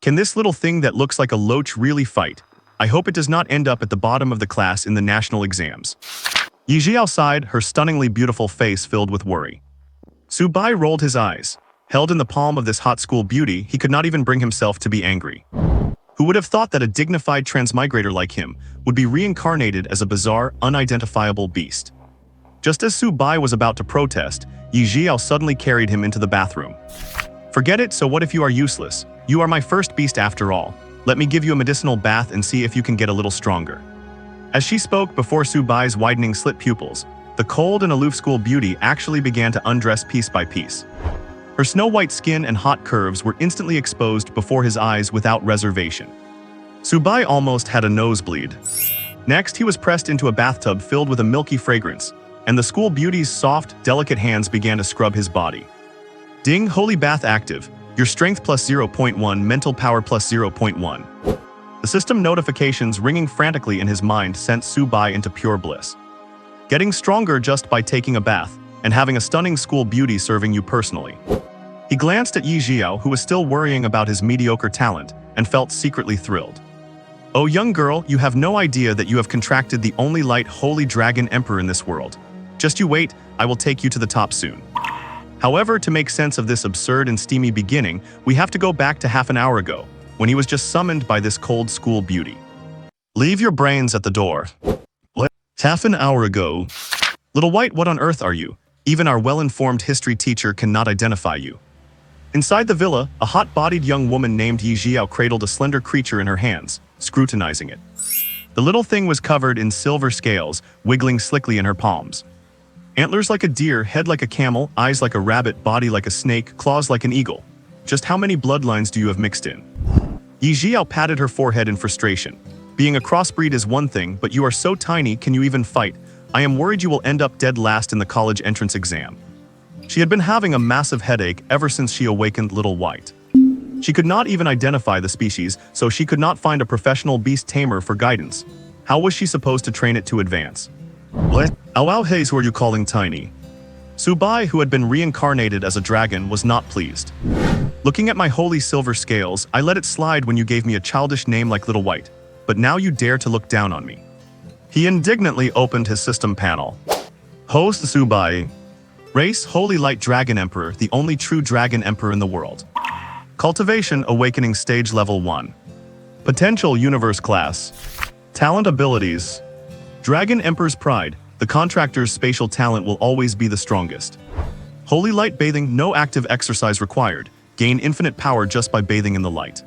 Can this little thing that looks like a loach really fight? I hope it does not end up at the bottom of the class in the national exams. Ye Zhiyao sighed, her stunningly beautiful face filled with worry. Su Bai rolled his eyes. Held in the palm of this hot school beauty, he could not even bring himself to be angry. Who would have thought that a dignified transmigrator like him would be reincarnated as a bizarre, unidentifiable beast? Just as Su Bai was about to protest, Ye Zhiyao suddenly carried him into the bathroom. Forget it, so what if you are useless? You are my first beast after all. Let me give you a medicinal bath and see if you can get a little stronger. As she spoke before Su Bai's widening slit pupils, the cold and aloof school beauty actually began to undress piece by piece. Her snow-white skin and hot curves were instantly exposed before his eyes without reservation. Su Bai almost had a nosebleed. Next, he was pressed into a bathtub filled with a milky fragrance, and the school beauty's soft, delicate hands began to scrub his body. Ding, holy bath active. Your strength plus 0.1, mental power plus 0.1. The system notifications ringing frantically in his mind sent Su Bai into pure bliss. Getting stronger just by taking a bath, and having a stunning school beauty serving you personally. He glanced at Ye Zhiyao, who was still worrying about his mediocre talent, and felt secretly thrilled. Oh young girl, you have no idea that you have contracted the only light holy dragon emperor in this world. Just you wait, I will take you to the top soon. However, to make sense of this absurd and steamy beginning, we have to go back to half an hour ago, when he was just summoned by this cold school beauty. Leave your brains at the door. What? Half an hour ago? Little White, what on earth are you? Even our well-informed history teacher cannot identify you. Inside the villa, a hot-bodied young woman named Ye Zhiyao cradled a slender creature in her hands, scrutinizing it. The little thing was covered in silver scales, wiggling slickly in her palms. Antlers like a deer, head like a camel, eyes like a rabbit, body like a snake, claws like an eagle. Just how many bloodlines do you have mixed in? Ye Zhiyao patted her forehead in frustration. Being a crossbreed is one thing, but you are so tiny, can you even fight? I am worried you will end up dead last in the college entrance exam. She had been having a massive headache ever since she awakened Little White. She could not even identify the species, so she could not find a professional beast tamer for guidance. How was she supposed to train it to advance? What? Ow Haze, who are you calling tiny? Su Bai, who had been reincarnated as a dragon, was not pleased. Looking at my holy silver scales, I let it slide when you gave me a childish name like Little White, but now you dare to look down on me. He indignantly opened his system panel. Host Su Bai. Race, Holy Light Dragon Emperor, the only true dragon emperor in the world. Cultivation, Awakening Stage Level 1. Potential, Universe Class. Talent abilities. Dragon Emperor's Pride, the contractor's spatial talent will always be the strongest. Holy Light Bathing, no active exercise required. Gain infinite power just by bathing in the light.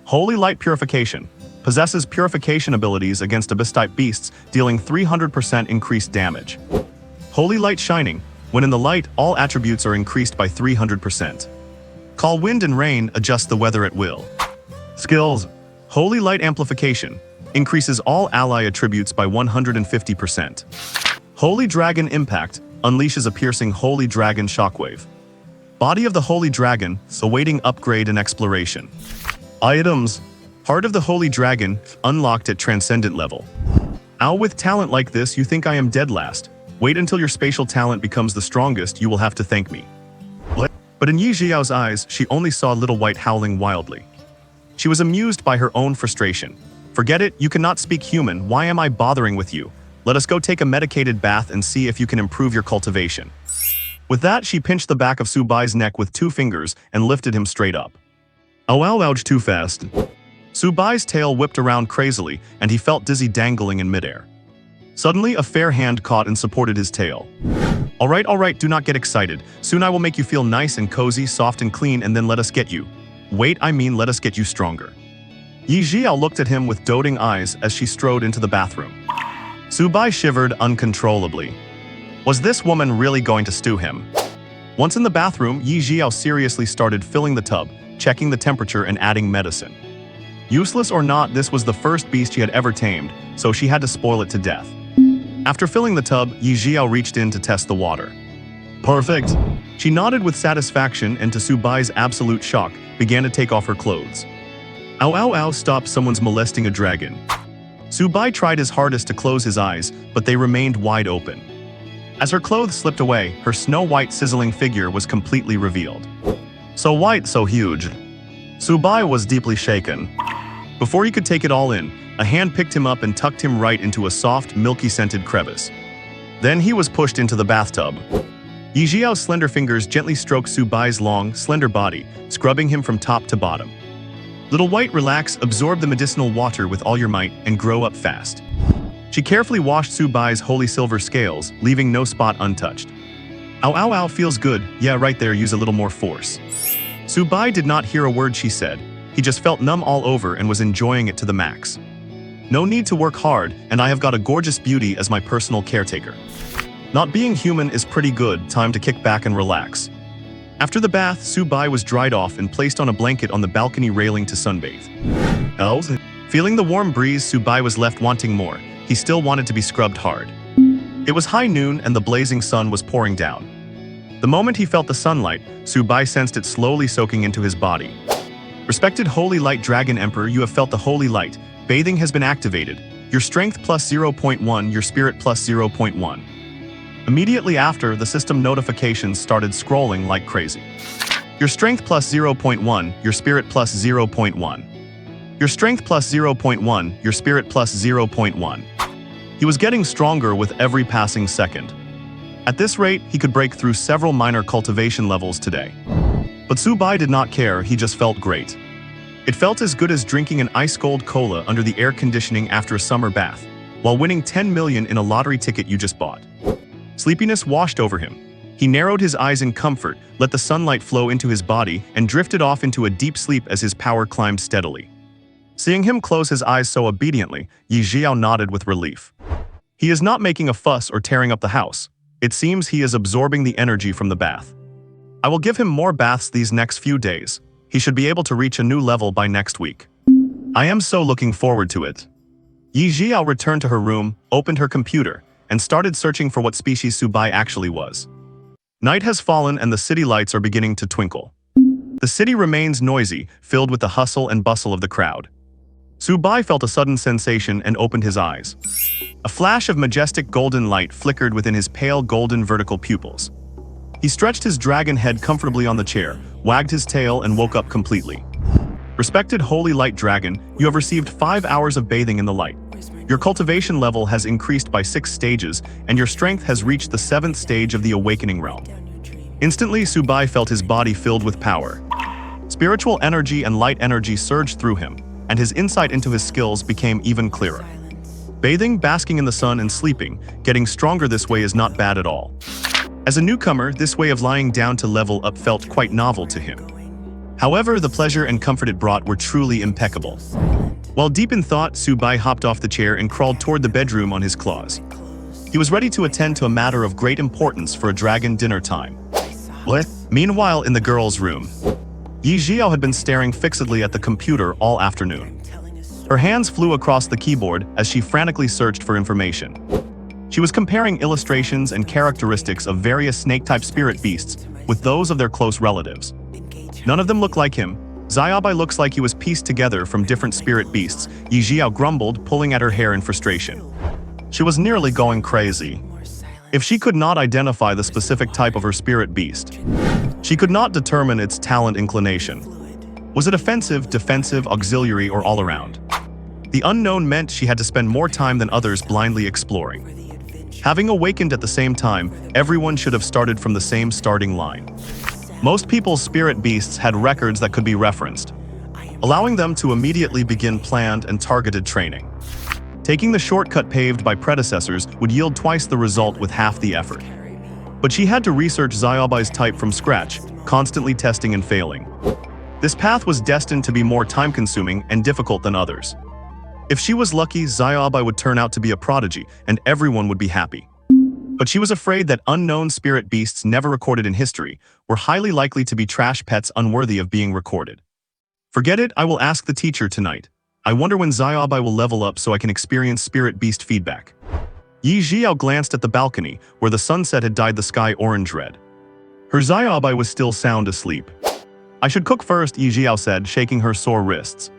Holy Light Purification, possesses purification abilities against abyss-type beasts, dealing 300% increased damage. Holy Light Shining, when in the light, all attributes are increased by 300%. Call wind and rain, adjust the weather at will. Skills. Holy Light Amplification, increases all ally attributes by 150%. Holy Dragon Impact, unleashes a piercing Holy Dragon Shockwave. Body of the Holy Dragon, awaiting upgrade and exploration. Items. Heart of the Holy Dragon, unlocked at Transcendent level. Ow, with talent like this, you think I am dead last. Wait until your spatial talent becomes the strongest, you will have to thank me. What? But in Ye Zhiyao's eyes, she only saw Little White howling wildly. She was amused by her own frustration. Forget it, you cannot speak human, why am I bothering with you? Let us go take a medicated bath and see if you can improve your cultivation. With that, she pinched the back of Su Bai's neck with 2 fingers and lifted him straight up. Oh ouch, too fast. Su Bai's tail whipped around crazily, and he felt dizzy dangling in midair. Suddenly, a fair hand caught and supported his tail. Alright, do not get excited. Soon I will make you feel nice and cozy, soft and clean, and then let us get you. Let us get you stronger. Ye Zhiyao looked at him with doting eyes as she strode into the bathroom. Su Bai shivered uncontrollably. Was this woman really going to stew him? Once in the bathroom, Ye Zhiyao seriously started filling the tub, checking the temperature and adding medicine. Useless or not, this was the first beast she had ever tamed, so she had to spoil it to death. After filling the tub, Ye Zhiyao reached in to test the water. Perfect! She nodded with satisfaction and, to Su Bai's absolute shock, began to take off her clothes. Ow, stop, someone's molesting a dragon. Su Bai tried his hardest to close his eyes, but they remained wide open. As her clothes slipped away, her snow-white sizzling figure was completely revealed. So white, so huge. Subai was deeply shaken. Before he could take it all in, a hand picked him up and tucked him right into a soft, milky-scented crevice. Then he was pushed into the bathtub. Ye Zhiyao's slender fingers gently stroked Subai's long, slender body, scrubbing him from top to bottom. Little white, relax, absorb the medicinal water with all your might and grow up fast. She carefully washed Subai's holy silver scales, leaving no spot untouched. Ow, ow, ow, feels good. Yeah, right there, use a little more force. Subai did not hear a word she said. He just felt numb all over and was enjoying it to the max. No need to work hard, and I have got a gorgeous beauty as my personal caretaker. Not being human is pretty good, time to kick back and relax. After the bath, Subai was dried off and placed on a blanket on the balcony railing to sunbathe. Oh? Feeling the warm breeze, Subai was left wanting more. He still wanted to be scrubbed hard. It was high noon and the blazing sun was pouring down. The moment he felt the sunlight, Subai sensed it slowly soaking into his body. Respected Holy Light Dragon Emperor, you have felt the holy light. Bathing has been activated. Your strength plus 0.1, your spirit plus 0.1. Immediately after, the system notifications started scrolling like crazy. Your strength plus 0.1, your spirit plus 0.1. Your strength plus 0.1, your spirit plus 0.1. He was getting stronger with every passing second. At this rate, he could break through several minor cultivation levels today. But Subai did not care, he just felt great. It felt as good as drinking an ice-cold cola under the air conditioning after a summer bath, while winning 10 million in a lottery ticket you just bought. Sleepiness washed over him. He narrowed his eyes in comfort, let the sunlight flow into his body, and drifted off into a deep sleep as his power climbed steadily. Seeing him close his eyes so obediently, Ye Zhiyao nodded with relief. He is not making a fuss or tearing up the house. It seems he is absorbing the energy from the bath. I will give him more baths these next few days. He should be able to reach a new level by next week. I am so looking forward to it. Ye Zhiyao returned to her room, opened her computer, and started searching for what species Subai actually was. Night has fallen and the city lights are beginning to twinkle. The city remains noisy, filled with the hustle and bustle of the crowd. Subai felt a sudden sensation and opened his eyes. A flash of majestic golden light flickered within his pale golden vertical pupils. He stretched his dragon head comfortably on the chair, wagged his tail, and woke up completely. Respected Holy Light Dragon, you have received 5 hours of bathing in the light. Your cultivation level has increased by 6 stages, and your strength has reached the 7th stage of the awakening realm. Instantly, Subai felt his body filled with power. Spiritual energy and light energy surged through him, and his insight into his skills became even clearer. Bathing, basking in the sun, and sleeping, getting stronger this way is not bad at all. As a newcomer, this way of lying down to level up felt quite novel to him. However, the pleasure and comfort it brought were truly impeccable. While deep in thought, Subai hopped off the chair and crawled toward the bedroom on his claws. He was ready to attend to a matter of great importance for a dragon dinner time. What? Meanwhile, in the girl's room, Ye Zhiyao had been staring fixedly at the computer all afternoon. Her hands flew across the keyboard as she frantically searched for information. She was comparing illustrations and characteristics of various snake-type spirit beasts with those of their close relatives. None of them looked like him. Zhiyao looks like he was pieced together from different spirit beasts, Ye Zhiyao grumbled, pulling at her hair in frustration. She was nearly going crazy. If she could not identify the specific type of her spirit beast, she could not determine its talent inclination. Was it offensive, defensive, auxiliary, or all around? The unknown meant she had to spend more time than others blindly exploring. Having awakened at the same time, everyone should have started from the same starting line. Most people's spirit beasts had records that could be referenced, allowing them to immediately begin planned and targeted training. Taking the shortcut paved by predecessors would yield twice the result with half the effort. But she had to research Zhiao's type from scratch, constantly testing and failing. This path was destined to be more time-consuming and difficult than others. If she was lucky, Zhiao would turn out to be a prodigy, and everyone would be happy. But she was afraid that unknown spirit beasts never recorded in history were highly likely to be trash pets unworthy of being recorded. Forget it, I will ask the teacher tonight. I wonder when Zhiao will level up so I can experience spirit beast feedback. Ye Zhiyao glanced at the balcony, where the sunset had dyed the sky orange-red. Her Zhiao was still sound asleep. I should cook first, Ye Zhiyao said, shaking her sore wrists.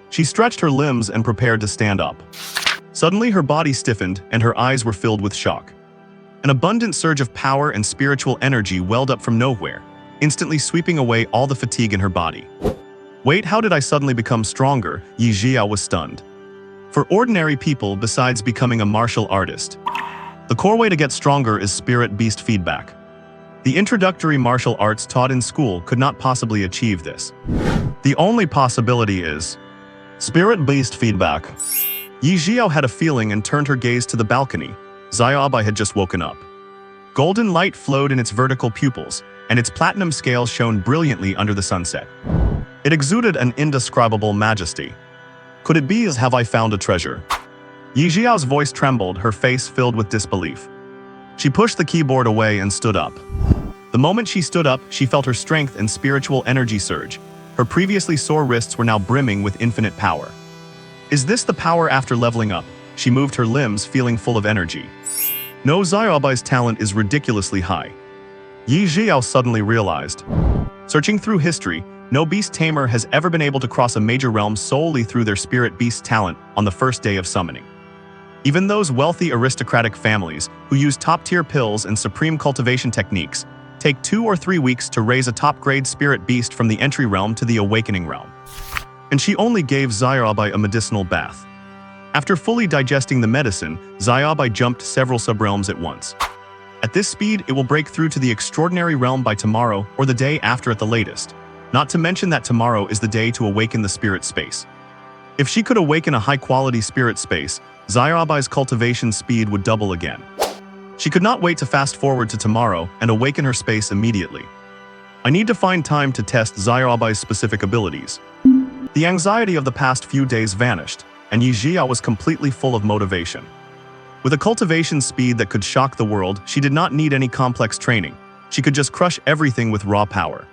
She stretched her limbs and prepared to stand up. Suddenly her body stiffened and her eyes were filled with shock. An abundant surge of power and spiritual energy welled up from nowhere, instantly sweeping away all the fatigue in her body. Wait, how did I suddenly become stronger? Ye Zhiyao was stunned. For ordinary people, besides becoming a martial artist, the core way to get stronger is spirit beast feedback. The introductory martial arts taught in school could not possibly achieve this. The only possibility is spirit beast feedback. Ye Zhiyao had a feeling and turned her gaze to the balcony. Zhiyao had just woken up. Golden light flowed in its vertical pupils, and its platinum scales shone brilliantly under the sunset. It exuded an indescribable majesty. Could it be as have I found a treasure? Ye Zhiyao's voice trembled, her face filled with disbelief. She pushed the keyboard away and stood up. The moment she stood up, she felt her strength and spiritual energy surge. Her previously sore wrists were now brimming with infinite power. Is this the power after leveling up? She moved her limbs, feeling full of energy. No, Zhiyao's talent is ridiculously high. Ye Zhiyao suddenly realized. Searching through history, no beast tamer has ever been able to cross a major realm solely through their spirit beast talent on the first day of summoning. Even those wealthy aristocratic families who use top-tier pills and supreme cultivation techniques take 2 or 3 weeks to raise a top-grade spirit beast from the entry realm to the awakening realm. And she only gave Zhiyao a medicinal bath. After fully digesting the medicine, Zhiyao jumped several subrealms at once. At this speed, it will break through to the extraordinary realm by tomorrow or the day after at the latest. Not to mention that tomorrow is the day to awaken the spirit space. If she could awaken a high-quality spirit space, Zhiyao cultivation speed would double again. She could not wait to fast forward to tomorrow and awaken her space immediately. I need to find time to test Zhiyao specific abilities. The anxiety of the past few days vanished, and Ye Zhiyao was completely full of motivation. With a cultivation speed that could shock the world, she did not need any complex training. She could just crush everything with raw power.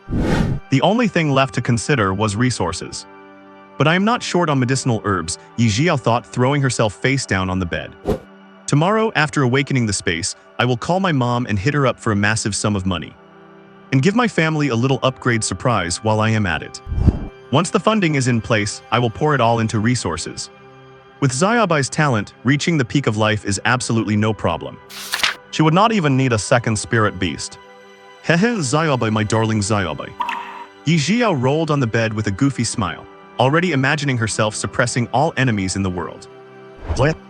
The only thing left to consider was resources. But I am not short on medicinal herbs, Ye Zhiyao thought, throwing herself face down on the bed. Tomorrow, after awakening the space, I will call my mom and hit her up for a massive sum of money. And give my family a little upgrade surprise while I am at it. Once the funding is in place, I will pour it all into resources. With Zhiyao talent, reaching the peak of life is absolutely no problem. She would not even need a second spirit beast. Hehe, Zhiyao, my darling Zhiyao. Ye Zhiyao rolled on the bed with a goofy smile, already imagining herself suppressing all enemies in the world.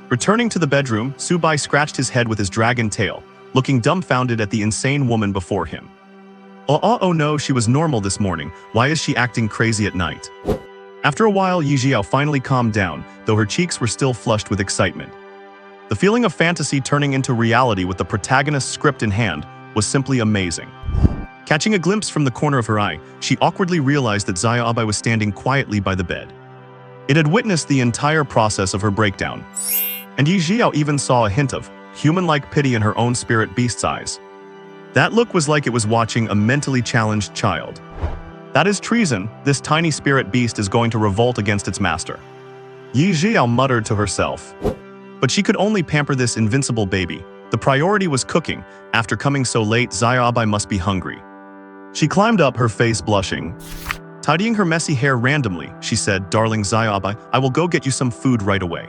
Returning to the bedroom, Subai scratched his head with his dragon tail, looking dumbfounded at the insane woman before him. Oh no, she was normal this morning. Why is she acting crazy at night? After a while, Ye Zhiyao finally calmed down, though her cheeks were still flushed with excitement. The feeling of fantasy turning into reality with the protagonist's script in hand was simply amazing. Catching a glimpse from the corner of her eye, she awkwardly realized that Zhiyao was standing quietly by the bed. It had witnessed the entire process of her breakdown. And Ye Zhiyao even saw a hint of human-like pity in her own spirit beast's eyes. That look was like it was watching a mentally challenged child. That is treason. This tiny spirit beast is going to revolt against its master. Ye Zhiyao muttered to herself. But she could only pamper this invincible baby. The priority was cooking. After coming so late, Zhiyao must be hungry. She climbed up, her face blushing. Tidying her messy hair randomly, she said, "Darling Zhiyao, I will go get you some food right away.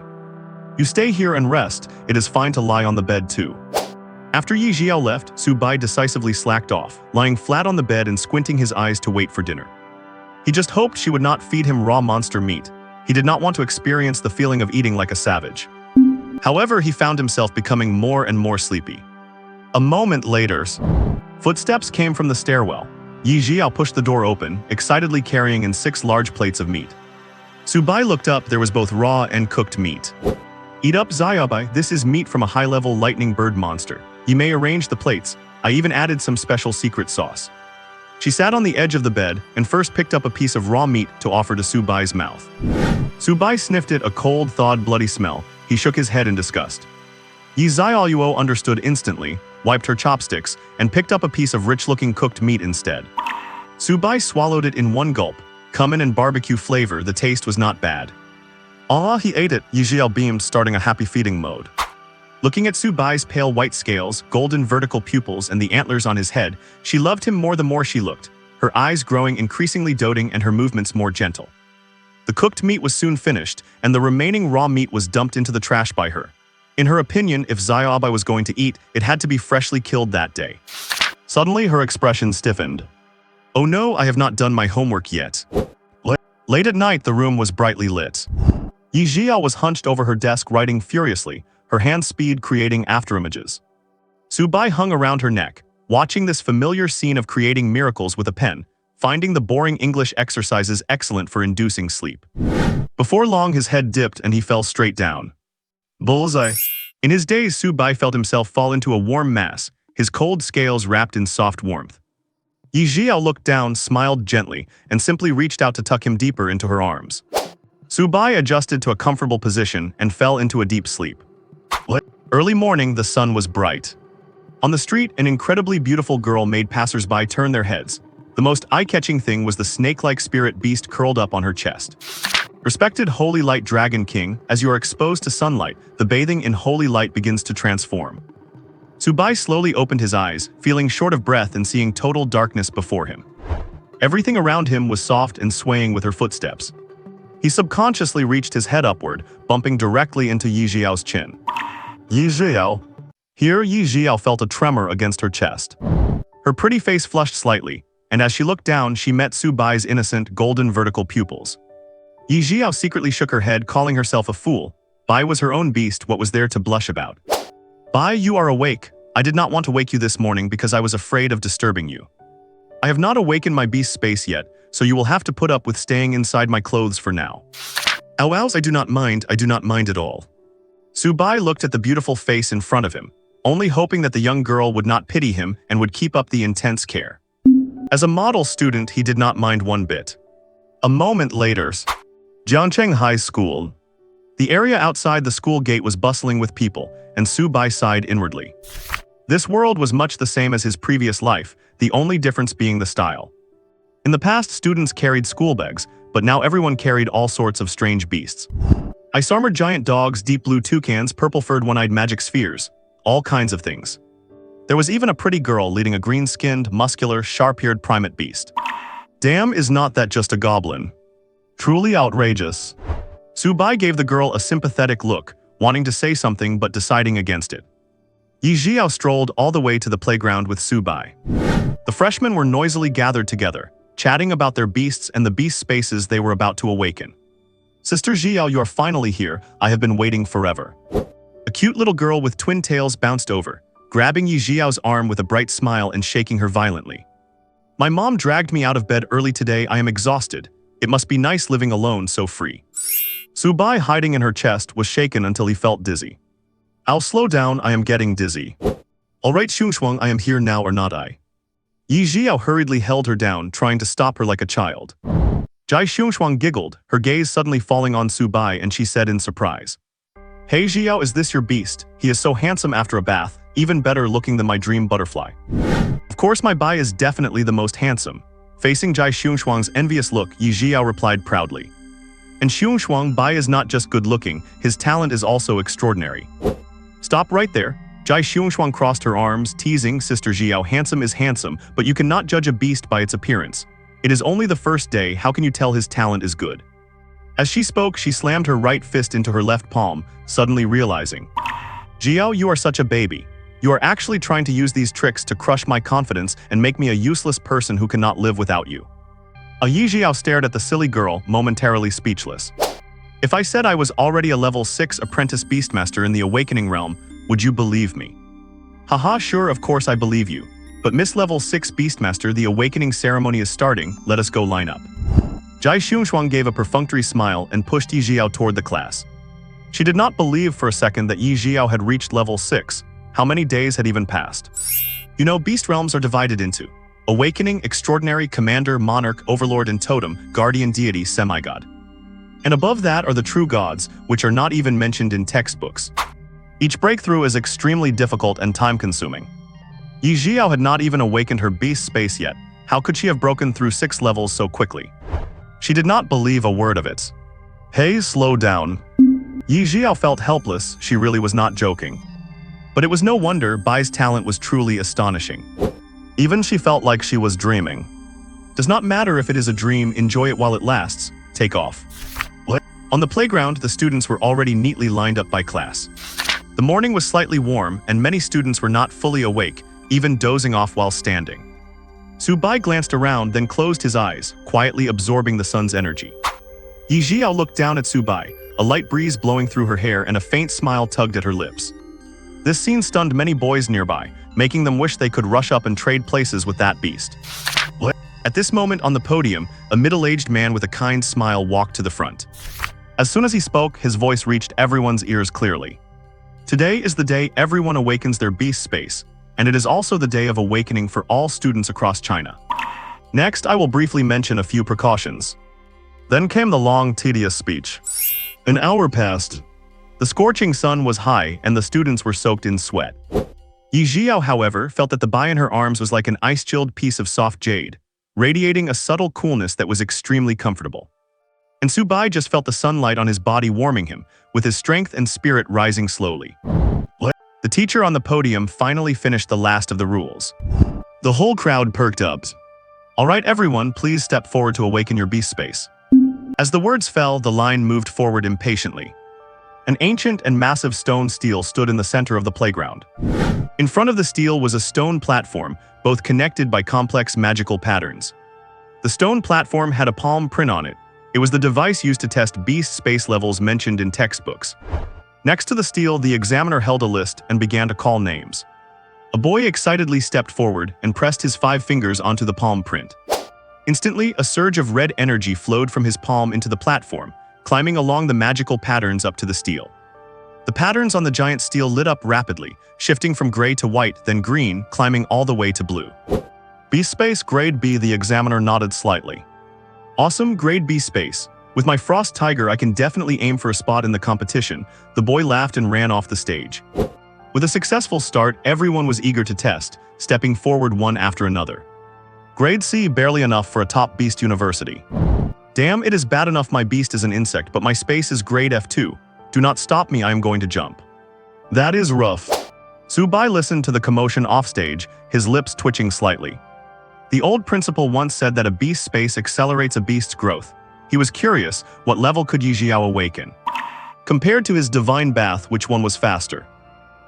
You stay here and rest. It is fine to lie on the bed too." After Ye Zhiyao left, Subai decisively slacked off, lying flat on the bed and squinting his eyes to wait for dinner. He just hoped she would not feed him raw monster meat. He did not want to experience the feeling of eating like a savage. However, he found himself becoming more and more sleepy. A moment later, footsteps came from the stairwell. Ye Zhiyao pushed the door open, excitedly carrying in 6 large plates of meat. Subai looked up. There was both raw and cooked meat. "Eat up, Zhiyao, this is meat from a high-level lightning bird monster. You may arrange the plates. I even added some special secret sauce." She sat on the edge of the bed and first picked up a piece of raw meat to offer to Subai's mouth. Subai sniffed it, a cold, thawed, bloody smell. He shook his head in disgust. Ye Zhiyao understood instantly, wiped her chopsticks, and picked up a piece of rich-looking cooked meat instead. Subai swallowed it in one gulp. Cumin and barbecue flavor, the taste was not bad. Ah, he ate it, Ye Zhiyao beamed, starting a happy feeding mode. Looking at Subai's pale white scales, golden vertical pupils, and the antlers on his head, she loved him more the more she looked, her eyes growing increasingly doting and her movements more gentle. The cooked meat was soon finished, and the remaining raw meat was dumped into the trash by her. In her opinion, if Zhiyao was going to eat, it had to be freshly killed that day. Suddenly, her expression stiffened. "Oh no, I have not done my homework yet." Late at night, the room was brightly lit. Ye Zhiyao was hunched over her desk writing furiously, her hand speed creating afterimages. Su Bai hung around her neck, watching this familiar scene of creating miracles with a pen, finding the boring English exercises excellent for inducing sleep. Before long, his head dipped and he fell straight down. Bullseye. In his daze, Su Bai felt himself fall into a warm mass, his cold scales wrapped in soft warmth. Ye Zhiyao looked down, smiled gently, and simply reached out to tuck him deeper into her arms. Su Bai adjusted to a comfortable position and fell into a deep sleep. Early morning, the sun was bright. On the street, an incredibly beautiful girl made passersby turn their heads. The most eye-catching thing was the snake-like spirit beast curled up on her chest. Respected Holy Light Dragon King, as you are exposed to sunlight, the bathing in holy light begins to transform. Su Bai slowly opened his eyes, feeling short of breath and seeing total darkness before him. Everything around him was soft and swaying with her footsteps. He subconsciously reached his head upward, bumping directly into Ye Zhiyao's chin. Ye Zhiyao. Here, Ye Zhiyao felt a tremor against her chest. Her pretty face flushed slightly, and as she looked down, she met Su Bai's innocent, golden vertical pupils. Ye Zhiyao secretly shook her head, calling herself a fool. Bai was her own beast, what was there to blush about? Bai, you are awake. I did not want to wake you this morning because I was afraid of disturbing you. I have not awakened my beast space yet, so you will have to put up with staying inside my clothes for now. Ows, I do not mind at all. Su Bai looked at the beautiful face in front of him, only hoping that the young girl would not pity him and would keep up the intense care. As a model student, he did not mind one bit. A moment later, Jiangcheng High School. The area outside the school gate was bustling with people, and Su Bai sighed inwardly. This world was much the same as his previous life, the only difference being the style. In the past, students carried school bags, but now everyone carried all sorts of strange beasts. Ice-armored giant dogs, deep blue toucans, purple-furred one-eyed magic spheres, all kinds of things. There was even a pretty girl leading a green-skinned, muscular, sharp-eared primate beast. Damn, is not that just a goblin? Truly outrageous. Su Bai gave the girl a sympathetic look, wanting to say something but deciding against it. Ye Zhiyao strolled all the way to the playground with Su Bai. The freshmen were noisily gathered together, chatting about their beasts and the beast spaces they were about to awaken. Sister Zhiyao, you are finally here. I have been waiting forever. A cute little girl with twin tails bounced over, grabbing Ye Zhiyao's arm with a bright smile and shaking her violently. My mom dragged me out of bed early today. I am exhausted. It must be nice living alone so free. Su Bai, hiding in her chest, was shaken until he felt dizzy. I'll slow down, I am getting dizzy. Alright Xingshuang, I am here now or not I? Ye Zhiyao hurriedly held her down, trying to stop her like a child. Jai Xingshuang giggled, her gaze suddenly falling on Su Bai, and she said in surprise. Hey Zhiyao, is this your beast? He is so handsome after a bath, even better looking than my dream butterfly. Of course my Bai is definitely the most handsome. Facing Jai Xingshuang's envious look, Ye Zhiyao replied proudly. And Xingshuang, Bai is not just good looking, his talent is also extraordinary. Stop right there. Jai Xingshuang crossed her arms, teasing, Sister Zhiyao, handsome is handsome, but you cannot judge a beast by its appearance. It is only the first day, how can you tell his talent is good? As she spoke, she slammed her right fist into her left palm, suddenly realizing. Zhiyao, you are such a baby. You are actually trying to use these tricks to crush my confidence and make me a useless person who cannot live without you. Ye Zhiyao stared at the silly girl, momentarily speechless. If I said I was already a level 6 apprentice beastmaster in the awakening realm, would you believe me? Haha, sure, of course I believe you. But Miss Level 6 Beastmaster, the awakening ceremony is starting, let us go line up. Jai Xingshuang gave a perfunctory smile and pushed Ye Zhiyao toward the class. She did not believe for a second that Ye Zhiyao had reached level 6. How many days had even passed? You know, beast realms are divided into awakening, extraordinary, commander, monarch, overlord, and totem, guardian deity, semigod. And above that are the true gods, which are not even mentioned in textbooks. Each breakthrough is extremely difficult and time-consuming. Ye Zhiyao had not even awakened her beast space yet. How could she have broken through 6 levels so quickly? She did not believe a word of it. Hey, slow down. Ye Zhiyao felt helpless, she really was not joking. But it was no wonder, Bai's talent was truly astonishing. Even she felt like she was dreaming. Does not matter if it is a dream, enjoy it while it lasts. Take off. What? On the playground, the students were already neatly lined up by class. The morning was slightly warm, and many students were not fully awake, even dozing off while standing. Su Bai glanced around, then closed his eyes, quietly absorbing the sun's energy. Ye Zhiyao looked down at Subai, a light breeze blowing through her hair and a faint smile tugged at her lips. This scene stunned many boys nearby, making them wish they could rush up and trade places with that beast. At this moment on the podium, a middle-aged man with a kind smile walked to the front. As soon as he spoke, his voice reached everyone's ears clearly. Today is the day everyone awakens their beast space, and it is also the day of awakening for all students across China. Next, I will briefly mention a few precautions. Then came the long, tedious speech. An hour passed. The scorching sun was high, and the students were soaked in sweat. Ye Zhiyao, however, felt that the bai in her arms was like an ice-chilled piece of soft jade, radiating a subtle coolness that was extremely comfortable. And Subai just felt the sunlight on his body warming him, with his strength and spirit rising slowly. The teacher on the podium finally finished the last of the rules. The whole crowd perked up. All right, everyone, please step forward to awaken your beast space. As the words fell, the line moved forward impatiently. An ancient and massive stone stele stood in the center of the playground. In front of the stele was a stone platform, both connected by complex magical patterns. The stone platform had a palm print on it. It was the device used to test beast space levels mentioned in textbooks. Next to the stele, the examiner held a list and began to call names. A boy excitedly stepped forward and pressed his 5 fingers onto the palm print. Instantly, a surge of red energy flowed from his palm into the platform, climbing along the magical patterns up to the stele. The patterns on the giant stele lit up rapidly, shifting from gray to white, then green, climbing all the way to blue. Beast space grade B, the examiner nodded slightly. Awesome, grade B space. With my frost tiger, I can definitely aim for a spot in the competition. The boy laughed and ran off the stage. With a successful start, everyone was eager to test, stepping forward one after another. Grade C, barely enough for a top beast university. Damn, it is bad enough my beast is an insect, but my space is grade F2. Do not stop me, I am going to jump. That is rough. Subai listened to the commotion offstage, his lips twitching slightly. The old principal once said that a beast space accelerates a beast's growth. He was curious, what level could Ye Zhiyao awaken? Compared to his divine bath, which one was faster?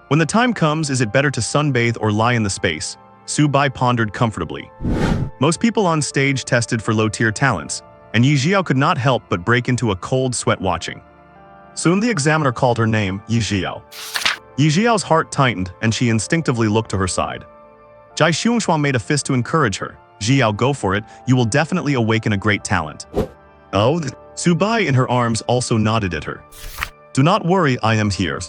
When the time comes, is it better to sunbathe or lie in the space? Subai pondered comfortably. Most people on stage tested for low-tier talents, and Ye Zhiyao could not help but break into a cold sweat watching. Soon the examiner called her name, Ye Zhiyao. Ye Zhiyao's heart tightened, and she instinctively looked to her side. Jai Xiongxuan made a fist to encourage her. Zhiyao, go for it, you will definitely awaken a great talent. Oh, Subai in her arms also nodded at her. Do not worry, I am here.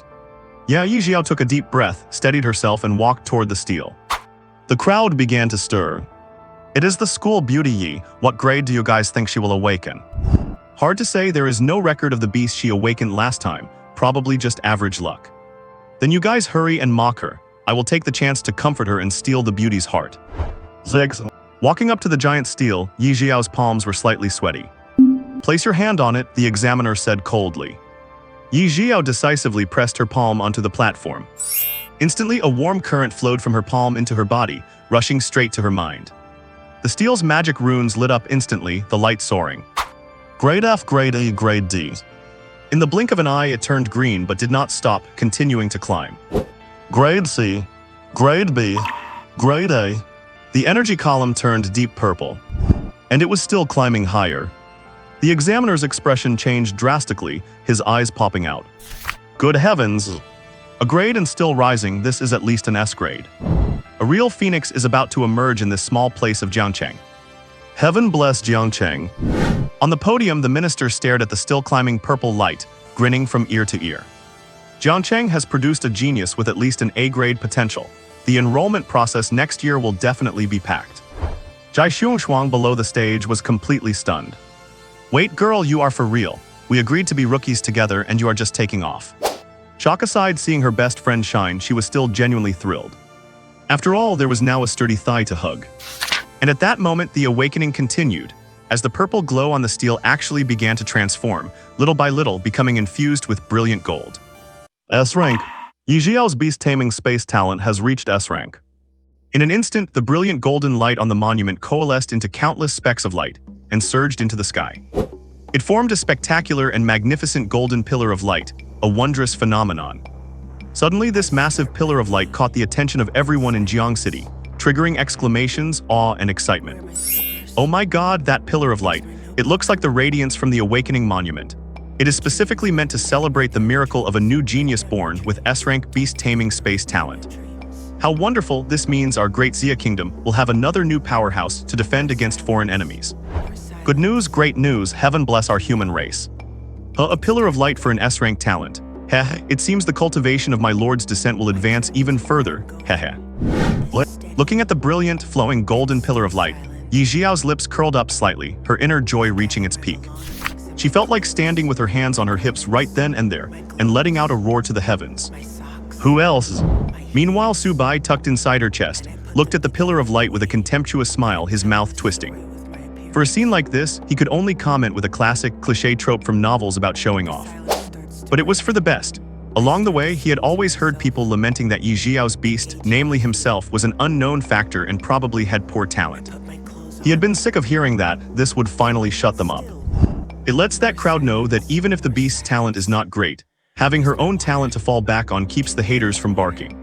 Ye Zhiyao took a deep breath, steadied herself and walked toward the stele. The crowd began to stir. It is the school beauty Yi, what grade do you guys think she will awaken? Hard to say, there is no record of the beast she awakened last time, probably just average luck. Then you guys hurry and mock her. I will take the chance to comfort her and steal the beauty's heart. Walking up to the giant stele, Ye Zhiyao's palms were slightly sweaty. Place your hand on it, the examiner said coldly. Ye Zhiyao decisively pressed her palm onto the platform. Instantly, a warm current flowed from her palm into her body, rushing straight to her mind. The stele's magic runes lit up instantly, the light soaring. Grade F, Grade A, Grade D. In the blink of an eye, it turned green but did not stop, continuing to climb. Grade C, Grade B, Grade A. The energy column turned deep purple, and it was still climbing higher. The examiner's expression changed drastically, his eyes popping out. Good heavens! A grade and still rising, this is at least an S grade. A real phoenix is about to emerge in this small place of Jiangcheng. Heaven bless Jiangcheng. On the podium, the minister stared at the still climbing purple light, grinning from ear to ear. Jiangcheng has produced a genius with at least an A-grade potential. The enrollment process next year will definitely be packed. Jai Xiongxuan below the stage was completely stunned. Wait, girl, you are for real. We agreed to be rookies together and you are just taking off. Shock aside, seeing her best friend shine, she was still genuinely thrilled. After all, there was now a sturdy thigh to hug. And at that moment, the awakening continued, as the purple glow on the stele actually began to transform, little by little becoming infused with brilliant gold. S rank. Ye Zhiyao's beast-taming space talent has reached S rank. In an instant, the brilliant golden light on the monument coalesced into countless specks of light and surged into the sky. It formed a spectacular and magnificent golden pillar of light, a wondrous phenomenon. Suddenly, this massive pillar of light caught the attention of everyone in Jiang City, triggering exclamations, awe, and excitement. Oh my god, that pillar of light! It looks like the radiance from the Awakening Monument. It is specifically meant to celebrate the miracle of a new genius born with S-rank beast-taming space talent. How wonderful, this means our great Xia kingdom will have another new powerhouse to defend against foreign enemies. Good news, great news, heaven bless our human race. A pillar of light for an S-rank talent. Heh, it seems the cultivation of my lord's descent will advance even further, heh. Looking at the brilliant, flowing golden pillar of light, Ye Zhiyao's lips curled up slightly, her inner joy reaching its peak. She felt like standing with her hands on her hips right then and there, and letting out a roar to the heavens. Who else? Meanwhile, Su Bai, tucked inside her chest, looked at the pillar of light with a contemptuous smile, his mouth twisting. For a scene like this, he could only comment with a classic, cliché trope from novels about showing off. But it was for the best. Along the way, he had always heard people lamenting that Ye Zhiyao's beast, namely himself, was an unknown factor and probably had poor talent. He had been sick of hearing that. This would finally shut them up. It lets that crowd know that even if the beast's talent is not great, having her own talent to fall back on keeps the haters from barking.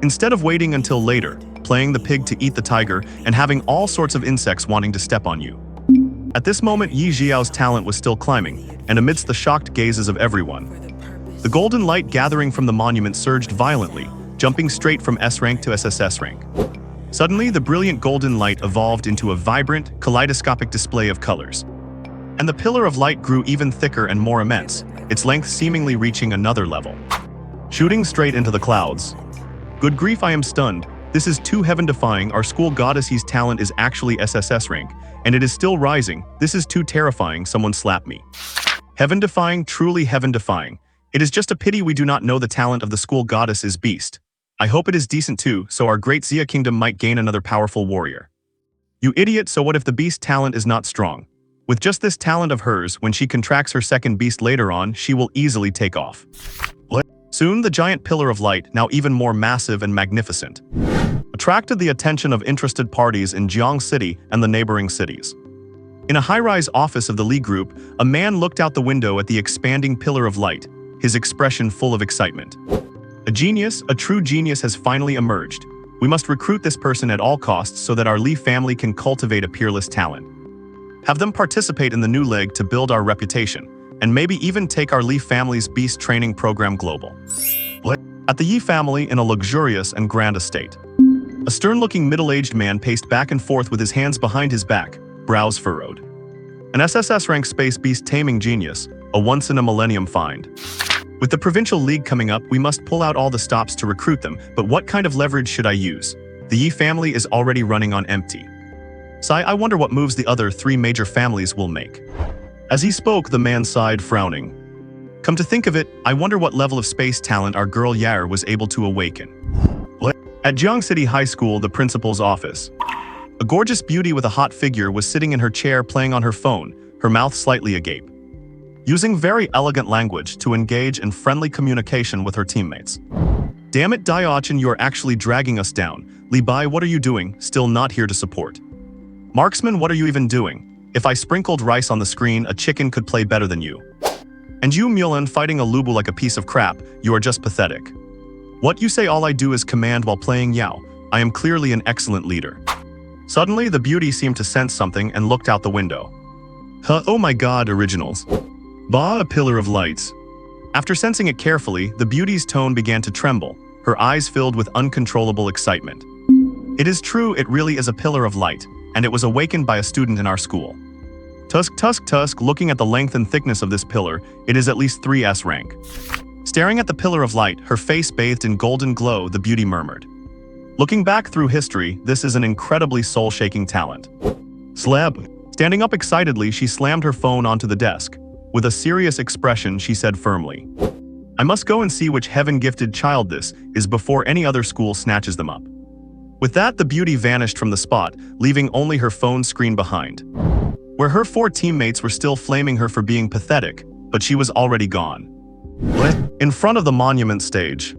Instead of waiting until later, playing the pig to eat the tiger, and having all sorts of insects wanting to step on you. At this moment, Ye Zhiyao's talent was still climbing, and amidst the shocked gazes of everyone, the golden light gathering from the monument surged violently, jumping straight from S-rank to SSS rank. Suddenly, the brilliant golden light evolved into a vibrant, kaleidoscopic display of colors. And the pillar of light grew even thicker and more immense, its length seemingly reaching another level. Shooting straight into the clouds. Good grief, I am stunned. This is too heaven-defying. Our school goddess's talent is actually SSS rank, and it is still rising. This is too terrifying. Someone slap me. Heaven-defying, truly heaven-defying. It is just a pity we do not know the talent of the school goddess's beast. I hope it is decent too, so our great Xia kingdom might gain another powerful warrior. You idiot, so what if the beast talent is not strong? With just this talent of hers, when she contracts her second beast later on, she will easily take off. Soon, the giant pillar of light, now even more massive and magnificent, attracted the attention of interested parties in Jiang City and the neighboring cities. In a high-rise office of the Li Group, a man looked out the window at the expanding pillar of light, his expression full of excitement. A genius, a true genius has finally emerged. We must recruit this person at all costs so that our Li family can cultivate a peerless talent. Have them participate in the new leg to build our reputation, and maybe even take our Li family's beast training program global. At the Yi family in a luxurious and grand estate, a stern-looking middle-aged man paced back and forth with his hands behind his back, brows furrowed. An SSS rank space beast taming genius, a once-in-a-millennium find. With the provincial league coming up, we must pull out all the stops to recruit them, but what kind of leverage should I use? The Yi family is already running on empty. I wonder what moves the other three major families will make. As he spoke, the man sighed, frowning. Come to think of it, I wonder what level of space talent our girl Yair was able to awaken. At Jiang City High School, the principal's office, a gorgeous beauty with a hot figure was sitting in her chair playing on her phone, her mouth slightly agape, using very elegant language to engage in friendly communication with her teammates. Damn it, Daiyachin, you are actually dragging us down. Li Bai, what are you doing? Still not here to support. Marksman, what are you even doing? If I sprinkled rice on the screen, a chicken could play better than you. And you, Mulan, fighting a Lubu like a piece of crap, you are just pathetic. What you say, all I do is command while playing Yao. I am clearly an excellent leader. Suddenly, the beauty seemed to sense something and looked out the window. Oh my god, originals. Bah, a pillar of lights. After sensing it carefully, the beauty's tone began to tremble, her eyes filled with uncontrollable excitement. It is true, it really is a pillar of light, and it was awakened by a student in our school. Tusk, looking at the length and thickness of this pillar, it is at least 3S rank. Staring at the pillar of light, her face bathed in golden glow, the beauty murmured. Looking back through history, this is an incredibly soul-shaking talent. Slab. Standing up excitedly, she slammed her phone onto the desk. With a serious expression, she said firmly, I must go and see which heaven-gifted child this is before any other school snatches them up. With that, the beauty vanished from the spot, leaving only her phone screen behind, where her 4 teammates were still flaming her for being pathetic, but she was already gone. In front of the monument stage,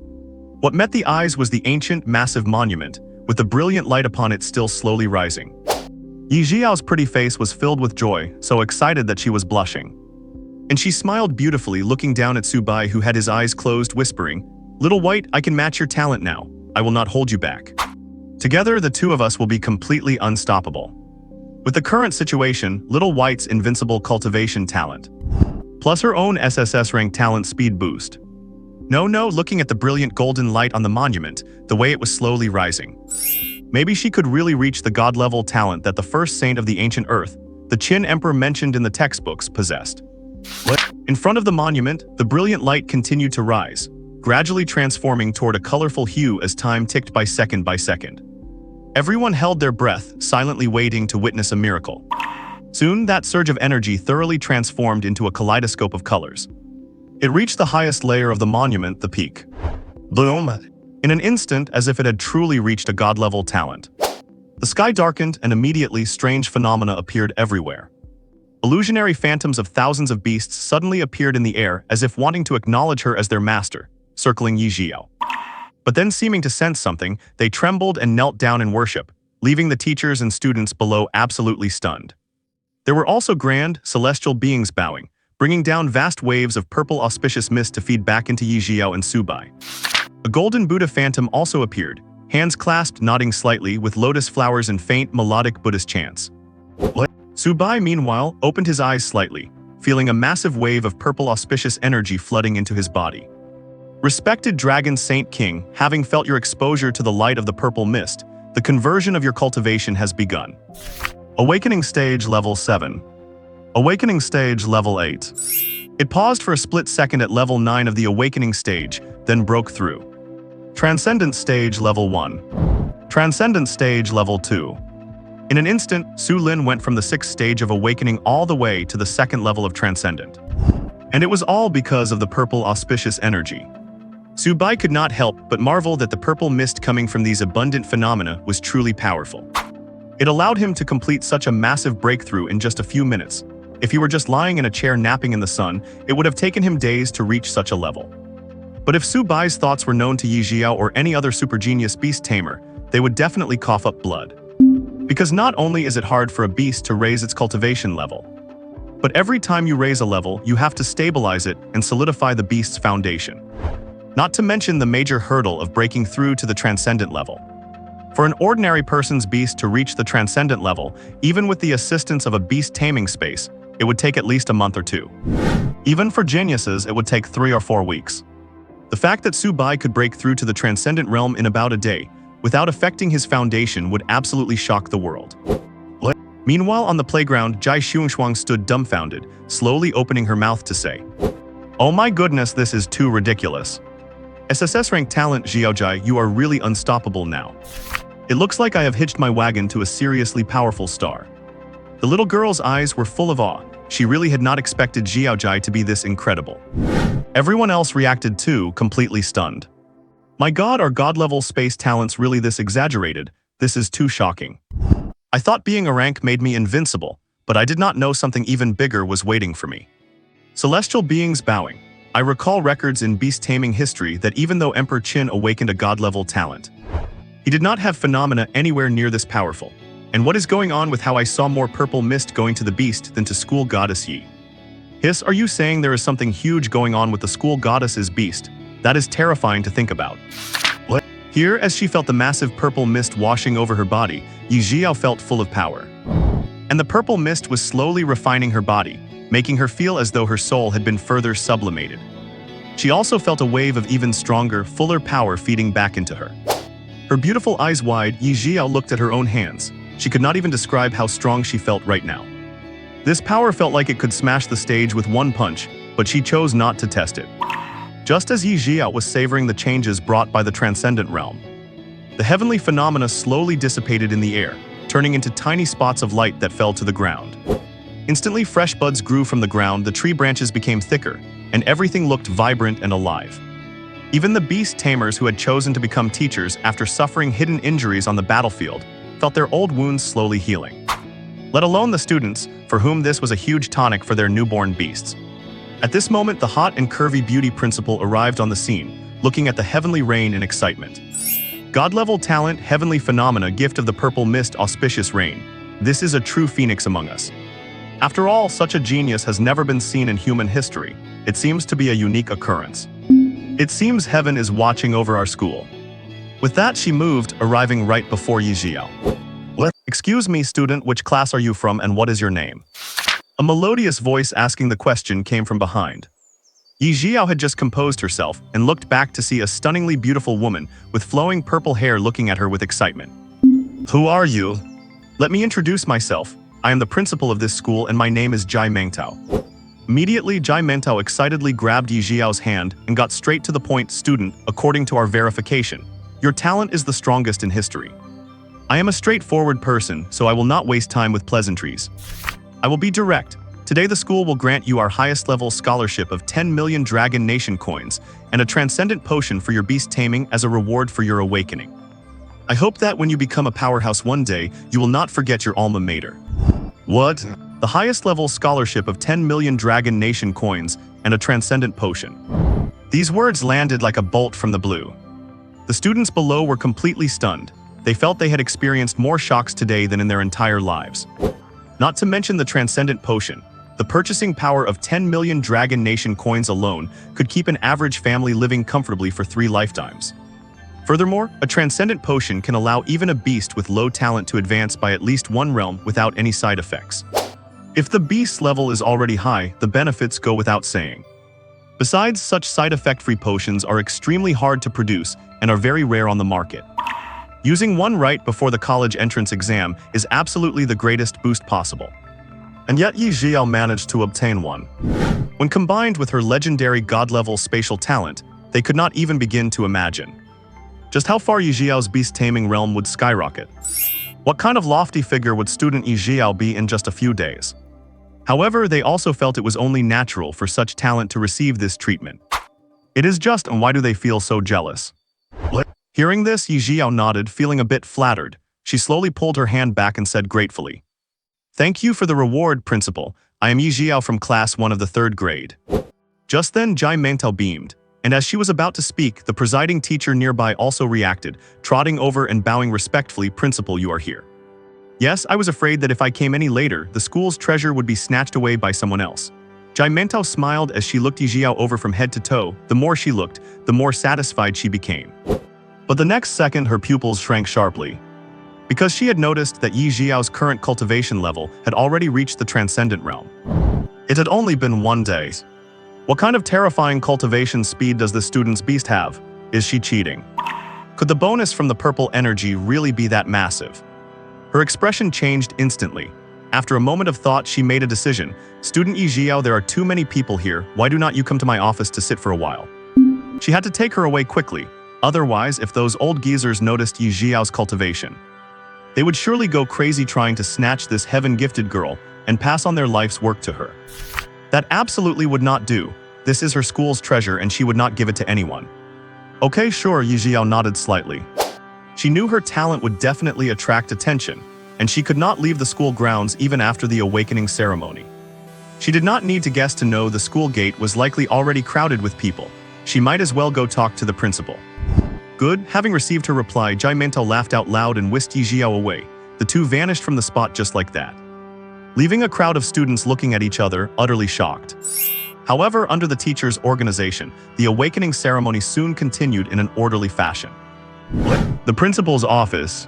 what met the eyes was the ancient, massive monument, with the brilliant light upon it still slowly rising. Ye Zhiyao's pretty face was filled with joy, so excited that she was blushing. And she smiled beautifully, looking down at Su Bai, who had his eyes closed, whispering, Little White, I can match your talent now. I will not hold you back. Together, the two of us will be completely unstoppable. With the current situation, Little White's invincible cultivation talent, plus her own SSS rank talent speed boost. No, looking at the brilliant golden light on the monument, the way it was slowly rising. Maybe she could really reach the god-level talent that the first saint of the ancient earth, the Qin Emperor mentioned in the textbooks, possessed. In front of the monument, the brilliant light continued to rise, gradually transforming toward a colorful hue as time ticked by second. Everyone held their breath, silently waiting to witness a miracle. Soon, that surge of energy thoroughly transformed into a kaleidoscope of colors. It reached the highest layer of the monument, the peak. Boom! In an instant, as if it had truly reached a god-level talent. The sky darkened, and immediately strange phenomena appeared everywhere. Illusionary phantoms of thousands of beasts suddenly appeared in the air as if wanting to acknowledge her as their master, circling Ye Zhiyao. But then, seeming to sense something, they trembled and knelt down in worship, leaving the teachers and students below absolutely stunned. There were also grand, celestial beings bowing, bringing down vast waves of purple auspicious mist to feed back into Ye Zhiyao and Subai. A golden Buddha phantom also appeared, hands clasped, nodding slightly with lotus flowers and faint, melodic Buddhist chants. Subai, meanwhile, opened his eyes slightly, feeling a massive wave of purple auspicious energy flooding into his body. Respected Dragon Saint King, having felt your exposure to the light of the purple mist, the conversion of your cultivation has begun. Awakening Stage Level 7. Awakening Stage Level 8. It paused for a split second at Level 9 of the Awakening Stage, then broke through. Transcendent Stage Level 1. Transcendent Stage Level 2. In an instant, Su Lin went from the 6th stage of Awakening all the way to the 2nd level of Transcendent. And it was all because of the purple auspicious energy. Subai could not help but marvel that the purple mist coming from these abundant phenomena was truly powerful. It allowed him to complete such a massive breakthrough in just a few minutes. If he were just lying in a chair napping in the sun, it would have taken him days to reach such a level. But if Subai's thoughts were known to Ye Zhiyao or any other super genius beast tamer, they would definitely cough up blood. Because not only is it hard for a beast to raise its cultivation level, but every time you raise a level, you have to stabilize it and solidify the beast's foundation. Not to mention the major hurdle of breaking through to the transcendent level. For an ordinary person's beast to reach the transcendent level, even with the assistance of a beast taming space, it would take at least a month or two. Even for geniuses, it would take 3 or 4 weeks. The fact that Subai could break through to the transcendent realm in about a day, without affecting his foundation, would absolutely shock the world. Meanwhile, on the playground, Jai Xuanshuang stood dumbfounded, slowly opening her mouth to say, "Oh my goodness, this is too ridiculous. SSS rank talent Zhiaojai, you are really unstoppable now. It looks like I have hitched my wagon to a seriously powerful star." The little girl's eyes were full of awe. She really had not expected Zhiaojai to be this incredible. Everyone else reacted too, completely stunned. My god, are god-level space talents really this exaggerated? This is too shocking. I thought being a rank made me invincible, but I did not know something even bigger was waiting for me. Celestial beings bowing. I recall records in beast taming history that even though Emperor Qin awakened a god-level talent, he did not have phenomena anywhere near this powerful. And what is going on with how I saw more purple mist going to the beast than to school goddess Yi? Hiss, are you saying there is something huge going on with the school goddess's beast? That is terrifying to think about. What? Here, as she felt the massive purple mist washing over her body, Ye Zhiyao felt full of power. And the purple mist was slowly refining her body, making her feel as though her soul had been further sublimated. She also felt a wave of even stronger, fuller power feeding back into her. Her beautiful eyes wide, Ye Zhiyao looked at her own hands. She could not even describe how strong she felt right now. This power felt like it could smash the stage with one punch, but she chose not to test it. Just as Ye Zhiyao was savoring the changes brought by the transcendent realm, the heavenly phenomena slowly dissipated in the air, turning into tiny spots of light that fell to the ground. Instantly, fresh buds grew from the ground, the tree branches became thicker, and everything looked vibrant and alive. Even the beast tamers who had chosen to become teachers after suffering hidden injuries on the battlefield felt their old wounds slowly healing. Let alone the students, for whom this was a huge tonic for their newborn beasts. At this moment, the hot and curvy beauty principal arrived on the scene, looking at the heavenly rain in excitement. God-level talent, heavenly phenomena, gift of the purple mist, auspicious rain. This is a true phoenix among us. After all, such a genius has never been seen in human history. It seems to be a unique occurrence. It seems heaven is watching over our school. With that, she moved, arriving right before Ye Zhiyao. Excuse me, student, which class are you from and what is your name? A melodious voice asking the question came from behind. Ye Zhiyao had just composed herself and looked back to see a stunningly beautiful woman with flowing purple hair looking at her with excitement. Who are you? Let me introduce myself. I am the principal of this school and my name is Jai Mengtao. Immediately, Jai Mengtao excitedly grabbed Ye Zhiyao's hand and got straight to the point. Student, according to our verification, your talent is the strongest in history. I am a straightforward person, so I will not waste time with pleasantries. I will be direct. Today the school will grant you our highest level scholarship of 10 million Dragon Nation coins and a transcendent potion for your beast taming as a reward for your awakening. I hope that when you become a powerhouse one day, you will not forget your alma mater. What? The highest level scholarship of 10 million Dragon Nation coins and a transcendent potion. These words landed like a bolt from the blue. The students below were completely stunned. They felt they had experienced more shocks today than in their entire lives. Not to mention the transcendent potion. The purchasing power of 10 million Dragon Nation coins alone could keep an average family living comfortably for 3 lifetimes. Furthermore, a transcendent potion can allow even a beast with low talent to advance by at least 1 realm without any side effects. If the beast's level is already high, the benefits go without saying. Besides, such side effect-free potions are extremely hard to produce and are very rare on the market. Using one right before the college entrance exam is absolutely the greatest boost possible. And yet Ye Zhiyao managed to obtain one. When combined with her legendary god-level spatial talent, they could not even begin to imagine just how far Ye Zhiyao's beast-taming realm would skyrocket. What kind of lofty figure would student Ye Zhiyao be in just a few days? However, they also felt it was only natural for such talent to receive this treatment. It is just, and why do they feel so jealous? What? Hearing this, Ye Zhiyao nodded, feeling a bit flattered. She slowly pulled her hand back and said gratefully, "Thank you for the reward, principal. I am Ye Zhiyao from class 1 of the 3rd grade." Just then, Jai Mengtao beamed, and as she was about to speak, the presiding teacher nearby also reacted, trotting over and bowing respectfully. "Principal, you are here." Yes, I was afraid that if I came any later, the school's treasure would be snatched away by someone else. Jai Mengtao smiled as she looked Ye Zhiyao over from head to toe. The more she looked, the more satisfied she became. But the next second, her pupils shrank sharply, because she had noticed that Ye Zhiyao's current cultivation level had already reached the transcendent realm. It had only been 1 day. What kind of terrifying cultivation speed does this student's beast have? Is she cheating? Could the bonus from the purple energy really be that massive? Her expression changed instantly. After a moment of thought, she made a decision. "Student Ye Zhiyao, there are too many people here. Why do not you come to my office to sit for a while?" She had to take her away quickly. Otherwise, if those old geezers noticed Ye Zhiyao's cultivation, they would surely go crazy trying to snatch this heaven-gifted girl and pass on their life's work to her. That absolutely would not do. This is her school's treasure and she would not give it to anyone. Okay, sure, Ye Zhiyao nodded slightly. She knew her talent would definitely attract attention, and she could not leave the school grounds even after the awakening ceremony. She did not need to guess to know the school gate was likely already crowded with people. She might as well go talk to the principal. Good. Having received her reply, Jai Mengtao laughed out loud and whisked Ye Zhiyao away. The two vanished from the spot just like that, leaving a crowd of students looking at each other, utterly shocked. However, under the teacher's organization, the awakening ceremony soon continued in an orderly fashion. The principal's office.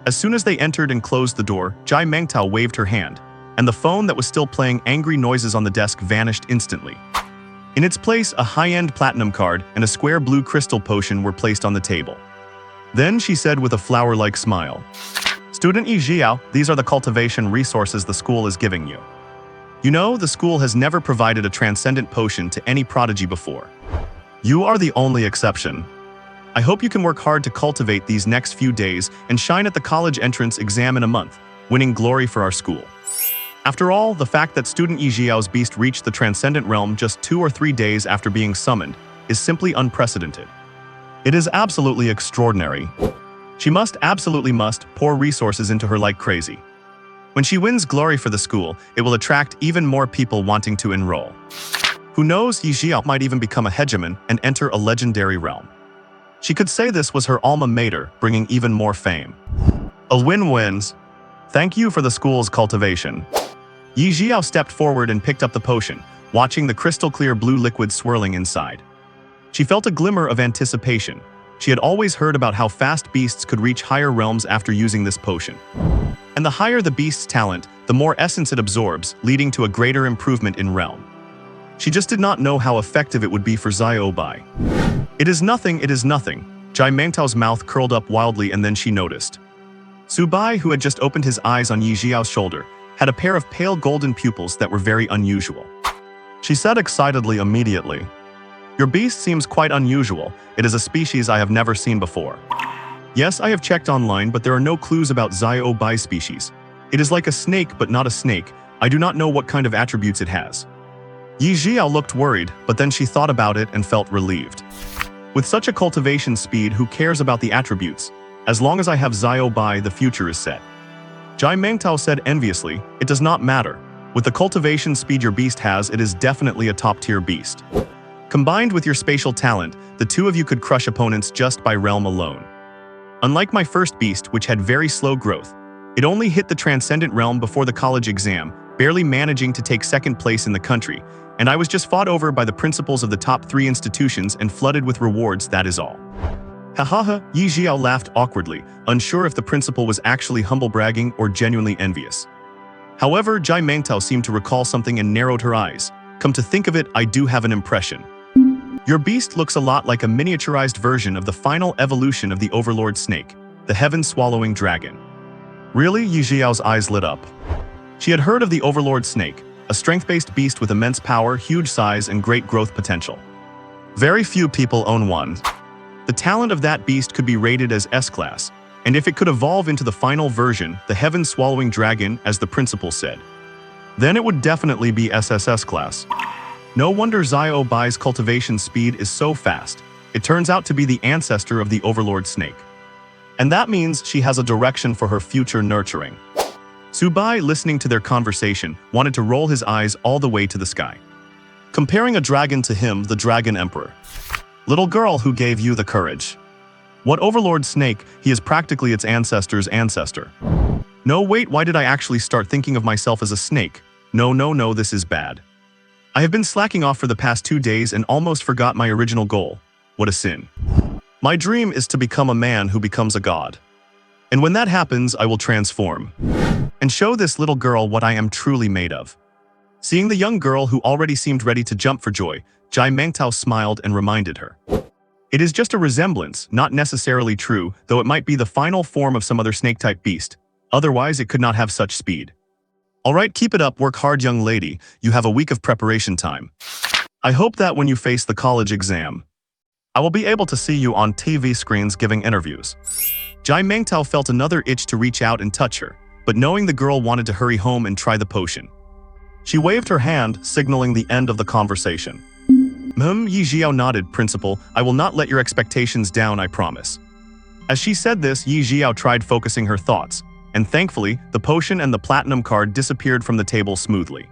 As soon as they entered and closed the door, Jai Mengtao waved her hand, and the phone that was still playing angry noises on the desk vanished instantly. In its place, a high-end platinum card and a square blue crystal potion were placed on the table. Then she said with a flower-like smile, "Student Ye Zhiyao, these are the cultivation resources the school is giving you. You know, the school has never provided a transcendent potion to any prodigy before. You are the only exception. I hope you can work hard to cultivate these next few days and shine at the college entrance exam in a month, winning glory for our school." After all, the fact that student Ye Zhiyao's beast reached the transcendent realm just 2 or 3 days after being summoned is simply unprecedented. It is absolutely extraordinary. She absolutely must pour resources into her like crazy. When she wins glory for the school, it will attract even more people wanting to enroll. Who knows, Ye Zhiyao might even become a hegemon and enter a legendary realm. She could say this was her alma mater, bringing even more fame. A win-wins. Thank you for the school's cultivation. Ye Zhiyao stepped forward and picked up the potion, watching the crystal-clear blue liquid swirling inside. She felt a glimmer of anticipation. She had always heard about how fast beasts could reach higher realms after using this potion. And the higher the beast's talent, the more essence it absorbs, leading to a greater improvement in realm. She just did not know how effective it would be for Zhiyao Bai. It is nothing, it is nothing. Jai Mangtao's mouth curled up wildly, and then she noticed. Su Bai, who had just opened his eyes on Ye Zhiyao's shoulder, had a pair of pale golden pupils that were very unusual. She said excitedly immediately, "Your beast seems quite unusual. It is a species I have never seen before." "Yes, I have checked online, but there are no clues about Zhiyao Bai's species. It is like a snake, but not a snake. I do not know what kind of attributes it has." Ye Zhiyao looked worried, but then she thought about it and felt relieved. With such a cultivation speed, who cares about the attributes? As long as I have Zhiyao Bai, the future is set. Jai Mangtao said enviously, "It does not matter. With the cultivation speed your beast has, it is definitely a top-tier beast. Combined with your spatial talent, the two of you could crush opponents just by realm alone. Unlike my first beast, which had very slow growth, it only hit the transcendent realm before the college exam, barely managing to take second place in the country, and I was just fought over by the principals of the top 3 institutions and flooded with rewards, that is all." Hahaha, Ye Zhiyao laughed awkwardly, unsure if the principal was actually humble-bragging or genuinely envious. However, Jai Mangtao seemed to recall something and narrowed her eyes. "Come to think of it, I do have an impression. Your beast looks a lot like a miniaturized version of the final evolution of the Overlord Snake, the heaven-swallowing dragon." Really? Ye Zhiyao's eyes lit up. She had heard of the Overlord Snake, a strength-based beast with immense power, huge size, and great growth potential. Very few people own one. The talent of that beast could be rated as S-class, and if it could evolve into the final version, the heaven-swallowing dragon, as the principal said, then it would definitely be SSS class. No wonder Zhiyao Bai's cultivation speed is so fast. It turns out to be the ancestor of the Overlord Snake. And that means she has a direction for her future nurturing. Su Bai, listening to their conversation, wanted to roll his eyes all the way to the sky. Comparing a dragon to him, the Dragon Emperor. "Little girl, who gave you the courage?" "What Overlord Snake? He is practically its ancestor's ancestor." "No, wait, why did I actually start thinking of myself as a snake? No, this is bad. I have been slacking off for the past 2 days and almost forgot my original goal. What a sin. My dream is to become a man who becomes a god. And when that happens, I will transform and show this little girl what I am truly made of." Seeing the young girl, who already seemed ready to jump for joy, Jai Mangtao smiled and reminded her. "It is just a resemblance, not necessarily true, though it might be the final form of some other snake-type beast. Otherwise, it could not have such speed. Alright, keep it up, work hard, young lady. You have a week of preparation time. I hope that when you face the college exam, I will be able to see you on TV screens giving interviews." Jai Mangtao felt another itch to reach out and touch her, but knowing the girl wanted to hurry home and try the potion, she waved her hand, signaling the end of the conversation. Ye Zhiyao nodded. "Principal, I will not let your expectations down, I promise." As she said this, Ye Zhiyao tried focusing her thoughts, and thankfully, the potion and the platinum card disappeared from the table smoothly.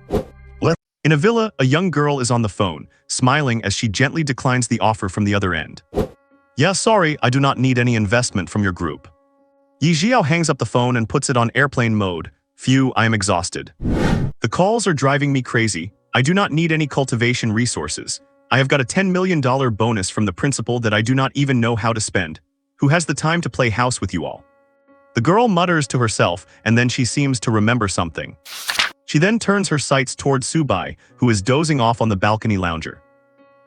In a villa, a young girl is on the phone, smiling as she gently declines the offer from the other end. "Yeah, sorry, I do not need any investment from your group." Ye Zhiyao hangs up the phone and puts it on airplane mode. "Phew, I am exhausted. The calls are driving me crazy. I do not need any cultivation resources. I have got a $10 million bonus from the principal that I do not even know how to spend. Who has the time to play house with you all?" The girl mutters to herself, and then she seems to remember something. She then turns her sights towards Su Bai, who is dozing off on the balcony lounger.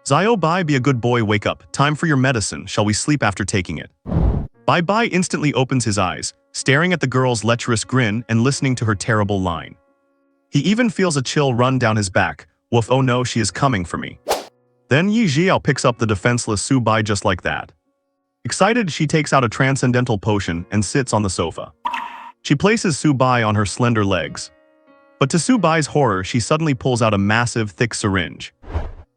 "Zhiyao Bai, be a good boy, wake up. Time for your medicine. Shall we sleep after taking it?" Bai instantly opens his eyes, staring at the girl's lecherous grin and listening to her terrible line. He even feels a chill run down his back. Woof, oh no, she is coming for me. Then Ye Zhiyao picks up the defenseless Su Bai just like that. Excited, she takes out a transcendental potion and sits on the sofa. She places Su Bai on her slender legs. But to Su Bai's horror, she suddenly pulls out a massive, thick syringe.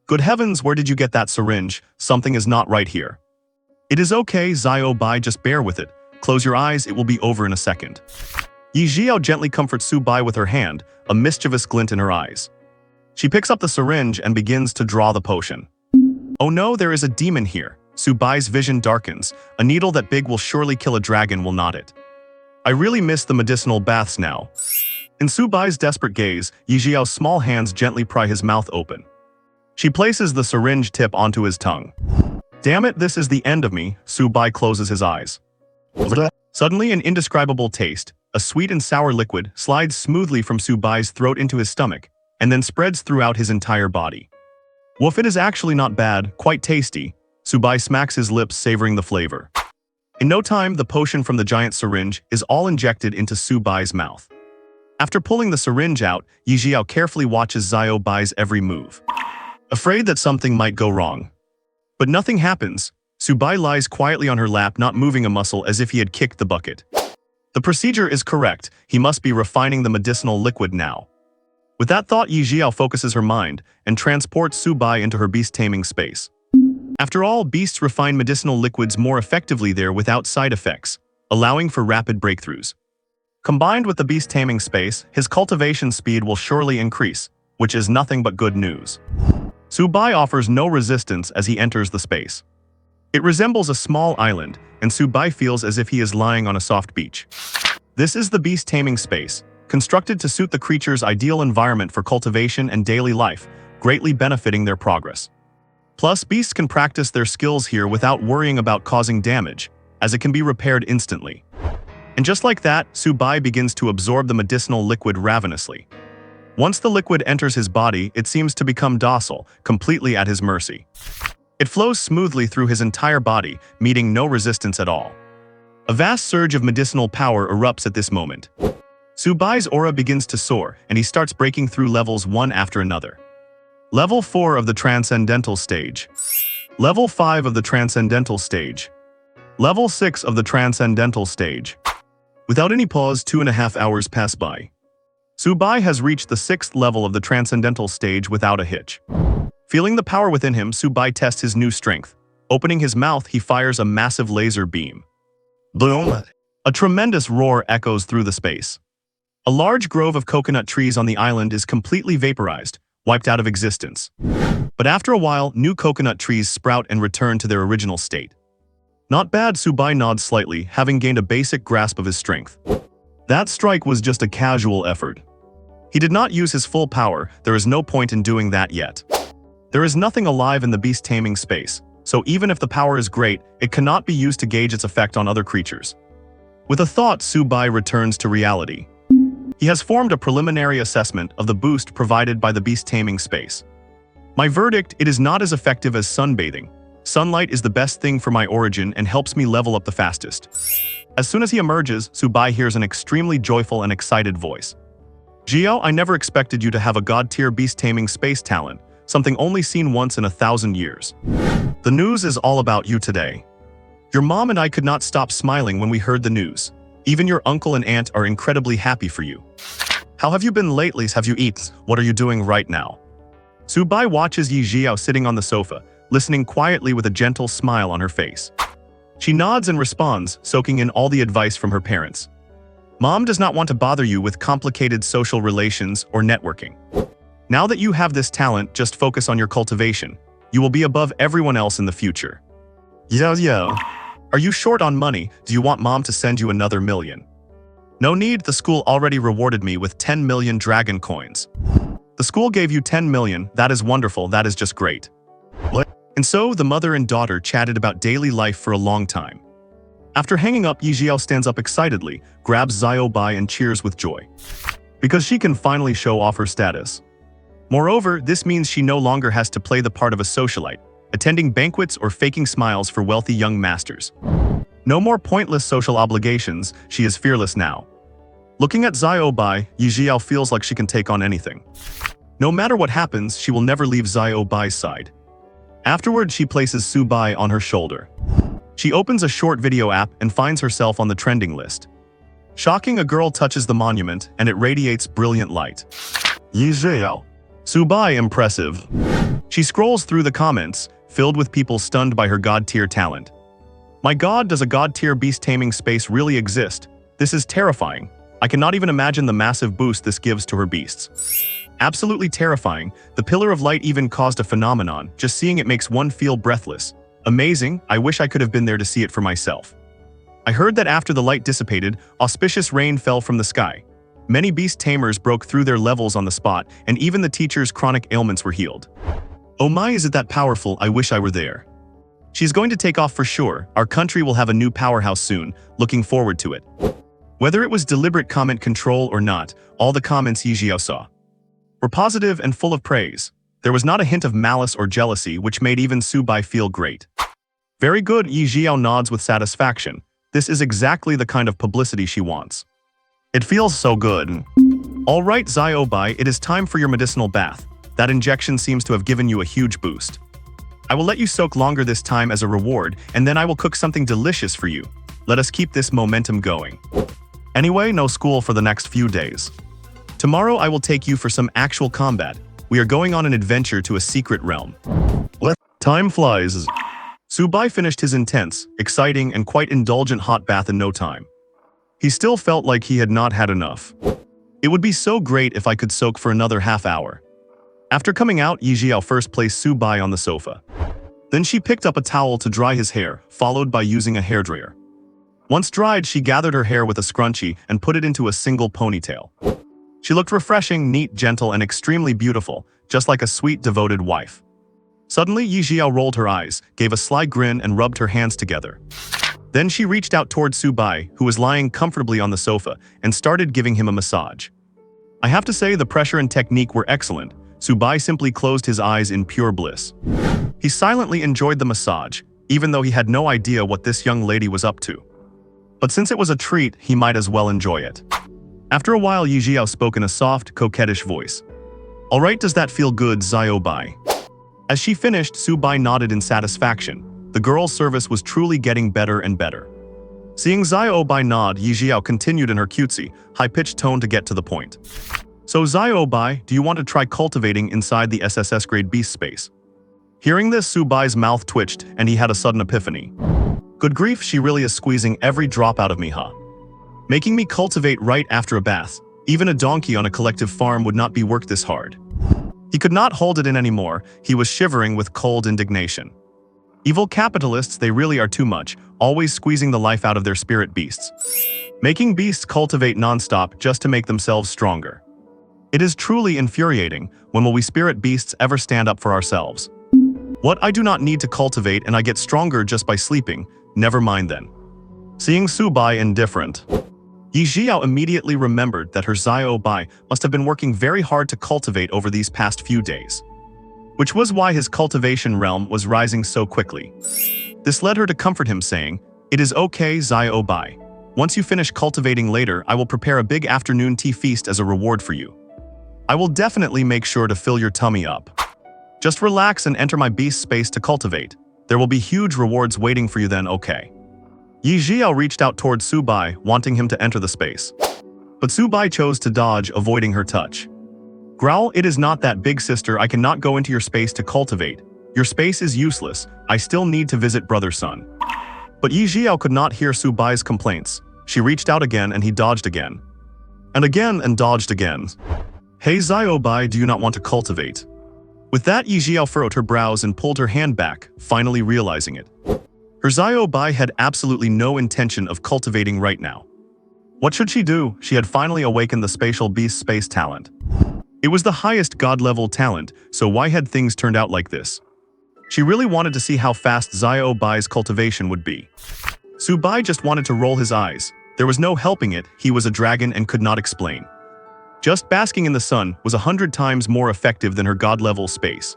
"Good heavens, where did you get that syringe? Something is not right here." "It is okay, Zhiyao Bai, just bear with it. Close your eyes, it will be over in a second." Ye Zhiyao gently comforts Su Bai with her hand, a mischievous glint in her eyes. She picks up the syringe and begins to draw the potion. "Oh no, there is a demon here." Su Bai's vision darkens. "A needle that big will surely kill a dragon, will not it? I really miss the medicinal baths now." In Su Bai's desperate gaze, Ye Zhiyao's small hands gently pry his mouth open. She places the syringe tip onto his tongue. "Damn it, this is the end of me." Su Bai closes his eyes. Suddenly, an indescribable taste, a sweet and sour liquid slides smoothly from Su Bai's throat into his stomach, and then spreads throughout his entire body. Woof, it is actually not bad, quite tasty. Su Bai smacks his lips, savoring the flavor. In no time, the potion from the giant syringe is all injected into Su Bai's mouth. After pulling the syringe out, Ye Zhiyao carefully watches Zhiyao Bai's every move, afraid that something might go wrong. But nothing happens. Su Bai lies quietly on her lap, not moving a muscle, as if he had kicked the bucket. The procedure is correct. He must be refining the medicinal liquid now. With that thought, Ye Zhiyao focuses her mind and transports Su Bai into her beast-taming space. After all, beasts refine medicinal liquids more effectively there without side effects, allowing for rapid breakthroughs. Combined with the beast-taming space, his cultivation speed will surely increase, which is nothing but good news. Su Bai offers no resistance as he enters the space. It resembles a small island, and Su Bai feels as if he is lying on a soft beach. This is the beast-taming space, constructed to suit the creature's ideal environment for cultivation and daily life, greatly benefiting their progress. Plus, beasts can practice their skills here without worrying about causing damage, as it can be repaired instantly. And just like that, Su Bai begins to absorb the medicinal liquid ravenously. Once the liquid enters his body, it seems to become docile, completely at his mercy. It flows smoothly through his entire body, meeting no resistance at all. A vast surge of medicinal power erupts at this moment. Su Bai's aura begins to soar, and he starts breaking through levels one after another. Level 4 of the Transcendental Stage. Level 5 of the Transcendental Stage. Level 6 of the Transcendental Stage. Without any pause, 2.5 hours pass by. Su Bai has reached the 6th level of the Transcendental Stage without a hitch. Feeling the power within him, Su Bai tests his new strength. Opening his mouth, he fires a massive laser beam. Boom! A tremendous roar echoes through the space. A large grove of coconut trees on the island is completely vaporized, wiped out of existence. But after a while, new coconut trees sprout and return to their original state. Not bad, Su Bai nods slightly, having gained a basic grasp of his strength. That strike was just a casual effort. He did not use his full power, there is no point in doing that yet. There is nothing alive in the beast-taming space, so even if the power is great, it cannot be used to gauge its effect on other creatures. With a thought, Su Bai returns to reality. He has formed a preliminary assessment of the boost provided by the beast-taming space. My verdict: it is not as effective as sunbathing. Sunlight is the best thing for my origin and helps me level up the fastest. As soon as he emerges, Su Bai hears an extremely joyful and excited voice. Zhiyao, I never expected you to have a god-tier beast-taming space talent, something only seen once in 1,000 years. The news is all about you today. Your mom and I could not stop smiling when we heard the news. Even your uncle and aunt are incredibly happy for you. How have you been lately? Have you eaten? What are you doing right now? Su Bai watches Ye Zhiyao sitting on the sofa, listening quietly with a gentle smile on her face. She nods and responds, soaking in all the advice from her parents. Mom does not want to bother you with complicated social relations or networking. Now that you have this talent, just focus on your cultivation. You will be above everyone else in the future. Yo. Are you short on money? Do you want mom to send you another million? No need, the school already rewarded me with 10 million dragon coins. The school gave you 10 million, that is wonderful, that is just great. What? And so the mother and daughter chatted about daily life for a long time. After hanging up, Ye Zhiyao stands up excitedly, grabs Zhiyao Bai and cheers with joy. Because she can finally show off her status. Moreover, this means she no longer has to play the part of a socialite, attending banquets or faking smiles for wealthy young masters. No more pointless social obligations, she is fearless now. Looking at Zhiyao Bai, Ye Zhiyao feels like she can take on anything. No matter what happens, she will never leave Zhiyao Bai's side. Afterward, she places Su Bai on her shoulder. She opens a short video app and finds herself on the trending list. Shocking, a girl touches the monument and it radiates brilliant light. Ye Zhiyao. Su Bai, impressive. She scrolls through the comments, filled with people stunned by her god-tier talent. My god, does a god-tier beast-taming space really exist? This is terrifying. I cannot even imagine the massive boost this gives to her beasts. Absolutely terrifying. The pillar of light even caused a phenomenon. Just seeing it makes one feel breathless. Amazing, I wish I could have been there to see it for myself. I heard that after the light dissipated, auspicious rain fell from the sky. Many beast tamers broke through their levels on the spot, and even the teacher's chronic ailments were healed. Oh my, is it that powerful? I wish I were there. She's going to take off for sure. Our country will have a new powerhouse soon. Looking forward to it. Whether it was deliberate comment control or not, all the comments Ye Zhiyao saw were positive and full of praise. There was not a hint of malice or jealousy, which made even Su Bai feel great. Very good, Ye Zhiyao nods with satisfaction. This is exactly the kind of publicity she wants. It feels so good. All right, Zhiyao Bai, it is time for your medicinal bath. That injection seems to have given you a huge boost. I will let you soak longer this time as a reward, and then I will cook something delicious for you. Let us keep this momentum going. Anyway, no school for the next few days. Tomorrow I will take you for some actual combat. We are going on an adventure to a secret realm. What? Time flies. Su Bai finished his intense, exciting, and quite indulgent hot bath in no time. He still felt like he had not had enough. It would be so great if I could soak for another half hour. After coming out, Ye Zhiyao first placed Su Bai on the sofa. Then she picked up a towel to dry his hair, followed by using a hairdryer. Once dried, she gathered her hair with a scrunchie and put it into a single ponytail. She looked refreshing, neat, gentle, and extremely beautiful, just like a sweet, devoted wife. Suddenly, Ye Zhiyao rolled her eyes, gave a sly grin, and rubbed her hands together. Then she reached out toward Su Bai, who was lying comfortably on the sofa, and started giving him a massage. I have to say the pressure and technique were excellent. Su Bai simply closed his eyes in pure bliss. He silently enjoyed the massage, even though he had no idea what this young lady was up to. But since it was a treat, he might as well enjoy it. After a while, Ye Zhiyao spoke in a soft, coquettish voice. All right, does that feel good, Zhiyao Bai? As she finished, Su Bai nodded in satisfaction. The girl's service was truly getting better and better. Seeing Zhiyao Bai nod, Ye Zhiyao continued in her cutesy, high-pitched tone to get to the point. So Zhiyao Bai, do you want to try cultivating inside the SSS grade beast space? Hearing this, Su Bai's mouth twitched and he had a sudden epiphany. Good grief, she really is squeezing every drop out of me, huh? Making me cultivate right after a bath. Even a donkey on a collective farm would not be worked this hard. He could not hold it in anymore. He was shivering with cold indignation. Evil capitalists, they really are too much, always squeezing the life out of their spirit beasts. Making beasts cultivate non-stop just to make themselves stronger. It is truly infuriating. When will we spirit beasts ever stand up for ourselves? What, I do not need to cultivate and I get stronger just by sleeping? Never mind then. Seeing Su Bai indifferent, Ye Zhiyao immediately remembered that her Zhiyao Bai must have been working very hard to cultivate over these past few days. Which was why his cultivation realm was rising so quickly. This led her to comfort him, saying, "It is okay, Zhiyao Bai. Once you finish cultivating later, I will prepare a big afternoon tea feast as a reward for you. I will definitely make sure to fill your tummy up. Just relax and enter my beast space to cultivate. There will be huge rewards waiting for you then, okay?" Ye Zhiyao reached out towards Su Bai, wanting him to enter the space. But Su Bai chose to dodge, avoiding her touch. "Growl, it is not that big, sister. I cannot go into your space to cultivate. Your space is useless. I still need to visit brother son." But Ye Zhiyao could not hear Su Bai's complaints. She reached out again and he dodged again. And again and dodged again. "Hey Zhiyao Bai, do you not want to cultivate?" With that, Ye Zhiyao furrowed her brows and pulled her hand back, finally realizing it. Her Zhiyao Bai had absolutely no intention of cultivating right now. What should she do? She had finally awakened the spatial beast space talent. It was the highest god-level talent, so why had things turned out like this? She really wanted to see how fast Zhiyao Bai's cultivation would be. Su Bai just wanted to roll his eyes. There was no helping it, he was a dragon and could not explain. Just basking in the sun was 100 times more effective than her god-level space.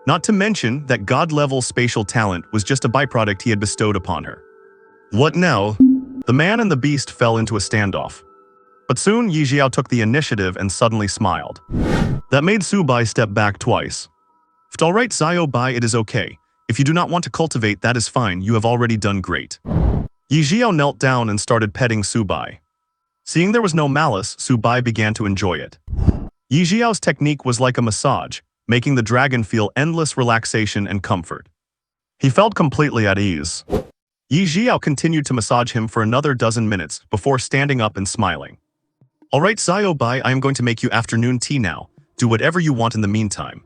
Not to mention that god-level spatial talent was just a byproduct he had bestowed upon her. What now? The man and the beast fell into a standoff. But soon Ye Zhiyao took the initiative and suddenly smiled. That made Su Bai step back twice. "Alright Zhiyao Bai, it is okay. If you do not want to cultivate, that is fine, you have already done great." Ye Zhiyao knelt down and started petting Su Bai. Seeing there was no malice, Su Bai began to enjoy it. Ye Zhiyao's technique was like a massage, making the dragon feel endless relaxation and comfort. He felt completely at ease. Ye Zhiyao continued to massage him for another dozen minutes before standing up and smiling. "Alright Zhiyao Bai, I am going to make you afternoon tea now. Do whatever you want in the meantime."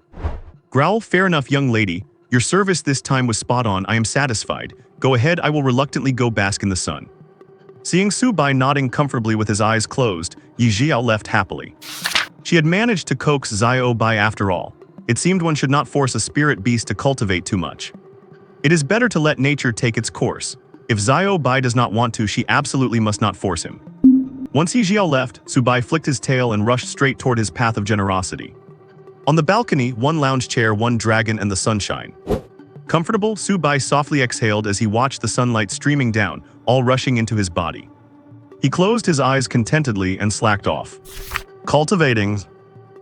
"Growl, fair enough young lady. Your service this time was spot on, I am satisfied. Go ahead, I will reluctantly go bask in the sun." Seeing Su Bai nodding comfortably with his eyes closed, Ye Zhiyao left happily. She had managed to coax Zhiyao Bai after all. It seemed one should not force a spirit beast to cultivate too much. It is better to let nature take its course. If Zhiyao Bai does not want to, she absolutely must not force him. Once Ye Zhiyao left, Subai flicked his tail and rushed straight toward his path of generosity. On the balcony, one lounge chair, one dragon, and the sunshine. Comfortable, Subai softly exhaled as he watched the sunlight streaming down, all rushing into his body. He closed his eyes contentedly and slacked off. Cultivating.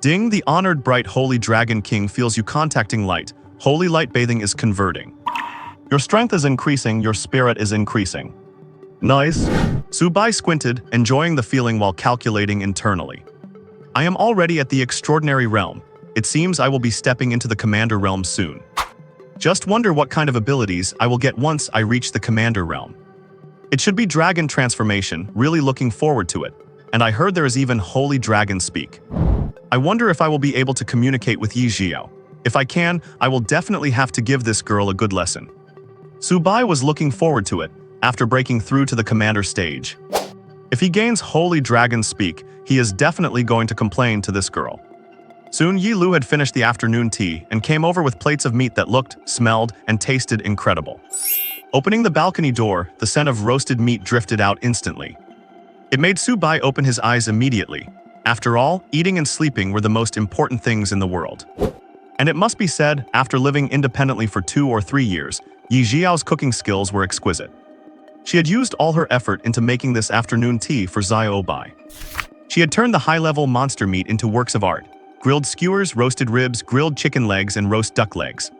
Ding, the honored bright holy dragon king feels you contacting light. Holy light bathing is converting. Your strength is increasing, your spirit is increasing. Nice. Subai squinted, enjoying the feeling while calculating internally. I am already at the extraordinary realm. It seems I will be stepping into the commander realm soon. Just wonder what kind of abilities I will get once I reach the commander realm. It should be dragon transformation, really looking forward to it. And I heard there is even holy dragon speak. I wonder if I will be able to communicate with Ye Zhiyao. If I can, I will definitely have to give this girl a good lesson. Subai was looking forward to it, after breaking through to the commander stage. If he gains holy dragon speak, he is definitely going to complain to this girl. Soon Yi Lu had finished the afternoon tea and came over with plates of meat that looked, smelled, and tasted incredible. Opening the balcony door, the scent of roasted meat drifted out instantly. It made Subai open his eyes immediately. After all, eating and sleeping were the most important things in the world. And it must be said, after living independently for 2 or 3 years, Ye Zhiyao's cooking skills were exquisite. She had used all her effort into making this afternoon tea for Zhiyao Bai. She had turned the high-level monster meat into works of art. Grilled skewers, roasted ribs, grilled chicken legs, and roast duck legs.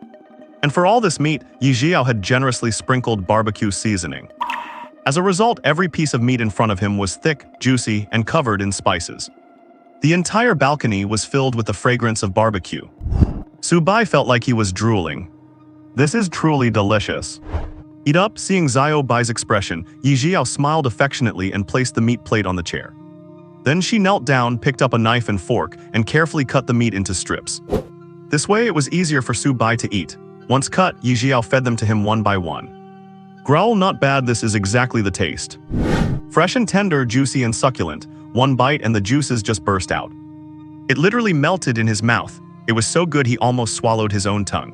And for all this meat, Ye Zhiyao had generously sprinkled barbecue seasoning. As a result, every piece of meat in front of him was thick, juicy, and covered in spices. The entire balcony was filled with the fragrance of barbecue. Subai felt like he was drooling. This is truly delicious. Eat up, seeing Zhiyao Bai's expression, Ye Zhiyao smiled affectionately and placed the meat plate on the chair. Then she knelt down, picked up a knife and fork, and carefully cut the meat into strips. This way it was easier for Subai to eat. Once cut, Ye Zhiyao fed them to him one by one. Growl, not bad, this is exactly the taste. Fresh and tender, juicy and succulent, one bite and the juices just burst out. It literally melted in his mouth. It was so good he almost swallowed his own tongue.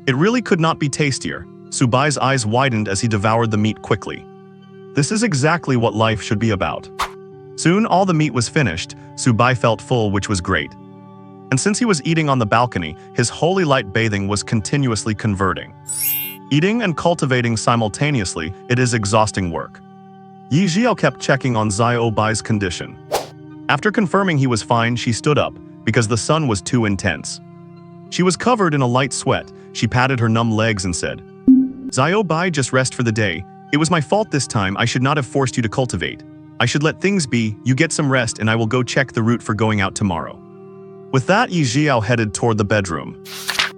It really could not be tastier. Subai's eyes widened as he devoured the meat quickly. This is exactly what life should be about. Soon all the meat was finished. Subai felt full, which was great. And since he was eating on the balcony, his holy light bathing was continuously converting. Eating and cultivating simultaneously, it is exhausting work. Ye Zhiyao kept checking on Zhiyao Bai's condition. After confirming he was fine, she stood up, because the sun was too intense. She was covered in a light sweat. She patted her numb legs and said, Zhiyao Bai, just rest for the day. It was my fault this time. I should not have forced you to cultivate. I should let things be. You get some rest and I will go check the route for going out tomorrow. With that, Ye Zhiyao headed toward the bedroom.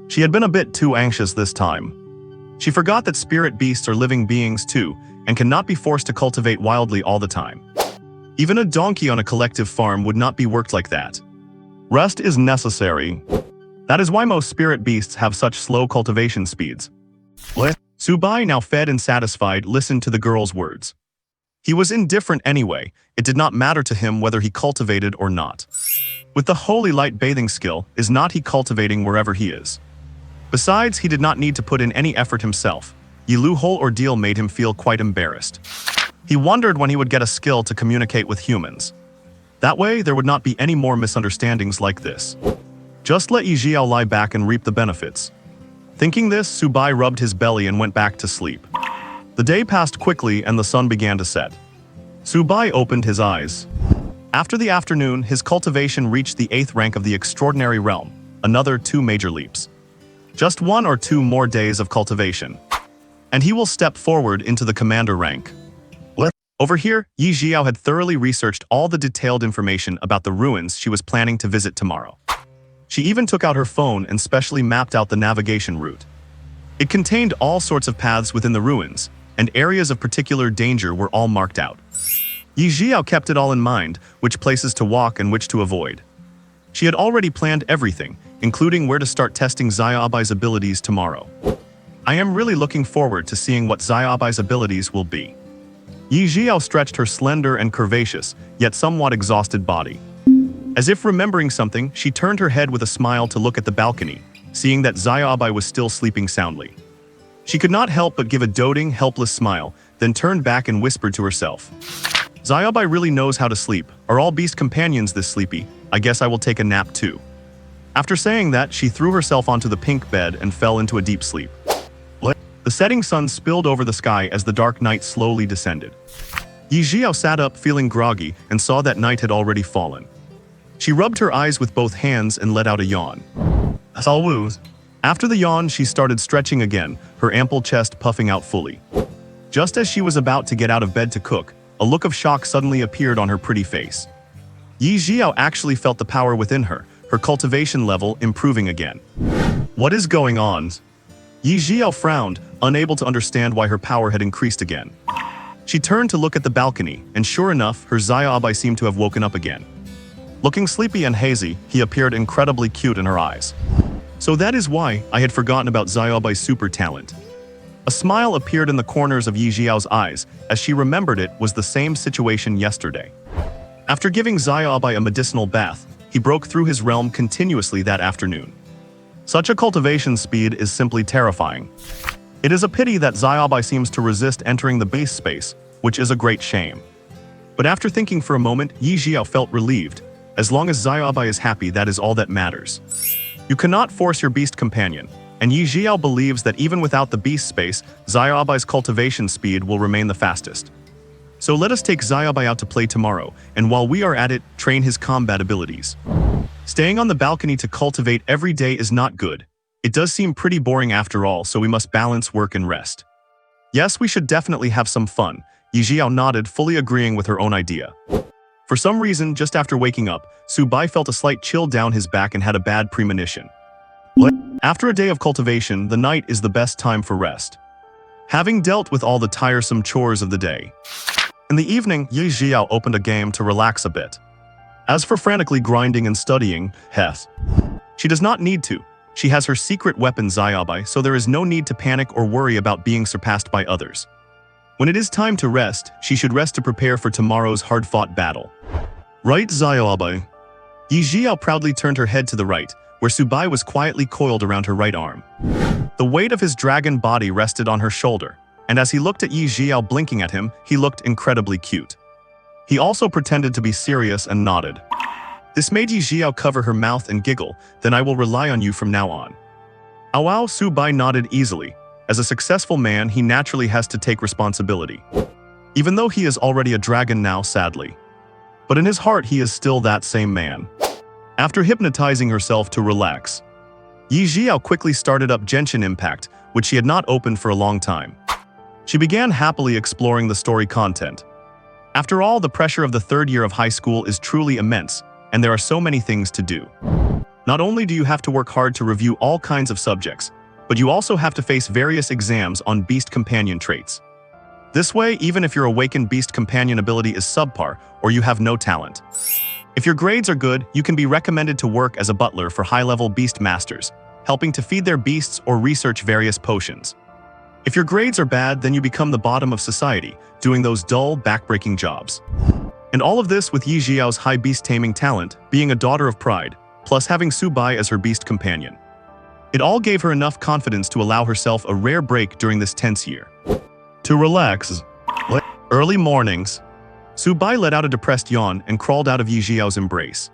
She had been a bit too anxious this time. She forgot that spirit beasts are living beings too, and cannot be forced to cultivate wildly all the time. Even a donkey on a collective farm would not be worked like that. Rest is necessary. That is why most spirit beasts have such slow cultivation speeds. Subai, now fed and satisfied, listened to the girl's words. He was indifferent anyway. It did not matter to him whether he cultivated or not. With the holy light bathing skill, is not he cultivating wherever he is? Besides, he did not need to put in any effort himself. Ye Lu's whole ordeal made him feel quite embarrassed. He wondered when he would get a skill to communicate with humans. That way, there would not be any more misunderstandings like this. Just let Ye Zhiyao lie back and reap the benefits. Thinking this, Subai rubbed his belly and went back to sleep. The day passed quickly and the sun began to set. Subai opened his eyes. After the afternoon, his cultivation reached the 8th rank of the extraordinary realm, another 2 major leaps. Just 1 or 2 more days of cultivation, and he will step forward into the commander rank. Over here, Ye Zhiyao had thoroughly researched all the detailed information about the ruins she was planning to visit tomorrow. She even took out her phone and specially mapped out the navigation route. It contained all sorts of paths within the ruins, and areas of particular danger were all marked out. Ye Zhiyao kept it all in mind, which places to walk and which to avoid. She had already planned everything, including where to start testing Zhiyao Bai's abilities tomorrow. I am really looking forward to seeing what Zhiyao Bai's abilities will be. Ye Zhiyao stretched her slender and curvaceous, yet somewhat exhausted body. As if remembering something, she turned her head with a smile to look at the balcony, seeing that Zhiyao Bai was still sleeping soundly. She could not help but give a doting, helpless smile, then turned back and whispered to herself, Zhiaobai really knows how to sleep. Are all beast companions this sleepy? I guess I will take a nap too. After saying that, she threw herself onto the pink bed and fell into a deep sleep. The setting sun spilled over the sky as the dark night slowly descended. Ye Zhiyao sat up feeling groggy and saw that night had already fallen. She rubbed her eyes with both hands and let out a yawn. After the yawn, she started stretching again, her ample chest puffing out fully. Just as she was about to get out of bed to cook, a look of shock suddenly appeared on her pretty face. Ye Zhiyao actually felt the power within her, her cultivation level improving again. What is going on? Ye Zhiyao frowned, unable to understand why her power had increased again. She turned to look at the balcony, and sure enough, her Zhiaobai seemed to have woken up again. Looking sleepy and hazy, he appeared incredibly cute in her eyes. So that is why I had forgotten about Zhiaobai's super talent. A smile appeared in the corners of Ye Zhiyao's eyes, as she remembered it was the same situation yesterday. After giving Zhiaobai a medicinal bath, he broke through his realm continuously that afternoon. Such a cultivation speed is simply terrifying. It is a pity that Zhiaobai seems to resist entering the base space, which is a great shame. But after thinking for a moment, Ye Zhiyao felt relieved. As long as Zhiaobai is happy, that is all that matters. You cannot force your beast companion, and Ye Zhiyao believes that even without the beast space, Zhiaobai's cultivation speed will remain the fastest. So let us take Zhiaobai out to play tomorrow, and while we are at it, train his combat abilities. Staying on the balcony to cultivate every day is not good. It does seem pretty boring after all, so we must balance work and rest. Yes, we should definitely have some fun. Ye Zhiyao nodded, fully agreeing with her own idea. For some reason, just after waking up, Su Bai felt a slight chill down his back and had a bad premonition. After a day of cultivation, the night is the best time for rest. Having dealt with all the tiresome chores of the day. In the evening, Ye Zhiyao opened a game to relax a bit. As for frantically grinding and studying, she does not need to. She has her secret weapon Zhiaobai, so there is no need to panic or worry about being surpassed by others. When it is time to rest, she should rest to prepare for tomorrow's hard-fought battle. Right, Zhiaobai? Ye Zhiyao proudly turned her head to the right, where Su Bai was quietly coiled around her right arm. The weight of his dragon body rested on her shoulder, and as he looked at Ye Zhiyao blinking at him, he looked incredibly cute. He also pretended to be serious and nodded. This made Ye Zhiyao cover her mouth and giggle. Then I will rely on you from now on. Awao. Su Bai nodded easily. As a successful man, he naturally has to take responsibility. Even though he is already a dragon now, sadly. But in his heart, he is still that same man. After hypnotizing herself to relax, Ye Zhiyao quickly started up Genshin Impact, which she had not opened for a long time. She began happily exploring the story content. After all, the pressure of the third year of high school is truly immense, and there are so many things to do. Not only do you have to work hard to review all kinds of subjects, but you also have to face various exams on beast companion traits. This way, even if your awakened beast companion ability is subpar or you have no talent, if your grades are good, you can be recommended to work as a butler for high-level beast masters, helping to feed their beasts or research various potions. If your grades are bad, then you become the bottom of society, doing those dull, backbreaking jobs. And all of this with Ye Zhiyao's high beast-taming talent, being a daughter of pride, plus having Su Bai as her beast companion. It all gave her enough confidence to allow herself a rare break during this tense year. To relax. Early mornings. Su Bai let out a depressed yawn and crawled out of Ye Zhiyao's embrace.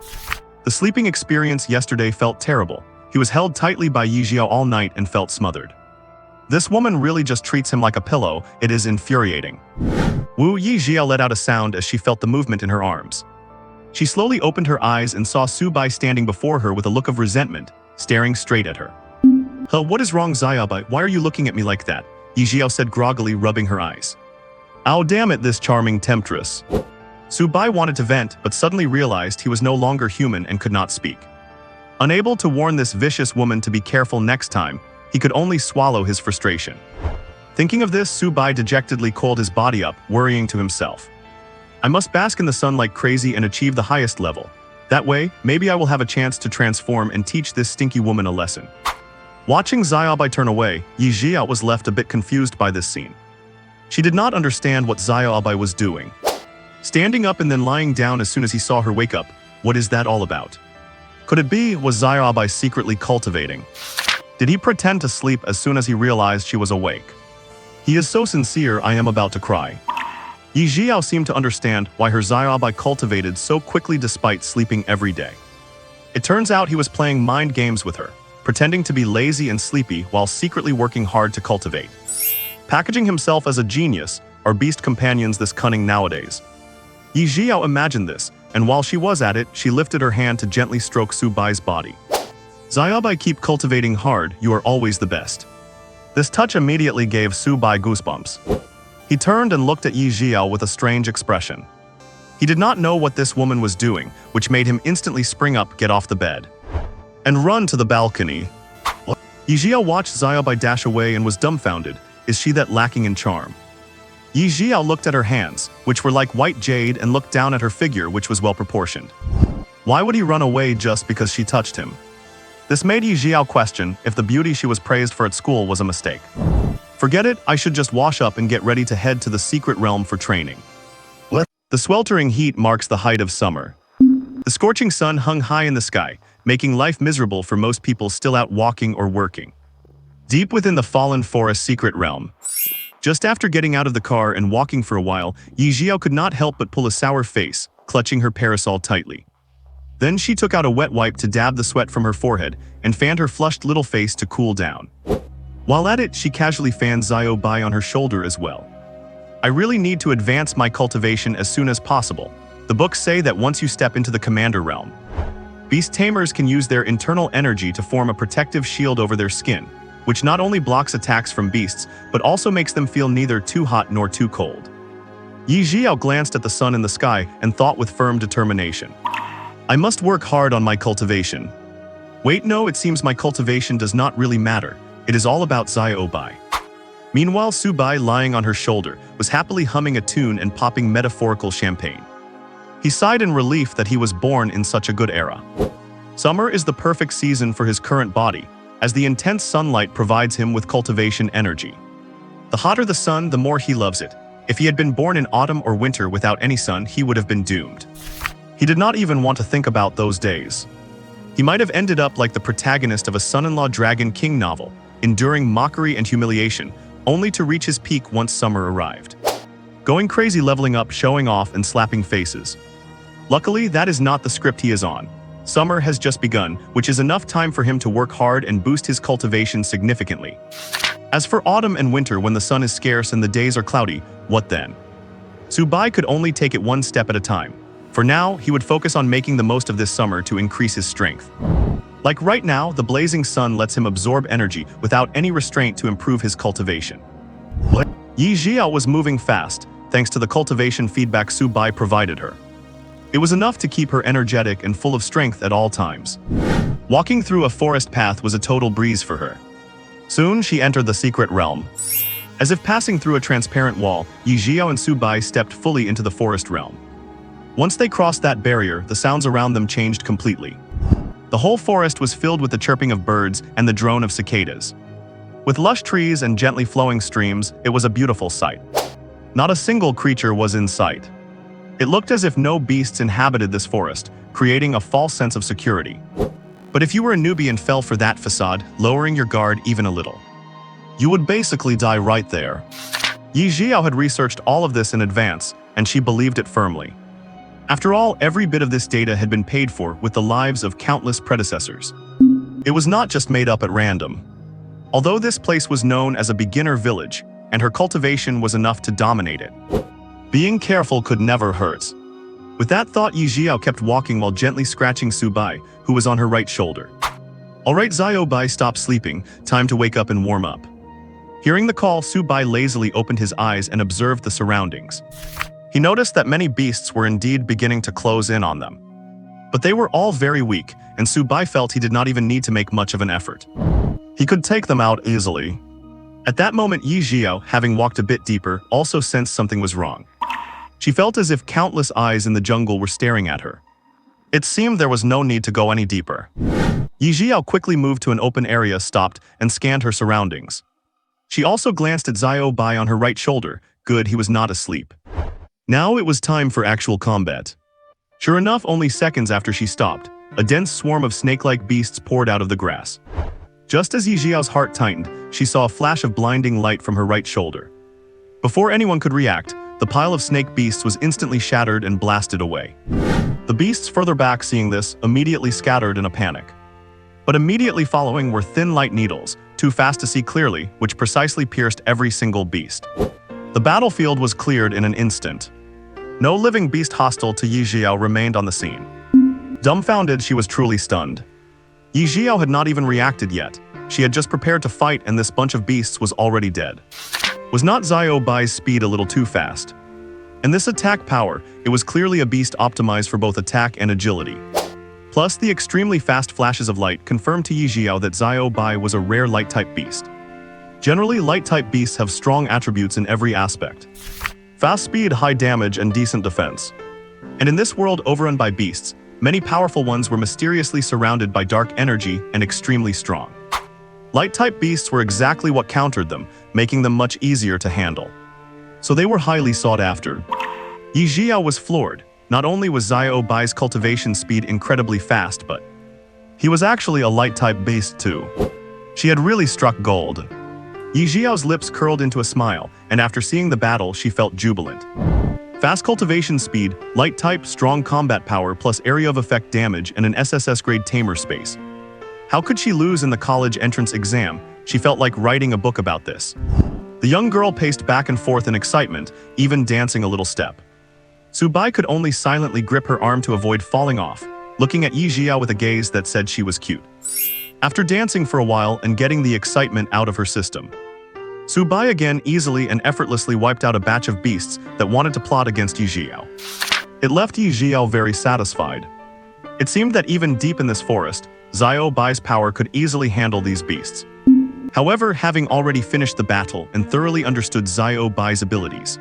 The sleeping experience yesterday felt terrible. He was held tightly by Ye Zhiyao all night and felt smothered. This woman really just treats him like a pillow. It is infuriating. Ye Zhiyao let out a sound as she felt the movement in her arms. She slowly opened her eyes and saw Su Bai standing before her with a look of resentment, staring straight at her. What is wrong, Zhiaobai? Why are you looking at me like that? Ye Zhiyao said groggily, rubbing her eyes. Oh, damn it, this charming temptress. Su Bai wanted to vent, but suddenly realized he was no longer human and could not speak. Unable to warn this vicious woman to be careful next time, he could only swallow his frustration. Thinking of this, Su Bai dejectedly coiled his body up, worrying to himself. I must bask in the sun like crazy and achieve the highest level. That way, maybe I will have a chance to transform and teach this stinky woman a lesson. Watching Zhiaobai turn away, Ye Zhiyao was left a bit confused by this scene. She did not understand what Zhiaobai was doing. Standing up and then lying down as soon as he saw her wake up, what is that all about? Could it be, was Zhiaobai secretly cultivating? Did he pretend to sleep as soon as he realized she was awake? He is so sincere, I am about to cry. Ye Zhiyao seemed to understand why her Xiaobai cultivated so quickly despite sleeping every day. It turns out he was playing mind games with her, pretending to be lazy and sleepy while secretly working hard to cultivate. Packaging himself as a genius, are beast companions this cunning nowadays? Ye Zhiyao imagined this, and while she was at it, she lifted her hand to gently stroke Su Bai's body. Xiaobai, keep cultivating hard, you are always the best. This touch immediately gave Su Bai goosebumps. He turned and looked at Ye Zhiyao with a strange expression. He did not know what this woman was doing, which made him instantly spring up, get off the bed, and run to the balcony. Ye Zhiyao watched Xiaobai dash away and was dumbfounded. Is she that lacking in charm? Ye Zhiyao looked at her hands, which were like white jade, and looked down at her figure, which was well proportioned. Why would he run away just because she touched him? This made Ye Zhiyao question if the beauty she was praised for at school was a mistake. Forget it, I should just wash up and get ready to head to the secret realm for training. The sweltering heat marks the height of summer. The scorching sun hung high in the sky, making life miserable for most people still out walking or working. Deep within the fallen forest secret realm, just after getting out of the car and walking for a while, Ye Zhiyao could not help but pull a sour face, clutching her parasol tightly. Then she took out a wet wipe to dab the sweat from her forehead and fanned her flushed little face to cool down. While at it, she casually fanned Xiaobai on her shoulder as well. I really need to advance my cultivation as soon as possible. The books say that once you step into the commander realm, beast tamers can use their internal energy to form a protective shield over their skin, which not only blocks attacks from beasts, but also makes them feel neither too hot nor too cold. Ye Zhiyao glanced at the sun in the sky and thought with firm determination. I must work hard on my cultivation. Wait, no, it seems my cultivation does not really matter. It is all about Xiaobai. Meanwhile, Su Bai, lying on her shoulder, was happily humming a tune and popping metaphorical champagne. He sighed in relief that he was born in such a good era. Summer is the perfect season for his current body, as the intense sunlight provides him with cultivation energy. The hotter the sun, the more he loves it. If he had been born in autumn or winter without any sun, he would have been doomed. He did not even want to think about those days. He might have ended up like the protagonist of a son-in-law Dragon King novel, enduring mockery and humiliation, only to reach his peak once summer arrived. Going crazy, leveling up, showing off, and slapping faces. Luckily, that is not the script he is on. Summer has just begun, which is enough time for him to work hard and boost his cultivation significantly. As for autumn and winter, when the sun is scarce and the days are cloudy, what then? Su Bai could only take it one step at a time. For now, he would focus on making the most of this summer to increase his strength. Like right now, the blazing sun lets him absorb energy without any restraint to improve his cultivation. Ye Zhiyao was moving fast, thanks to the cultivation feedback Su Bai provided her. It was enough to keep her energetic and full of strength at all times. Walking through a forest path was a total breeze for her. Soon she entered the secret realm. As if passing through a transparent wall, Ye Zhiyao and Su Bai stepped fully into the forest realm. Once they crossed that barrier, the sounds around them changed completely. The whole forest was filled with the chirping of birds and the drone of cicadas. With lush trees and gently flowing streams, it was a beautiful sight. Not a single creature was in sight. It looked as if no beasts inhabited this forest, creating a false sense of security. But if you were a newbie and fell for that facade, lowering your guard even a little, you would basically die right there. Ye Zhiyao had researched all of this in advance, and she believed it firmly. After all, every bit of this data had been paid for with the lives of countless predecessors. It was not just made up at random. Although this place was known as a beginner village, and her cultivation was enough to dominate it, being careful could never hurt. With that thought, Ye Zhiyao kept walking while gently scratching Su Bai, who was on her right shoulder. Alright, Xiaobai, stop sleeping, time to wake up and warm up. Hearing the call, Su Bai lazily opened his eyes and observed the surroundings. He noticed that many beasts were indeed beginning to close in on them. But they were all very weak, and Su Bai felt he did not even need to make much of an effort. He could take them out easily. At that moment, Ye Zhiyao, having walked a bit deeper, also sensed something was wrong. She felt as if countless eyes in the jungle were staring at her. It seemed there was no need to go any deeper. Ye Zhiyao quickly moved to an open area, stopped, and scanned her surroundings. She also glanced at Xiaobai on her right shoulder. Good, he was not asleep. Now it was time for actual combat. Sure enough, only seconds after she stopped, a dense swarm of snake-like beasts poured out of the grass. Just as Ye Zhiyao's heart tightened, she saw a flash of blinding light from her right shoulder. Before anyone could react, The pile of snake beasts was instantly shattered and blasted away. The beasts further back, seeing this, immediately scattered in a panic. But immediately following were thin light needles, too fast to see clearly, which precisely pierced every single beast. The battlefield was cleared in an instant. No living beast hostile to Ye Zhiyao remained on the scene. Dumbfounded, she was truly stunned. Ye Zhiyao had not even reacted yet. She had just prepared to fight, and this bunch of beasts was already dead. Was not Zhiyao Bai's speed a little too fast? And this attack power, it was clearly a beast optimized for both attack and agility. Plus, the extremely fast flashes of light confirmed to Ye Zhiyao that Zhiyao Bai was a rare light-type beast. Generally, light-type beasts have strong attributes in every aspect. Fast speed, high damage, and decent defense. And in this world overrun by beasts, many powerful ones were mysteriously surrounded by dark energy and extremely strong. Light-type beasts were exactly what countered them, making them much easier to handle. So they were highly sought after. Ye Zhiyao was floored. Not only was Zhiyao Bai's cultivation speed incredibly fast, but he was actually a light-type beast too. She had really struck gold. Ye Zhiyao's lips curled into a smile, and after seeing the battle, she felt jubilant. Fast cultivation speed, light-type, strong combat power, plus area of effect damage, and an SSS-grade tamer space. How could she lose in the college entrance exam? She felt like writing a book about this. The young girl paced back and forth in excitement, even dancing a little step. Su Bai could only silently grip her arm to avoid falling off, looking at Ye Zhiyao with a gaze that said she was cute. After dancing for a while and getting the excitement out of her system, Su Bai again easily and effortlessly wiped out a batch of beasts that wanted to plot against Ye Zhiyao. It left Ye Zhiyao very satisfied. It seemed that even deep in this forest, Zhiyao Bai's power could easily handle these beasts. However, having already finished the battle and thoroughly understood Zhiyao Bai's abilities,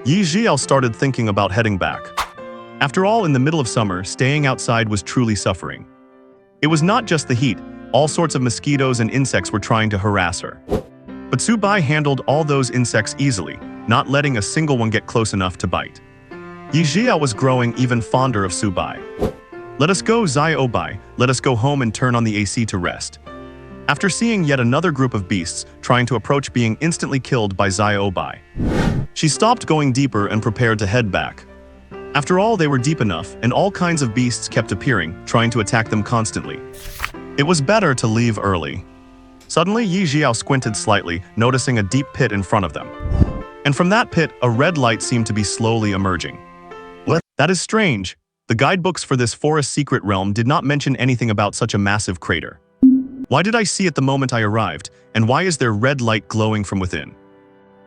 Ye Zhiyao started thinking about heading back. After all, in the middle of summer, staying outside was truly suffering. It was not just the heat, all sorts of mosquitoes and insects were trying to harass her. But Su Bai handled all those insects easily, not letting a single one get close enough to bite. Ye Zhiyao was growing even fonder of Su Bai. Let us go, Zhiyao Bai, let us go home and turn on the AC to rest. After seeing yet another group of beasts trying to approach, being instantly killed by Zhiyao Bai, she stopped going deeper and prepared to head back. After all, they were deep enough, and all kinds of beasts kept appearing, trying to attack them constantly. It was better to leave early. Suddenly, Ye Zhiyao squinted slightly, noticing a deep pit in front of them. And from that pit, a red light seemed to be slowly emerging. What? That is strange. The guidebooks for this forest secret realm did not mention anything about such a massive crater. Why did I see it the moment I arrived, and why is there red light glowing from within?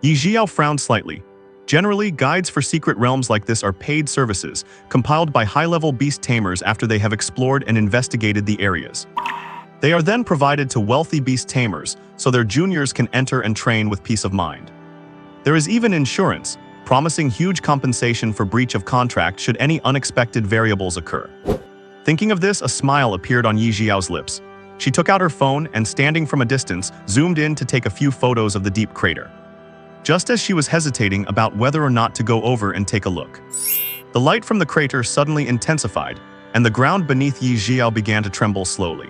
Ye Zhiyao frowned slightly. Generally, guides for secret realms like this are paid services, compiled by high-level beast tamers after they have explored and investigated the areas. They are then provided to wealthy beast tamers, so their juniors can enter and train with peace of mind. There is even insurance, promising huge compensation for breach of contract should any unexpected variables occur. Thinking of this, a smile appeared on Ye Zhiyao's lips. She took out her phone and, standing from a distance, zoomed in to take a few photos of the deep crater. Just as she was hesitating about whether or not to go over and take a look, the light from the crater suddenly intensified, and the ground beneath Ye Zhiyao began to tremble slowly.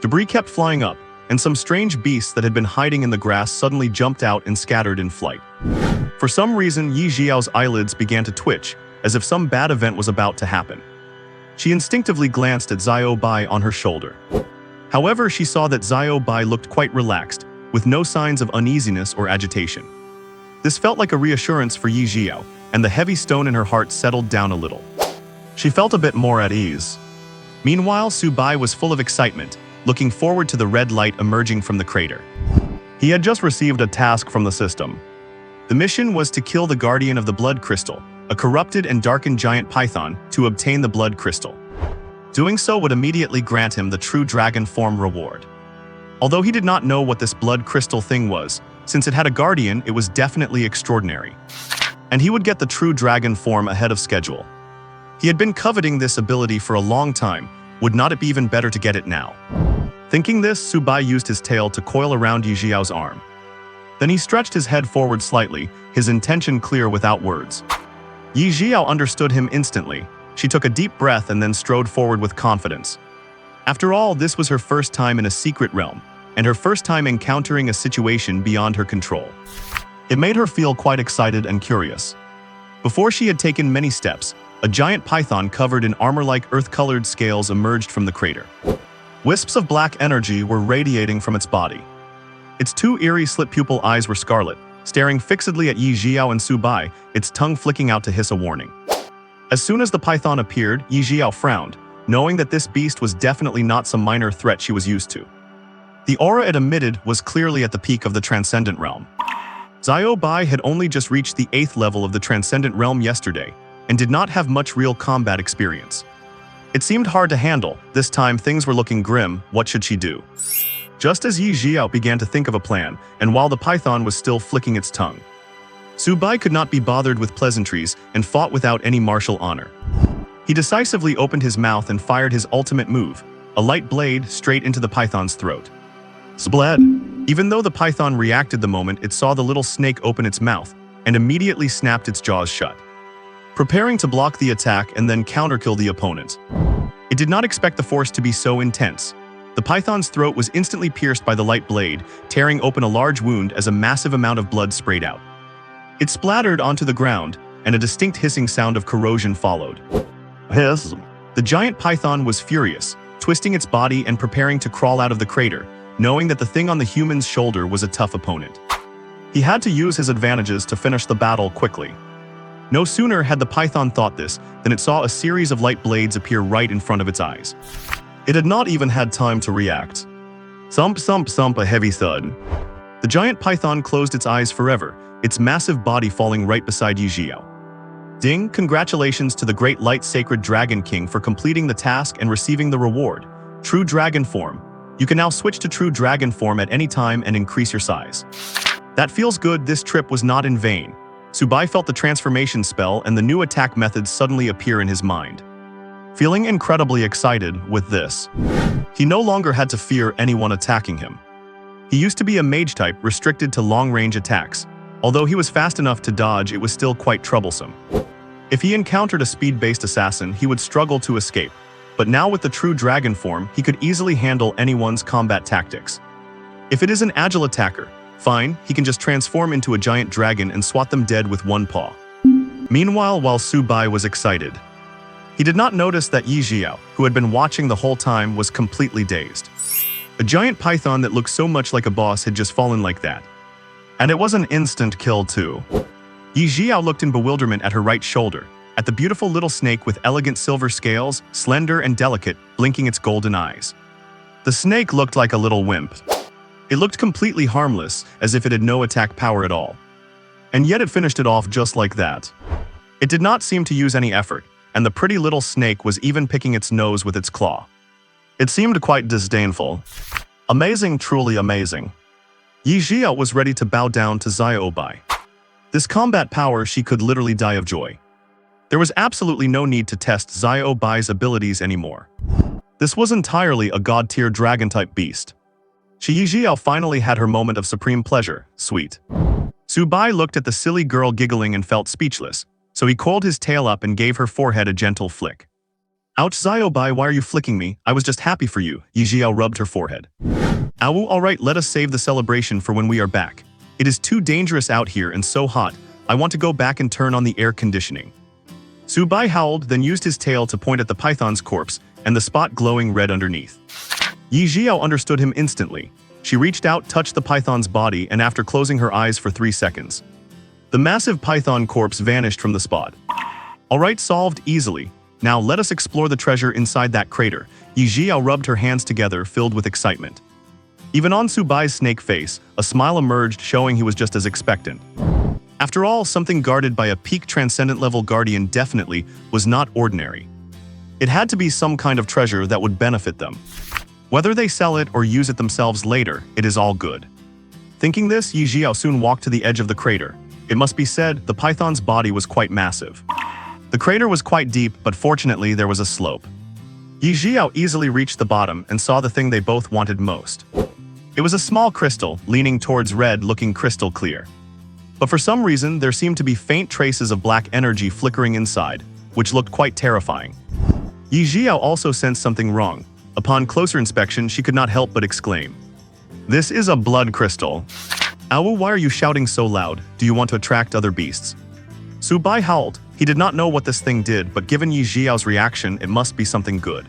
Debris kept flying up, and some strange beasts that had been hiding in the grass suddenly jumped out and scattered in flight. For some reason, Ye Zhiyao's eyelids began to twitch, as if some bad event was about to happen. She instinctively glanced at Zhiyao Bai on her shoulder. However, she saw that Zhiyao Bai looked quite relaxed, with no signs of uneasiness or agitation. This felt like a reassurance for Ye Zhiyao, and the heavy stone in her heart settled down a little. She felt a bit more at ease. Meanwhile, Su Bai was full of excitement, looking forward to the red light emerging from the crater. He had just received a task from the system. The mission was to kill the guardian of the blood crystal, a corrupted and darkened giant python, to obtain the blood crystal. Doing so would immediately grant him the true dragon form reward. Although he did not know what this blood crystal thing was, since it had a guardian, it was definitely extraordinary. And he would get the true dragon form ahead of schedule. He had been coveting this ability for a long time. Would not it be even better to get it now? Thinking this, Su Bai used his tail to coil around Ye Zhiyao's arm. Then he stretched his head forward slightly, his intention clear without words. Ye Zhiyao understood him instantly. She took a deep breath and then strode forward with confidence. After all, this was her first time in a secret realm, and her first time encountering a situation beyond her control. It made her feel quite excited and curious. Before she had taken many steps, a giant python covered in armor-like earth-colored scales emerged from the crater. Wisps of black energy were radiating from its body. Its two eerie slit-pupil eyes were scarlet, staring fixedly at Ye Zhiyao and Su Bai, its tongue flicking out to hiss a warning. As soon as the python appeared, Ye Zhiyao frowned, knowing that this beast was definitely not some minor threat she was used to. The aura it emitted was clearly at the peak of the transcendent realm. Zhiyao Bai had only just reached the 8th level of the transcendent realm yesterday, and did not have much real combat experience. It seemed hard to handle. This time things were looking grim. What should she do? Just as Ye Zhiyao began to think of a plan, and while the python was still flicking its tongue, Su Bai could not be bothered with pleasantries and fought without any martial honor. He decisively opened his mouth and fired his ultimate move, a light blade straight into the python's throat. Splat! Even though the python reacted the moment it saw the little snake open its mouth, and immediately snapped its jaws shut, preparing to block the attack and then counterkill the opponent. It did not expect the force to be so intense. The python's throat was instantly pierced by the light blade, tearing open a large wound as a massive amount of blood sprayed out. It splattered onto the ground, and a distinct hissing sound of corrosion followed. Hiss! The giant python was furious, twisting its body and preparing to crawl out of the crater, knowing that the thing on the human's shoulder was a tough opponent. He had to use his advantages to finish the battle quickly. No sooner had the python thought this than it saw a series of light blades appear right in front of its eyes. It had not even had time to react. Thump, thump, thump, a heavy thud. The giant python closed its eyes forever, its massive body falling right beside Ye Zhiyao. Ding! Congratulations to the great light sacred dragon king for completing the task and receiving the reward. True dragon form. You can now switch to true dragon form at any time and increase your size. That feels good. This trip was not in vain. Su Bai felt the transformation spell and the new attack methods suddenly appear in his mind. Feeling incredibly excited with this, he no longer had to fear anyone attacking him. He used to be a mage type restricted to long-range attacks. Although he was fast enough to dodge, it was still quite troublesome. If he encountered a speed-based assassin, he would struggle to escape. But now with the true dragon form, he could easily handle anyone's combat tactics. If it is an agile attacker, fine, he can just transform into a giant dragon and swat them dead with one paw. Meanwhile, while Su Bai was excited, he did not notice that Ye Zhiyao, who had been watching the whole time, was completely dazed. A giant python that looked so much like a boss had just fallen like that. And it was an instant kill too. Ye Zhiyao looked in bewilderment at her right shoulder, at the beautiful little snake with elegant silver scales, slender and delicate, blinking its golden eyes. The snake looked like a little wimp. It looked completely harmless, as if it had no attack power at all. And yet it finished it off just like that. It did not seem to use any effort, and the pretty little snake was even picking its nose with its claw. It seemed quite disdainful. Amazing, truly amazing. Ye Zhiyao was ready to bow down to Zhiyao Bai. This combat power, she could literally die of joy. There was absolutely no need to test Zhiyao Bai's abilities anymore. This was entirely a god-tier dragon-type beast. Ye Zhiyao finally had her moment of supreme pleasure. Sweet. Su Bai looked at the silly girl giggling and felt speechless, so he coiled his tail up and gave her forehead a gentle flick. Ouch, Zhiyao Bai, why are you flicking me? I was just happy for you. Ye Zhiyao rubbed her forehead. Ow, alright, let us save the celebration for when we are back. It is too dangerous out here and so hot. I want to go back and turn on the air conditioning. Su Bai howled, then used his tail to point at the python's corpse and the spot glowing red underneath. Ye Zhiyao understood him instantly. She reached out, touched the python's body, and after closing her eyes for 3 seconds, the massive python corpse vanished from the spot. Alright, solved easily. Now let us explore the treasure inside that crater. Ye Zhiyao rubbed her hands together, filled with excitement. Even on Su Bai's snake face, a smile emerged, showing he was just as expectant. After all, something guarded by a peak transcendent level guardian definitely was not ordinary. It had to be some kind of treasure that would benefit them. Whether they sell it or use it themselves later, it is all good. Thinking this, Ye Zhiyao soon walked to the edge of the crater. It must be said, the python's body was quite massive. The crater was quite deep, but fortunately there was a slope. Ye Zhiyao easily reached the bottom and saw the thing they both wanted most. It was a small crystal, leaning towards red, looking crystal clear. But for some reason, there seemed to be faint traces of black energy flickering inside, which looked quite terrifying. Ye Zhiyao also sensed something wrong. Upon closer inspection, she could not help but exclaim, "This is a blood crystal." "Ow, why are you shouting so loud? Do you want to attract other beasts?" Su Bai howled. He did not know what this thing did, but given Ye Zhiyao's reaction, it must be something good.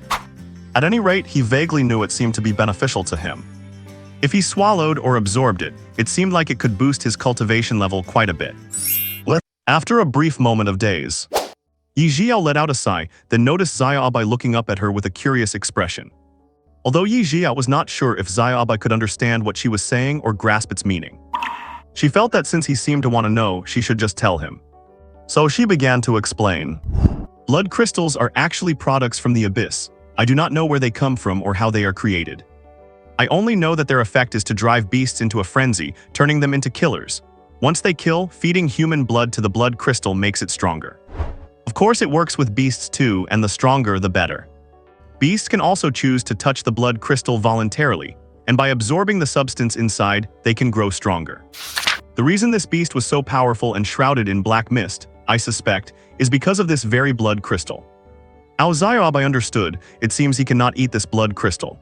At any rate, he vaguely knew it seemed to be beneficial to him. If he swallowed or absorbed it, it seemed like it could boost his cultivation level quite a bit. After a brief moment of daze, Ye Zhiyao let out a sigh, then noticed Xiaobai looking up at her with a curious expression. Although Ye Zhiyao was not sure if Xiaobai could understand what she was saying or grasp its meaning, she felt that since he seemed to want to know, she should just tell him. So she began to explain. Blood crystals are actually products from the abyss. I do not know where they come from or how they are created. I only know that their effect is to drive beasts into a frenzy, turning them into killers. Once they kill, feeding human blood to the blood crystal makes it stronger. Of course, it works with beasts too, and the stronger the better. Beasts can also choose to touch the blood crystal voluntarily, and by absorbing the substance inside, they can grow stronger. The reason this beast was so powerful and shrouded in black mist, I suspect, is because of this very blood crystal. As Xiaobai understood, it seems he cannot eat this blood crystal.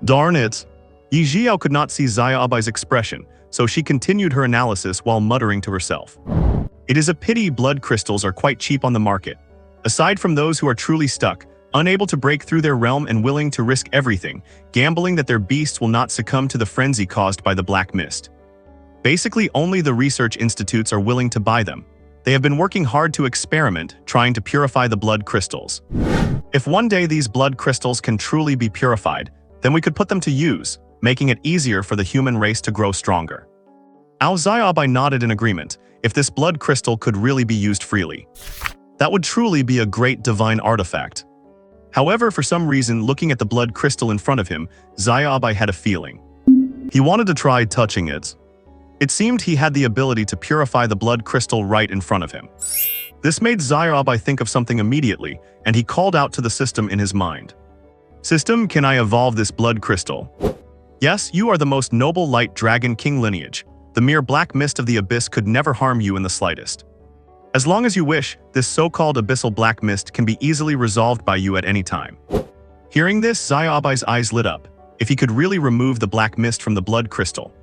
Darn it! Ye Zhiyao could not see Xiaobai's expression, so she continued her analysis while muttering to herself. It is a pity blood crystals are quite cheap on the market. Aside from those who are truly stuck, unable to break through their realm and willing to risk everything, gambling that their beasts will not succumb to the frenzy caused by the black mist. Basically, only the research institutes are willing to buy them. They have been working hard to experiment, trying to purify the blood crystals. If one day these blood crystals can truly be purified, then we could put them to use, making it easier for the human race to grow stronger. Xiaobai nodded in agreement. If this blood crystal could really be used freely, that would truly be a great divine artifact. However, for some reason, looking at the blood crystal in front of him, Xiaobai had a feeling. He wanted to try touching it. It seemed he had the ability to purify the blood crystal right in front of him. This made Xiaobai think of something immediately, and he called out to the system in his mind. System, can I evolve this blood crystal? Yes, you are the most noble light dragon king lineage. The mere black mist of the abyss could never harm you in the slightest. As long as you wish, this so-called abyssal black mist can be easily resolved by you at any time. Hearing this, Xiaobai's eyes lit up. If he could really remove the black mist from the blood crystal,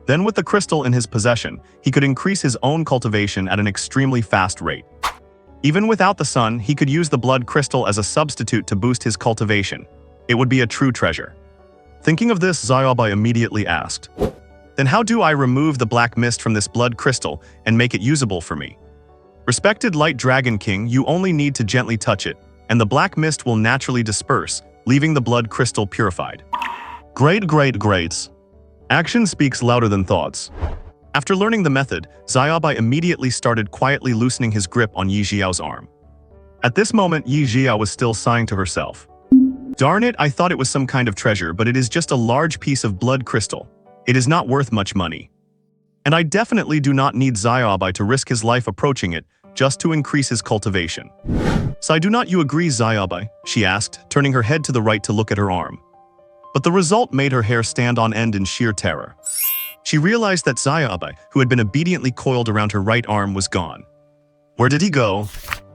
then with the crystal in his possession, he could increase his own cultivation at an extremely fast rate. Even without the sun, he could use the blood crystal as a substitute to boost his cultivation. It would be a true treasure. Thinking of this, Xiaobai immediately asked, then how do I remove the black mist from this blood crystal and make it usable for me? Respected Light Dragon King, you only need to gently touch it, and the black mist will naturally disperse, leaving the blood crystal purified. Great. Action speaks louder than thoughts. After learning the method, Xiaobai immediately started quietly loosening his grip on Ye Zhiyao's arm. At this moment, Ye Zhiyao was still sighing to herself. Darn it, I thought it was some kind of treasure, but it is just a large piece of blood crystal. It is not worth much money. And I definitely do not need Xiaobai to risk his life approaching it just to increase his cultivation. So do not you agree, Xiaobai? She asked, turning her head to the right to look at her arm. But the result made her hair stand on end in sheer terror. She realized that Xiaobai, who had been obediently coiled around her right arm, was gone. Where did he go?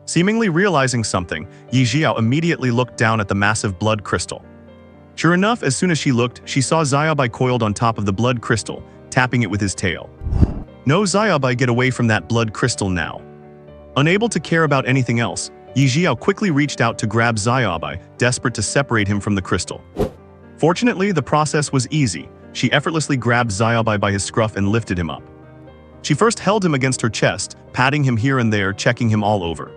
Seemingly realizing something, Ye Zhiyao immediately looked down at the massive blood crystal. Sure enough, as soon as she looked, she saw Xiaobai coiled on top of the blood crystal, tapping it with his tail. No, Xiaobai, get away from that blood crystal now. Unable to care about anything else, Ye Zhiyao quickly reached out to grab Xiaobai, desperate to separate him from the crystal. Fortunately, the process was easy. She effortlessly grabbed Xiaobai by his scruff and lifted him up. She first held him against her chest, patting him here and there, checking him all over.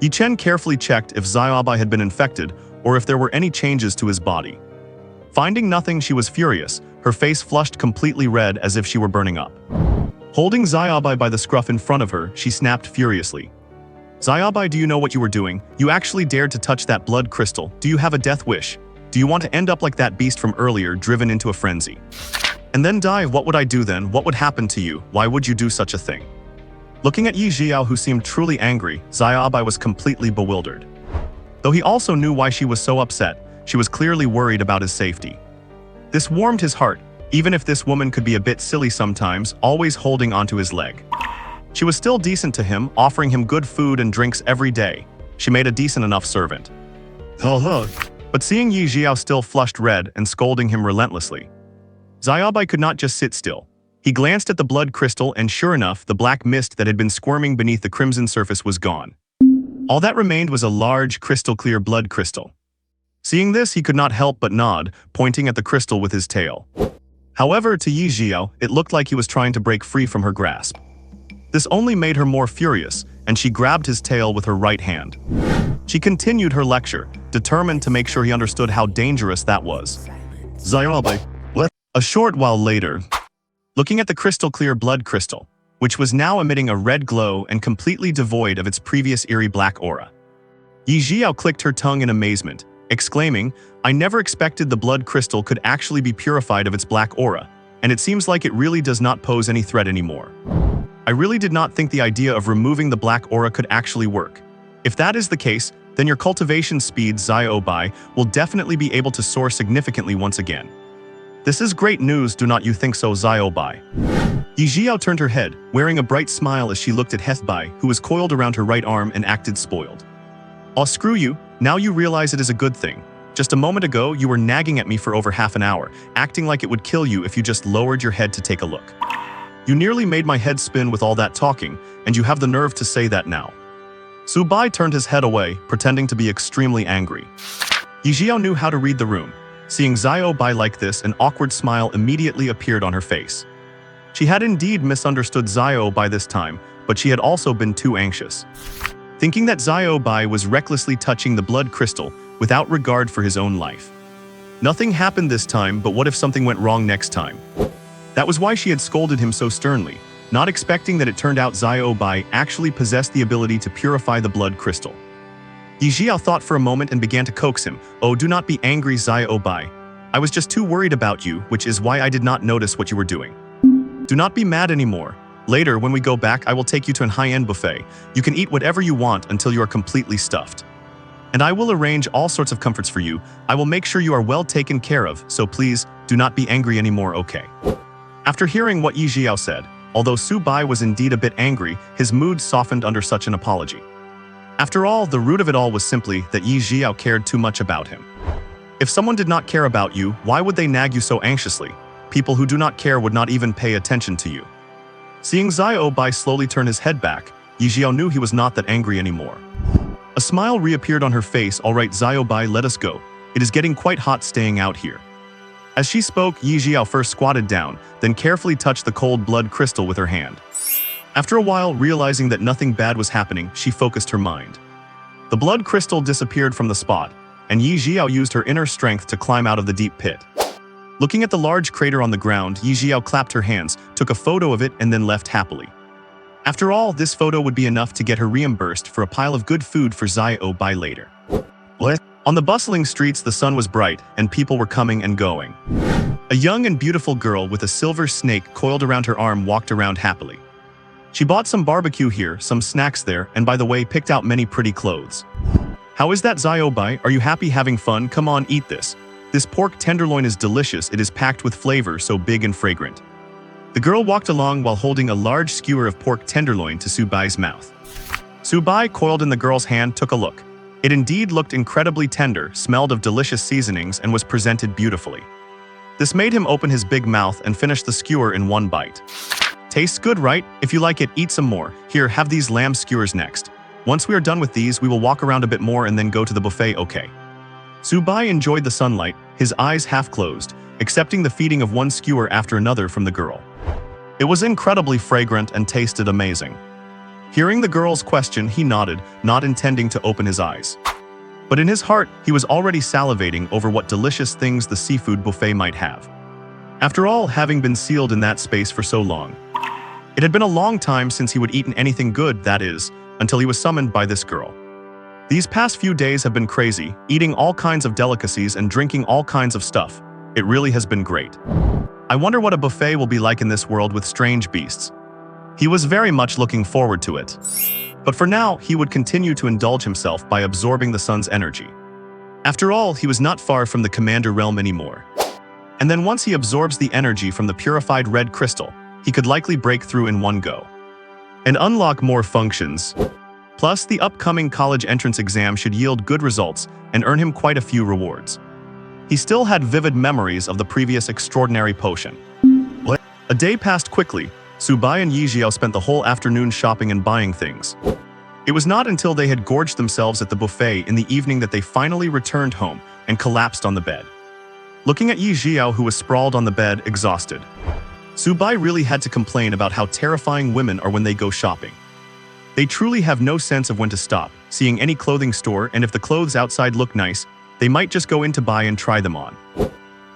Yi Chen carefully checked if Xiaobai had been infected or if there were any changes to his body. Finding nothing, she was furious, her face flushed completely red as if she were burning up. Holding Xiaobai by the scruff in front of her, she snapped furiously. Xiaobai, do you know what you were doing? You actually dared to touch that blood crystal. Do you have a death wish? Do you want to end up like that beast from earlier, driven into a frenzy? And then die? What would I do then? What would happen to you? Why would you do such a thing? Looking at Ye Zhiyao, who seemed truly angry, Xiaobai was completely bewildered. Though he also knew why she was so upset, she was clearly worried about his safety. This warmed his heart, even if this woman could be a bit silly sometimes, always holding onto his leg. She was still decent to him, offering him good food and drinks every day. She made a decent enough servant. But seeing Ye Zhiyao still flushed red and scolding him relentlessly, Xiaobai could not just sit still. He glanced at the blood crystal and sure enough, the black mist that had been squirming beneath the crimson surface was gone. All that remained was a large, crystal-clear blood crystal. Seeing this, he could not help but nod, pointing at the crystal with his tail. However, to Ye Zhiyao, it looked like he was trying to break free from her grasp. This only made her more furious, and she grabbed his tail with her right hand. She continued her lecture, determined to make sure he understood how dangerous that was. Zhiyao, what? A short while later, looking at the crystal-clear blood crystal, which was now emitting a red glow and completely devoid of its previous eerie black aura. Ye Zhiyao clicked her tongue in amazement, exclaiming, "I never expected the blood crystal could actually be purified of its black aura, and it seems like it really does not pose any threat anymore. I really did not think the idea of removing the black aura could actually work. If that is the case, then your cultivation speed, Zhiyao, will definitely be able to soar significantly once again. This is great news, do not you think so, Zhiyao?" Ye Zhiyao turned her head, wearing a bright smile as she looked at Hefbai, who was coiled around her right arm and acted spoiled. "Oh, screw you, now you realize it is a good thing. Just a moment ago, you were nagging at me for over half an hour, acting like it would kill you if you just lowered your head to take a look. You nearly made my head spin with all that talking, and you have the nerve to say that now." Su Bai turned his head away, pretending to be extremely angry. Ye Zhiyao knew how to read the room. Seeing Zhiyao like this, an awkward smile immediately appeared on her face. She had indeed misunderstood Zhiyao by this time, but she had also been too anxious. Thinking that Zhiyao was recklessly touching the blood crystal without regard for his own life. Nothing happened this time, but what if something went wrong next time? That was why she had scolded him so sternly, not expecting that it turned out Zhiyao actually possessed the ability to purify the blood crystal. Ye Zhiyao thought for a moment and began to coax him. "Oh, do not be angry, Zhiyao. I was just too worried about you, which is why I did not notice what you were doing. Do not be mad anymore. Later, when we go back, I will take you to an high-end buffet. You can eat whatever you want until you are completely stuffed. And I will arrange all sorts of comforts for you. I will make sure you are well taken care of, so please, do not be angry anymore, okay?" After hearing what Ye Zhiyao said, although Su Bai was indeed a bit angry, his mood softened under such an apology. After all, the root of it all was simply that Ye Zhiyao cared too much about him. If someone did not care about you, why would they nag you so anxiously? People who do not care would not even pay attention to you. Seeing Zhiyao slowly turn his head back, Ye Zhiyao knew he was not that angry anymore. A smile reappeared on her face. "All right, Zhiyao, let us go. It is getting quite hot staying out here." As she spoke, Ye Zhiyao first squatted down, then carefully touched the cold blood crystal with her hand. After a while, realizing that nothing bad was happening, she focused her mind. The blood crystal disappeared from the spot, and Ye Zhiyao used her inner strength to climb out of the deep pit. Looking at the large crater on the ground, Ye Zhiyao clapped her hands, took a photo of it, and then left happily. After all, this photo would be enough to get her reimbursed for a pile of good food for Zhiyao later. What? On the bustling streets, the sun was bright, and people were coming and going. A young and beautiful girl with a silver snake coiled around her arm walked around happily. She bought some barbecue here, some snacks there, and by the way, picked out many pretty clothes. "How is that, Zhiyao? Are you happy having fun? Come on, eat this. This pork tenderloin is delicious. It is packed with flavor, so big and fragrant." The girl walked along while holding a large skewer of pork tenderloin to Su Bai's mouth. Su Bai, coiled in the girl's hand, took a look. It indeed looked incredibly tender, smelled of delicious seasonings, and was presented beautifully. This made him open his big mouth and finish the skewer in one bite. "Tastes good, right? If you like it, eat some more. Here, have these lamb skewers next. Once we are done with these, we will walk around a bit more and then go to the buffet, okay?" Su Bai enjoyed the sunlight, his eyes half closed, accepting the feeding of one skewer after another from the girl. It was incredibly fragrant and tasted amazing. Hearing the girl's question, he nodded, not intending to open his eyes. But in his heart, he was already salivating over what delicious things the seafood buffet might have. After all, having been sealed in that space for so long. It had been a long time since he would eaten anything good, that is, until he was summoned by this girl. These past few days have been crazy, eating all kinds of delicacies and drinking all kinds of stuff. It really has been great. I wonder what a buffet will be like in this world with strange beasts. He was very much looking forward to it. But for now, he would continue to indulge himself by absorbing the sun's energy. After all, he was not far from the Commander realm anymore. And then once he absorbs the energy from the purified red crystal, he could likely break through in one go and unlock more functions. Plus, the upcoming college entrance exam should yield good results and earn him quite a few rewards. He still had vivid memories of the previous extraordinary potion. A day passed quickly. Su Bai and Ye Zhiyao spent the whole afternoon shopping and buying things. It was not until they had gorged themselves at the buffet in the evening that they finally returned home and collapsed on the bed. Looking at Ye Zhiyao, who was sprawled on the bed, exhausted, Su Bai really had to complain about how terrifying women are when they go shopping. They truly have no sense of when to stop, seeing any clothing store, and if the clothes outside look nice, they might just go in to buy and try them on.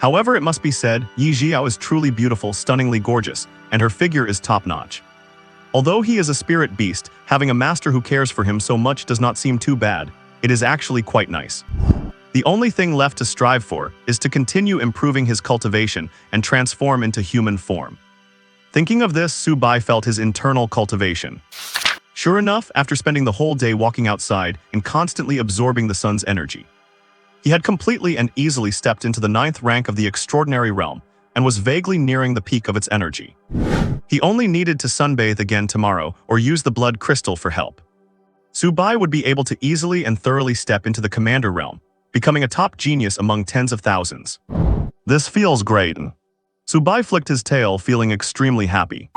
However, it must be said, Ye Zhiyao is truly beautiful, stunningly gorgeous, and her figure is top-notch. Although he is a spirit beast, having a master who cares for him so much does not seem too bad. It is actually quite nice. The only thing left to strive for is to continue improving his cultivation and transform into human form. Thinking of this, Su Bai felt his internal cultivation. Sure enough, after spending the whole day walking outside and constantly absorbing the sun's energy, he had completely and easily stepped into the 9th rank of the extraordinary realm and was vaguely nearing the peak of its energy. He only needed to sunbathe again tomorrow or use the blood crystal for help. Su Bai would be able to easily and thoroughly step into the commander realm, becoming a top genius among tens of thousands. This feels great. Su Bai flicked his tail, feeling extremely happy.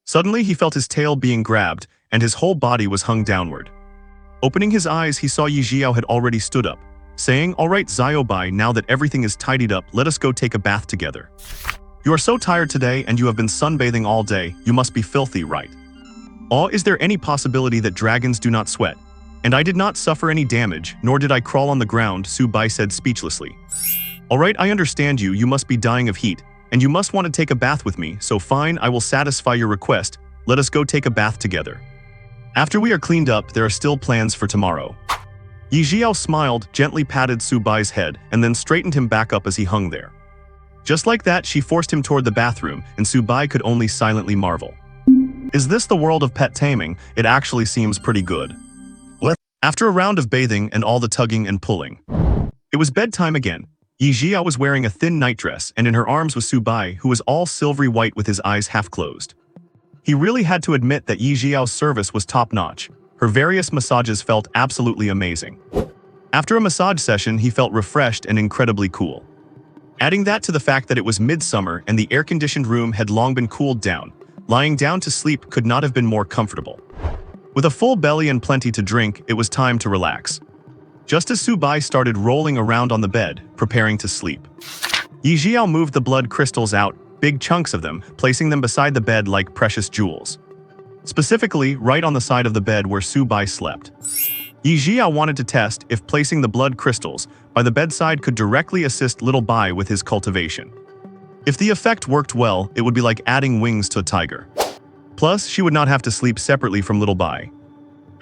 Suddenly, he felt his tail being grabbed, and his whole body was hung downward. Opening his eyes, he saw Ye Zhiyao had already stood up, saying, "All right, Zhiyao Bai, now that everything is tidied up, let us go take a bath together. You are so tired today and you have been sunbathing all day, you must be filthy, right? Oh, is there any possibility that dragons do not sweat? And I did not suffer any damage, nor did I crawl on the ground," Su Bai said speechlessly. "All right, I understand you, you must be dying of heat, and you must want to take a bath with me, so fine, I will satisfy your request, let us go take a bath together. After we are cleaned up, there are still plans for tomorrow." Ye Zhiyao smiled, gently patted Su Bai's head, and then straightened him back up as he hung there. Just like that, she forced him toward the bathroom, and Su Bai could only silently marvel. Is this the world of pet taming? It actually seems pretty good. After a round of bathing and all the tugging and pulling, it was bedtime again. Ye Zhiyao was wearing a thin nightdress, and in her arms was Su Bai, who was all silvery white with his eyes half closed. He really had to admit that Ye Zhiyao's service was top-notch. Her various massages felt absolutely amazing. After a massage session, he felt refreshed and incredibly cool. Adding that to the fact that it was midsummer and the air-conditioned room had long been cooled down, lying down to sleep could not have been more comfortable. With a full belly and plenty to drink, it was time to relax. Just as Su Bai started rolling around on the bed, preparing to sleep, Ye Zhiyao moved the blood crystals out, big chunks of them, placing them beside the bed like precious jewels. Specifically, right on the side of the bed where Su Bai slept. Ye Zhiyao wanted to test if placing the blood crystals by the bedside could directly assist little Bai with his cultivation. If the effect worked well, it would be like adding wings to a tiger. Plus, she would not have to sleep separately from little Bai.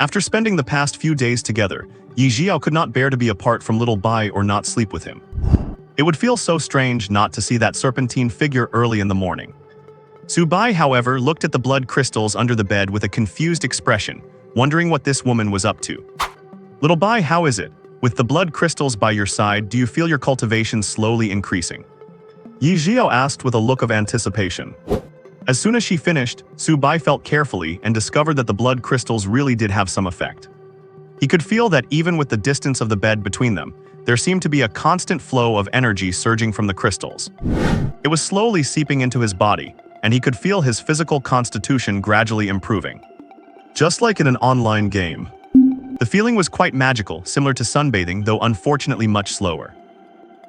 After spending the past few days together, Ye Zhiyao could not bear to be apart from little Bai or not sleep with him. It would feel so strange not to see that serpentine figure early in the morning. Su Bai, however, looked at the blood crystals under the bed with a confused expression, wondering what this woman was up to. "Little Bai, how is it? With the blood crystals by your side, do you feel your cultivation slowly increasing?" Ye Zhiyao asked with a look of anticipation. As soon as she finished, Su Bai felt carefully and discovered that the blood crystals really did have some effect. He could feel that even with the distance of the bed between them, there seemed to be a constant flow of energy surging from the crystals. It was slowly seeping into his body, and he could feel his physical constitution gradually improving. Just like in an online game. The feeling was quite magical, similar to sunbathing, though unfortunately much slower.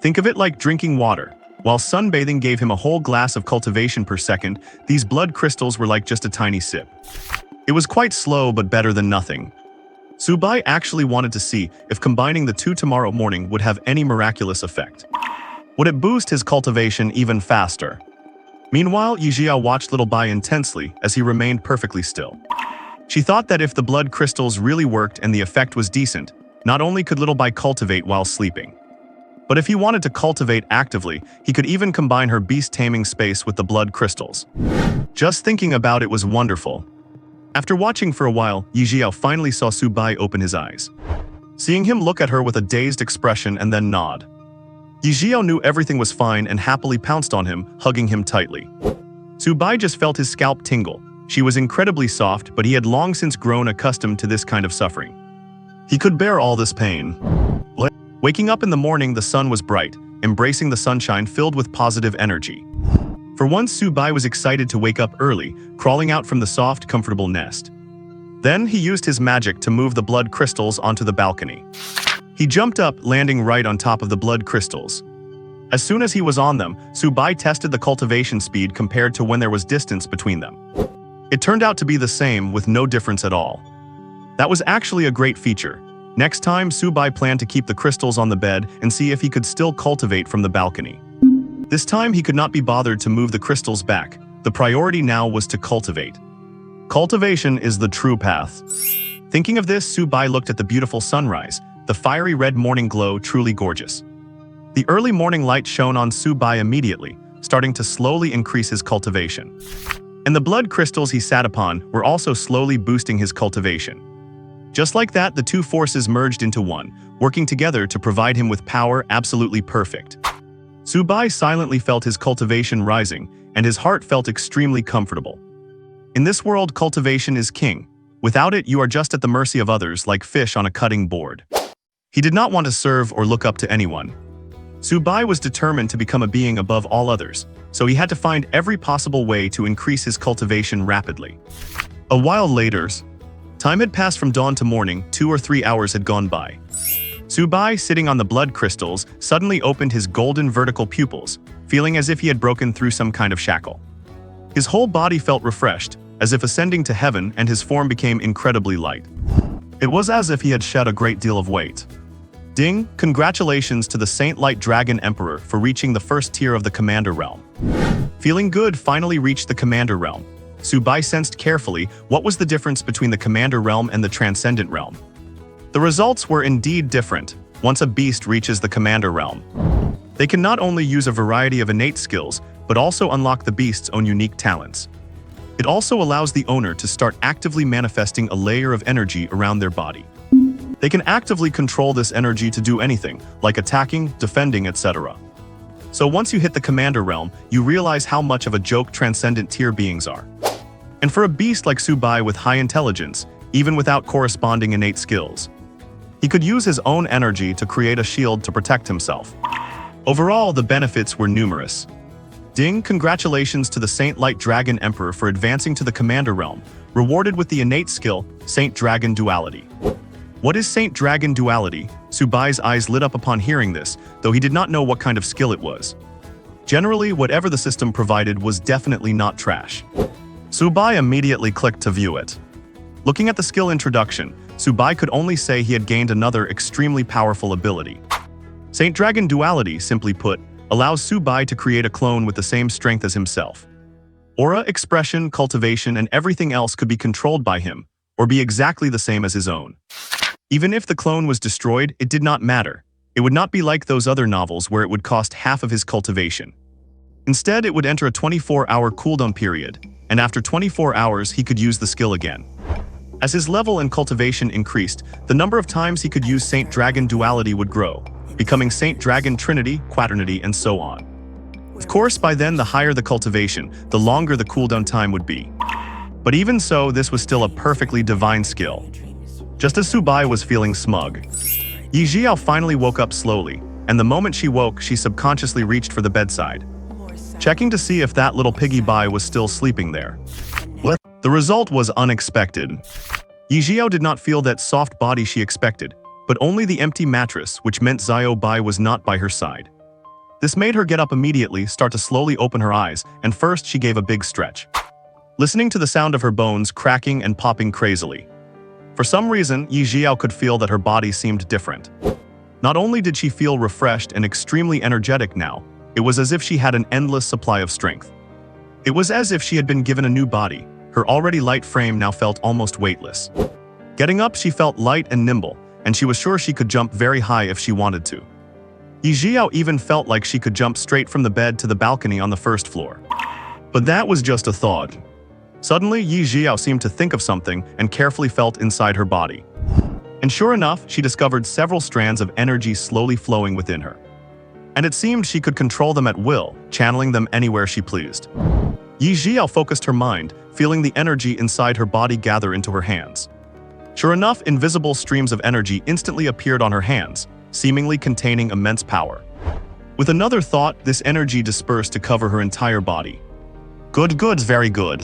Think of it like drinking water. While sunbathing gave him a whole glass of cultivation per second, these blood crystals were like just a tiny sip. It was quite slow, but better than nothing. Su Bai actually wanted to see if combining the two tomorrow morning would have any miraculous effect. Would it boost his cultivation even faster? Meanwhile, Ye Zhiyao watched little Bai intensely as he remained perfectly still. She thought that if the blood crystals really worked and the effect was decent, not only could little Bai cultivate while sleeping, but if he wanted to cultivate actively, he could even combine her beast-taming space with the blood crystals. Just thinking about it was wonderful. After watching for a while, Ye Zhiyao finally saw Su Bai open his eyes. Seeing him look at her with a dazed expression and then nod, Ye Zhiyao knew everything was fine and happily pounced on him, hugging him tightly. Su Bai just felt his scalp tingle. She was incredibly soft, but he had long since grown accustomed to this kind of suffering. He could bear all this pain. Waking up in the morning, the sun was bright, embracing the sunshine filled with positive energy. For once, Su Bai was excited to wake up early, crawling out from the soft, comfortable nest. Then he used his magic to move the blood crystals onto the balcony. He jumped up, landing right on top of the blood crystals. As soon as he was on them, Su Bai tested the cultivation speed compared to when there was distance between them. It turned out to be the same, with no difference at all. That was actually a great feature. Next time, Su Bai planned to keep the crystals on the bed and see if he could still cultivate from the balcony. This time he could not be bothered to move the crystals back. The priority now was to cultivate. Cultivation is the true path. Thinking of this, Su Bai looked at the beautiful sunrise, the fiery red morning glow, truly gorgeous. The early morning light shone on Su Bai immediately, starting to slowly increase his cultivation. And the blood crystals he sat upon were also slowly boosting his cultivation. Just like that, the two forces merged into one, working together to provide him with power absolutely perfect. Su Bai silently felt his cultivation rising, and his heart felt extremely comfortable. In this world, cultivation is king. Without it, you are just at the mercy of others, like fish on a cutting board. He did not want to serve or look up to anyone. Su Bai was determined to become a being above all others, so he had to find every possible way to increase his cultivation rapidly. A while later, time had passed from dawn to morning. 2 or 3 hours had gone by. Su Bai, sitting on the blood crystals, suddenly opened his golden vertical pupils, feeling as if he had broken through some kind of shackle. His whole body felt refreshed, as if ascending to heaven, and his form became incredibly light. It was as if he had shed a great deal of weight. Ding! Congratulations to the Saint Light Dragon Emperor for reaching the first tier of the Commander Realm. Feeling good, finally reached the Commander Realm. Su Bai sensed carefully what was the difference between the Commander Realm and the Transcendent Realm. The results were indeed different. Once a beast reaches the Commander Realm, they can not only use a variety of innate skills, but also unlock the beast's own unique talents. It also allows the owner to start actively manifesting a layer of energy around their body. They can actively control this energy to do anything, like attacking, defending, etc. So once you hit the Commander Realm, you realize how much of a joke Transcendent tier beings are. And for a beast like Su Bai with high intelligence, even without corresponding innate skills, he could use his own energy to create a shield to protect himself. Overall, the benefits were numerous. Ding! Congratulations to the Saint Light Dragon Emperor for advancing to the Commander Realm, rewarded with the innate skill, Saint Dragon Duality. What is Saint Dragon Duality? Su Bai's eyes lit up upon hearing this, though he did not know what kind of skill it was. Generally, whatever the system provided was definitely not trash. Su Bai immediately clicked to view it. Looking at the skill introduction, Su Bai could only say he had gained another extremely powerful ability. Saint Dragon Duality, simply put, allows Su Bai to create a clone with the same strength as himself. Aura, expression, cultivation, and everything else could be controlled by him, or be exactly the same as his own. Even if the clone was destroyed, it did not matter. It would not be like those other novels where it would cost half of his cultivation. Instead, it would enter a 24-hour cooldown period, and after 24 hours he could use the skill again. As his level and cultivation increased, the number of times he could use Saint Dragon Duality would grow, becoming Saint Dragon Trinity, Quaternity, and so on. Of course, by then the higher the cultivation, the longer the cooldown time would be. But even so, this was still a perfectly divine skill. Just as Su Bai was feeling smug, Ye Zhiyao finally woke up slowly, and the moment she woke, she subconsciously reached for the bedside, checking to see if that little piggy Bai was still sleeping there. The result was unexpected. Ye Zhiyao did not feel that soft body she expected, but only the empty mattress, which meant Zhiyao Bai was not by her side. This made her get up immediately, start to slowly open her eyes, and first she gave a big stretch, listening to the sound of her bones cracking and popping crazily. For some reason, Ye Zhiyao could feel that her body seemed different. Not only did she feel refreshed and extremely energetic now, it was as if she had an endless supply of strength. It was as if she had been given a new body. Her already light frame now felt almost weightless. Getting up, she felt light and nimble, and she was sure she could jump very high if she wanted to. Ye Zhiyao even felt like she could jump straight from the bed to the balcony on the first floor. But that was just a thought. Suddenly, Ye Zhiyao seemed to think of something and carefully felt inside her body. And sure enough, she discovered several strands of energy slowly flowing within her. And it seemed she could control them at will, channeling them anywhere she pleased. Ye Zhiyao focused her mind, feeling the energy inside her body gather into her hands. Sure enough, invisible streams of energy instantly appeared on her hands, seemingly containing immense power. With another thought, this energy dispersed to cover her entire body. Good, very good.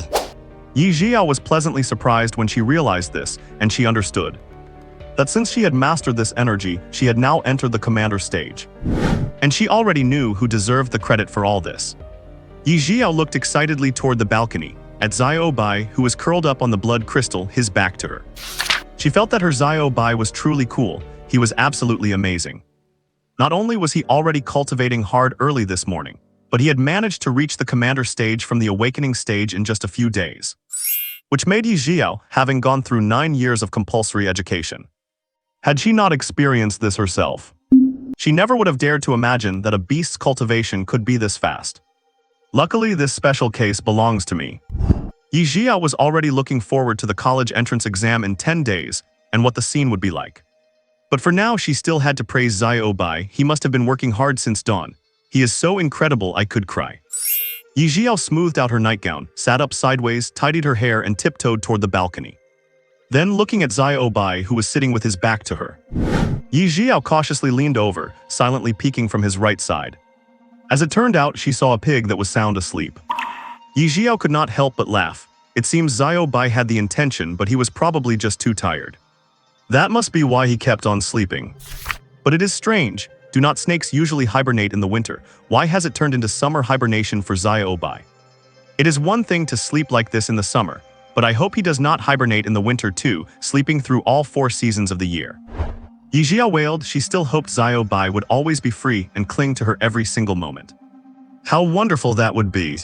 Ye Zhiyao was pleasantly surprised when she realized this, and she understood that since she had mastered this energy, she had now entered the commander stage. And she already knew who deserved the credit for all this. Ye Zhiyao looked excitedly toward the balcony, at Zhiyao Bai, who was curled up on the blood crystal, his back to her. She felt that her Zhiyao Bai was truly cool. He was absolutely amazing. Not only was he already cultivating hard early this morning, but he had managed to reach the commander stage from the awakening stage in just a few days. Which made Ye Zhiyao, having gone through 9 years of compulsory education. Had she not experienced this herself, she never would have dared to imagine that a beast's cultivation could be this fast. Luckily, this special case belongs to me. Ye Zhiyao was already looking forward to the college entrance exam in 10 days, and what the scene would be like. But for now, she still had to praise Zhiyao Bai. He must have been working hard since dawn. He is so incredible I could cry. Ye Zhiyao smoothed out her nightgown, sat up sideways, tidied her hair, and tiptoed toward the balcony. Then, looking at Zhiyao Bai, who was sitting with his back to her, Ye Zhiyao cautiously leaned over, silently peeking from his right side. As it turned out, she saw a pig that was sound asleep. Ye Zhiyao could not help but laugh. It seems Zhiyao Bai had the intention, but he was probably just too tired. That must be why he kept on sleeping. But it is strange. Do not snakes usually hibernate in the winter? Why has it turned into summer hibernation for Zhiyao Bai? It is one thing to sleep like this in the summer, but I hope he does not hibernate in the winter too, sleeping through all 4 seasons of the year. Ye Zhiyao wailed. She still hoped Zhiyao Bai would always be free and cling to her every single moment. How wonderful that would be.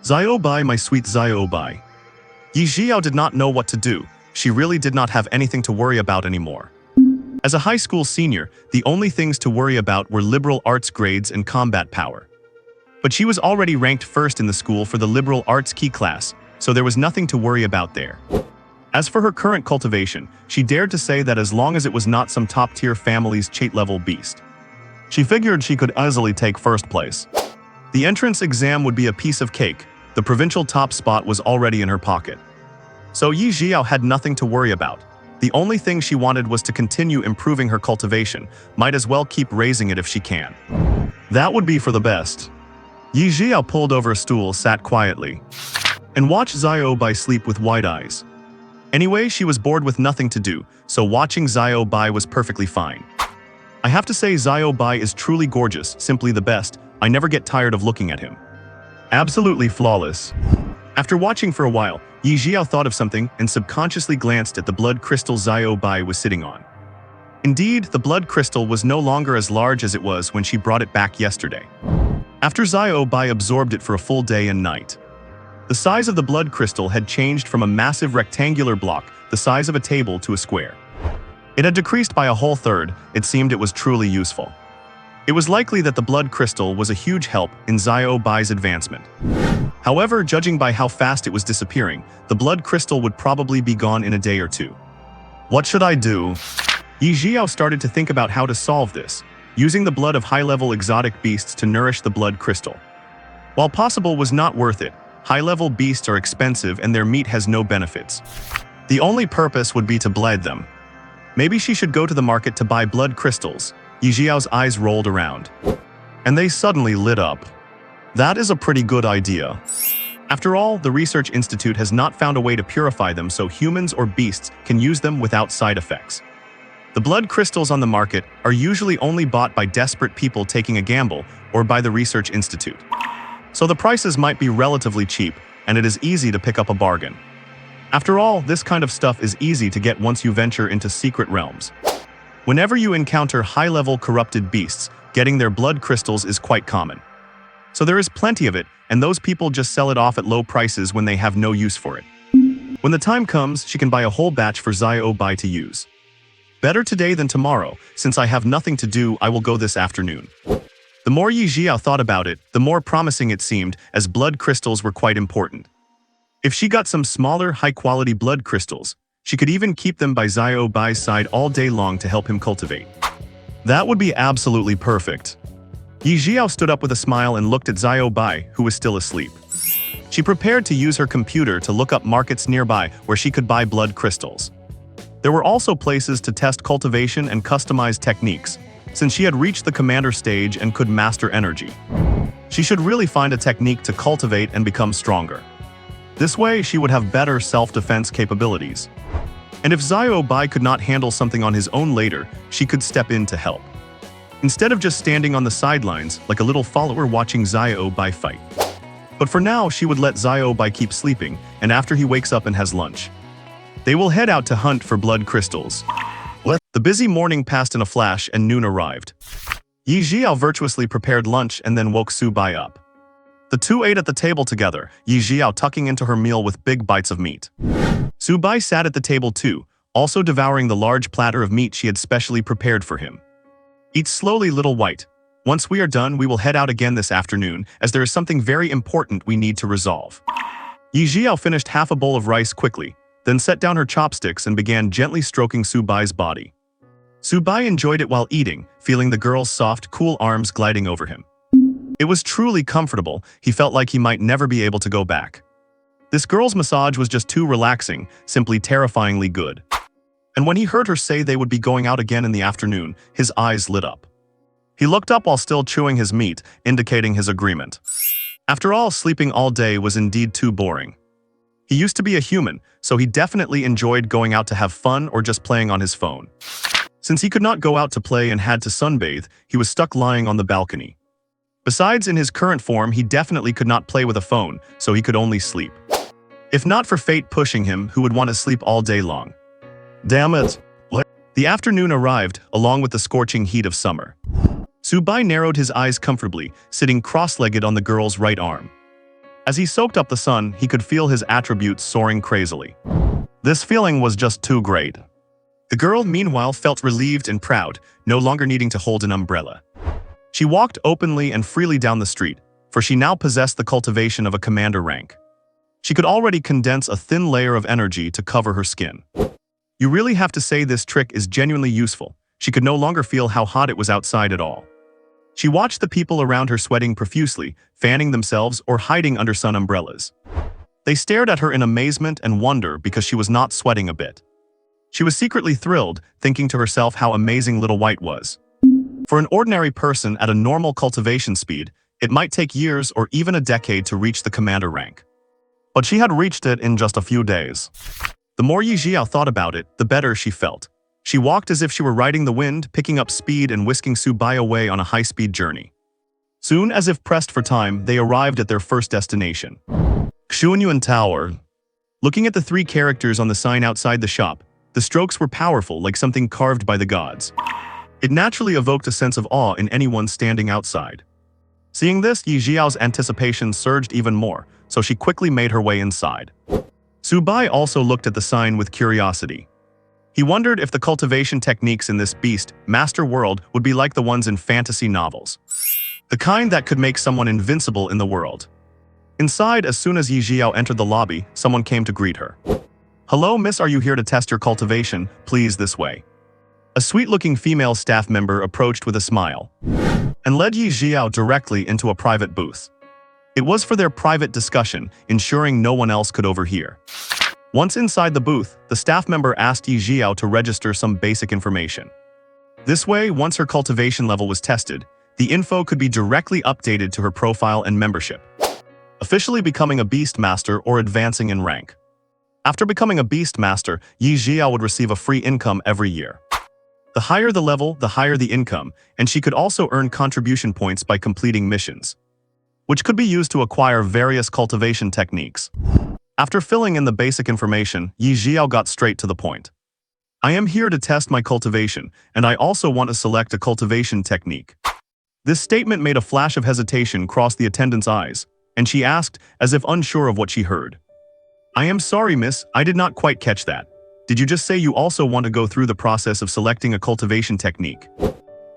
Zhiyao Bai, my sweet Zhiyao Bai. Ye Zhiyao did not know what to do. She really did not have anything to worry about anymore. As a high school senior, the only things to worry about were liberal arts grades and combat power. But she was already ranked first in the school for the liberal arts key class, so there was nothing to worry about there. As for her current cultivation, she dared to say that as long as it was not some top-tier family's chate-level beast, she figured she could easily take first place. The entrance exam would be a piece of cake. The provincial top spot was already in her pocket. So Ye Zhiyao had nothing to worry about. The only thing she wanted was to continue improving her cultivation, might as well keep raising it if she can. That would be for the best. Ye Zhiyao pulled over a stool, sat quietly, and watched Zhiyao Bai sleep with wide eyes. Anyway, she was bored with nothing to do, so watching Zhiyao Bai was perfectly fine. I have to say Zhiyao Bai is truly gorgeous, simply the best. I never get tired of looking at him. Absolutely flawless. After watching for a while, Ye Zhiyao thought of something and subconsciously glanced at the blood crystal Zhiyao Bai was sitting on. Indeed, the blood crystal was no longer as large as it was when she brought it back yesterday, after Zhiyao Bai absorbed it for a full day and night. The size of the blood crystal had changed from a massive rectangular block, the size of a table, to a square. It had decreased by a whole third. It seemed it was truly useful. It was likely that the blood crystal was a huge help in Zhiyao Bai's advancement. However, judging by how fast it was disappearing, the blood crystal would probably be gone in a day or two. What should I do? Ye Zhiyao started to think about how to solve this, using the blood of high-level exotic beasts to nourish the blood crystal. While possible was not worth it, high-level beasts are expensive and their meat has no benefits. The only purpose would be to bled them. Maybe she should go to the market to buy blood crystals. Ye Zhiyao's eyes rolled around, and they suddenly lit up. That is a pretty good idea. After all, the research institute has not found a way to purify them so humans or beasts can use them without side effects. The blood crystals on the market are usually only bought by desperate people taking a gamble or by the research institute. So the prices might be relatively cheap, and it is easy to pick up a bargain. After all, this kind of stuff is easy to get once you venture into secret realms. Whenever you encounter high-level corrupted beasts, getting their blood crystals is quite common. So there is plenty of it, and those people just sell it off at low prices when they have no use for it. When the time comes, she can buy a whole batch for Zhiyao Bai to use. Better today than tomorrow. Since I have nothing to do, I will go this afternoon. The more Ye Zhiyao thought about it, the more promising it seemed, as blood crystals were quite important. If she got some smaller, high-quality blood crystals, she could even keep them by Zhiyao Bai's side all day long to help him cultivate. That would be absolutely perfect. Ye Zhiyao stood up with a smile and looked at Zhiyao Bai, who was still asleep. She prepared to use her computer to look up markets nearby where she could buy blood crystals. There were also places to test cultivation and customize techniques, since she had reached the commander stage and could master energy. She should really find a technique to cultivate and become stronger. This way, she would have better self-defense capabilities. And if Zhiyao Bai could not handle something on his own later, she could step in to help. Instead of just standing on the sidelines like a little follower watching Zhiyao Bai fight. But for now, she would let Zhiyao Bai keep sleeping, and after he wakes up and has lunch, they will head out to hunt for blood crystals. The busy morning passed in a flash and noon arrived. Ye Zhiyao virtuously prepared lunch and then woke Su Bai up. The two ate at the table together, Ye Zhiyao tucking into her meal with big bites of meat. Su Bai sat at the table too, also devouring the large platter of meat she had specially prepared for him. Eat slowly, little white. Once we are done, we will head out again this afternoon, as there is something very important we need to resolve. Ye Zhiyao finished half a bowl of rice quickly, then set down her chopsticks and began gently stroking Su Bai's body. Su Bai enjoyed it while eating, feeling the girl's soft, cool arms gliding over him. It was truly comfortable. He felt like he might never be able to go back. This girl's massage was just too relaxing, simply terrifyingly good. And when he heard her say they would be going out again in the afternoon, his eyes lit up. He looked up while still chewing his meat, indicating his agreement. After all, sleeping all day was indeed too boring. He used to be a human, so he definitely enjoyed going out to have fun or just playing on his phone. Since he could not go out to play and had to sunbathe, he was stuck lying on the balcony. Besides, in his current form, he definitely could not play with a phone, so he could only sleep. If not for fate pushing him, who would want to sleep all day long? Damn it! The afternoon arrived, along with the scorching heat of summer. Su Bai narrowed his eyes comfortably, sitting cross-legged on the girl's right arm. As he soaked up the sun, he could feel his attributes soaring crazily. This feeling was just too great. The girl, meanwhile, felt relieved and proud, no longer needing to hold an umbrella. She walked openly and freely down the street, for she now possessed the cultivation of a commander rank. She could already condense a thin layer of energy to cover her skin. You really have to say this trick is genuinely useful. She could no longer feel how hot it was outside at all. She watched the people around her sweating profusely, fanning themselves or hiding under sun umbrellas. They stared at her in amazement and wonder because she was not sweating a bit. She was secretly thrilled, thinking to herself how amazing Little White was. For an ordinary person at a normal cultivation speed, it might take years or even a decade to reach the commander rank. But she had reached it in just a few days. The more Ye Zhiyao thought about it, the better she felt. She walked as if she were riding the wind, picking up speed and whisking Su Bai away on a high-speed journey. Soon, as if pressed for time, they arrived at their first destination. Xuanyuan Tower. Looking at the three characters on the sign outside the shop, the strokes were powerful, like something carved by the gods. It naturally evoked a sense of awe in anyone standing outside. Seeing this, Ye Zhiyao's anticipation surged even more, so she quickly made her way inside. Su Bai also looked at the sign with curiosity. He wondered if the cultivation techniques in this beast, master world, would be like the ones in fantasy novels. The kind that could make someone invincible in the world. Inside, as soon as Ye Zhiyao entered the lobby, someone came to greet her. "Hello, miss, are you here to test your cultivation? Please, this way." A sweet-looking female staff member approached with a smile and led Ye Zhiyao directly into a private booth. It was for their private discussion, ensuring no one else could overhear. Once inside the booth, the staff member asked Ye Zhiyao to register some basic information. This way, once her cultivation level was tested, the info could be directly updated to her profile and membership, officially becoming a Beast Master or advancing in rank. After becoming a Beast Master, Ye Zhiyao would receive a free income every year. The higher the level, the higher the income, and she could also earn contribution points by completing missions, which could be used to acquire various cultivation techniques. After filling in the basic information, Ye Zhiyao got straight to the point. "I am here to test my cultivation, and I also want to select a cultivation technique." This statement made a flash of hesitation cross the attendant's eyes, and she asked, as if unsure of what she heard. "I am sorry, miss, I did not quite catch that. Did you just say you also want to go through the process of selecting a cultivation technique?"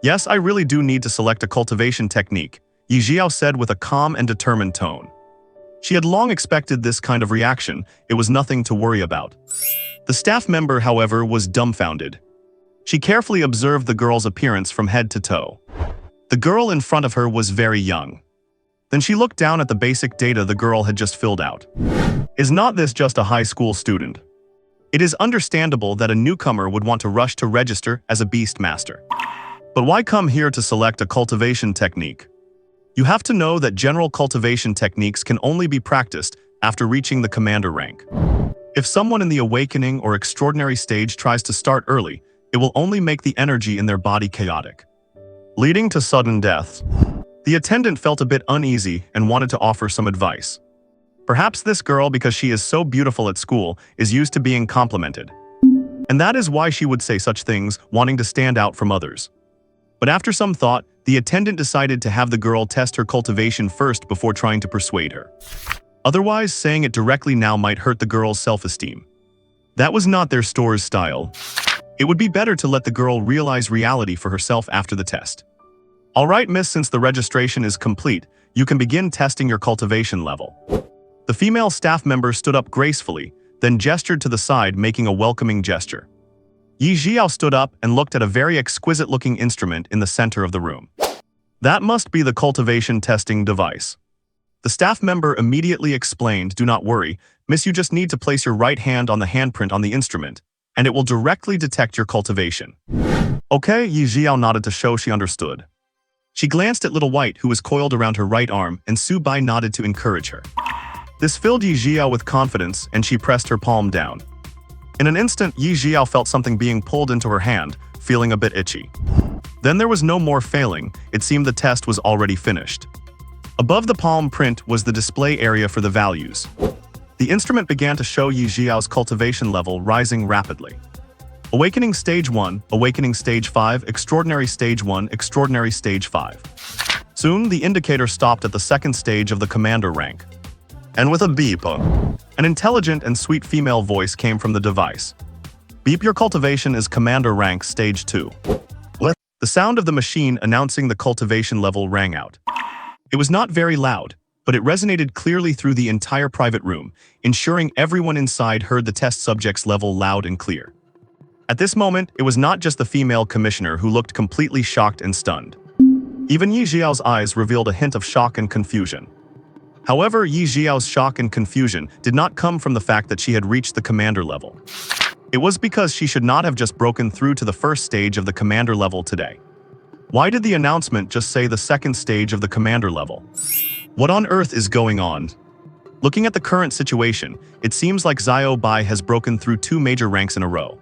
"Yes, I really do need to select a cultivation technique," Ye Zhiyao said with a calm and determined tone. She had long expected this kind of reaction. It was nothing to worry about. The staff member, however, was dumbfounded. She carefully observed the girl's appearance from head to toe. The girl in front of her was very young. Then she looked down at the basic data the girl had just filled out. Is not this just a high school student? It is understandable that a newcomer would want to rush to register as a Beast Master. But why come here to select a cultivation technique? You have to know that general cultivation techniques can only be practiced after reaching the commander rank. If someone in the awakening or extraordinary stage tries to start early, it will only make the energy in their body chaotic, leading to sudden deaths. The attendant felt a bit uneasy and wanted to offer some advice. Perhaps this girl, because she is so beautiful at school, is used to being complimented. And that is why she would say such things, wanting to stand out from others. But after some thought, the attendant decided to have the girl test her cultivation first before trying to persuade her. Otherwise, saying it directly now might hurt the girl's self-esteem. That was not their store's style. It would be better to let the girl realize reality for herself after the test. Alright, miss, since the registration is complete, you can begin testing your cultivation level. The female staff member stood up gracefully, then gestured to the side, making a welcoming gesture. Ye Zhiyao stood up and looked at a very exquisite-looking instrument in the center of the room. That must be the cultivation testing device. The staff member immediately explained, "Do not worry, miss, you just need to place your right hand on the handprint on the instrument, and it will directly detect your cultivation." Okay, Ye Zhiyao nodded to show she understood. She glanced at Little White, who was coiled around her right arm, and Su Bai nodded to encourage her. This filled Ye Zhiyao with confidence, and she pressed her palm down. In an instant, Ye Zhiyao felt something being pulled into her hand, feeling a bit itchy. Then there was no more failing. It seemed the test was already finished. Above the palm print was the display area for the values. The instrument began to show Ye Zhiyao's cultivation level rising rapidly. Awakening Stage 1, Awakening Stage 5, Extraordinary Stage 1, Extraordinary Stage 5. Soon, the indicator stopped at the second stage of the commander rank. And with a beep, an intelligent and sweet female voice came from the device. "Beep, your cultivation is commander rank Stage 2. What? The sound of the machine announcing the cultivation level rang out. It was not very loud, but it resonated clearly through the entire private room, ensuring everyone inside heard the test subject's level loud and clear. At this moment, it was not just the female commissioner who looked completely shocked and stunned. Even Ye Zhiyao's eyes revealed a hint of shock and confusion. However, Ye Zhiyao's shock and confusion did not come from the fact that she had reached the commander level. It was because she should not have just broken through to the first stage of the commander level today. Why did the announcement just say the second stage of the commander level? What on earth is going on? Looking at the current situation, it seems like Zhiyao Bai has broken through 2 major ranks in a row,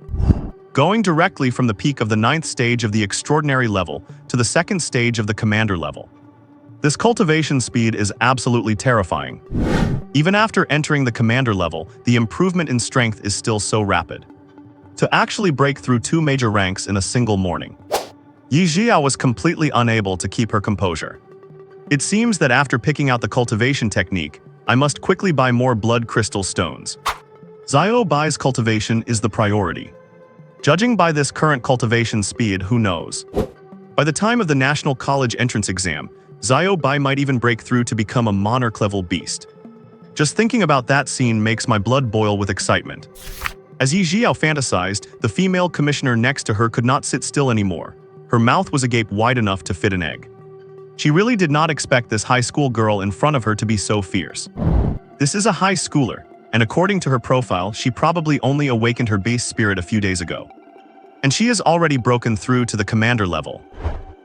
going directly from the peak of the 9th stage of the extraordinary level to the 2nd stage of the commander level. This cultivation speed is absolutely terrifying. Even after entering the commander level, the improvement in strength is still so rapid. To actually break through 2 major ranks in a single morning. Ye Zhiyao was completely unable to keep her composure. It seems that after picking out the cultivation technique, I must quickly buy more blood crystal stones. Zhiyao Bai's cultivation is the priority. Judging by this current cultivation speed, who knows? By the time of the National College entrance exam, Zhiyao Bai might even break through to become a monarch-level beast. Just thinking about that scene makes my blood boil with excitement. As Ye Zhiyao fantasized, the female commissioner next to her could not sit still anymore. Her mouth was agape wide enough to fit an egg. She really did not expect this high school girl in front of her to be so fierce. This is a high schooler, and according to her profile, she probably only awakened her base spirit a few days ago. And she has already broken through to the commander level.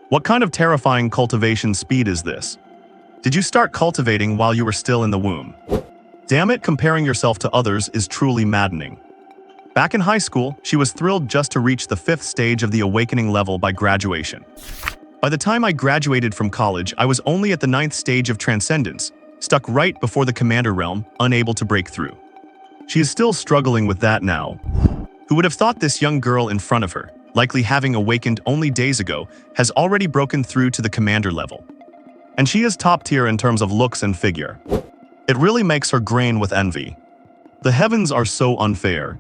What kind of terrifying cultivation speed is this? Did you start cultivating while you were still in the womb? Damn it, comparing yourself to others is truly maddening. Back in high school, she was thrilled just to reach the 5th stage of the awakening level by graduation. By the time I graduated from college, I was only at the 9th stage of transcendence, stuck right before the commander realm, unable to break through. She is still struggling with that now. Who would have thought this young girl in front of her, likely having awakened only days ago, has already broken through to the commander level? And she is top tier in terms of looks and figure. It really makes her grain with envy. The heavens are so unfair.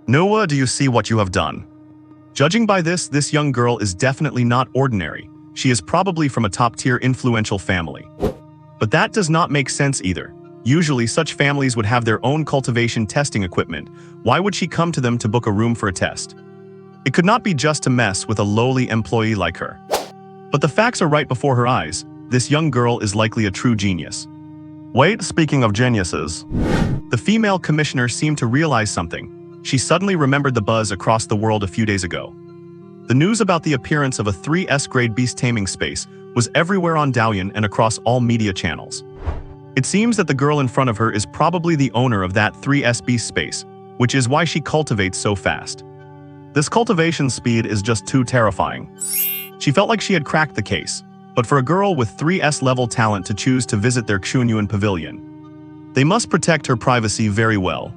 Noah, do you see what you have done? Judging by this young girl is definitely not ordinary. She is probably from a top-tier influential family. But that does not make sense either. Usually, such families would have their own cultivation testing equipment. Why would she come to them to book a room for a test? It could not be just to mess with a lowly employee like her. But the facts are right before her eyes. This young girl is likely a true genius. Wait, speaking of geniuses. The female commissioner seemed to realize something. She suddenly remembered the buzz across the world a few days ago. The news about the appearance of a 3S grade beast taming space was everywhere on Douyin and across all media channels. It seems that the girl in front of her is probably the owner of that 3SB space, which is why she cultivates so fast. This cultivation speed is just too terrifying. She felt like she had cracked the case, but for a girl with 3S level talent to choose to visit their Xunyuan pavilion, they must protect her privacy very well.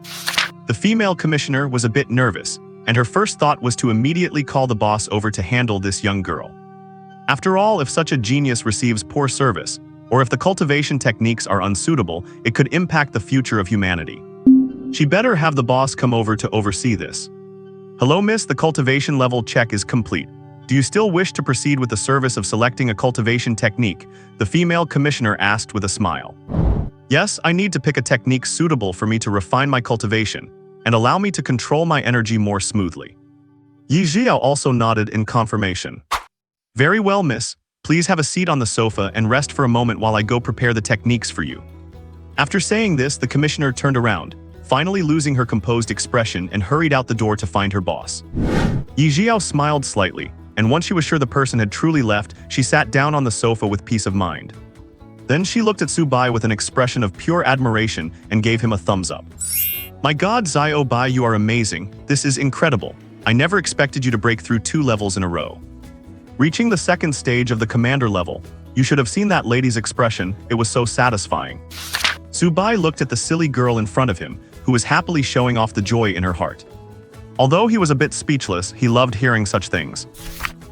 The female commissioner was a bit nervous, and her first thought was to immediately call the boss over to handle this young girl. After all, if such a genius receives poor service, or if the cultivation techniques are unsuitable, it could impact the future of humanity. She better have the boss come over to oversee this. Hello miss, the cultivation level check is complete. Do you still wish to proceed with the service of selecting a cultivation technique? The female commissioner asked with a smile. Yes, I need to pick a technique suitable for me to refine my cultivation and allow me to control my energy more smoothly. Ye Zhiyao also nodded in confirmation. Very well, miss. Please have a seat on the sofa and rest for a moment while I go prepare the techniques for you. After saying this, the commissioner turned around, finally losing her composed expression, and hurried out the door to find her boss. Ye Zhiyao smiled slightly, and once she was sure the person had truly left, she sat down on the sofa with peace of mind. Then she looked at Su Bai with an expression of pure admiration and gave him a thumbs up. My God, Zhiyao Bai, you are amazing. This is incredible. I never expected you to break through 2 levels in a row. Reaching the second stage of the commander level, you should have seen that lady's expression, it was so satisfying. Su Bai looked at the silly girl in front of him, who was happily showing off the joy in her heart. Although he was a bit speechless, he loved hearing such things.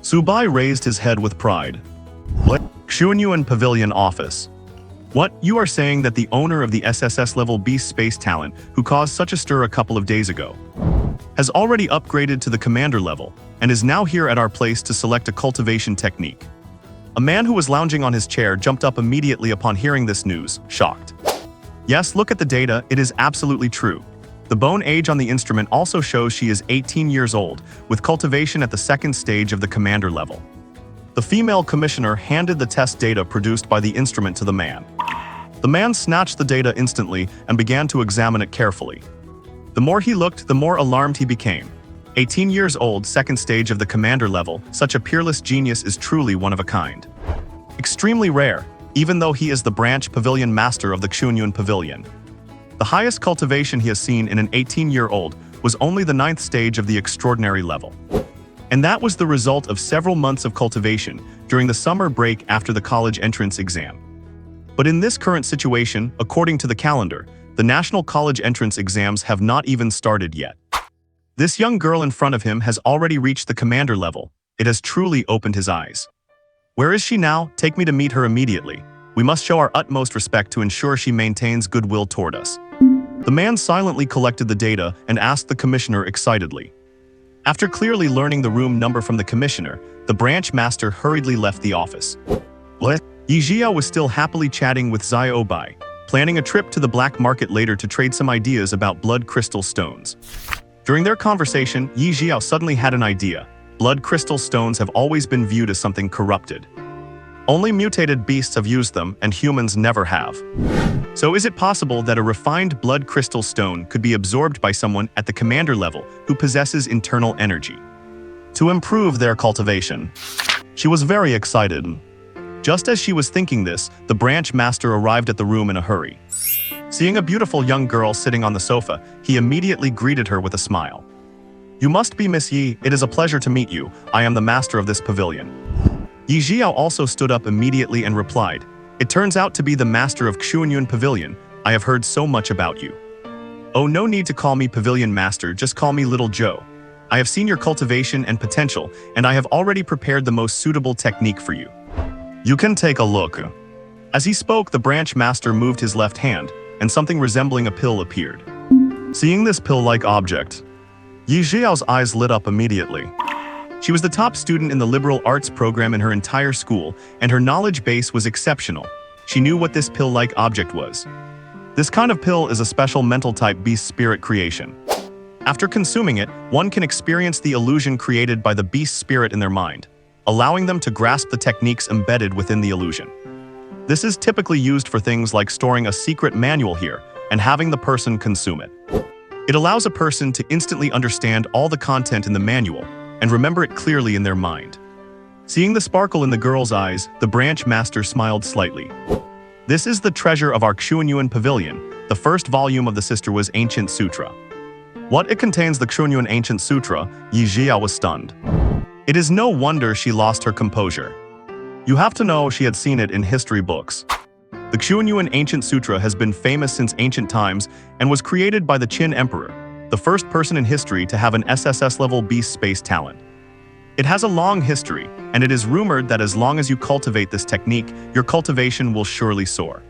Su Bai raised his head with pride. What? Xunyuan Pavilion Office. What, you are saying that the owner of the SSS level beast space talent, who caused such a stir a couple of days ago, has already upgraded to the commander level, and is now here at our place to select a cultivation technique. A man who was lounging on his chair jumped up immediately upon hearing this news, shocked. Yes, look at the data, it is absolutely true. The bone age on the instrument also shows she is 18 years old, with cultivation at the second stage of the commander level. The female commissioner handed the test data produced by the instrument to the man. The man snatched the data instantly and began to examine it carefully. The more he looked, the more alarmed he became. 18 years old, second stage of the commander level, such a peerless genius is truly one of a kind. Extremely rare, even though he is the branch pavilion master of the Xunyuan Pavilion. The highest cultivation he has seen in an 18-year-old was only the 9th stage of the extraordinary level. And that was the result of several months of cultivation during the summer break after the college entrance exam. But in this current situation, according to the calendar, the national college entrance exams have not even started yet. This young girl in front of him has already reached the commander level. It has truly opened his eyes. Where is she now? Take me to meet her immediately. We must show our utmost respect to ensure she maintains goodwill toward us. The man silently collected the data and asked the commissioner excitedly. After clearly learning the room number from the commissioner, the branch master hurriedly left the office. What? Ye Zhiyao was still happily chatting with Zhiyao Bai, planning a trip to the black market later to trade some ideas about blood crystal stones. During their conversation, Ye Zhiyao suddenly had an idea. Blood crystal stones have always been viewed as something corrupted. Only mutated beasts have used them, and humans never have. So is it possible that a refined blood crystal stone could be absorbed by someone at the commander level who possesses internal energy to improve their cultivation? She was very excited. Just as she was thinking this, the branch master arrived at the room in a hurry. Seeing a beautiful young girl sitting on the sofa, he immediately greeted her with a smile. You must be Miss Yi, it is a pleasure to meet you, I am the master of this pavilion. Ye Zhiyao also stood up immediately and replied, It turns out to be the master of Xunyuan Pavilion, I have heard so much about you. Oh, no need to call me Pavilion Master, just call me Little Joe. I have seen your cultivation and potential, and I have already prepared the most suitable technique for you. You can take a look. As he spoke, the branch master moved his left hand, and something resembling a pill appeared. Seeing this pill-like object, Ye Zhiyao's eyes lit up immediately. She was the top student in the liberal arts program in her entire school, and her knowledge base was exceptional. She knew what this pill-like object was. This kind of pill is a special mental-type beast spirit creation. After consuming it, one can experience the illusion created by the beast spirit in their mind, allowing them to grasp the techniques embedded within the illusion. This is typically used for things like storing a secret manual here and having the person consume it. It allows a person to instantly understand all the content in the manual and remember it clearly in their mind. Seeing the sparkle in the girl's eyes, the branch master smiled slightly. This is the treasure of our Xuanyuan Pavilion. The first volume of the Sister was Ancient Sutra. What it contains, the Xuanyuan Ancient Sutra, Ye Zhiyao was stunned. It is no wonder she lost her composure. You have to know she had seen it in history books. The Xuanyuan Ancient Sutra has been famous since ancient times and was created by the Qin Emperor, the first person in history to have an SSS-level beast space talent. It has a long history, and it is rumored that as long as you cultivate this technique, your cultivation will surely soar.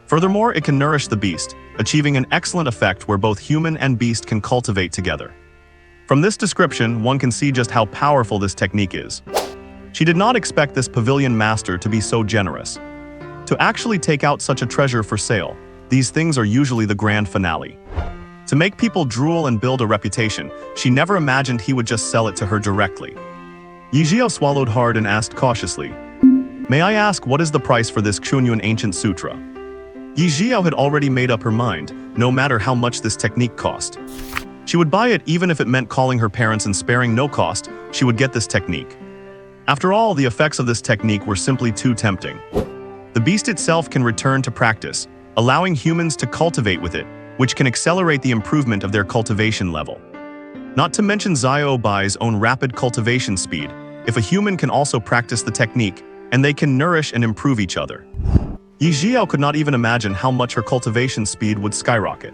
Furthermore, it can nourish the beast, achieving an excellent effect where both human and beast can cultivate together. From this description, one can see just how powerful this technique is. She did not expect this pavilion master to be so generous. To actually take out such a treasure for sale, these things are usually the grand finale. To make people drool and build a reputation, she never imagined he would just sell it to her directly. Ye Zhiyao swallowed hard and asked cautiously, "May I ask what is the price for this Xuanyuan Ancient Sutra?" Ye Zhiyao had already made up her mind, no matter how much this technique cost. She would buy it even if it meant calling her parents and sparing no cost, she would get this technique. After all, the effects of this technique were simply too tempting. The beast itself can return to practice, allowing humans to cultivate with it, which can accelerate the improvement of their cultivation level. Not to mention Zhiyao Bai's own rapid cultivation speed, if a human can also practice the technique, and they can nourish and improve each other. Ye Zhiyao could not even imagine how much her cultivation speed would skyrocket.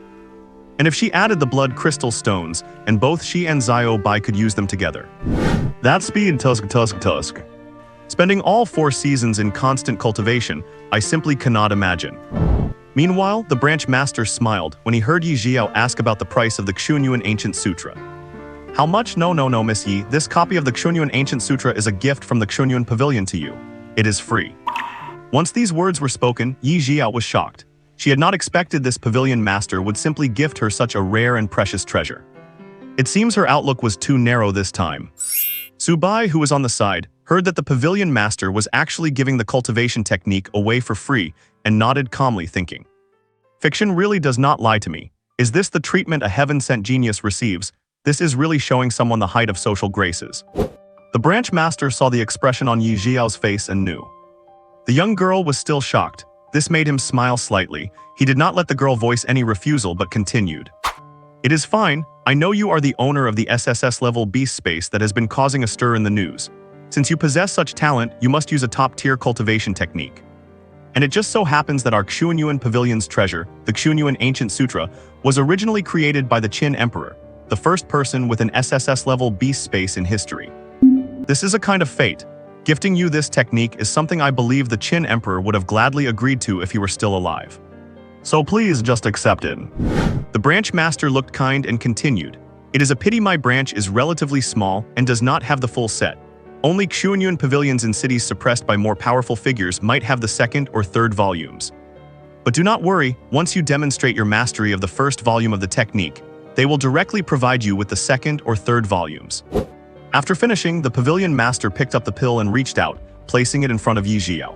And if she added the blood crystal stones, and both she and Zhiyao Bai could use them together. That speed, tusk. Spending all 4 seasons in constant cultivation, I simply cannot imagine. Meanwhile, the branch master smiled when he heard Ye Zhiyao ask about the price of the Xuanyuan Ancient Sutra. How much? No, Miss Yi, this copy of the Xuanyuan Ancient Sutra is a gift from the Xuanyuan Pavilion to you. It is free. Once these words were spoken, Ye Zhiyao was shocked. She had not expected this pavilion master would simply gift her such a rare and precious treasure. It seems her outlook was too narrow this time. Su Bai, who was on the side, heard that the pavilion master was actually giving the cultivation technique away for free and nodded calmly, thinking, "Fiction really does not lie to me. Is this the treatment a heaven-sent genius receives? This is really showing someone the height of social graces." The branch master saw the expression on Ye Zhiyao's face and knew. The young girl was still shocked. This made him smile slightly. He did not let the girl voice any refusal but continued. "It is fine. I know you are the owner of the SSS-level beast space that has been causing a stir in the news. Since you possess such talent, you must use a top-tier cultivation technique. And it just so happens that our Xuanyuan Pavilion's treasure, the Xuanyuan Ancient Sutra, was originally created by the Qin Emperor, the first person with an SSS-level beast space in history. This is a kind of fate. Gifting you this technique is something I believe the Qin Emperor would have gladly agreed to if he were still alive. So please just accept it." The branch master looked kind and continued, "It is a pity my branch is relatively small and does not have the full set. Only Xuanyuan pavilions in cities suppressed by more powerful figures might have the 2nd or 3rd volumes. But do not worry, once you demonstrate your mastery of the 1st volume of the technique, they will directly provide you with the 2nd or 3rd volumes." After finishing, the pavilion master picked up the pill and reached out, placing it in front of Ye Zhiyao.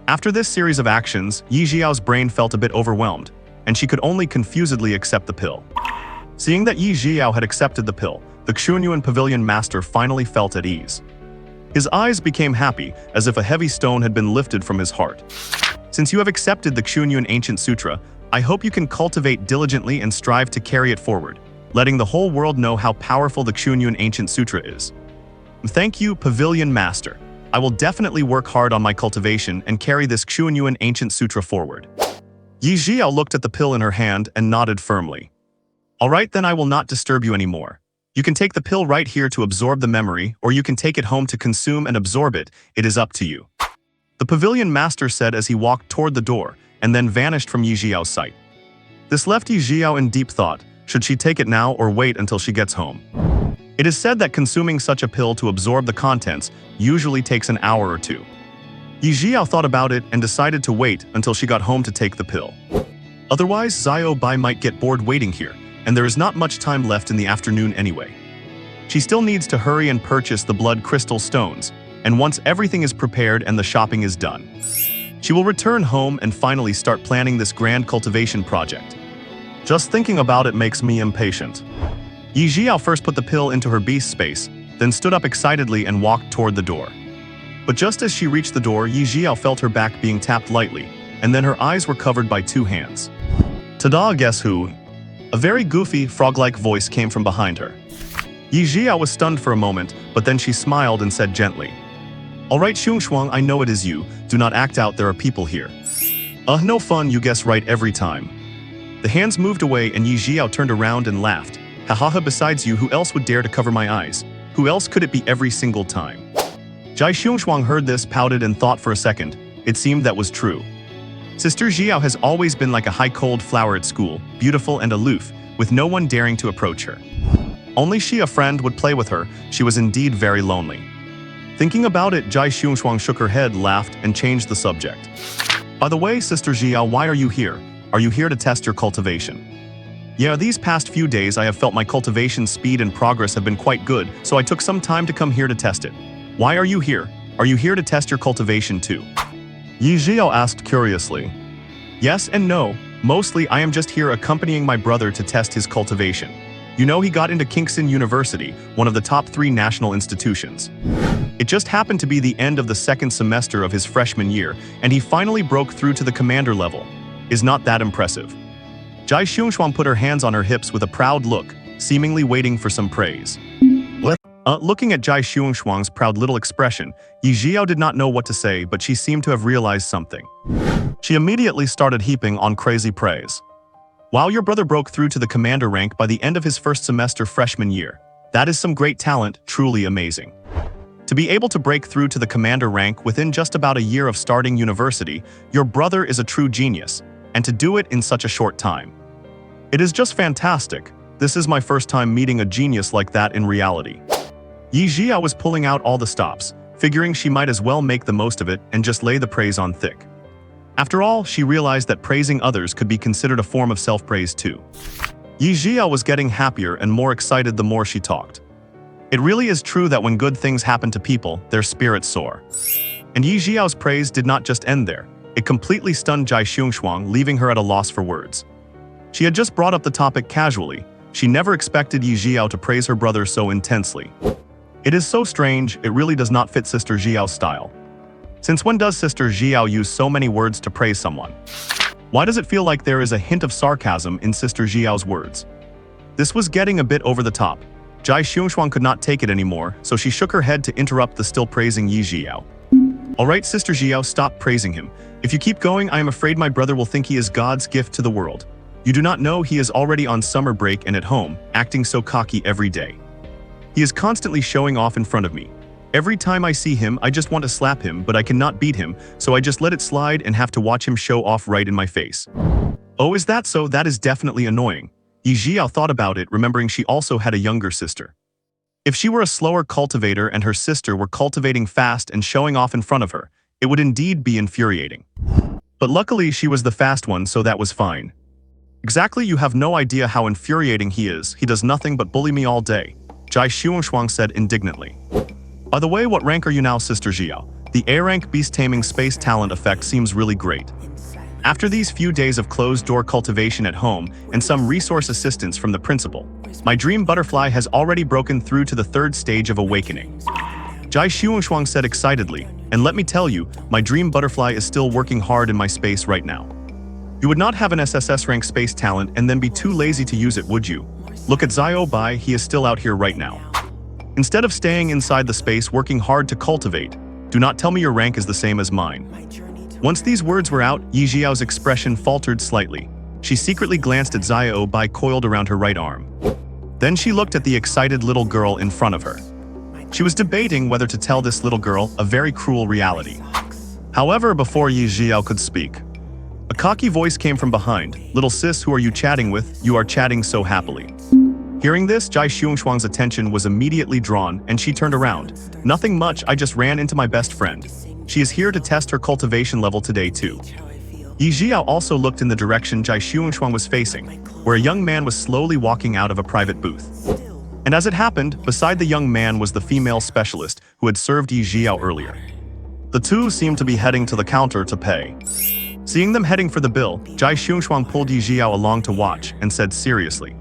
After this series of actions, Ye Zhiyao's brain felt a bit overwhelmed, and she could only confusedly accept the pill. Seeing that Ye Zhiyao had accepted the pill, the Xuanyuan Pavilion master finally felt at ease. His eyes became happy, as if a heavy stone had been lifted from his heart. "Since you have accepted the Xuanyuan Ancient Sutra, I hope you can cultivate diligently and strive to carry it forward, letting the whole world know how powerful the Xuanyuan Ancient Sutra is." "Thank you, Pavilion Master. I will definitely work hard on my cultivation and carry this Xuanyuan Ancient Sutra forward." Ye Zhiyao looked at the pill in her hand and nodded firmly. "All right, then I will not disturb you anymore. You can take the pill right here to absorb the memory, or you can take it home to consume and absorb it. It is up to you." The Pavilion Master said as he walked toward the door, and then vanished from Ye Zhiyao's sight. This left Ye Zhiyao in deep thought. Should she take it now or wait until she gets home? It is said that consuming such a pill to absorb the contents usually takes an hour or 2. Ye Zhiyao thought about it and decided to wait until she got home to take the pill. Otherwise, Zhiyao Bai might get bored waiting here, and there is not much time left in the afternoon anyway. She still needs to hurry and purchase the blood crystal stones, and once everything is prepared and the shopping is done, she will return home and finally start planning this grand cultivation project. Just thinking about it makes me impatient. Ye Zhiyao first put the pill into her beast space, then stood up excitedly and walked toward the door. But just as she reached the door, Ye Zhiyao felt her back being tapped lightly, and then her eyes were covered by two hands. "Ta-da, guess who?" A very goofy, frog-like voice came from behind her. Ye Zhiyao was stunned for a moment, but then she smiled and said gently, "All right, Xiong Shuang, I know it is you. Do not act out, there are people here." No fun, you guess right every time." The hands moved away and Ye Zhiyao turned around and laughed. "Ha ha ha, besides you, who else would dare to cover my eyes? Who else could it be every single time?" Jai Xiong heard this, pouted and thought for a second. It seemed that was true. Sister Zhiyao has always been like a high-cold flower at school, beautiful and aloof, with no one daring to approach her. Only she, a friend, would play with her. She was indeed very lonely. Thinking about it, Jai Xiong shook her head, laughed, and changed the subject. "By the way, Sister Zhiyao, why are you here? Are you here to test your cultivation?" "Yeah, these past few days I have felt my cultivation speed and progress have been quite good, so I took some time to come here to test it." "Why are you here? Are you here to test your cultivation too?" Ye Zhiyao asked curiously. "Yes and no. Mostly I am just here accompanying my brother to test his cultivation. You know, he got into Kingston University, one of the top 3 national institutions. It just happened to be the end of the second semester of his freshman year, and he finally broke through to the commander level. Is not that impressive?" Jai Xiong put her hands on her hips with a proud look, seemingly waiting for some praise. Looking at Jai Xiong's proud little expression, Ye Zhiyao did not know what to say, but she seemed to have realized something. She immediately started heaping on crazy praise. "Wow, your brother broke through to the commander rank by the end of his first semester freshman year. That is some great talent, truly amazing. To be able to break through to the commander rank within just about a year of starting university, your brother is a true genius, and to do it in such a short time. It is just fantastic. This is my first time meeting a genius like that in reality." Ye Zhiyao was pulling out all the stops, figuring she might as well make the most of it and just lay the praise on thick. After all, she realized that praising others could be considered a form of self-praise too. Ye Zhiyao was getting happier and more excited the more she talked. It really is true that when good things happen to people, their spirits soar. And Ye Zhiyao's praise did not just end there. It completely stunned Jai Xiong, leaving her at a loss for words. She had just brought up the topic casually. She never expected Ye Zhiyao to praise her brother so intensely. It is so strange, it really does not fit Sister Zhiyao's style. Since when does Sister Zhiyao use so many words to praise someone? Why does it feel like there is a hint of sarcasm in Sister Zhiyao's words? This was getting a bit over the top. Jai Xiong could not take it anymore, so she shook her head to interrupt the still praising Ye Zhiyao. "Alright, Sister Zhiyao, stop praising him. If you keep going, I am afraid my brother will think he is God's gift to the world. You do not know he is already on summer break and at home, acting so cocky every day. He is constantly showing off in front of me. Every time I see him, I just want to slap him, but I cannot beat him, so I just let it slide and have to watch him show off right in my face." "Oh, is that so? That is definitely annoying." Ye Zhiyao thought about it, remembering she also had a younger sister. If she were a slower cultivator and her sister were cultivating fast and showing off in front of her, it would indeed be infuriating. But luckily she was the fast one, so that was fine. "Exactly, you have no idea how infuriating he is. He does nothing but bully me all day," Jai Xiong said indignantly. "By the way, what rank are you now, Sister Zhiyao? The A-rank beast-taming space talent effect seems really great. After these few days of closed-door cultivation at home and some resource assistance from the principal, my dream butterfly has already broken through to the 3rd stage of awakening," Jai Xiong said excitedly, "and let me tell you, my dream butterfly is still working hard in my space right now. You would not have an SSS rank space talent and then be too lazy to use it, would you? Look at Zhiyao Bai, he is still out here right now. Instead of staying inside the space working hard to cultivate, do not tell me your rank is the same as mine." Once these words were out, Ye Zhiyao's expression faltered slightly. She secretly glanced at Zhiyao Bai coiled around her right arm. Then she looked at the excited little girl in front of her. She was debating whether to tell this little girl a very cruel reality. However, before Ye Zhiyao could speak, a cocky voice came from behind. "Little sis, who are you chatting with? You are chatting so happily." Hearing this, Jai Xiong's attention was immediately drawn, and she turned around. "Nothing much, I just ran into my best friend. She is here to test her cultivation level today too." Ye Zhiyao also looked in the direction Jai Xiong was facing, where a young man was slowly walking out of a private booth. And as it happened, beside the young man was the female specialist who had served Ye Zhiyao earlier. The two seemed to be heading to the counter to pay. Seeing them heading for the bill, Jai Xiong pulled Ye Zhiyao along to watch and said seriously,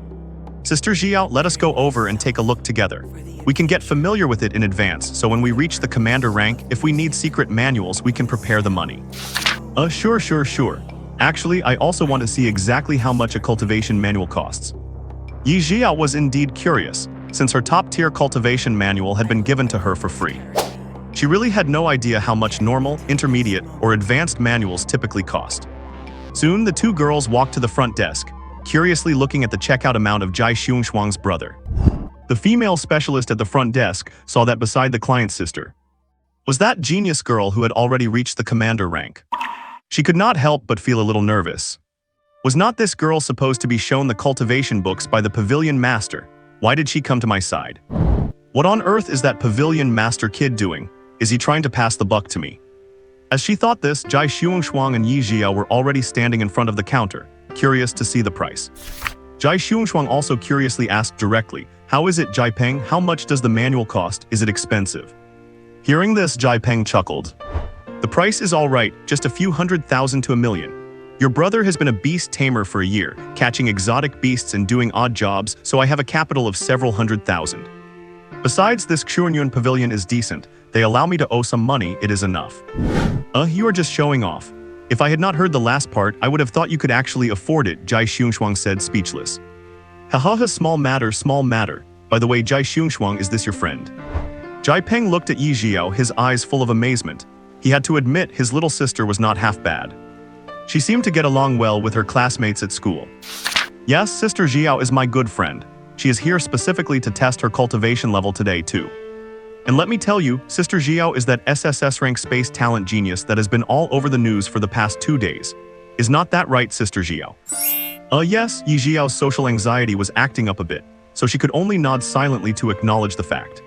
Sister Zhiyao, let us go over and take a look together. We can get familiar with it in advance, so when we reach the commander rank, if we need secret manuals, we can prepare the money. Sure. Actually, I also want to see exactly how much a cultivation manual costs. Ye Zhiyao was indeed curious, since her top-tier cultivation manual had been given to her for free. She really had no idea how much normal, intermediate, or advanced manuals typically cost. Soon, the two girls walked to the front desk, curiously looking at the checkout amount of Jai Xiongxuang's brother. The female specialist at the front desk saw that beside the client's sister was that genius girl who had already reached the commander rank. She could not help but feel a little nervous. Was not this girl supposed to be shown the cultivation books by the pavilion master? Why did she come to my side? What on earth is that pavilion master kid doing? Is he trying to pass the buck to me? As she thought this, Jai Xiongxuang and Ye Zhiyao were already standing in front of the counter, curious to see the price. Jai Xiongxuang also curiously asked directly, "How is it, Jai Peng? How much does the manual cost? Is it expensive?" Hearing this, Jai Peng chuckled. "The price is all right, just a few 100,000 to 1,000,000. Your brother has been a beast tamer for a year, catching exotic beasts and doing odd jobs, so I have a capital of several 100,000. Besides, this Xuanyuan pavilion is decent. They allow me to owe some money, it is enough." You are just showing off. If I had not heard the last part, I would have thought you could actually afford it, Jai Xiongxuang said, speechless. Haha, small matter. By the way, Jai Xiongxuang, is this your friend? Jai Peng looked at Ye Zhiyao, his eyes full of amazement. He had to admit his little sister was not half bad. She seemed to get along well with her classmates at school. Yes, Sister Zhiyao is my good friend. She is here specifically to test her cultivation level today too. And let me tell you, Sister Zhiyao is that SSS rank space talent genius that has been all over the news for the past 2 days. Is not that right, Sister Zhiyao? Yes, Ye Zhiyao's social anxiety was acting up a bit, so she could only nod silently to acknowledge the fact.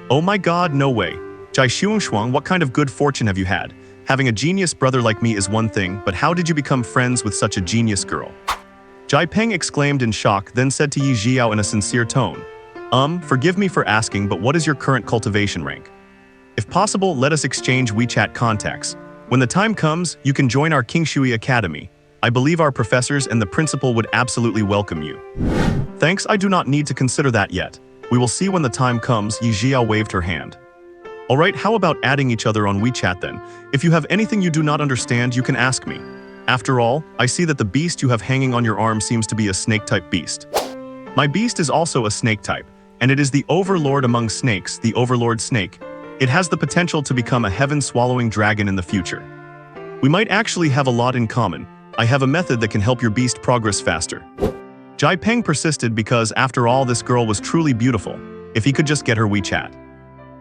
Oh my god, no way. Jai Xiongxuang, what kind of good fortune have you had? Having a genius brother like me is one thing, but how did you become friends with such a genius girl? Jai Peng exclaimed in shock, then said to Ye Zhiyao in a sincere tone, Forgive me for asking, but what is your current cultivation rank? If possible, let us exchange WeChat contacts. When the time comes, you can join our Kingshui Academy. I believe our professors and the principal would absolutely welcome you. Thanks, I do not need to consider that yet. We will see when the time comes. Ye Zhiyao waved her hand. Alright, how about adding each other on WeChat then? If you have anything you do not understand, you can ask me. After all, I see that the beast you have hanging on your arm seems to be a snake-type beast. My beast is also a snake type, and it is the overlord among snakes, the overlord snake. It has the potential to become a heaven-swallowing dragon in the future. We might actually have a lot in common. I have a method that can help your beast progress faster. Jai Peng persisted because, after all, this girl was truly beautiful. If he could just get her WeChat.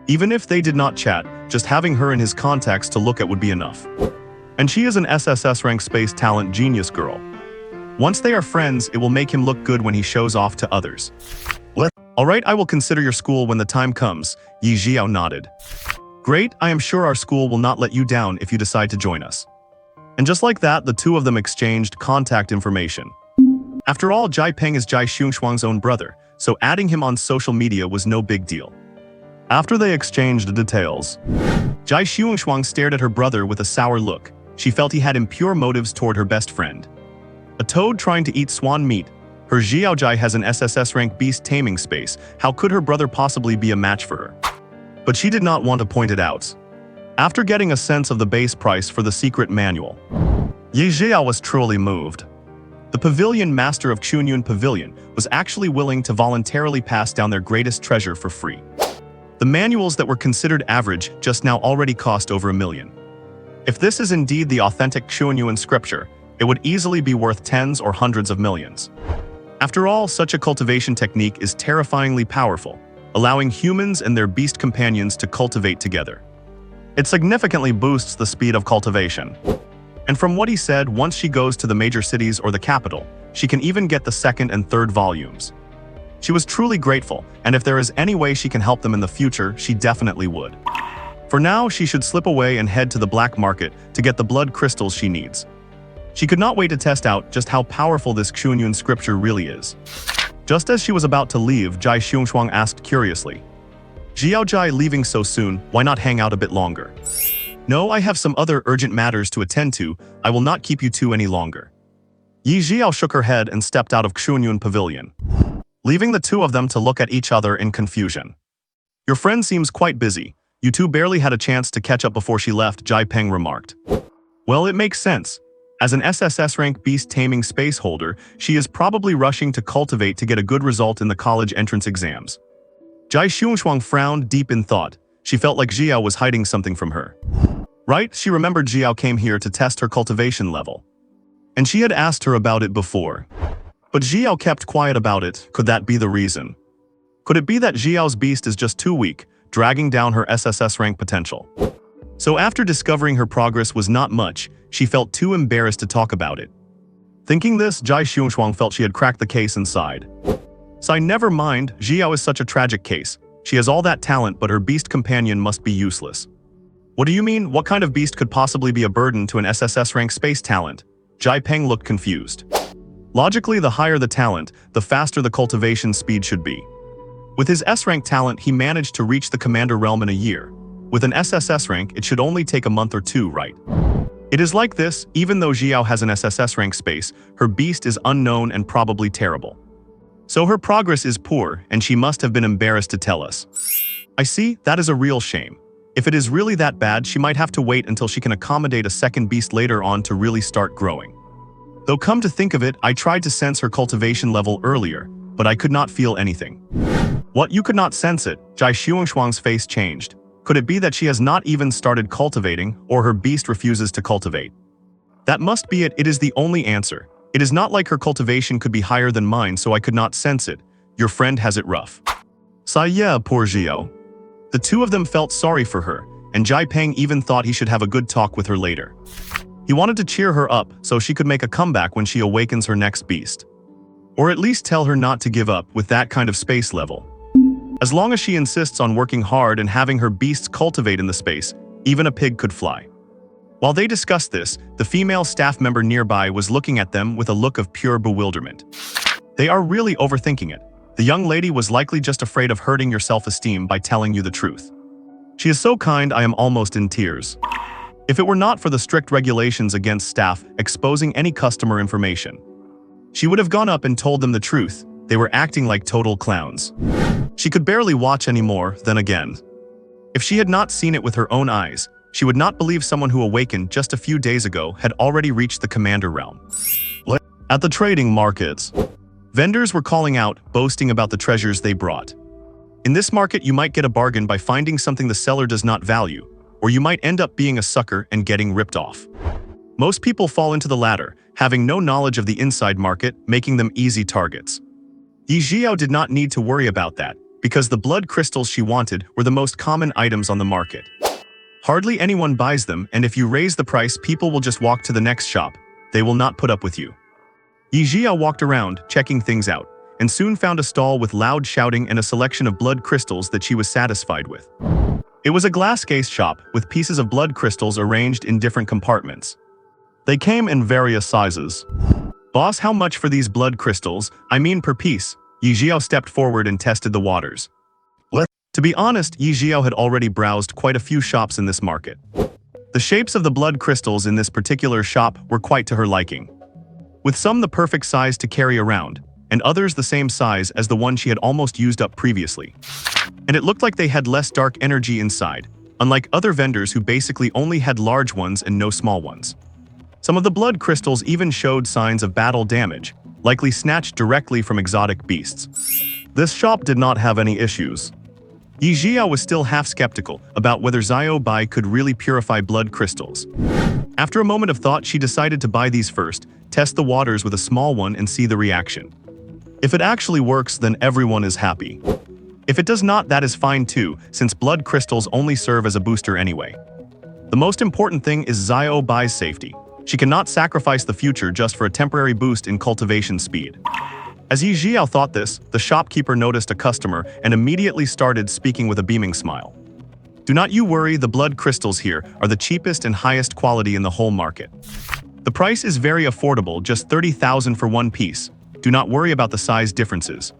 Even if they did not chat, just having her in his contacts to look at would be enough. And she is an SSS rank space talent genius girl. Once they are friends, it will make him look good when he shows off to others. Alright, I will consider your school when the time comes. Ye Zhiyao nodded. Great, I am sure our school will not let you down if you decide to join us. And just like that, the two of them exchanged contact information. After all, Jai Peng is Jai Xiongxuang's own brother, so adding him on social media was no big deal. After they exchanged details, Jai Xiongxuang stared at her brother with a sour look. She felt he had impure motives toward her best friend. A toad trying to eat swan meat. Her Zhiaojai has an SSS rank beast taming space. How could her brother possibly be a match for her? But she did not want to point it out. After getting a sense of the base price for the secret manual, Ye Zhiyao was truly moved. The pavilion master of Xuanyuan Pavilion was actually willing to voluntarily pass down their greatest treasure for free. The manuals that were considered average just now already cost over 1,000,000. If this is indeed the authentic Xuanyuan scripture, it would easily be worth tens or hundreds of millions. After all, such a cultivation technique is terrifyingly powerful, allowing humans and their beast companions to cultivate together. It significantly boosts the speed of cultivation. And from what he said, once she goes to the major cities or the capital, she can even get the second and third volumes. She was truly grateful, and if there is any way she can help them in the future, she definitely would. For now, she should slip away and head to the black market to get the blood crystals she needs. She could not wait to test out just how powerful this Xuanyuan scripture really is. Just as she was about to leave, Jai Xiongxuang asked curiously, Zhiaojai, leaving so soon, why not hang out a bit longer? No, I have some other urgent matters to attend to. I will not keep you two any longer. Ye Zhiyao shook her head and stepped out of Xuanyuan Pavilion. leaving the two of them to look at each other in confusion. Your friend seems quite busy. You two barely had a chance to catch up before she left, Jai Peng remarked. Well, it makes sense. As an SSS rank beast taming space holder, she is probably rushing to cultivate to get a good result in the college entrance exams. Jai Xiongxuang frowned deep in thought. She felt like Zhiyao was hiding something from her. Right? She remembered Zhiyao came here to test her cultivation level. And she had asked her about it before. But Zhiyao kept quiet about it. Could that be the reason? Could it be that Zhiyao's beast is just too weak, dragging down her SSS rank potential? So after discovering her progress was not much, she felt too embarrassed to talk about it. Thinking this, Jai Xiongxuang felt she had cracked the case and sighed. Sigh, never mind, Zhiyao is such a tragic case. She has all that talent, but her beast companion must be useless. What do you mean? What kind of beast could possibly be a burden to an SSS rank space talent? Jai Peng looked confused. Logically, the higher the talent, the faster the cultivation speed should be. With his S-rank talent, he managed to reach the commander realm in a year. With an SSS rank, it should only take a month or two, right? It is like this, even though Zhiyao has an SSS rank space, her beast is unknown and probably terrible. So her progress is poor, and she must have been embarrassed to tell us. I see, that is a real shame. If it is really that bad, she might have to wait until she can accommodate a second beast later on to really start growing. Though come to think of it, I tried to sense her cultivation level earlier, but I could not feel anything. What, you could not sense it? Jai Xiongxuang's face changed. Could it be that she has not even started cultivating, or her beast refuses to cultivate? That must be it. It is the only answer. It is not like her cultivation could be higher than mine, so I could not sense it. Your friend has it rough. Sigh, yeah, poor Zhiyao. The two of them felt sorry for her, and Jai Peng even thought he should have a good talk with her later. He wanted to cheer her up so she could make a comeback when she awakens her next beast. Or at least tell her not to give up with that kind of space level. As long as she insists on working hard and having her beasts cultivate in the space, even a pig could fly. While they discussed this, the female staff member nearby was looking at them with a look of pure bewilderment. They are really overthinking it. The young lady was likely just afraid of hurting your self-esteem by telling you the truth. She is so kind, I am almost in tears. If it were not for the strict regulations against staff exposing any customer information, she would have gone up and told them the truth. They were acting like total clowns. She could barely watch anymore, then again. If she had not seen it with her own eyes, she would not believe someone who awakened just a few days ago had already reached the commander realm. At the trading markets, vendors were calling out, boasting about the treasures they brought. In this market, you might get a bargain by finding something the seller does not value, or you might end up being a sucker and getting ripped off. Most people fall into the latter, having no knowledge of the inside market, making them easy targets. Ye Zhiyao did not need to worry about that, because the blood crystals she wanted were the most common items on the market. Hardly anyone buys them, and if you raise the price, people will just walk to the next shop. They will not put up with you. Ye Zhiyao walked around, checking things out, and soon found a stall with loud shouting and a selection of blood crystals that she was satisfied with. It was a glass case shop, with pieces of blood crystals arranged in different compartments. They came in various sizes. Boss, how much for these blood crystals? I mean per piece. Ye Zhiyao stepped forward and tested the waters. To be honest, Ye Zhiyao had already browsed quite a few shops in this market. The shapes of the blood crystals in this particular shop were quite to her liking. With some the perfect size to carry around, and others the same size as the one she had almost used up previously. And it looked like they had less dark energy inside, unlike other vendors who basically only had large ones and no small ones. Some of the blood crystals even showed signs of battle damage, likely snatched directly from exotic beasts. This shop did not have any issues. Ye Zhiyao was still half skeptical about whether Zhiyao Bai could really purify blood crystals. After a moment of thought, she decided to buy these first, test the waters with a small one and see the reaction. If it actually works, then everyone is happy. If it does not, that is fine too, since blood crystals only serve as a booster anyway. The most important thing is Zhiyao Bai's safety. She cannot sacrifice the future just for a temporary boost in cultivation speed. As Ye Zhiyao thought this, the shopkeeper noticed a customer and immediately started speaking with a beaming smile. Do not you worry, the blood crystals here are the cheapest and highest quality in the whole market. The price is very affordable, just 30,000 for one piece. Do not worry about the size differences.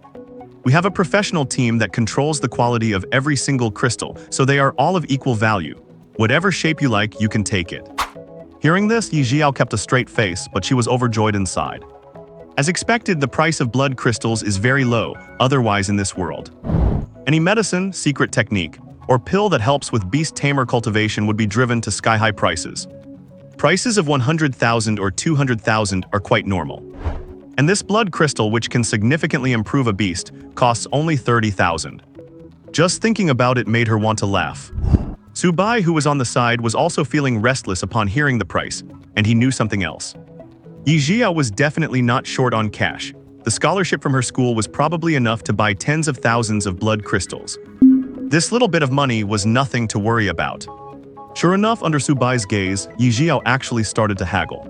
We have a professional team that controls the quality of every single crystal, so they are all of equal value. Whatever shape you like, you can take it. Hearing this, Ye Zhiyao kept a straight face, but she was overjoyed inside. As expected, the price of blood crystals is very low, otherwise in this world. Any medicine, secret technique, or pill that helps with beast tamer cultivation would be driven to sky-high prices. Prices of 100,000 or 200,000 are quite normal. And this blood crystal, which can significantly improve a beast, costs only 30,000. Just thinking about it made her want to laugh. Su Bai, who was on the side, was also feeling restless upon hearing the price, and he knew something else. Ye Zhiyao was definitely not short on cash. The scholarship from her school was probably enough to buy tens of thousands of blood crystals. This little bit of money was nothing to worry about. Sure enough, under Su Bai's gaze, Ye Zhiyao actually started to haggle.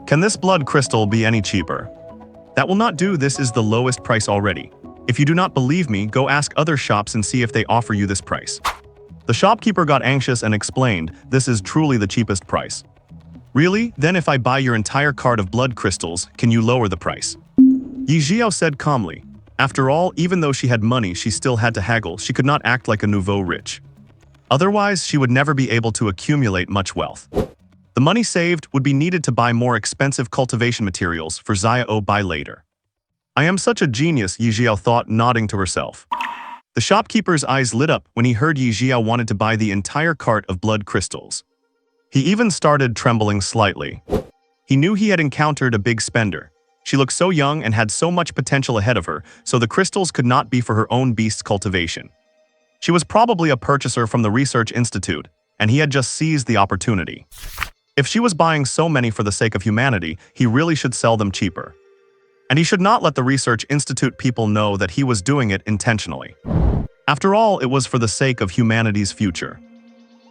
Can this blood crystal be any cheaper? That will not do, this is the lowest price already. If you do not believe me, go ask other shops and see if they offer you this price. The shopkeeper got anxious and explained, this is truly the cheapest price. Really? Then if I buy your entire cart of blood crystals, can you lower the price? Ye Zhiyao said calmly. After all, even though she had money, she still had to haggle. She could not act like a nouveau rich. Otherwise, she would never be able to accumulate much wealth. The money saved would be needed to buy more expensive cultivation materials for Zhiyao Bai later. I am such a genius, Ye Zhiyao thought, nodding to herself. The shopkeeper's eyes lit up when he heard Ye Zhiyao wanted to buy the entire cart of blood crystals. He even started trembling slightly. He knew he had encountered a big spender. She looked so young and had so much potential ahead of her, so the crystals could not be for her own beast's cultivation. She was probably a purchaser from the research institute, and he had just seized the opportunity. If she was buying so many for the sake of humanity, he really should sell them cheaper. And he should not let the research institute people know that he was doing it intentionally. After all, it was for the sake of humanity's future.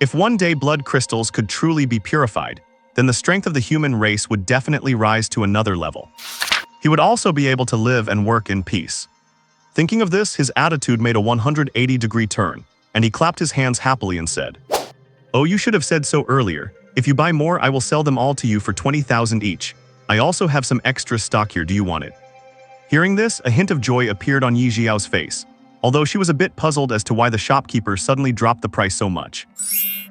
If one day blood crystals could truly be purified, then the strength of the human race would definitely rise to another level. He would also be able to live and work in peace. Thinking of this, his attitude made a 180-degree turn, and he clapped his hands happily and said, "Oh, you should have said so earlier. If you buy more, I will sell them all to you for 20,000 each. I also have some extra stock here, do you want it?" Hearing this, a hint of joy appeared on Ye Zhiyao's face, although she was a bit puzzled as to why the shopkeeper suddenly dropped the price so much.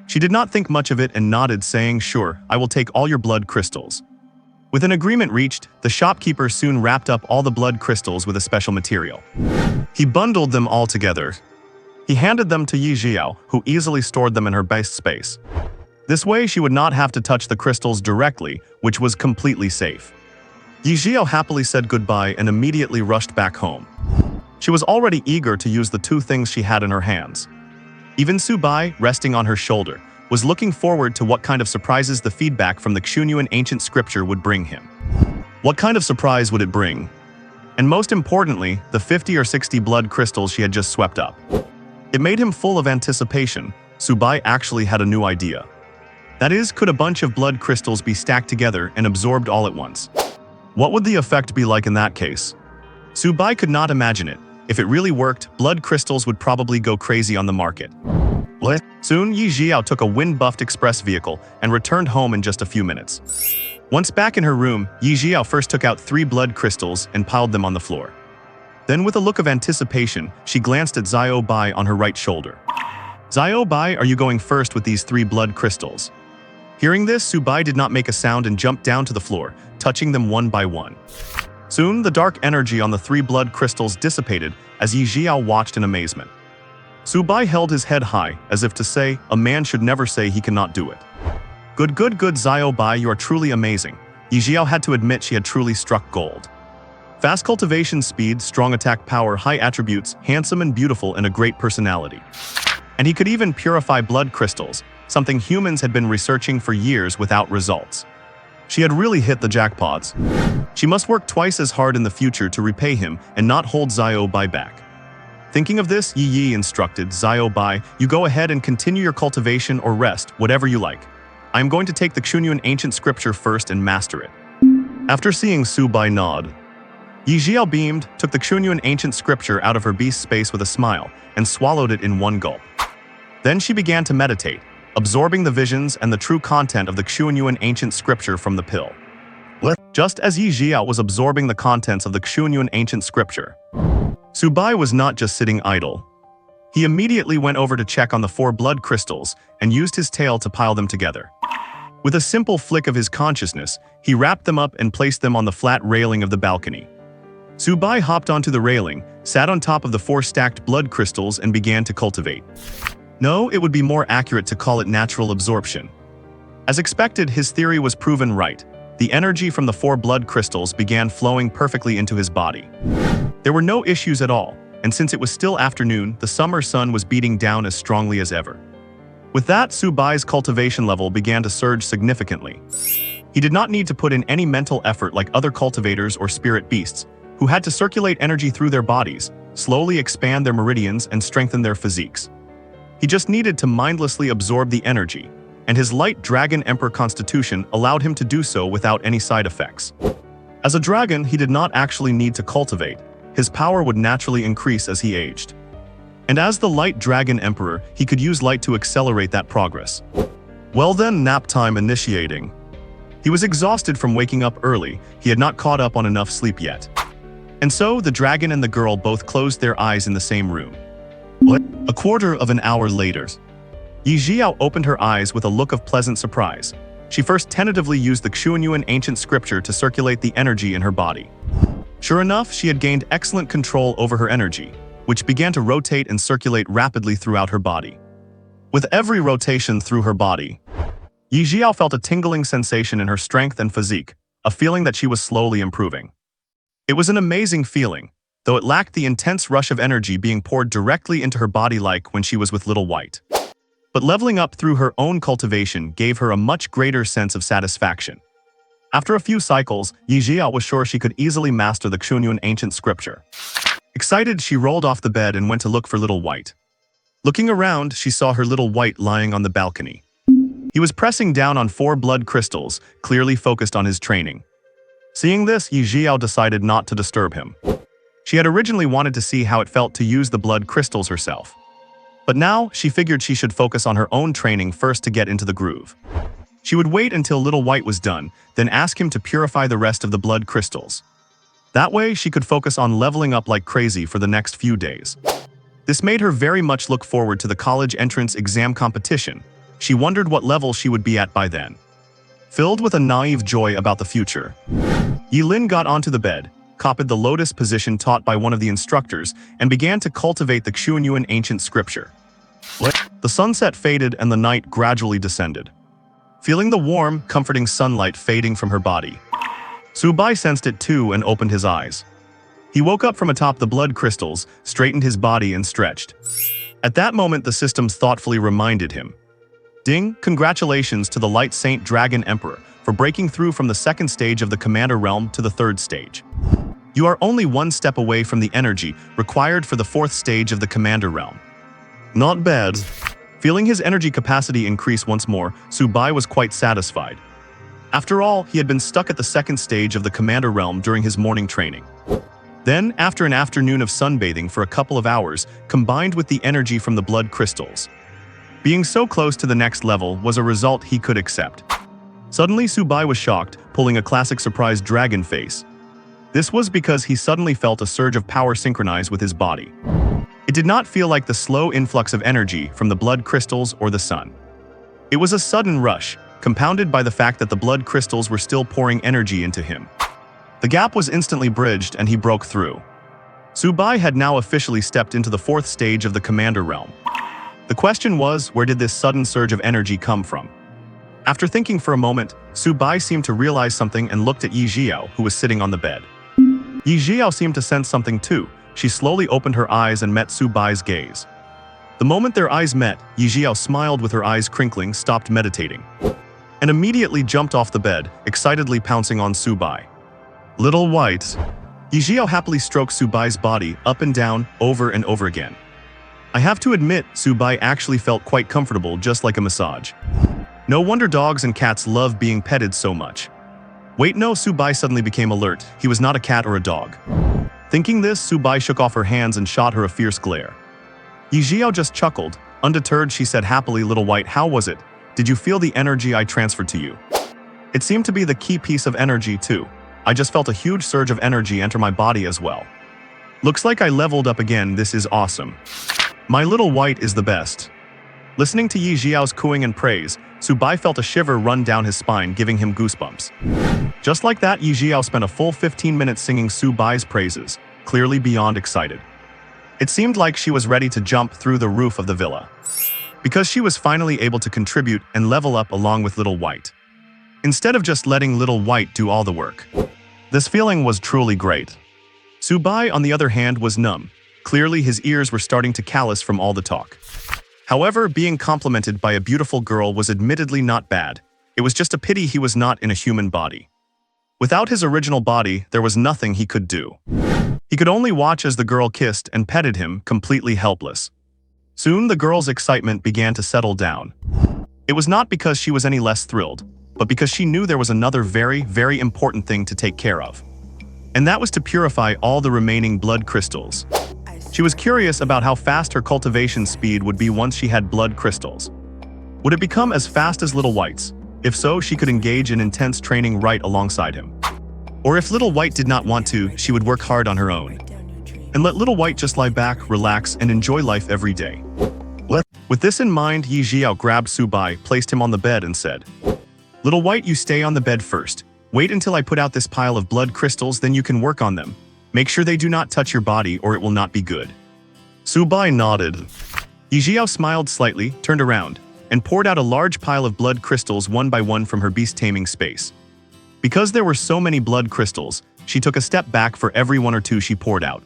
She did not think much of it and nodded, saying, "Sure, I will take all your blood crystals." With an agreement reached, the shopkeeper soon wrapped up all the blood crystals with a special material. He bundled them all together. He handed them to Ye Zhiyao, who easily stored them in her base space. This way, she would not have to touch the crystals directly, which was completely safe. Ye Zhiyao happily said goodbye and immediately rushed back home. She was already eager to use the two things she had in her hands. Even Su Bai, resting on her shoulder, was looking forward to what kind of surprises the feedback from the Xunyuan ancient scripture would bring him. What kind of surprise would it bring? And most importantly, the 50 or 60 blood crystals she had just swept up. It made him full of anticipation. Su Bai actually had a new idea. That is, could a bunch of blood crystals be stacked together and absorbed all at once? What would the effect be like in that case? Su Bai could not imagine it. If it really worked, blood crystals would probably go crazy on the market. Soon, Ye Zhiyao took a wind-buffed express vehicle and returned home in just a few minutes. Once back in her room, Ye Zhiyao first took out 3 blood crystals and piled them on the floor. Then, with a look of anticipation, she glanced at Zhiyao Bai on her right shoulder. "Zhiyao Bai, are you going first with these 3 blood crystals?" Hearing this, Su Bai did not make a sound and jumped down to the floor, touching them one by one. Soon, the dark energy on the 3 blood crystals dissipated as Ye Zhiyao watched in amazement. Su Bai held his head high, as if to say, a man should never say he cannot do it. Good, Zhiyao Bai, you are truly amazing." Ye Zhiyao had to admit she had truly struck gold. Fast cultivation speed, strong attack power, high attributes, handsome and beautiful, and a great personality. And he could even purify blood crystals, something humans had been researching for years without results. She had really hit the jackpots. She must work twice as hard in the future to repay him and not hold Zhiyao Bai back. Thinking of this, Yi instructed, "Zhiyao Bai, you go ahead and continue your cultivation or rest, whatever you like. I am going to take the Xunyuan ancient scripture first and master it." After seeing Su Bai nod, Ye Zhiyao beamed, took the Xunyuan ancient scripture out of her beast space with a smile, and swallowed it in one gulp. Then she began to meditate, absorbing the visions and the true content of the Xunyuan ancient scripture from the pill. Just as Ye Zhiyao was absorbing the contents of the Xunyuan ancient scripture, Su Bai was not just sitting idle. He immediately went over to check on the 4 blood crystals and used his tail to pile them together. With a simple flick of his consciousness, he wrapped them up and placed them on the flat railing of the balcony. Subai hopped onto the railing, sat on top of the 4 stacked blood crystals and began to cultivate. No, it would be more accurate to call it natural absorption. As expected, his theory was proven right. The energy from the 4 blood crystals began flowing perfectly into his body. There were no issues at all, and since it was still afternoon, the summer sun was beating down as strongly as ever. With that, Subai's cultivation level began to surge significantly. He did not need to put in any mental effort like other cultivators or spirit beasts, who had to circulate energy through their bodies, slowly expand their meridians and strengthen their physiques. He just needed to mindlessly absorb the energy, and his light dragon emperor constitution allowed him to do so without any side effects. As a dragon, he did not actually need to cultivate. His power would naturally increase as he aged. And as the light dragon emperor, he could use light to accelerate that progress. Well then, nap time initiating. He was exhausted from waking up early. He had not caught up on enough sleep yet. And so, the dragon and the girl both closed their eyes in the same room. A quarter of an hour later, Ye Zhiyao opened her eyes with a look of pleasant surprise. She first tentatively used the Xuanyuan ancient scripture to circulate the energy in her body. Sure enough, she had gained excellent control over her energy, which began to rotate and circulate rapidly throughout her body. With every rotation through her body, Ye Zhiyao felt a tingling sensation in her strength and physique, a feeling that she was slowly improving. It was an amazing feeling, though it lacked the intense rush of energy being poured directly into her body like when she was with Little White. But leveling up through her own cultivation gave her a much greater sense of satisfaction. After a few cycles, Ye Zhiyao was sure she could easily master the Xuanyuan ancient scripture. Excited, she rolled off the bed and went to look for Little White. Looking around, she saw her Little White lying on the balcony. He was pressing down on 4 blood crystals, clearly focused on his training. Seeing this, Ye Zhiyao decided not to disturb him. She had originally wanted to see how it felt to use the blood crystals herself. But now, she figured she should focus on her own training first to get into the groove. She would wait until Little White was done, then ask him to purify the rest of the blood crystals. That way, she could focus on leveling up like crazy for the next few days. This made her very much look forward to the college entrance exam competition. She wondered what level she would be at by then. Filled with a naive joy about the future, Yilin got onto the bed, copied the lotus position taught by one of the instructors, and began to cultivate the Xuanyuan ancient scripture. The sunset faded and the night gradually descended. Feeling the warm, comforting sunlight fading from her body, Subai sensed it too and opened his eyes. He woke up from atop the blood crystals, straightened his body and stretched. At that moment, the systems thoughtfully reminded him. Ding, congratulations to the Light Saint Dragon Emperor for breaking through from the 2nd stage of the Commander Realm to the 3rd stage. You are only 1 step away from the energy required for the 4th stage of the Commander Realm. Not bad. Feeling his energy capacity increase once more, Subai was quite satisfied. After all, he had been stuck at the 2nd stage of the Commander Realm during his morning training. Then, after an afternoon of sunbathing for a couple of hours, combined with the energy from the blood crystals, being so close to the next level was a result he could accept. Suddenly, Subai was shocked, pulling a classic surprise dragon face. This was because he suddenly felt a surge of power synchronize with his body. It did not feel like the slow influx of energy from the blood crystals or the sun. It was a sudden rush, compounded by the fact that the blood crystals were still pouring energy into him. The gap was instantly bridged and he broke through. Subai had now officially stepped into the 4th stage of the Commander Realm. The question was, where did this sudden surge of energy come from? After thinking for a moment, Subai seemed to realize something and looked at Ye Zhiyao, who was sitting on the bed. Ye Zhiyao seemed to sense something too. She slowly opened her eyes and met Subai's gaze. The moment their eyes met, Ye Zhiyao smiled with her eyes crinkling, stopped meditating, and immediately jumped off the bed, excitedly pouncing on Subai. Little White. Ye Zhiyao happily stroked Subai's body up and down, over and over again. I have to admit, Subai actually felt quite comfortable, just like a massage. No wonder dogs and cats love being petted so much. Wait, no, Subai suddenly became alert. He was not a cat or a dog. Thinking this, Subai shook off her hands and shot her a fierce glare. Ye Zhiyao just chuckled. Undeterred, she said happily, Little White, how was it? Did you feel the energy I transferred to you? It seemed to be the key piece of energy too. I just felt a huge surge of energy enter my body as well. Looks like I leveled up again, this is awesome. My Little White is the best. Listening to Ye Zhiyao's cooing and praise, Su Bai felt a shiver run down his spine, giving him goosebumps. Just like that, Ye Zhiyao spent a full 15 minutes singing Su Bai's praises, clearly beyond excited. It seemed like she was ready to jump through the roof of the villa, because she was finally able to contribute and level up along with Little White, instead of just letting Little White do all the work. This feeling was truly great. Su Bai, on the other hand, was numb. Clearly, his ears were starting to callous from all the talk. However, being complimented by a beautiful girl was admittedly not bad. It was just a pity he was not in a human body. Without his original body, there was nothing he could do. He could only watch as the girl kissed and petted him, completely helpless. Soon, the girl's excitement began to settle down. It was not because she was any less thrilled, but because she knew there was another very, very important thing to take care of. And that was to purify all the remaining blood crystals. She was curious about how fast her cultivation speed would be once she had blood crystals. Would it become as fast as Little White's? If so, she could engage in intense training right alongside him. Or if Little White did not want to, she would work hard on her own. And let Little White just lie back, relax, and enjoy life every day. With this in mind, Ye Zhiyao grabbed Su Bai, placed him on the bed and said, "Little White, you stay on the bed first. Wait until I put out this pile of blood crystals, then you can work on them. Make sure they do not touch your body or it will not be good." Su Bai nodded. Ye Zhiyao smiled slightly, turned around, and poured out a large pile of blood crystals one by one from her beast-taming space. Because there were so many blood crystals, she took a step back for every one or two she poured out.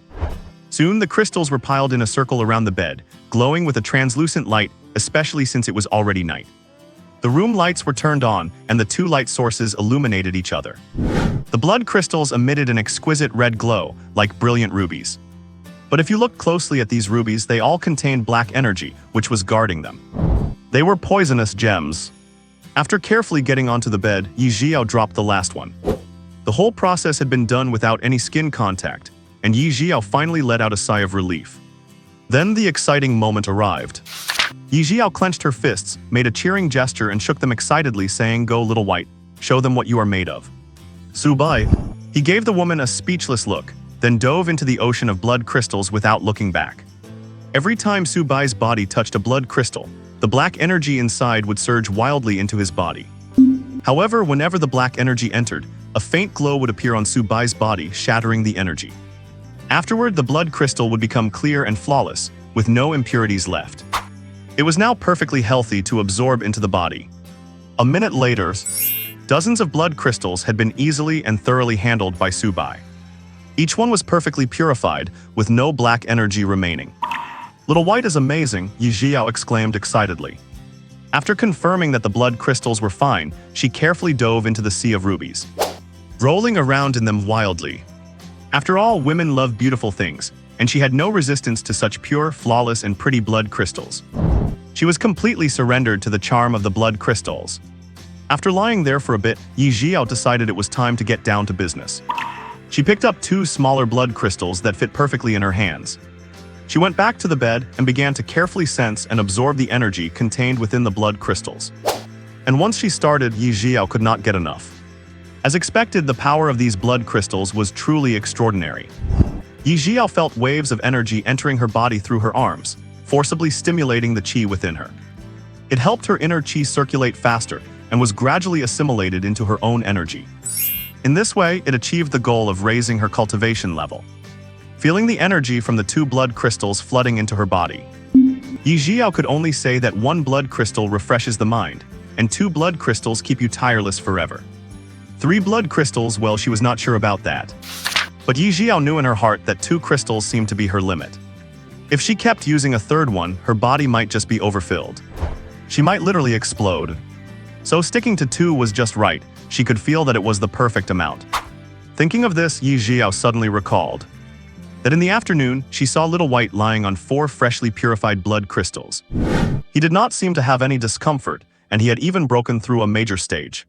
Soon, the crystals were piled in a circle around the bed, glowing with a translucent light, especially since it was already night. The room lights were turned on, and the two light sources illuminated each other. The blood crystals emitted an exquisite red glow, like brilliant rubies. But if you looked closely at these rubies, they all contained black energy, which was guarding them. They were poisonous gems. After carefully getting onto the bed, Ye Zhiyao dropped the last one. The whole process had been done without any skin contact, and Ye Zhiyao finally let out a sigh of relief. Then the exciting moment arrived. Ye Zhiyao clenched her fists, made a cheering gesture and shook them excitedly, saying, "Go, Little White, show them what you are made of." Su Bai. He gave the woman a speechless look, then dove into the ocean of blood crystals without looking back. Every time Su Bai's body touched a blood crystal, the black energy inside would surge wildly into his body. However, whenever the black energy entered, a faint glow would appear on Su Bai's body, shattering the energy. Afterward, the blood crystal would become clear and flawless, with no impurities left. It was now perfectly healthy to absorb into the body. A minute later, dozens of blood crystals had been easily and thoroughly handled by Su Bai. Each one was perfectly purified, with no black energy remaining. "Little White is amazing," Ye Zhiyao exclaimed excitedly. After confirming that the blood crystals were fine, she carefully dove into the sea of rubies, rolling around in them wildly. After all, women love beautiful things, and she had no resistance to such pure, flawless, and pretty blood crystals. She was completely surrendered to the charm of the blood crystals. After lying there for a bit, Ye Zhiyao decided it was time to get down to business. She picked up two smaller blood crystals that fit perfectly in her hands. She went back to the bed and began to carefully sense and absorb the energy contained within the blood crystals. And once she started, Ye Zhiyao could not get enough. As expected, the power of these blood crystals was truly extraordinary. Ye Zhiyao felt waves of energy entering her body through her arms, forcibly stimulating the qi within her. It helped her inner qi circulate faster and was gradually assimilated into her own energy. In this way, it achieved the goal of raising her cultivation level. Feeling the energy from the two blood crystals flooding into her body, Ye Zhiyao could only say that one blood crystal refreshes the mind, and two blood crystals keep you tireless forever. 3 blood crystals, well, she was not sure about that. But Ye Zhiyao knew in her heart that 2 crystals seemed to be her limit. If she kept using a third one, her body might just be overfilled. She might literally explode. So sticking to 2 was just right. She could feel that it was the perfect amount. Thinking of this, Ye Zhiyao suddenly recalled that in the afternoon, she saw Little White lying on 4 freshly purified blood crystals. He did not seem to have any discomfort, and he had even broken through a major stage.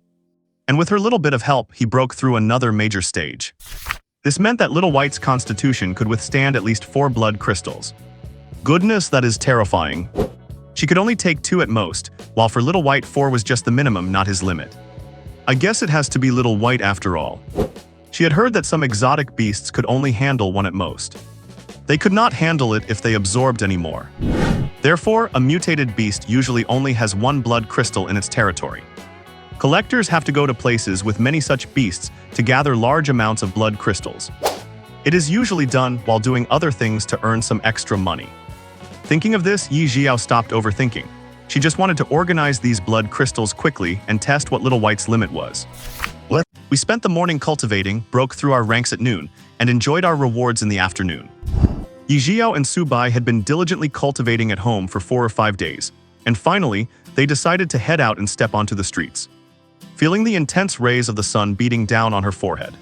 And with her little bit of help, he broke through another major stage. This meant that Little White's constitution could withstand at least 4 blood crystals. Goodness, that is terrifying. She could only take 2 at most, while for Little White 4 was just the minimum, not his limit. I guess it has to be Little White after all. She had heard that some exotic beasts could only handle 1 at most. They could not handle it if they absorbed any more. Therefore, a mutated beast usually only has one blood crystal in its territory. Collectors have to go to places with many such beasts to gather large amounts of blood crystals. It is usually done while doing other things to earn some extra money. Thinking of this, Ye Zhiyao stopped overthinking. She just wanted to organize these blood crystals quickly and test what Little White's limit was. We spent the morning cultivating, broke through our ranks at noon, and enjoyed our rewards in the afternoon. Ye Zhiyao and Su Bai had been diligently cultivating at home for 4 or 5 days, and finally, they decided to head out and step onto the streets. Feeling the intense rays of the sun beating down on her forehead,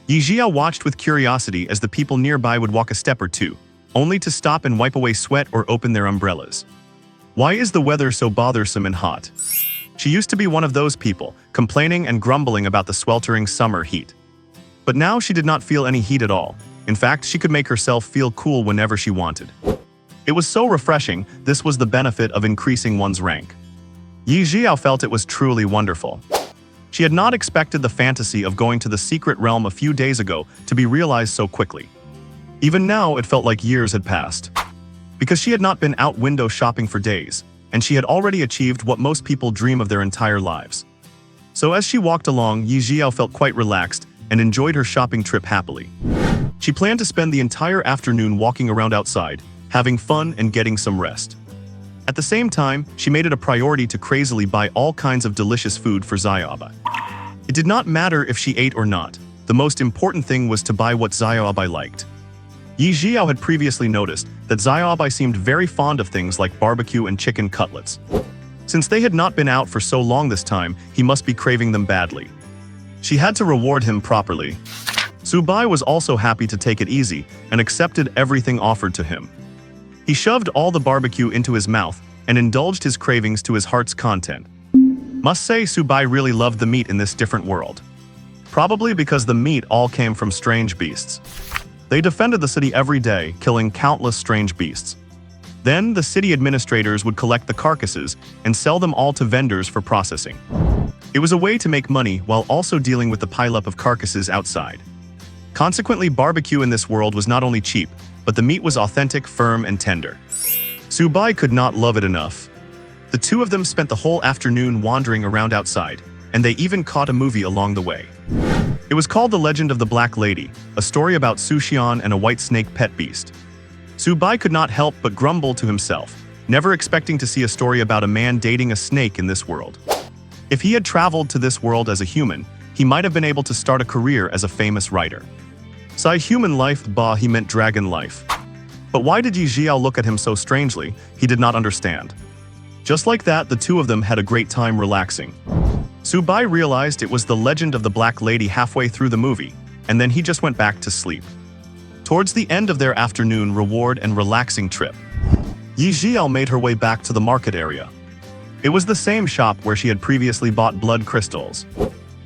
Ye Zhiyao watched with curiosity as the people nearby would walk a step or two, only to stop and wipe away sweat or open their umbrellas. Why is the weather so bothersome and hot? She used to be one of those people, complaining and grumbling about the sweltering summer heat. But now she did not feel any heat at all. In fact, she could make herself feel cool whenever she wanted. It was so refreshing. This was the benefit of increasing one's rank. Ye Zhiyao felt it was truly wonderful. She had not expected the fantasy of going to the secret realm a few days ago to be realized so quickly. Even now, it felt like years had passed. Because she had not been out window shopping for days, and she had already achieved what most people dream of their entire lives. So as she walked along, Ye Zhiyao felt quite relaxed and enjoyed her shopping trip happily. She planned to spend the entire afternoon walking around outside, having fun and getting some rest. At the same time, she made it a priority to crazily buy all kinds of delicious food for Zhiyao. It did not matter if she ate or not. The most important thing was to buy what Zhiyao liked. Ye Zhiyao had previously noticed that Zhiyao seemed very fond of things like barbecue and chicken cutlets. Since they had not been out for so long this time, he must be craving them badly. She had to reward him properly. Su Bai was also happy to take it easy and accepted everything offered to him. He shoved all the barbecue into his mouth and indulged his cravings to his heart's content. Must say Su Bai really loved the meat in this different world. Probably because the meat all came from strange beasts. They defended the city every day, killing countless strange beasts. Then the city administrators would collect the carcasses and sell them all to vendors for processing. It was a way to make money while also dealing with the pileup of carcasses outside. Consequently, barbecue in this world was not only cheap, but the meat was authentic, firm, and tender. Su Bai could not love it enough. The two of them spent the whole afternoon wandering around outside, and they even caught a movie along the way. It was called The Legend of the Black Lady, a story about Su Xian and a white snake pet beast. Su Bai could not help but grumble to himself, never expecting to see a story about a man dating a snake in this world. If he had traveled to this world as a human, he might have been able to start a career as a famous writer. Sai human life, bah, he meant dragon life. But why did Ye Zhiyao look at him so strangely? He did not understand. Just like that, the two of them had a great time relaxing. Su Bai realized it was The Legend of the Black Lady halfway through the movie, and then he just went back to sleep. Towards the end of their afternoon reward and relaxing trip, Ye Zhiyao made her way back to the market area. It was the same shop where she had previously bought blood crystals.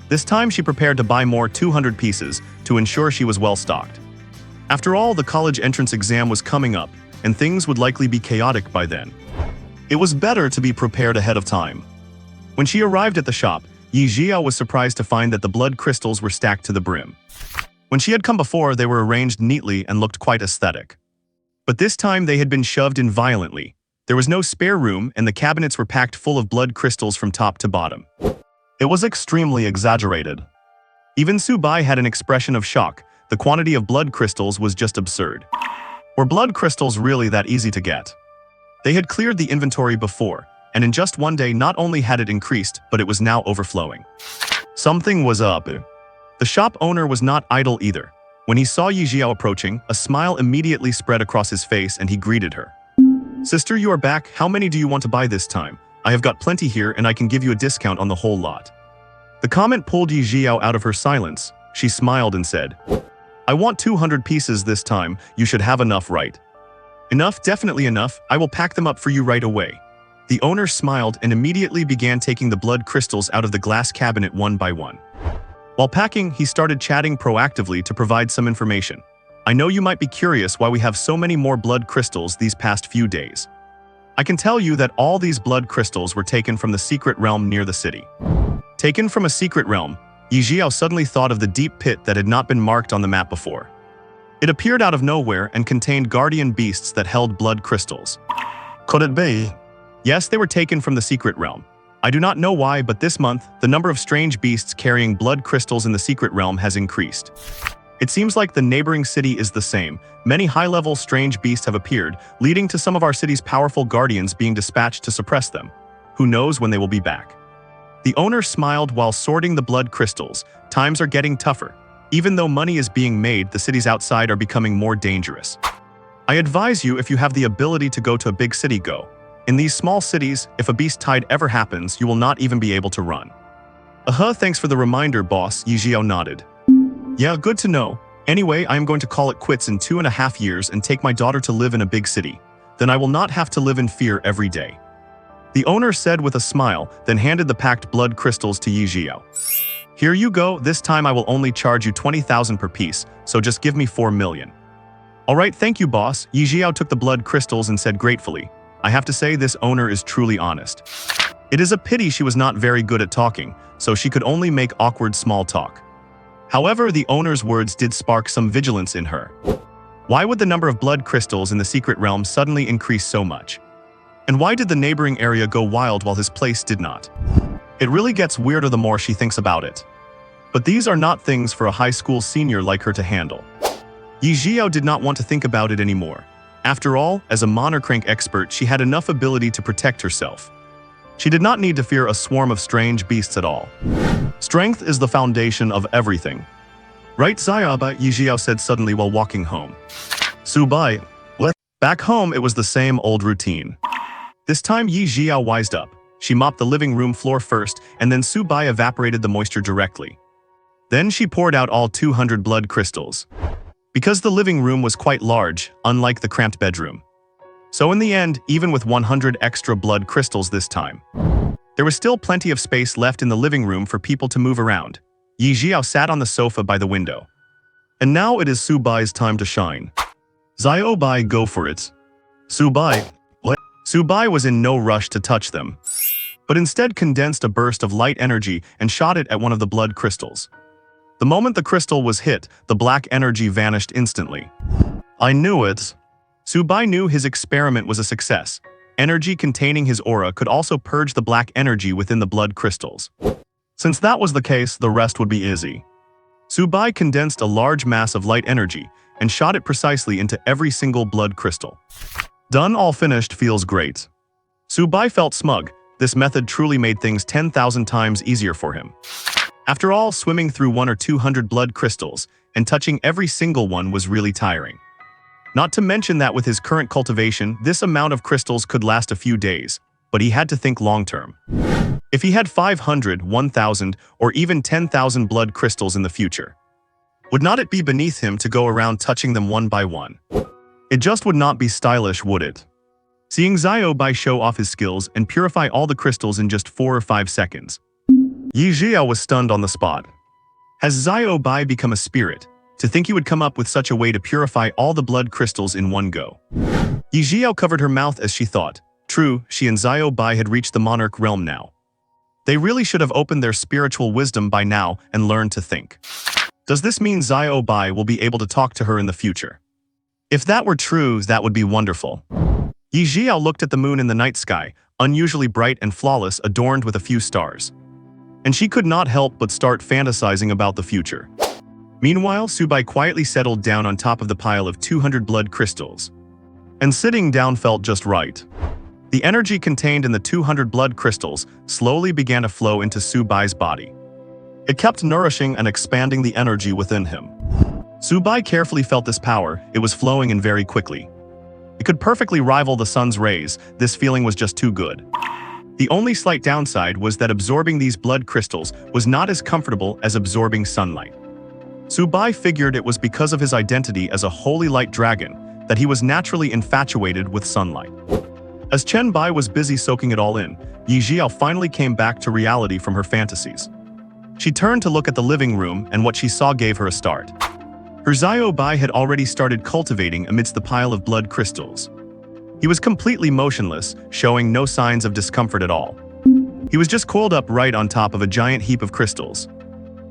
This time she prepared to buy more 200 pieces to ensure she was well stocked. After all, the college entrance exam was coming up, and things would likely be chaotic by then. It was better to be prepared ahead of time. When she arrived at the shop, Ye Zhiyao was surprised to find that the blood crystals were stacked to the brim. When she had come before, they were arranged neatly and looked quite aesthetic. But this time they had been shoved in violently. There was no spare room, and the cabinets were packed full of blood crystals from top to bottom. It was extremely exaggerated. Even Su Bai had an expression of shock. The quantity of blood crystals was just absurd. Were blood crystals really that easy to get? They had cleared the inventory before, and in just one day not only had it increased, but it was now overflowing. Something was up. The shop owner was not idle either. When he saw Ye Zhiyao approaching, a smile immediately spread across his face and he greeted her. "Sister, you are back. How many do you want to buy this time? I have got plenty here and I can give you a discount on the whole lot." The comment pulled Ye Zhiyao out of her silence. She smiled and said, "I want 200 pieces this time. You should have enough, right?" "Enough, definitely enough. I will pack them up for you right away." The owner smiled and immediately began taking the blood crystals out of the glass cabinet one by one. While packing, he started chatting proactively to provide some information. "I know you might be curious why we have so many more blood crystals these past few days. I can tell you that all these blood crystals were taken from the secret realm near the city." Taken from a secret realm, Ye Zhiyao suddenly thought of the deep pit that had not been marked on the map before. It appeared out of nowhere and contained guardian beasts that held blood crystals. Could it be? Yes, they were taken from the secret realm. I do not know why, but this month, the number of strange beasts carrying blood crystals in the secret realm has increased. It seems like the neighboring city is the same. Many high-level strange beasts have appeared, leading to some of our city's powerful guardians being dispatched to suppress them. Who knows when they will be back? The owner smiled while sorting the blood crystals. Times are getting tougher. Even though money is being made, the cities outside are becoming more dangerous. I advise you, if you have the ability to go to a big city, go. In these small cities, if a beast tide ever happens, you will not even be able to run. Thanks for the reminder, boss, Ye Zhiyao nodded. Yeah, good to know. Anyway, I am going to call it quits in 2.5 years and take my daughter to live in a big city. Then I will not have to live in fear every day. The owner said with a smile, then handed the packed blood crystals to Ye Zhiyao. Here you go, this time I will only charge you 20,000 per piece, so just give me 4 million. Alright, thank you, boss. Ye Zhiyao took the blood crystals and said gratefully, I have to say this owner is truly honest. It is a pity she was not very good at talking, so she could only make awkward small talk. However, the owner's words did spark some vigilance in her. Why would the number of blood crystals in the secret realm suddenly increase so much? And why did the neighboring area go wild while his place did not? It really gets weirder the more she thinks about it. But these are not things for a high school senior like her to handle. Ye Zhiyao did not want to think about it anymore. After all, as a monocrank expert, she had enough ability to protect herself. She did not need to fear a swarm of strange beasts at all. Strength is the foundation of everything. Right, Zhiyao? Ye Zhiyao said suddenly while walking home. Subai, what? Back home, it was the same old routine. This time Ye Zhiyao wised up. She mopped the living room floor first, and then Subai evaporated the moisture directly. Then she poured out all 200 blood crystals. Because the living room was quite large, unlike the cramped bedroom. So in the end, even with 100 extra blood crystals this time, there was still plenty of space left in the living room for people to move around. Ye Zhiyao sat on the sofa by the window. And now it is Subai's time to shine. Zhiyao, go for it. Subai, what? Subai was in no rush to touch them, but instead condensed a burst of light energy and shot it at one of the blood crystals. The moment the crystal was hit, the black energy vanished instantly. I knew it. Subai knew his experiment was a success. Energy containing his aura could also purge the black energy within the blood crystals. Since that was the case, the rest would be easy. Subai condensed a large mass of light energy and shot it precisely into every single blood crystal. Done, all finished, feels great. Subai felt smug. This method truly made things 10,000 times easier for him. After all, swimming through 100 or 200 blood crystals and touching every single one was really tiring. Not to mention that with his current cultivation, this amount of crystals could last a few days, but he had to think long-term. If he had 500, 1,000, or even 10,000 blood crystals in the future, would not it be beneath him to go around touching them one by one? It just would not be stylish, would it? Seeing Zhiyao show off his skills and purify all the crystals in just 4 or 5 seconds, Ye Zhiyao was stunned on the spot. Has Zhiyao become a spirit? To think he would come up with such a way to purify all the blood crystals in one go. Ye Zhiyao covered her mouth as she thought. True, she and Zhiyao had reached the monarch realm now. They really should have opened their spiritual wisdom by now and learned to think. Does this mean Zhiyao will be able to talk to her in the future? If that were true, that would be wonderful. Ye Zhiyao looked at the moon in the night sky, unusually bright and flawless, adorned with a few stars. And she could not help but start fantasizing about the future. Meanwhile, Subai quietly settled down on top of the pile of 200 blood crystals. And sitting down felt just right. The energy contained in the 200 blood crystals slowly began to flow into Subai's body. It kept nourishing and expanding the energy within him. Subai carefully felt this power. It was flowing in very quickly. It could perfectly rival the sun's rays. This feeling was just too good. The only slight downside was that absorbing these blood crystals was not as comfortable as absorbing sunlight. Subai figured it was because of his identity as a holy light dragon that he was naturally infatuated with sunlight. As Chen Bai was busy soaking it all in, Ye Zhiyao finally came back to reality from her fantasies. She turned to look at the living room, and what she saw gave her a start. Her Zhiyao had already started cultivating amidst the pile of blood crystals. He was completely motionless, showing no signs of discomfort at all. He was just coiled up right on top of a giant heap of crystals.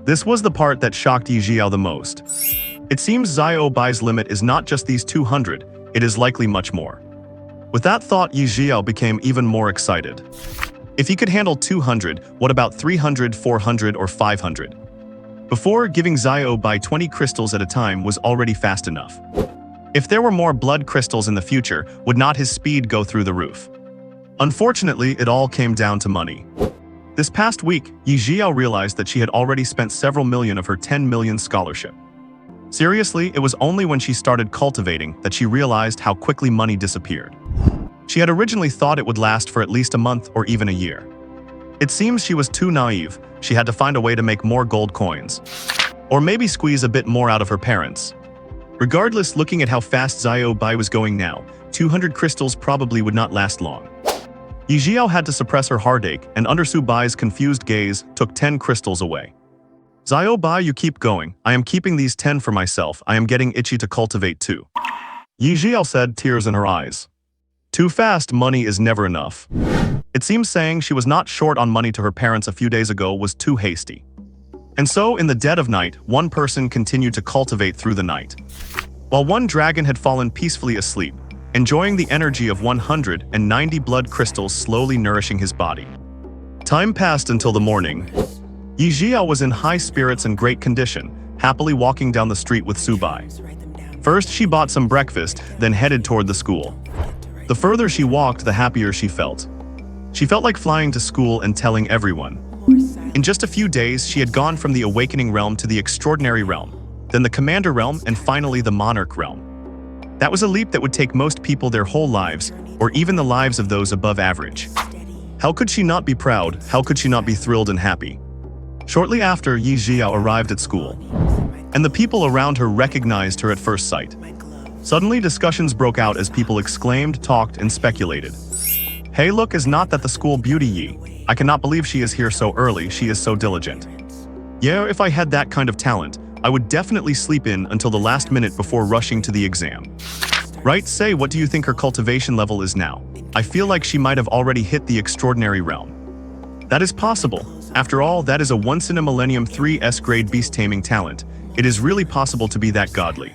This was the part that shocked Ye Zhiyao the most. It seems Zhiyao Bai's limit is not just these 200, it is likely much more. With that thought, Ye Zhiyao became even more excited. If he could handle 200, what about 300, 400, or 500? Before, giving Zhiyao Bai 20 crystals at a time was already fast enough. If there were more blood crystals in the future, would not his speed go through the roof? Unfortunately, it all came down to money. This past week, Ye Zhiyao realized that she had already spent several million of her 10 million scholarship. Seriously, it was only when she started cultivating that she realized how quickly money disappeared. She had originally thought it would last for at least a month or even a year. It seems she was too naive. She had to find a way to make more gold coins. Or maybe squeeze a bit more out of her parents. Regardless, looking at how fast Zhiyao Bai was going now, 200 crystals probably would not last long. Ye Zhiyao had to suppress her heartache, and under Su Bai's confused gaze, took 10 crystals away. Zhiyao Bai, you keep going. I am keeping these 10 for myself. I am getting itchy to cultivate too. Ye Zhiyao said, tears in her eyes. Too fast, money is never enough. It seems saying she was not short on money to her parents a few days ago was too hasty. And so, in the dead of night, one person continued to cultivate through the night. While one dragon had fallen peacefully asleep, enjoying the energy of 190 blood crystals slowly nourishing his body. Time passed until the morning. Ye Zhiyao was in high spirits and great condition, happily walking down the street with Su Bai. First, she bought some breakfast, then headed toward the school. The further she walked, the happier she felt. She felt like flying to school and telling everyone. In just a few days, she had gone from the awakening realm to the extraordinary realm, then the commander realm, and finally the monarch realm. That was a leap that would take most people their whole lives, or even the lives of those above average. How could she not be proud? How could she not be thrilled and happy? Shortly after, Ye Zhiyao arrived at school, and the people around her recognized her at first sight. Suddenly, discussions broke out as people exclaimed, talked, and speculated. Hey, look, is not that the school beauty Yi? I cannot believe she is here so early, she is so diligent. Yeah, if I had that kind of talent, I would definitely sleep in until the last minute before rushing to the exam. Right? Say, what do you think her cultivation level is now? I feel like she might have already hit the extraordinary realm. That is possible. After all, that is a once-in-a-millennium 3S grade beast taming talent. It is really possible to be that godly.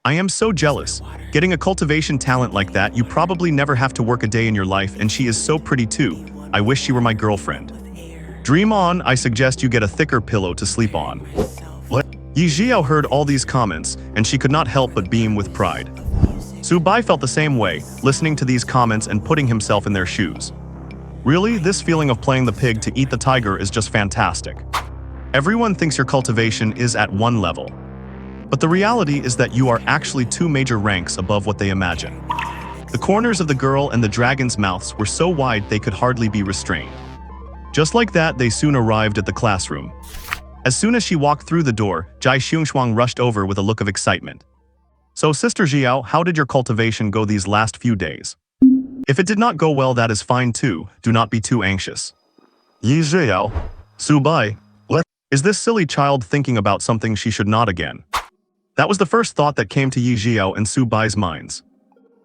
I am so jealous. Getting a cultivation talent like that, you probably never have to work a day in your life, and she is so pretty too. I wish she were my girlfriend. Dream on, I suggest you get a thicker pillow to sleep on. What? Ye Zhiyao heard all these comments, and she could not help but beam with pride. Su Bai felt the same way, listening to these comments and putting himself in their shoes. Really, this feeling of playing the pig to eat the tiger is just fantastic. Everyone thinks your cultivation is at one level. But the reality is that you are actually 2 major ranks above what they imagine. The corners of the girl and the dragon's mouths were so wide they could hardly be restrained. Just like that, they soon arrived at the classroom. As soon as she walked through the door, Jai Xingshuang rushed over with a look of excitement. So, Sister Zhiyao, how did your cultivation go these last few days? If it did not go well, that is fine too. Do not be too anxious. Ye Zhiyao. Su Bai. What? Is this silly child thinking about something she should not again? That was the first thought that came to Ye Zhiyao and Su Bai's minds.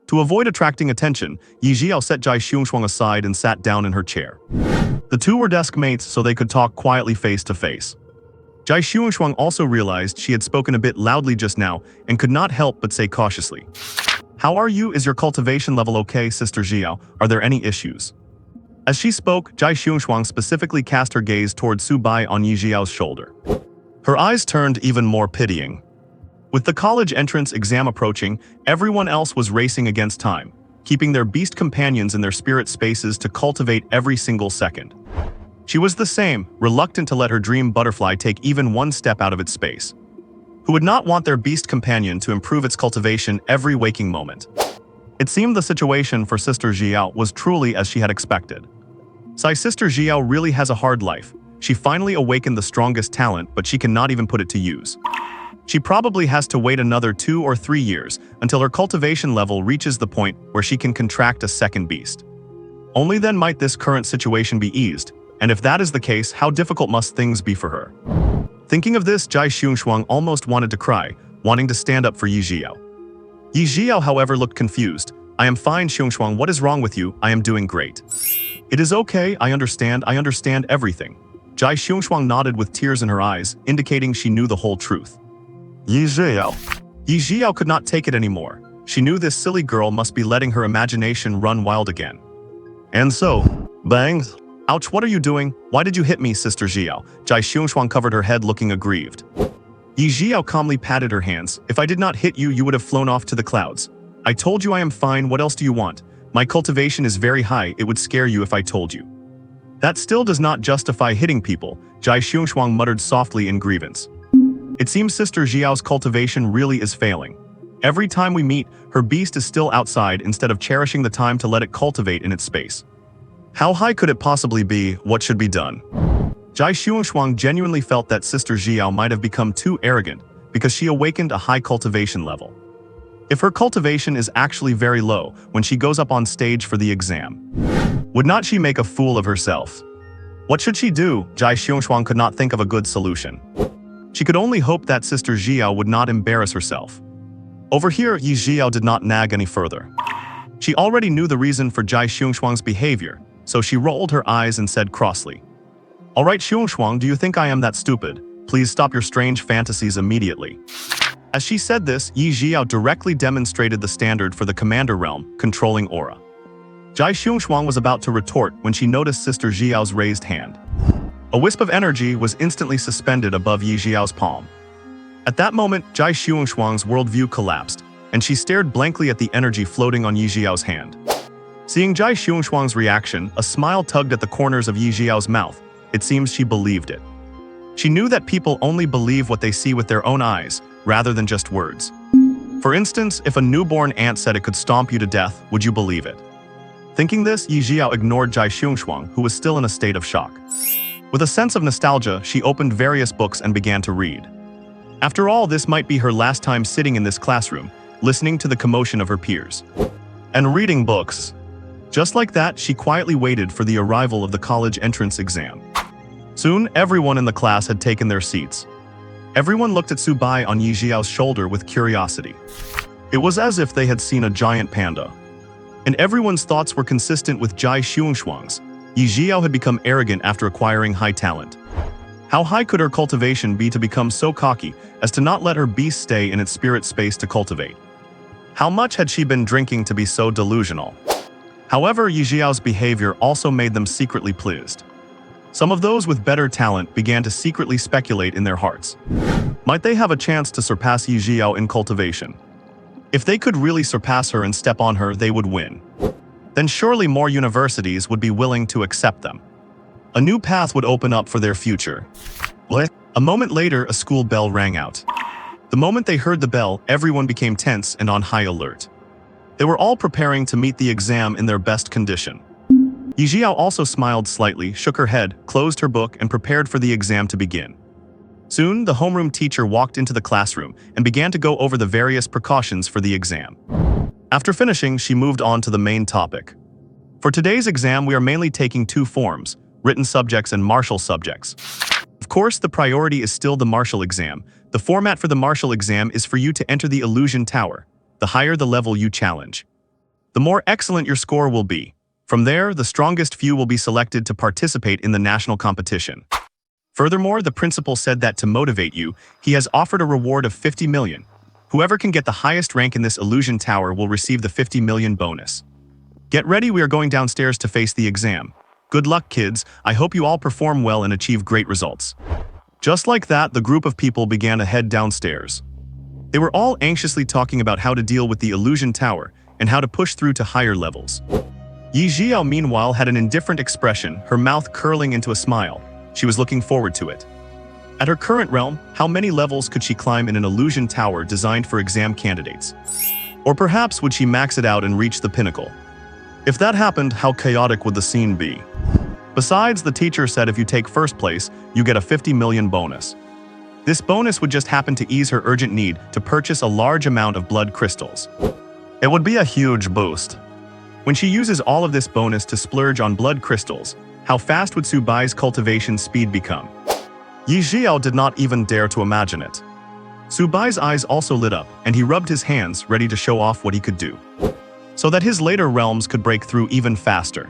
To avoid attracting attention, Ye Zhiyao set Jai Xingshuang aside and sat down in her chair. The two were desk mates, so they could talk quietly face to face. Jai Xingshuang also realized she had spoken a bit loudly just now and could not help but say cautiously, "How are you? Is your cultivation level okay, Sister Zhiyao? Are there any issues?" As she spoke, Jai Xingshuang specifically cast her gaze towards Su Bai on Ye Zhiyao's shoulder. Her eyes turned even more pitying. With the college entrance exam approaching, everyone else was racing against time, keeping their beast companions in their spirit spaces to cultivate every single second. She was the same, reluctant to let her dream butterfly take even one step out of its space. Who would not want their beast companion to improve its cultivation every waking moment? It seemed the situation for Sister Zhiyao was truly as she had expected. Sister Zhiyao really has a hard life. She finally awakened the strongest talent, but she cannot even put it to use. She probably has to wait another 2 or 3 years until her cultivation level reaches the point where she can contract a second beast. Only then might this current situation be eased, and if that is the case, how difficult must things be for her? Thinking of this, Jai Xingshuang almost wanted to cry, wanting to stand up for Ye Zhiyao. Ye Zhiyao, however, looked confused. "I am fine, Xingshuang, what is wrong with you? I am doing great." "It is okay, I understand everything." Jai Xingshuang nodded with tears in her eyes, indicating she knew the whole truth. Ye Zhiyao. Ye Zhiyao could not take it anymore. She knew this silly girl must be letting her imagination run wild again. And so, bangs. Ouch, what are you doing? Why did you hit me, Sister Zhiyao? Jai Xiongxuang covered her head looking aggrieved. Ye Zhiyao calmly patted her hands. If I did not hit you, you would have flown off to the clouds. I told you I am fine, what else do you want? My cultivation is very high, it would scare you if I told you. That still does not justify hitting people, Jai Xiongxuang muttered softly in grievance. It seems Sister Zhiyao's cultivation really is failing. Every time we meet, her beast is still outside instead of cherishing the time to let it cultivate in its space. How high could it possibly be? What should be done? Jai Xiongxuang genuinely felt that Sister Zhiyao might have become too arrogant because she awakened a high cultivation level. If her cultivation is actually very low when she goes up on stage for the exam, would not she make a fool of herself? What should she do? Jai Xiongxuang could not think of a good solution. She could only hope that Sister Zhiyao would not embarrass herself. Over here, Ye Zhiyao did not nag any further. She already knew the reason for Jai Xiongxuang's behavior, so she rolled her eyes and said crossly, "Alright Xiongxuang, do you think I am that stupid? Please stop your strange fantasies immediately." As she said this, Ye Zhiyao directly demonstrated the standard for the Commander Realm, controlling aura. Jai Xiongxuang was about to retort when she noticed Sister Zhiyao's raised hand. A wisp of energy was instantly suspended above Ye Zhiyao's palm. At that moment, Jai Xiongxuang's worldview collapsed, and she stared blankly at the energy floating on Ye Zhiyao's hand. Seeing Jai Xiongxuang's reaction, a smile tugged at the corners of Ye Zhiyao's mouth. It seems she believed it. She knew that people only believe what they see with their own eyes, rather than just words. For instance, if a newborn ant said it could stomp you to death, would you believe it? Thinking this, Ye Zhiyao ignored Jai Xiongxuang, who was still in a state of shock. With a sense of nostalgia, she opened various books and began to read. After all, this might be her last time sitting in this classroom, listening to the commotion of her peers. And reading books. Just like that, she quietly waited for the arrival of the college entrance exam. Soon, everyone in the class had taken their seats. Everyone looked at Subai on Ye Zhiyao's shoulder with curiosity. It was as if they had seen a giant panda. And everyone's thoughts were consistent with Jai Xiongxuang's. Ye Zhiyao had become arrogant after acquiring high talent. How high could her cultivation be to become so cocky as to not let her beast stay in its spirit space to cultivate? How much had she been drinking to be so delusional? However, Ye Zhiyao's behavior also made them secretly pleased. Some of those with better talent began to secretly speculate in their hearts. Might they have a chance to surpass Ye Zhiyao in cultivation? If they could really surpass her and step on her, they would win. Then surely more universities would be willing to accept them. A new path would open up for their future. What? A moment later, a school bell rang out. The moment they heard the bell, everyone became tense and on high alert. They were all preparing to meet the exam in their best condition. Ye Zhiyao also smiled slightly, shook her head, closed her book, and prepared for the exam to begin. Soon, the homeroom teacher walked into the classroom and began to go over the various precautions for the exam. After finishing, she moved on to the main topic. For today's exam, we are mainly taking two forms, written subjects and martial subjects. Of course, the priority is still the martial exam. The format for the martial exam is for you to enter the illusion tower. The higher the level you challenge, the more excellent your score will be. From there, the strongest few will be selected to participate in the national competition. Furthermore, the principal said that to motivate you, he has offered a reward of 50 million. Whoever can get the highest rank in this illusion tower will receive the 50 million bonus. Get ready, we are going downstairs to face the exam. Good luck, kids. I hope you all perform well and achieve great results. Just like that, the group of people began to head downstairs. They were all anxiously talking about how to deal with the illusion tower and how to push through to higher levels. Ye Zhiyao, meanwhile, had an indifferent expression, her mouth curling into a smile. She was looking forward to it. At her current realm, how many levels could she climb in an illusion tower designed for exam candidates? Or perhaps would she max it out and reach the pinnacle? If that happened, how chaotic would the scene be? Besides, the teacher said if you take first place, you get a 50 million bonus. This bonus would just happen to ease her urgent need to purchase a large amount of blood crystals. It would be a huge boost. When she uses all of this bonus to splurge on blood crystals, how fast would Subai's cultivation speed become? Ye Zhiyao did not even dare to imagine it. Subai's eyes also lit up, and he rubbed his hands, ready to show off what he could do, so that his later realms could break through even faster.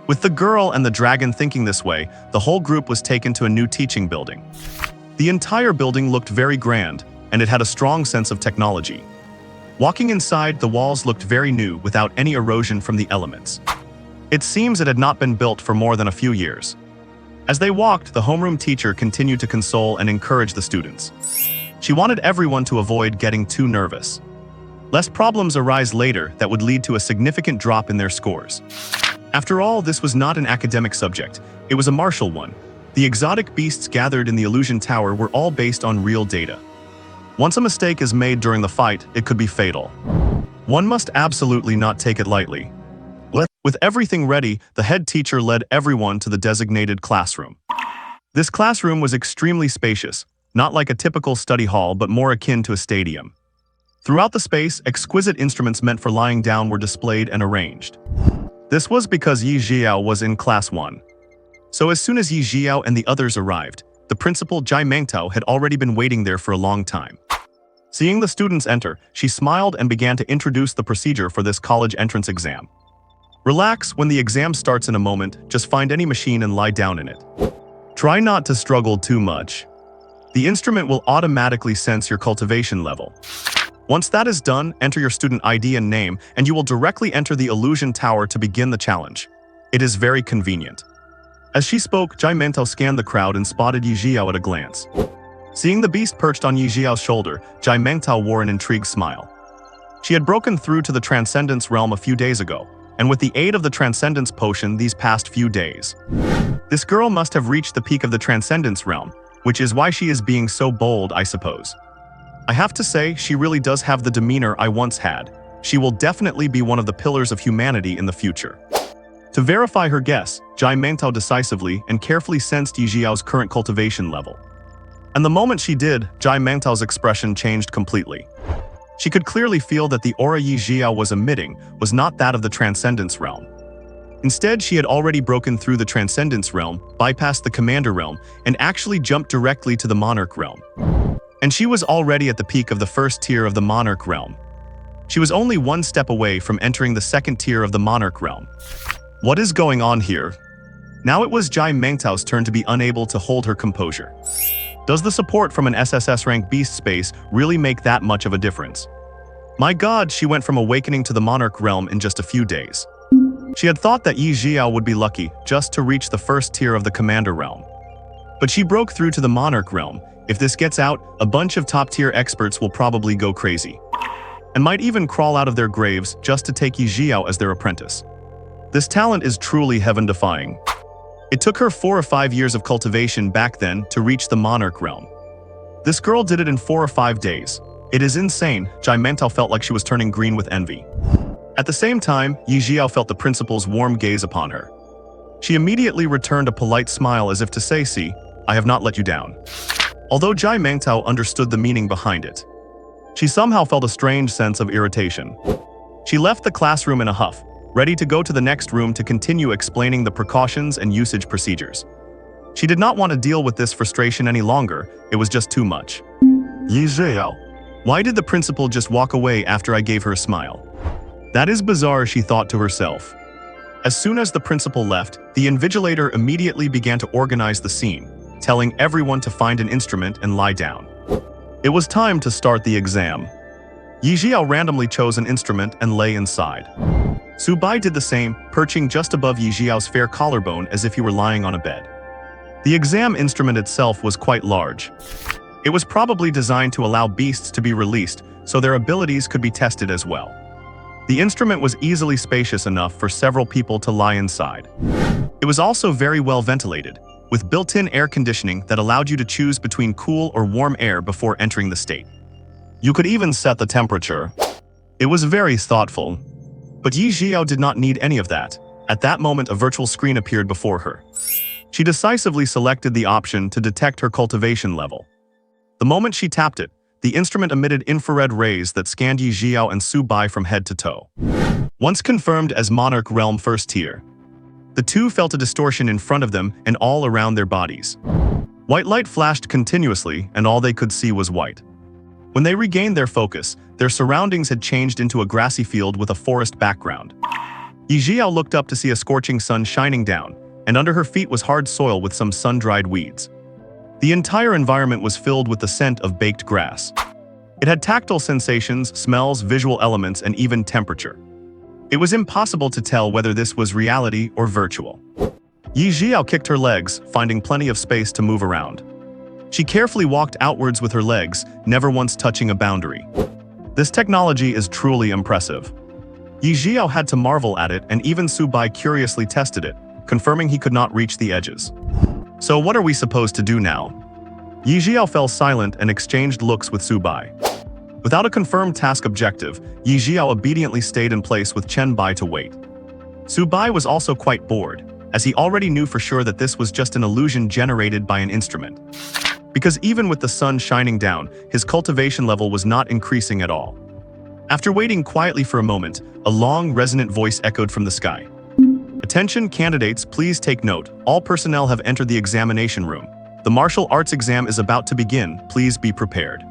With the girl and the dragon thinking this way, the whole group was taken to a new teaching building. The entire building looked very grand. and it had a strong sense of technology. Walking inside, the walls looked very new without any erosion from the elements. It seems it had not been built for more than a few years. As they walked, the homeroom teacher continued to console and encourage the students. She wanted everyone to avoid getting too nervous, lest problems arise later that would lead to a significant drop in their scores. After all, this was not an academic subject, it was a martial one. The exotic beasts gathered in the illusion tower were all based on real data. Once a mistake is made during the fight, it could be fatal. One must absolutely not take it lightly. With everything ready, the head teacher led everyone to the designated classroom. This classroom was extremely spacious, not like a typical study hall but more akin to a stadium. Throughout the space, exquisite instruments meant for lying down were displayed and arranged. This was because Ye Zhiyao was in Class 1. So as soon as Ye Zhiyao and the others arrived, the principal Zhai Mengtao had already been waiting there for a long time. Seeing the students enter, she smiled and began to introduce the procedure for this college entrance exam. Relax, when the exam starts in a moment, just find any machine and lie down in it. Try not to struggle too much. The instrument will automatically sense your cultivation level. Once that is done, enter your student ID and name, and you will directly enter the illusion tower to begin the challenge. It is very convenient. As she spoke, Zhai Mengtao scanned the crowd and spotted Ye Zhiyao at a glance. Seeing the beast perched on Ye Zhiyao's shoulder, Zhai Mengtao wore an intrigued smile. She had broken through to the Transcendence realm a few days ago, and with the aid of the Transcendence potion these past few days. This girl must have reached the peak of the Transcendence realm, which is why she is being so bold, I suppose. I have to say, she really does have the demeanor I once had. She will definitely be one of the pillars of humanity in the future. To verify her guess, Zhai Mengtao decisively and carefully sensed Ye Zhiyao's current cultivation level. And the moment she did, Zhai Mengtao's expression changed completely. She could clearly feel that the aura Ye Zhiyao was emitting was not that of the Transcendence realm. Instead, she had already broken through the Transcendence realm, bypassed the Commander realm, and actually jumped directly to the Monarch realm. And she was already at the peak of the first tier of the Monarch realm. She was only one step away from entering the second tier of the Monarch realm. What is going on here? Now it was Zhai Mengtao's turn to be unable to hold her composure. Does the support from an SSS rank beast space really make that much of a difference? My god, she went from awakening to the Monarch realm in just a few days. She had thought that Ye Zhiyao would be lucky just to reach the first tier of the Commander realm. But she broke through to the Monarch realm. If this gets out, a bunch of top-tier experts will probably go crazy, and might even crawl out of their graves just to take Ye Zhiyao as their apprentice. This talent is truly heaven-defying. It took her 4 or 5 years of cultivation back then to reach the Monarch realm. This girl did it in 4 or 5 days. It is insane. Zhai Mengtao felt like she was turning green with envy. At the same time, Ye Zhiyao felt the principal's warm gaze upon her. She immediately returned a polite smile as if to say, "See, I have not let you down." Although Zhai Mengtao understood the meaning behind it, she somehow felt a strange sense of irritation. She left the classroom in a huff, ready to go to the next room to continue explaining the precautions and usage procedures. She did not want to deal with this frustration any longer, it was just too much. Ye Zhiyao, why did the principal just walk away after I gave her a smile? That is bizarre, she thought to herself. As soon as the principal left, the invigilator immediately began to organize the scene, telling everyone to find an instrument and lie down. It was time to start the exam. Ye Zhiyao randomly chose an instrument and lay inside. Su Bai did the same, perching just above Ye Zhiyao's fair collarbone as if he were lying on a bed. The exam instrument itself was quite large. It was probably designed to allow beasts to be released, so their abilities could be tested as well. The instrument was easily spacious enough for several people to lie inside. It was also very well ventilated, with built-in air conditioning that allowed you to choose between cool or warm air before entering the state. You could even set the temperature. It was very thoughtful. But Ye Zhiyao did not need any of that. At that moment, a virtual screen appeared before her. She decisively selected the option to detect her cultivation level. The moment she tapped it, the instrument emitted infrared rays that scanned Ye Zhiyao and Su Bai from head to toe. Once confirmed as Monarch Realm First Tier, the two felt a distortion in front of them and all around their bodies. White light flashed continuously, and all they could see was white. When they regained their focus, their surroundings had changed into a grassy field with a forest background. Ye Zhiyao looked up to see a scorching sun shining down, and under her feet was hard soil with some sun-dried weeds. The entire environment was filled with the scent of baked grass. It had tactile sensations, smells, visual elements, and even temperature. It was impossible to tell whether this was reality or virtual. Ye Zhiyao kicked her legs, finding plenty of space to move around. She carefully walked outwards with her legs, never once touching a boundary. This technology is truly impressive. Ye Zhiyao had to marvel at it, and even Su Bai curiously tested it, confirming he could not reach the edges. So what are we supposed to do now? Ye Zhiyao fell silent and exchanged looks with Su Bai. Without a confirmed task objective, Ye Zhiyao obediently stayed in place with Chen Bai to wait. Su Bai was also quite bored, as he already knew for sure that this was just an illusion generated by an instrument. Because even with the sun shining down, his cultivation level was not increasing at all. After waiting quietly for a moment, a long, resonant voice echoed from the sky. Attention candidates, please take note. All personnel have entered the examination room. The martial arts exam is about to begin. Please be prepared.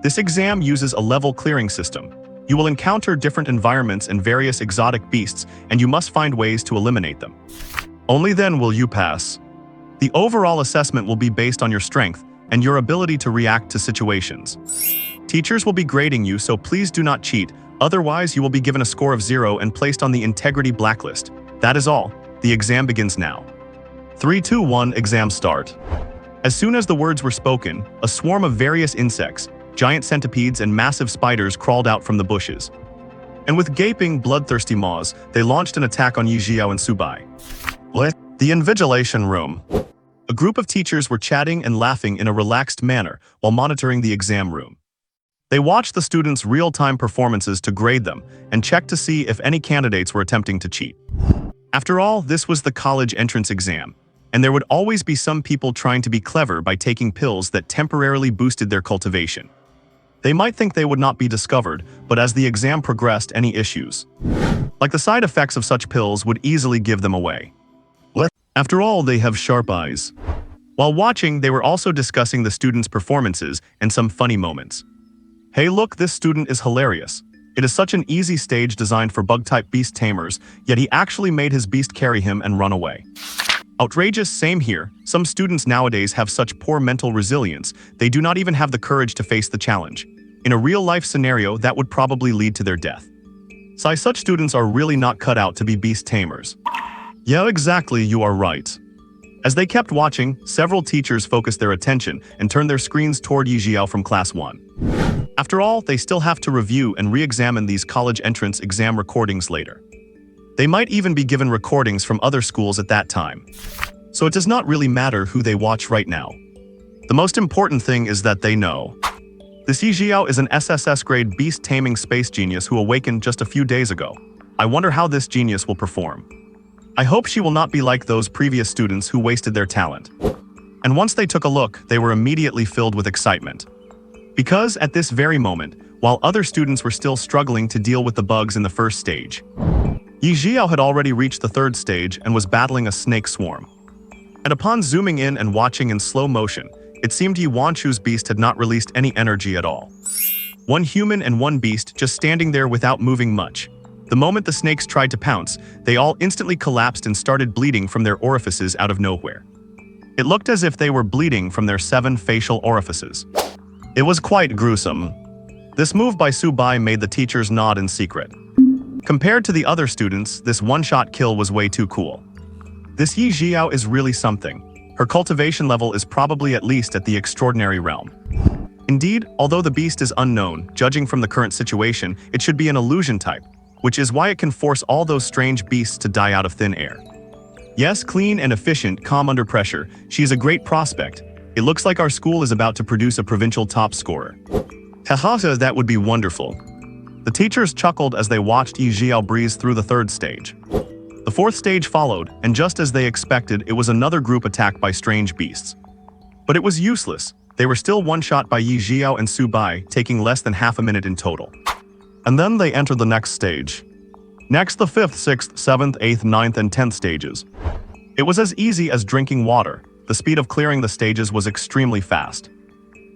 This exam uses a level clearing system. You will encounter different environments and various exotic beasts, and you must find ways to eliminate them. Only then will you pass. The overall assessment will be based on your strength and your ability to react to situations. Teachers will be grading you, so please do not cheat, otherwise you will be given a score of 0 and placed on the integrity blacklist. That is all. The exam begins now. 3, 2, 1, exam start. As soon as the words were spoken, a swarm of various insects, giant centipedes and massive spiders crawled out from the bushes. And with gaping, bloodthirsty maws, they launched an attack on Ye Zhiyao and Su Bai. The invigilation room. A group of teachers were chatting and laughing in a relaxed manner while monitoring the exam room. They watched the students' real-time performances to grade them and checked to see if any candidates were attempting to cheat. After all, this was the college entrance exam, and there would always be some people trying to be clever by taking pills that temporarily boosted their cultivation. They might think they would not be discovered, but as the exam progressed, any issues, like the side effects of such pills, would easily give them away. After all, they have sharp eyes. While watching, they were also discussing the students' performances and some funny moments. Hey look, this student is hilarious. It is such an easy stage designed for bug-type beast tamers, yet he actually made his beast carry him and run away. Outrageous, same here. Some students nowadays have such poor mental resilience, they do not even have the courage to face the challenge. In a real-life scenario, that would probably lead to their death. Such students are really not cut out to be beast tamers. Yeah, exactly, you are right. As they kept watching, several teachers focused their attention and turned their screens toward Ye Zhiyao from class 1. After all, they still have to review and re-examine these college entrance exam recordings later. They might even be given recordings from other schools at that time. So it does not really matter who they watch right now. The most important thing is that they know. This Ye Zhiyao is an SSS-grade beast-taming space genius who awakened just a few days ago. I wonder how this genius will perform. I hope she will not be like those previous students who wasted their talent. And once they took a look, they were immediately filled with excitement. Because at this very moment, while other students were still struggling to deal with the bugs in the first stage, Ye Zhiyao had already reached the third stage and was battling a snake swarm. And upon zooming in and watching in slow motion, it seemed Ye Wanchu's beast had not released any energy at all. One human and one beast just standing there without moving much. The moment the snakes tried to pounce, they all instantly collapsed and started bleeding from their orifices out of nowhere. It looked as if they were bleeding from their 7 facial orifices. It was quite gruesome. This move by Su Bai made the teachers nod in secret. Compared to the other students, this one-shot kill was way too cool. This Ye Zhiyao is really something. Her cultivation level is probably at least at the extraordinary realm. Indeed, although the beast is unknown, judging from the current situation, it should be an illusion type, which is why it can force all those strange beasts to die out of thin air. Yes, clean and efficient, calm under pressure, she is a great prospect. It looks like our school is about to produce a provincial top scorer. Haha, that would be wonderful. The teachers chuckled as they watched Ye Zhiyao breeze through the third stage. The fourth stage followed, and just as they expected, it was another group attacked by strange beasts. But it was useless. They were still one-shot by Ye Zhiyao and Su Bai, taking less than half a minute in total. And then they entered the next stage. Next, the 5th, 6th, 7th, 8th, 9th, and 10th stages. It was as easy as drinking water. The speed of clearing the stages was extremely fast.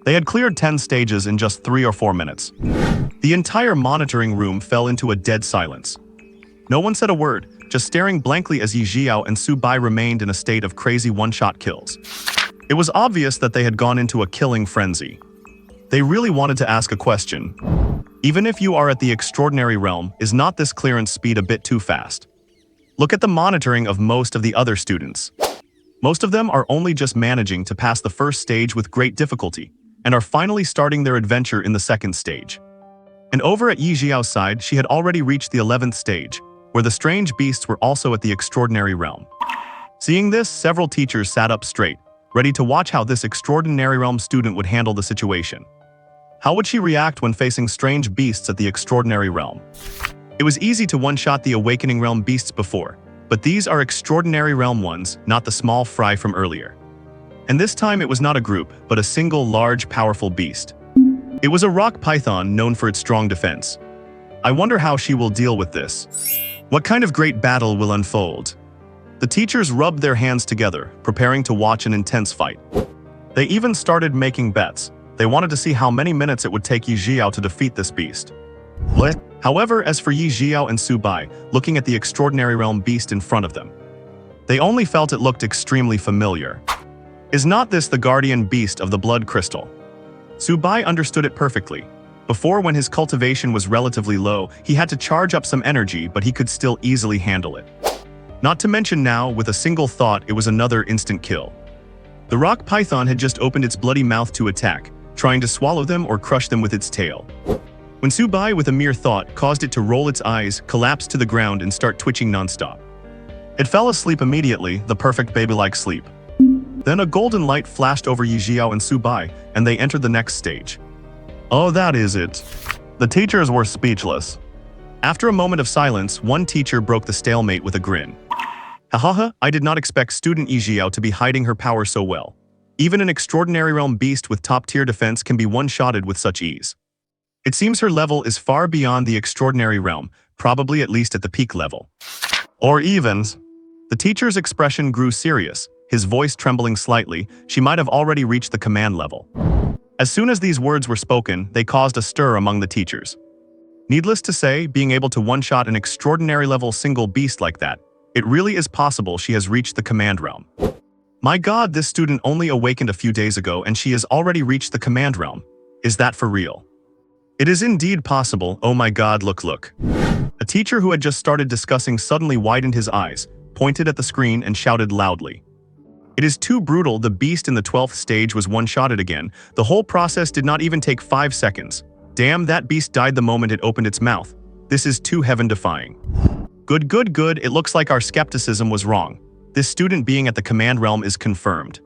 They had cleared 10 stages in just 3 or 4 minutes. The entire monitoring room fell into a dead silence. No one said a word, just staring blankly as Ye Zhiyao and Su Bai remained in a state of crazy one-shot kills. It was obvious that they had gone into a killing frenzy. They really wanted to ask a question. Even if you are at the extraordinary realm, is not this clearance speed a bit too fast? Look at the monitoring of most of the other students. Most of them are only just managing to pass the first stage with great difficulty, and are finally starting their adventure in the second stage. And over at Ye Zhiyao's side, she had already reached the 11th stage, where the strange beasts were also at the extraordinary realm. Seeing this, several teachers sat up straight, ready to watch how this extraordinary realm student would handle the situation. How would she react when facing strange beasts at the extraordinary realm? It was easy to one-shot the awakening realm beasts before, but these are extraordinary realm ones, not the small fry from earlier. And this time it was not a group, but a single large, powerful beast. It was a rock python known for its strong defense. I wonder how she will deal with this. What kind of great battle will unfold? The teachers rubbed their hands together, preparing to watch an intense fight. They even started making bets. They wanted to see how many minutes it would take Ye Zhiyao to defeat this beast. However, as for Ye Zhiyao and Su Bai, looking at the extraordinary realm beast in front of them, they only felt it looked extremely familiar. Is not this the guardian beast of the blood crystal? Su Bai understood it perfectly. Before, when his cultivation was relatively low, he had to charge up some energy, but he could still easily handle it. Not to mention now, with a single thought, it was another instant kill. The rock python had just opened its bloody mouth to attack, trying to swallow them or crush them with its tail. When Su Bai, with a mere thought, caused it to roll its eyes, collapse to the ground and start twitching non-stop. It fell asleep immediately, the perfect baby-like sleep. Then a golden light flashed over Ye Zhiyao and Su Bai, and they entered the next stage. Oh, that is it. The teachers were speechless. After a moment of silence, one teacher broke the stalemate with a grin. Hahaha, I did not expect student Ye Zhiyao to be hiding her power so well. Even an extraordinary realm beast with top-tier defense can be one-shotted with such ease. It seems her level is far beyond the extraordinary realm, probably at least at the peak level. Or even. The teacher's expression grew serious, his voice trembling slightly. She might have already reached the command level. As soon as these words were spoken, they caused a stir among the teachers. Needless to say, being able to one-shot an extraordinary level single beast like that, it really is possible she has reached the command realm. My god, this student only awakened a few days ago and she has already reached the command realm. Is that for real? It is indeed possible. Oh my god, look. A teacher who had just started discussing suddenly widened his eyes, pointed at the screen and shouted loudly. It is too brutal, the beast in the 12th stage was one-shotted again. The whole process did not even take 5 seconds. Damn, that beast died the moment it opened its mouth. This is too heaven-defying. Good. It looks like our skepticism was wrong. This student being at the command realm is confirmed.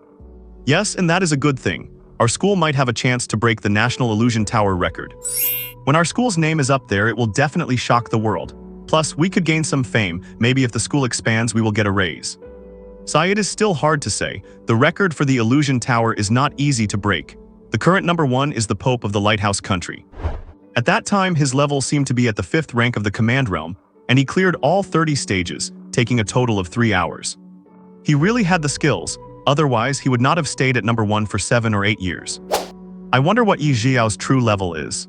Yes, and that is a good thing. Our school might have a chance to break the National Illusion Tower record. When our school's name is up there, it will definitely shock the world. Plus, we could gain some fame. Maybe if the school expands, we will get a raise. Sai, it is still hard to say. The record for the Illusion Tower is not easy to break. The current number 1 is the Pope of the Lighthouse Country. At that time, his level seemed to be at the 5th rank of the command realm, and he cleared all 30 stages, taking a total of 3 hours. He really had the skills, otherwise he would not have stayed at number 1 for 7 or 8 years. I wonder what Ye Zhiyao's true level is.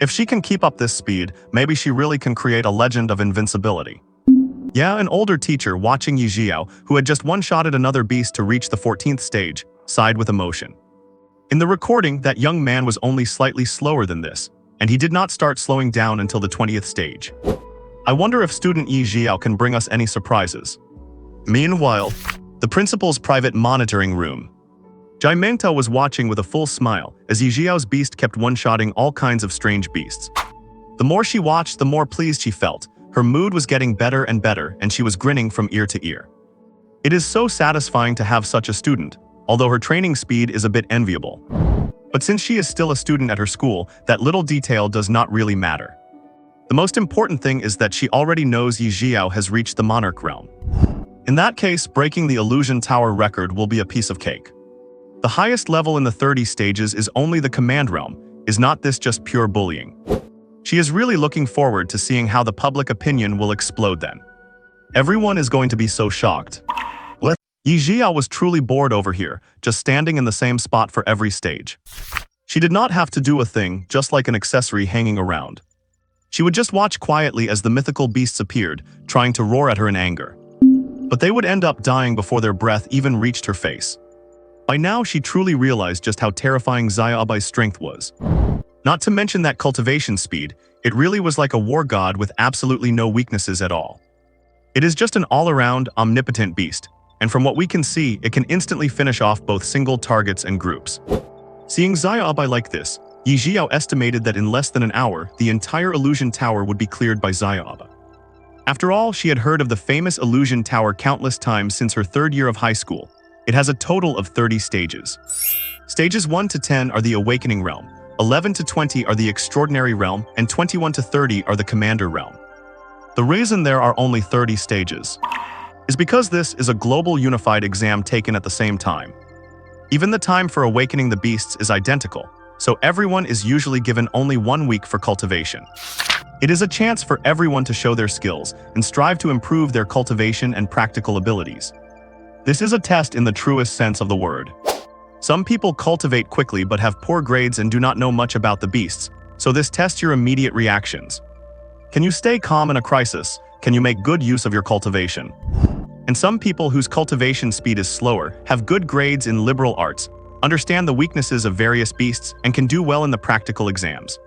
If she can keep up this speed, maybe she really can create a legend of invincibility. Yeah, an older teacher watching Ye Zhiyao, who had just one-shotted another beast to reach the 14th stage, sighed with emotion. In the recording, that young man was only slightly slower than this, and he did not start slowing down until the 20th stage. I wonder if student Ye Zhiyao can bring us any surprises. Meanwhile, the principal's private monitoring room. Jai Mengta was watching with a full smile as Ye Zhiyao's beast kept one-shotting all kinds of strange beasts. The more she watched, the more pleased she felt. Her mood was getting better and better, and she was grinning from ear to ear. It is so satisfying to have such a student, although her training speed is a bit enviable. But since she is still a student at her school, that little detail does not really matter. The most important thing is that she already knows Ye Zhiyao has reached the monarch realm. In that case, breaking the Illusion Tower record will be a piece of cake. The highest level in the 30 stages is only the command realm. Is not this just pure bullying? She is really looking forward to seeing how the public opinion will explode then. Everyone is going to be so shocked. Ye Zhiyao was truly bored over here, just standing in the same spot for every stage. She did not have to do a thing, just like an accessory hanging around. She would just watch quietly as the mythical beasts appeared, trying to roar at her in anger. But they would end up dying before their breath even reached her face. By now, she truly realized just how terrifying Zhiao's strength was. Not to mention that cultivation speed, it really was like a war god with absolutely no weaknesses at all. It is just an all-around, omnipotent beast, and from what we can see, it can instantly finish off both single targets and groups. Seeing Zhiao like this, Ye Zhiyao estimated that in less than an hour, the entire illusion tower would be cleared by Zhiao. After all, she had heard of the famous illusion tower countless times since her third year of high school. It has a total of 30 stages. Stages 1 to 10 are the awakening realm, 11 to 20 are the extraordinary realm, and 21 to 30 are the commander realm. The reason there are only 30 stages is because this is a global unified exam taken at the same time. Even the time for awakening the beasts is identical, so everyone is usually given only 1 week for cultivation. It is a chance for everyone to show their skills and strive to improve their cultivation and practical abilities. This is a test in the truest sense of the word. Some people cultivate quickly but have poor grades and do not know much about the beasts, so this tests your immediate reactions. Can you stay calm in a crisis? Can you make good use of your cultivation? And some people whose cultivation speed is slower, have good grades in liberal arts, understand the weaknesses of various beasts, and can do well in the practical exams.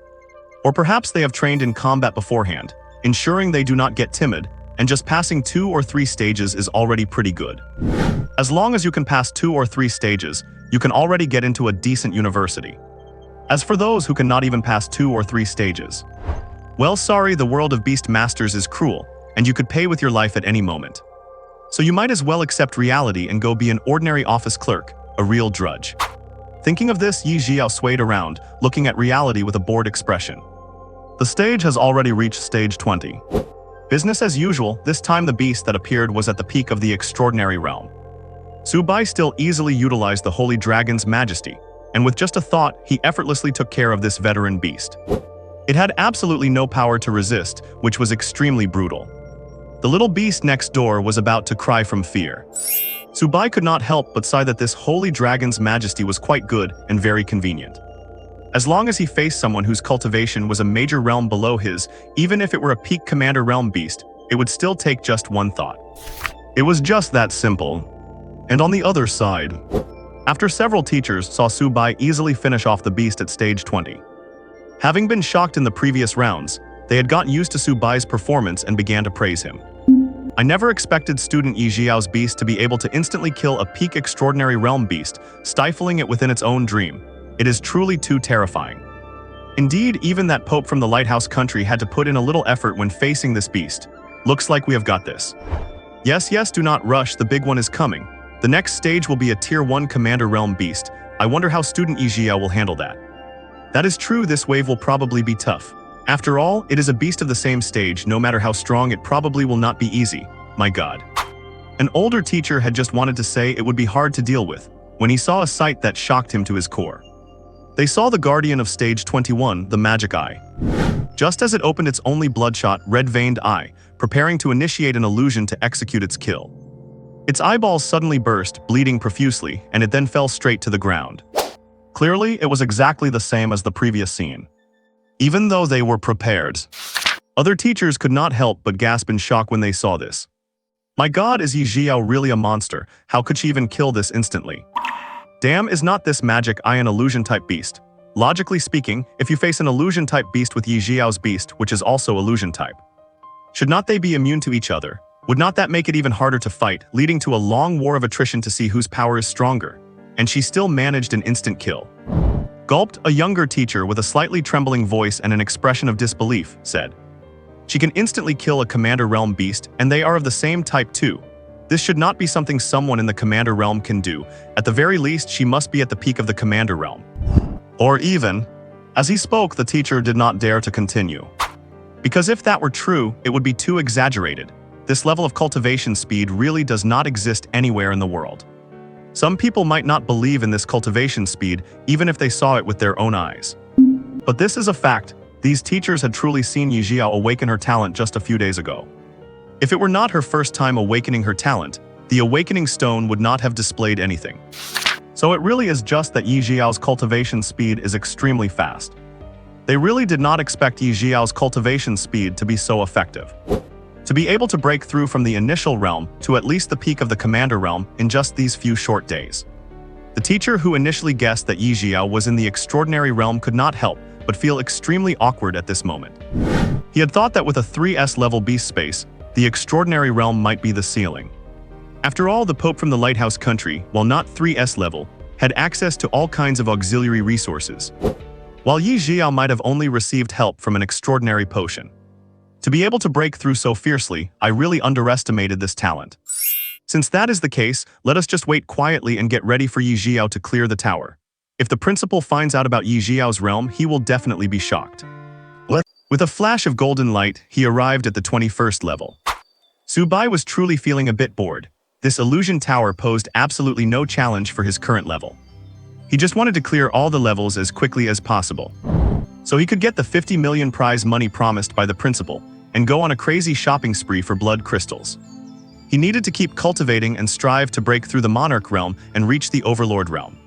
Or perhaps they have trained in combat beforehand, ensuring they do not get timid, and just passing 2 or 3 stages is already pretty good. As long as you can pass 2 or 3 stages, you can already get into a decent university. As for those who cannot even pass 2 or 3 stages, well, sorry, the world of beast masters is cruel, and you could pay with your life at any moment. So you might as well accept reality and go be an ordinary office clerk, a real drudge. Thinking of this, Ye Zhiyao swayed around, looking at reality with a bored expression. The stage has already reached stage 20. Business as usual, this time the beast that appeared was at the peak of the extraordinary realm. Su Bai still easily utilized the holy dragon's majesty, and with just a thought, he effortlessly took care of this veteran beast. It had absolutely no power to resist, which was extremely brutal. The little beast next door was about to cry from fear. Su Bai could not help but sigh that this holy dragon's majesty was quite good and very convenient. As long as he faced someone whose cultivation was a major realm below his, even if it were a peak commander realm beast, it would still take just one thought. It was just that simple. And on the other side, after several teachers saw Su Bai easily finish off the beast at stage 20. Having been shocked in the previous rounds, they had gotten used to Su Bai's performance and began to praise him. I never expected student Ye Zhiyao's beast to be able to instantly kill a peak extraordinary realm beast, stifling it within its own dream. It is truly too terrifying. Indeed, even that Pope from the lighthouse country had to put in a little effort when facing this beast. Looks like we have got this. Yes, do not rush, the big one is coming. The next stage will be a tier 1 commander realm beast. I wonder how student Ye Zhiyao will handle that. That is true, this wave will probably be tough. After all, it is a beast of the same stage, no matter how strong it probably will not be easy. My god. An older teacher had just wanted to say it would be hard to deal with, when he saw a sight that shocked him to his core. They saw the guardian of stage 21, the magic eye. Just as it opened its only bloodshot, red-veined eye, preparing to initiate an illusion to execute its kill. Its eyeballs suddenly burst, bleeding profusely, and it then fell straight to the ground. Clearly, it was exactly the same as the previous scene. Even though they were prepared, other teachers could not help but gasp in shock when they saw this. My god, is Ye Zhiyao really a monster? How could she even kill this instantly? Damn, is not this magic eye an illusion-type beast? Logically speaking, if you face an illusion-type beast with Ye Zhiyao's beast, which is also illusion-type, should not they be immune to each other? Would not that make it even harder to fight, leading to a long war of attrition to see whose power is stronger? And she still managed an instant kill. Gulped, a younger teacher with a slightly trembling voice and an expression of disbelief, said. She can instantly kill a commander realm beast, and they are of the same type too. This should not be something someone in the commander realm can do. At the very least, she must be at the peak of the commander realm. Or even, as he spoke, the teacher did not dare to continue. Because if that were true, it would be too exaggerated. This level of cultivation speed really does not exist anywhere in the world. Some people might not believe in this cultivation speed, even if they saw it with their own eyes. But this is a fact. These teachers had truly seen Ye Zhiyao awaken her talent just a few days ago. If it were not her first time awakening her talent, the awakening stone would not have displayed anything. So it really is just that Ye Zhiyao's cultivation speed is extremely fast. They really did not expect Ye Zhiyao's cultivation speed to be so effective. To be able to break through from the initial realm to at least the peak of the commander realm in just these few short days. The teacher who initially guessed that Ye Zhiyao was in the extraordinary realm could not help but feel extremely awkward at this moment. He had thought that with a 3S level beast space, the extraordinary realm might be the ceiling. After all, the Pope from the Lighthouse country, while not 3S level, had access to all kinds of auxiliary resources, while Ye Zhiyao might have only received help from an extraordinary potion. To be able to break through so fiercely, I really underestimated this talent. Since that is the case, let us just wait quietly and get ready for Ye Zhiyao to clear the tower. If the principal finds out about Ye Zhiyao's realm, he will definitely be shocked. With a flash of golden light, he arrived at the 21st level. Su Bai was truly feeling a bit bored. This illusion tower posed absolutely no challenge for his current level. He just wanted to clear all the levels as quickly as possible, so he could get the 50 million prize money promised by the principal and go on a crazy shopping spree for blood crystals. He needed to keep cultivating and strive to break through the monarch realm and reach the overlord realm.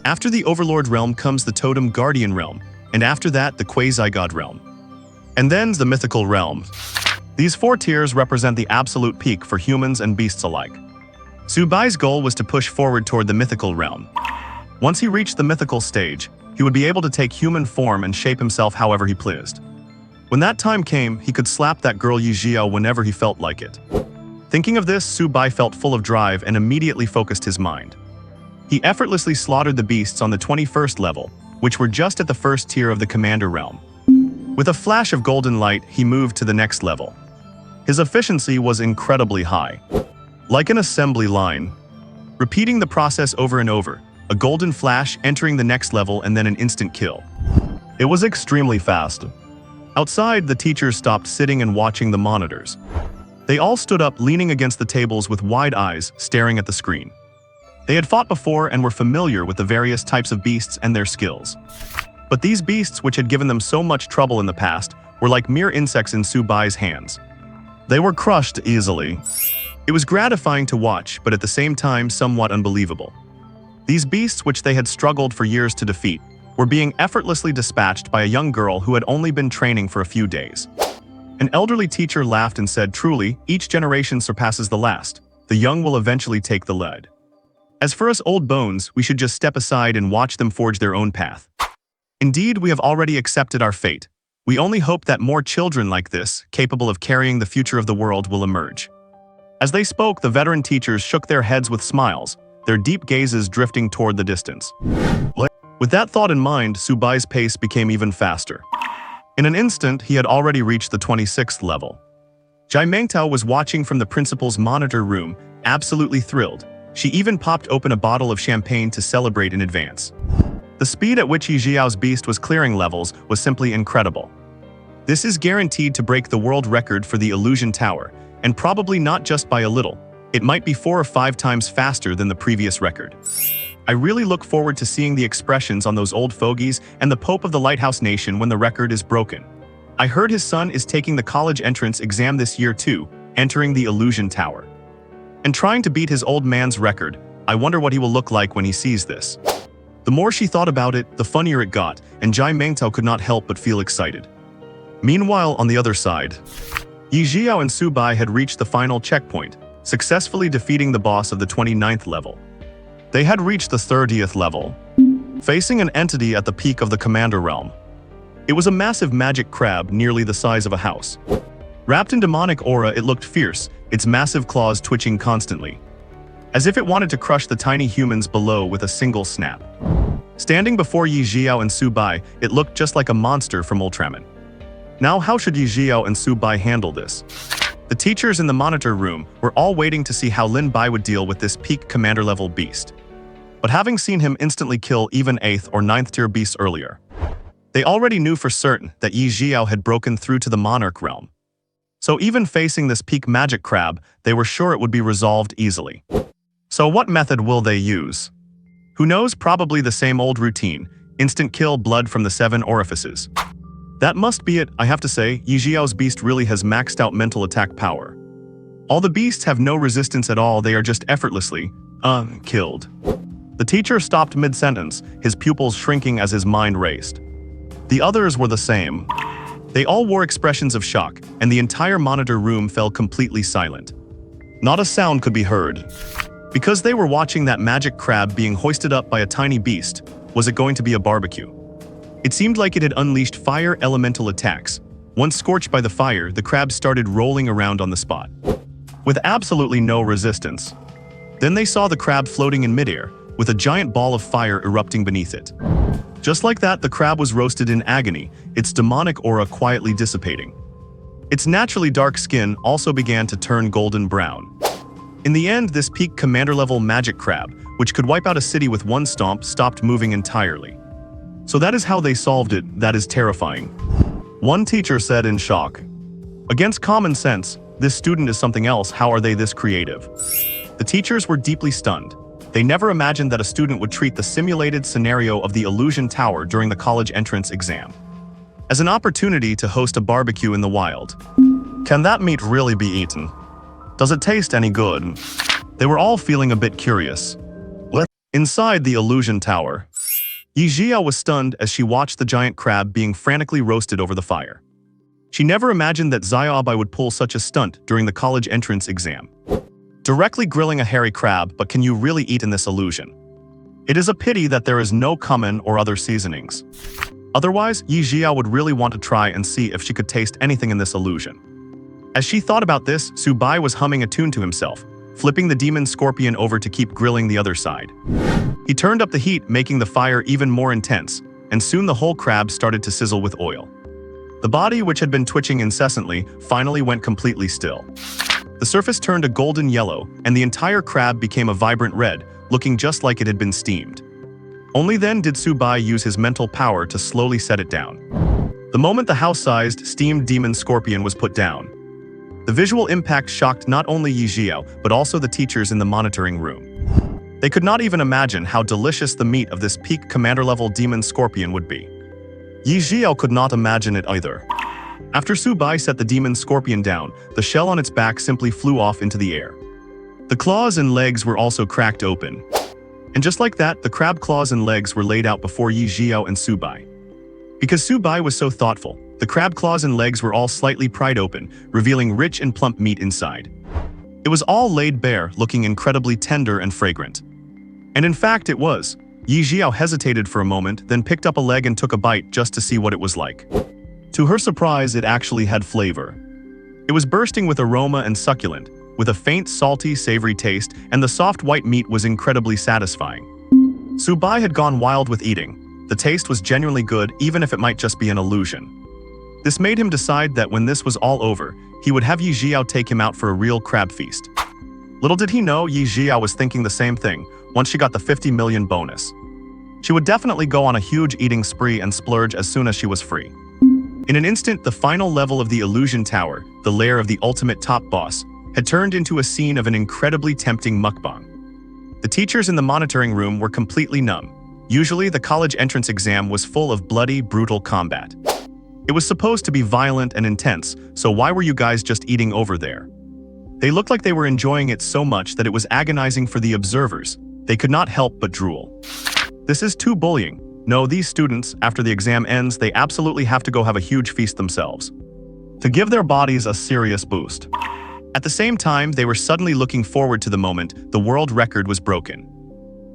After the overlord realm comes the totem guardian realm, and after that the quasi-god realm. And then the mythical realm. These 4 tiers represent the absolute peak for humans and beasts alike. Su Bai's goal was to push forward toward the mythical realm. Once he reached the mythical stage, he would be able to take human form and shape himself however he pleased. When that time came, he could slap that girl Ye Zhiyao whenever he felt like it. Thinking of this, Su Bai felt full of drive and immediately focused his mind. He effortlessly slaughtered the beasts on the 21st level, which were just at the first tier of the commander realm. With a flash of golden light, he moved to the next level. His efficiency was incredibly high. Like an assembly line, repeating the process over and over, a golden flash entering the next level and then an instant kill. It was extremely fast. Outside, the teachers stopped sitting and watching the monitors. They all stood up, leaning against the tables with wide eyes, staring at the screen. They had fought before and were familiar with the various types of beasts and their skills. But these beasts, which had given them so much trouble in the past, were like mere insects in Su Bai's hands. They were crushed easily. It was gratifying to watch, but at the same time somewhat unbelievable. These beasts, which they had struggled for years to defeat, were being effortlessly dispatched by a young girl who had only been training for a few days. An elderly teacher laughed and said, "Truly, each generation surpasses the last. The young will eventually take the lead. As for us old bones, we should just step aside and watch them forge their own path. Indeed, we have already accepted our fate. We only hope that more children like this, capable of carrying the future of the world, will emerge." As they spoke, the veteran teachers shook their heads with smiles, their deep gazes drifting toward the distance. With that thought in mind, Su Bai's pace became even faster. In an instant, he had already reached the 26th level. Jai Mengtao was watching from the principal's monitor room, absolutely thrilled. She even popped open a bottle of champagne to celebrate in advance. The speed at which Ye Zhiyao's beast was clearing levels was simply incredible. This is guaranteed to break the world record for the illusion tower, and probably not just by a little. It might be 4 or 5 times faster than the previous record. I really look forward to seeing the expressions on those old fogies and the Pope of the Lighthouse Nation when the record is broken. I heard his son is taking the college entrance exam this year too, entering the illusion tower. And trying to beat his old man's record. I wonder what he will look like when he sees this. The more she thought about it, the funnier it got, and Jai Mengtao could not help but feel excited. Meanwhile, on the other side, Ye Zhiyao and Su Bai had reached the final checkpoint, successfully defeating the boss of the 29th level. They had reached the 30th level, facing an entity at the peak of the commander realm. It was a massive magic crab nearly the size of a house. Wrapped in demonic aura, it looked fierce, its massive claws twitching constantly, as if it wanted to crush the tiny humans below with a single snap. Standing before Ye Zhiyao and Su Bai, it looked just like a monster from Ultraman. Now how should Ye Zhiyao and Su Bai handle this? The teachers in the monitor room were all waiting to see how Lin Bai would deal with this peak commander-level beast. But having seen him instantly kill even 8th or 9th tier beasts earlier, they already knew for certain that Ye Zhiyao had broken through to the monarch realm. So even facing this peak magic crab, they were sure it would be resolved easily. So what method will they use? Who knows, probably the same old routine, instant kill, blood from the 7 orifices. That must be it. I have to say, Ye Zhiyao's beast really has maxed out mental attack power. All the beasts have no resistance at all, they are just effortlessly, killed. The teacher stopped mid-sentence, his pupils shrinking as his mind raced. The others were the same. They all wore expressions of shock, and the entire monitor room fell completely silent. Not a sound could be heard. Because they were watching that magic crab being hoisted up by a tiny beast, was it going to be a barbecue? It seemed like it had unleashed fire elemental attacks. Once scorched by the fire, the crab started rolling around on the spot, with absolutely no resistance. Then they saw the crab floating in midair, with a giant ball of fire erupting beneath it. Just like that, the crab was roasted in agony, its demonic aura quietly dissipating. Its naturally dark skin also began to turn golden brown. In the end, this peak commander-level magic crab, which could wipe out a city with one stomp, stopped moving entirely. So that is how they solved it. That is terrifying. One teacher said in shock. Against common sense, this student is something else. How are they this creative? The teachers were deeply stunned. They never imagined that a student would treat the simulated scenario of the illusion tower during the college entrance exam as an opportunity to host a barbecue in the wild. Can that meat really be eaten? Does it taste any good? They were all feeling a bit curious. Inside the illusion tower, Ye Zhiyao was stunned as she watched the giant crab being frantically roasted over the fire. She never imagined that Zhiyao would pull such a stunt during the college entrance exam. Directly grilling a hairy crab, but can you really eat in this illusion? It is a pity that there is no cumin or other seasonings. Otherwise, Ye Zhiyao would really want to try and see if she could taste anything in this illusion. As she thought about this, Su Bai was humming a tune to himself, flipping the demon scorpion over to keep grilling the other side. He turned up the heat, making the fire even more intense, and soon the whole crab started to sizzle with oil. The body, which had been twitching incessantly, finally went completely still. The surface turned a golden yellow, and the entire crab became a vibrant red, looking just like it had been steamed. Only then did Su Bai use his mental power to slowly set it down. The moment the house-sized, steamed demon scorpion was put down, the visual impact shocked not only Ye Zhiyao, but also the teachers in the monitoring room. They could not even imagine how delicious the meat of this peak commander-level demon scorpion would be. Ye Zhiyao could not imagine it either. After Su Bai set the demon scorpion down, the shell on its back simply flew off into the air. The claws and legs were also cracked open. And just like that, the crab claws and legs were laid out before Ye Zhiyao and Su Bai. Because Su Bai was so thoughtful, the crab claws and legs were all slightly pried open, revealing rich and plump meat inside. It was all laid bare, looking incredibly tender and fragrant. And in fact, it was. Ye Zhiyao hesitated for a moment, then picked up a leg and took a bite just to see what it was like. To her surprise, it actually had flavor. It was bursting with aroma and succulent, with a faint salty, savory taste, and the soft white meat was incredibly satisfying. Su Bai had gone wild with eating. The taste was genuinely good, even if it might just be an illusion. This made him decide that when this was all over, he would have Ye Zhiyao take him out for a real crab feast. Little did he know, Ye Zhiyao was thinking the same thing once she got the 50 million bonus. She would definitely go on a huge eating spree and splurge as soon as she was free. In an instant, the final level of the illusion tower, the lair of the ultimate top boss, had turned into a scene of an incredibly tempting mukbang. The teachers in the monitoring room were completely numb. Usually, the college entrance exam was full of bloody, brutal combat. It was supposed to be violent and intense, so why were you guys just eating over there? They looked like they were enjoying it so much that it was agonizing for the observers. They could not help but drool. This is too bullying. No, these students, after the exam ends, they absolutely have to go have a huge feast themselves, to give their bodies a serious boost. At the same time, they were suddenly looking forward to the moment the world record was broken.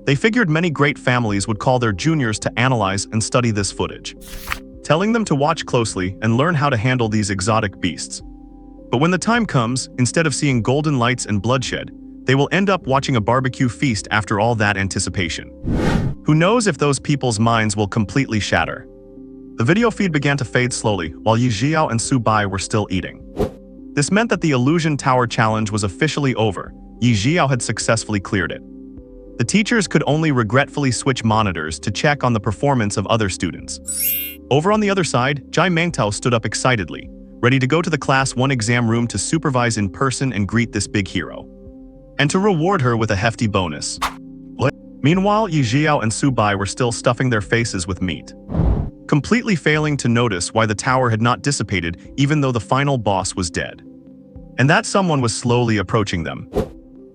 They figured many great families would call their juniors to analyze and study this footage, telling them to watch closely and learn how to handle these exotic beasts. But when the time comes, instead of seeing golden lights and bloodshed, they will end up watching a barbecue feast after all that anticipation. Who knows if those people's minds will completely shatter. The video feed began to fade slowly, while Ye Zhiyao and Su Bai were still eating. This meant that the Illusion Tower challenge was officially over. Ye Zhiyao had successfully cleared it. The teachers could only regretfully switch monitors to check on the performance of other students. Over on the other side, Jai Mangtao stood up excitedly, ready to go to the Class 1 exam room to supervise in person and greet this big hero, and to reward her with a hefty bonus. Meanwhile, Ye Zhiyao and Su Bai were still stuffing their faces with meat, completely failing to notice why the tower had not dissipated even though the final boss was dead. And that someone was slowly approaching them.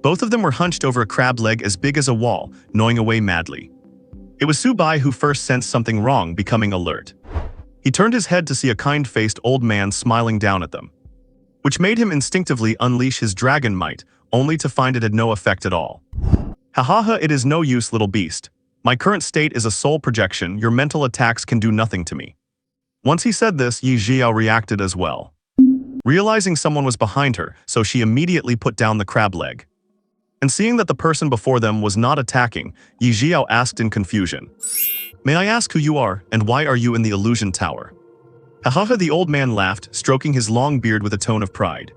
Both of them were hunched over a crab leg as big as a wall, gnawing away madly. It was Su Bai who first sensed something wrong, becoming alert. He turned his head to see a kind-faced old man smiling down at them, which made him instinctively unleash his dragon might, only to find it had no effect at all. Hahaha, it is no use, little beast. My current state is a soul projection, your mental attacks can do nothing to me. Once he said this, Ye Zhiyao reacted as well. Realizing someone was behind her, so she immediately put down the crab leg. And seeing that the person before them was not attacking, Ye Zhiyao asked in confusion, "May I ask who you are, and why are you in the illusion tower?" Hahaha, the old man laughed, stroking his long beard with a tone of pride.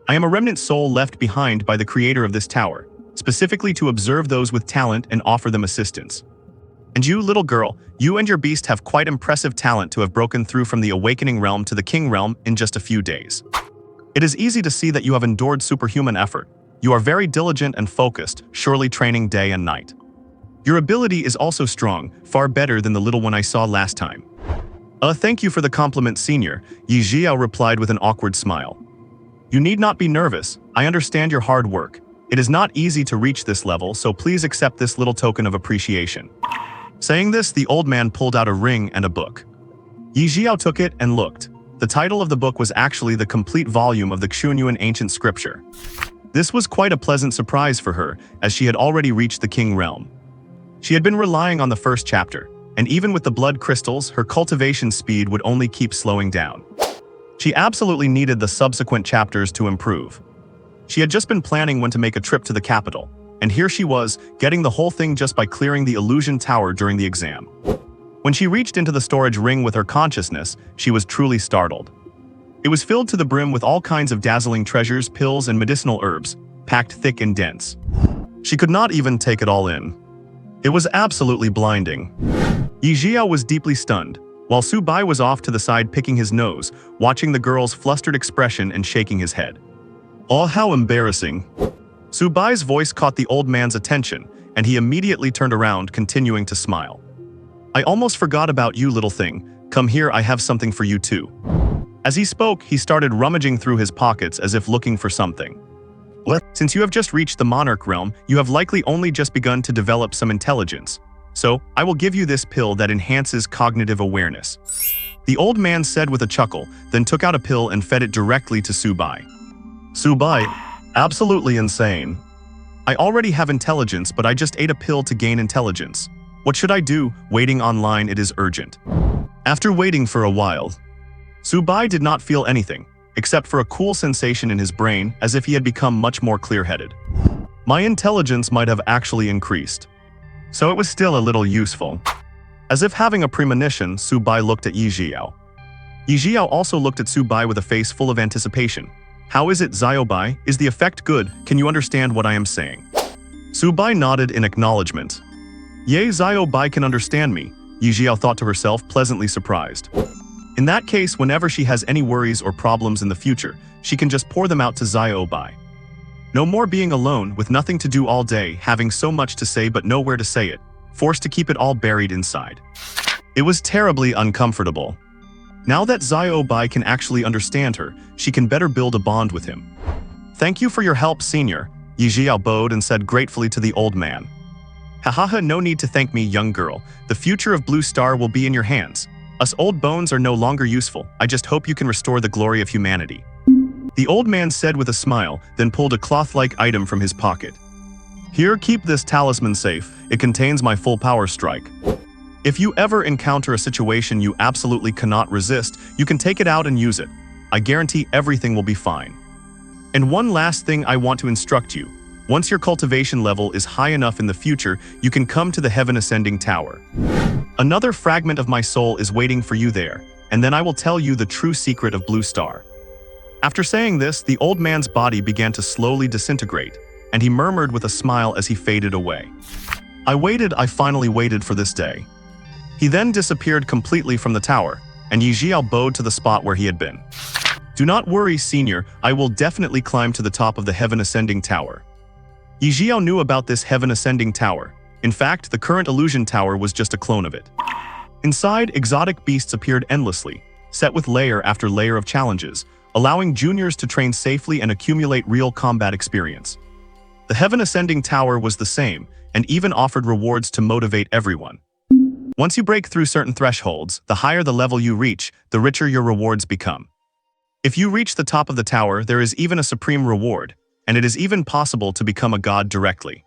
"I am a remnant soul left behind by the creator of this tower, specifically to observe those with talent and offer them assistance. And you, little girl, you and your beast have quite impressive talent to have broken through from the awakening realm to the king realm in just a few days. It is easy to see that you have endured superhuman effort. You are very diligent and focused, surely training day and night. Your ability is also strong, far better than the little one I saw last time." Thank you for the compliment, senior," Ye Zhiyao replied with an awkward smile. "You need not be nervous, I understand your hard work. It is not easy to reach this level, so please accept this little token of appreciation." Saying this, the old man pulled out a ring and a book. Ye Zhiyao took it and looked. The title of the book was actually the complete volume of the Xunyuan ancient scripture. This was quite a pleasant surprise for her, as she had already reached the king realm. She had been relying on the first chapter, and even with the blood crystals, her cultivation speed would only keep slowing down. She absolutely needed the subsequent chapters to improve. She had just been planning when to make a trip to the capital, and here she was, getting the whole thing just by clearing the illusion tower during the exam. When she reached into the storage ring with her consciousness, she was truly startled. It was filled to the brim with all kinds of dazzling treasures, pills, and medicinal herbs, packed thick and dense. She could not even take it all in. It was absolutely blinding. Ye Zhiyao was deeply stunned, while Su Bai was off to the side picking his nose, watching the girl's flustered expression and shaking his head. "Oh, how embarrassing." Su Bai's voice caught the old man's attention, and he immediately turned around, continuing to smile. "I almost forgot about you, little thing. Come here, I have something for you too." As he spoke, he started rummaging through his pockets as if looking for something. "What? Since you have just reached the monarch realm, you have likely only just begun to develop some intelligence. So, I will give you this pill that enhances cognitive awareness." The old man said with a chuckle, then took out a pill and fed it directly to Su Bai. "Su Bai, absolutely insane. I already have intelligence, but I just ate a pill to gain intelligence. What should I do? Waiting online, it is urgent." After waiting for a while, Su Bai did not feel anything, except for a cool sensation in his brain, as if he had become much more clear-headed. My intelligence might have actually increased. So it was still a little useful. As if having a premonition, Su Bai looked at Ye Zhiyao. Ye Zhiyao also looked at Su Bai with a face full of anticipation. "How is it, Zhiyao Bai? Is the effect good? Can you understand what I am saying?" Su Bai nodded in acknowledgement. "Ye Zhiyao Bai can understand me," Ye Zhiyao thought to herself, pleasantly surprised. In that case, whenever she has any worries or problems in the future, she can just pour them out to Zhiyao Bai. No more being alone, with nothing to do all day, having so much to say but nowhere to say it, forced to keep it all buried inside. It was terribly uncomfortable. Now that Zhiyao Bai can actually understand her, she can better build a bond with him. "Thank you for your help, senior," Ye Zhiyao bowed and said gratefully to the old man. "Hahaha, no need to thank me, young girl. The future of Blue Star will be in your hands. Us old bones are no longer useful. I just hope you can restore the glory of humanity." The old man said with a smile, then pulled a cloth-like item from his pocket. "Here, keep this talisman safe. It contains my full power strike. If you ever encounter a situation you absolutely cannot resist, you can take it out and use it. I guarantee everything will be fine. And one last thing I want to instruct you. Once your cultivation level is high enough in the future, you can come to the Heaven Ascending Tower. Another fragment of my soul is waiting for you there, and then I will tell you the true secret of Blue Star." After saying this, the old man's body began to slowly disintegrate, and he murmured with a smile as he faded away. I finally waited for this day." He then disappeared completely from the tower, and Ye Zhiyao bowed to the spot where he had been. "Do not worry, senior, I will definitely climb to the top of the Heaven Ascending Tower." Ye Zhiyao knew about this Heaven Ascending Tower. In fact, the current illusion tower was just a clone of it. Inside, exotic beasts appeared endlessly, set with layer after layer of challenges, allowing juniors to train safely and accumulate real combat experience. The Heaven Ascending Tower was the same, and even offered rewards to motivate everyone. Once you break through certain thresholds, the higher the level you reach, the richer your rewards become. If you reach the top of the tower, there is even a supreme reward. and it is even possible to become a god directly.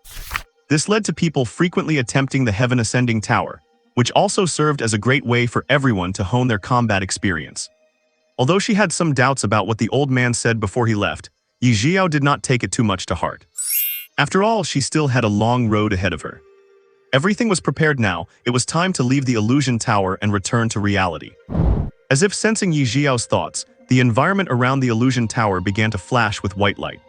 This led to people frequently attempting the Heaven Ascending Tower, which also served as a great way for everyone to hone their combat experience. Although she had some doubts about what the old man said before he left, Ye Zhiyao did not take it too much to heart. After all, she still had a long road ahead of her. Everything was prepared now. It was time to leave the illusion tower and return to reality. As if sensing Ye Zhiyao's thoughts, the environment around the illusion tower began to flash with white light.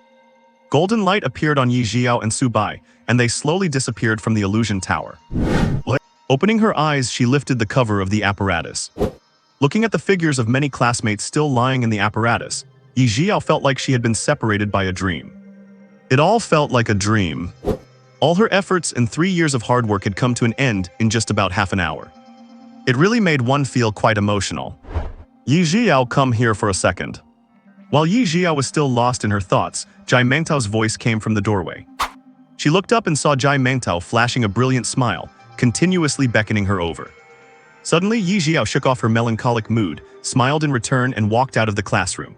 Golden light appeared on Ye Zhiyao and Su Bai, and they slowly disappeared from the illusion tower. Opening her eyes, she lifted the cover of the apparatus. Looking at the figures of many classmates still lying in the apparatus, Ye Zhiyao felt like she had been separated by a dream. It all felt like a dream. All her efforts and 3 years of hard work had come to an end in just about half an hour. It really made one feel quite emotional. Ye Zhiyao, come here for a second. While Ye Zhiyao was still lost in her thoughts, Jai Mengtao's voice came from the doorway. She looked up and saw Jai Mengtao flashing a brilliant smile, continuously beckoning her over. Suddenly, Ye Zhiyao shook off her melancholic mood, smiled in return, and walked out of the classroom.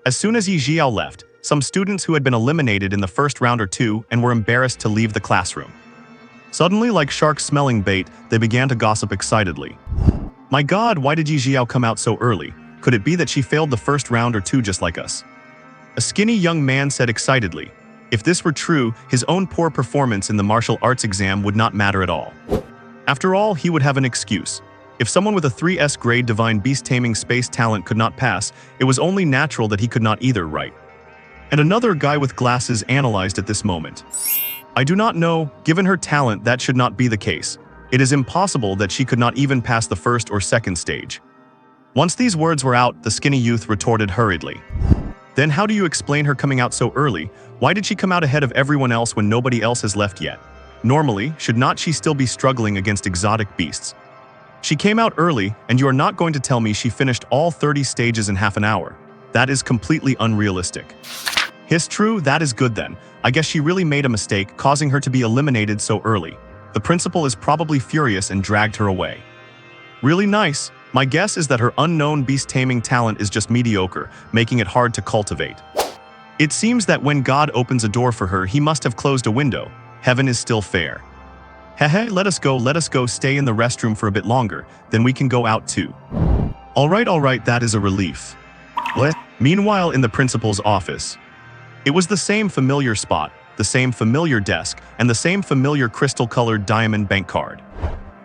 As soon as Ye Zhiyao left, some students who had been eliminated in the first round or two and were embarrassed to leave the classroom. Suddenly, like sharks smelling bait, they began to gossip excitedly. My God, why did Ye Zhiyao come out so early? Could it be that she failed the first round or two just like us? A skinny young man said excitedly. If this were true, his own poor performance in the martial arts exam would not matter at all. After all, he would have an excuse. If someone with a 3S grade divine beast taming space talent could not pass, it was only natural that he could not either, right? And another guy with glasses analyzed at this moment. I do not know, given her talent that should not be the case. It is impossible that she could not even pass the first or second stage. Once these words were out, the skinny youth retorted hurriedly. Then how do you explain her coming out so early? Why did she come out ahead of everyone else when nobody else has left yet? Normally, should not she still be struggling against exotic beasts? She came out early, and you are not going to tell me she finished all 30 stages in half an hour. That is completely unrealistic. Hiss, true, that is good then. I guess she really made a mistake, causing her to be eliminated so early. The principal is probably furious and dragged her away. Really nice. My guess is that her unknown beast taming talent is just mediocre, making it hard to cultivate. It seems that when God opens a door for her, he must have closed a window. Heaven is still fair. Hehe, let us go stay in the restroom for a bit longer, then we can go out too. Alright, that is a relief. What? Meanwhile, in the principal's office. It was the same familiar spot, the same familiar desk, and the same familiar crystal-colored diamond bank card.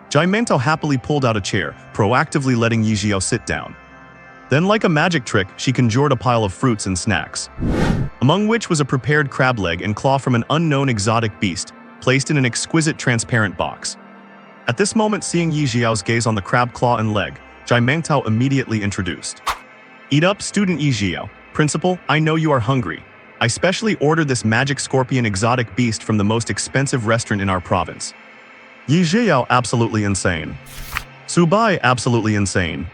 Jai Mengtao happily pulled out a chair, proactively letting Ye Zhiyao sit down. Then, like a magic trick, she conjured a pile of fruits and snacks, among which was a prepared crab leg and claw from an unknown exotic beast, placed in an exquisite transparent box. At this moment, seeing Ye Zhiyao's gaze on the crab claw and leg, Jai Mengtao immediately introduced. Eat up, student Ye Zhiyao. Principal, I know you are hungry. I specially ordered this magic scorpion exotic beast from the most expensive restaurant in our province. Ye Zhiyao, absolutely insane. Su Bai, absolutely insane.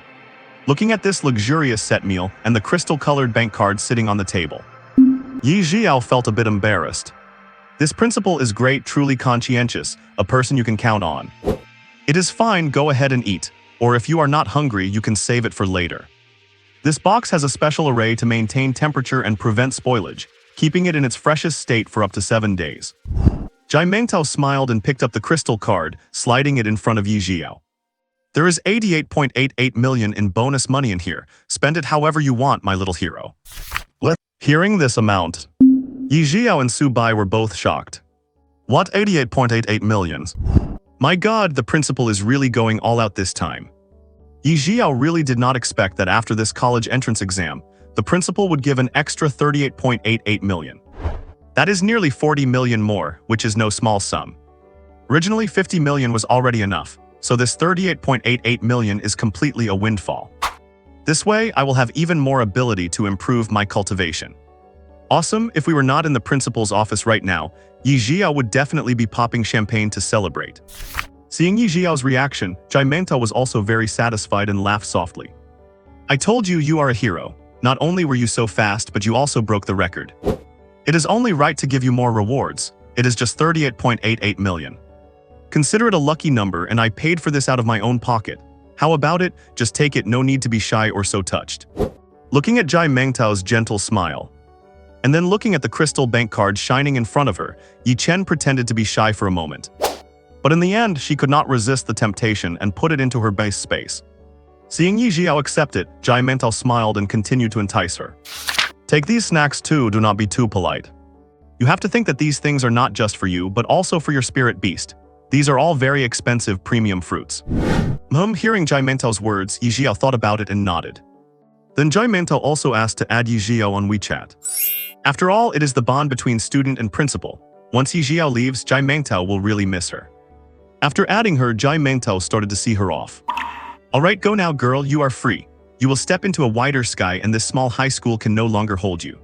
Looking at this luxurious set meal and the crystal-colored bank card sitting on the table, Ye Zhiyao felt a bit embarrassed. This principal is great, truly conscientious, a person you can count on. It is fine, go ahead and eat, or if you are not hungry, you can save it for later. This box has a special array to maintain temperature and prevent spoilage, keeping it in its freshest state for up to 7 days. Jai Mengtao smiled and picked up the crystal card, sliding it in front of Ye Zhiyao. There is 88.88 million in bonus money in here. Spend it however you want, my little hero. Hearing this amount, Ye Zhiyao and Su Bai were both shocked. What 88.88 millions? My God, the principal is really going all out this time. Ye Zhiyao really did not expect that after this college entrance exam, the principal would give an extra 38.88 million. That is nearly 40 million more, which is no small sum. Originally 50 million was already enough, so this 38.88 million is completely a windfall. This way, I will have even more ability to improve my cultivation. Awesome, if we were not in the principal's office right now, Ye Zhiyao would definitely be popping champagne to celebrate. Seeing Ye Zhiyao's reaction, Jai Mengtao was also very satisfied and laughed softly. I told you, you are a hero. Not only were you so fast, but you also broke the record. It is only right to give you more rewards. It is just 38.88 million. Consider it a lucky number, and I paid for this out of my own pocket. How about it? Just take it, no need to be shy or so touched. Looking at Jai Mengtao's gentle smile, And then looking at the crystal bank card shining in front of her, Yi Chen pretended to be shy for a moment. But in the end, she could not resist the temptation and put it into her base space. Seeing Ye Zhiyao accept it, Jai Mental smiled and continued to entice her. Take these snacks too, do not be too polite. You have to think that these things are not just for you, but also for your spirit beast. These are all very expensive premium fruits. Hearing Jai Mental's words, Ye Zhiyao thought about it and nodded. Then Jai Mental also asked to add Ye Zhiyao on WeChat. After all, it is the bond between student and principal. Once Ye Zhiyao leaves, Jai Mental will really miss her. After adding her, Jai Mental started to see her off. Alright, go now girl, you are free. You will step into a wider sky and this small high school can no longer hold you.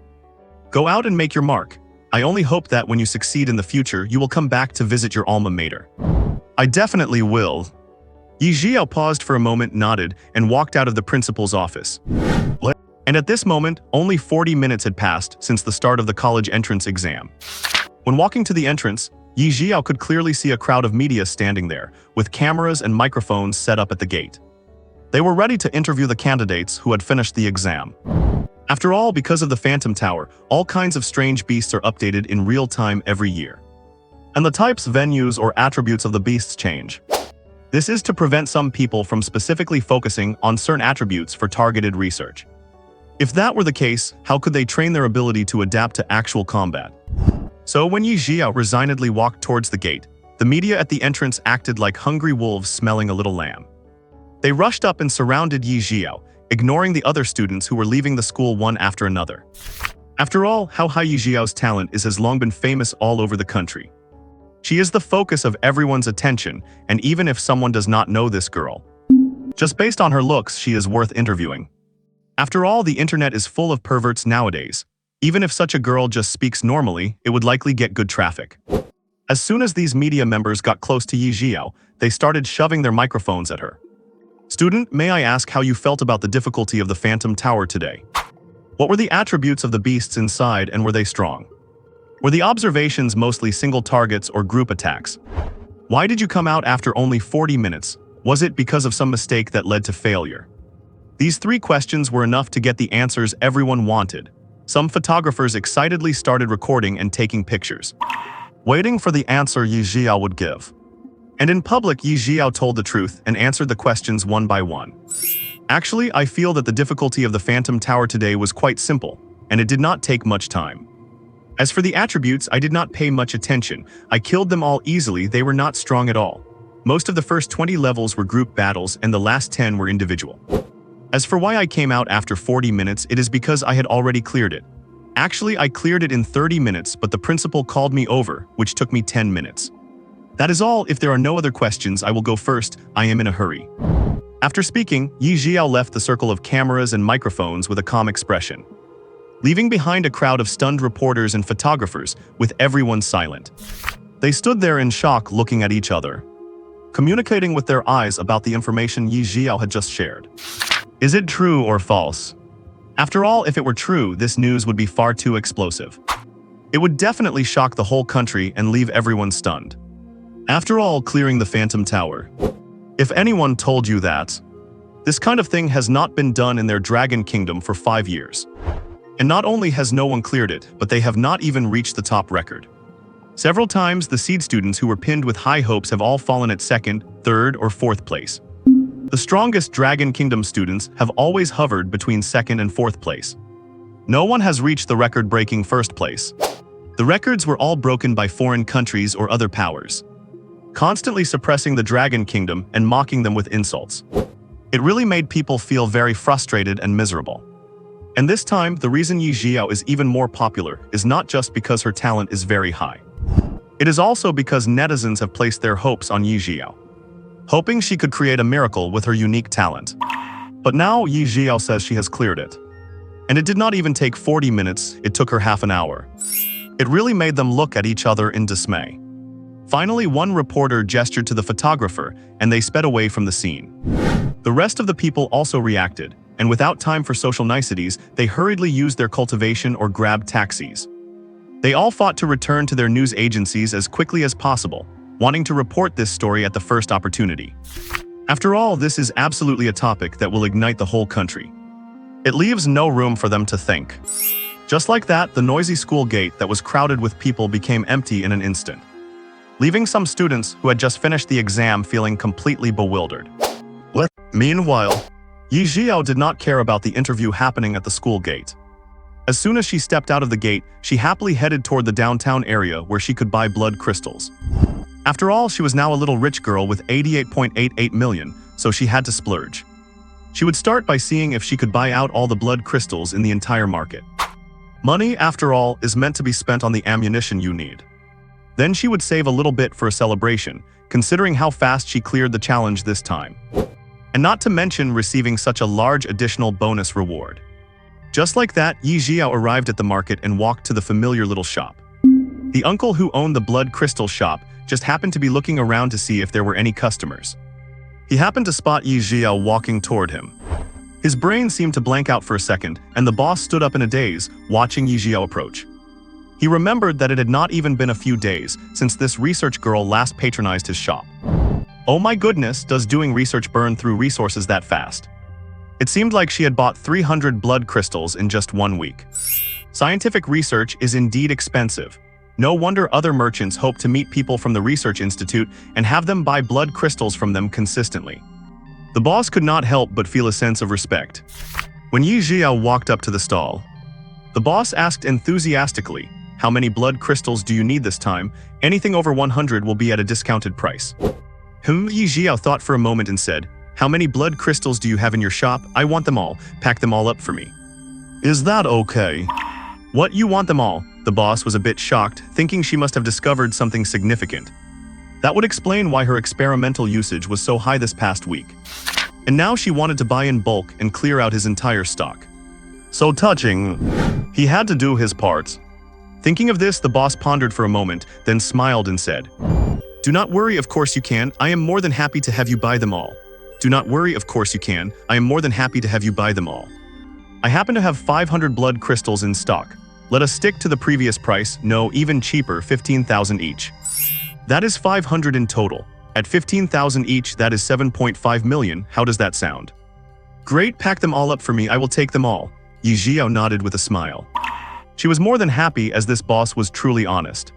Go out and make your mark. I only hope that when you succeed in the future, you will come back to visit your alma mater. I definitely will. Ye Zhiyao paused for a moment, nodded, and walked out of the principal's office. And at this moment, only 40 minutes had passed since the start of the college entrance exam. When walking to the entrance, Ye Zhiyao could clearly see a crowd of media standing there, with cameras and microphones set up at the gate. They were ready to interview the candidates who had finished the exam. After all, because of the Phantom Tower, all kinds of strange beasts are updated in real time every year. And the types, venues, or attributes of the beasts change. This is to prevent some people from specifically focusing on certain attributes for targeted research. If that were the case, how could they train their ability to adapt to actual combat? So when Ye Zhiyao resignedly walked towards the gate, the media at the entrance acted like hungry wolves smelling a little lamb. They rushed up and surrounded Ye Zhiyao, ignoring the other students who were leaving the school one after another. After all, how high Ye Zhiyao's talent has long been famous all over the country. She is the focus of everyone's attention, and even if someone does not know this girl, just based on her looks, she is worth interviewing. After all, the internet is full of perverts nowadays. Even if such a girl just speaks normally, it would likely get good traffic. As soon as these media members got close to Ye Zhiyao, they started shoving their microphones at her. Student, may I ask how you felt about the difficulty of the Phantom Tower today? What were the attributes of the beasts inside and were they strong? Were the observations mostly single targets or group attacks? Why did you come out after only 40 minutes? Was it because of some mistake that led to failure? These 3 questions were enough to get the answers everyone wanted. Some photographers excitedly started recording and taking pictures, waiting for the answer Ye Zhiyao would give. And in public, Ye Zhiyao told the truth and answered the questions one by one. Actually, I feel that the difficulty of the Phantom Tower today was quite simple, and it did not take much time. As for the attributes, I did not pay much attention. I killed them all easily, they were not strong at all. Most of the first 20 levels were group battles and the last 10 were individual. As for why I came out after 40 minutes, it is because I had already cleared it. Actually, I cleared it in 30 minutes, but the principal called me over, which took me 10 minutes. That is all. If there are no other questions, I will go first. I am in a hurry. After speaking, Ye Zhiyao left the circle of cameras and microphones with a calm expression, leaving behind a crowd of stunned reporters and photographers, with everyone silent. They stood there in shock, looking at each other, communicating with their eyes about the information Ye Zhiyao had just shared. Is it true or false? After all, if it were true, this news would be far too explosive. It would definitely shock the whole country and leave everyone stunned. After all, clearing the Phantom Tower. If anyone told you that, this kind of thing has not been done in their Dragon Kingdom for 5 years. And not only has no one cleared it, but they have not even reached the top record. Several times, the seed students who were pinned with high hopes have all fallen at 2nd, 3rd, or 4th place. The strongest Dragon Kingdom students have always hovered between 2nd and 4th place. No one has reached the record-breaking 1st place. The records were all broken by foreign countries or other powers, constantly suppressing the Dragon Kingdom and mocking them with insults. It really made people feel very frustrated and miserable. And this time, the reason Ye Zhiyao is even more popular is not just because her talent is very high. It is also because netizens have placed their hopes on Ye Zhiyao, hoping she could create a miracle with her unique talent. But now Ye Zhiyao says she has cleared it. And it did not even take 40 minutes, it took her half an hour. It really made them look at each other in dismay. Finally, one reporter gestured to the photographer, and they sped away from the scene. The rest of the people also reacted, and without time for social niceties, they hurriedly used their cultivation or grabbed taxis. They all fought to return to their news agencies as quickly as possible, wanting to report this story at the first opportunity. After all, this is absolutely a topic that will ignite the whole country. It leaves no room for them to think. Just like that, the noisy school gate that was crowded with people became empty in an instant, leaving some students who had just finished the exam feeling completely bewildered. Meanwhile, Ye Zhiyao did not care about the interview happening at the school gate. As soon as she stepped out of the gate, she happily headed toward the downtown area where she could buy blood crystals. After all, she was now a little rich girl with 88.88 million, so she had to splurge. She would start by seeing if she could buy out all the blood crystals in the entire market. Money, after all, is meant to be spent on the ammunition you need. Then she would save a little bit for a celebration, considering how fast she cleared the challenge this time. And not to mention receiving such a large additional bonus reward. Just like that, Ye Zhiyao arrived at the market and walked to the familiar little shop. The uncle who owned the blood crystal shop just happened to be looking around to see if there were any customers. He happened to spot Ye Zhiyao walking toward him. His brain seemed to blank out for a second, and the boss stood up in a daze, watching Ye Zhiyao approach. He remembered that it had not even been a few days since this research girl last patronized his shop. Oh my goodness, does doing research burn through resources that fast? It seemed like she had bought 300 blood crystals in just 1 week. Scientific research is indeed expensive. No wonder other merchants hope to meet people from the research institute and have them buy blood crystals from them consistently. The boss could not help but feel a sense of respect. When Ye Zhiyao walked up to the stall, the boss asked enthusiastically, "How many blood crystals do you need this time? Anything over 100 will be at a discounted price." Ye Zhiyao thought for a moment and said, "How many blood crystals do you have in your shop? I want them all. Pack them all up for me." "Is that okay?" "What, you want them all?" The boss was a bit shocked, thinking she must have discovered something significant. That would explain why her experimental usage was so high this past week. And now she wanted to buy in bulk and clear out his entire stock. So touching. He had to do his part. Thinking of this, the boss pondered for a moment, then smiled and said, "Do not worry, of course you can. I am more than happy to have you buy them all. Do not worry, of course you can. I am more than happy to have you buy them all. I happen to have 500 blood crystals in stock. Let us stick to the previous price, no, even cheaper, 15,000 each. That is 500 in total. At 15,000 each, that is 7.5 million. How does that sound?" "Great, pack them all up for me, I will take them all." Ye Zhiyao nodded with a smile. She was more than happy as this boss was truly honest.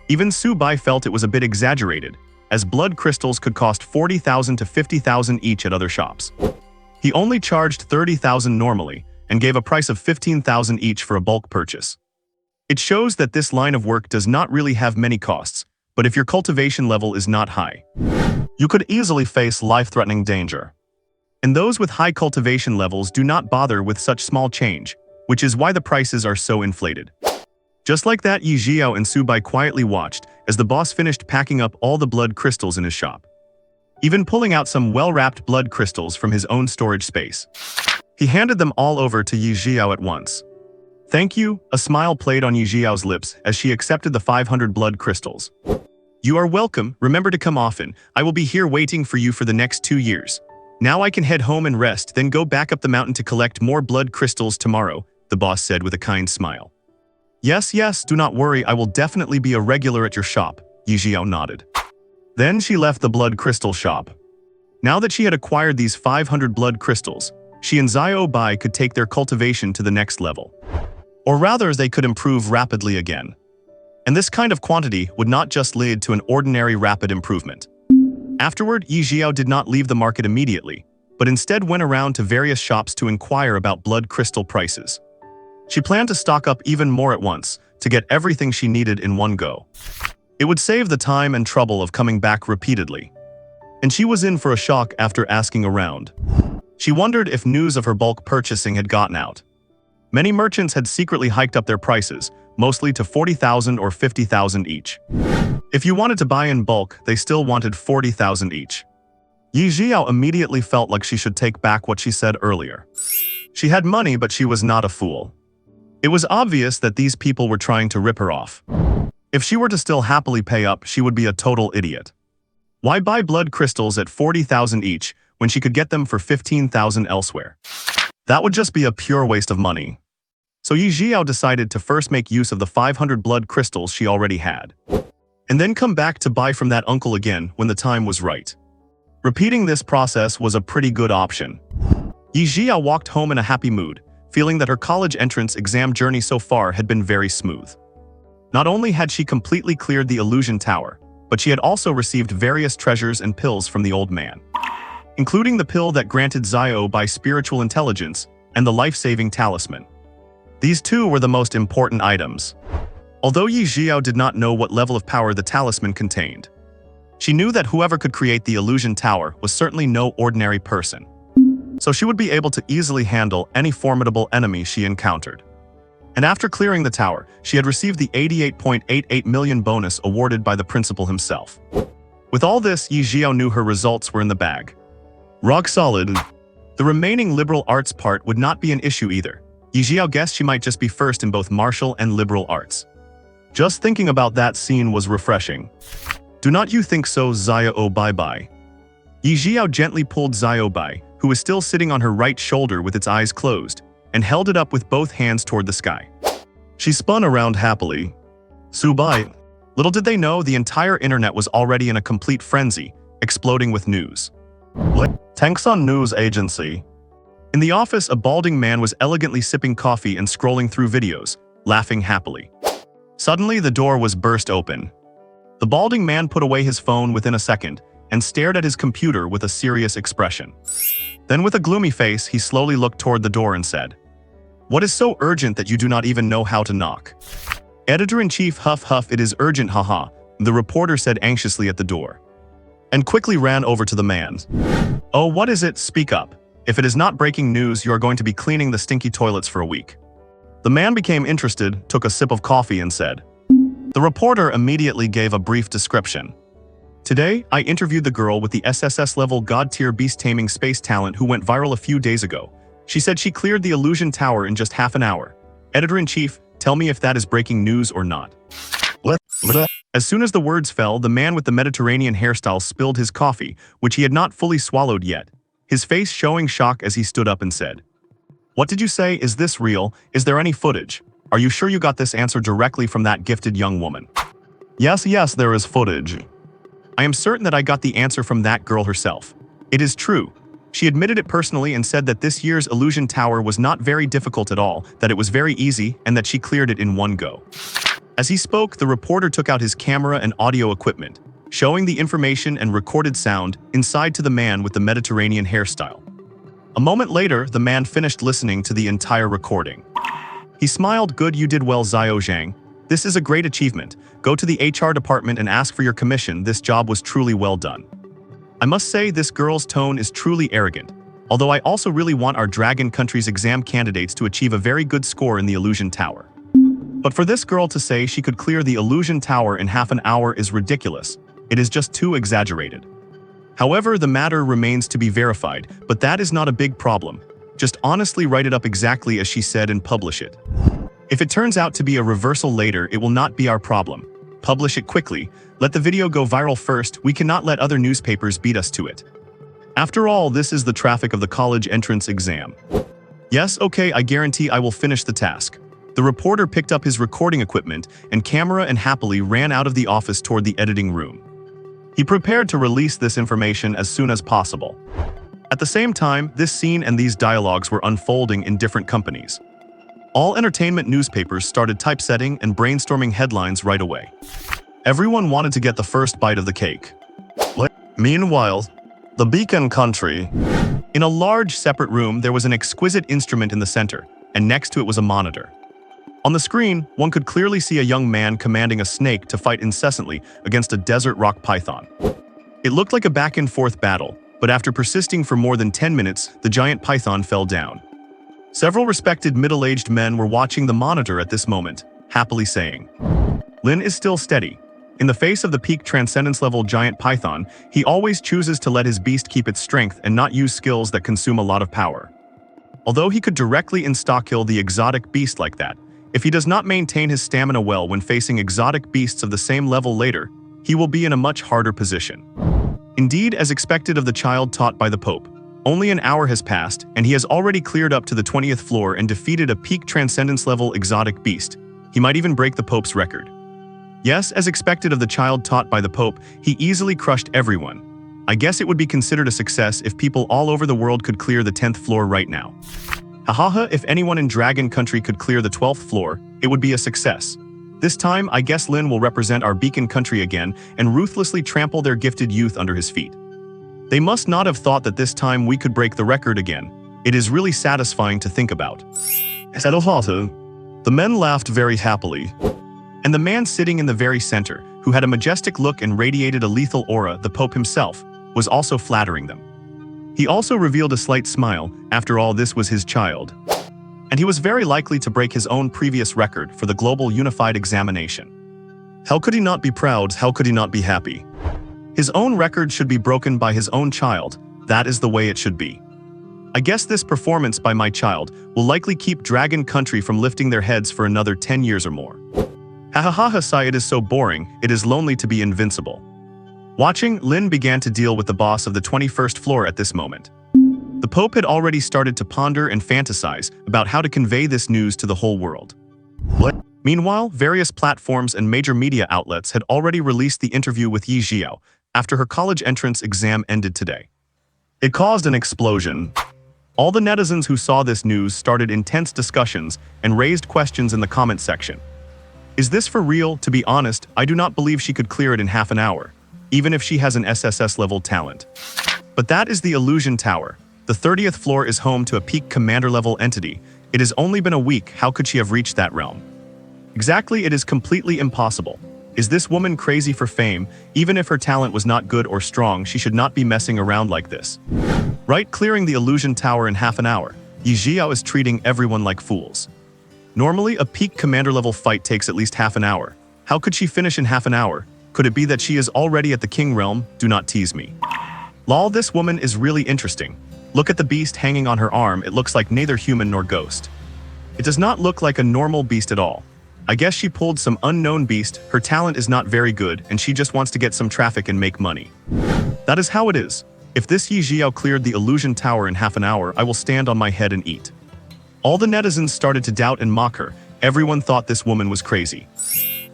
Even Su Bai felt it was a bit exaggerated, as blood crystals could cost 40,000 to 50,000 each at other shops. He only charged 30,000 normally, and gave a price of 15,000 each for a bulk purchase. It shows that this line of work does not really have many costs, but if your cultivation level is not high, you could easily face life-threatening danger. And those with high cultivation levels do not bother with such small change, which is why the prices are so inflated. Just like that, Ye Zhiyao and Su Bai quietly watched as the boss finished packing up all the blood crystals in his shop, even pulling out some well-wrapped blood crystals from his own storage space. He handed them all over to Ye Zhiyao at once. "Thank you," a smile played on Ye Zhiyao's lips as she accepted the 500 blood crystals. "You are welcome, remember to come often, I will be here waiting for you for the next 2 years. Now I can head home and rest, then go back up the mountain to collect more blood crystals tomorrow," the boss said with a kind smile. Yes, do not worry, I will definitely be a regular at your shop," Ye Zhiyao nodded. Then she left the blood crystal shop. Now that she had acquired these 500 blood crystals, she and Zhiyao Bai could take their cultivation to the next level. Or rather, they could improve rapidly again. And this kind of quantity would not just lead to an ordinary rapid improvement. Afterward, Ye Zhiyao did not leave the market immediately, but instead went around to various shops to inquire about blood crystal prices. She planned to stock up even more at once, to get everything she needed in one go. It would save the time and trouble of coming back repeatedly. And she was in for a shock after asking around. She wondered if news of her bulk purchasing had gotten out. Many merchants had secretly hiked up their prices, mostly to 40,000 or 50,000 each. If you wanted to buy in bulk, they still wanted 40,000 each. Ye Zhiyao immediately felt like she should take back what she said earlier. She had money, but she was not a fool. It was obvious that these people were trying to rip her off. If she were to still happily pay up, she would be a total idiot. Why buy blood crystals at 40,000 each when she could get them for 15,000 elsewhere? That would just be a pure waste of money. So Ye Zhiyao decided to first make use of the 500 blood crystals she already had, and then come back to buy from that uncle again when the time was right. Repeating this process was a pretty good option. Ye Zhiyao walked home in a happy mood, feeling that her college entrance exam journey so far had been very smooth. Not only had she completely cleared the illusion tower, but she had also received various treasures and pills from the old man, including the pill that granted Zhiyao by spiritual intelligence and the life-saving talisman. These two were the most important items. Although Ye Zhiyao did not know what level of power the talisman contained, she knew that whoever could create the illusion tower was certainly no ordinary person, so she would be able to easily handle any formidable enemy she encountered. And after clearing the tower, she had received the 88.88 million bonus awarded by the principal himself. With all this, Ye Zhiyao knew her results were in the bag. Rock solid. The remaining liberal arts part would not be an issue either. Ye Zhiyao guessed she might just be first in both martial and liberal arts. Just thinking about that scene was refreshing. Do not you think so, Zhiyao? Bye-bye. Ye Zhiyao gently pulled Zhiyao by, who was still sitting on her right shoulder with its eyes closed, and held it up with both hands toward the sky. She spun around happily. Subai. Little did they know the entire internet was already in a complete frenzy, exploding with news. Tengsun News Agency. In the office, a balding man was elegantly sipping coffee and scrolling through videos, laughing happily. Suddenly, the door was burst open. The balding man put away his phone within a second and stared at his computer with a serious expression. Then with a gloomy face, he slowly looked toward the door and said, "What is so urgent that you do not even know how to knock?" Editor-in-chief huff huff, "It is urgent, haha," the reporter said anxiously at the door, and quickly ran over to the man. "Oh, what is it? Speak up. If it is not breaking news, you are going to be cleaning the stinky toilets for a week." The man became interested, took a sip of coffee and said. The reporter immediately gave a brief description. "Today, I interviewed the girl with the SSS-level God-tier beast-taming space talent who went viral a few days ago. She said she cleared the illusion tower in just half an hour. Editor-in-chief, tell me if that is breaking news or not." As soon as the words fell, the man with the Mediterranean hairstyle spilled his coffee, which he had not fully swallowed yet, his face showing shock as he stood up and said, "What did you say? Is this real? Is there any footage? Are you sure you got this answer directly from that gifted young woman?" Yes, there is footage. I am certain that I got the answer from that girl herself. It is true. She admitted it personally and said that this year's illusion tower was not very difficult at all, that it was very easy, and that she cleared it in one go." As he spoke, the reporter took out his camera and audio equipment, showing the information and recorded sound inside to the man with the Mediterranean hairstyle. A moment later, the man finished listening to the entire recording. He smiled. "Good, you did well, Zhao Zhang. This is a great achievement. Go to the HR department and ask for your commission. This job was truly well done. I must say this girl's tone is truly arrogant, although I also really want our Dragon country's exam candidates to achieve a very good score in the illusion tower. But for this girl to say she could clear the illusion tower in half an hour is ridiculous. It is just too exaggerated. However, the matter remains to be verified, but that is not a big problem. Just honestly write it up exactly as she said and publish it. If it turns out to be a reversal later, it will not be our problem. Publish it quickly. Let the video go viral first. We cannot let other newspapers beat us to it. After all, this is the traffic of the college entrance exam." "Yes, okay, I guarantee I will finish the task." The reporter picked up his recording equipment and camera and happily ran out of the office toward the editing room. He prepared to release this information as soon as possible. At the same time, this scene and these dialogues were unfolding in different companies. All entertainment newspapers started typesetting and brainstorming headlines right away. Everyone wanted to get the first bite of the cake. Meanwhile, the Beacon country. In a large separate room, there was an exquisite instrument in the center, and next to it was a monitor. On the screen, one could clearly see a young man commanding a snake to fight incessantly against a desert rock python. It looked like a back-and-forth battle, but after persisting for more than 10 minutes, the giant python fell down. Several respected middle-aged men were watching the monitor at this moment, happily saying, "Lin is still steady. In the face of the peak transcendence-level giant python, he always chooses to let his beast keep its strength and not use skills that consume a lot of power. Although he could directly insta-kill the exotic beast like that, if he does not maintain his stamina well when facing exotic beasts of the same level later, he will be in a much harder position." Indeed, as expected of the child taught by the Pope, only an hour has passed, and he has already cleared up to the 20th floor and defeated a peak transcendence-level exotic beast. He might even break the Pope's record. Yes, as expected of the child taught by the Pope, he easily crushed everyone. I guess it would be considered a success if people all over the world could clear the 10th floor right now. Hahaha, if anyone in Dragon Country could clear the 12th floor, it would be a success. This time, I guess Lin will represent our beacon country again and ruthlessly trample their gifted youth under his feet. They must not have thought that this time we could break the record again. It is really satisfying to think about. The men laughed very happily. And the man sitting in the very center, who had a majestic look and radiated a lethal aura, the Pope himself, was also flattering them. He also revealed a slight smile. After all, this was his child. And he was very likely to break his own previous record for the global unified examination. How could he not be proud? How could he not be happy? His own record should be broken by his own child. That is the way it should be. I guess this performance by my child will likely keep Dragon Country from lifting their heads for another 10 years or more. Hahaha, sigh, it is so boring, it is lonely to be invincible. Watching, Lin began to deal with the boss of the 21st floor at this moment. The Pope had already started to ponder and fantasize about how to convey this news to the whole world. Meanwhile, various platforms and major media outlets had already released the interview with Ye Zhiyao after her college entrance exam ended today. It caused an explosion. All the netizens who saw this news started intense discussions and raised questions in the comment section. Is this for real? To be honest, I do not believe she could clear it in half an hour, even if she has an SSS-level talent. But that is the Illusion Tower. The 30th floor is home to a peak commander-level entity. It has only been a week. How could she have reached that realm? Exactly, it is completely impossible. Is this woman crazy for fame? Even if her talent was not good or strong, she should not be messing around like this. Right, clearing the Illusion Tower in half an hour. Ye Zhiyao is treating everyone like fools. Normally, a peak commander-level fight takes at least half an hour. How could she finish in half an hour? Could it be that she is already at the king realm? Do not tease me. Lol, this woman is really interesting. Look at the beast hanging on her arm. It looks like neither human nor ghost. It does not look like a normal beast at all. I guess she pulled some unknown beast. Her talent is not very good, and she just wants to get some traffic and make money. That is how it is. If this Ye Zhiyao cleared the Illusion Tower in half an hour, I will stand on my head and eat. All the netizens started to doubt and mock her. Everyone thought this woman was crazy.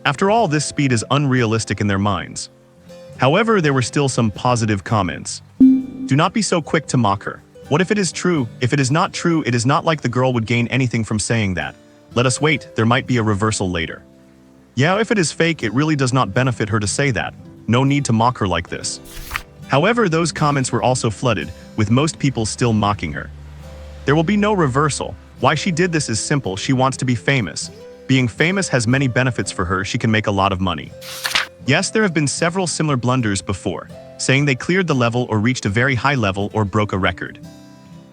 After all, this speed is unrealistic in their minds. However, there were still some positive comments. Do not be so quick to mock her. What if it is true? If it is not true, it is not like the girl would gain anything from saying that. Let us wait, there might be a reversal later. Yeah, if it is fake, it really does not benefit her to say that. No need to mock her like this. However, those comments were also flooded, with most people still mocking her. There will be no reversal. Why she did this is simple. She wants to be famous. Being famous has many benefits for her. She can make a lot of money. Yes, there have been several similar blunders before, saying they cleared the level or reached a very high level or broke a record.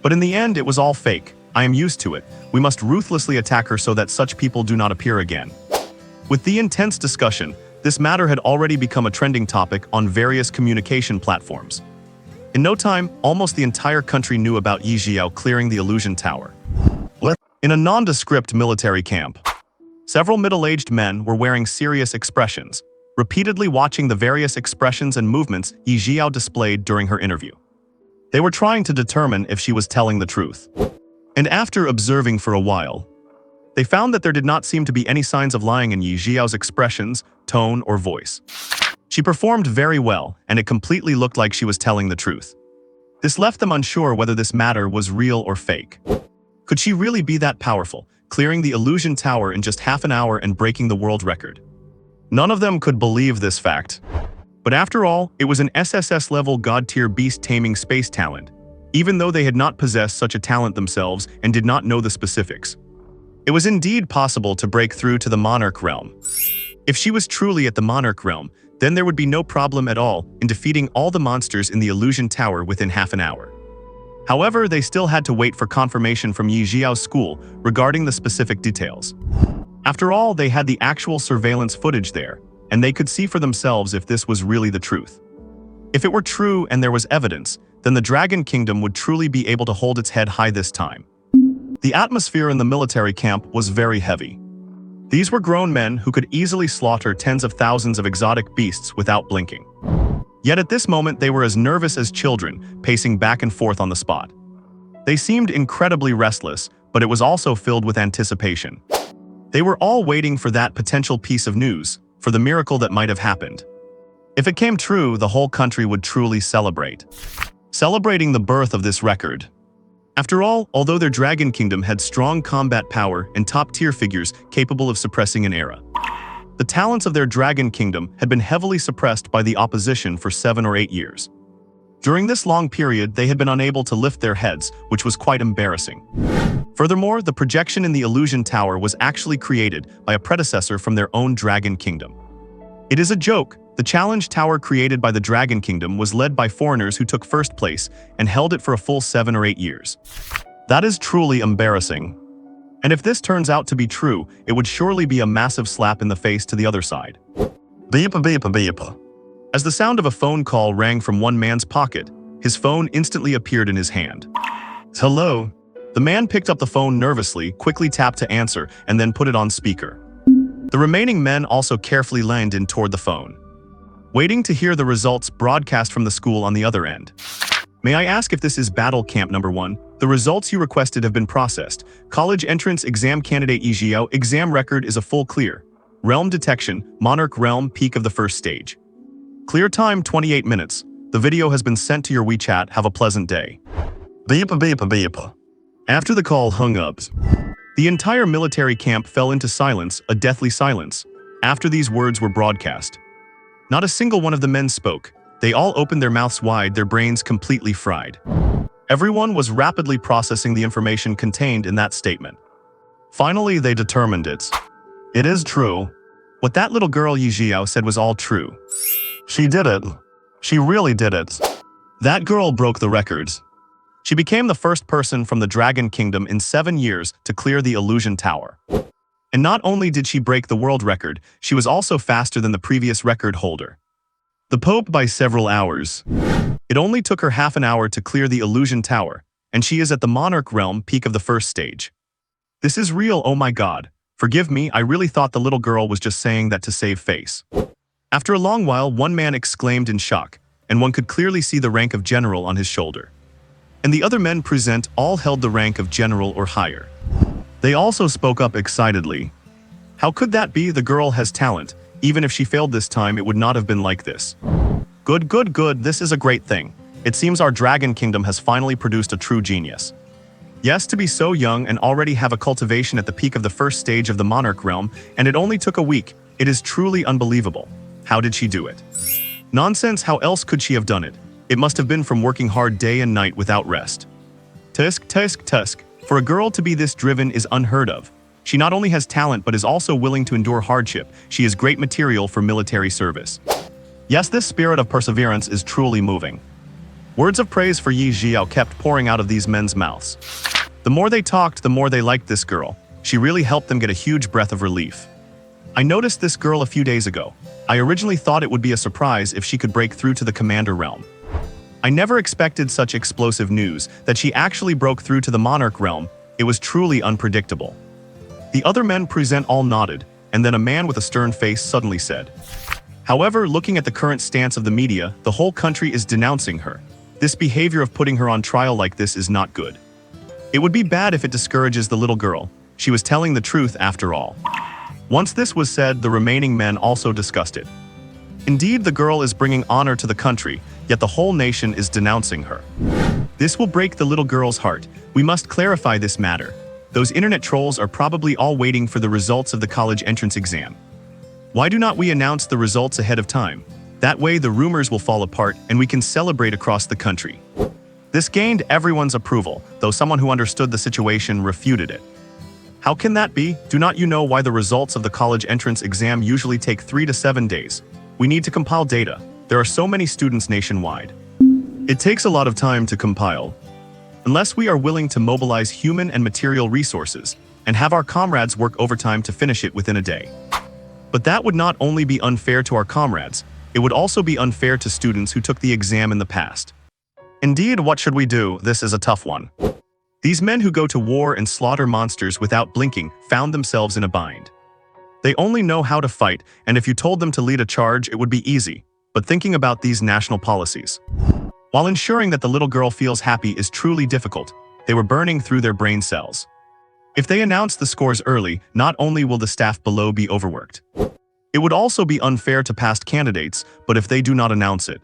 But in the end, it was all fake. I am used to it. We must ruthlessly attack her so that such people do not appear again. With the intense discussion, this matter had already become a trending topic on various communication platforms. In no time, almost the entire country knew about Ye Zhiyao clearing the Illusion Tower. In a nondescript military camp, several middle-aged men were wearing serious expressions, repeatedly watching the various expressions and movements Ye Zhiyao displayed during her interview. They were trying to determine if she was telling the truth. And after observing for a while, they found that there did not seem to be any signs of lying in Ye Zhiyao's expressions, tone, or voice. She performed very well, and it completely looked like she was telling the truth. This left them unsure whether this matter was real or fake. Could she really be that powerful, clearing the Illusion Tower in just half an hour and breaking the world record? None of them could believe this fact. But after all, it was an SSS-level god-tier beast-taming space talent, even though they had not possessed such a talent themselves and did not know the specifics. It was indeed possible to break through to the Monarch realm. If she was truly at the Monarch realm, then there would be no problem at all in defeating all the monsters in the Illusion Tower within half an hour. However, they still had to wait for confirmation from Ye Zhiyao's school regarding the specific details. After all, they had the actual surveillance footage there, and they could see for themselves if this was really the truth. If it were true and there was evidence, then the Dragon Kingdom would truly be able to hold its head high this time. The atmosphere in the military camp was very heavy. These were grown men who could easily slaughter tens of thousands of exotic beasts without blinking. Yet at this moment they were as nervous as children, pacing back and forth on the spot. They seemed incredibly restless, but it was also filled with anticipation. They were all waiting for that potential piece of news, for the miracle that might have happened. If it came true, the whole country would truly celebrate. Celebrating the birth of this record. After all, although their dragon kingdom had strong combat power and top-tier figures capable of suppressing an era, the talents of their dragon kingdom had been heavily suppressed by the opposition for 7 or 8 years. During this long period, they had been unable to lift their heads, which was quite embarrassing. Furthermore, the projection in the illusion tower was actually created by a predecessor from their own dragon kingdom. It is a joke. The challenge tower created by the Dragon Kingdom was led by foreigners who took first place and held it for a full 7 or 8 years. That is truly embarrassing. And if this turns out to be true, it would surely be a massive slap in the face to the other side. Beep beep beep. As the sound of a phone call rang from one man's pocket, his phone instantly appeared in his hand. Hello? The man picked up the phone nervously, quickly tapped to answer, and then put it on speaker. The remaining men also carefully leaned in toward the phone, waiting to hear the results broadcast from the school on the other end. May I ask if this is Battle Camp number 1? The results you requested have been processed. College entrance exam candidate Ye Zhiyao, exam record is a full clear. Realm detection, Monarch Realm, peak of the first stage. Clear time 28 minutes. The video has been sent to your WeChat. Have a pleasant day. Beep beep beep. After the call hung up, the entire military camp fell into silence, a deathly silence, after these words were broadcast. Not a single one of the men spoke. They all opened their mouths wide, their brains completely fried. Everyone was rapidly processing the information contained in that statement. Finally, they determined it. It is true. What that little girl Ye Zhiyao said was all true. She did it. She really did it. That girl broke the records. She became the first person from the Dragon Kingdom in 7 years to clear the illusion tower. And not only did she break the world record, she was also faster than the previous record holder, the Pope, by several hours. It only took her half an hour to clear the illusion tower, and she is at the Monarch Realm peak of the first stage. This is real, oh my god. Forgive me, I really thought the little girl was just saying that to save face. After a long while, one man exclaimed in shock, and one could clearly see the rank of general on his shoulder. And the other men present all held the rank of general or higher. They also spoke up excitedly. How could that be? The girl has talent. Even if she failed this time, it would not have been like this. Good, good, good. This is a great thing. It seems our Dragon Kingdom has finally produced a true genius. Yes, to be so young and already have a cultivation at the peak of the first stage of the Monarch Realm, and it only took a week. It is truly unbelievable. How did she do it? Nonsense, how else could she have done it? It must have been from working hard day and night without rest. Tusk, tusk, tusk. For a girl to be this driven is unheard of. She not only has talent but is also willing to endure hardship. She is great material for military service. Yes, this spirit of perseverance is truly moving. Words of praise for Ye Zhiyao kept pouring out of these men's mouths. The more they talked, the more they liked this girl. She really helped them get a huge breath of relief. I noticed this girl a few days ago. I originally thought it would be a surprise if she could break through to the Commander Realm. I never expected such explosive news. That she actually broke through to the Monarch Realm, it was truly unpredictable. The other men present all nodded, and then a man with a stern face suddenly said, however, looking at the current stance of the media, the whole country is denouncing her. This behavior of putting her on trial like this is not good. It would be bad if it discourages the little girl. She was telling the truth after all. Once this was said, the remaining men also discussed it. Indeed, the girl is bringing honor to the country, yet the whole nation is denouncing her. This will break the little girl's heart. We must clarify this matter. Those internet trolls are probably all waiting for the results of the college entrance exam. Why do not we announce the results ahead of time? That way the rumors will fall apart and we can celebrate across the country. This gained everyone's approval, though someone who understood the situation refuted it. How can that be? Do not you know why the results of the college entrance exam usually take 3 to 7 days? We need to compile data. There are so many students nationwide. It takes a lot of time to compile. Unless we are willing to mobilize human and material resources and have our comrades work overtime to finish it within a day. But that would not only be unfair to our comrades, it would also be unfair to students who took the exam in the past. Indeed, what should we do? This is a tough one. These men who go to war and slaughter monsters without blinking found themselves in a bind. They only know how to fight, and if you told them to lead a charge, it would be easy. But thinking about these national policies, while ensuring that the little girl feels happy is truly difficult, they were burning through their brain cells. If they announce the scores early, not only will the staff below be overworked, it would also be unfair to past candidates, but if they do not announce it,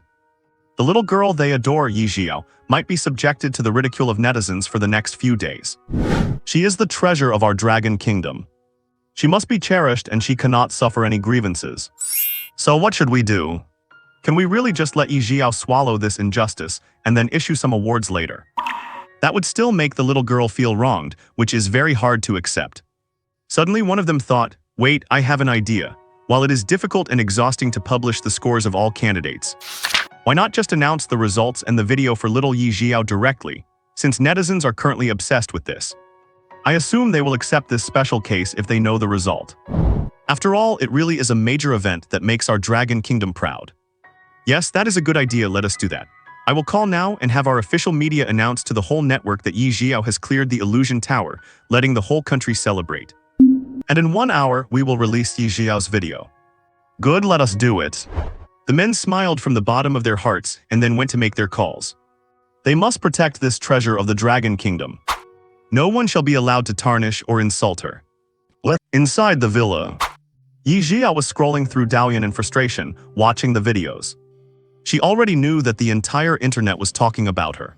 The little girl they adore, Ye Zhiyao, might be subjected to the ridicule of netizens for the next few days. She is the treasure of our dragon kingdom. She must be cherished and she cannot suffer any grievances. So what should we do? Can we really just let Ye Zhiyao swallow this injustice and then issue some awards later? That would still make the little girl feel wronged, which is very hard to accept. Suddenly one of them thought, wait, I have an idea. While it is difficult and exhausting to publish the scores of all candidates, why not just announce the results and the video for little Ye Zhiyao directly, since netizens are currently obsessed with this? I assume they will accept this special case if they know the result. After all, it really is a major event that makes our Dragon Kingdom proud. Yes, that is a good idea, let us do that. I will call now and have our official media announce to the whole network that Ye Zhiyao has cleared the Illusion Tower, letting the whole country celebrate. And in 1 hour, we will release Ye Zhiyao's video. Good, let us do it. The men smiled from the bottom of their hearts and then went to make their calls. They must protect this treasure of the Dragon Kingdom. No one shall be allowed to tarnish or insult her. Inside the villa, Ye Zhiyao was scrolling through Douyin in frustration, watching the videos. She already knew that the entire internet was talking about her.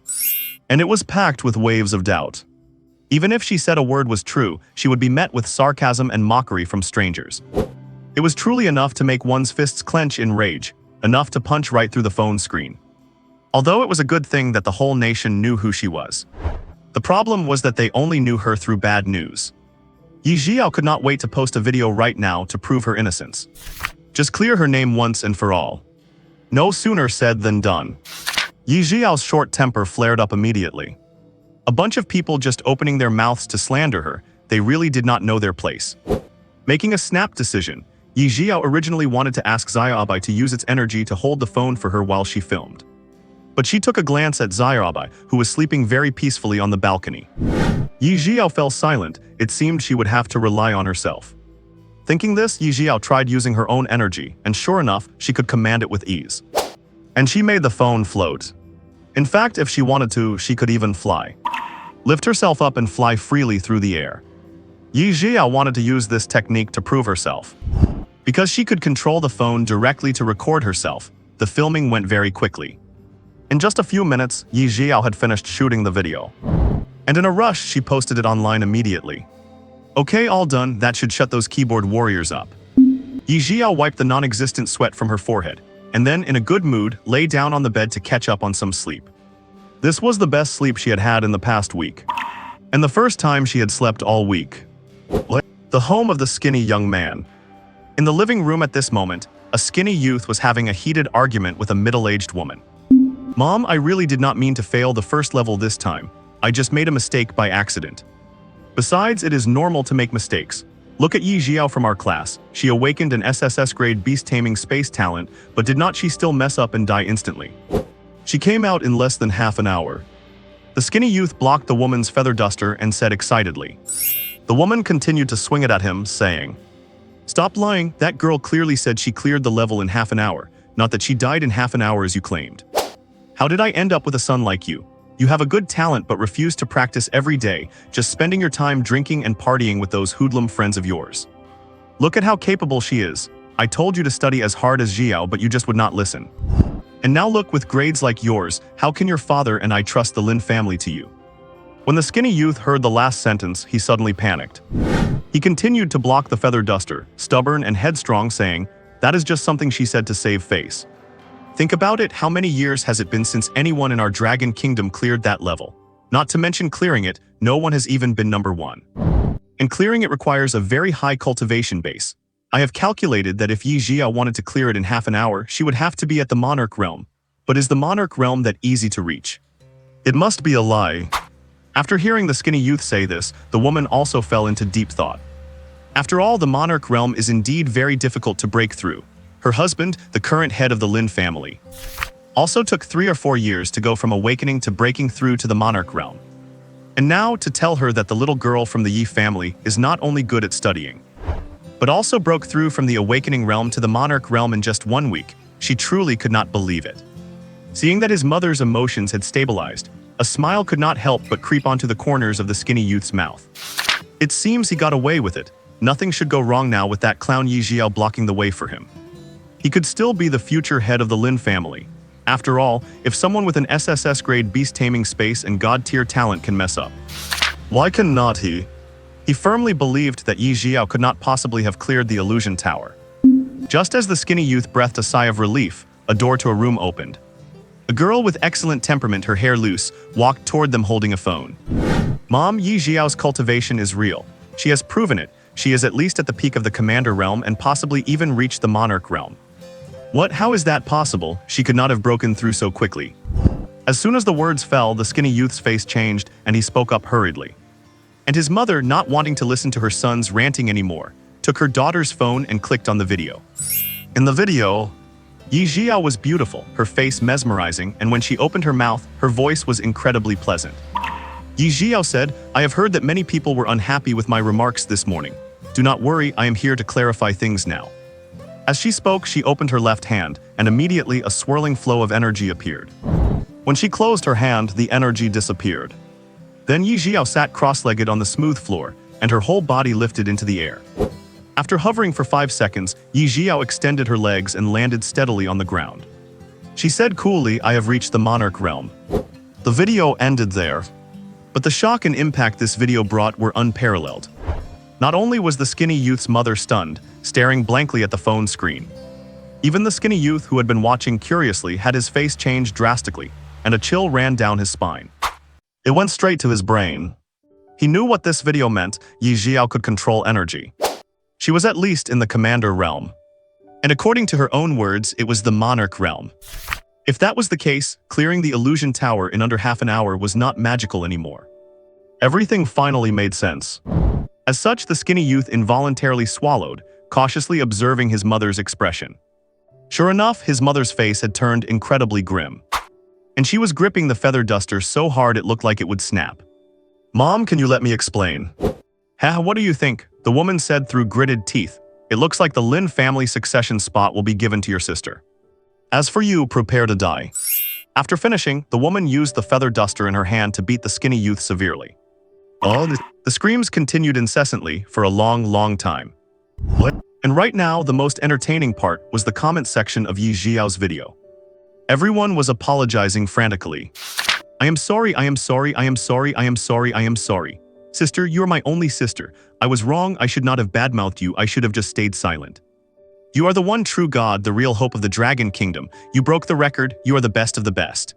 And it was packed with waves of doubt. Even if she said a word was true, she would be met with sarcasm and mockery from strangers. It was truly enough to make one's fists clench in rage, enough to punch right through the phone screen. Although it was a good thing that the whole nation knew who she was. The problem was that they only knew her through bad news. Ye Zhiyao could not wait to post a video right now to prove her innocence. Just clear her name once and for all. No sooner said than done. Ye Zhiyao's short temper flared up immediately. A bunch of people just opening their mouths to slander her, they really did not know their place. Making a snap decision, Ye Zhiyao originally wanted to ask Xiaobai to use its energy to hold the phone for her while she filmed. But she took a glance at Xiaobai, who was sleeping very peacefully on the balcony. Ye Zhiyao fell silent, it seemed she would have to rely on herself. Thinking this, Ye Zhiyao tried using her own energy, and sure enough, she could command it with ease. And she made the phone float. In fact, if she wanted to, she could even fly. Lift herself up and fly freely through the air. Ye Zhiyao wanted to use this technique to prove herself. Because she could control the phone directly to record herself, the filming went very quickly. In just a few minutes, Ye Zhiyao had finished shooting the video. And in a rush, she posted it online immediately. Okay, all done, that should shut those keyboard warriors up. Ye Zhiyao wiped the non-existent sweat from her forehead, and then, in a good mood, lay down on the bed to catch up on some sleep. This was the best sleep she had had in the past week. And the first time she had slept all week. The home of the skinny young man. In the living room at this moment, a skinny youth was having a heated argument with a middle-aged woman. Mom, I really did not mean to fail the first level this time. I just made a mistake by accident. Besides, it is normal to make mistakes. Look at Ye Zhiyao from our class. She awakened an SSS-grade beast-taming space talent, but did not she still mess up and die instantly? She came out in less than half an hour. The skinny youth blocked the woman's feather duster and said excitedly. The woman continued to swing it at him, saying, "Stop lying, that girl clearly said she cleared the level in half an hour, not that she died in half an hour as you claimed. How did I end up with a son like you? You have a good talent but refuse to practice every day, just spending your time drinking and partying with those hoodlum friends of yours. Look at how capable she is. I told you to study as hard as Zhiyao, but you just would not listen. And now look, with grades like yours, how can your father and I trust the Lin family to you?" When the skinny youth heard the last sentence, he suddenly panicked. He continued to block the feather duster, stubborn and headstrong, saying, "That is just something she said to save face. Think about it, how many years has it been since anyone in our Dragon Kingdom cleared that level? Not to mention clearing it, no one has even been number 1. And clearing it requires a very high cultivation base. I have calculated that if Ye Zhiyao wanted to clear it in half an hour, she would have to be at the Monarch Realm. But is the Monarch Realm that easy to reach? It must be a lie." After hearing the skinny youth say this, the woman also fell into deep thought. After all, the Monarch Realm is indeed very difficult to break through. Her husband, the current head of the Lin family, also took 3 or 4 years to go from awakening to breaking through to the Monarch Realm. And now, to tell her that the little girl from the Yi family is not only good at studying, but also broke through from the awakening realm to the Monarch Realm in just 1 week, she truly could not believe it. Seeing that his mother's emotions had stabilized, a smile could not help but creep onto the corners of the skinny youth's mouth. It seems he got away with it. Nothing should go wrong now with that clown Ye Zhiyao blocking the way for him. He could still be the future head of the Lin family. After all, if someone with an SSS-grade beast-taming space and god-tier talent can mess up, why cannot he? He firmly believed that Ye Zhiyao could not possibly have cleared the illusion tower. Just as the skinny youth breathed a sigh of relief, a door to a room opened. A girl with excellent temperament, her hair loose, walked toward them holding a phone. Mom, Ye Zhiyao's cultivation is real. She has proven it. She is at least at the peak of the commander realm and possibly even reached the monarch realm. What? How is that possible? She could not have broken through so quickly. As soon as the words fell, the skinny youth's face changed and he spoke up hurriedly. And his mother, not wanting to listen to her son's ranting anymore, took her daughter's phone and clicked on the video. In the video, Ye Zhiyao was beautiful, her face mesmerizing, and when she opened her mouth, her voice was incredibly pleasant. Ye Zhiyao said, "I have heard that many people were unhappy with my remarks this morning. Do not worry, I am here to clarify things now." As she spoke, she opened her left hand, and immediately a swirling flow of energy appeared. When she closed her hand, the energy disappeared. Then Ye Zhiyao sat cross-legged on the smooth floor, and her whole body lifted into the air. After hovering for 5 seconds, Ye Zhiyao extended her legs and landed steadily on the ground. She said coolly, "I have reached the monarch realm." The video ended there. But the shock and impact this video brought were unparalleled. Not only was the skinny youth's mother stunned, staring blankly at the phone screen. Even the skinny youth who had been watching curiously had his face change drastically, and a chill ran down his spine. It went straight to his brain. He knew what this video meant. Ye Zhiyao could control energy. She was at least in the commander realm. And according to her own words, it was the monarch realm. If that was the case, clearing the illusion tower in under half an hour was not magical anymore. Everything finally made sense. As such, the skinny youth involuntarily swallowed, cautiously observing his mother's expression. Sure enough, his mother's face had turned incredibly grim. And she was gripping the feather duster so hard it looked like it would snap. "Mom, can you let me explain?" What do you think?" the woman said through gritted teeth. "It looks like the Lin family succession spot will be given to your sister. As for you, prepare to die." After finishing, the woman used the feather duster in her hand to beat the skinny youth severely. The screams continued incessantly for a long time. What? And right now, the most entertaining part was the comment section of Ye Zhiyao's video. Everyone was apologizing frantically. "I am sorry, I am sorry, I am sorry, I am sorry, I am sorry. Sister, you are my only sister. I was wrong, I should not have badmouthed you, I should have just stayed silent. You are the one true god, the real hope of the Dragon Kingdom. You broke the record, you are the best of the best.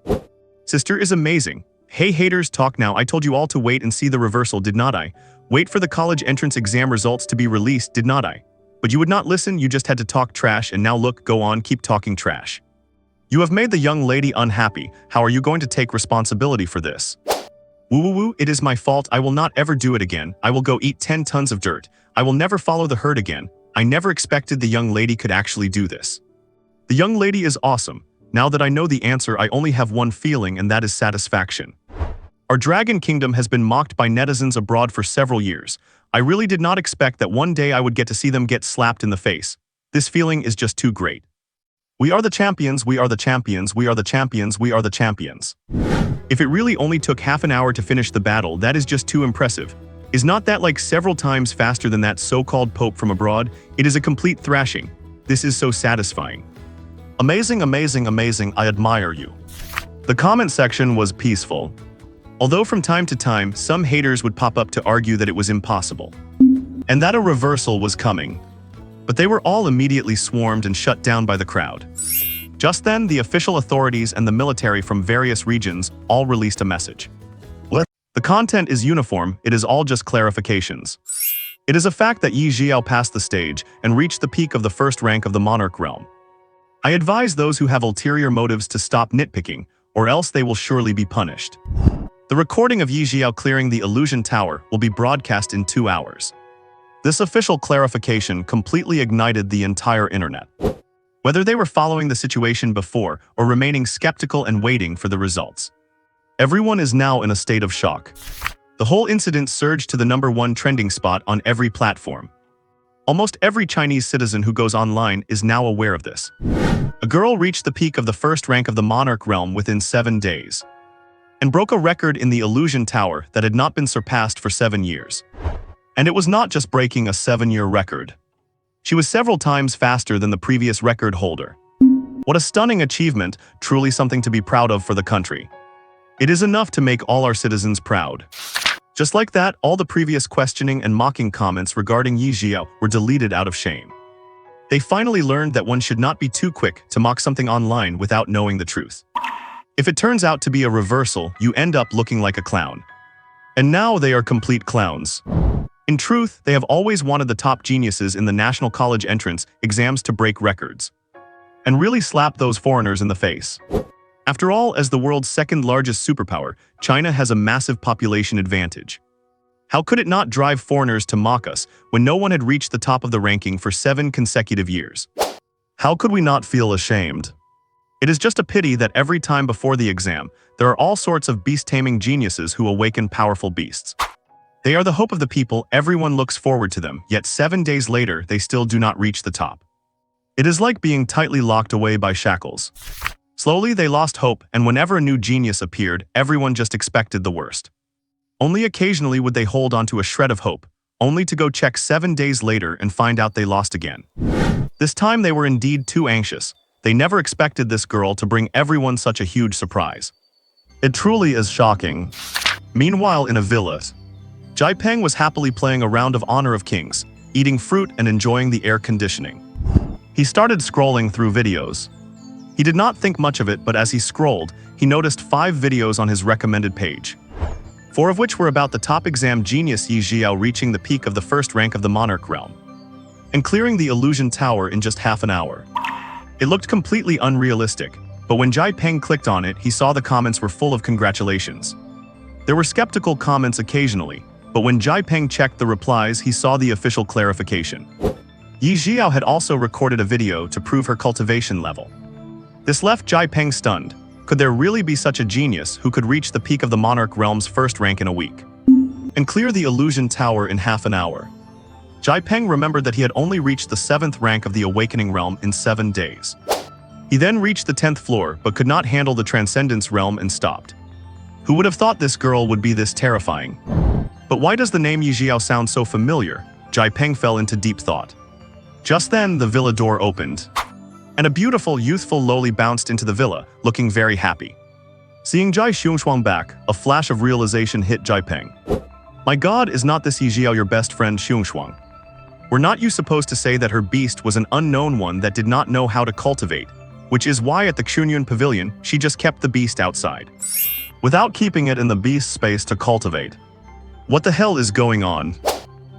Sister is amazing. Hey haters, talk now. I told you all to wait and see the reversal, did not I? Wait for the college entrance exam results to be released, did not I? But you would not listen, you just had to talk trash, and now look, go on, keep talking trash. You have made the young lady unhappy. How are you going to take responsibility for this? Woo, it is my fault, I will not ever do it again. I will go eat 10 tons of dirt. I will never follow the herd again. I never expected the young lady could actually do this. The young lady is awesome. Now that I know the answer, I only have one feeling, and that is satisfaction. Our Dragon Kingdom has been mocked by netizens abroad for several years. I really did not expect that one day I would get to see them get slapped in the face. This feeling is just too great. We are the champions, we are the champions, we are the champions, we are the champions. If it really only took half an hour to finish the battle, that is just too impressive. Is not that like several times faster than that so-called pope from abroad? It is a complete thrashing. This is so satisfying. Amazing, amazing, amazing, I admire you. The comment section was peaceful. Although from time to time, some haters would pop up to argue that it was impossible. And that a reversal was coming. But they were all immediately swarmed and shut down by the crowd. Just then, the official authorities and the military from various regions all released a message. What? The content is uniform, it is all just clarifications. It is a fact that Ye Zhiyao passed the stage and reached the peak of the first rank of the monarch realm. I advise those who have ulterior motives to stop nitpicking, or else they will surely be punished. The recording of Ye Zhiyao clearing the illusion tower will be broadcast in 2 hours. This official clarification completely ignited the entire internet. Whether they were following the situation before or remaining skeptical and waiting for the results. Everyone is now in a state of shock. The whole incident surged to the #1 trending spot on every platform. Almost every Chinese citizen who goes online is now aware of this. A girl reached the peak of the first rank of the monarch realm within 7 days. And broke a record in the illusion tower that had not been surpassed for 7 years. And it was not just breaking a 7-year record. She was several times faster than the previous record holder. What a stunning achievement, truly something to be proud of for the country. It is enough to make all our citizens proud. Just like that, all the previous questioning and mocking comments regarding Ye Zhiyao were deleted out of shame. They finally learned that one should not be too quick to mock something online without knowing the truth. If it turns out to be a reversal, you end up looking like a clown. And now they are complete clowns. In truth, they have always wanted the top geniuses in the national college entrance exams to break records and really slap those foreigners in the face. After all, as the world's second largest superpower, China has a massive population advantage. How could it not drive foreigners to mock us when no one had reached the top of the ranking for 7 consecutive years? How could we not feel ashamed? It is just a pity that every time before the exam, there are all sorts of beast-taming geniuses who awaken powerful beasts. They are the hope of the people, everyone looks forward to them, yet 7 days later they still do not reach the top. It is like being tightly locked away by shackles. Slowly they lost hope, and whenever a new genius appeared, everyone just expected the worst. Only occasionally would they hold on to a shred of hope, only to go check 7 days later and find out they lost again. This time they were indeed too anxious. They never expected this girl to bring everyone such a huge surprise. It truly is shocking. Meanwhile, in a villa, Jai Peng was happily playing a round of Honor of Kings, eating fruit and enjoying the air conditioning. He started scrolling through videos. He did not think much of it, but as he scrolled, he noticed 5 videos on his recommended page. 4 of which were about the top exam genius Ye Zhiyao reaching the peak of the first rank of the monarch realm and clearing the illusion tower in just half an hour. It looked completely unrealistic, but when Jai Peng clicked on it, he saw the comments were full of congratulations. There were skeptical comments occasionally, but when Jai Peng checked the replies, he saw the official clarification. Ye Zhiyao had also recorded a video to prove her cultivation level. This left Jai Peng stunned. Could there really be such a genius who could reach the peak of the monarch realm's first rank in a week and clear the illusion tower in half an hour? Jai Peng remembered that he had only reached the 7th rank of the awakening realm in 7 days. He then reached the 10th floor but could not handle the transcendence realm and stopped. Who would have thought this girl would be this terrifying? But why does the name Ye Zhiyao sound so familiar? Jai Peng fell into deep thought. Just then, the villa door opened, and a beautiful, youthful loli bounced into the villa, looking very happy. Seeing Jai Xiongxuang back, a flash of realization hit Jai Peng. My god, is not this Ye Zhiyao your best friend Xiongxuang? Were not you supposed to say that her beast was an unknown one that did not know how to cultivate, which is why at the Xunyun Pavilion, she just kept the beast outside, without keeping it in the beast's space to cultivate? What the hell is going on?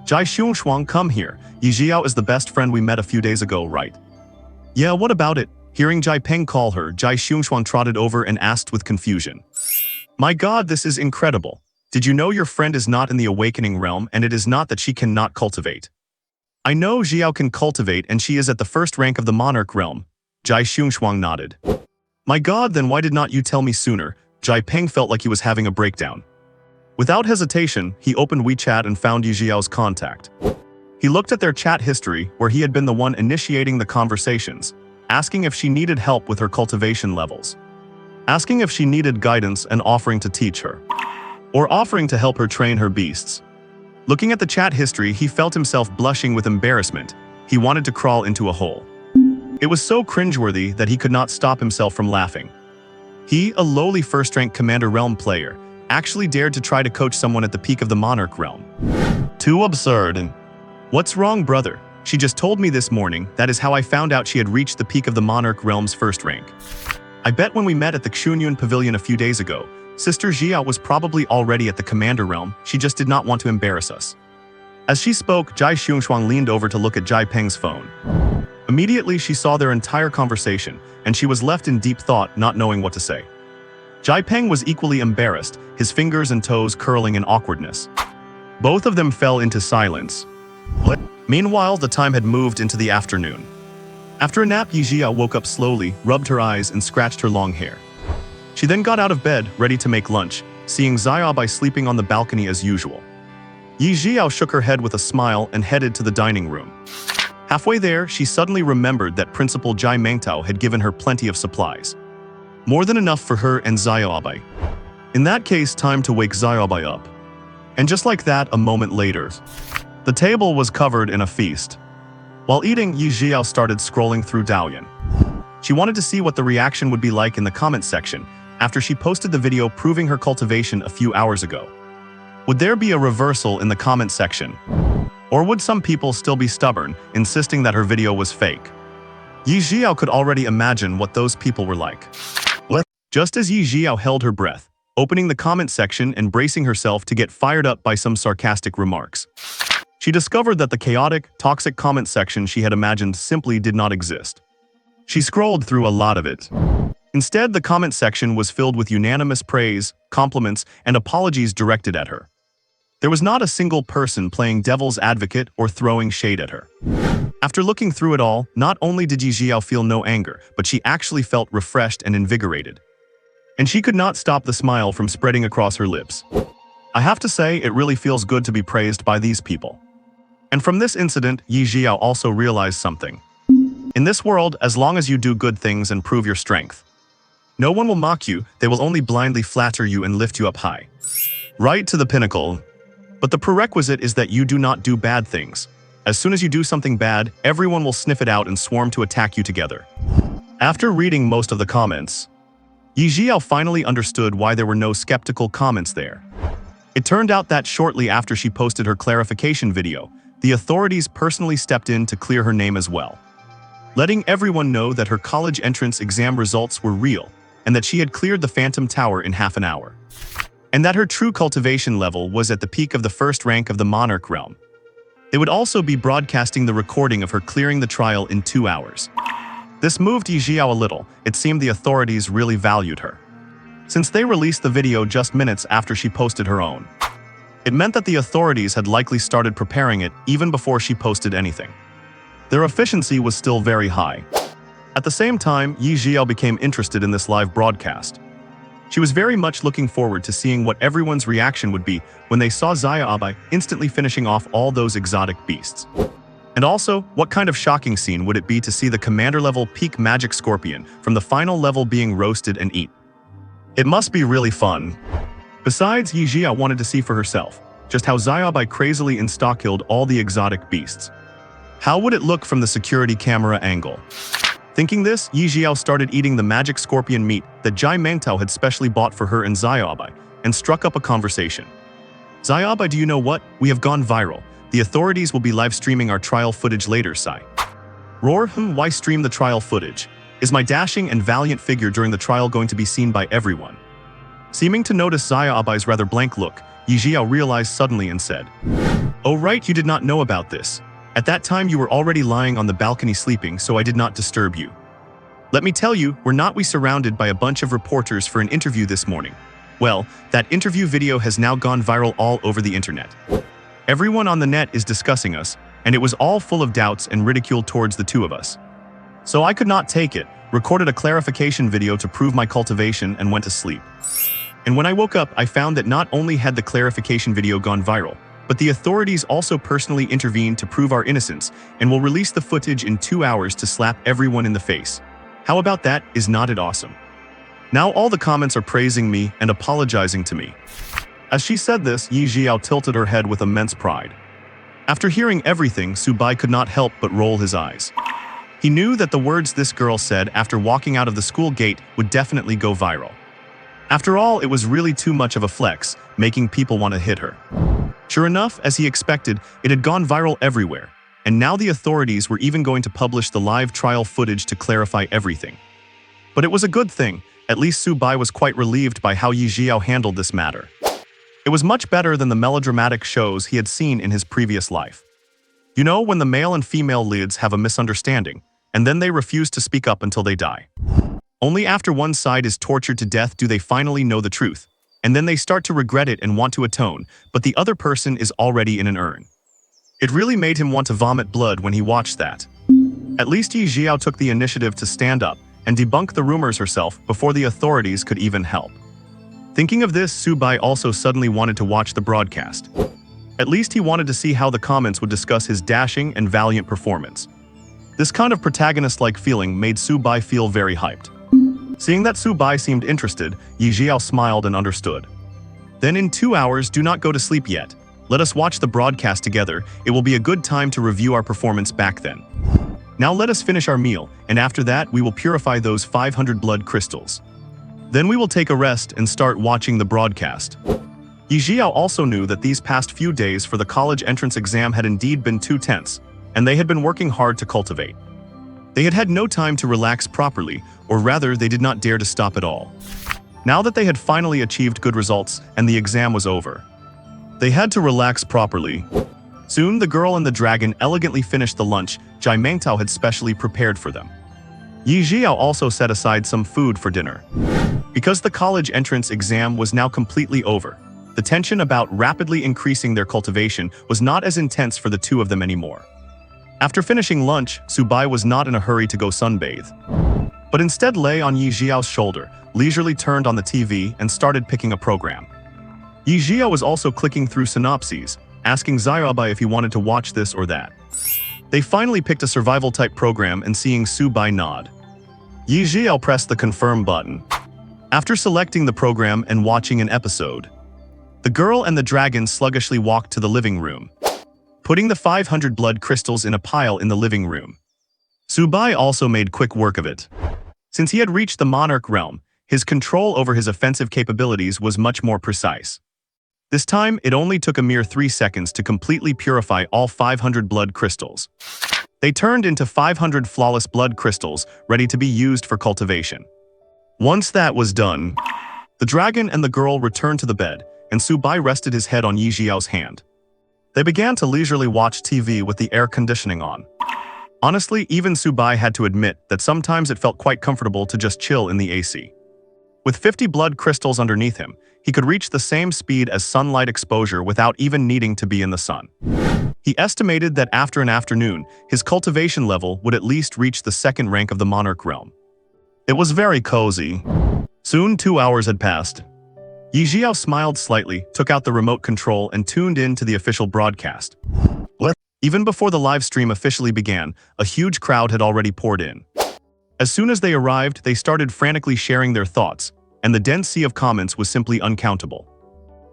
Jai Xiongxuang, come here. Ye Zhiyao is the best friend we met a few days ago, right? Yeah, what about it? Hearing Jai Peng call her, Jai Xiongxuang trotted over and asked with confusion. My god, this is incredible. Did you know your friend is not in the awakening realm, and it is not that she cannot cultivate? I know Zhiyao can cultivate and she is at the first rank of the monarch realm. Jai Xiongxuang nodded. My god, then why did not you tell me sooner? Jai Peng felt like he was having a breakdown. Without hesitation, he opened WeChat and found Ye Zhiyao's contact. He looked at their chat history, where he had been the one initiating the conversations, asking if she needed help with her cultivation levels, asking if she needed guidance and offering to teach her, or offering to help her train her beasts. Looking at the chat history, he felt himself blushing with embarrassment. He wanted to crawl into a hole. It was so cringeworthy that he could not stop himself from laughing. He, a lowly first-rank Commander Realm player, actually dared to try to coach someone at the peak of the monarch realm. Too absurd. And what's wrong, brother? She just told me this morning. That is how I found out she had reached the peak of the monarch realm's first rank. I bet when we met at the Xunyun Pavilion a few days ago, Sister Zhiyao was probably already at the commander realm. She just did not want to embarrass us. As she spoke, Jai Xiongxuang leaned over to look at Jai Peng's phone. Immediately, she saw their entire conversation, and she was left in deep thought, not knowing what to say. Jai Peng was equally embarrassed, his fingers and toes curling in awkwardness. Both of them fell into silence. Meanwhile, the time had moved into the afternoon. After a nap, Ye Zhiyao woke up slowly, rubbed her eyes, and scratched her long hair. She then got out of bed, ready to make lunch, seeing Zhiyao sleeping on the balcony as usual. Ye Zhiyao shook her head with a smile and headed to the dining room. Halfway there, she suddenly remembered that Principal Jai Mengtao had given her plenty of supplies. More than enough for her and Zhiyao. In that case, time to wake Zhiyao up. And just like that, a moment later, the table was covered in a feast. While eating, Ye Zhiyao started scrolling through Douyin. She wanted to see what the reaction would be like in the comments section after she posted the video proving her cultivation a few hours ago. Would there be a reversal in the comment section? Or would some people still be stubborn, insisting that her video was fake? Ye Zhiyao could already imagine what those people were like. Just as Ye Zhiyao held her breath, opening the comment section and bracing herself to get fired up by some sarcastic remarks, she discovered that the chaotic, toxic comment section she had imagined simply did not exist. She scrolled through a lot of it. Instead, the comment section was filled with unanimous praise, compliments, and apologies directed at her. There was not a single person playing devil's advocate or throwing shade at her. After looking through it all, not only did Ye Zhiyao feel no anger, but she actually felt refreshed and invigorated. And she could not stop the smile from spreading across her lips. I have to say, it really feels good to be praised by these people. And from this incident, Ye Zhiyao also realized something. In this world, as long as you do good things and prove your strength, no one will mock you, they will only blindly flatter you and lift you up high. Right to the pinnacle. But the prerequisite is that you do not do bad things. As soon as you do something bad, everyone will sniff it out and swarm to attack you together. After reading most of the comments, Ye Zhiyao finally understood why there were no skeptical comments there. It turned out that shortly after she posted her clarification video, the authorities personally stepped in to clear her name as well, letting everyone know that her college entrance exam results were real and that she had cleared the Phantom Tower in half an hour, and that her true cultivation level was at the peak of the first rank of the Monarch realm. They would also be broadcasting the recording of her clearing the trial in 2 hours. This moved Ye Zhiyao a little. It seemed the authorities really valued her, since they released the video just minutes after she posted her own. It meant that the authorities had likely started preparing it even before she posted anything. Their efficiency was still very high. At the same time, Ye Zhiyao became interested in this live broadcast. She was very much looking forward to seeing what everyone's reaction would be when they saw Zhiyao instantly finishing off all those exotic beasts. And also, what kind of shocking scene would it be to see the commander-level peak magic scorpion from the final level being roasted and eaten? It must be really fun. Besides, Ye Zhiyao wanted to see for herself just how Zhiyao crazily insta-killed all the exotic beasts. How would it look from the security camera angle? Thinking this, Ye Zhiyao started eating the magic scorpion meat that Jai Mangtao had specially bought for her and Zhiyao, and struck up a conversation. Zhiyao, do you know what? We have gone viral. The authorities will be live streaming our trial footage later, Sai. Roar, why stream the trial footage? Is my dashing and valiant figure during the trial going to be seen by everyone? Seeming to notice Zhiyao's rather blank look, Ye Zhiyao realized suddenly and said, "Oh right, you did not know about this. At that time you were already lying on the balcony sleeping, so I did not disturb you. Let me tell you, we surrounded by a bunch of reporters for an interview this morning. Well, that interview video has now gone viral all over the internet. Everyone on the net is discussing us, and it was all full of doubts and ridicule towards the two of us. So I could not take it, recorded a clarification video to prove my cultivation and went to sleep. And when I woke up, I found that not only had the clarification video gone viral, but the authorities also personally intervened to prove our innocence and will release the footage in 2 hours to slap everyone in the face. How about that? Is not it awesome?" Now all the comments are praising me and apologizing to me. As she said this, Ye Zhiyao tilted her head with immense pride. After hearing everything, Subai could not help but roll his eyes. He knew that the words this girl said after walking out of the school gate would definitely go viral. After all, it was really too much of a flex, making people want to hit her. Sure enough, as he expected, it had gone viral everywhere, and now the authorities were even going to publish the live trial footage to clarify everything. But it was a good thing. At least Subai was quite relieved by how Ye Zhiyao handled this matter. It was much better than the melodramatic shows he had seen in his previous life. You know, when the male and female leads have a misunderstanding, and then they refuse to speak up until they die. Only after one side is tortured to death do they finally know the truth, and then they start to regret it and want to atone, but the other person is already in an urn. It really made him want to vomit blood when he watched that. At least Ye Zhiyao took the initiative to stand up and debunk the rumors herself before the authorities could even help. Thinking of this, Subai also suddenly wanted to watch the broadcast. At least he wanted to see how the comments would discuss his dashing and valiant performance. This kind of protagonist-like feeling made Subai feel very hyped. Seeing that Subai seemed interested, Ye Zhiyao smiled and understood. Then in 2 hours, do not go to sleep yet. Let us watch the broadcast together. It will be a good time to review our performance back then. Now let us finish our meal, and after that we will purify those 500 blood crystals. Then we will take a rest and start watching the broadcast. Ye Zhiyao also knew that these past few days for the college entrance exam had indeed been too tense, and they had been working hard to cultivate. They had had no time to relax properly, or rather they did not dare to stop at all. Now that they had finally achieved good results and the exam was over, they had to relax properly. Soon the girl and the dragon elegantly finished the lunch Jai Mangtao had specially prepared for them. Ye Zhiyao also set aside some food for dinner. Because the college entrance exam was now completely over, the tension about rapidly increasing their cultivation was not as intense for the two of them anymore. After finishing lunch, Subai was not in a hurry to go sunbathe, but instead lay on Ye Zhiyao's shoulder, leisurely turned on the TV and started picking a program. Ye Zhiyao was also clicking through synopses, asking Zhiyao if he wanted to watch this or that. They finally picked a survival-type program and seeing Subai nod, Ye Zhiyao pressed the confirm button. After selecting the program and watching an episode, the girl and the dragon sluggishly walked to the living room, putting the 500 blood crystals in a pile in the living room. Subai also made quick work of it. Since he had reached the monarch realm, his control over his offensive capabilities was much more precise. This time, it only took a mere 3 seconds to completely purify all 500 blood crystals. They turned into 500 flawless blood crystals ready to be used for cultivation. Once that was done, the dragon and the girl returned to the bed, and Subai rested his head on Ye Zhiyao's hand. They began to leisurely watch TV with the air conditioning on. Honestly, even Subai had to admit that sometimes it felt quite comfortable to just chill in the AC. With 50 blood crystals underneath him, he could reach the same speed as sunlight exposure without even needing to be in the sun. He estimated that after an afternoon, his cultivation level would at least reach the second rank of the monarch realm. It was very cozy. Soon 2 hours had passed. Ye Zhiyao smiled slightly, took out the remote control and tuned in to the official broadcast. Even before the live stream officially began, a huge crowd had already poured in. As soon as they arrived, they started frantically sharing their thoughts, and the dense sea of comments was simply uncountable.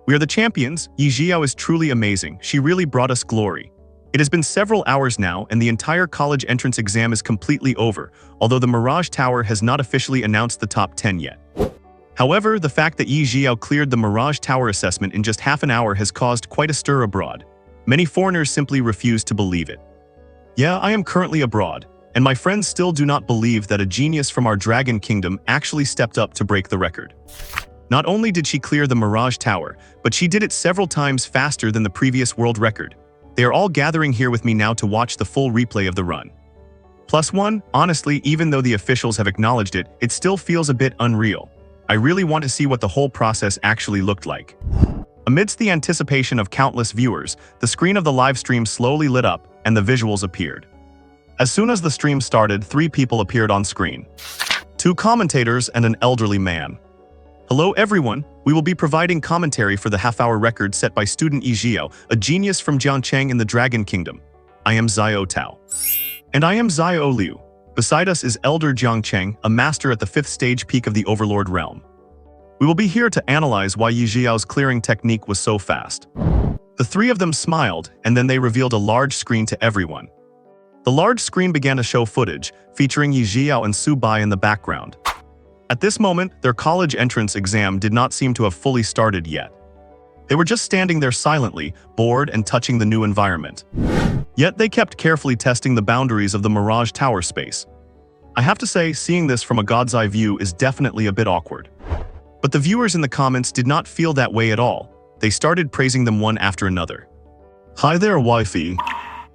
"We are the champions. Ye Zhiyao is truly amazing. She really brought us glory. It has been several hours now, and the entire college entrance exam is completely over, although the Mirage Tower has not officially announced the top 10 yet." However, the fact that Ye Zhiyao cleared the Mirage Tower assessment in just half an hour has caused quite a stir abroad. Many foreigners simply refuse to believe it. "Yeah, I am currently abroad, and my friends still do not believe that a genius from our Dragon Kingdom actually stepped up to break the record. Not only did she clear the Mirage Tower, but she did it several times faster than the previous world record. They are all gathering here with me now to watch the full replay of the run. +1, honestly, even though the officials have acknowledged it, it still feels a bit unreal. I really want to see what the whole process actually looked like." Amidst the anticipation of countless viewers, the screen of the live stream slowly lit up and the visuals appeared. As soon as the stream started, 3 people appeared on screen. 2 commentators and an elderly man. "Hello everyone, we will be providing commentary for the half-hour record set by student Ye Zhiyao, a genius from Jiangcheng in the Dragon Kingdom. I am Zhiyao Tao. And I am Zhiyao Liu. Beside us is Elder Jiangcheng, a master at the 5th stage peak of the Overlord realm. We will be here to analyze why Ye Zhiyao's clearing technique was so fast." The 3 of them smiled, and then they revealed a large screen to everyone. The large screen began to show footage, featuring Ye Zhiyao and Subai in the background. At this moment, their college entrance exam did not seem to have fully started yet. They were just standing there silently, bored and touching the new environment. Yet they kept carefully testing the boundaries of the Mirage Tower space. I have to say, seeing this from a god's eye view is definitely a bit awkward. But the viewers in the comments did not feel that way at all. They started praising them one after another. "Hi there, wifey.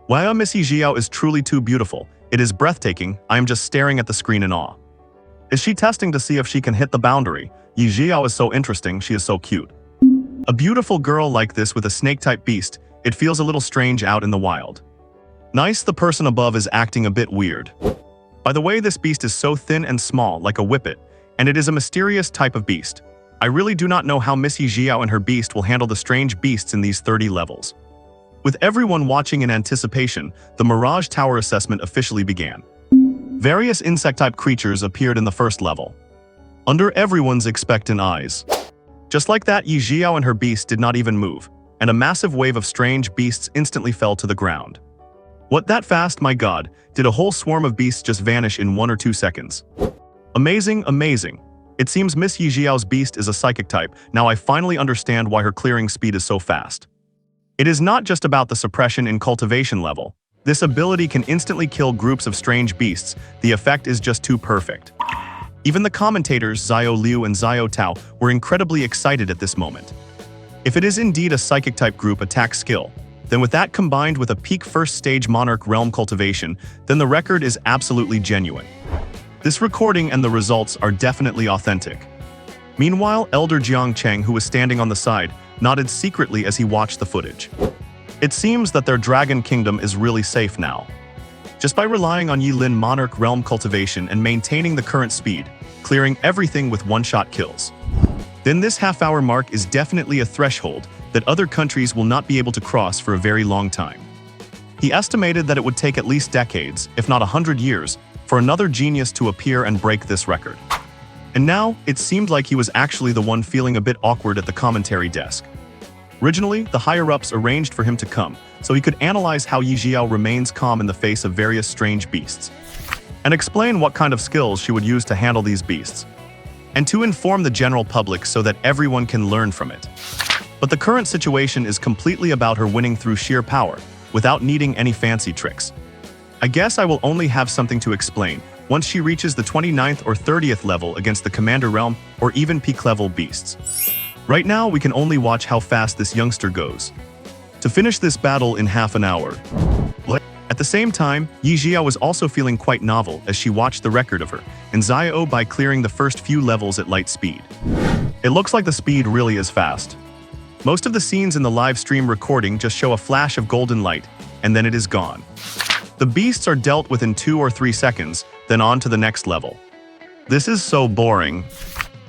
Wow, Miss Ye Zhiyao is truly too beautiful. It is breathtaking. I am just staring at the screen in awe. Is she testing to see if she can hit the boundary? Ye Zhiyao is so interesting, she is so cute. A beautiful girl like this with a snake-type beast, it feels a little strange out in the wild. Nice, the person above is acting a bit weird. By the way, this beast is so thin and small, like a whippet, and it is a mysterious type of beast. I really do not know how Miss Ye Zhiyao and her beast will handle the strange beasts in these 30 levels." With everyone watching in anticipation, the Mirage Tower assessment officially began. Various insect-type creatures appeared in the first level, under everyone's expectant eyes. Just like that, Ye Zhiyao and her beast did not even move, and a massive wave of strange beasts instantly fell to the ground. What, that fast, my god? Did a whole swarm of beasts just vanish in 1 or 2 seconds? Amazing, amazing. It seems Miss Ye Zhiyao's beast is a psychic type. Now I finally understand why her clearing speed is so fast. It is not just about the suppression in cultivation level. This ability can instantly kill groups of strange beasts. The effect is just too perfect. Even the commentators, Zhao Liu and Zhao Tao, were incredibly excited at this moment. If it is indeed a psychic-type group attack skill, then with that combined with a peak first-stage monarch realm cultivation, then the record is absolutely genuine. This recording and the results are definitely authentic. Meanwhile, Elder Jiang Cheng, who was standing on the side, nodded secretly as he watched the footage. It seems that their dragon kingdom is really safe now. Just by relying on Yi Lin monarch realm cultivation and maintaining the current speed, clearing everything with one-shot kills. Then this half-hour mark is definitely a threshold that other countries will not be able to cross for a very long time. He estimated that it would take at least decades, if not 100 years, for another genius to appear and break this record. And now, it seemed like he was actually the one feeling a bit awkward at the commentary desk. Originally, the higher-ups arranged for him to come, so he could analyze how Ye Zhiyao remains calm in the face of various strange beasts, and explain what kind of skills she would use to handle these beasts, and to inform the general public so that everyone can learn from it. But the current situation is completely about her winning through sheer power, without needing any fancy tricks. I guess I will only have something to explain once she reaches the 29th or 30th level against the Commander Realm or even peak-level beasts. Right now, we can only watch how fast this youngster goes. To finish this battle in half an hour. At the same time, Ye Zhiyao was also feeling quite novel as she watched the record of her and Zhiyao by clearing the first few levels at light speed. It looks like the speed really is fast. Most of the scenes in the live stream recording just show a flash of golden light, and then it is gone. The beasts are dealt with in 2 or 3 seconds, then on to the next level. This is so boring.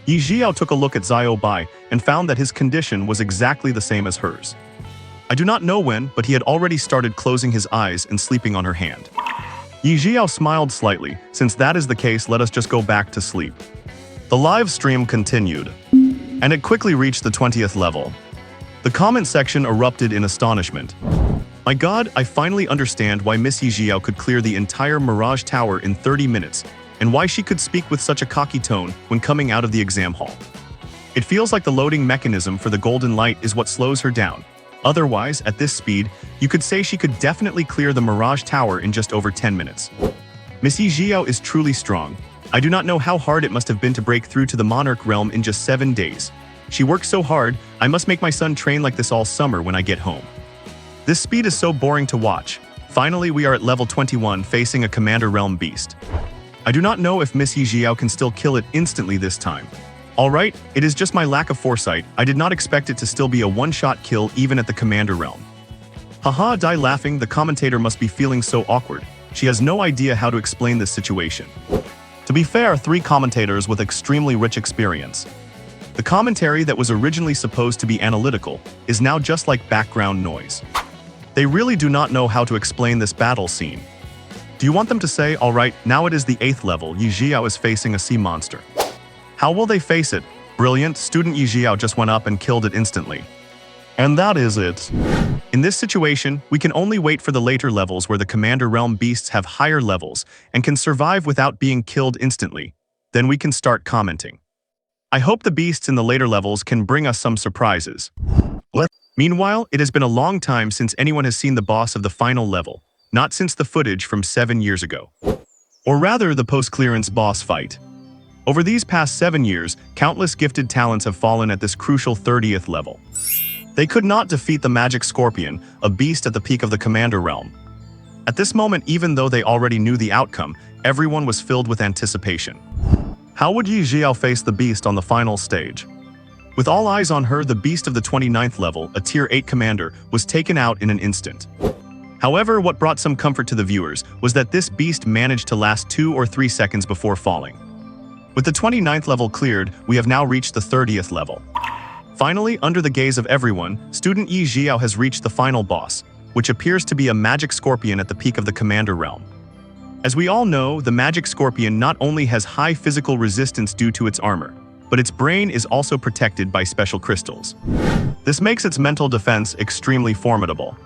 Ye Zhiyao took a look at Zhiyao Bai and found that his condition was exactly the same as hers. I do not know when, but he had already started closing his eyes and sleeping on her hand. Ye Zhiyao smiled slightly. Since that is the case, let us just go back to sleep. The live stream continued, and it quickly reached the 20th level. The comment section erupted in astonishment. My god, I finally understand why Miss Ye Zhiyao could clear the entire Mirage Tower in 30 minutes, and why she could speak with such a cocky tone when coming out of the exam hall. It feels like the loading mechanism for the golden light is what slows her down. Otherwise, at this speed, you could say she could definitely clear the Mirage Tower in just over 10 minutes. Miss Ye Zhiyao is truly strong. I do not know how hard it must have been to break through to the Monarch realm in just 7 days. She worked so hard, I must make my son train like this all summer when I get home. This speed is so boring to watch. Finally, we are at level 21 facing a Commander Realm beast. I do not know if Miss Ye Zhiyao can still kill it instantly this time. Alright, it is just my lack of foresight. I did not expect it to still be a one-shot kill even at the Commander Realm. Haha, die laughing, the commentator must be feeling so awkward. She has no idea how to explain this situation. To be fair, 3 commentators with extremely rich experience. The commentary that was originally supposed to be analytical is now just like background noise. They really do not know how to explain this battle scene. Do you want them to say, alright, now it is the 8th level, Ye Zhiyao is facing a sea monster. How will they face it? Brilliant, student Ye Zhiyao just went up and killed it instantly. And that is it. In this situation, we can only wait for the later levels where the Commander Realm beasts have higher levels and can survive without being killed instantly. Then we can start commenting. I hope the beasts in the later levels can bring us some surprises. Meanwhile, it has been a long time since anyone has seen the boss of the final level, not since the footage from 7 years ago. Or rather, the post-clearance boss fight. Over these past 7 years, countless gifted talents have fallen at this crucial 30th level. They could not defeat the Magic Scorpion, a beast at the peak of the Commander Realm. At this moment, even though they already knew the outcome, everyone was filled with anticipation. How would Ye Zhiyao face the beast on the final stage? With all eyes on her, the beast of the 29th level, a Tier 8 commander, was taken out in an instant. However, what brought some comfort to the viewers was that this beast managed to last 2 or 3 seconds before falling. With the 29th level cleared, we have now reached the 30th level. Finally, under the gaze of everyone, student Ye Zhiyao has reached the final boss, which appears to be a Magic Scorpion at the peak of the Commander Realm. As we all know, the Magic Scorpion not only has high physical resistance due to its armor, but its brain is also protected by special crystals. This makes its mental defense extremely formidable.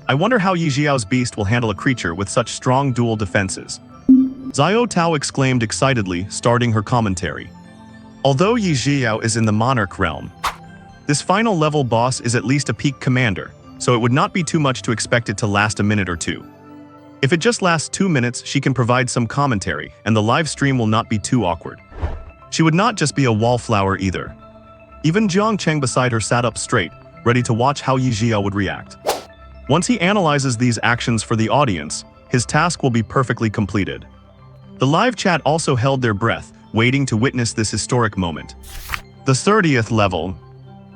I wonder how Ye Zhiyao's beast will handle a creature with such strong dual defenses. Xiao Tao exclaimed excitedly, starting her commentary. Although Ye Zhiyao is in the monarch realm, this final level boss is at least a peak commander, so it would not be too much to expect it to last a minute or two. If it just lasts 2 minutes, she can provide some commentary, and the live stream will not be too awkward. She would not just be a wallflower either. Even Jiang Cheng beside her sat up straight, ready to watch how Ye Zhiyao would react. Once he analyzes these actions for the audience, his task will be perfectly completed. The live chat also held their breath, waiting to witness this historic moment. The 30th level.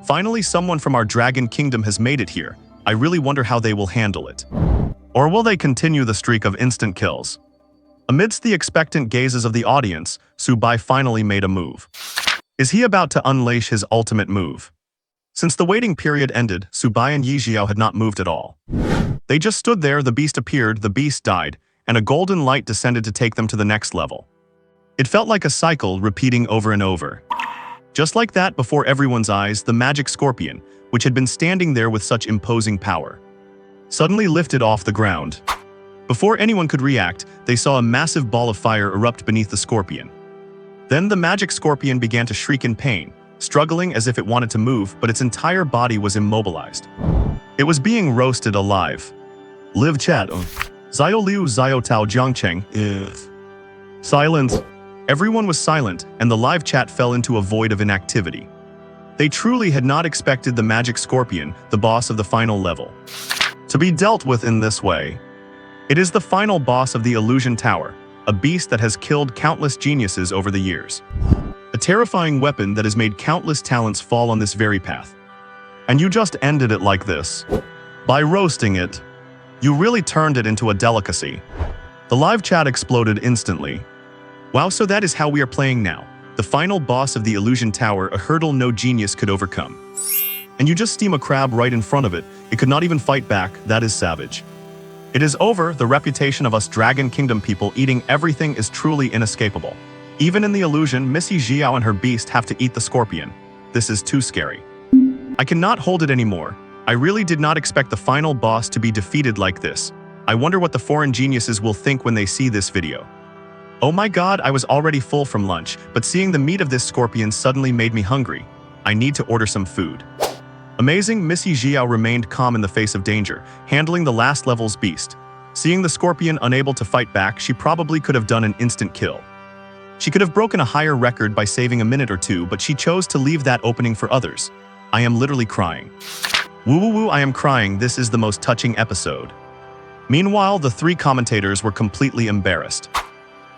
Finally, someone from our Dragon Kingdom has made it here. I really wonder how they will handle it. Or will they continue the streak of instant kills? Amidst the expectant gazes of the audience, Su Bai finally made a move. Is he about to unleash his ultimate move? Since the waiting period ended, Su Bai and Ye Zhiyao had not moved at all. They just stood there, the beast appeared, the beast died, and a golden light descended to take them to the next level. It felt like a cycle repeating over and over. Just like that, before everyone's eyes, the magic scorpion, which had been standing there with such imposing power, suddenly lifted off the ground. Before anyone could react, they saw a massive ball of fire erupt beneath the scorpion. Then the magic scorpion began to shriek in pain, struggling as if it wanted to move, but its entire body was immobilized. It was being roasted alive. Live chat. Xiao Liu Xiao Tao Jiangcheng. Silence. Everyone was silent, and the live chat fell into a void of inactivity. They truly had not expected the magic scorpion, the boss of the final level, to be dealt with in this way. It is the final boss of the Illusion Tower, a beast that has killed countless geniuses over the years. A terrifying weapon that has made countless talents fall on this very path. And you just ended it like this. By roasting it. You really turned it into a delicacy. The live chat exploded instantly. Wow, so that is how we are playing now. The final boss of the Illusion Tower, a hurdle no genius could overcome. And you just steam a crab right in front of it. It could not even fight back. That is savage. It is over. The reputation of us Dragon Kingdom people eating everything is truly inescapable. Even in the illusion, Miss Ye Zhiyao and her beast have to eat the scorpion. This is too scary. I cannot hold it anymore. I really did not expect the final boss to be defeated like this. I wonder what the foreign geniuses will think when they see this video. Oh my god, I was already full from lunch, but seeing the meat of this scorpion suddenly made me hungry. I need to order some food. Amazing, Miss Ye Zhiyao remained calm in the face of danger, handling the last level's beast. Seeing the scorpion unable to fight back, she probably could have done an instant kill. She could have broken a higher record by saving a minute or two, but she chose to leave that opening for others. I am literally crying. Woo woo woo, I am crying. This is the most touching episode. Meanwhile, the three commentators were completely embarrassed.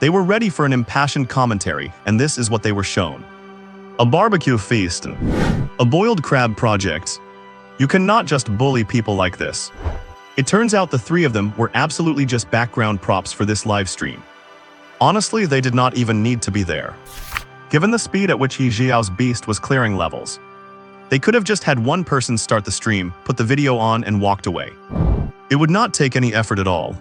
They were ready for an impassioned commentary, and this is what they were shown. A barbecue feast. A boiled crab project. You cannot just bully people like this. It turns out the three of them were absolutely just background props for this live stream. Honestly, they did not even need to be there. Given the speed at which Ye Zhiyao's beast was clearing levels, they could have just had one person start the stream, put the video on, and walked away. It would not take any effort at all.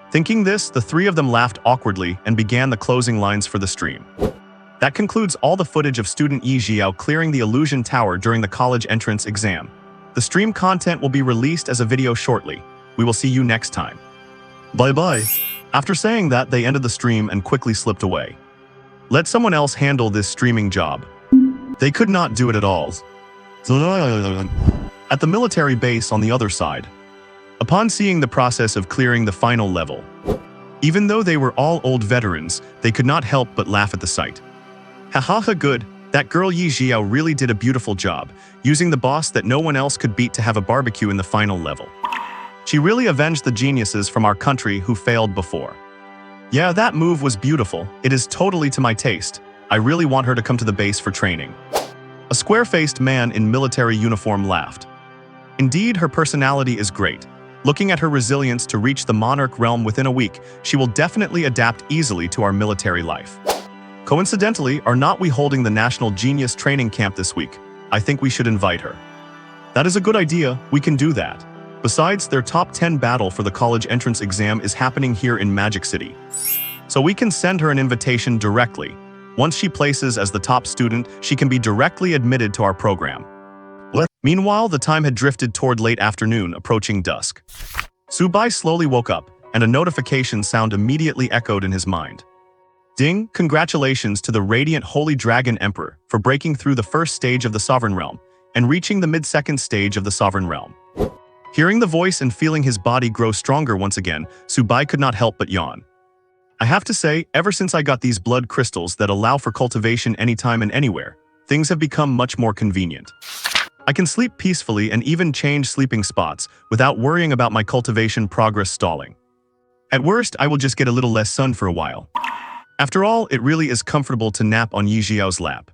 Thinking this, the three of them laughed awkwardly and began the closing lines for the stream. That concludes all the footage of student Ye Zhiyao clearing the Illusion Tower during the college entrance exam. The stream content will be released as a video shortly. We will see you next time. Bye-bye. After saying that, they ended the stream and quickly slipped away. Let someone else handle this streaming job. They could not do it at all. At the military base on the other side, upon seeing the process of clearing the final level, even though they were all old veterans, they could not help but laugh at the sight. Haha, good. That girl Ye Zhiyao really did a beautiful job, using the boss that no one else could beat to have a barbecue in the final level. She really avenged the geniuses from our country who failed before. Yeah, that move was beautiful. It is totally to my taste. I really want her to come to the base for training. A square-faced man in military uniform laughed. Indeed, her personality is great. Looking at her resilience to reach the monarch realm within a week, she will definitely adapt easily to our military life. Coincidentally, are not we holding the National Genius Training Camp this week? I think we should invite her. That is a good idea. We can do that. Besides, their top 10 battle for the college entrance exam is happening here in Magic City. So we can send her an invitation directly. Once she places as the top student, she can be directly admitted to our program. Meanwhile, the time had drifted toward late afternoon, approaching dusk. Su Bai slowly woke up, and a notification sound immediately echoed in his mind. Ding, congratulations to the radiant Holy Dragon Emperor for breaking through the first stage of the Sovereign Realm and reaching the mid-second stage of the Sovereign Realm. Hearing the voice and feeling his body grow stronger once again, Su Bai could not help but yawn. I have to say, ever since I got these blood crystals that allow for cultivation anytime and anywhere, things have become much more convenient. I can sleep peacefully and even change sleeping spots without worrying about my cultivation progress stalling. At worst, I will just get a little less sun for a while. After all, it really is comfortable to nap on Ye Zhiyao's lap.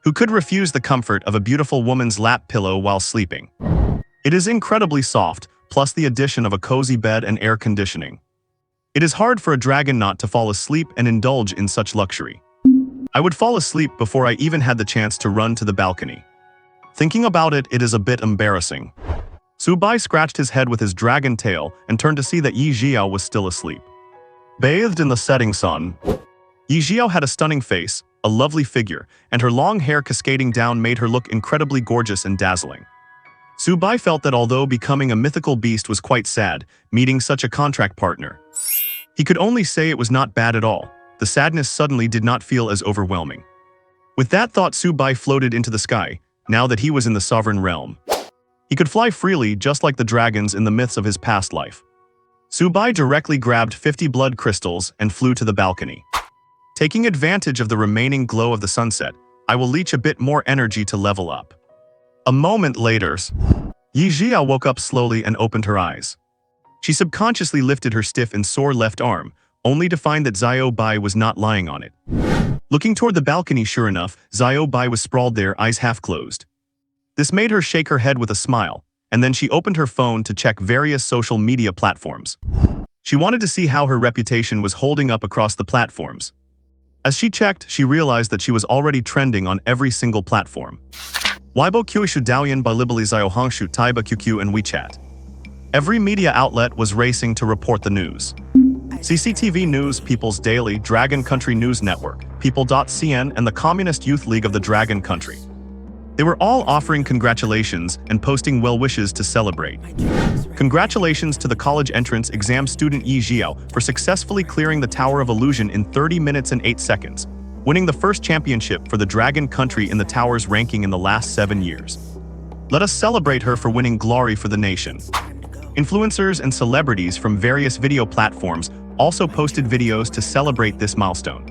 Who could refuse the comfort of a beautiful woman's lap pillow while sleeping? It is incredibly soft, plus the addition of a cozy bed and air conditioning. It is hard for a dragon not to fall asleep and indulge in such luxury. I would fall asleep before I even had the chance to run to the balcony. Thinking about it, it is a bit embarrassing. Su Bai scratched his head with his dragon tail and turned to see that Ye Zhiyao was still asleep. Bathed in the setting sun, Ye Zhiyao had a stunning face, a lovely figure, and her long hair cascading down made her look incredibly gorgeous and dazzling. Su Bai felt that although becoming a mythical beast was quite sad, meeting such a contract partner, he could only say it was not bad at all. The sadness suddenly did not feel as overwhelming. With that thought, Su Bai floated into the sky, now that he was in the Sovereign Realm. He could fly freely just like the dragons in the myths of his past life. Su Bai directly grabbed 50 blood crystals and flew to the balcony. Taking advantage of the remaining glow of the sunset, I will leech a bit more energy to level up. A moment later, Ye Zhiyao woke up slowly and opened her eyes. She subconsciously lifted her stiff and sore left arm, only to find that Zhiyao Bai was not lying on it. Looking toward the balcony, sure enough, Zhiyao Bai was sprawled there, eyes half closed. This made her shake her head with a smile, and then she opened her phone to check various social media platforms. She wanted to see how her reputation was holding up across the platforms. As she checked, she realized that she was already trending on every single platform. Weibo Qishu Daoyan Bilibili Zhiyao Hongshu Taiba QQ and WeChat. Every media outlet was racing to report the news. CCTV News, People's Daily, Dragon Country News Network, People.cn, and the Communist Youth League of the Dragon Country. They were all offering congratulations and posting well wishes to celebrate. Congratulations to the college entrance exam student Ye Zhiyao for successfully clearing the Tower of Illusion in 30 minutes and 8 seconds, winning the first championship for the Dragon Country in the Tower's ranking in the last 7 years. Let us celebrate her for winning glory for the nation. Influencers and celebrities from various video platforms also posted videos to celebrate this milestone.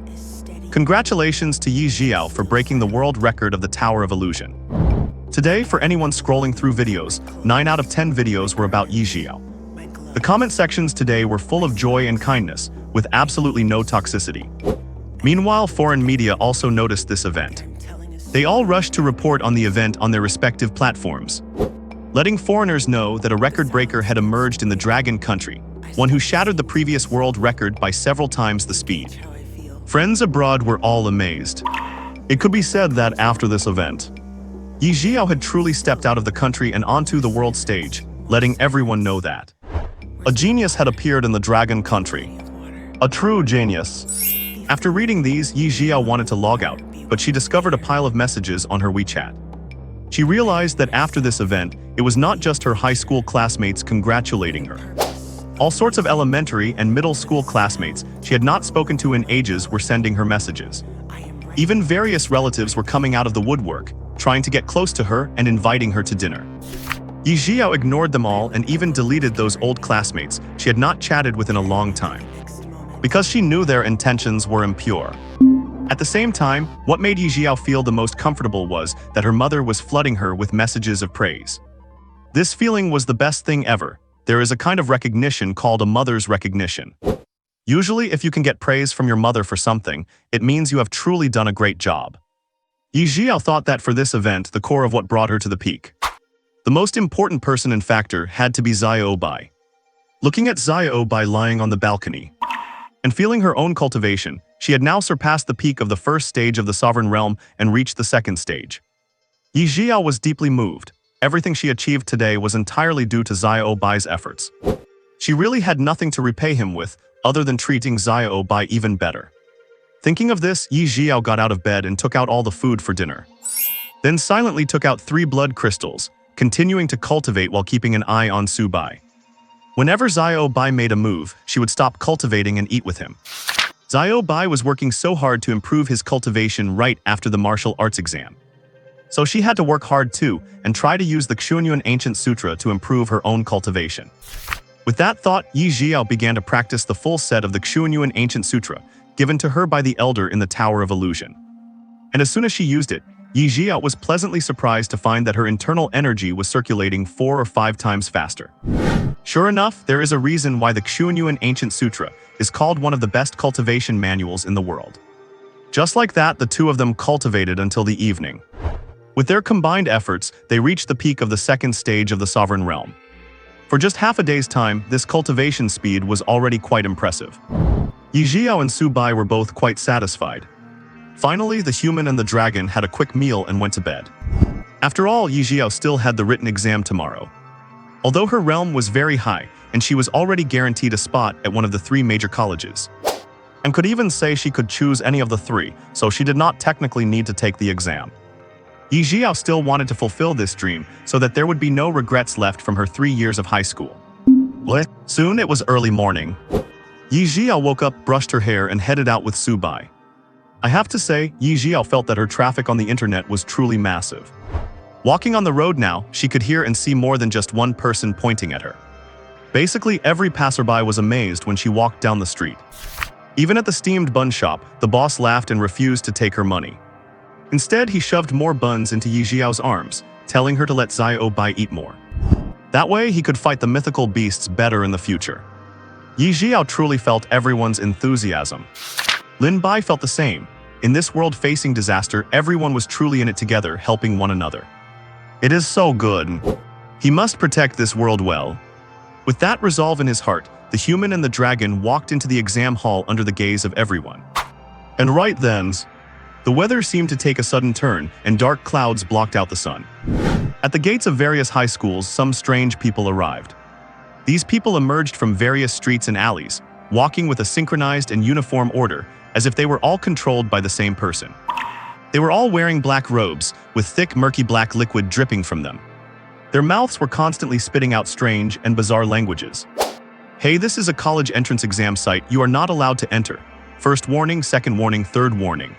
Congratulations to Ye Zhiyao for breaking the world record of the Tower of Illusion. Today, for anyone scrolling through videos, 9 out of 10 videos were about Ye Zhiyao. The comment sections today were full of joy and kindness, with absolutely no toxicity. Meanwhile, foreign media also noticed this event. They all rushed to report on the event on their respective platforms, letting foreigners know that a record breaker had emerged in the Dragon Country, one who shattered the previous world record by several times the speed. Friends abroad were all amazed. It could be said that after this event, Ye Zhiyao had truly stepped out of the country and onto the world stage, letting everyone know that a genius had appeared in the Dragon Country. A true genius. After reading these, Ye Zhiyao wanted to log out, but she discovered a pile of messages on her WeChat. She realized that after this event, it was not just her high school classmates congratulating her. All sorts of elementary and middle school classmates she had not spoken to in ages were sending her messages. Even various relatives were coming out of the woodwork, trying to get close to her and inviting her to dinner. Ye Zhiyao ignored them all and even deleted those old classmates she had not chatted with in a long time, because she knew their intentions were impure. At the same time, what made Ye Zhiyao feel the most comfortable was that her mother was flooding her with messages of praise. This feeling was the best thing ever. There is a kind of recognition called a mother's recognition. Usually, if you can get praise from your mother for something, it means you have truly done a great job. Ye Zhiyao thought that for this event, the core of what brought her to the peak, the most important person and factor had to be Zhiyao Bai. Looking at Zhiyao Bai lying on the balcony and feeling her own cultivation, she had now surpassed the peak of the first stage of the Sovereign Realm and reached the second stage. Ye Zhiyao was deeply moved. Everything she achieved today was entirely due to Zhiyao Bai's efforts. She really had nothing to repay him with, other than treating Zhiyao Bai even better. Thinking of this, Ye Zhiyao got out of bed and took out all the food for dinner. then silently took out 3 blood crystals, continuing to cultivate while keeping an eye on Su Bai. Whenever Zhiyao Bai made a move, she would stop cultivating and eat with him. Zhiyao Bai was working so hard to improve his cultivation right after the martial arts exam. So she had to work hard too and try to use the Xuanyuan Ancient Sutra to improve her own cultivation. With that thought, Ye Zhiyao began to practice the full set of the Xuanyuan Ancient Sutra, given to her by the elder in the Tower of Illusion. And as soon as she used it, Ye Zhiyao was pleasantly surprised to find that her internal energy was circulating 4 or 5 times faster. Sure enough, there is a reason why the Xuanyuan Ancient Sutra is called one of the best cultivation manuals in the world. Just like that, the two of them cultivated until the evening. With their combined efforts, they reached the peak of the 2nd stage of the Sovereign Realm. For just half a day's time, this cultivation speed was already quite impressive. Ye Zhiyao and Su Bai were both quite satisfied. Finally, the human and the dragon had a quick meal and went to bed. After all, Ye Zhiyao still had the written exam tomorrow. Although her realm was very high, and she was already guaranteed a spot at one of the 3 major colleges, and could even say she could choose any of the 3, so she did not technically need to take the exam. Ye Zhiyao still wanted to fulfill this dream so that there would be no regrets left from her 3 years of high school. Soon it was early morning. Ye Zhiyao woke up, brushed her hair, and headed out with Su Bai. I have to say, Ye Zhiyao felt that her traffic on the internet was truly massive. Walking on the road now, she could hear and see more than just one person pointing at her. Basically, every passerby was amazed when she walked down the street. Even at the steamed bun shop, the boss laughed and refused to take her money. Instead, he shoved more buns into Ye Zhiyao's arms, telling her to let Zhiyao Bai eat more. That way, he could fight the mythical beasts better in the future. Ye Zhiyao truly felt everyone's enthusiasm. Lin Bai felt the same. In this world-facing disaster, everyone was truly in it together, helping one another. It is so good. He must protect this world well. With that resolve in his heart, the human and the dragon walked into the exam hall under the gaze of everyone. And right then, the weather seemed to take a sudden turn, and dark clouds blocked out the sun. At the gates of various high schools, some strange people arrived. These people emerged from various streets and alleys, walking with a synchronized and uniform order, as if they were all controlled by the same person. They were all wearing black robes, with thick, murky black liquid dripping from them. Their mouths were constantly spitting out strange and bizarre languages. Hey, this is a college entrance exam site. You are not allowed to enter. First warning, second warning, third warning.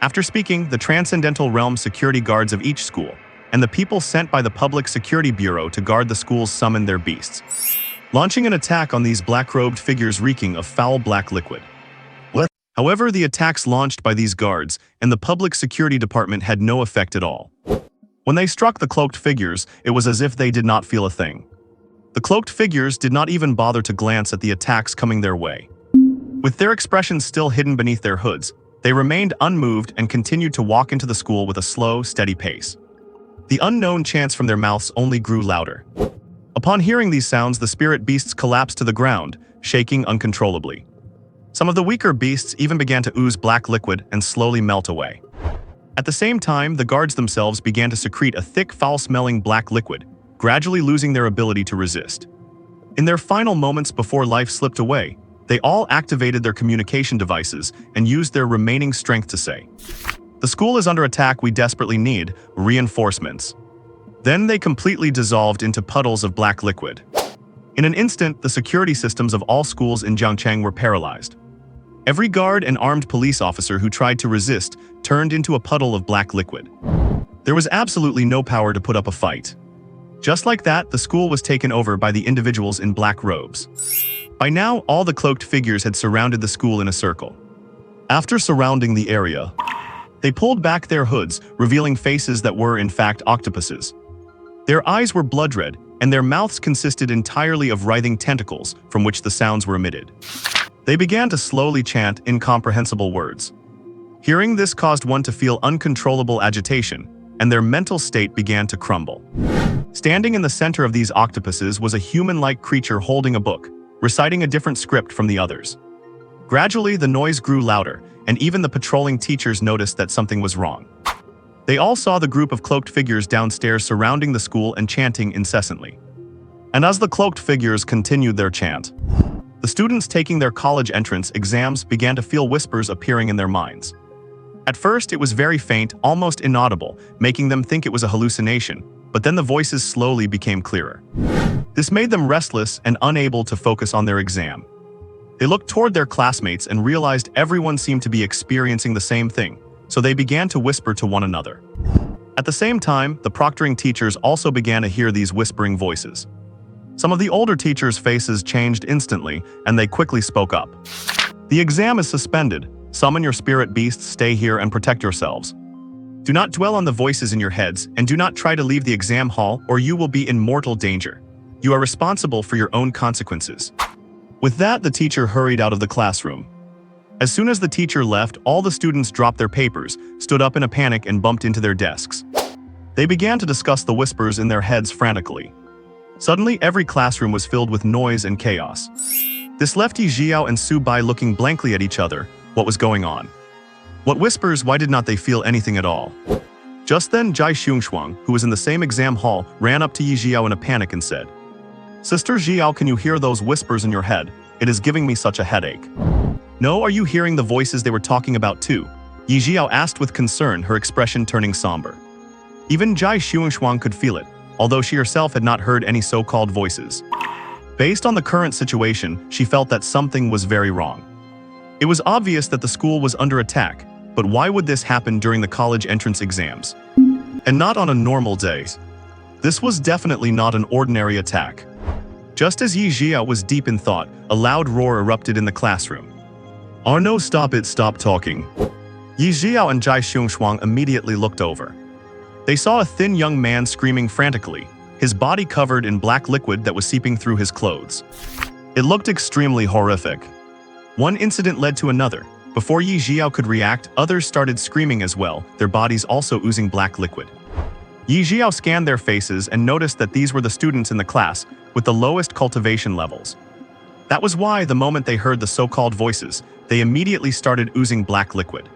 After speaking, the Transcendental Realm security guards of each school, and the people sent by the Public Security Bureau to guard the schools summoned their beasts, launching an attack on these black-robed figures reeking of foul black liquid. However, the attacks launched by these guards and the Public Security Department had no effect at all. When they struck the cloaked figures, it was as if they did not feel a thing. The cloaked figures did not even bother to glance at the attacks coming their way. With their expressions still hidden beneath their hoods, they remained unmoved and continued to walk into the school with a slow, steady pace. The unknown chants from their mouths only grew louder. Upon hearing these sounds, the spirit beasts collapsed to the ground, shaking uncontrollably. Some of the weaker beasts even began to ooze black liquid and slowly melt away. At the same time, the guards themselves began to secrete a thick, foul-smelling black liquid, gradually losing their ability to resist. In their final moments before life slipped away, they all activated their communication devices and used their remaining strength to say, "The school is under attack, we desperately need reinforcements." Then they completely dissolved into puddles of black liquid. In an instant, the security systems of all schools in Jiangcheng were paralyzed. Every guard and armed police officer who tried to resist turned into a puddle of black liquid. There was absolutely no power to put up a fight. Just like that, the school was taken over by the individuals in black robes. By now, all the cloaked figures had surrounded the school in a circle. After surrounding the area, they pulled back their hoods, revealing faces that were, in fact, octopuses. Their eyes were blood red, and their mouths consisted entirely of writhing tentacles from which the sounds were emitted. They began to slowly chant incomprehensible words. Hearing this caused one to feel uncontrollable agitation, and their mental state began to crumble. Standing in the center of these octopuses was a human-like creature holding a book, reciting a different script from the others. Gradually, the noise grew louder, and even the patrolling teachers noticed that something was wrong. They all saw the group of cloaked figures downstairs surrounding the school and chanting incessantly. And as the cloaked figures continued their chant, the students taking their college entrance exams began to feel whispers appearing in their minds. At first, it was very faint, almost inaudible, making them think it was a hallucination, but then the voices slowly became clearer. This made them restless and unable to focus on their exam. They looked toward their classmates and realized everyone seemed to be experiencing the same thing, so they began to whisper to one another. At the same time, the proctoring teachers also began to hear these whispering voices. Some of the older teachers' faces changed instantly, and they quickly spoke up. The exam is suspended. Summon your spirit beasts, stay here and protect yourselves. Do not dwell on the voices in your heads, and do not try to leave the exam hall or you will be in mortal danger. You are responsible for your own consequences. With that, the teacher hurried out of the classroom. As soon as the teacher left, all the students dropped their papers, stood up in a panic and bumped into their desks. They began to discuss the whispers in their heads frantically. Suddenly, every classroom was filled with noise and chaos. This left Ye Zhiyao and Su Bai looking blankly at each other. What was going on? What whispers? Why did not they feel anything at all? Just then, Jai Xiongxuang, who was in the same exam hall, ran up to Ye Zhiyao in a panic and said, "Sister Zhiyao, can you hear those whispers in your head? It is giving me such a headache." "No, are you hearing the voices they were talking about too?" Ye Zhiyao asked with concern, her expression turning somber. Even Jai Xiongxuang could feel it, although she herself had not heard any so-called voices. Based on the current situation, she felt that something was very wrong. It was obvious that the school was under attack, but why would this happen during the college entrance exams? And not on a normal day. This was definitely not an ordinary attack. Just as Ye Zhiyao was deep in thought, a loud roar erupted in the classroom. "Oh no, stop it, stop talking." Ye Zhiyao and Jai Xiongxuang immediately looked over. They saw a thin young man screaming frantically, his body covered in black liquid that was seeping through his clothes. It looked extremely horrific. One incident led to another. Before Ye Zhiyao could react, others started screaming as well, their bodies also oozing black liquid. Ye Zhiyao scanned their faces and noticed that these were the students in the class with the lowest cultivation levels. That was why, the moment they heard the so-called voices, they immediately started oozing black liquid.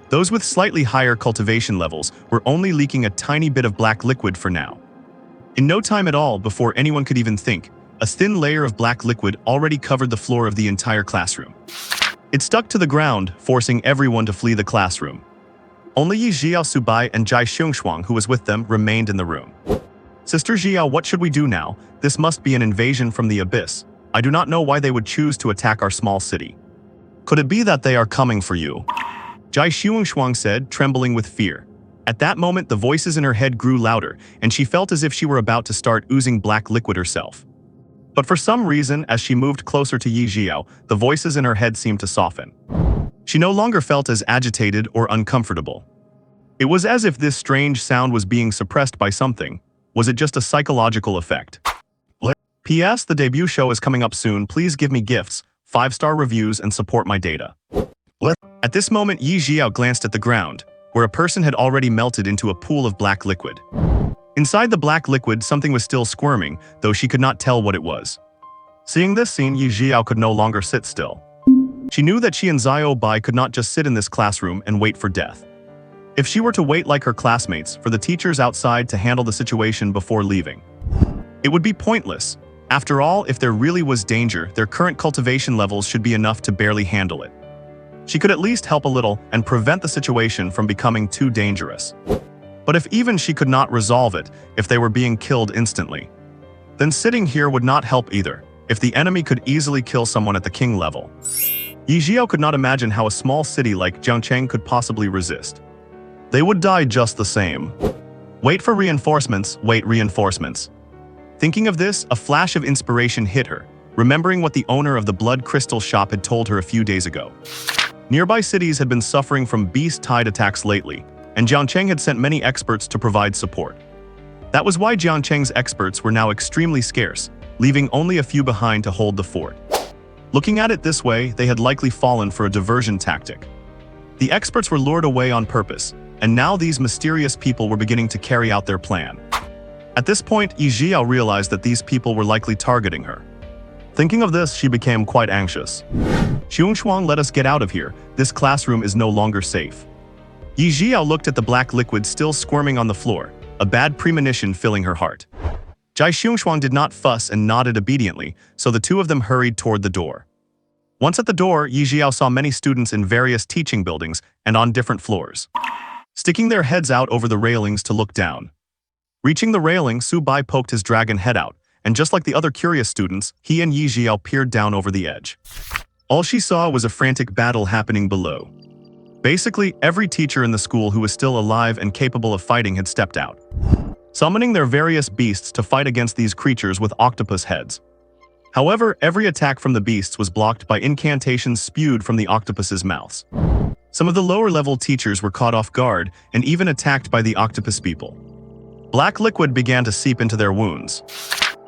Those with slightly higher cultivation levels were only leaking a tiny bit of black liquid for now. In no time at all, before anyone could even think, a thin layer of black liquid already covered the floor of the entire classroom. It stuck to the ground, forcing everyone to flee the classroom. Only Ye Zhiyao, Su Bai, and Jai Xiongxuang, who was with them, remained in the room. "Sister Zhiyao, what should we do now? This must be an invasion from the abyss. I do not know why they would choose to attack our small city. Could it be that they are coming for you?" Jai Xiongxuang said, trembling with fear. At that moment, the voices in her head grew louder, and she felt as if she were about to start oozing black liquid herself. But for some reason, as she moved closer to Ye Zhiyao, the voices in her head seemed to soften. She no longer felt as agitated or uncomfortable. It was as if this strange sound was being suppressed by something. Was it just a psychological effect? P.S. The debut show is coming up soon. Please give me gifts, 5-star reviews, and support my data. At this moment, Ye Zhiyao glanced at the ground, where a person had already melted into a pool of black liquid. Inside the black liquid, something was still squirming, though she could not tell what it was. Seeing this scene, Ye Zhiyao could no longer sit still. She knew that she and Zhao Bai could not just sit in this classroom and wait for death. If she were to wait like her classmates for the teachers outside to handle the situation before leaving, it would be pointless. After all, if there really was danger, their current cultivation levels should be enough to barely handle it. She could at least help a little and prevent the situation from becoming too dangerous. But if even she could not resolve it, if they were being killed instantly, then sitting here would not help either, if the enemy could easily kill someone at the king level. Ye Zhiyao could not imagine how a small city like Jiangcheng could possibly resist. They would die just the same. Wait for reinforcements, wait reinforcements. Thinking of this, a flash of inspiration hit her, remembering what the owner of the blood crystal shop had told her a few days ago. Nearby cities had been suffering from beast-tide attacks lately, and Jiangcheng had sent many experts to provide support. That was why Jiangcheng's experts were now extremely scarce, leaving only a few behind to hold the fort. Looking at it this way, they had likely fallen for a diversion tactic. The experts were lured away on purpose, and now these mysterious people were beginning to carry out their plan. At this point, Ye Zhiyao realized that these people were likely targeting her. Thinking of this, she became quite anxious. "Xiongxuang, let us get out of here. This classroom is no longer safe." Ye Zhiyao looked at the black liquid still squirming on the floor, a bad premonition filling her heart. Jai Xiongxuang did not fuss and nodded obediently, so the two of them hurried toward the door. Once at the door, Ye Zhiyao saw many students in various teaching buildings and on different floors, sticking their heads out over the railings to look down. Reaching the railing, Su Bai poked his dragon head out, and just like the other curious students, he and Ye Zhiyao peered down over the edge. All she saw was a frantic battle happening below. Basically, every teacher in the school who was still alive and capable of fighting had stepped out, summoning their various beasts to fight against these creatures with octopus heads. However, every attack from the beasts was blocked by incantations spewed from the octopus's mouths. Some of the lower-level teachers were caught off guard and even attacked by the octopus people. Black liquid began to seep into their wounds.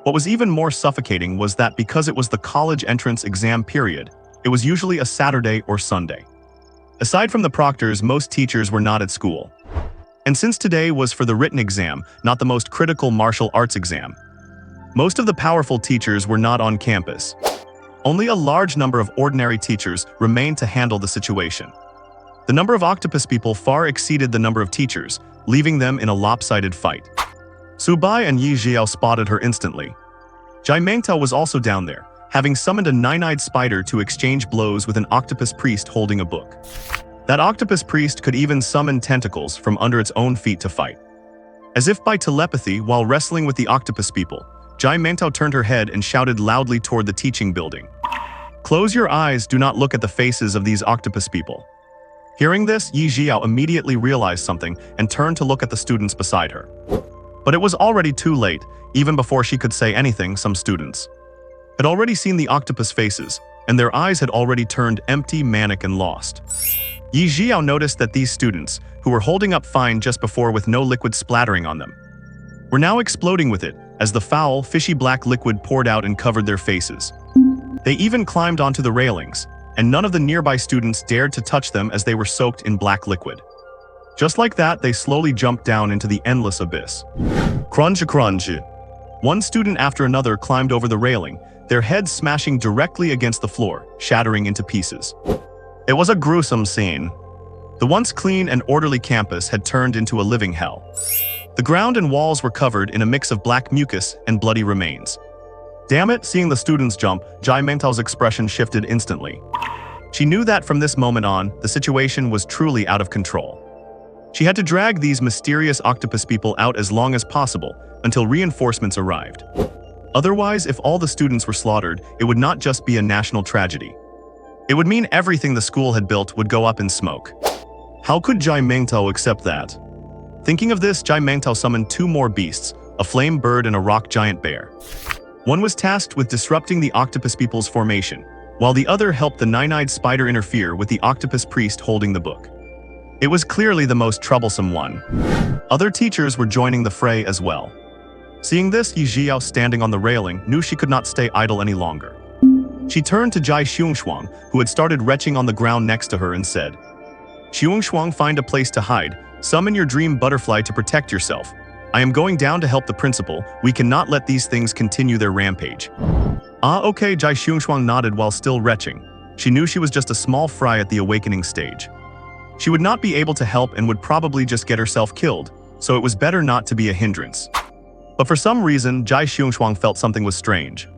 What was even more suffocating was that because it was the college entrance exam period, it was usually a Saturday or Sunday. Aside from the proctors, most teachers were not at school. And since today was for the written exam, not the most critical martial arts exam, most of the powerful teachers were not on campus. Only a large number of ordinary teachers remained to handle the situation. The number of octopus people far exceeded the number of teachers, leaving them in a lopsided fight. Su Bai and Ye Zhiyao spotted her instantly. Jai Mengtao was also down there, having summoned a nine-eyed spider to exchange blows with an octopus priest holding a book. That octopus priest could even summon tentacles from under its own feet to fight. As if by telepathy, while wrestling with the octopus people, Jai Mengtao turned her head and shouted loudly toward the teaching building. "Close your eyes, do not look at the faces of these octopus people." Hearing this, Ye Zhiyao immediately realized something and turned to look at the students beside her. But it was already too late. Even before she could say anything, some students had already seen the octopus faces, and their eyes had already turned empty, manic, and lost. Ye Zhiyao noticed that these students, who were holding up fine just before with no liquid splattering on them, were now exploding with it, as the foul, fishy black liquid poured out and covered their faces. They even climbed onto the railings, and none of the nearby students dared to touch them as they were soaked in black liquid. Just like that, they slowly jumped down into the endless abyss. Crunch, crunch. One student after another climbed over the railing, their heads smashing directly against the floor, shattering into pieces. It was a gruesome scene. The once clean and orderly campus had turned into a living hell. The ground and walls were covered in a mix of black mucus and bloody remains. Damn it, seeing the students jump, Jai Mengtao's expression shifted instantly. She knew that from this moment on, the situation was truly out of control. She had to drag these mysterious octopus people out as long as possible until reinforcements arrived. Otherwise, if all the students were slaughtered, it would not just be a national tragedy. It would mean everything the school had built would go up in smoke. How could Jai Mengtao accept that? Thinking of this, Jai Mengtao summoned two more beasts, a flame bird and a rock giant bear. One was tasked with disrupting the octopus people's formation, while the other helped the nine-eyed spider interfere with the octopus priest holding the book. It was clearly the most troublesome one. Other teachers were joining the fray as well. Seeing this, Ye Zhiyao, standing on the railing, knew she could not stay idle any longer. She turned to Jai Xiungshuang, who had started retching on the ground next to her, and said, "Xiungshuang, find a place to hide. Summon your dream butterfly to protect yourself. I am going down to help the principal. We cannot let these things continue their rampage." "Ah, okay," Jai Xiungshuang nodded while still retching. She knew she was just a small fry at the awakening stage. She would not be able to help and would probably just get herself killed, so it was better not to be a hindrance. But for some reason, Jai Xiungshuang felt something was strange.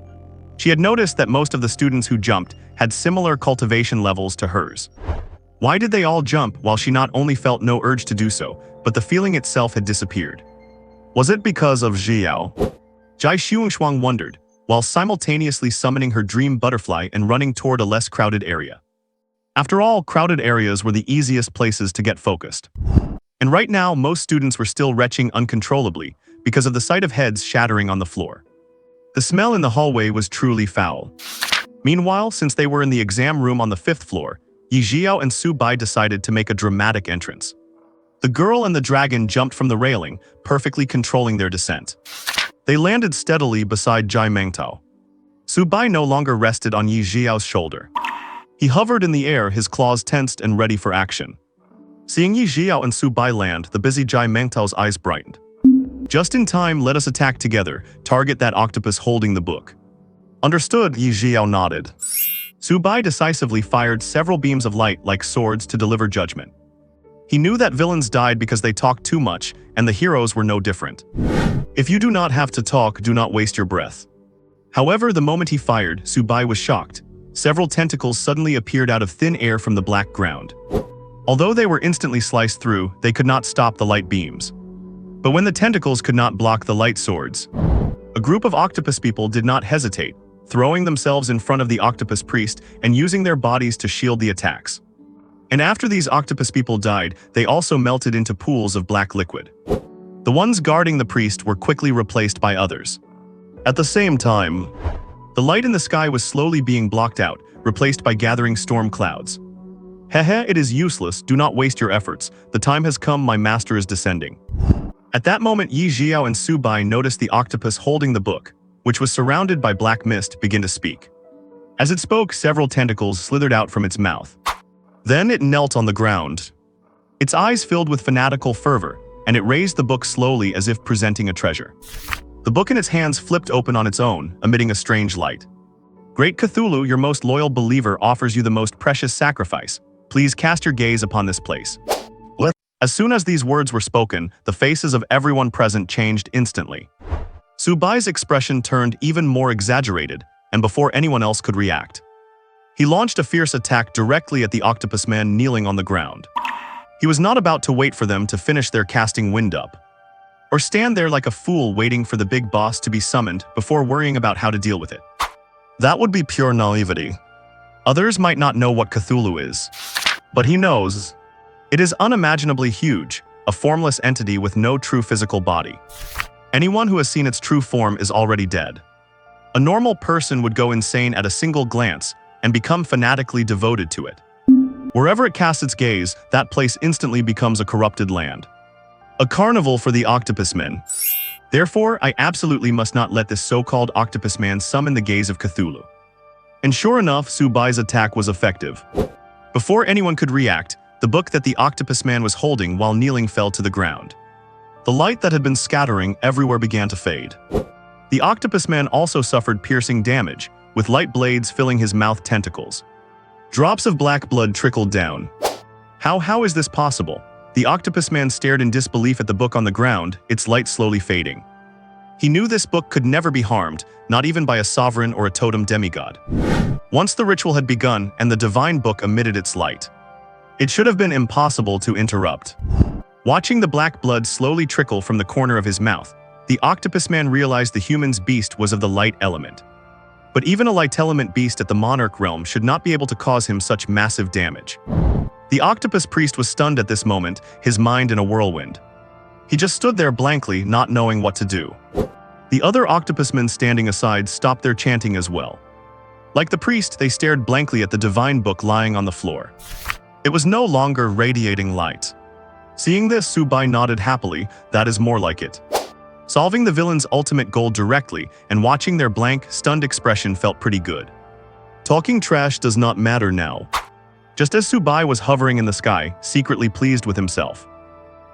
She had noticed that most of the students who jumped had similar cultivation levels to hers. Why did they all jump while she not only felt no urge to do so, but the feeling itself had disappeared? Was it because of Zhiyao? Jai Xiungshuang wondered, while simultaneously summoning her dream butterfly and running toward a less crowded area. After all, crowded areas were the easiest places to get focused. And right now, most students were still retching uncontrollably because of the sight of heads shattering on the floor. The smell in the hallway was truly foul. Meanwhile, since they were in the exam room on the 5th floor, Ye Zhiyao and Su Bai decided to make a dramatic entrance. The girl and the dragon jumped from the railing, perfectly controlling their descent. They landed steadily beside Jai Mengtao. Su Bai no longer rested on Ye Zhiyao's shoulder. He hovered in the air, his claws tensed and ready for action. Seeing Ye Zhiyao and Su Bai land, the busy Jai Mengtao's eyes brightened. "Just in time, let us attack together. Target that octopus holding the book." "Understood," Ye Zhiyao nodded. Su Bai decisively fired several beams of light like swords to deliver judgment. He knew that villains died because they talked too much, and the heroes were no different. If you do not have to talk, do not waste your breath. However, the moment he fired, Su Bai was shocked. Several tentacles suddenly appeared out of thin air from the black ground. Although they were instantly sliced through, they could not stop the light beams. But when the tentacles could not block the light swords, a group of octopus people did not hesitate, throwing themselves in front of the octopus priest and using their bodies to shield the attacks. And after these octopus people died, they also melted into pools of black liquid. The ones guarding the priest were quickly replaced by others. At the same time, the light in the sky was slowly being blocked out, replaced by gathering storm clouds. Hehe, it is useless, do not waste your efforts. The time has come, my master is descending. At that moment, Ye Zhiyao and Su Bai noticed the octopus holding the book, which was surrounded by black mist, begin to speak. As it spoke, several tentacles slithered out from its mouth. Then it knelt on the ground. Its eyes filled with fanatical fervor, and it raised the book slowly as if presenting a treasure. The book in its hands flipped open on its own, emitting a strange light. Great Cthulhu, your most loyal believer, offers you the most precious sacrifice. Please cast your gaze upon this place. As soon as these words were spoken, the faces of everyone present changed instantly. Su Bai's expression turned even more exaggerated, and before anyone else could react, he launched a fierce attack directly at the octopus man kneeling on the ground. He was not about to wait for them to finish their casting wind up, or stand there like a fool waiting for the big boss to be summoned before worrying about how to deal with it. That would be pure naivety. Others might not know what Cthulhu is, but he knows. It is unimaginably huge, a formless entity with no true physical body. Anyone who has seen its true form is already dead. A normal person would go insane at a single glance and become fanatically devoted to it. Wherever it casts its gaze, that place instantly becomes a corrupted land. A carnival for the octopus men. Therefore, I absolutely must not let this so-called octopus man summon the gaze of Cthulhu. And sure enough, Su Bai's attack was effective. Before anyone could react, the book that the octopus man was holding while kneeling fell to the ground. The light that had been scattering everywhere began to fade. The octopus man also suffered piercing damage, with light blades filling his mouth tentacles. Drops of black blood trickled down. How is this possible? The octopus man stared in disbelief at the book on the ground, its light slowly fading. He knew this book could never be harmed, not even by a sovereign or a totem demigod. Once the ritual had begun and the divine book emitted its light, it should have been impossible to interrupt. Watching the black blood slowly trickle from the corner of his mouth, the octopus man realized the human's beast was of the light element. But even a light element beast at the monarch realm should not be able to cause him such massive damage. The octopus priest was stunned at this moment, his mind in a whirlwind. He just stood there blankly, not knowing what to do. The other octopus men standing aside stopped their chanting as well. Like the priest, they stared blankly at the divine book lying on the floor. It was no longer radiating light. Seeing this, Su Bai nodded happily. That is more like it. Solving the villain's ultimate goal directly and watching their blank, stunned expression felt pretty good. Talking trash does not matter now. Just as Su Bai was hovering in the sky, secretly pleased with himself,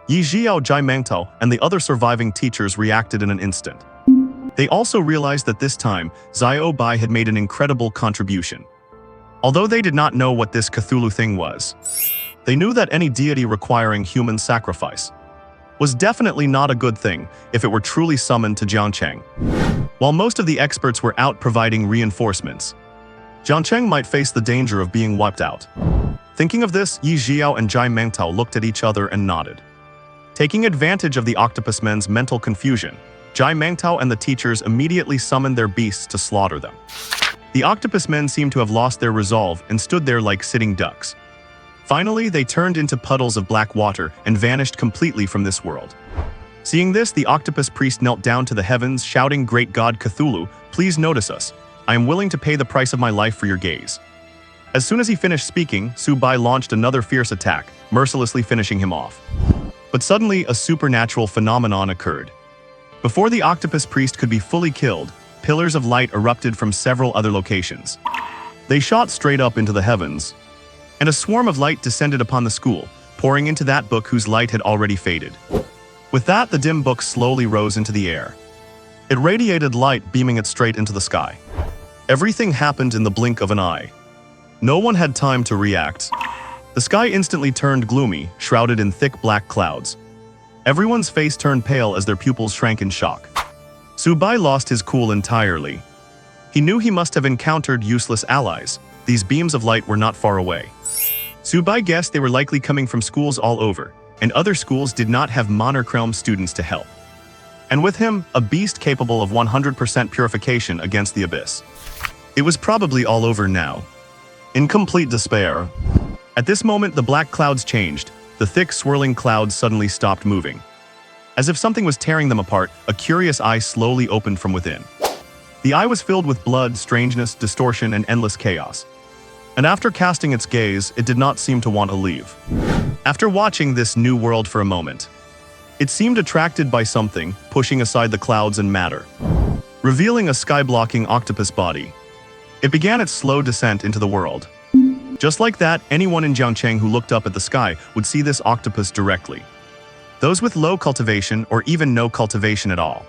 Ye Zhiyao, Jai Mangtao, and the other surviving teachers reacted in an instant. They also realized that this time, Zhiyao Bai had made an incredible contribution. Although they did not know what this Cthulhu thing was, they knew that any deity requiring human sacrifice was definitely not a good thing if it were truly summoned to Jiangcheng. While most of the experts were out providing reinforcements, Jiangcheng might face the danger of being wiped out. Thinking of this, Ye Zhiyao and Jai Mangtao looked at each other and nodded. Taking advantage of the octopus men's mental confusion, Jai Mangtao and the teachers immediately summoned their beasts to slaughter them. The octopus men seemed to have lost their resolve and stood there like sitting ducks. Finally, they turned into puddles of black water and vanished completely from this world. Seeing this, the octopus priest knelt down to the heavens, shouting, "Great God Cthulhu, please notice us. I am willing to pay the price of my life for your gaze." As soon as he finished speaking, Su Bai launched another fierce attack, mercilessly finishing him off. But suddenly, a supernatural phenomenon occurred. Before the octopus priest could be fully killed, pillars of light erupted from several other locations. They shot straight up into the heavens, and a swarm of light descended upon the school, pouring into that book whose light had already faded. With that, the dim book slowly rose into the air. It radiated light, beaming it straight into the sky. Everything happened in the blink of an eye. No one had time to react. The sky instantly turned gloomy, shrouded in thick black clouds. Everyone's face turned pale as their pupils shrank in shock. Su Bai lost his cool entirely. He knew he must have encountered useless allies. These beams of light were not far away. Su Bai guessed they were likely coming from schools all over, and other schools did not have monochrome students to help. And with him, a beast capable of 100% purification against the abyss. It was probably all over now. In complete despair. At this moment, the black clouds changed. The thick, swirling clouds suddenly stopped moving. As if something was tearing them apart, a curious eye slowly opened from within. The eye was filled with blood, strangeness, distortion, and endless chaos. And after casting its gaze, it did not seem to want to leave. After watching this new world for a moment, it seemed attracted by something, pushing aside the clouds and matter, revealing a sky-blocking octopus body. It began its slow descent into the world. Just like that, anyone in Jiangcheng who looked up at the sky would see this octopus directly. Those with low cultivation or even no cultivation at all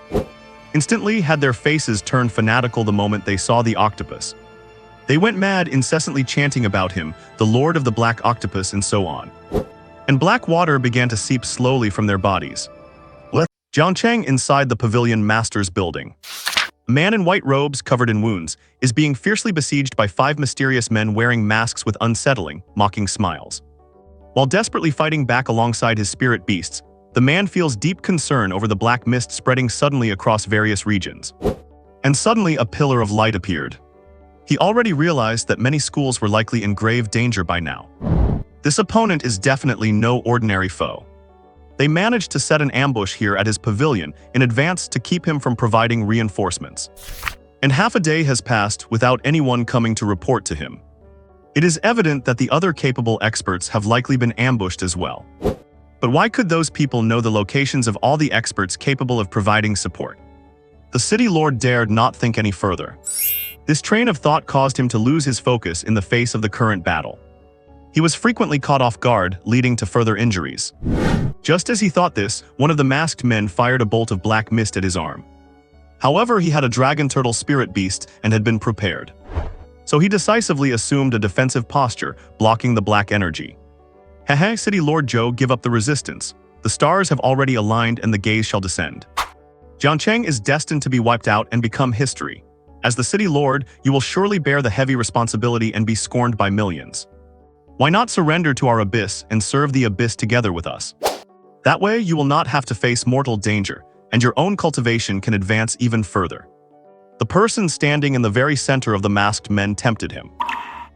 instantly had their faces turned fanatical the moment they saw the octopus. They went mad, incessantly chanting about him, the Lord of the Black Octopus, and so on. And black water began to seep slowly from their bodies. Jiangcheng, inside the pavilion master's building. A man in white robes covered in wounds is being fiercely besieged by 5 mysterious men wearing masks with unsettling, mocking smiles. While desperately fighting back alongside his spirit beasts, the man feels deep concern over the black mist spreading suddenly across various regions. And suddenly a pillar of light appeared. He already realized that many schools were likely in grave danger by now. This opponent is definitely no ordinary foe. They managed to set an ambush here at his pavilion in advance to keep him from providing reinforcements. And half a day has passed without anyone coming to report to him. It is evident that the other capable experts have likely been ambushed as well. But why could those people know the locations of all the experts capable of providing support? The city lord dared not think any further. This train of thought caused him to lose his focus in the face of the current battle. He was frequently caught off guard, leading to further injuries. Just as he thought this, one of the masked men fired a bolt of black mist at his arm. However, he had a dragon turtle spirit beast and had been prepared. So he decisively assumed a defensive posture, blocking the black energy. Hehe, City Lord Zhou, give up the resistance. The stars have already aligned and the gaze shall descend. Jiangcheng is destined to be wiped out and become history. As the City Lord, you will surely bear the heavy responsibility and be scorned by millions. Why not surrender to our abyss and serve the abyss together with us? That way you will not have to face mortal danger, and your own cultivation can advance even further. The person standing in the very center of the masked men tempted him.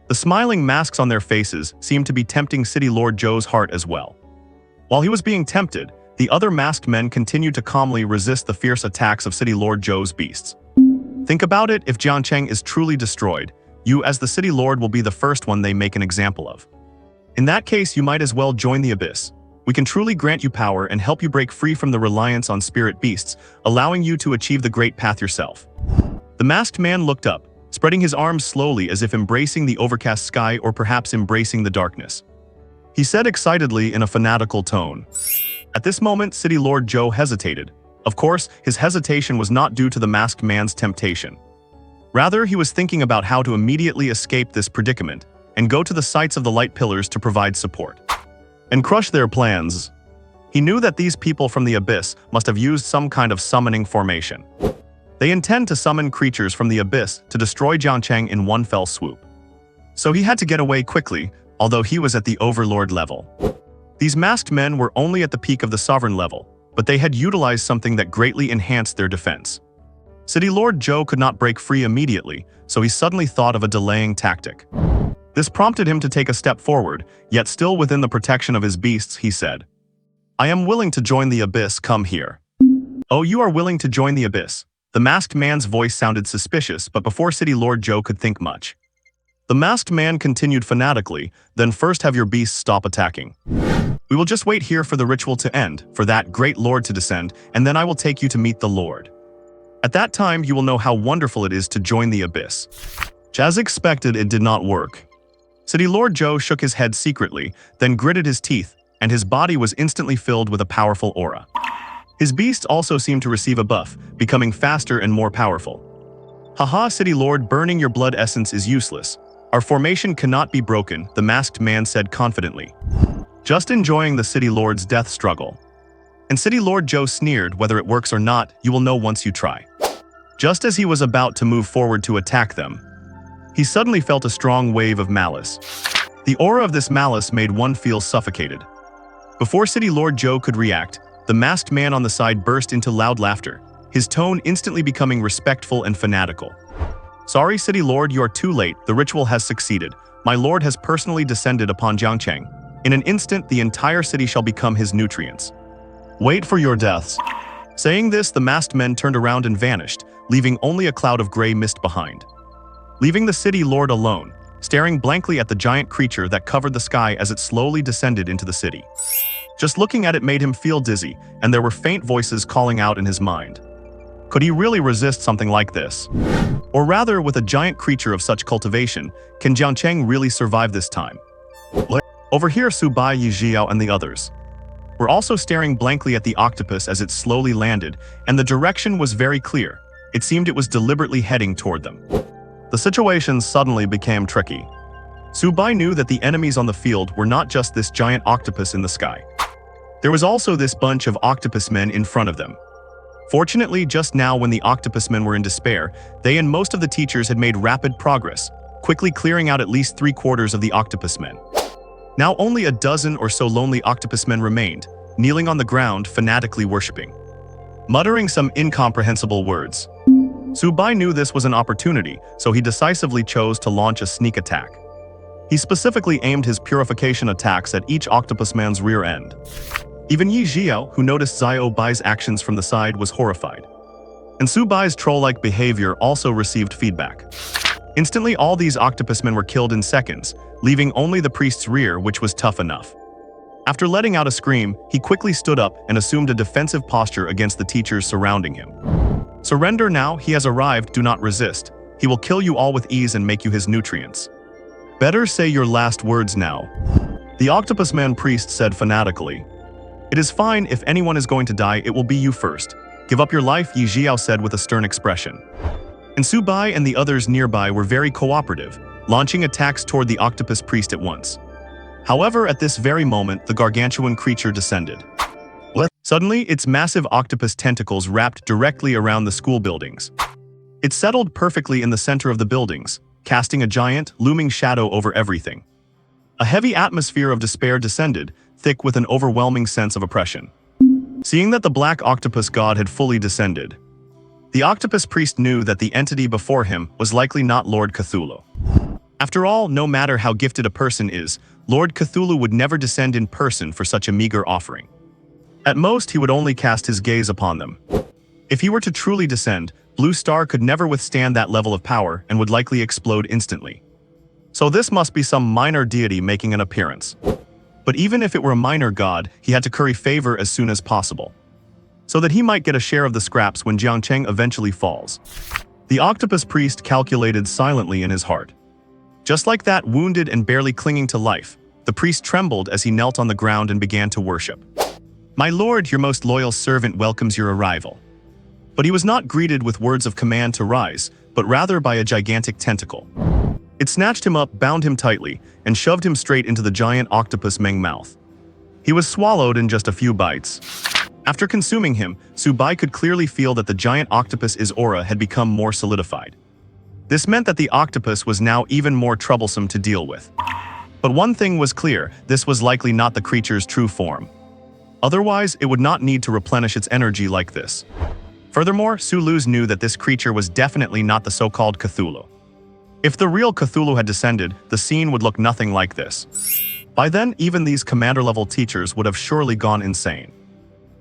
The smiling masks on their faces seemed to be tempting City Lord Zhou's heart as well. While he was being tempted, the other masked men continued to calmly resist the fierce attacks of City Lord Zhou's beasts. Think about it, if Jiangcheng is truly destroyed, you as the City Lord will be the first one they make an example of. In that case, you might as well join the abyss. We can truly grant you power and help you break free from the reliance on spirit beasts, allowing you to achieve the great path yourself. The masked man looked up, spreading his arms slowly as if embracing the overcast sky or perhaps embracing the darkness. He said excitedly in a fanatical tone. At this moment, City Lord Zhou hesitated. Of course, his hesitation was not due to the masked man's temptation. Rather, he was thinking about how to immediately escape this predicament and go to the sites of the light pillars to provide support and crush their plans. He knew that these people from the abyss must have used some kind of summoning formation. They intend to summon creatures from the abyss to destroy Jiangcheng in one fell swoop. So he had to get away quickly, although he was at the overlord level. These masked men were only at the peak of the sovereign level, but they had utilized something that greatly enhanced their defense. City Lord Zhou could not break free immediately, so he suddenly thought of a delaying tactic. This prompted him to take a step forward, yet still within the protection of his beasts, he said, "I am willing to join the abyss, come here." "Oh, you are willing to join the abyss?" The masked man's voice sounded suspicious, but before City Lord Zhou could think much, the masked man continued fanatically, "Then first have your beasts stop attacking. We will just wait here for the ritual to end, for that great lord to descend, and then I will take you to meet the lord. At that time, you will know how wonderful it is to join the abyss." As expected, it did not work. City Lord Zhou shook his head secretly, then gritted his teeth, and his body was instantly filled with a powerful aura. His beast also seemed to receive a buff, becoming faster and more powerful. "Haha, City Lord, burning your blood essence is useless. Our formation cannot be broken," the masked man said confidently, just enjoying the City Lord's death struggle. And City Lord Zhou sneered, "Whether it works or not, you will know once you try." Just as he was about to move forward to attack them, he suddenly felt a strong wave of malice. The aura of this malice made one feel suffocated. Before City Lord Zhou could react, the masked man on the side burst into loud laughter, his tone instantly becoming respectful and fanatical. "Sorry, City Lord, you are too late. The ritual has succeeded. My lord has personally descended upon Jiangcheng. In an instant, the entire city shall become his nutrients. Wait for your deaths." Saying this, the masked men turned around and vanished, leaving only a cloud of gray mist behind. Leaving the city lord alone, staring blankly at the giant creature that covered the sky as it slowly descended into the city. Just looking at it made him feel dizzy, and there were faint voices calling out in his mind. Could he really resist something like this? Or rather, with a giant creature of such cultivation, can Jiangcheng really survive this time? Over here, Subai, Ye Zhiyao, and the others were also staring blankly at the octopus as it slowly landed, and the direction was very clear. It seemed it was deliberately heading toward them. The situation suddenly became tricky. Subai knew that the enemies on the field were not just this giant octopus in the sky. There was also this bunch of octopus men in front of them. Fortunately, just now when the octopus men were in despair, they and most of the teachers had made rapid progress, quickly clearing out at least 3/4 of the octopus men. Now only a dozen or so lonely octopus men remained, kneeling on the ground, fanatically worshipping, muttering some incomprehensible words. Subai knew this was an opportunity, so he decisively chose to launch a sneak attack. He specifically aimed his purification attacks at each octopus man's rear end. Even Ye Zhiyao, who noticed Zhao Bai's actions from the side, was horrified. And Subai's troll-like behavior also received feedback. Instantly, all these octopus men were killed in seconds, leaving only the priest's rear, which was tough enough. After letting out a scream, he quickly stood up and assumed a defensive posture against the teachers surrounding him. "Surrender now, he has arrived, do not resist. He will kill you all with ease and make you his nutrients. Better say your last words now," the octopus man priest said fanatically. "It is fine, if anyone is going to die, it will be you first. Give up your life," Ye Zhiyao said with a stern expression. And Subai and the others nearby were very cooperative, launching attacks toward the octopus priest at once. However, at this very moment, the gargantuan creature descended. Suddenly, its massive octopus tentacles wrapped directly around the school buildings. It settled perfectly in the center of the buildings, casting a giant, looming shadow over everything. A heavy atmosphere of despair descended, thick with an overwhelming sense of oppression. Seeing that the black octopus god had fully descended, the octopus priest knew that the entity before him was likely not Lord Cthulhu. After all, no matter how gifted a person is, Lord Cthulhu would never descend in person for such a meager offering. At most, he would only cast his gaze upon them. If he were to truly descend, Blue Star could never withstand that level of power and would likely explode instantly. So this must be some minor deity making an appearance. But even if it were a minor god, he had to curry favor as soon as possible, so that he might get a share of the scraps when Jiangcheng eventually falls. The octopus priest calculated silently in his heart. Just like that, wounded and barely clinging to life, the priest trembled as he knelt on the ground and began to worship. "My lord, your most loyal servant welcomes your arrival." But he was not greeted with words of command to rise, but rather by a gigantic tentacle. It snatched him up, bound him tightly, and shoved him straight into the giant octopus Meng mouth. He was swallowed in just a few bites. After consuming him, Subai could clearly feel that the giant octopus's aura had become more solidified. This meant that the octopus was now even more troublesome to deal with. But one thing was clear, this was likely not the creature's true form. Otherwise, it would not need to replenish its energy like this. Furthermore, Su Luz knew that this creature was definitely not the so-called Cthulhu. If the real Cthulhu had descended, the scene would look nothing like this. By then, even these commander-level teachers would have surely gone insane.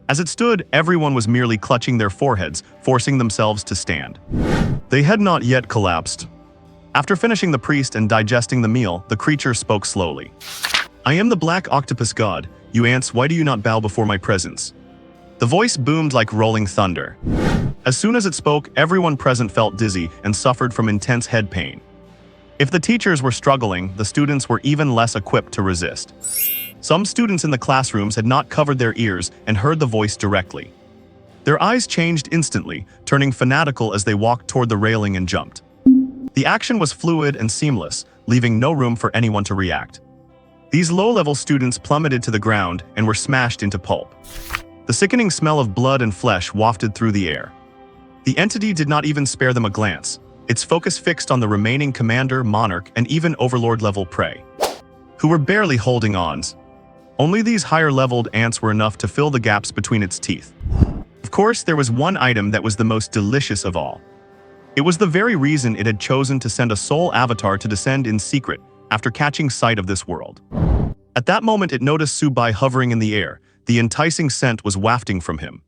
As it stood, everyone was merely clutching their foreheads, forcing themselves to stand. They had not yet collapsed. After finishing the priest and digesting the meal, the creature spoke slowly. "I am the black octopus god. You ants, why do you not bow before my presence?" The voice boomed like rolling thunder. As soon as it spoke, everyone present felt dizzy and suffered from intense head pain. If the teachers were struggling, the students were even less equipped to resist. Some students in the classrooms had not covered their ears and heard the voice directly. Their eyes changed instantly, turning fanatical as they walked toward the railing and jumped. The action was fluid and seamless, leaving no room for anyone to react. These low-level students plummeted to the ground and were smashed into pulp. The sickening smell of blood and flesh wafted through the air. The entity did not even spare them a glance, its focus fixed on the remaining commander, monarch, and even overlord-level prey, who were barely holding on. Only these higher-leveled ants were enough to fill the gaps between its teeth. Of course, there was one item that was the most delicious of all. It was the very reason it had chosen to send a soul avatar to descend in secret after catching sight of this world. At that moment, it noticed Subai hovering in the air. The enticing scent was wafting from him.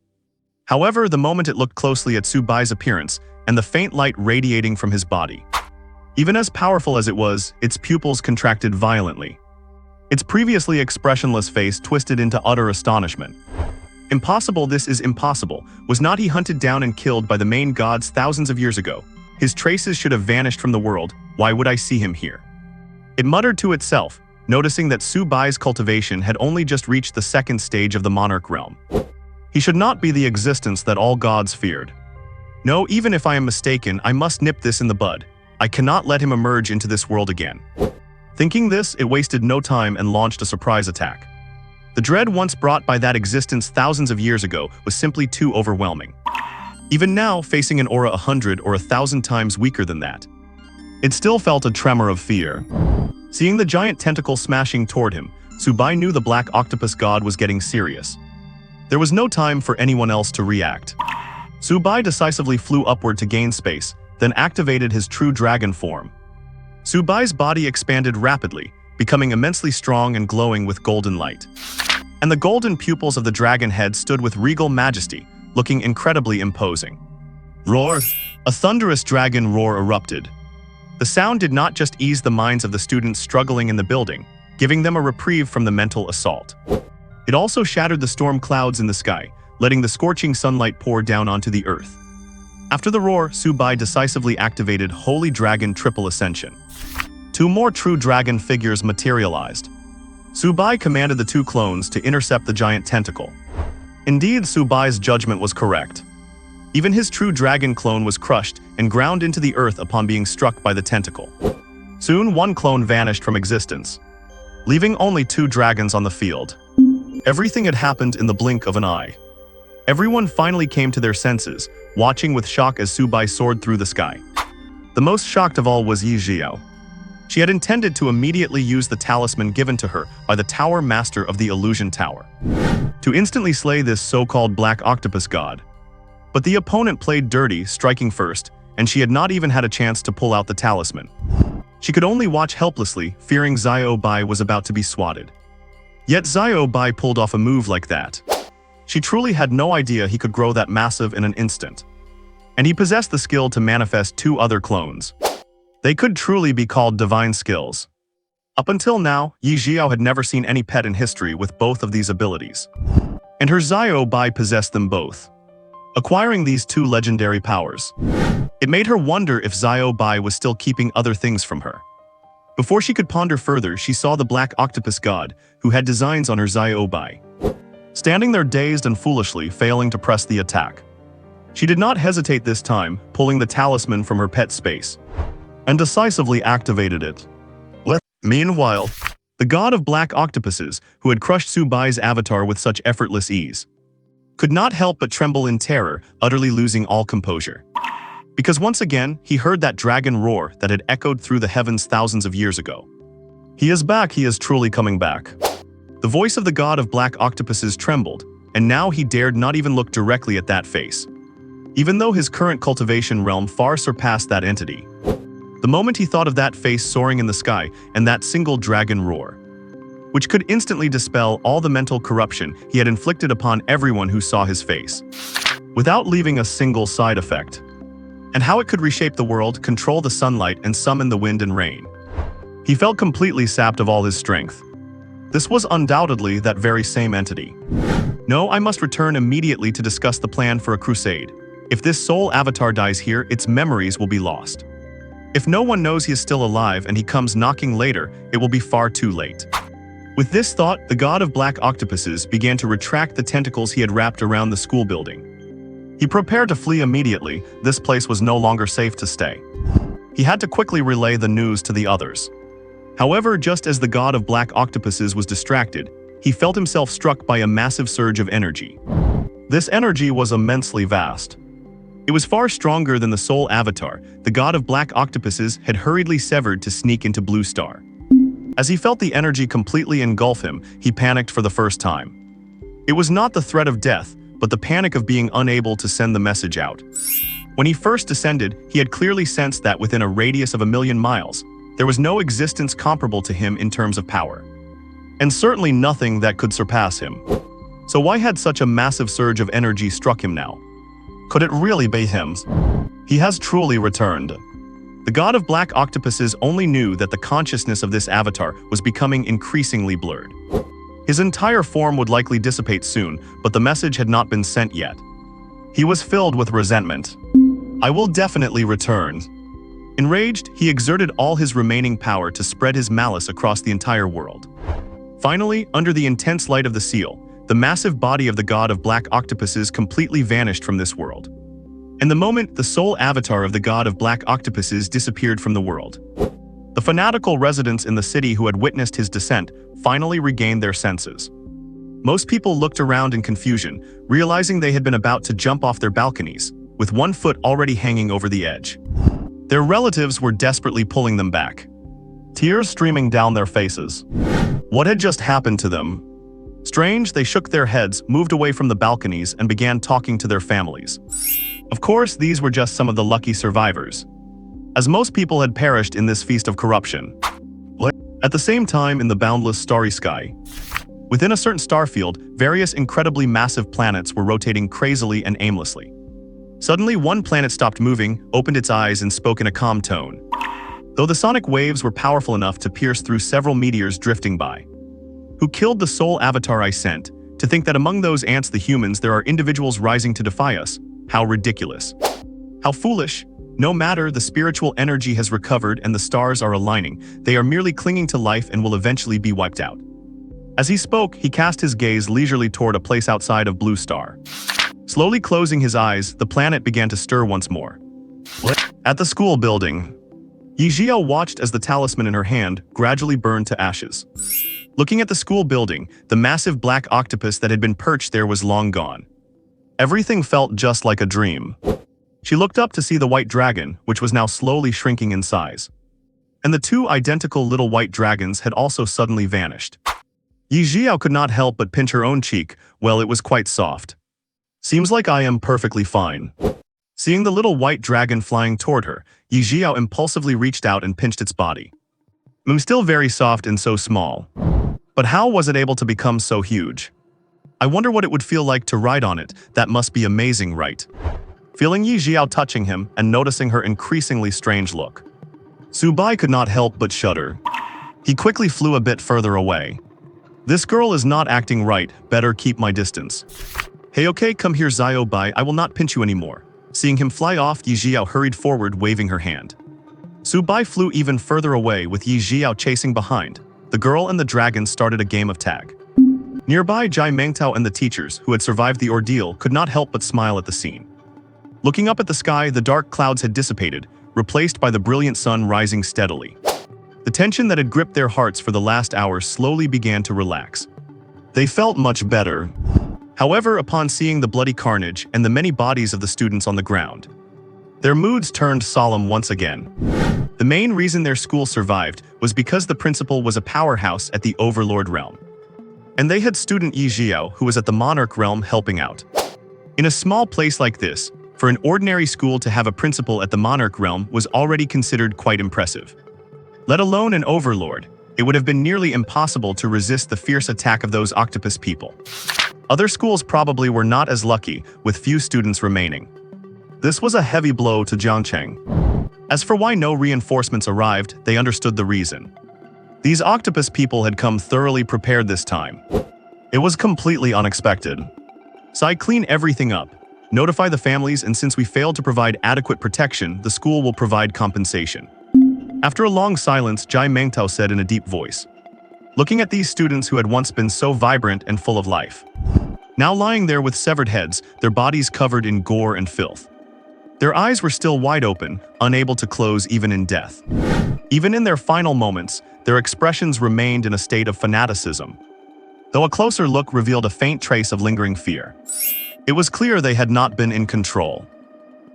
However, the moment it looked closely at Subai's appearance and the faint light radiating from his body, even as powerful as it was, its pupils contracted violently. Its previously expressionless face twisted into utter astonishment. Impossible, this is impossible. Was not he hunted down and killed by the main gods thousands of years ago? His traces should have vanished from the world. Why would I see him here? It muttered to itself, noticing that Subai's cultivation had only just reached the second stage of the monarch realm. He should not be the existence that all gods feared. No, even if I am mistaken, I must nip this in the bud. I cannot let him emerge into this world again. Thinking this, it wasted no time and launched a surprise attack. The dread once brought by that existence thousands of years ago was simply too overwhelming. Even now, facing an aura 100 or 1,000 times weaker than that, it still felt a tremor of fear. Seeing the giant tentacle smashing toward him, Subai knew the black octopus god was getting serious. There was no time for anyone else to react. Subai decisively flew upward to gain space, then activated his true dragon form. Subai's body expanded rapidly, becoming immensely strong and glowing with golden light. And the golden pupils of the dragon head stood with regal majesty, looking incredibly imposing. Roar! A thunderous dragon roar erupted. The sound did not just ease the minds of the students struggling in the building, giving them a reprieve from the mental assault. It also shattered the storm clouds in the sky, letting the scorching sunlight pour down onto the earth. After the roar, Subai decisively activated Holy Dragon Triple Ascension. 2 more true dragon figures materialized. Subai commanded the 2 clones to intercept the giant tentacle. Indeed, Subai's judgment was correct. Even his true dragon clone was crushed and ground into the earth upon being struck by the tentacle. Soon, 1 clone vanished from existence, leaving only 2 dragons on the field. Everything had happened in the blink of an eye. Everyone finally came to their senses, watching with shock as Subai soared through the sky. The most shocked of all was Ye Zhiyao. She had intended to immediately use the talisman given to her by the Tower Master of the Illusion Tower to instantly slay this so-called Black Octopus God. But the opponent played dirty, striking first, and she had not even had a chance to pull out the talisman. She could only watch helplessly, fearing Zhiyao Bai was about to be swatted. Yet Zhiyao Bai pulled off a move like that. She truly had no idea he could grow that massive in an instant. And he possessed the skill to manifest 2 other clones. They could truly be called divine skills. Up until now, Ye Zhiyao had never seen any pet in history with both of these abilities. And her Zhiyao Bai possessed them both, acquiring these 2 legendary powers. It made her wonder if Zhiyao Bai was still keeping other things from her. Before she could ponder further, she saw the Black Octopus God, who had designs on her Zhiyao Bai, standing there dazed and foolishly failing to press the attack. She did not hesitate this time, pulling the talisman from her pet space, and decisively activated it. Meanwhile, the god of black octopuses, who had crushed Subai's avatar with such effortless ease, could not help but tremble in terror, utterly losing all composure. Because once again, he heard that dragon roar that had echoed through the heavens thousands of years ago. He is back, he is truly coming back. The voice of the god of black octopuses trembled, and now he dared not even look directly at that face, even though his current cultivation realm far surpassed that entity. The moment he thought of that face soaring in the sky and that single dragon roar, which could instantly dispel all the mental corruption he had inflicted upon everyone who saw his face, without leaving a single side effect, and how it could reshape the world, control the sunlight, and summon the wind and rain. He felt completely sapped of all his strength. This was undoubtedly that very same entity. No, I must return immediately to discuss the plan for a crusade. If this soul avatar dies here, its memories will be lost. If no one knows he is still alive and he comes knocking later, it will be far too late. With this thought, the god of black octopuses began to retract the tentacles he had wrapped around the school building. He prepared to flee immediately. This place was no longer safe to stay. He had to quickly relay the news to the others. However, just as the god of black octopuses was distracted, he felt himself struck by a massive surge of energy. This energy was immensely vast. It was far stronger than the Soul Avatar. The god of black octopuses had hurriedly severed to sneak into Blue Star. As he felt the energy completely engulf him, he panicked for the first time. It was not the threat of death, but the panic of being unable to send the message out. When he first descended, he had clearly sensed that within a radius of 1,000,000 miles, there was no existence comparable to him in terms of power. And certainly nothing that could surpass him. So why had such a massive surge of energy struck him now? Could it really be him? He has truly returned. The god of black octopuses only knew that the consciousness of this avatar was becoming increasingly blurred. His entire form would likely dissipate soon, but the message had not been sent yet. He was filled with resentment. I will definitely return. Enraged, he exerted all his remaining power to spread his malice across the entire world. Finally, under the intense light of the seal, the massive body of the god of black octopuses completely vanished from this world. In the moment, the sole avatar of the god of black octopuses disappeared from the world. The fanatical residents in the city who had witnessed his descent finally regained their senses. Most people looked around in confusion, realizing they had been about to jump off their balconies, with one foot already hanging over the edge. Their relatives were desperately pulling them back, tears streaming down their faces. What had just happened to them? Strange, they shook their heads, moved away from the balconies, and began talking to their families. Of course, these were just some of the lucky survivors, as most people had perished in this feast of corruption. At the same time, in the boundless starry sky, within a certain star field, various incredibly massive planets were rotating crazily and aimlessly. Suddenly, one planet stopped moving, opened its eyes, and spoke in a calm tone. Though the sonic waves were powerful enough to pierce through several meteors drifting by. Who killed the soul avatar I sent? To think that among those ants, the humans, there are individuals rising to defy us. How ridiculous. How foolish. No matter, the spiritual energy has recovered and the stars are aligning. They are merely clinging to life and will eventually be wiped out. As he spoke, he cast his gaze leisurely toward a place outside of Blue Star. Slowly closing his eyes, the planet began to stir once more. At the school building, Ye Zhiyao watched as the talisman in her hand gradually burned to ashes. Looking at the school building, the massive black octopus that had been perched there was long gone. Everything felt just like a dream. She looked up to see the white dragon, which was now slowly shrinking in size. And the two identical little white dragons had also suddenly vanished. Ye Zhiyao could not help but pinch her own cheek. Well, it was quite soft. Seems like I am perfectly fine. Seeing the little white dragon flying toward her, Ye Zhiyao impulsively reached out and pinched its body. I'm still very soft and so small. But how was it able to become so huge? I wonder what it would feel like to ride on it. That must be amazing, right? Feeling Ye Zhiyao touching him and noticing her increasingly strange look, Su Bai could not help but shudder. He quickly flew a bit further away. This girl is not acting right, better keep my distance. Hey, okay, come here, Zhiyao Bai, I will not pinch you anymore. Seeing him fly off, Ye Zhiyao hurried forward, waving her hand. Su Bai flew even further away, with Ye Zhiyao chasing behind. The girl and the dragon started a game of tag. Nearby, Jai Mengtao and the teachers, who had survived the ordeal, could not help but smile at the scene. Looking up at the sky, the dark clouds had dissipated, replaced by the brilliant sun rising steadily. The tension that had gripped their hearts for the last hours slowly began to relax. They felt much better. However, upon seeing the bloody carnage and the many bodies of the students on the ground, their moods turned solemn once again. The main reason their school survived was because the principal was a powerhouse at the Overlord realm. And they had student Ye Zhiyao, who was at the Monarch realm, helping out. In a small place like this, for an ordinary school to have a principal at the Monarch realm was already considered quite impressive. Let alone an Overlord, it would have been nearly impossible to resist the fierce attack of those octopus people. Other schools probably were not as lucky, with few students remaining. This was a heavy blow to Jiangcheng. As for why no reinforcements arrived, they understood the reason. These octopus people had come thoroughly prepared this time. It was completely unexpected. So I clean everything up, notify the families, and since we failed to provide adequate protection, the school will provide compensation. After a long silence, Jai Mengtao said in a deep voice, looking at these students who had once been so vibrant and full of life, now lying there with severed heads, their bodies covered in gore and filth. Their eyes were still wide open, unable to close even in death. Even in their final moments, their expressions remained in a state of fanaticism, though a closer look revealed a faint trace of lingering fear. It was clear they had not been in control.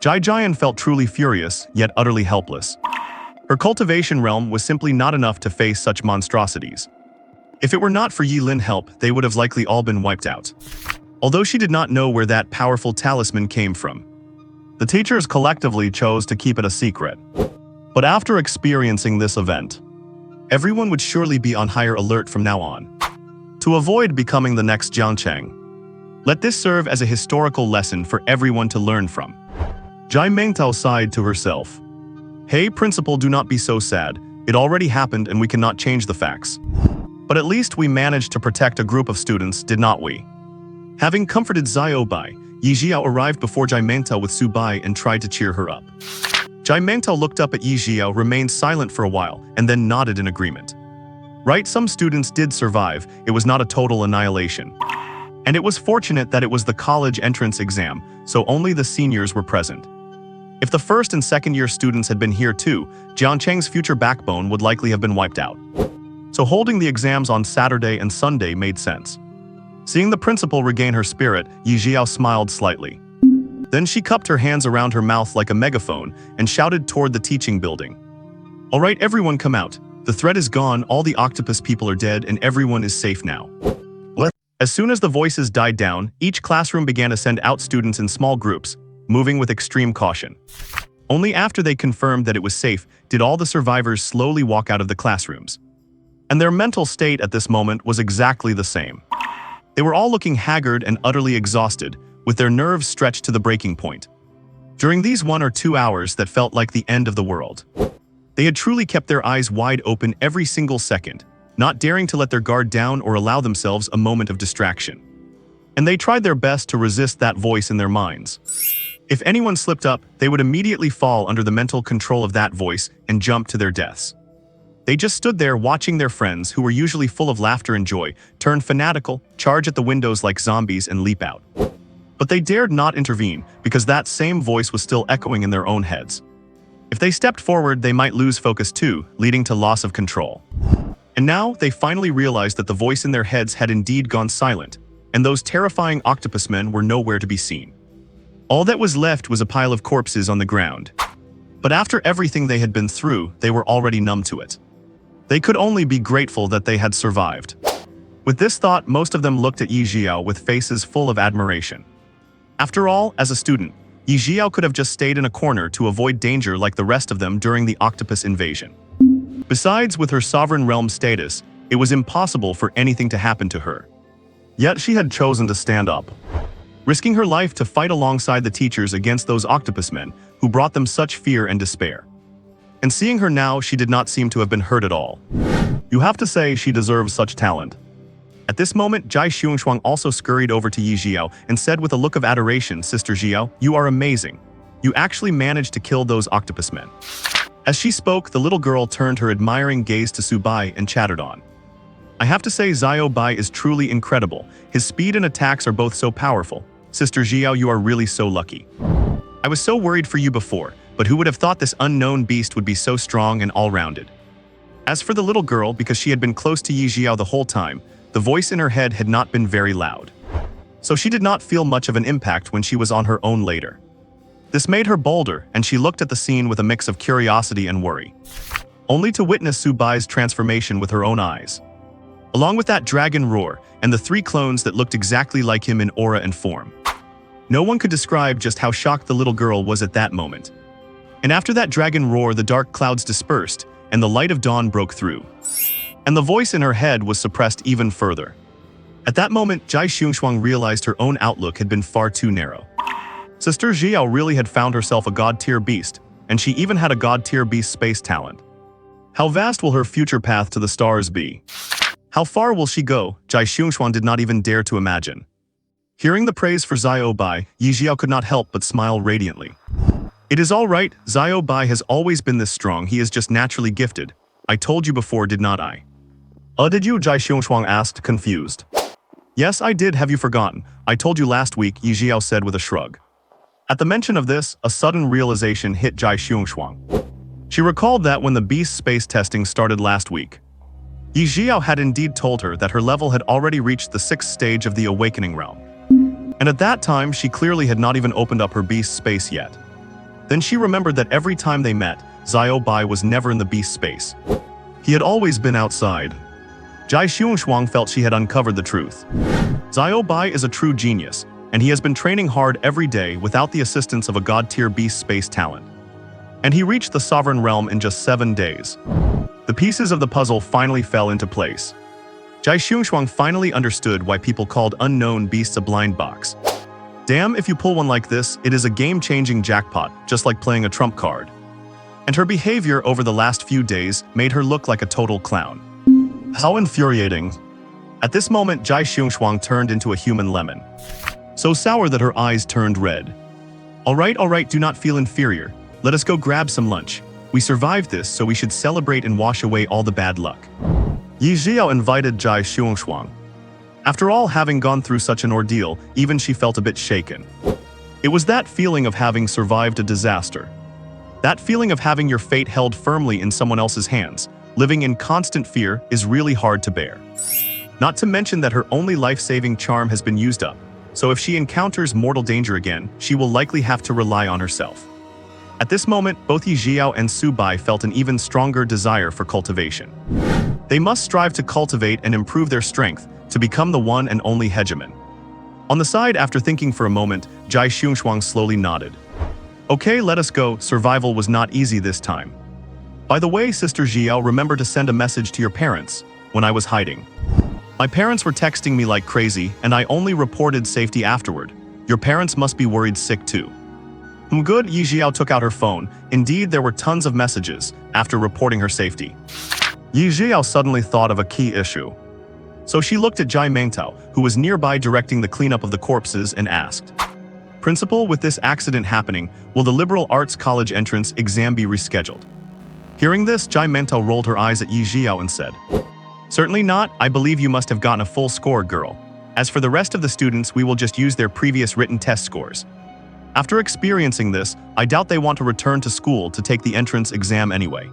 Ye Zhiyao felt truly furious, yet utterly helpless. Her cultivation realm was simply not enough to face such monstrosities. If it were not for Yi Lin's help, they would have likely all been wiped out. Although she did not know where that powerful talisman came from, the teachers collectively chose to keep it a secret. But after experiencing this event, everyone would surely be on higher alert from now on. To avoid becoming the next Jiangcheng, let this serve as a historical lesson for everyone to learn from. Zhai Mengtao sighed to herself. Hey, principal, do not be so sad. It already happened and we cannot change the facts. But at least we managed to protect a group of students, did not we? Having comforted Zhiyao Bai, Ye Zhiyao arrived before Zhai Mengtao with Su Bai and tried to cheer her up. Zhai Mengtao looked up at Ye Zhiyao, remained silent for a while, and then nodded in agreement. Right, some students did survive. It was not a total annihilation. And it was fortunate that it was the college entrance exam, so only the seniors were present. If the first and second year students had been here too, Jiangcheng's future backbone would likely have been wiped out. So holding the exams on Saturday and Sunday made sense. Seeing the principal regain her spirit, Ye Zhiyao smiled slightly. Then she cupped her hands around her mouth like a megaphone and shouted toward the teaching building. All right, everyone come out. The threat is gone, all the octopus people are dead, and everyone is safe now. As soon as the voices died down, each classroom began to send out students in small groups, moving with extreme caution. Only after they confirmed that it was safe did all the survivors slowly walk out of the classrooms. And their mental state at this moment was exactly the same. They were all looking haggard and utterly exhausted, with their nerves stretched to the breaking point. During these 1 or 2 hours that felt like the end of the world, they had truly kept their eyes wide open every single second, not daring to let their guard down or allow themselves a moment of distraction. And they tried their best to resist that voice in their minds. If anyone slipped up, they would immediately fall under the mental control of that voice and jump to their deaths. They just stood there watching their friends, who were usually full of laughter and joy, turn fanatical, charge at the windows like zombies and leap out. But they dared not intervene because that same voice was still echoing in their own heads. If they stepped forward, they might lose focus too, leading to loss of control. And now they finally realized that the voice in their heads had indeed gone silent, and those terrifying octopus men were nowhere to be seen. All that was left was a pile of corpses on the ground. But after everything they had been through, they were already numb to it. They could only be grateful that they had survived. With this thought, most of them looked at Ye Zhiyao with faces full of admiration. After all, as a student, Ye Zhiyao could have just stayed in a corner to avoid danger like the rest of them during the octopus invasion. Besides, with her sovereign realm status, it was impossible for anything to happen to her. Yet she had chosen to stand up, risking her life to fight alongside the teachers against those octopus men who brought them such fear and despair. And seeing her now, she did not seem to have been hurt at all. You have to say she deserves such talent. At this moment, Zhai Xiongxuang also scurried over to Ye Zhiyao and said with a look of adoration, Sister Zhiyao, you are amazing. You actually managed to kill those octopus men. As she spoke, the little girl turned her admiring gaze to Su Bai and chattered on. I have to say Zhao Bai is truly incredible. His speed and attacks are both so powerful. Sister Zhiyao, you are really so lucky. I was so worried for you before, but who would have thought this unknown beast would be so strong and all-rounded? As for the little girl, because she had been close to Ye Zhiyao the whole time, the voice in her head had not been very loud. So she did not feel much of an impact when she was on her own later. This made her bolder, and she looked at the scene with a mix of curiosity and worry, only to witness Su Bai's transformation with her own eyes. Along with that dragon roar, and the 3 clones that looked exactly like him in aura and form. No one could describe just how shocked the little girl was at that moment. And after that dragon roar, the dark clouds dispersed, and the light of dawn broke through. And the voice in her head was suppressed even further. At that moment, Zhai Xiongxuang realized her own outlook had been far too narrow. Sister Zhiyao really had found herself a god-tier beast, and she even had a god-tier beast space talent. How vast will her future path to the stars be? How far will she go? Zhai Xiongxuang did not even dare to imagine. Hearing the praise for Zhao Bai, Ye Zhiyao could not help but smile radiantly. It is all right, Zhao Bai has always been this strong, he is just naturally gifted. I told you before, did not I? Did you? Zhai Xiongxuang asked, confused. Yes, I did, have you forgotten? I told you last week, Ye Zhiyao said with a shrug. At the mention of this, a sudden realization hit Zhai Xiongxuang. She recalled that when the beast space testing started last week, Ye Zhiyao had indeed told her that her level had already reached the 6th stage of the awakening realm. And at that time, she clearly had not even opened up her beast space yet. Then she remembered that every time they met, Zhiyao Bai was never in the beast space. He had always been outside. Jai Xiongxuang felt she had uncovered the truth. Zhiyao Bai is a true genius, and he has been training hard every day without the assistance of a god-tier beast space talent. And he reached the sovereign realm in just 7 days. The pieces of the puzzle finally fell into place. Jai Xiongxuang finally understood why people called unknown beasts a blind box. Damn, if you pull one like this, it is a game-changing jackpot, just like playing a trump card. And her behavior over the last few days made her look like a total clown. How infuriating. At this moment, Jai Xiongxuang turned into a human lemon. So sour that her eyes turned red. All right, do not feel inferior. Let us go grab some lunch. We survived this, so we should celebrate and wash away all the bad luck. Ye Zhiyao invited Jai Xiongxuang. After all, having gone through such an ordeal, even she felt a bit shaken. It was that feeling of having survived a disaster. That feeling of having your fate held firmly in someone else's hands, living in constant fear, is really hard to bear. Not to mention that her only life-saving charm has been used up, so if she encounters mortal danger again, she will likely have to rely on herself. At this moment, both Ye Zhiyao and Su Bai felt an even stronger desire for cultivation. They must strive to cultivate and improve their strength to become the one and only hegemon. On the side, after thinking for a moment, Jai Xiongxuang slowly nodded. Okay, let us go. Survival was not easy this time. By the way, Sister Zhiyao, remember to send a message to your parents when I was hiding. My parents were texting me like crazy, and I only reported safety afterward. Your parents must be worried sick too. Good, Ye Zhiyao took out her phone. Indeed, there were tons of messages after reporting her safety. Ye Zhiyao suddenly thought of a key issue. So she looked at Jai Mengtao, who was nearby directing the cleanup of the corpses, and asked, Principal, with this accident happening, will the liberal arts college entrance exam be rescheduled? Hearing this, Jai Mengtao rolled her eyes at Ye Zhiyao and said, Certainly not. I believe you must have gotten a full score, girl. As for the rest of the students, we will just use their previous written test scores. After experiencing this, I doubt they want to return to school to take the entrance exam anyway.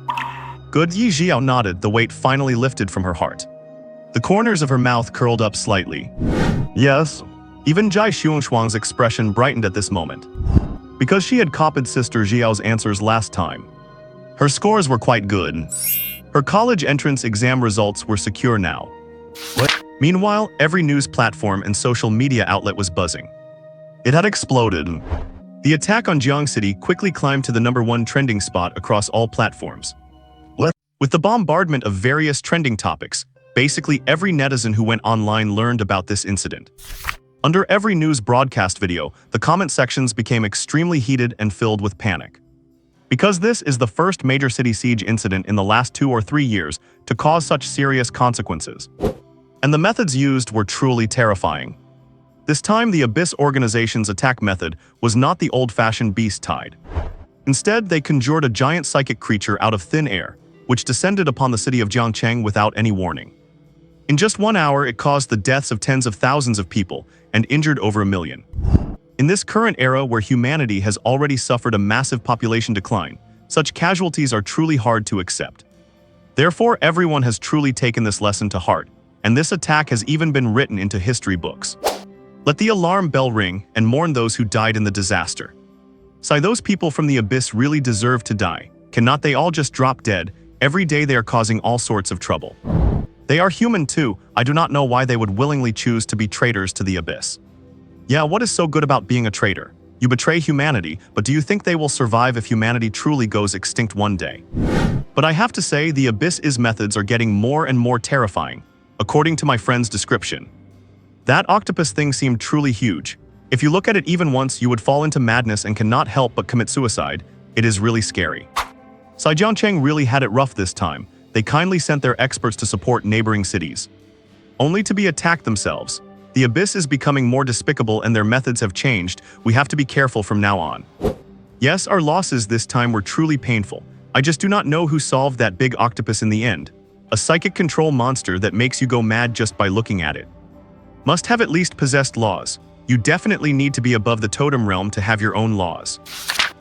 Good, Ye Zhiyao nodded, the weight finally lifted from her heart. The corners of her mouth curled up slightly. Yes. Even Jai Xiongxuang's expression brightened at this moment. Because she had copied Sister Zhiyao's answers last time. Her scores were quite good. Her college entrance exam results were secure now. Meanwhile, every news platform and social media outlet was buzzing. It had exploded. The attack on Jiang City quickly climbed to the #1 trending spot across all platforms. With the bombardment of various trending topics, basically every netizen who went online learned about this incident. Under every news broadcast video, the comment sections became extremely heated and filled with panic. Because this is the first major city siege incident in the last 2 or 3 years to cause such serious consequences. And the methods used were truly terrifying. This time, the Abyss organization's attack method was not the old-fashioned beast tide. Instead, they conjured a giant psychic creature out of thin air, which descended upon the city of Jiangcheng without any warning. In just 1 hour, it caused the deaths of tens of thousands of people and injured over 1 million. In this current era where humanity has already suffered a massive population decline, such casualties are truly hard to accept. Therefore, everyone has truly taken this lesson to heart, and this attack has even been written into history books. Let the alarm bell ring and mourn those who died in the disaster. Sigh, those people from the Abyss really deserve to die. Cannot they all just drop dead? Every day they are causing all sorts of trouble. They are human too. I do not know why they would willingly choose to be traitors to the Abyss. Yeah, what is so good about being a traitor? You betray humanity, but do you think they will survive if humanity truly goes extinct one day? But I have to say, the Abyss's methods are getting more and more terrifying, according to my friend's description. That octopus thing seemed truly huge. If you look at it even once, you would fall into madness and cannot help but commit suicide. It is really scary. Jiangcheng really had it rough this time. They kindly sent their experts to support neighboring cities, only to be attacked themselves. The Abyss is becoming more despicable and their methods have changed. We have to be careful from now on. Yes, our losses this time were truly painful. I just do not know who solved that big octopus in the end. A psychic control monster that makes you go mad just by looking at it. Must have at least possessed laws. You definitely need to be above the totem realm to have your own laws.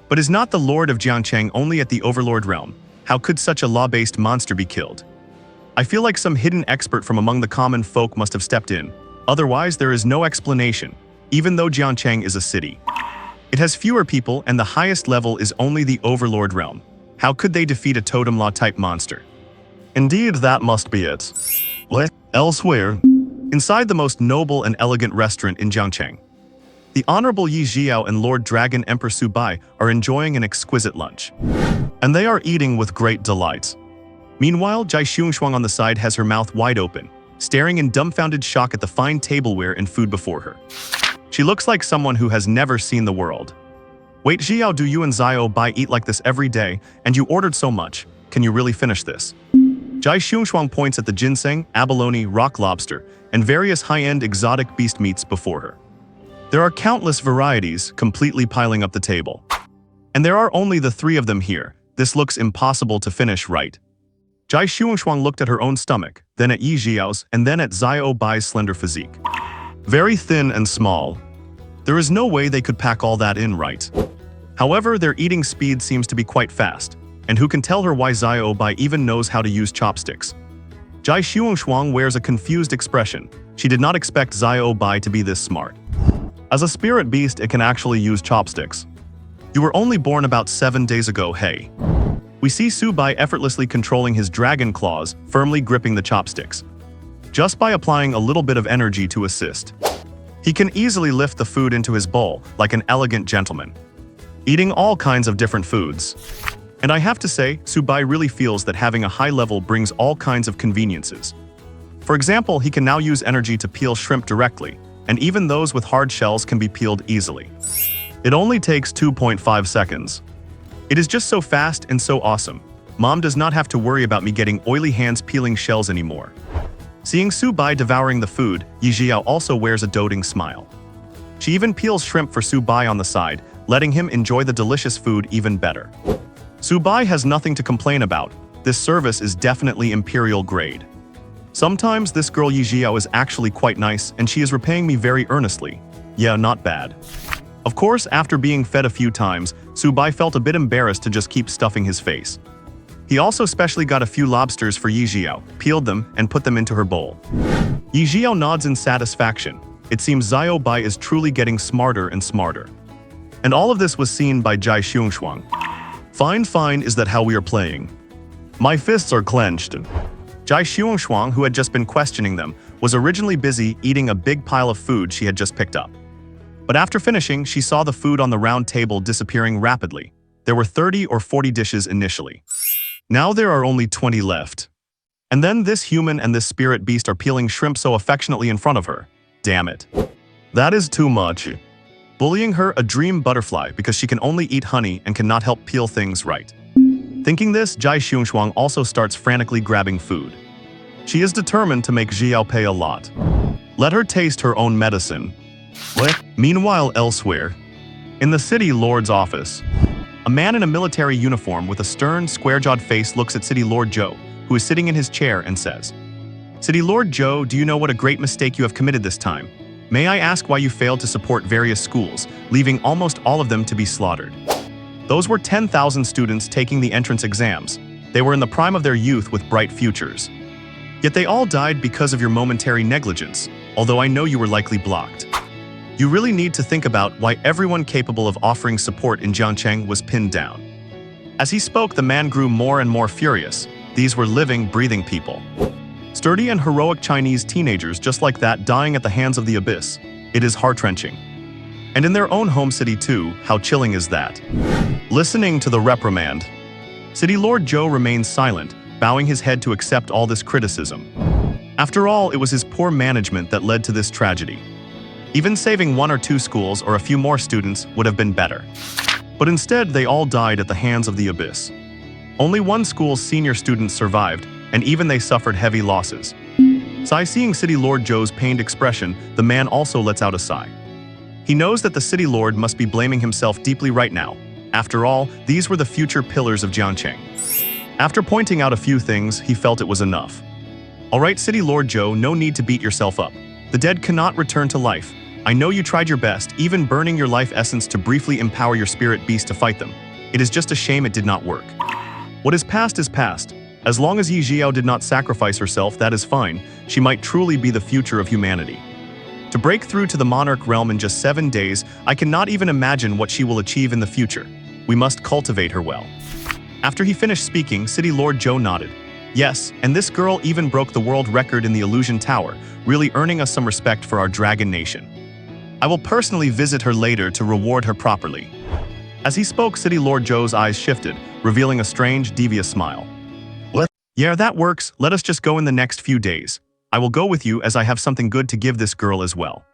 But is not the Lord of Jiangcheng only at the Overlord realm? How could such a law-based monster be killed? I feel like some hidden expert from among the common folk must have stepped in. Otherwise, there is no explanation, even though Jiangcheng is a city. It has fewer people and the highest level is only the Overlord realm. How could they defeat a totem law type monster? Indeed, that must be it. What? Elsewhere? Inside the most noble and elegant restaurant in Jiangcheng, the Honorable Ye Zhiyao and Lord Dragon Emperor Su Bai are enjoying an exquisite lunch. And they are eating with great delight. Meanwhile, Jai Xiongxuang on the side has her mouth wide open, staring in dumbfounded shock at the fine tableware and food before her. She looks like someone who has never seen the world. Wait, Zhiyao, do you and Zhiyao Bai eat like this every day, and you ordered so much? Can you really finish this? Jai Xiongxuang points at the ginseng, abalone, rock lobster, and various high-end exotic beast meats before her. There are countless varieties completely piling up the table. And there are only the 3 of them here. This looks impossible to finish, right? Jai Xiongxuang looked at her own stomach, then at Ye Zhiyao's, and then at Zhiyao Bai's slender physique. Very thin and small. There is no way they could pack all that in, right? However, their eating speed seems to be quite fast. And who can tell her why Zhiyao Bai even knows how to use chopsticks? Jai Xiongxuang wears a confused expression. She did not expect Zhiyao Bai to be this smart. As a spirit beast, it can actually use chopsticks. You were only born about 7 days ago, hey. We see Su Bai effortlessly controlling his dragon claws, firmly gripping the chopsticks. Just by applying a little bit of energy to assist. He can easily lift the food into his bowl, like an elegant gentleman. Eating all kinds of different foods. And I have to say, Su Bai really feels that having a high level brings all kinds of conveniences. For example, he can now use energy to peel shrimp directly, and even those with hard shells can be peeled easily. It only takes 2.5 seconds. It is just so fast and so awesome. Mom does not have to worry about me getting oily hands peeling shells anymore. Seeing Su Bai devouring the food, Ye Zhiyao also wears a doting smile. She even peels shrimp for Su Bai on the side, letting him enjoy the delicious food even better. Su Bai has nothing to complain about. This service is definitely imperial grade. Sometimes this girl Ye Zhiyao is actually quite nice and she is repaying me very earnestly. Yeah, not bad. Of course, after being fed a few times, Su Bai felt a bit embarrassed to just keep stuffing his face. He also specially got a few lobsters for Ye Zhiyao, peeled them, and put them into her bowl. Ye Zhiyao nods in satisfaction. It seems Zhiyao Bai is truly getting smarter and smarter. And all of this was seen by Jai Xiongxuang. Fine, is that how we are playing? My fists are clenched. Jai Xiongxuang, who had just been questioning them, was originally busy eating a big pile of food she had just picked up. But after finishing, she saw the food on the round table disappearing rapidly. There were 30 or 40 dishes initially. Now there are only 20 left. And then this human and this spirit beast are peeling shrimp so affectionately in front of her. Damn it. That is too much. Bullying her a dream butterfly because she can only eat honey and cannot help peel things right. Thinking this, Jai Xiongxuang also starts frantically grabbing food. She is determined to make Zhiyao pay a lot. Let her taste her own medicine. Meanwhile, elsewhere, in the city lord's office, a man in a military uniform with a stern, square-jawed face looks at City Lord Zhou, who is sitting in his chair, and says, "City Lord Zhou, do you know what a great mistake you have committed this time? May I ask why you failed to support various schools, leaving almost all of them to be slaughtered? Those were 10,000 students taking the entrance exams. They were in the prime of their youth with bright futures. Yet they all died because of your momentary negligence, although I know you were likely blocked. You really need to think about why everyone capable of offering support in Jiangcheng was pinned down." As he spoke, the man grew more and more furious. These were living, breathing people. Sturdy and heroic Chinese teenagers just like that dying at the hands of the abyss. It is heart-wrenching. And in their own home city too, how chilling is that? Listening to the reprimand, City Lord Zhou remains silent, bowing his head to accept all this criticism. After all, it was his poor management that led to this tragedy. Even saving 1 or 2 schools or a few more students would have been better. But instead, they all died at the hands of the abyss. Only one school's senior students survived, and even they suffered heavy losses. Seeing City Lord Zhou's pained expression, the man also lets out a sigh. He knows that the City Lord must be blaming himself deeply right now. After all, these were the future pillars of Jiangcheng. After pointing out a few things, he felt it was enough. Alright, City Lord Zhou, no need to beat yourself up. The dead cannot return to life. I know you tried your best, even burning your life essence to briefly empower your spirit beast to fight them. It is just a shame it did not work. What is past is past. As long as Ye Zhiyao did not sacrifice herself, that is fine. She might truly be the future of humanity. To break through to the monarch realm in just 7 days, I cannot even imagine what she will achieve in the future. We must cultivate her well. After he finished speaking, City Lord Zhou nodded. Yes, and this girl even broke the world record in the Illusion Tower, really earning us some respect for our dragon nation. I will personally visit her later to reward her properly. As he spoke, City Lord Zhou's eyes shifted, revealing a strange, devious smile. What? Yeah, that works. Let us just go in the next few days. I will go with you as I have something good to give this girl as well.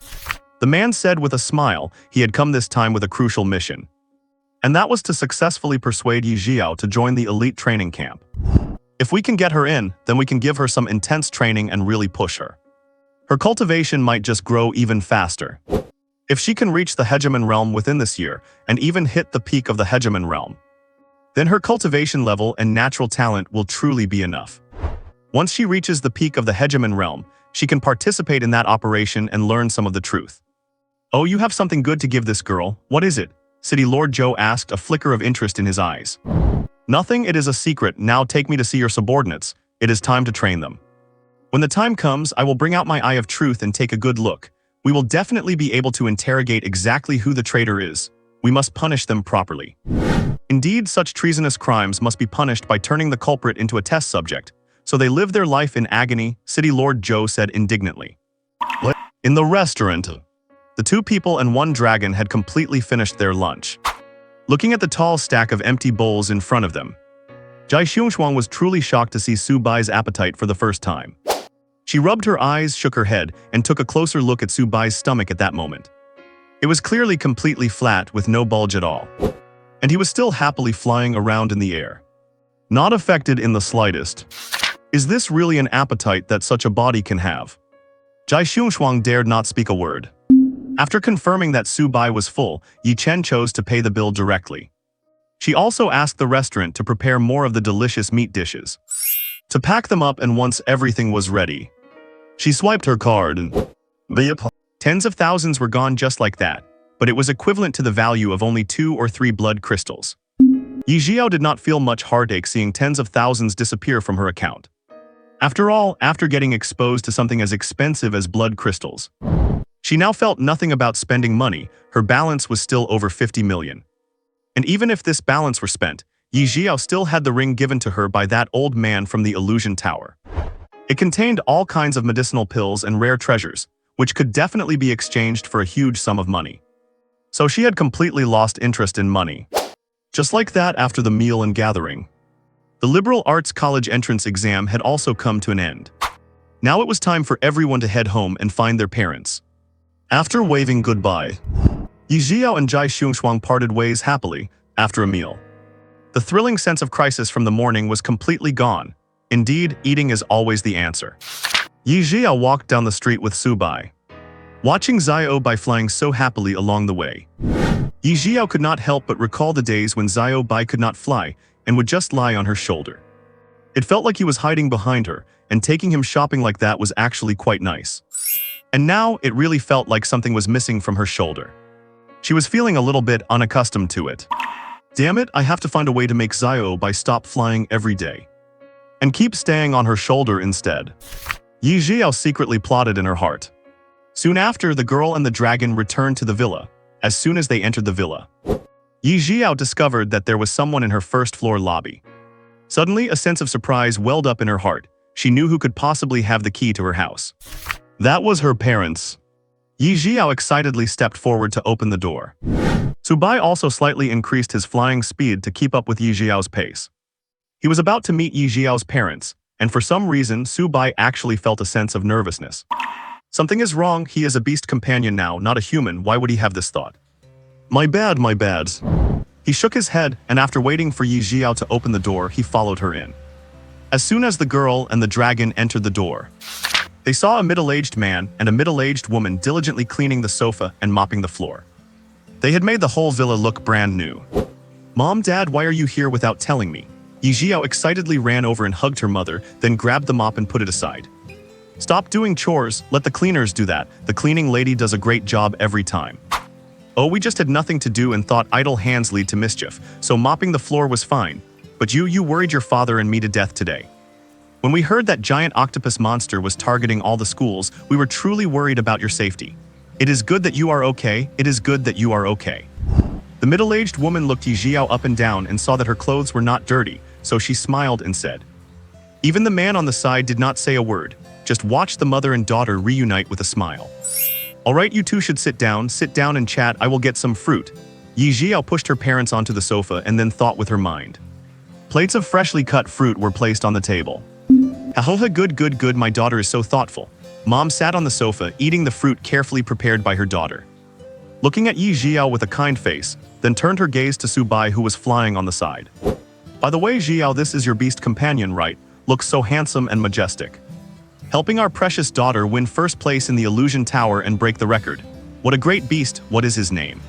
The man said with a smile he had come this time with a crucial mission. And that was to successfully persuade Ye Zhiyao to join the elite training camp. If we can get her in, then we can give her some intense training and really push her. Her cultivation might just grow even faster. If she can reach the hegemon realm within this year, and even hit the peak of the hegemon realm, then her cultivation level and natural talent will truly be enough. Once she reaches the peak of the hegemon realm, she can participate in that operation and learn some of the truth. Oh, you have something good to give this girl. What is it? City Lord Zhou asked, a flicker of interest in his eyes. Nothing, it is a secret. Now take me to see your subordinates. It is time to train them. When the time comes, I will bring out my eye of truth and take a good look. We will definitely be able to interrogate exactly who the traitor is. We must punish them properly. Indeed, such treasonous crimes must be punished by turning the culprit into a test subject, so they live their life in agony, City Lord Zhou said indignantly. What? In the restaurant, the 2 people and 1 dragon had completely finished their lunch. Looking at the tall stack of empty bowls in front of them, Ye Zhiyao was truly shocked to see Su Bai's appetite for the first time. She rubbed her eyes, shook her head, and took a closer look at Su Bai's stomach at that moment. It was clearly completely flat with no bulge at all. And he was still happily flying around in the air. Not affected in the slightest. Is this really an appetite that such a body can have? Ye Zhiyao dared not speak a word. After confirming that Su Bai was full, Yi Chen chose to pay the bill directly. She also asked the restaurant to prepare more of the delicious meat dishes. To pack them up, and once everything was ready, she swiped her card and tens of thousands were gone just like that, but it was equivalent to the value of only 2 or 3 blood crystals. Ye Zhiyao did not feel much heartache seeing tens of thousands disappear from her account. After all, after getting exposed to something as expensive as blood crystals, she now felt nothing about spending money. Her balance was still over 50 million. And even if this balance were spent, Ye Zhiyao still had the ring given to her by that old man from the Illusion Tower. It contained all kinds of medicinal pills and rare treasures, which could definitely be exchanged for a huge sum of money. So she had completely lost interest in money. Just like that, after the meal and gathering, the liberal arts college entrance exam had also come to an end. Now it was time for everyone to head home and find their parents. After waving goodbye, Ye Zhiyao and Ye Zhiyao parted ways happily after a meal. The thrilling sense of crisis from the morning was completely gone. Indeed, eating is always the answer. Ye Zhiyao walked down the street with Su Bai, watching Zhiyao Bai flying so happily along the way. Ye Zhiyao could not help but recall the days when Zhiyao Bai could not fly and would just lie on her shoulder. It felt like he was hiding behind her, and taking him shopping like that was actually quite nice. And now, it really felt like something was missing from her shoulder. She was feeling a little bit unaccustomed to it. Damn it, I have to find a way to make Zhiyao Bai stop flying every day and keep staying on her shoulder instead. Ye Zhiyao secretly plotted in her heart. Soon after, the girl and the dragon returned to the villa. As soon as they entered the villa, Ye Zhiyao discovered that there was someone in her first-floor lobby. Suddenly, a sense of surprise welled up in her heart. She knew who could possibly have the key to her house. That was her parents. Ye Zhiyao excitedly stepped forward to open the door. Su Bai also slightly increased his flying speed to keep up with Ye Zhiyao's pace. He was about to meet Ye Zhiyao's parents, and for some reason, Su Bai actually felt a sense of nervousness. Something is wrong. He is a beast companion now, not a human. Why would he have this thought? My bad, my bad. He shook his head, and after waiting for Ye Zhiyao to open the door, he followed her in. As soon as the girl and the dragon entered the door, they saw a middle-aged man and a middle-aged woman diligently cleaning the sofa and mopping the floor. They had made the whole villa look brand new. Mom, Dad, why are you here without telling me? Ye Zhiyao excitedly ran over and hugged her mother, then grabbed the mop and put it aside. Stop doing chores, let the cleaners do that. The cleaning lady does a great job every time. Oh, we just had nothing to do and thought idle hands lead to mischief, so mopping the floor was fine. But you worried your father and me to death today. When we heard that giant octopus monster was targeting all the schools, we were truly worried about your safety. It is good that you are okay, it is good that you are okay. The middle-aged woman looked Ye Zhiyao up and down and saw that her clothes were not dirty, so she smiled and said. Even the man on the side did not say a word, just watched the mother and daughter reunite with a smile. Alright, you two should sit down and chat, I will get some fruit. Ye Zhiyao pushed her parents onto the sofa and then thought with her mind. Plates of freshly cut fruit were placed on the table. Hahoha, good, my daughter is so thoughtful. Mom sat on the sofa, eating the fruit carefully prepared by her daughter. Looking at Ye Zhiyao with a kind face, then turned her gaze to Subai, who was flying on the side. By the way, Zhiyao, this is your beast companion, right? Looks so handsome and majestic. Helping our precious daughter win first place in the illusion tower and break the record. What a great beast, what is his name?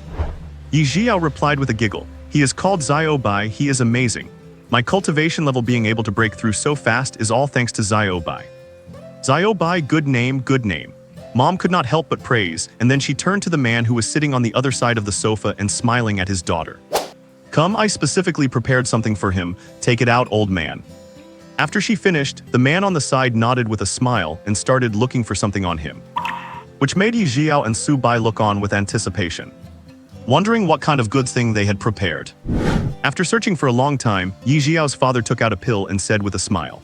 Ye Zhiyao replied with a giggle. He is called Zhiyao Bai, he is amazing. My cultivation level being able to break through so fast is all thanks to Zhiyao Bai. Zhiyao Bai, good name. Mom could not help but praise, and then she turned to the man who was sitting on the other side of the sofa and smiling at his daughter. Come, I specifically prepared something for him, take it out, old man. After she finished, the man on the side nodded with a smile and started looking for something on him, which made Ye Zhiyao and Subai look on with anticipation, wondering what kind of good thing they had prepared. After searching for a long time, Ye Zhiyao's father took out a pill and said with a smile,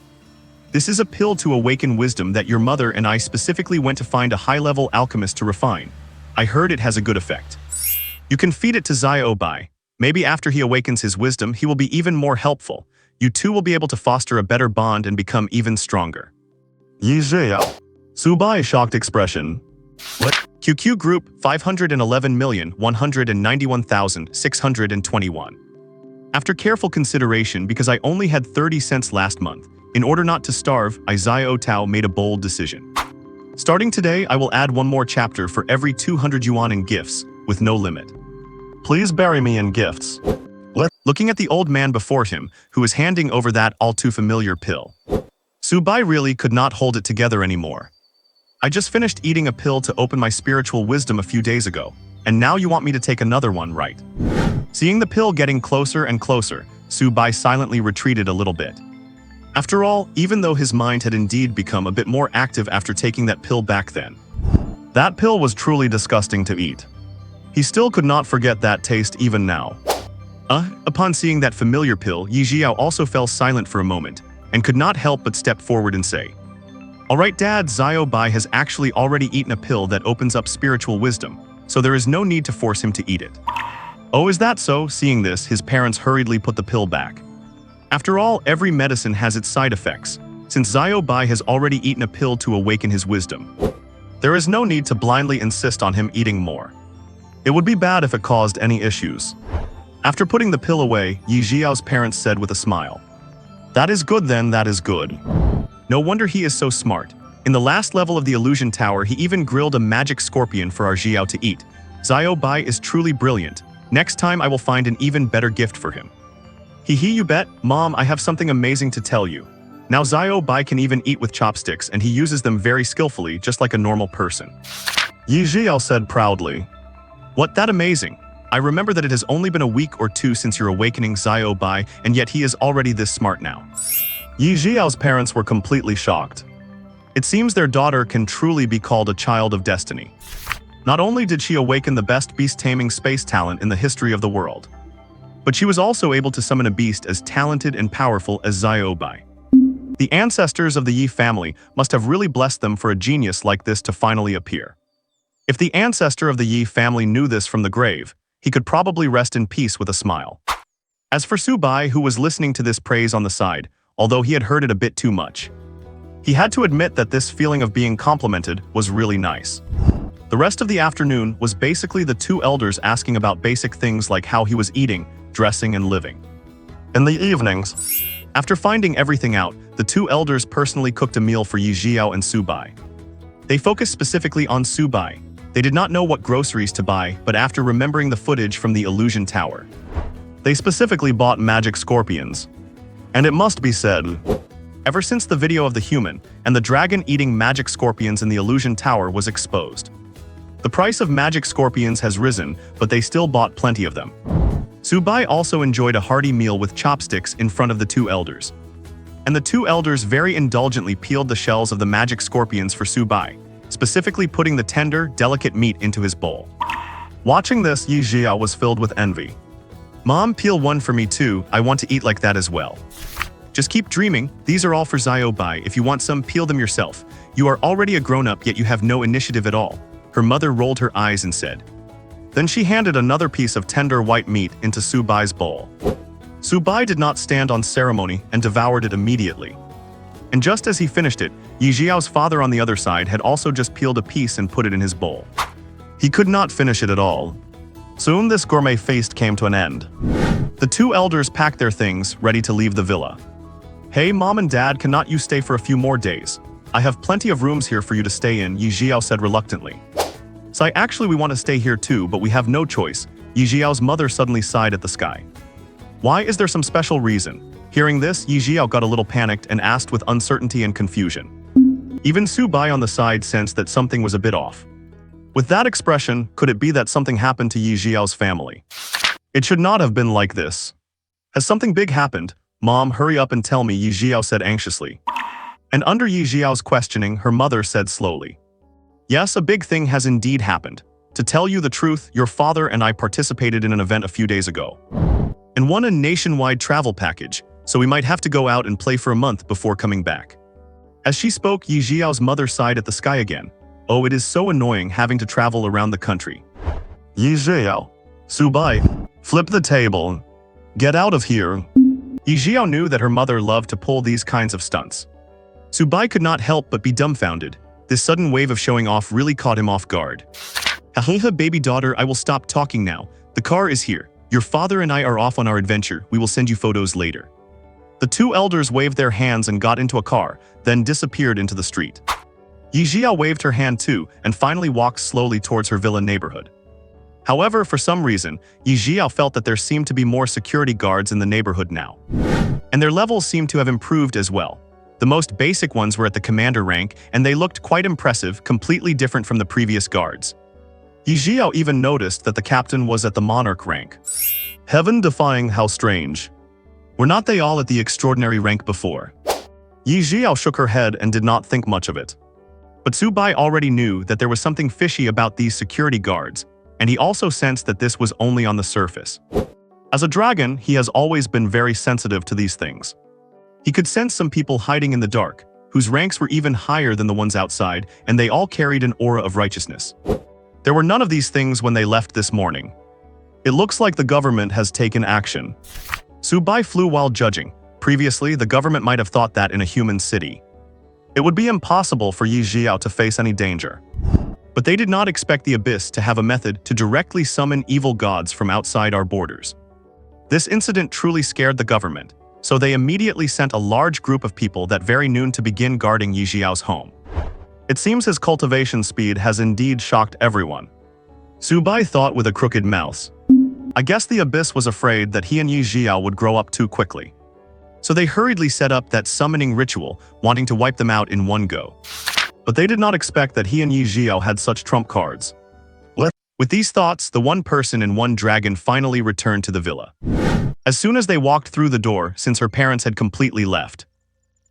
this is a pill to awaken wisdom that your mother and I specifically went to find a high-level alchemist to refine. I heard it has a good effect. You can feed it to Zhiyao Bai. Maybe after he awakens his wisdom, he will be even more helpful. You two will be able to foster a better bond and become even stronger. Ye Zhiyao. Subai, shocked expression. What? QQ Group, 511,191,621. After careful consideration, because I only had 30 cents last month, in order not to starve, Zhiyao Tao made a bold decision. Starting today, I will add one more chapter for every 200 yuan in gifts, with no limit. Please bury me in gifts. Looking at the old man before him, who was handing over that all-too-familiar pill, Subai really could not hold it together anymore. I just finished eating a pill to open my spiritual wisdom a few days ago, and now you want me to take another one, right? Seeing the pill getting closer and closer, Subai silently retreated a little bit. After all, even though his mind had indeed become a bit more active after taking that pill back then, that pill was truly disgusting to eat. He still could not forget that taste even now. Upon seeing that familiar pill, Ye Zhiyao also fell silent for a moment, and could not help but step forward and say, Alright Dad, Zhiyao Bai has actually already eaten a pill that opens up spiritual wisdom, so there is no need to force him to eat it. Oh, is that so? Seeing this, his parents hurriedly put the pill back. After all, every medicine has its side effects. Since Zhiyao Bai has already eaten a pill to awaken his wisdom, there is no need to blindly insist on him eating more. It would be bad if it caused any issues. After putting the pill away, Ye Zhiyao's parents said with a smile, That is good then, that is good. No wonder he is so smart. In the last level of the illusion tower, he even grilled a magic scorpion for our Zhiyao to eat. Zhiyao Bai is truly brilliant. Next time I will find an even better gift for him. Hee, you bet. Mom, I have something amazing to tell you. Now Zhiyao Bai can even eat with chopsticks, and he uses them very skillfully, just like a normal person. Ye Zhiyao said proudly. What, that amazing? I remember that it has only been a week or two since your awakening, Zhiyao Bai, and yet he is already this smart now. Ye Zhiyao's parents were completely shocked. It seems their daughter can truly be called a child of destiny. Not only did she awaken the best beast-taming space talent in the history of the world, but she was also able to summon a beast as talented and powerful as Zhiyao Bai. The ancestors of the Ye family must have really blessed them for a genius like this to finally appear. If the ancestor of the Ye family knew this from the grave, he could probably rest in peace with a smile. As for Subai, who was listening to this praise on the side, although he had heard it a bit too much, he had to admit that this feeling of being complimented was really nice. The rest of the afternoon was basically the two elders asking about basic things like how he was eating, dressing, and living. In the evenings, after finding everything out, the two elders personally cooked a meal for Ye Zhiyao and Subai. They focused specifically on Subai. They did not know what groceries to buy, but after remembering the footage from the illusion tower, they specifically bought magic scorpions. And it must be said, ever since the video of the human and the dragon eating magic scorpions in the illusion tower was exposed, the price of magic scorpions has risen, but they still bought plenty of them. Subai also enjoyed a hearty meal with chopsticks in front of the two elders. And the two elders very indulgently peeled the shells of the magic scorpions for Subai. specifically putting the tender, delicate meat into his bowl. Watching this, Ye Zhiyao was filled with envy. Mom, peel one for me too, I want to eat like that as well. Just keep dreaming, these are all for Zhiyao Bai, if you want some, peel them yourself. You are already a grown-up yet you have no initiative at all. Her mother rolled her eyes and said. Then she handed another piece of tender white meat into Su Bai's bowl. Su Bai did not stand on ceremony and devoured it immediately. And just as he finished it, Ye Zhiyao's father on the other side had also just peeled a piece and put it in his bowl. He could not finish it at all. Soon this gourmet feast came to an end. The two elders packed their things, ready to leave the villa. Hey mom and dad, cannot you stay for a few more days? I have plenty of rooms here for you to stay in, Ye Zhiyao said reluctantly. Sai, actually we want to stay here too, but we have no choice. Ye Zhiyao's mother suddenly sighed at the sky. Why, is there some special reason? Hearing this, Ye Zhiyao got a little panicked and asked with uncertainty and confusion. Even Su Bai on the side sensed that something was a bit off. With that expression, could it be that something happened to Ye Zhiyao's family? It should not have been like this. Has something big happened? Mom, hurry up and tell me, Ye Zhiyao said anxiously. And under Ye Zhiyao's questioning, her mother said slowly. Yes, a big thing has indeed happened. To tell you the truth, your father and I participated in an event a few days ago. And won a nationwide travel package, so we might have to go out and play for a month before coming back. As she spoke, Ye Zhiyao's mother sighed at the sky again. Oh, it is so annoying having to travel around the country. Ye Zhiyao. Su Bai. Flip the table. Get out of here. Ye Zhiyao knew that her mother loved to pull these kinds of stunts. Su Bai could not help but be dumbfounded. This sudden wave of showing off really caught him off guard. Haha, baby daughter, I will stop talking now. The car is here. Your father and I are off on our adventure. We will send you photos later. The two elders waved their hands and got into a car, then disappeared into the street. Ye Zhiyao waved her hand too and finally walked slowly towards her villa neighborhood. However, for some reason, Ye Zhiyao felt that there seemed to be more security guards in the neighborhood now. And their levels seemed to have improved as well. The most basic ones were at the commander rank, and they looked quite impressive, completely different from the previous guards. Ye Zhiyao even noticed that the captain was at the monarch rank. Heaven-defying, how strange. Were not they all at the extraordinary rank before? Ye Zhiyao shook her head and did not think much of it. But Su Bai already knew that there was something fishy about these security guards, and he also sensed that this was only on the surface. As a dragon, he has always been very sensitive to these things. He could sense some people hiding in the dark, whose ranks were even higher than the ones outside, and they all carried an aura of righteousness. There were none of these things when they left this morning. It looks like the government has taken action. Su Bai flew while judging. Previously, the government might have thought that in a human city. It would be impossible for Ye Zhiyao to face any danger. But they did not expect the Abyss to have a method to directly summon evil gods from outside our borders. This incident truly scared the government, so they immediately sent a large group of people that very noon to begin guarding Ye Zhiyao's home. It seems his cultivation speed has indeed shocked everyone. Su Bai thought with a crooked mouth. I guess the Abyss was afraid that he and Ye Zhiyao would grow up too quickly. So they hurriedly set up that summoning ritual, wanting to wipe them out in one go. But they did not expect that he and Ye Zhiyao had such trump cards. With these thoughts, the one person and one dragon finally returned to the villa. As soon as they walked through the door, since her parents had completely left,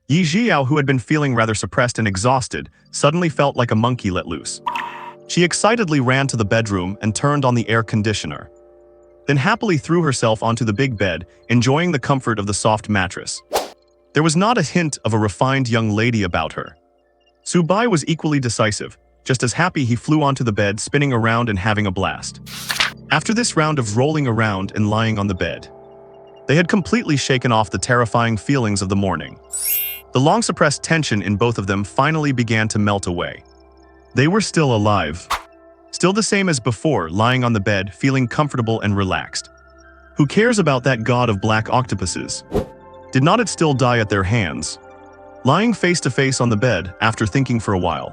Ye Zhiyao, who had been feeling rather suppressed and exhausted, suddenly felt like a monkey let loose. She excitedly ran to the bedroom and turned on the air conditioner. Then happily threw herself onto the big bed, enjoying the comfort of the soft mattress. There was not a hint of a refined young lady about her. Su Bai was equally decisive. Just as happy, he flew onto the bed, spinning around and having a blast. After this round of rolling around and lying on the bed, they had completely shaken off the terrifying feelings of the morning. The long-suppressed tension in both of them finally began to melt away. They were still alive. Still the same as before, lying on the bed, feeling comfortable and relaxed. Who cares about that god of black octopuses? Did not it still die at their hands? Lying face to face on the bed, after thinking for a while,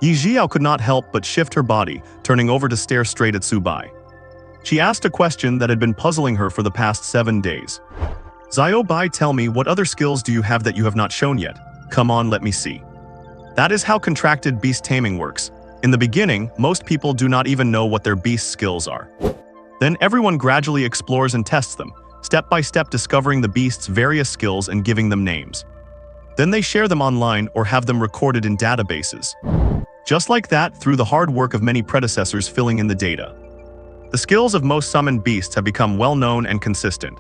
Ye Zhiyao could not help but shift her body, turning over to stare straight at Su Bai. She asked a question that had been puzzling her for the past 7 days. Zhiyao Bai, tell me, what other skills do you have that you have not shown yet? Come on, let me see. That is how contracted beast taming works. In the beginning, most people do not even know what their beast skills are. Then everyone gradually explores and tests them, step by step discovering the beast's various skills and giving them names. Then they share them online or have them recorded in databases. Just like that, through the hard work of many predecessors filling in the data. The skills of most summoned beasts have become well-known and consistent,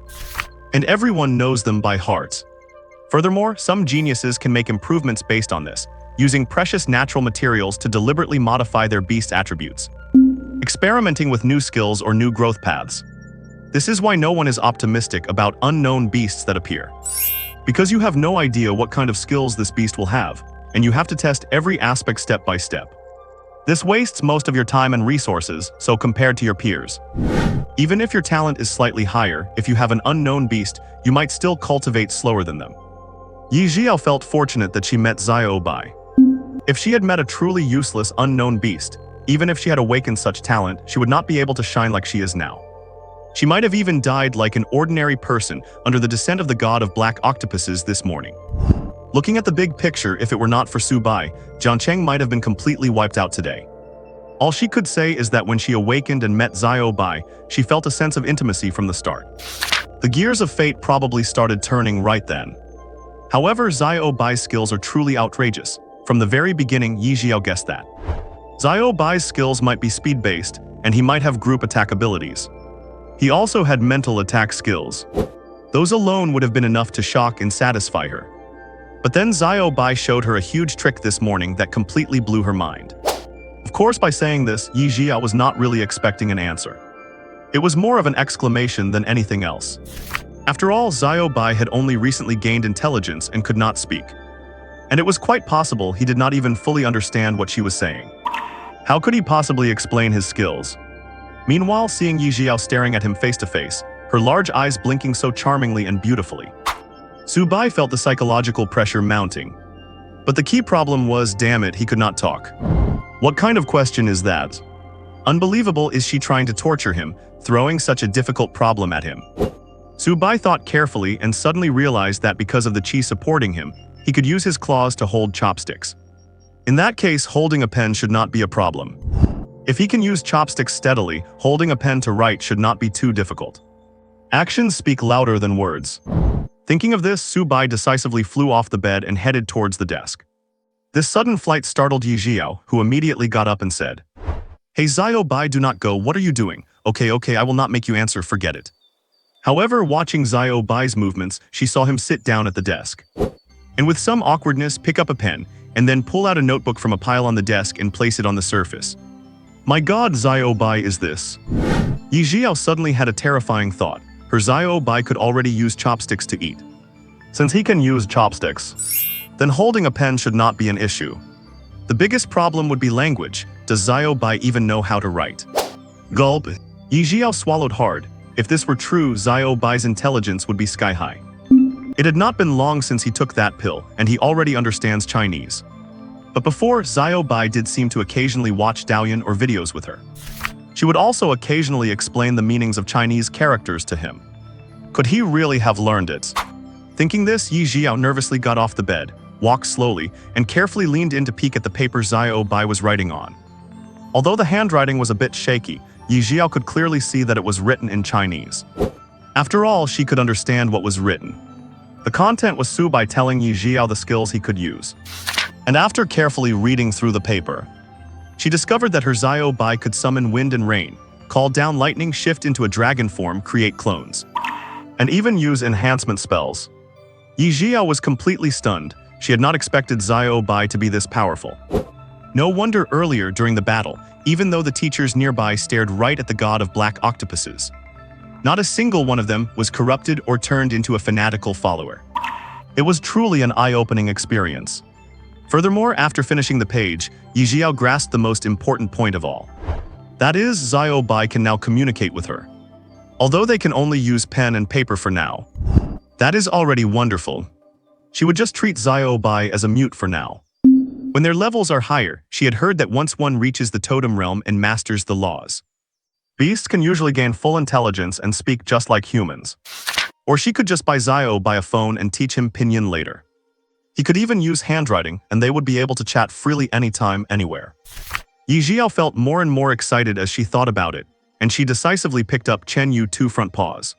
and everyone knows them by heart. Furthermore, some geniuses can make improvements based on this, using precious natural materials to deliberately modify their beast attributes, experimenting with new skills or new growth paths. This is why no one is optimistic about unknown beasts that appear. Because you have no idea what kind of skills this beast will have, and you have to test every aspect step by step. This wastes most of your time and resources, so compared to your peers. Even if your talent is slightly higher, if you have an unknown beast, you might still cultivate slower than them. Ye Zhiyao felt fortunate that she met Zhiyao Bai. If she had met a truly useless unknown beast, even if she had awakened such talent, she would not be able to shine like she is now. She might have even died like an ordinary person under the descent of the god of black octopuses this morning. Looking at the big picture, if it were not for Su Bai, Jiancheng might have been completely wiped out today. All she could say is that when she awakened and met Zhiyao Bai, she felt a sense of intimacy from the start. The gears of fate probably started turning right then. However, Zhiyao Bai's skills are truly outrageous. From the very beginning, Ye Zhiyao guessed that. Zhiyao Bai's skills might be speed-based, and he might have group attack abilities. He also had mental attack skills. Those alone would have been enough to shock and satisfy her. But then Zhiyao Bai showed her a huge trick this morning that completely blew her mind. Of course, by saying this, Ye Zhiyao was not really expecting an answer. It was more of an exclamation than anything else. After all, Zhiyao Bai had only recently gained intelligence and could not speak. And it was quite possible he did not even fully understand what she was saying. How could he possibly explain his skills? Meanwhile, seeing Ye Zhiyao staring at him face to face, her large eyes blinking so charmingly and beautifully, Su Bai felt the psychological pressure mounting. But the key problem was, damn it, he could not talk. What kind of question is that? Unbelievable, is she trying to torture him, throwing such a difficult problem at him? Su Bai thought carefully and suddenly realized that because of the chi supporting him, he could use his claws to hold chopsticks. In that case, holding a pen should not be a problem. If he can use chopsticks steadily, holding a pen to write should not be too difficult. Actions speak louder than words. Thinking of this, Su Bai decisively flew off the bed and headed towards the desk. This sudden flight startled Ye Zhiyao, who immediately got up and said, "Hey Zhiyao Bai, do not go, what are you doing? Okay, I will not make you answer, forget it." However, watching Zhiyao Bai's movements, she saw him sit down at the desk. And with some awkwardness, pick up a pen, and then pull out a notebook from a pile on the desk and place it on the surface. My god, Zhiyao Bai is this? Ye Zhiyao suddenly had a terrifying thought. Her Zhiyao Bai could already use chopsticks to eat. Since he can use chopsticks, then holding a pen should not be an issue. The biggest problem would be language. Does Zhiyao Bai even know how to write? Gulp. Ye Zhiyao swallowed hard. If this were true, Zhiyao Bai's intelligence would be sky-high. It had not been long since he took that pill, and he already understands Chinese. But before, Zhiyao Bai did seem to occasionally watch Douyin or videos with her. She would also occasionally explain the meanings of Chinese characters to him. Could he really have learned it? Thinking this, Ye Zhiyao nervously got off the bed, walked slowly, and carefully leaned in to peek at the paper Zhiyao Bai was writing on. Although the handwriting was a bit shaky, Ye Zhiyao could clearly see that it was written in Chinese. After all, she could understand what was written. The content was Su Bai telling Ye Zhiyao the skills he could use. And after carefully reading through the paper, she discovered that her Zhiyao Bai could summon wind and rain, call down lightning, shift into a dragon form, create clones, and even use enhancement spells. Ye Zhiyao was completely stunned. She had not expected Zhiyao Bai to be this powerful. No wonder earlier during the battle, even though the teachers nearby stared right at the god of black octopuses, not a single one of them was corrupted or turned into a fanatical follower. It was truly an eye-opening experience. Furthermore, after finishing the page, Ye Zhiyao grasped the most important point of all. That is, Zhiyao Bai can now communicate with her. Although they can only use pen and paper for now, that is already wonderful. She would just treat Zhiyao Bai as a mute for now. When their levels are higher, she had heard that once one reaches the totem realm and masters the laws, beasts can usually gain full intelligence and speak just like humans. Or she could just buy Zhiyao Bai a phone and teach him pinyin later. He could even use handwriting, and they would be able to chat freely anytime, anywhere. Ye Zhiyao felt more and more excited as she thought about it, and she decisively picked up Chen Yu two front paws,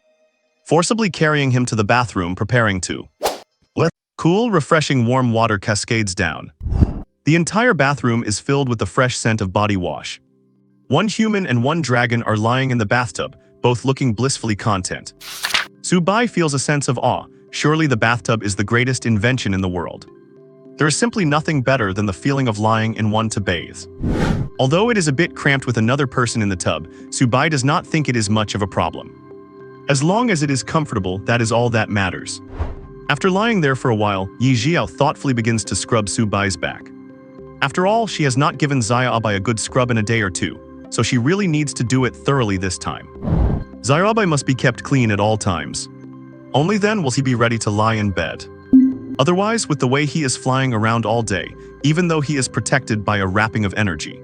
forcibly carrying him to the bathroom, preparing to Cool, refreshing warm water cascades down. The entire bathroom is filled with the fresh scent of body wash. One human and one dragon are lying in the bathtub, both looking blissfully content. Subai feels a sense of awe. Surely the bathtub is the greatest invention in the world. There is simply nothing better than the feeling of lying in one to bathe. Although it is a bit cramped with another person in the tub, Subai does not think it is much of a problem. As long as it is comfortable, that is all that matters. After lying there for a while, Ye Zhiyao thoughtfully begins to scrub Subai's back. After all, she has not given Xiaobai a good scrub in a day or two, so she really needs to do it thoroughly this time. Xiaobai must be kept clean at all times. Only then will he be ready to lie in bed. Otherwise, with the way he is flying around all day, even though he is protected by a wrapping of energy,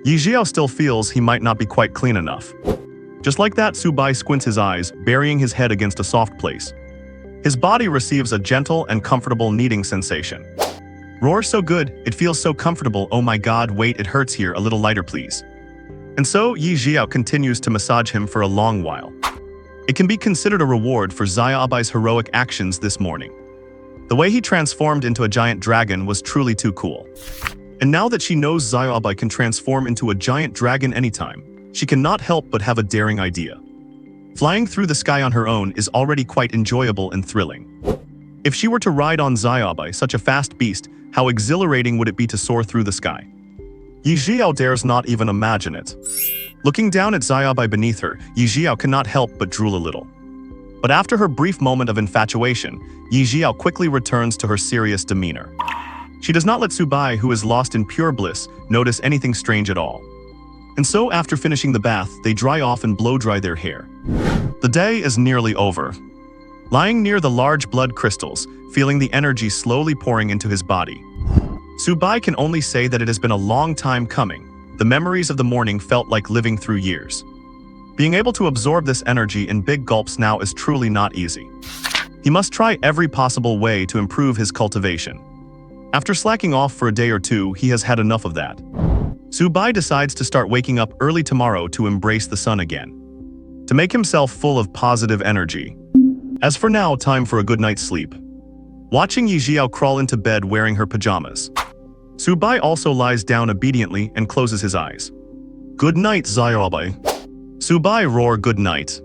Ye Zhiyao still feels he might not be quite clean enough. Just like that, Subai squints his eyes, burying his head against a soft place. His body receives a gentle and comfortable kneading sensation. Roar, so good, it feels so comfortable, oh my god, wait, it hurts here, a little lighter please. And so, Ye Zhiyao continues to massage him for a long while. It can be considered a reward for Xiaobai's heroic actions this morning. The way he transformed into a giant dragon was truly too cool. And now that she knows Xiaobai can transform into a giant dragon anytime, she cannot help but have a daring idea. Flying through the sky on her own is already quite enjoyable and thrilling. If she were to ride on Xiaobai, such a fast beast, how exhilarating would it be to soar through the sky? Ye Zhiyao dares not even imagine it. Looking down at Xiaobai beneath her, Ye Zhiyao cannot help but drool a little. But after her brief moment of infatuation, Ye Zhiyao quickly returns to her serious demeanor. She does not let Subai, who is lost in pure bliss, notice anything strange at all. And so after finishing the bath, they dry off and blow-dry their hair. The day is nearly over. Lying near the large blood crystals, feeling the energy slowly pouring into his body, Subai can only say that it has been a long time coming. The memories of the morning felt like living through years. Being able to absorb this energy in big gulps now is truly not easy. He must try every possible way to improve his cultivation. After slacking off for a day or two, he has had enough of that. Subai decides to start waking up early tomorrow to embrace the sun again, to make himself full of positive energy. As for now, time for a good night's sleep. Watching Ye Zhiyao crawl into bed wearing her pajamas, Subai also lies down obediently and closes his eyes. Good night, Xiaobai. Subai roar good night.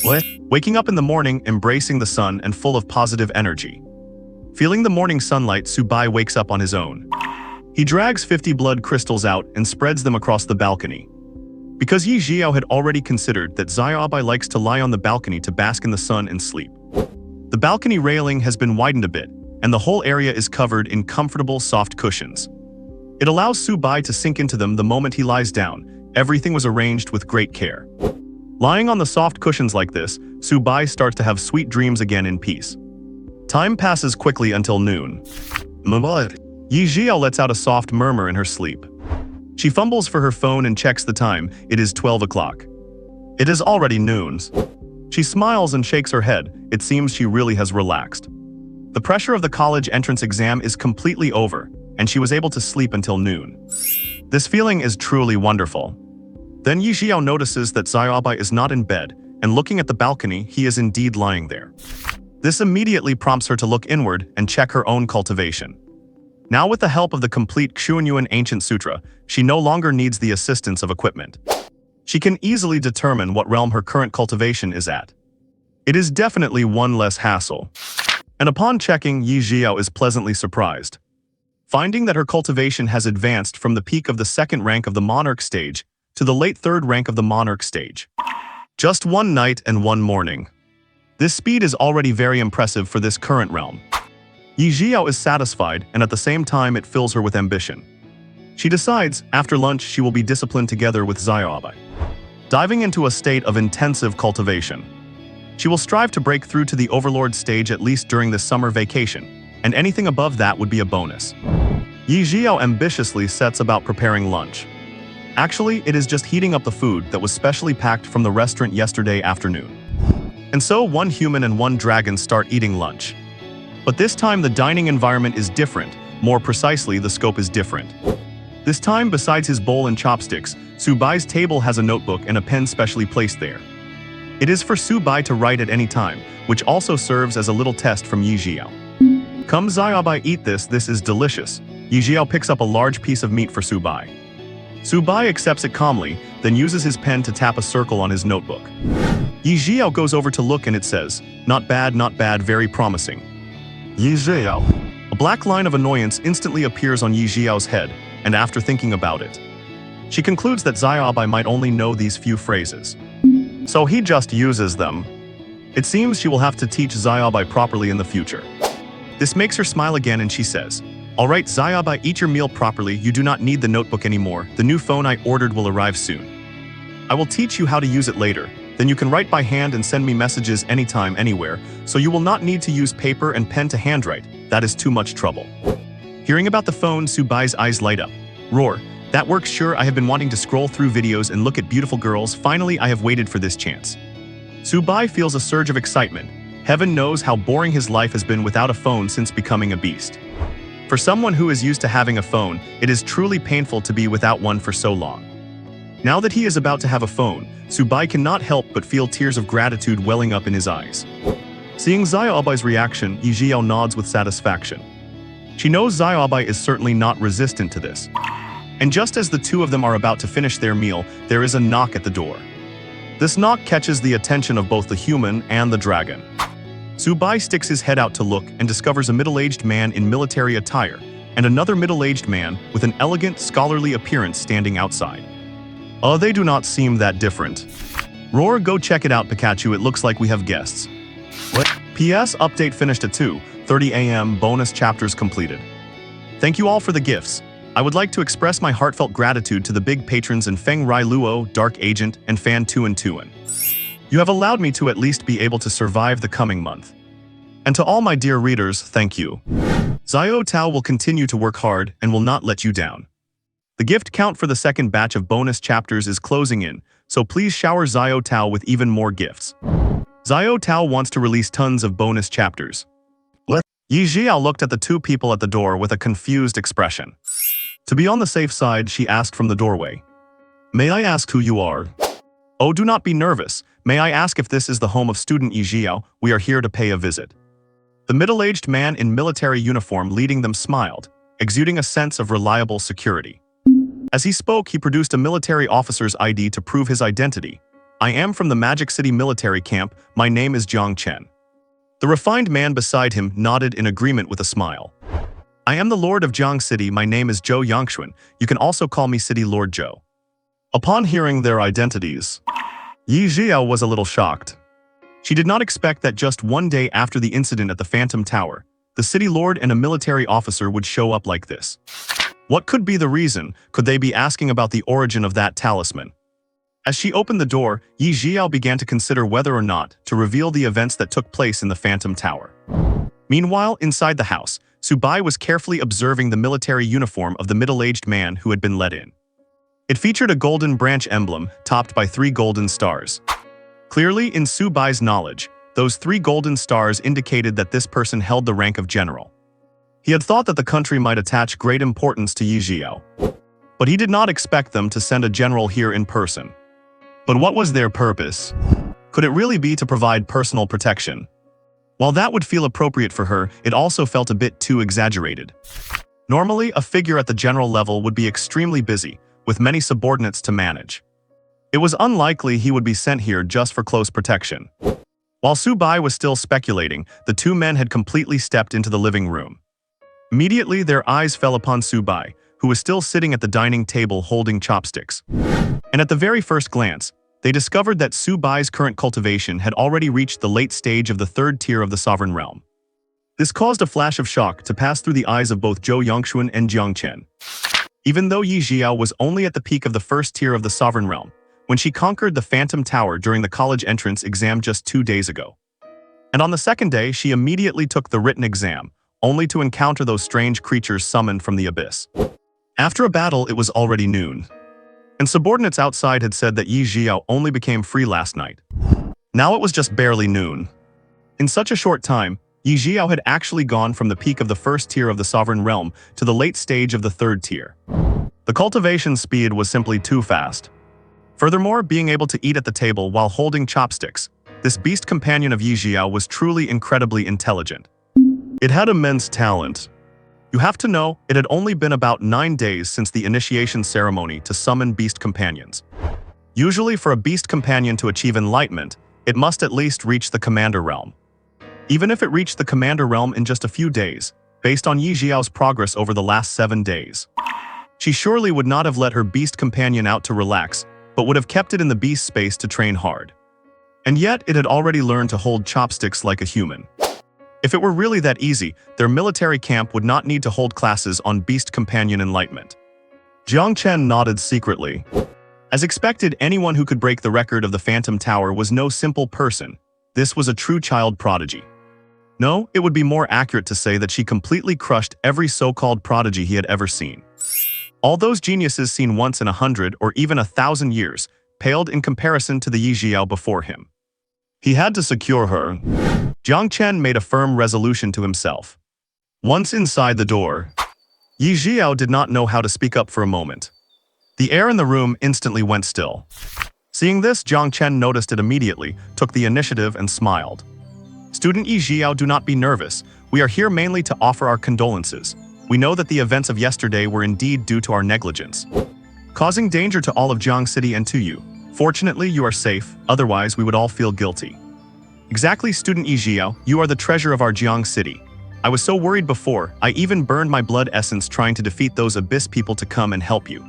What? Waking up in the morning, embracing the sun and full of positive energy. Feeling the morning sunlight, Subai wakes up on his own. He drags 50 blood crystals out and spreads them across the balcony. Because Ye Zhiyao had already considered that Xiaobai likes to lie on the balcony to bask in the sun and sleep. The balcony railing has been widened a bit, and the whole area is covered in comfortable, soft cushions. It allows Subai to sink into them the moment he lies down. Everything was arranged with great care. Lying on the soft cushions like this, Subai starts to have sweet dreams again in peace. Time passes quickly until noon. Ye Zhiyao lets out a soft murmur in her sleep. She fumbles for her phone and checks the time. It is 12 o'clock. It is already noon. She smiles and shakes her head. It seems she really has relaxed. The pressure of the college entrance exam is completely over, and she was able to sleep until noon. This feeling is truly wonderful. Then Ye Zhiyao notices that Xiaobai is not in bed, and looking at the balcony, he is indeed lying there. This immediately prompts her to look inward and check her own cultivation. Now with the help of the complete Xuanyuan Ancient Sutra, she no longer needs the assistance of equipment. She can easily determine what realm her current cultivation is at. It is definitely one less hassle. And upon checking, Ye Zhiyao is pleasantly surprised, finding that her cultivation has advanced from the peak of the second rank of the monarch stage to the late third rank of the monarch stage. Just one night and one morning. This speed is already very impressive for this current realm. Ye Zhiyao is satisfied, and at the same time it fills her with ambition. She decides, after lunch she will be disciplined together with Xiaobai, diving into a state of intensive cultivation. She will strive to break through to the Overlord stage at least during this summer vacation, and anything above that would be a bonus. Ye Zhiyao ambitiously sets about preparing lunch. Actually, it is just heating up the food that was specially packed from the restaurant yesterday afternoon. And so one human and one dragon start eating lunch. But this time the dining environment is different, more precisely the scope is different. This time, besides his bowl and chopsticks, Subai's table has a notebook and a pen specially placed there. It is for Subai to write at any time, which also serves as a little test from Ye Zhiyao. Come Zhiaobai, eat this is delicious. Ye Zhiyao picks up a large piece of meat for Su Bai. Su Bai accepts it calmly, then uses his pen to tap a circle on his notebook. Ye Zhiyao goes over to look and it says, not bad, very promising. Ye Zhiyao. A black line of annoyance instantly appears on Ye Zhiyao's head, and after thinking about it, she concludes that Zhiaobai might only know these few phrases. So he just uses them. It seems she will have to teach Zhiaobai properly in the future. This makes her smile again and she says, alright Zhiaobai, eat your meal properly, you do not need the notebook anymore, the new phone I ordered will arrive soon. I will teach you how to use it later, then you can write by hand and send me messages anytime, anywhere, so you will not need to use paper and pen to handwrite, that is too much trouble. Hearing about the phone, Su Bai's eyes light up. Roar, that works sure, I have been wanting to scroll through videos and look at beautiful girls, finally I have waited for this chance. Su Bai feels a surge of excitement. Heaven knows how boring his life has been without a phone since becoming a beast. For someone who is used to having a phone, it is truly painful to be without one for so long. Now that he is about to have a phone, Su Bai cannot help but feel tears of gratitude welling up in his eyes. Seeing Zhiaobai's reaction, Ye Zhiyao nods with satisfaction. She knows Zhiaobai is certainly not resistant to this. And just as the two of them are about to finish their meal, there is a knock at the door. This knock catches the attention of both the human and the dragon. Su Bai sticks his head out to look and discovers a middle-aged man in military attire and another middle-aged man with an elegant, scholarly appearance standing outside. They do not seem that different. Roar, go check it out Pikachu, it looks like we have guests. What? PS update finished at 2:30 AM, bonus chapters completed. Thank you all for the gifts. I would like to express my heartfelt gratitude to the big patrons in Feng Rai Luo, Dark Agent, and Fan Tuan Tuan. You have allowed me to at least be able to survive the coming month. And to all my dear readers, thank you. Xiao Tao will continue to work hard and will not let you down. The gift count for the second batch of bonus chapters is closing in, so please shower Xiao Tao with even more gifts. Xiao Tao wants to release tons of bonus chapters. What? Ye Zhiyao looked at the two people at the door with a confused expression. To be on the safe side, she asked from the doorway. May I ask who you are? Oh, do not be nervous. May I ask if this is the home of student Ye Zhiyao? We are here to pay a visit. The middle-aged man in military uniform leading them smiled, exuding a sense of reliable security. As he spoke, he produced a military officer's ID to prove his identity. I am from the Magic City military camp, my name is Jiang Chen. The refined man beside him nodded in agreement with a smile. I am the Lord of Jiang City, my name is Zhou Yangxuan, you can also call me City Lord Zhou. Upon hearing their identities, Ye Zhiyao was a little shocked. She did not expect that just one day after the incident at the Phantom Tower, the city lord and a military officer would show up like this. What could be the reason? Could they be asking about the origin of that talisman? As she opened the door, Ye Zhiyao began to consider whether or not to reveal the events that took place in the Phantom Tower. Meanwhile, inside the house, Su Bai was carefully observing the military uniform of the middle-aged man who had been let in. It featured a golden branch emblem, topped by 3 golden stars. Clearly, in Su Bai's knowledge, those 3 golden stars indicated that this person held the rank of general. He had thought that the country might attach great importance to Ye Zhiyao, but he did not expect them to send a general here in person. But what was their purpose? Could it really be to provide personal protection? While that would feel appropriate for her, it also felt a bit too exaggerated. Normally, a figure at the general level would be extremely busy, with many subordinates to manage. It was unlikely he would be sent here just for close protection. While Su Bai was still speculating, the 2 men had completely stepped into the living room. Immediately, their eyes fell upon Su Bai, who was still sitting at the dining table holding chopsticks. And at the very first glance, they discovered that Su Bai's current cultivation had already reached the late stage of the 3rd tier of the sovereign realm. This caused a flash of shock to pass through the eyes of both Zhou Yangxuan and Jiang Chen. Even though Ye Zhiyao was only at the peak of the 1st tier of the sovereign realm, when she conquered the Phantom Tower during the college entrance exam just 2 days ago. And on the 2nd day, she immediately took the written exam, only to encounter those strange creatures summoned from the abyss. After a battle, it was already noon. And subordinates outside had said that Ye Zhiyao only became free last night. Now it was just barely noon. In such a short time, Ye Zhiyao had actually gone from the peak of the 1st tier of the sovereign realm to the late stage of the 3rd tier. The cultivation speed was simply too fast. Furthermore, being able to eat at the table while holding chopsticks, this beast companion of Ye Zhiyao was truly incredibly intelligent. It had immense talent. You have to know, it had only been about 9 days since the initiation ceremony to summon beast companions. Usually for a beast companion to achieve enlightenment, it must at least reach the commander realm. Even if it reached the commander realm in just a few days, based on Ye Zhiyao's progress over the last 7 days, she surely would not have let her beast companion out to relax, but would have kept it in the beast space to train hard. And yet, it had already learned to hold chopsticks like a human. If it were really that easy, their military camp would not need to hold classes on beast companion enlightenment. Jiang Chen nodded secretly. As expected, anyone who could break the record of the Phantom Tower was no simple person. This was a true child prodigy. No, it would be more accurate to say that she completely crushed every so-called prodigy he had ever seen. All those geniuses seen once in 100 or even 1,000 years paled in comparison to the Ye Zhiyao before him. He had to secure her. Jiang Chen made a firm resolution to himself. Once inside the door, Ye Zhiyao did not know how to speak up for a moment. The air in the room instantly went still. Seeing this, Jiang Chen noticed it immediately, took the initiative and smiled. Student Ye Zhiyao, do not be nervous. We are here mainly to offer our condolences. We know that the events of yesterday were indeed due to our negligence, causing danger to all of Jiang City and to you. Fortunately, you are safe, otherwise we would all feel guilty. Exactly, student Ye Zhiyao, you are the treasure of our Jiang City. I was so worried before, I even burned my blood essence trying to defeat those abyss people to come and help you.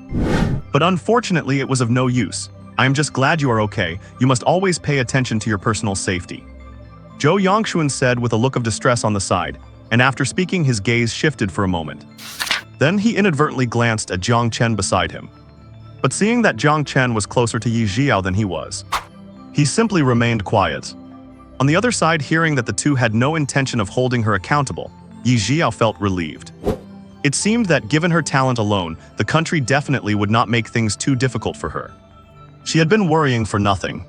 But unfortunately, it was of no use. I am just glad you are okay. You must always pay attention to your personal safety. Zhou Yangxuan said with a look of distress on the side, and after speaking his gaze shifted for a moment. Then he inadvertently glanced at Jiang Chen beside him. But seeing that Jiang Chen was closer to Ye Zhiyao than he was, he simply remained quiet. On the other side, hearing that the two had no intention of holding her accountable, Ye Zhiyao felt relieved. It seemed that given her talent alone, the country definitely would not make things too difficult for her. She had been worrying for nothing.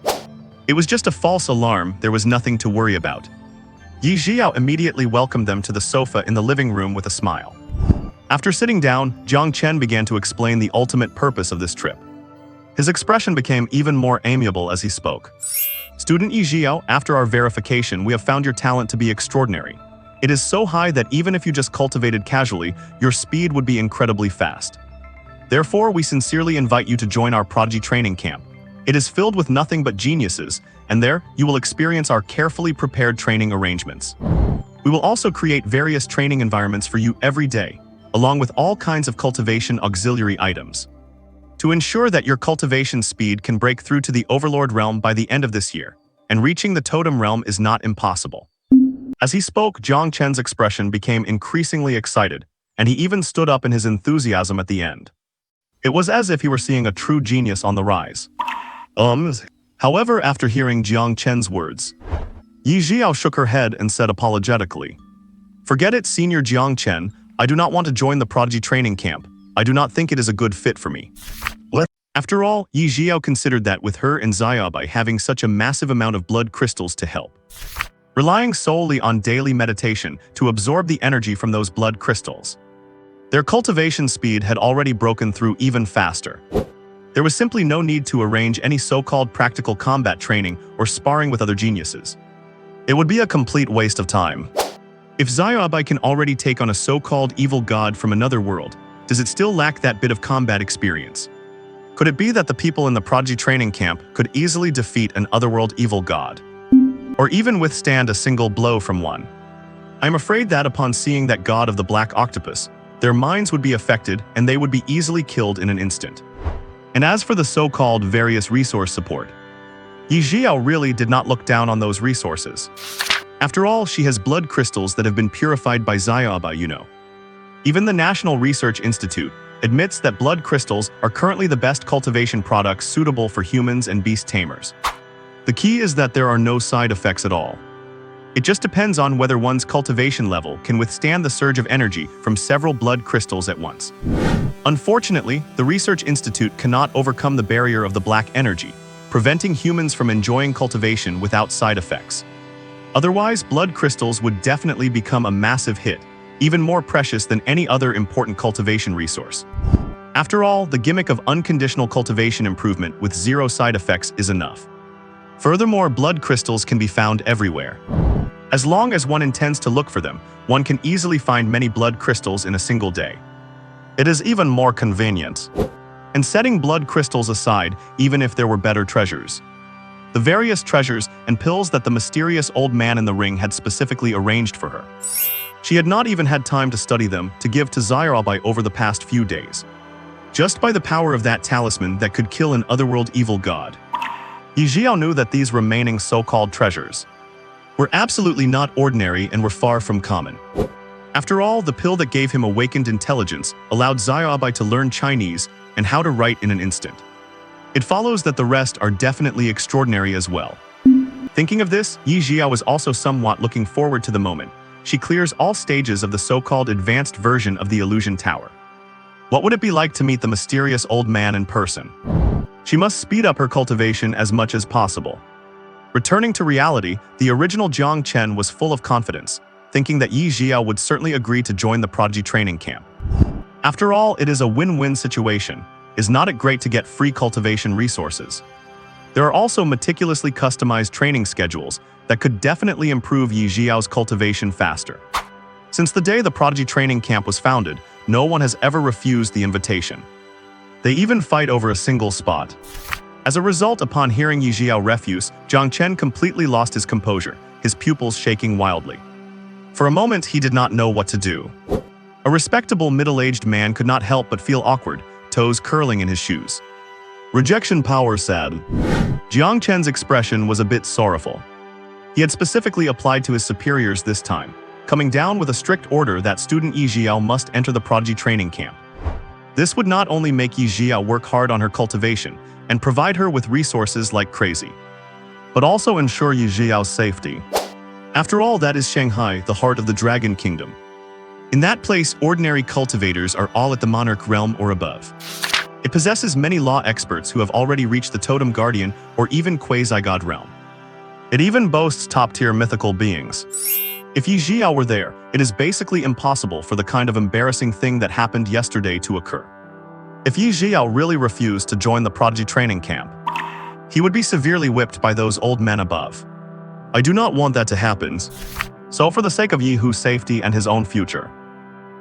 It was just a false alarm, there was nothing to worry about. Ye Zhiyao immediately welcomed them to the sofa in the living room with a smile. After sitting down, Jiang Chen began to explain the ultimate purpose of this trip. His expression became even more amiable as he spoke. Student Ye Zhiyao, after our verification, we have found your talent to be extraordinary. It is so high that even if you just cultivated casually, your speed would be incredibly fast. Therefore, we sincerely invite you to join our prodigy training camp. It is filled with nothing but geniuses, and there, you will experience our carefully prepared training arrangements. We will also create various training environments for you every day, along with all kinds of cultivation auxiliary items, to ensure that your cultivation speed can break through to the Overlord realm by the end of this year, and reaching the Totem realm is not impossible. As he spoke, Jiang Chen's expression became increasingly excited, and he even stood up in his enthusiasm at the end. It was as if he were seeing a true genius on the rise. However, after hearing Jiang Chen's words, Ye Zhiyao shook her head and said apologetically, "Forget it, Senior Jiang Chen. I do not want to join the prodigy training camp. I do not think it is a good fit for me." After all, Ye Zhiyao considered that with her and Xiaobai having such a massive amount of blood crystals to help, relying solely on daily meditation to absorb the energy from those blood crystals, their cultivation speed had already broken through even faster. There was simply no need to arrange any so-called practical combat training or sparring with other geniuses. It would be a complete waste of time. If Xiaobai can already take on a so-called evil god from another world, does it still lack that bit of combat experience? Could it be that the people in the prodigy training camp could easily defeat an otherworld evil god, or even withstand a single blow from one? I am afraid that upon seeing that god of the black octopus, their minds would be affected and they would be easily killed in an instant. And as for the so-called various resource support, Ye Zhiyao really did not look down on those resources. After all, she has blood crystals that have been purified by Xiaobai, you know. Even the National Research Institute admits that blood crystals are currently the best cultivation products suitable for humans and beast tamers. The key is that there are no side effects at all. It just depends on whether one's cultivation level can withstand the surge of energy from several blood crystals at once. Unfortunately, the Research Institute cannot overcome the barrier of the black energy, preventing humans from enjoying cultivation without side effects. Otherwise, blood crystals would definitely become a massive hit, even more precious than any other important cultivation resource. After all, the gimmick of unconditional cultivation improvement with zero side effects is enough. Furthermore, blood crystals can be found everywhere. As long as one intends to look for them, one can easily find many blood crystals in a single day. It is even more convenient. And setting blood crystals aside, even if there were better treasures. The various treasures and pills that the mysterious old man in the ring had specifically arranged for her. She had not even had time to study them to give to Zhiyao over the past few days. Just by the power of that talisman that could kill an otherworld evil god. Ye Zhiyao knew that these remaining so-called treasures were absolutely not ordinary and were far from common. After all, the pill that gave him awakened intelligence allowed Zhiyao to learn Chinese and how to write in an instant. It follows that the rest are definitely extraordinary as well. Thinking of this, Ye Zhiyao was also somewhat looking forward to the moment she clears all stages of the so-called advanced version of the illusion tower. What would it be like to meet the mysterious old man in person? She must speed up her cultivation as much as possible. Returning to reality, the original Jiang Chen was full of confidence, thinking that Ye Zhiyao would certainly agree to join the prodigy training camp. After all, it is a win-win situation. Is not it great to get free cultivation resources? There are also meticulously customized training schedules that could definitely improve Ye Zhiyao's cultivation faster. Since the day the prodigy training camp was founded, no one has ever refused the invitation. They even fight over a single spot. As a result, upon hearing Ye Zhiyao refuse, Jiang Chen completely lost his composure, his pupils shaking wildly. For a moment, he did not know what to do. A respectable middle-aged man could not help but feel awkward, toes curling in his shoes. Rejection power said. Jiang Chen's expression was a bit sorrowful. He had specifically applied to his superiors this time, coming down with a strict order that student Ye Zhiyao must enter the prodigy training camp. This would not only make Ye Zhiyao work hard on her cultivation and provide her with resources like crazy, but also ensure Ye Zhiyao's safety. After all, that is Shanghai, the heart of the Dragon Kingdom. In that place, ordinary cultivators are all at the monarch realm or above. It possesses many law experts who have already reached the totem guardian or even quasi-god realm. It even boasts top-tier mythical beings. If Ye Zhiyao were there, it is basically impossible for the kind of embarrassing thing that happened yesterday to occur. If Ye Zhiyao really refused to join the prodigy training camp, he would be severely whipped by those old men above. I do not want that to happen. So for the sake of Ye Hu's safety and his own future.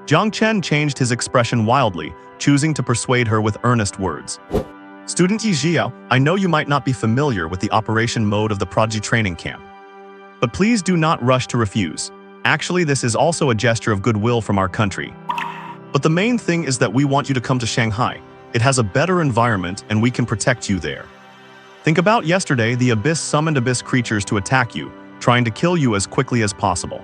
Jiang Chen changed his expression wildly, choosing to persuade her with earnest words. Student Ye Zhiyao, I know you might not be familiar with the operation mode of the prodigy training camp. But please do not rush to refuse. Actually, this is also a gesture of goodwill from our country. But the main thing is that we want you to come to Shanghai. It has a better environment and we can protect you there. Think about yesterday, the Abyss summoned Abyss creatures to attack you, trying to kill you as quickly as possible.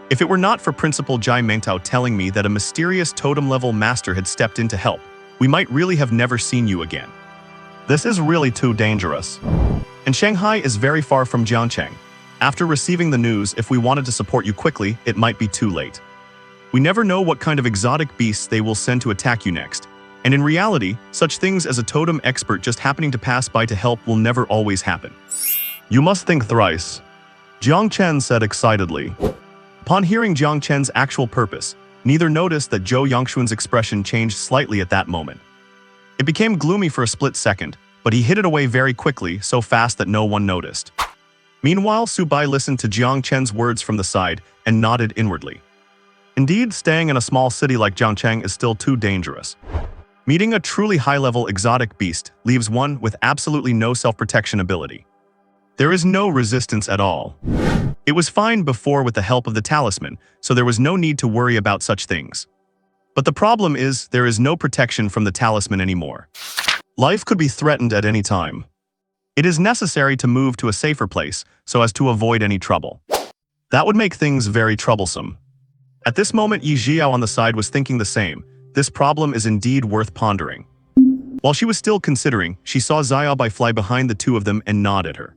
If it were not for Principal Jai Mengtao telling me that a mysterious totem-level master had stepped in to help, we might really have never seen you again. This is really too dangerous. And Shanghai is very far from Jiangcheng. After receiving the news, if we wanted to support you quickly, it might be too late. We never know what kind of exotic beasts they will send to attack you next. And in reality, such things as a totem expert just happening to pass by to help will never always happen. You must think thrice, Jiang Chen said excitedly. Upon hearing Jiang Chen's actual purpose, neither noticed that Zhou Yangxuan's expression changed slightly at that moment. It became gloomy for a split second, but he hid it away very quickly, so fast that no one noticed. Meanwhile, Su Bai listened to Jiang Chen's words from the side and nodded inwardly. Indeed, staying in a small city like Jiangcheng is still too dangerous. Meeting a truly high-level exotic beast leaves one with absolutely no self-protection ability. There is no resistance at all. It was fine before with the help of the talisman, so there was no need to worry about such things. But the problem is, there is no protection from the talisman anymore. Life could be threatened at any time. It is necessary to move to a safer place so as to avoid any trouble. That would make things very troublesome. At this moment, Ye Zhiyao on the side was thinking the same. This problem is indeed worth pondering. While she was still considering, she saw Zhiyao fly behind the two of them and nod at her.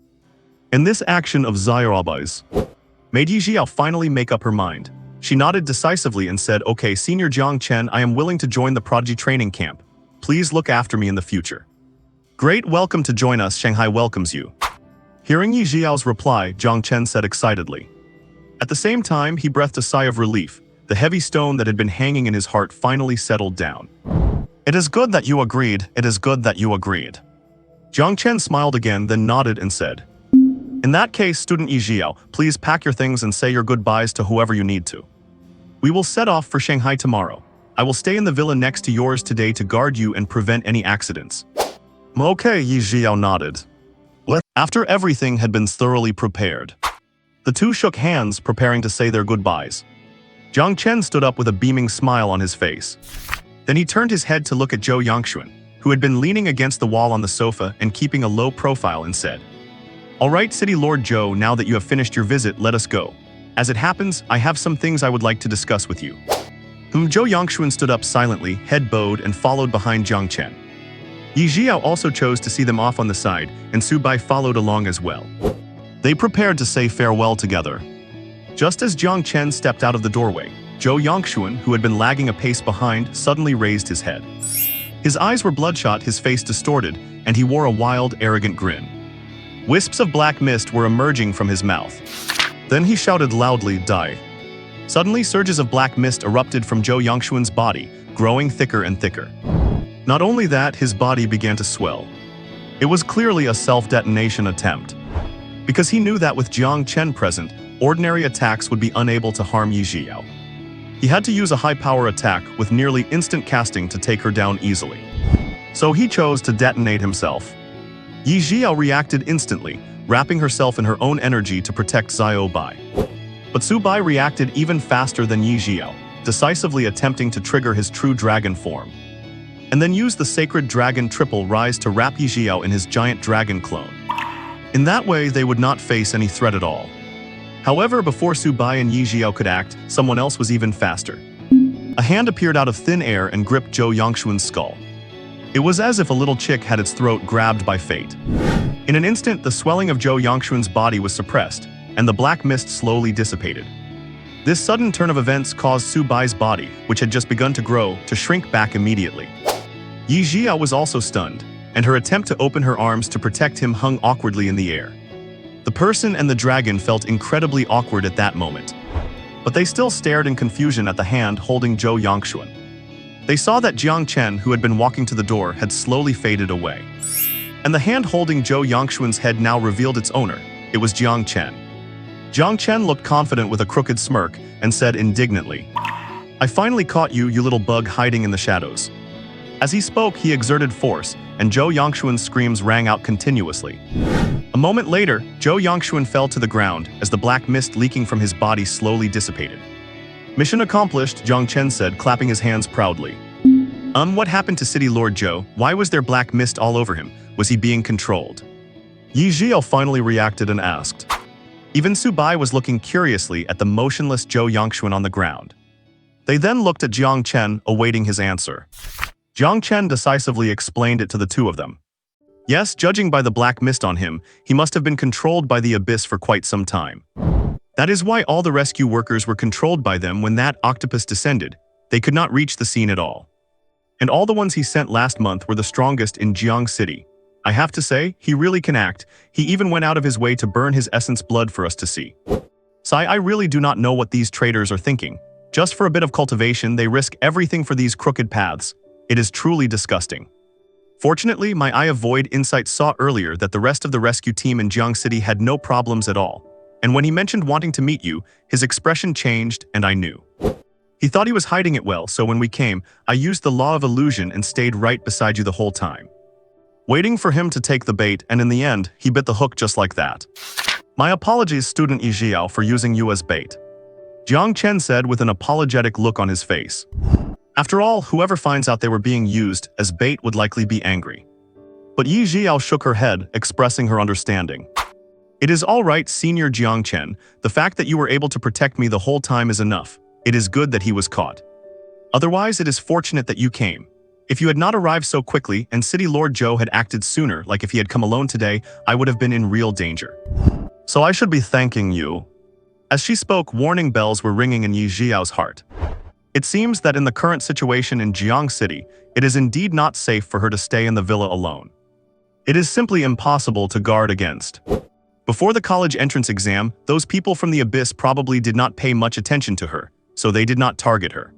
And this action of Zhiyao made Ye Zhiyao finally make up her mind. She nodded decisively and said, "Okay, Senior Jiang Chen, I am willing to join the prodigy training camp. Please look after me in the future." "Great, welcome to join us, Shanghai welcomes you." Hearing Ye Zhiyao's reply, Jiang Chen said excitedly. At the same time, he breathed a sigh of relief. The heavy stone that had been hanging in his heart finally settled down. "It is good that you agreed, it is good that you agreed." Jiang Chen smiled again, then nodded and said, In that case, student Ye Zhiyao, please pack your things and say your goodbyes to whoever you need to. We will set off for Shanghai tomorrow. I will stay in the villa next to yours today to guard you and prevent any accidents. Okay, Ye Zhiyao nodded. After everything had been thoroughly prepared, the two shook hands, preparing to say their goodbyes. Jiang Chen stood up with a beaming smile on his face. Then he turned his head to look at Zhou Yangxuan, who had been leaning against the wall on the sofa and keeping a low profile, and said, "All right, City Lord Zhou, now that you have finished your visit, let us go. As it happens, I have some things I would like to discuss with you." Zhou Yangxuan stood up silently, head bowed, and followed behind Jiang Chen. Ye Zhiyao also chose to see them off on the side, and Su Bai followed along as well. They prepared to say farewell together. Just as Jiang Chen stepped out of the doorway, Zhou Yangxuan, who had been lagging a pace behind, suddenly raised his head. His eyes were bloodshot, his face distorted, and he wore a wild, arrogant grin. Wisps of black mist were emerging from his mouth. Then he shouted loudly, "Die!" Suddenly, surges of black mist erupted from Zhou Yangxuan's body, growing thicker and thicker. Not only that, his body began to swell. It was clearly a self-detonation attempt. Because he knew that with Jiang Chen present, ordinary attacks would be unable to harm Ye Zhiyao. He had to use a high-power attack with nearly instant casting to take her down easily. So he chose to detonate himself. Ye Zhiyao reacted instantly, wrapping herself in her own energy to protect Zhao Bai. But Su Bai reacted even faster than Ye Zhiyao, decisively attempting to trigger his true dragon form. And then used the sacred dragon triple rise to wrap Ye Zhiyao in his giant dragon clone. In that way, they would not face any threat at all. However, before Su Bai and Ye Zhiyao could act, someone else was even faster. A hand appeared out of thin air and gripped Zhou Yangxuan's skull. It was as if a little chick had its throat grabbed by fate. In an instant, the swelling of Zhou Yangxuan's body was suppressed, and the black mist slowly dissipated. This sudden turn of events caused Su Bai's body, which had just begun to grow, to shrink back immediately. Ye Zhiyao was also stunned, and her attempt to open her arms to protect him hung awkwardly in the air. The person and the dragon felt incredibly awkward at that moment. But they still stared in confusion at the hand holding Zhou Yangxuan. They saw that Jiang Chen, who had been walking to the door, had slowly faded away. And the hand holding Zhou Yangxuan's head now revealed its owner. It was Jiang Chen. Jiang Chen looked confident with a crooked smirk and said indignantly, "I finally caught you, you little bug hiding in the shadows." As he spoke, he exerted force, and Zhou Yangxuan's screams rang out continuously. A moment later, Zhou Yangxuan fell to the ground as the black mist leaking from his body slowly dissipated. "Mission accomplished," Jiang Chen said, clapping his hands proudly. What happened to City Lord Zhou? Why was there black mist all over him? Was he being controlled?" Ye Zhiyao finally reacted and asked. Even Su Bai was looking curiously at the motionless Zhou Yangxuan on the ground. They then looked at Jiang Chen, awaiting his answer. Jiang Chen decisively explained it to the two of them. Yes, judging by the black mist on him, he must have been controlled by the abyss for quite some time. That is why all the rescue workers were controlled by them when that octopus descended. They could not reach the scene at all. And all the ones he sent last month were the strongest in Jiang City. I have to say, he really can act. He even went out of his way to burn his essence blood for us to see. Sai, I really do not know what these traitors are thinking. Just for a bit of cultivation, they risk everything for these crooked paths. It is truly disgusting. Fortunately, my Eye of Void insight saw earlier that the rest of the rescue team in Jiang City had no problems at all. And when he mentioned wanting to meet you, his expression changed, and I knew. He thought he was hiding it well, so when we came, I used the law of illusion and stayed right beside you the whole time. Waiting for him to take the bait, and in the end, he bit the hook just like that. My apologies, student Ye Zhiyao, for using you as bait, Jiang Chen said with an apologetic look on his face. After all, whoever finds out they were being used as bait would likely be angry. But Ye Zhiyao shook her head, expressing her understanding. It is all right, Senior Jiang Chen. The fact that you were able to protect me the whole time is enough. It is good that he was caught. Otherwise, it is fortunate that you came. If you had not arrived so quickly and City Lord Zhou had acted sooner, like if he had come alone today, I would have been in real danger. So I should be thanking you. As she spoke, warning bells were ringing in Ye Zhiyao's heart. It seems that in the current situation in Jiang City, it is indeed not safe for her to stay in the villa alone. It is simply impossible to guard against. Before the college entrance exam, those people from the abyss probably did not pay much attention to her, so they did not target her.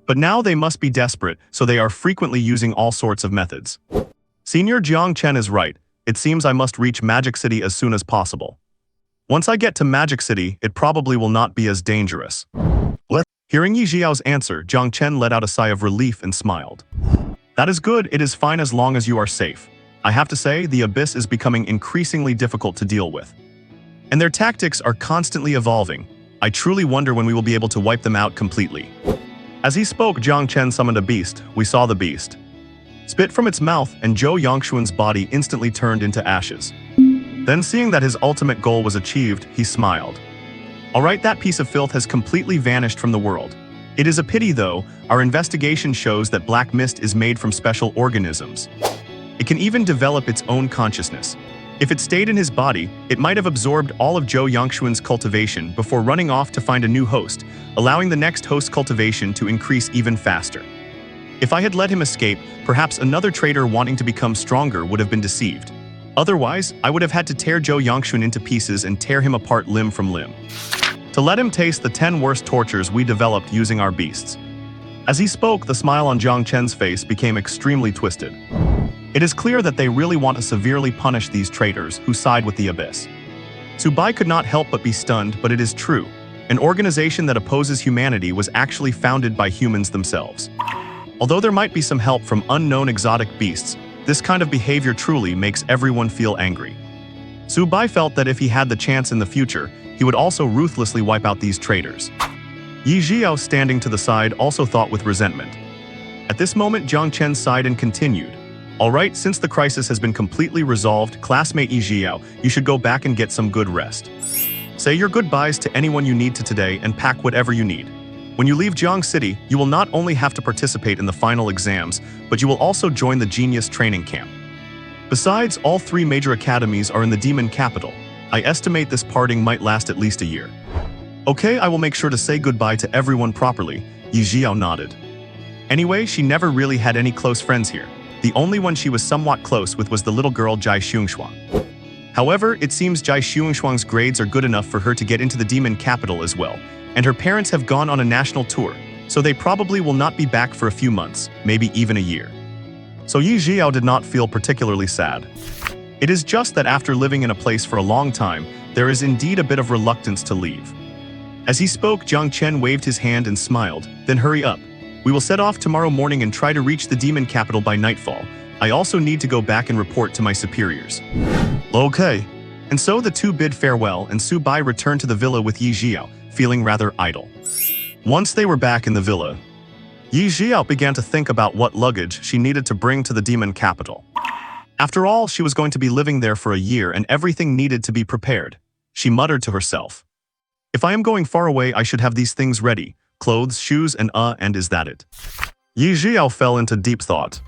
But now they must be desperate, so they are frequently using all sorts of methods. Senior Jiang Chen is right. It seems I must reach Magic City as soon as possible. Once I get to Magic City, it probably will not be as dangerous. What? Hearing Ye Zhiyao's answer, Jiang Chen let out a sigh of relief and smiled. That is good, it is fine as long as you are safe. I have to say, the Abyss is becoming increasingly difficult to deal with. And their tactics are constantly evolving. I truly wonder when we will be able to wipe them out completely. As he spoke, Jiang Chen summoned a beast. We saw the beast spit from its mouth, and Zhou Yangxuan's body instantly turned into ashes. Then, seeing that his ultimate goal was achieved, he smiled. Alright, that piece of filth has completely vanished from the world. It is a pity though, our investigation shows that black mist is made from special organisms. It can even develop its own consciousness. If it stayed in his body, it might have absorbed all of Zhou Yangxuan's cultivation before running off to find a new host, allowing the next host's cultivation to increase even faster. If I had let him escape, perhaps another traitor wanting to become stronger would have been deceived. Otherwise, I would have had to tear Zhou Yangxuan into pieces and tear him apart limb from limb. To let him taste the 10 worst tortures we developed using our beasts. As he spoke, the smile on Jiang Chen's face became extremely twisted. It is clear that they really want to severely punish these traitors who side with the Abyss. Su Bai could not help but be stunned, but it is true. An organization that opposes humanity was actually founded by humans themselves. Although there might be some help from unknown exotic beasts, this kind of behavior truly makes everyone feel angry. Su Bai felt that if he had the chance in the future, he would also ruthlessly wipe out these traitors. Ye Zhiyao, standing to the side, also thought with resentment. At this moment, Jiang Chen sighed and continued. Alright, since the crisis has been completely resolved, classmate Ye Zhiyao, you should go back and get some good rest. Say your goodbyes to anyone you need to today and pack whatever you need. When you leave Jiang City, you will not only have to participate in the final exams, but you will also join the Genius Training Camp. Besides, all 3 major academies are in the Demon Capital. I estimate this parting might last at least a year. Okay, I will make sure to say goodbye to everyone properly, Ye Zhiyao nodded. Anyway, she never really had any close friends here. The only one she was somewhat close with was the little girl Zhai Xingshuang. However, it seems Zhai Xingshuang's grades are good enough for her to get into the Demon Capital as well, and her parents have gone on a national tour, so they probably will not be back for a few months, maybe even a year. So Ye Zhiyao did not feel particularly sad. It is just that after living in a place for a long time, there is indeed a bit of reluctance to leave. As he spoke, Jiang Chen waved his hand and smiled, then hurry up. We will set off tomorrow morning and try to reach the Demon Capital by nightfall. I also need to go back and report to my superiors. Okay. And so the two bid farewell and Su Bai returned to the villa with Ye Zhiyao, feeling rather idle. Once they were back in the villa, Ye Zhiyao began to think about what luggage she needed to bring to the Demon Capital. After all, she was going to be living there for a year and everything needed to be prepared. She muttered to herself. If I am going far away, I should have these things ready. Clothes, shoes, and is that it? Ye Zhiyao fell into deep thought.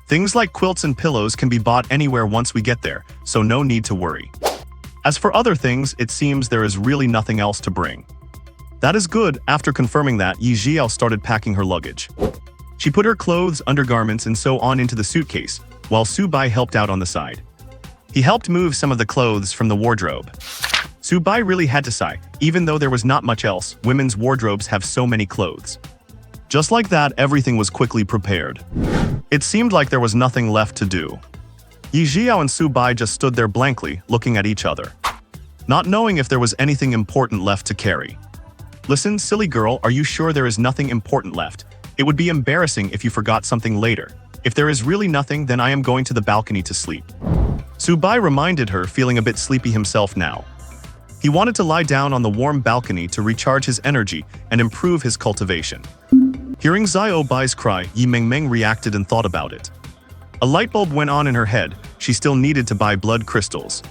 Things like quilts and pillows can be bought anywhere once we get there, so no need to worry. As for other things, it seems there is really nothing else to bring. That is good. After confirming that, Ye Zhiyao started packing her luggage. She put her clothes, undergarments, and so on into the suitcase, while Su Bai helped out on the side. He helped move some of the clothes from the wardrobe. Su Bai really had to sigh. Even though there was not much else, women's wardrobes have so many clothes. Just like that, everything was quickly prepared. It seemed like there was nothing left to do. Ye Zhiyao and Su Bai just stood there blankly, looking at each other, not knowing if there was anything important left to carry. Listen, silly girl, are you sure there is nothing important left? It would be embarrassing if you forgot something later. If there is really nothing, then I am going to the balcony to sleep. Su Bai reminded her, feeling a bit sleepy himself now. He wanted to lie down on the warm balcony to recharge his energy and improve his cultivation. Hearing Zhao Bai's cry, Yi Mengmeng reacted and thought about it. A light bulb went on in her head. She still needed to buy blood crystals.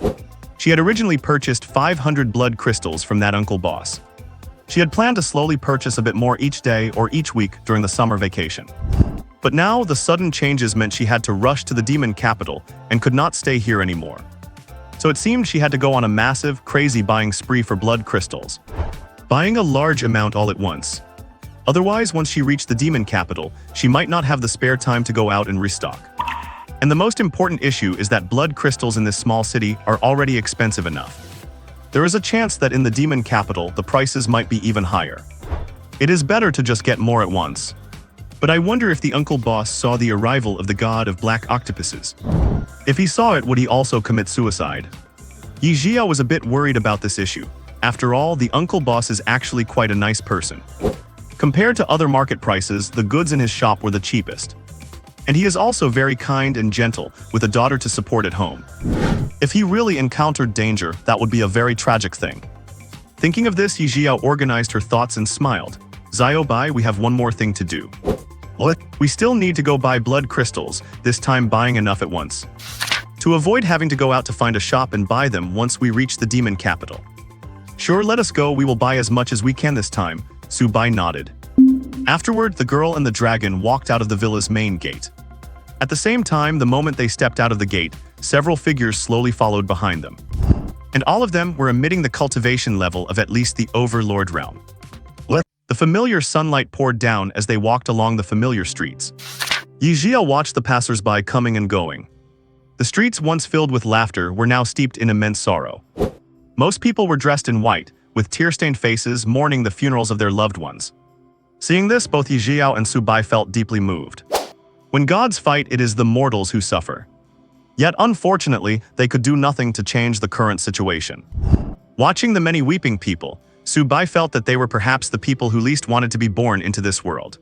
She had originally purchased 500 blood crystals from that uncle boss. She had planned to slowly purchase a bit more each day or each week during the summer vacation. But now, the sudden changes meant she had to rush to the Demon Capital and could not stay here anymore. So it seemed she had to go on a massive, crazy buying spree for blood crystals, buying a large amount all at once. Otherwise, once she reached the Demon Capital, she might not have the spare time to go out and restock. And the most important issue is that blood crystals in this small city are already expensive enough. There is a chance that in the Demon Capital, the prices might be even higher. It is better to just get more at once. But I wonder if the uncle boss saw the arrival of the god of black octopuses. If he saw it, would he also commit suicide? Ye Zhiyao was a bit worried about this issue. After all, the uncle boss is actually quite a nice person. Compared to other market prices, the goods in his shop were the cheapest. And he is also very kind and gentle, with a daughter to support at home. If he really encountered danger, that would be a very tragic thing. Thinking of this, Ye Zhiyao organized her thoughts and smiled. Zhiyao Bai, we have one more thing to do. What? We still need to go buy blood crystals, this time buying enough at once. To avoid having to go out to find a shop and buy them once we reach the demon capital. Sure, let us go, we will buy as much as we can this time, Su Bai nodded. Afterward, the girl and the dragon walked out of the villa's main gate. At the same time, the moment they stepped out of the gate, several figures slowly followed behind them. And all of them were emitting the cultivation level of at least the Overlord realm. What? The familiar sunlight poured down as they walked along the familiar streets. Ye Zhiyao watched the passers-by coming and going. The streets, once filled with laughter, were now steeped in immense sorrow. Most people were dressed in white, with tear-stained faces mourning the funerals of their loved ones. Seeing this, both Ye Zhiyao and Su Bai felt deeply moved. When gods fight, it is the mortals who suffer. Yet, unfortunately, they could do nothing to change the current situation. Watching the many weeping people, Su Bai felt that they were perhaps the people who least wanted to be born into this world.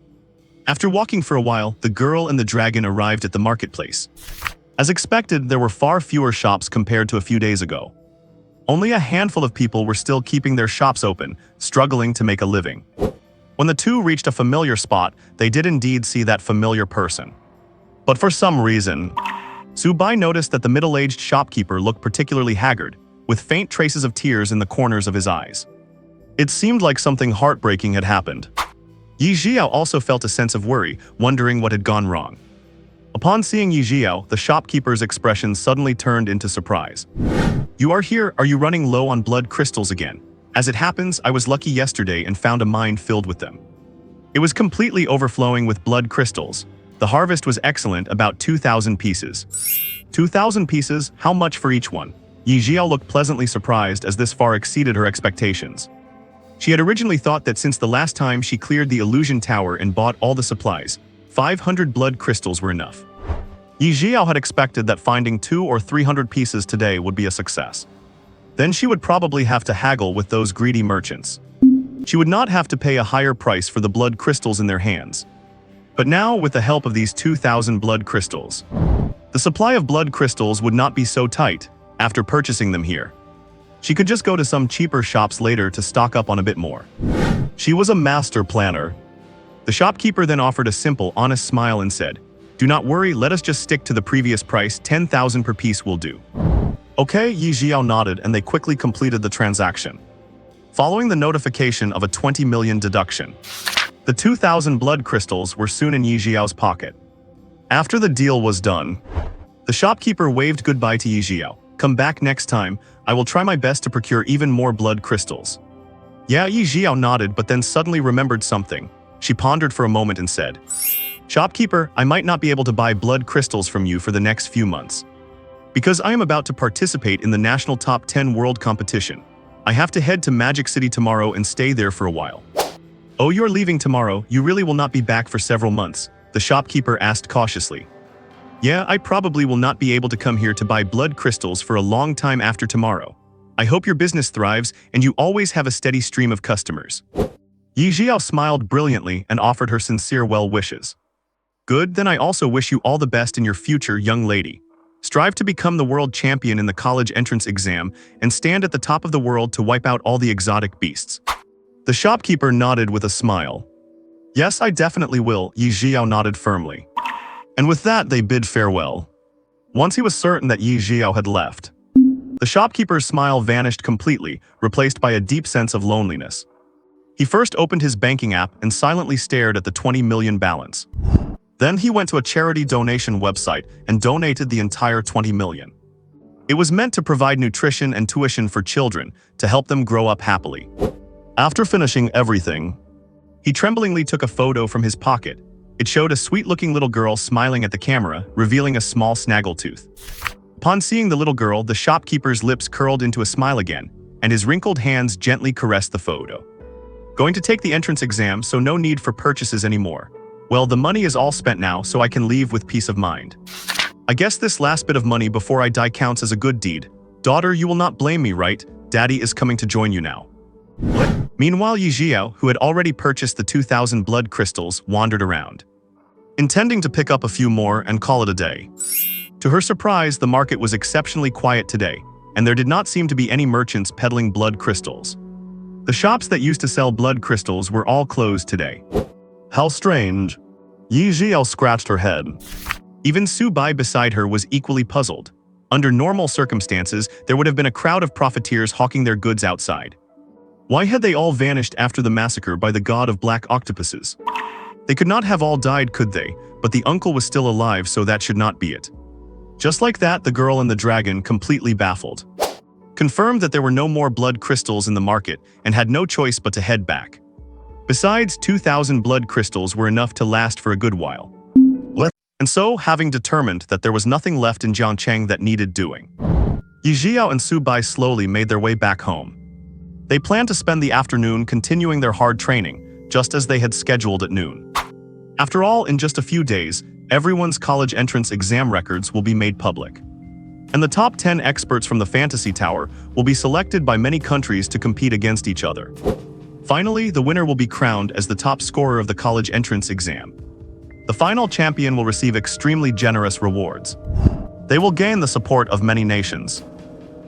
After walking for a while, the girl and the dragon arrived at the marketplace. As expected, there were far fewer shops compared to a few days ago. Only a handful of people were still keeping their shops open, struggling to make a living. When the two reached a familiar spot, they did indeed see that familiar person. But for some reason, Su Bai noticed that the middle-aged shopkeeper looked particularly haggard, with faint traces of tears in the corners of his eyes. It seemed like something heartbreaking had happened. Ye Zhiyao also felt a sense of worry, wondering what had gone wrong. Upon seeing Ye Zhiyao, the shopkeeper's expression suddenly turned into surprise. "You are here, are you running low on blood crystals again? As it happens, I was lucky yesterday and found a mine filled with them. It was completely overflowing with blood crystals. The harvest was excellent, about 2,000 pieces. 2,000 pieces? How much for each one?" Ye Zhiyao looked pleasantly surprised as this far exceeded her expectations. She had originally thought that since the last time she cleared the illusion tower and bought all the supplies, 500 blood crystals were enough. Ye Zhiyao had expected that finding 200 or 300 pieces today would be a success. Then she would probably have to haggle with those greedy merchants. She would not have to pay a higher price for the blood crystals in their hands. But now, with the help of these 2,000 blood crystals, the supply of blood crystals would not be so tight after purchasing them here. She could just go to some cheaper shops later to stock up on a bit more. She was a master planner. The shopkeeper then offered a simple, honest smile and said, "Do not worry, let us just stick to the previous price, 10,000 per piece will do." Okay, Ye Zhiyao nodded and they quickly completed the transaction. Following the notification of a 20 million deduction, the 2,000 blood crystals were soon in Ye Zhiyao's pocket. After the deal was done, the shopkeeper waved goodbye to Ye Zhiyao. "Come back next time, I will try my best to procure even more blood crystals." Yeah, Ye Zhiyao nodded but then suddenly remembered something. She pondered for a moment and said, "Shopkeeper, I might not be able to buy blood crystals from you for the next few months. Because I am about to participate in the national top 10 world competition. I have to head to Magic City tomorrow and stay there for a while." "Oh, you're leaving tomorrow, you really will not be back for several months?" the shopkeeper asked cautiously. "Yeah, I probably will not be able to come here to buy blood crystals for a long time after tomorrow. I hope your business thrives and you always have a steady stream of customers." Ye Zhiyao smiled brilliantly and offered her sincere well wishes. "Good, then I also wish you all the best in your future, young lady. Strive to become the world champion in the college entrance exam and stand at the top of the world to wipe out all the exotic beasts." The shopkeeper nodded with a smile. "Yes, I definitely will," Ye Zhiyao nodded firmly. And with that, they bid farewell. Once he was certain that Ye Zhiyao had left, the shopkeeper's smile vanished completely, replaced by a deep sense of loneliness. He first opened his banking app and silently stared at the 20 million balance. Then he went to a charity donation website and donated the entire 20 million. It was meant to provide nutrition and tuition for children to help them grow up happily. After finishing everything, he tremblingly took a photo from his pocket. It showed a sweet-looking little girl smiling at the camera, revealing a small snaggletooth. Upon seeing the little girl, the shopkeeper's lips curled into a smile again, and his wrinkled hands gently caressed the photo. "Going to take the entrance exam, so no need for purchases anymore. Well, the money is all spent now, so I can leave with peace of mind. I guess this last bit of money before I die counts as a good deed. Daughter, you will not blame me, right? Daddy is coming to join you now. What? Meanwhile, Ye Zhiyao, who had already purchased the 2,000 blood crystals, wandered around, intending to pick up a few more and call it a day. To her surprise, the market was exceptionally quiet today, and there did not seem to be any merchants peddling blood crystals. The shops that used to sell blood crystals were all closed today. How strange. Ye Zhiyao scratched her head. Even Su Bai beside her was equally puzzled. Under normal circumstances, there would have been a crowd of profiteers hawking their goods outside. Why had they all vanished after the massacre by the god of black octopuses? They could not have all died, could they? But the uncle was still alive, so that should not be it. Just like that, the girl and the dragon, completely baffled, confirmed that there were no more blood crystals in the market and had no choice but to head back. Besides, 2,000 blood crystals were enough to last for a good while. What? And so, having determined that there was nothing left in Jiangcheng that needed doing, Ye Zhiyao and Su Bai slowly made their way back home. They planned to spend the afternoon continuing their hard training, just as they had scheduled at noon. After all, in just a few days, everyone's college entrance exam records will be made public. And the top 10 experts from the Fantasy Tower will be selected by many countries to compete against each other. Finally, the winner will be crowned as the top scorer of the college entrance exam. The final champion will receive extremely generous rewards. They will gain the support of many nations,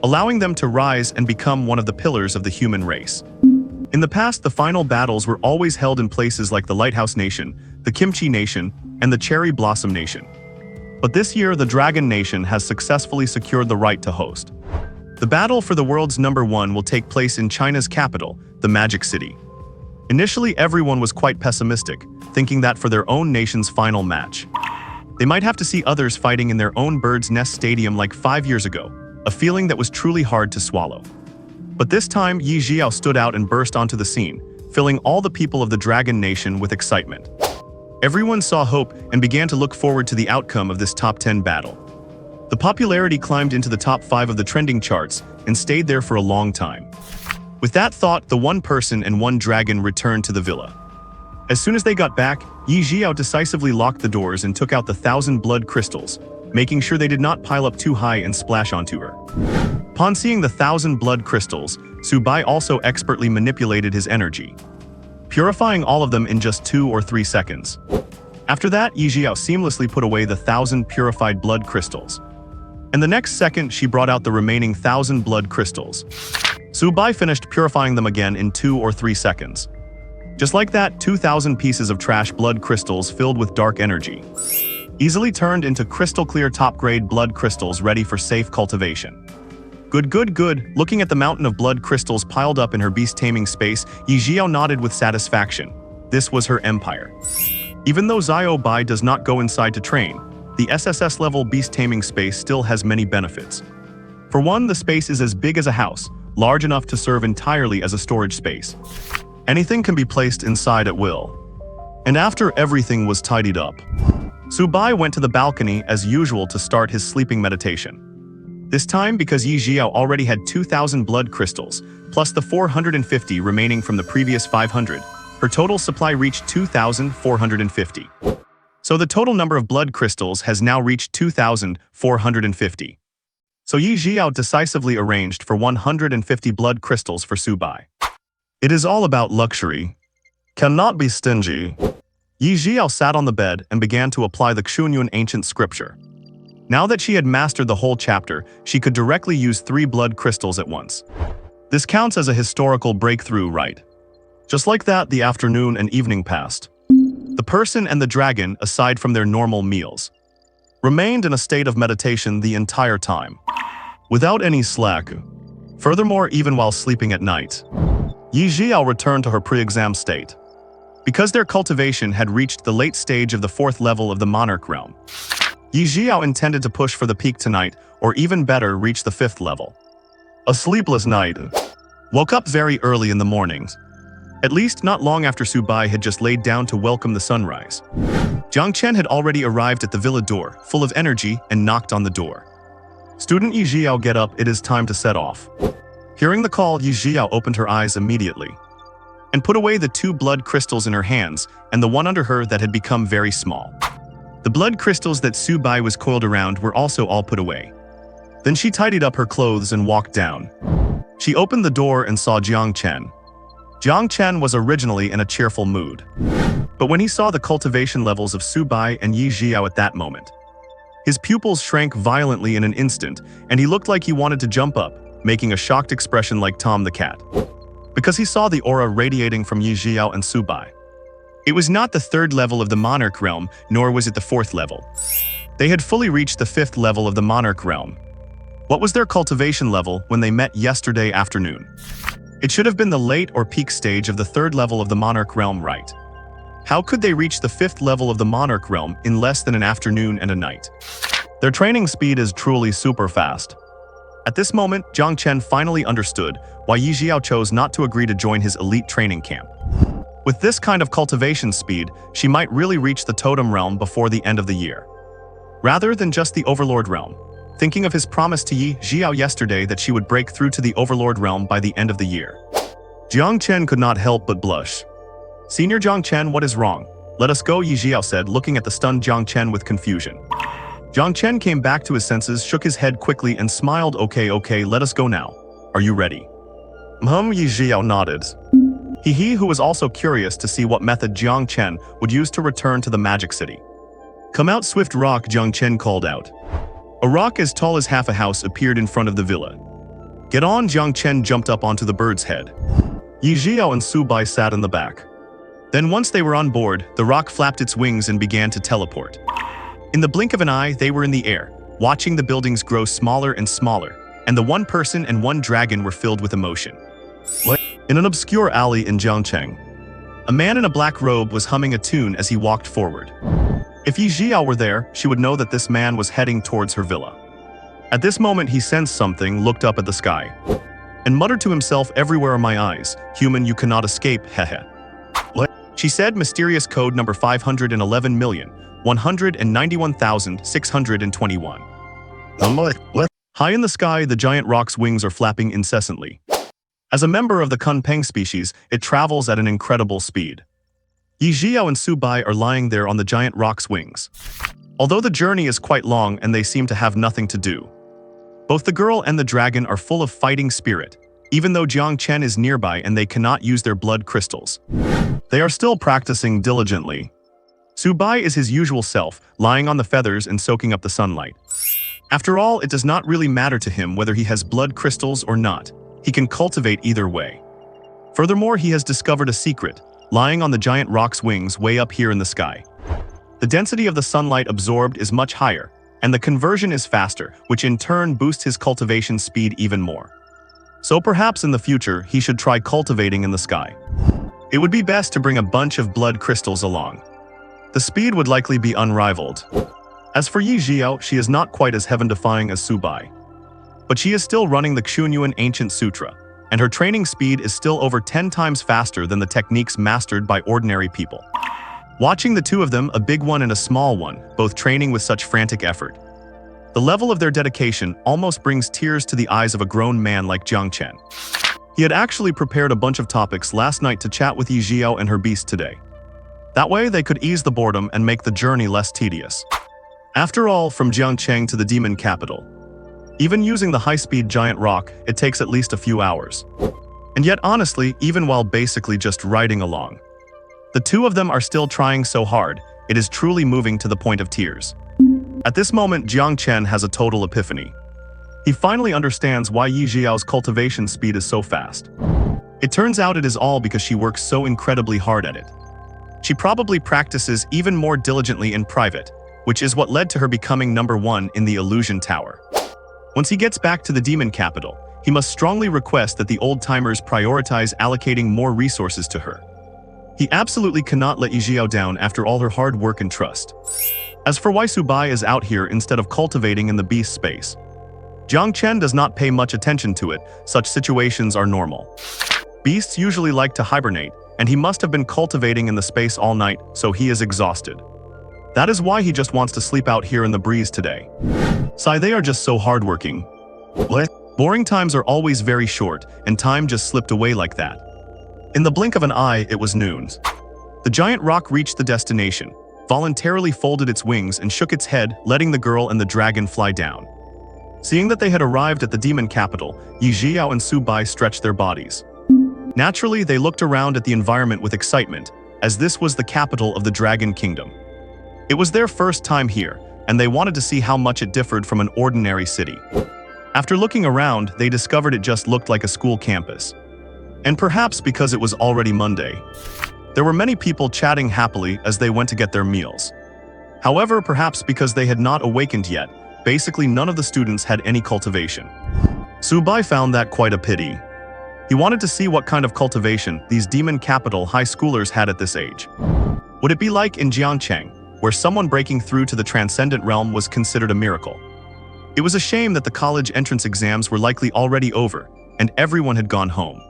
allowing them to rise and become one of the pillars of the human race. In the past, the final battles were always held in places like the Lighthouse Nation, the Kimchi Nation, and the Cherry Blossom Nation. But this year, the Dragon Nation has successfully secured the right to host. The battle for the world's #1 will take place in China's capital, the Magic City. Initially, everyone was quite pessimistic, thinking that for their own nation's final match, they might have to see others fighting in their own Bird's Nest Stadium like 5 years ago, a feeling that was truly hard to swallow. But this time, Ye Zhiyao stood out and burst onto the scene, filling all the people of the Dragon Nation with excitement. Everyone saw hope and began to look forward to the outcome of this top 10 battle. The popularity climbed into the top 5 of the trending charts and stayed there for a long time. With that thought, the one person and one dragon returned to the villa. As soon as they got back, Ye Zhiyao decisively locked the doors and took out the 1,000 blood crystals, making sure they did not pile up too high and splash onto her. Upon seeing the 1,000 blood crystals, Su Bai also expertly manipulated his energy, purifying all of them in just 2 or 3 seconds. After that, Ye Zhiyao seamlessly put away the 1,000 purified blood crystals. And the next second, she brought out the remaining 1,000 blood crystals. Su Bai finished purifying them again in 2 or 3 seconds. Just like that, 2,000 pieces of trash blood crystals filled with dark energy easily turned into crystal-clear top-grade blood crystals ready for safe cultivation. Good. Looking at the mountain of blood crystals piled up in her beast-taming space, Ye Zhiyao nodded with satisfaction. This was her empire. Even though Zhiyao Bai does not go inside to train, the SSS-level beast-taming space still has many benefits. For one, the space is as big as a house, large enough to serve entirely as a storage space. Anything can be placed inside at will. And after everything was tidied up, Su Bai went to the balcony as usual to start his sleeping meditation. This time, because Ye Zhiyao already had 2,000 blood crystals, plus the 450 remaining from the previous 500, her total supply reached 2,450. So the total number of blood crystals has now reached 2,450. So Ye Zhiyao decisively arranged for 150 blood crystals for Su Bai. It is all about luxury. Cannot be stingy. Ye Zhiyao sat on the bed and began to apply the Xunyun ancient scripture. Now that she had mastered the whole chapter, she could directly use 3 blood crystals at once. This counts as a historical breakthrough, right? Just like that, the afternoon and evening passed. The person and the dragon, aside from their normal meals, remained in a state of meditation the entire time, without any slack. Furthermore, even while sleeping at night, Ye Zhiyao returned to her pre-exam state. Because their cultivation had reached the late stage of the 4th level of the monarch realm, Ye Zhiyao intended to push for the peak tonight, or even better, reach the 5th level. A sleepless night. Woke up very early in the mornings. At least not long after Su Bai had just laid down to welcome the sunrise. Jiang Chen had already arrived at the villa door, full of energy, and knocked on the door. Student Ye Zhiyao, get up, it is time to set off. Hearing the call, Ye Zhiyao opened her eyes immediately and put away the 2 blood crystals in her hands and the one under her that had become very small. The blood crystals that Su Bai was coiled around were also all put away. Then she tidied up her clothes and walked down. She opened the door and saw Jiang Chen. Jiang Chen was originally in a cheerful mood. But when he saw the cultivation levels of Su Bai and Ye Zhiyao at that moment, his pupils shrank violently in an instant, and he looked like he wanted to jump up, making a shocked expression like Tom the cat. Because he saw the aura radiating from Ye Zhiyao and Su Bai. It was not the third level of the monarch realm, nor was it the fourth level. They had fully reached the fifth level of the monarch realm. What was their cultivation level when they met yesterday afternoon? It should have been the late or peak stage of the third level of the monarch realm, right? How could they reach the fifth level of the monarch realm in less than an afternoon and a night? Their training speed is truly super fast. At this moment, Jiang Chen finally understood why Ye Zhiyao chose not to agree to join his elite training camp. With this kind of cultivation speed, she might really reach the totem realm before the end of the year. Rather than just the overlord realm. Thinking of his promise to Ye Zhiyao yesterday that she would break through to the overlord realm by the end of the year. Jiang Chen could not help but blush. "Senior Jiang Chen, what is wrong? Let us go," Ye Zhiyao said, looking at the stunned Jiang Chen with confusion. Jiang Chen came back to his senses, shook his head quickly and smiled. Okay, let us go now. Are you ready?" Ye Zhiyao nodded. He who was also curious to see what method Jiang Chen would use to return to the magic city. "Come out, swift rock," Jiang Chen called out. A rock as tall as half a house appeared in front of the villa. "Get on," Jiang Chen jumped up onto the bird's head. Ye Zhiyao and Su Bai sat in the back. Then once they were on board, the rock flapped its wings and began to teleport. In the blink of an eye, they were in the air, watching the buildings grow smaller and smaller, and the one person and one dragon were filled with emotion. In an obscure alley in Jiangcheng, a man in a black robe was humming a tune as he walked forward. If Ye Zhiyao were there, she would know that this man was heading towards her villa. At this moment he sensed something, looked up at the sky, and muttered to himself, "Everywhere are my eyes. Human, you cannot escape, hehe." She said mysterious code number 511,191,621. High in the sky, the giant rock's wings are flapping incessantly. As a member of the Kunpeng species, it travels at an incredible speed. Ye Zhiyao and Su Bai are lying there on the giant rock's wings. Although the journey is quite long and they seem to have nothing to do, both the girl and the dragon are full of fighting spirit, even though Jiang Chen is nearby and they cannot use their blood crystals. They are still practicing diligently. Su Bai is his usual self, lying on the feathers and soaking up the sunlight. After all, it does not really matter to him whether he has blood crystals or not. He can cultivate either way. Furthermore, he has discovered a secret, lying on the giant rock's wings way up here in the sky. The density of the sunlight absorbed is much higher, and the conversion is faster, which in turn boosts his cultivation speed even more. So perhaps in the future, he should try cultivating in the sky. It would be best to bring a bunch of blood crystals along. The speed would likely be unrivaled. As for Ye Zhiyao, she is not quite as heaven-defying as Su Bai. But she is still running the Xunyuan Ancient Sutra, and her training speed is still over 10 times faster than the techniques mastered by ordinary people. Watching the two of them, a big one and a small one, both training with such frantic effort, the level of their dedication almost brings tears to the eyes of a grown man like Jiang Chen. He had actually prepared a bunch of topics last night to chat with Ye Zhiyao and her beast today. That way they could ease the boredom and make the journey less tedious. After all, from Jiangcheng to the demon capital, even using the high-speed giant rock, it takes at least a few hours. And yet honestly, even while basically just riding along, the two of them are still trying so hard, it is truly moving to the point of tears. At this moment, Jiang Chen has a total epiphany. He finally understands why Ye Zhiyao's cultivation speed is so fast. It turns out it is all because she works so incredibly hard at it. She probably practices even more diligently in private, which is what led to her becoming number one in the Illusion Tower. Once he gets back to the demon capital, he must strongly request that the old-timers prioritize allocating more resources to her. He absolutely cannot let Ye Zhiyao down after all her hard work and trust. As for why Su Bai is out here instead of cultivating in the beast space, Jiang Chen does not pay much attention to it. Such situations are normal. Beasts usually like to hibernate, and he must have been cultivating in the space all night, so he is exhausted. That is why he just wants to sleep out here in the breeze today. Sigh, they are just so hardworking. What? Boring times are always very short, and time just slipped away like that. In the blink of an eye, it was noon. The giant rock reached the destination, voluntarily folded its wings and shook its head, letting the girl and the dragon fly down. Seeing that they had arrived at the demon capital, Ye Zhiyao and Su Bai stretched their bodies. Naturally, they looked around at the environment with excitement, as this was the capital of the Dragon Kingdom. It was their first time here, and they wanted to see how much it differed from an ordinary city. After looking around, they discovered it just looked like a school campus. And perhaps because it was already Monday, there were many people chatting happily as they went to get their meals. However, perhaps because they had not awakened yet, basically none of the students had any cultivation. Su Bai found that quite a pity. He wanted to see what kind of cultivation these demon capital high schoolers had at this age. Would it be like in Jiangcheng, where someone breaking through to the transcendent realm was considered a miracle? It was a shame that the college entrance exams were likely already over, and everyone had gone home.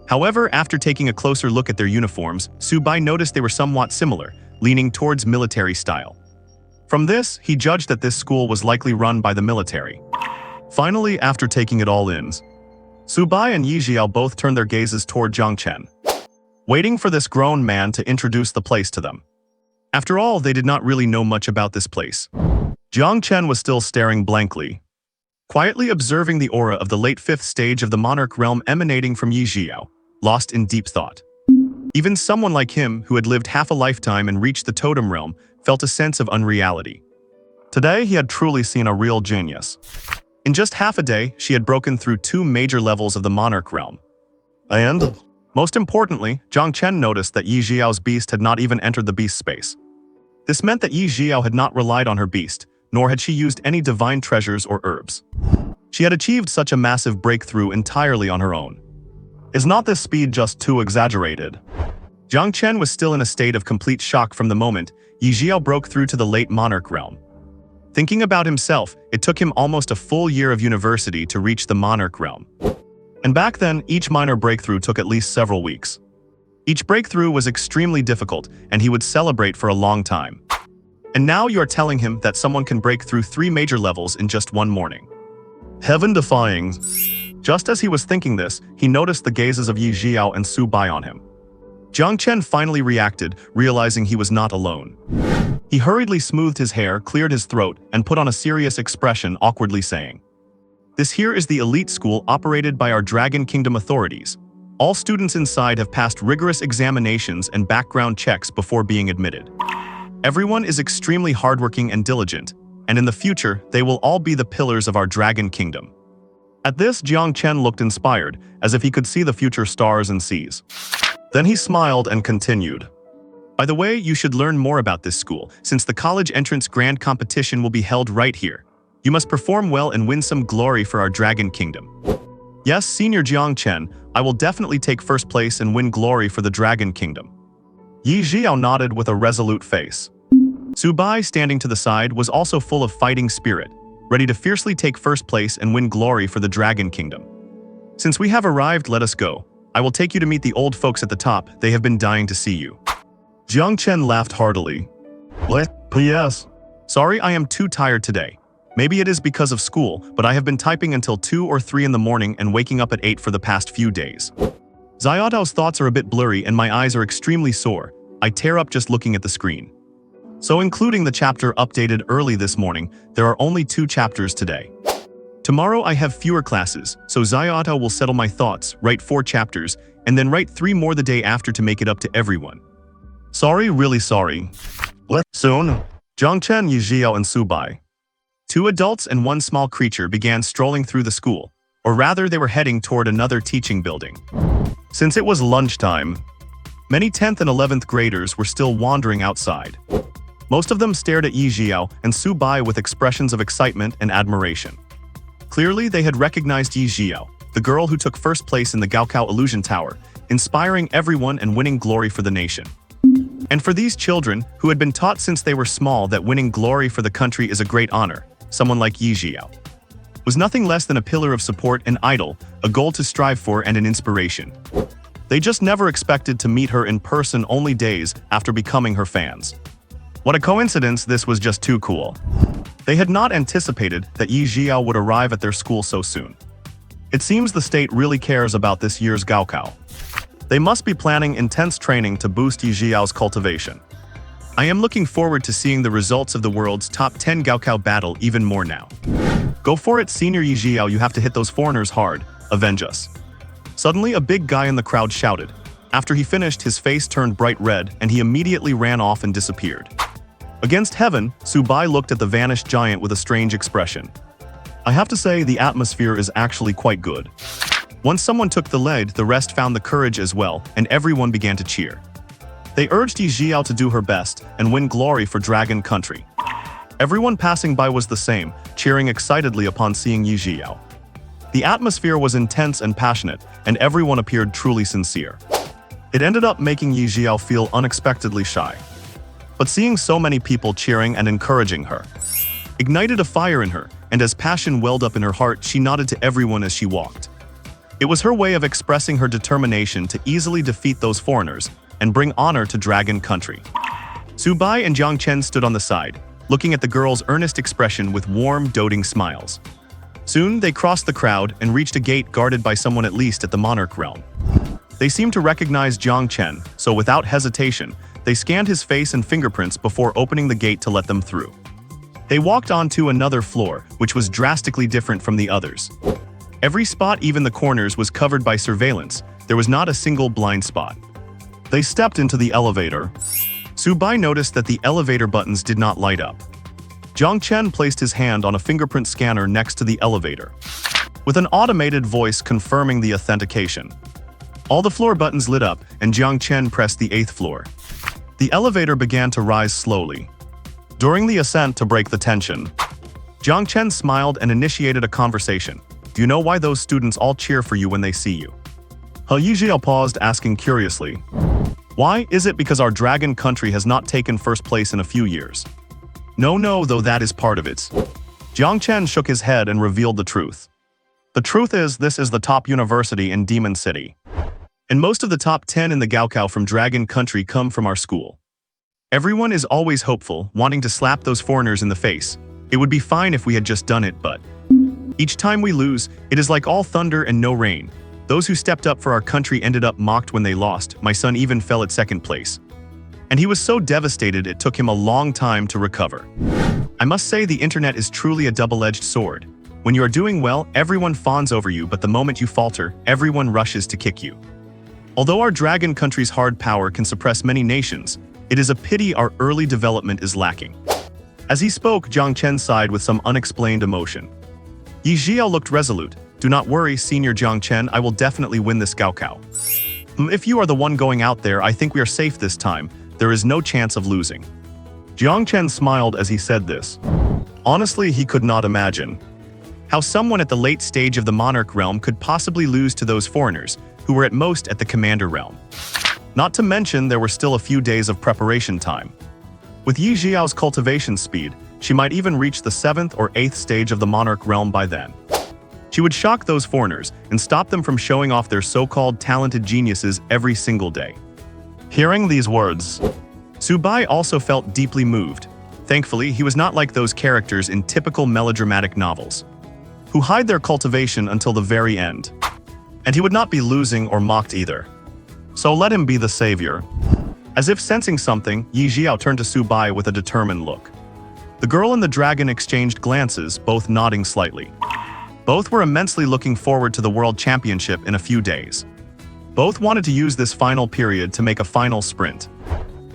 However, after taking a closer look at their uniforms, Su Bai noticed they were somewhat similar, leaning towards military style. From this, he judged that this school was likely run by the military. Finally, after taking it all in, Su Bai and Ye Zhiyao both turned their gazes toward Jiangchen, waiting for this grown man to introduce the place to them. After all, they did not really know much about this place. Jiangchen was still staring blankly, quietly observing the aura of the late 5th stage of the monarch realm emanating from Ye Zhiyao, lost in deep thought. Even someone like him, who had lived half a lifetime and reached the totem realm, felt a sense of unreality. Today, he had truly seen a real genius. In just half a day, she had broken through 2 major levels of the monarch realm. And, most importantly, Jiangchen noticed that Ye Zhiyao's beast had not even entered the beast space. This meant that Ye Zhiyao had not relied on her beast, nor had she used any divine treasures or herbs. She had achieved such a massive breakthrough entirely on her own. Is not this speed just too exaggerated? Jiangchen was still in a state of complete shock from the moment Ye Zhiyao broke through to the late monarch realm. Thinking about himself, it took him almost a full year of university to reach the monarch realm. And back then, each minor breakthrough took at least several weeks. Each breakthrough was extremely difficult, and he would celebrate for a long time. And now you are telling him that someone can break through 3 major levels in just one morning. Heaven-defying. Just as he was thinking this, he noticed the gazes of Ye Zhiyao and Su Bai on him. Jiangchen finally reacted, realizing he was not alone. He hurriedly smoothed his hair, cleared his throat, and put on a serious expression, awkwardly saying, "This here is the elite school operated by our Dragon Kingdom authorities. All students inside have passed rigorous examinations and background checks before being admitted. Everyone is extremely hardworking and diligent, and in the future, they will all be the pillars of our Dragon Kingdom." At this, Jiangchen looked inspired, as if he could see the future stars and seas. Then he smiled and continued, "By the way, you should learn more about this school, since the college entrance grand competition will be held right here. You must perform well and win some glory for our Dragon Kingdom." "Yes, Senior Jiangchen, I will definitely take first place and win glory for the Dragon Kingdom." Ye Zhiyao nodded with a resolute face. Su Bai, standing to the side, was also full of fighting spirit, ready to fiercely take first place and win glory for the Dragon Kingdom. "Since we have arrived, let us go. I will take you to meet the old folks at the top. They have been dying to see you." Jiangchen laughed heartily. "What? P.S. Sorry, I am too tired today. Maybe it is because of school, but I have been typing until 2 or 3 in the morning and waking up at 8 for the past few days. Zhiao's thoughts are a bit blurry and my eyes are extremely sore. I tear up just looking at the screen. So including the chapter updated early this morning, there are only 2 chapters today. Tomorrow I have fewer classes, so Zhiao will settle my thoughts, write 4 chapters, and then write 3 more the day after to make it up to everyone. Sorry, really sorry. What? Soon? Jiangchen, Ye Zhiyao, and Su Bai, 2 adults and 1 small creature, began strolling through the school, or rather they were heading toward another teaching building. Since it was lunchtime, many 10th and 11th graders were still wandering outside. Most of them stared at Ye Zhiyao and Su Bai with expressions of excitement and admiration. Clearly, they had recognized Ye Zhiyao, the girl who took first place in the Gaokao Illusion Tower, inspiring everyone and winning glory for the nation. And for these children, who had been taught since they were small that winning glory for the country is a great honor, someone like Ye Zhiyao was nothing less than a pillar of support and idol, a goal to strive for and an inspiration. They just never expected to meet her in person only days after becoming her fans. What a coincidence, this was just too cool. They had not anticipated that Ye Zhiyao would arrive at their school so soon. It seems the state really cares about this year's Gaokao. They must be planning intense training to boost Ye Zhiyao's cultivation. I am looking forward to seeing the results of the world's top 10 Gaokao battle even more now. Go for it, Senior Ye Zhiyao, you have to hit those foreigners hard. Avenge us. Suddenly, a big guy in the crowd shouted. After he finished, his face turned bright red, and he immediately ran off and disappeared. Against heaven, Su Bai looked at the vanished giant with a strange expression. I have to say, the atmosphere is actually quite good. Once someone took the lead, the rest found the courage as well, and everyone began to cheer. They urged Ye Zhiyao to do her best and win glory for Dragon Country. Everyone passing by was the same, cheering excitedly upon seeing Ye Zhiyao. The atmosphere was intense and passionate, and everyone appeared truly sincere. It ended up making Ye Zhiyao feel unexpectedly shy. But seeing so many people cheering and encouraging her ignited a fire in her, and as passion welled up in her heart, she nodded to everyone as she walked. It was her way of expressing her determination to easily defeat those foreigners and bring honor to Dragon Country. Su Bai and Jiang Chen stood on the side, looking at the girl's earnest expression with warm, doting smiles. Soon, they crossed the crowd and reached a gate guarded by someone at least at the monarch realm. They seemed to recognize Jiang Chen, so without hesitation, they scanned his face and fingerprints before opening the gate to let them through. They walked onto another floor, which was drastically different from the others. Every spot, even the corners, was covered by surveillance. There was not a single blind spot. They stepped into the elevator. Su Bai noticed that the elevator buttons did not light up. Jiang Chen placed his hand on a fingerprint scanner next to the elevator, with an automated voice confirming the authentication. All the floor buttons lit up, and Jiang Chen pressed the 8th floor. The elevator began to rise slowly. During the ascent, to break the tension, Jiang Chen smiled and initiated a conversation. Do you know why those students all cheer for you when they see you? Ye Zhiyao paused, asking curiously. Why? Is it because our Dragon Country has not taken first place in a few years? No, though that is part of it. Jiang Chen shook his head and revealed the truth. The truth is, this is the top university in Demon City. And most of the top 10 in the Gaokao from Dragon Country come from our school. Everyone is always hopeful, wanting to slap those foreigners in the face. It would be fine if we had just done it, but each time we lose, it is like all thunder and no rain. Those who stepped up for our country ended up mocked when they lost. My son even fell at 2nd place. And he was so devastated it took him a long time to recover. I must say the internet is truly a double-edged sword. When you are doing well, everyone fawns over you, but the moment you falter, everyone rushes to kick you. Although our Dragon Country's hard power can suppress many nations, it is a pity our early development is lacking. As he spoke, Jiang Chen sighed with some unexplained emotion. Ye Zhiyao looked resolute. Do not worry, Senior Jiang Chen, I will definitely win this Gaokao. If you are the one going out there, I think we are safe this time. There is no chance of losing. Jiang Chen smiled as he said this. Honestly, he could not imagine how someone at the late stage of the monarch realm could possibly lose to those foreigners, who were at most at the commander realm. Not to mention, there were still a few days of preparation time. With Ye Zhiyao's cultivation speed, she might even reach the 7th or 8th stage of the monarch realm by then. She would shock those foreigners and stop them from showing off their so-called talented geniuses every single day. Hearing these words, Su Bai also felt deeply moved. Thankfully, he was not like those characters in typical melodramatic novels, who hide their cultivation until the very end. And he would not be losing or mocked either. So let him be the savior. As if sensing something, Ye Zhiyao turned to Su Bai with a determined look. The girl and the dragon exchanged glances, both nodding slightly. Both were immensely looking forward to the World Championship in a few days. Both wanted to use this final period to make a final sprint.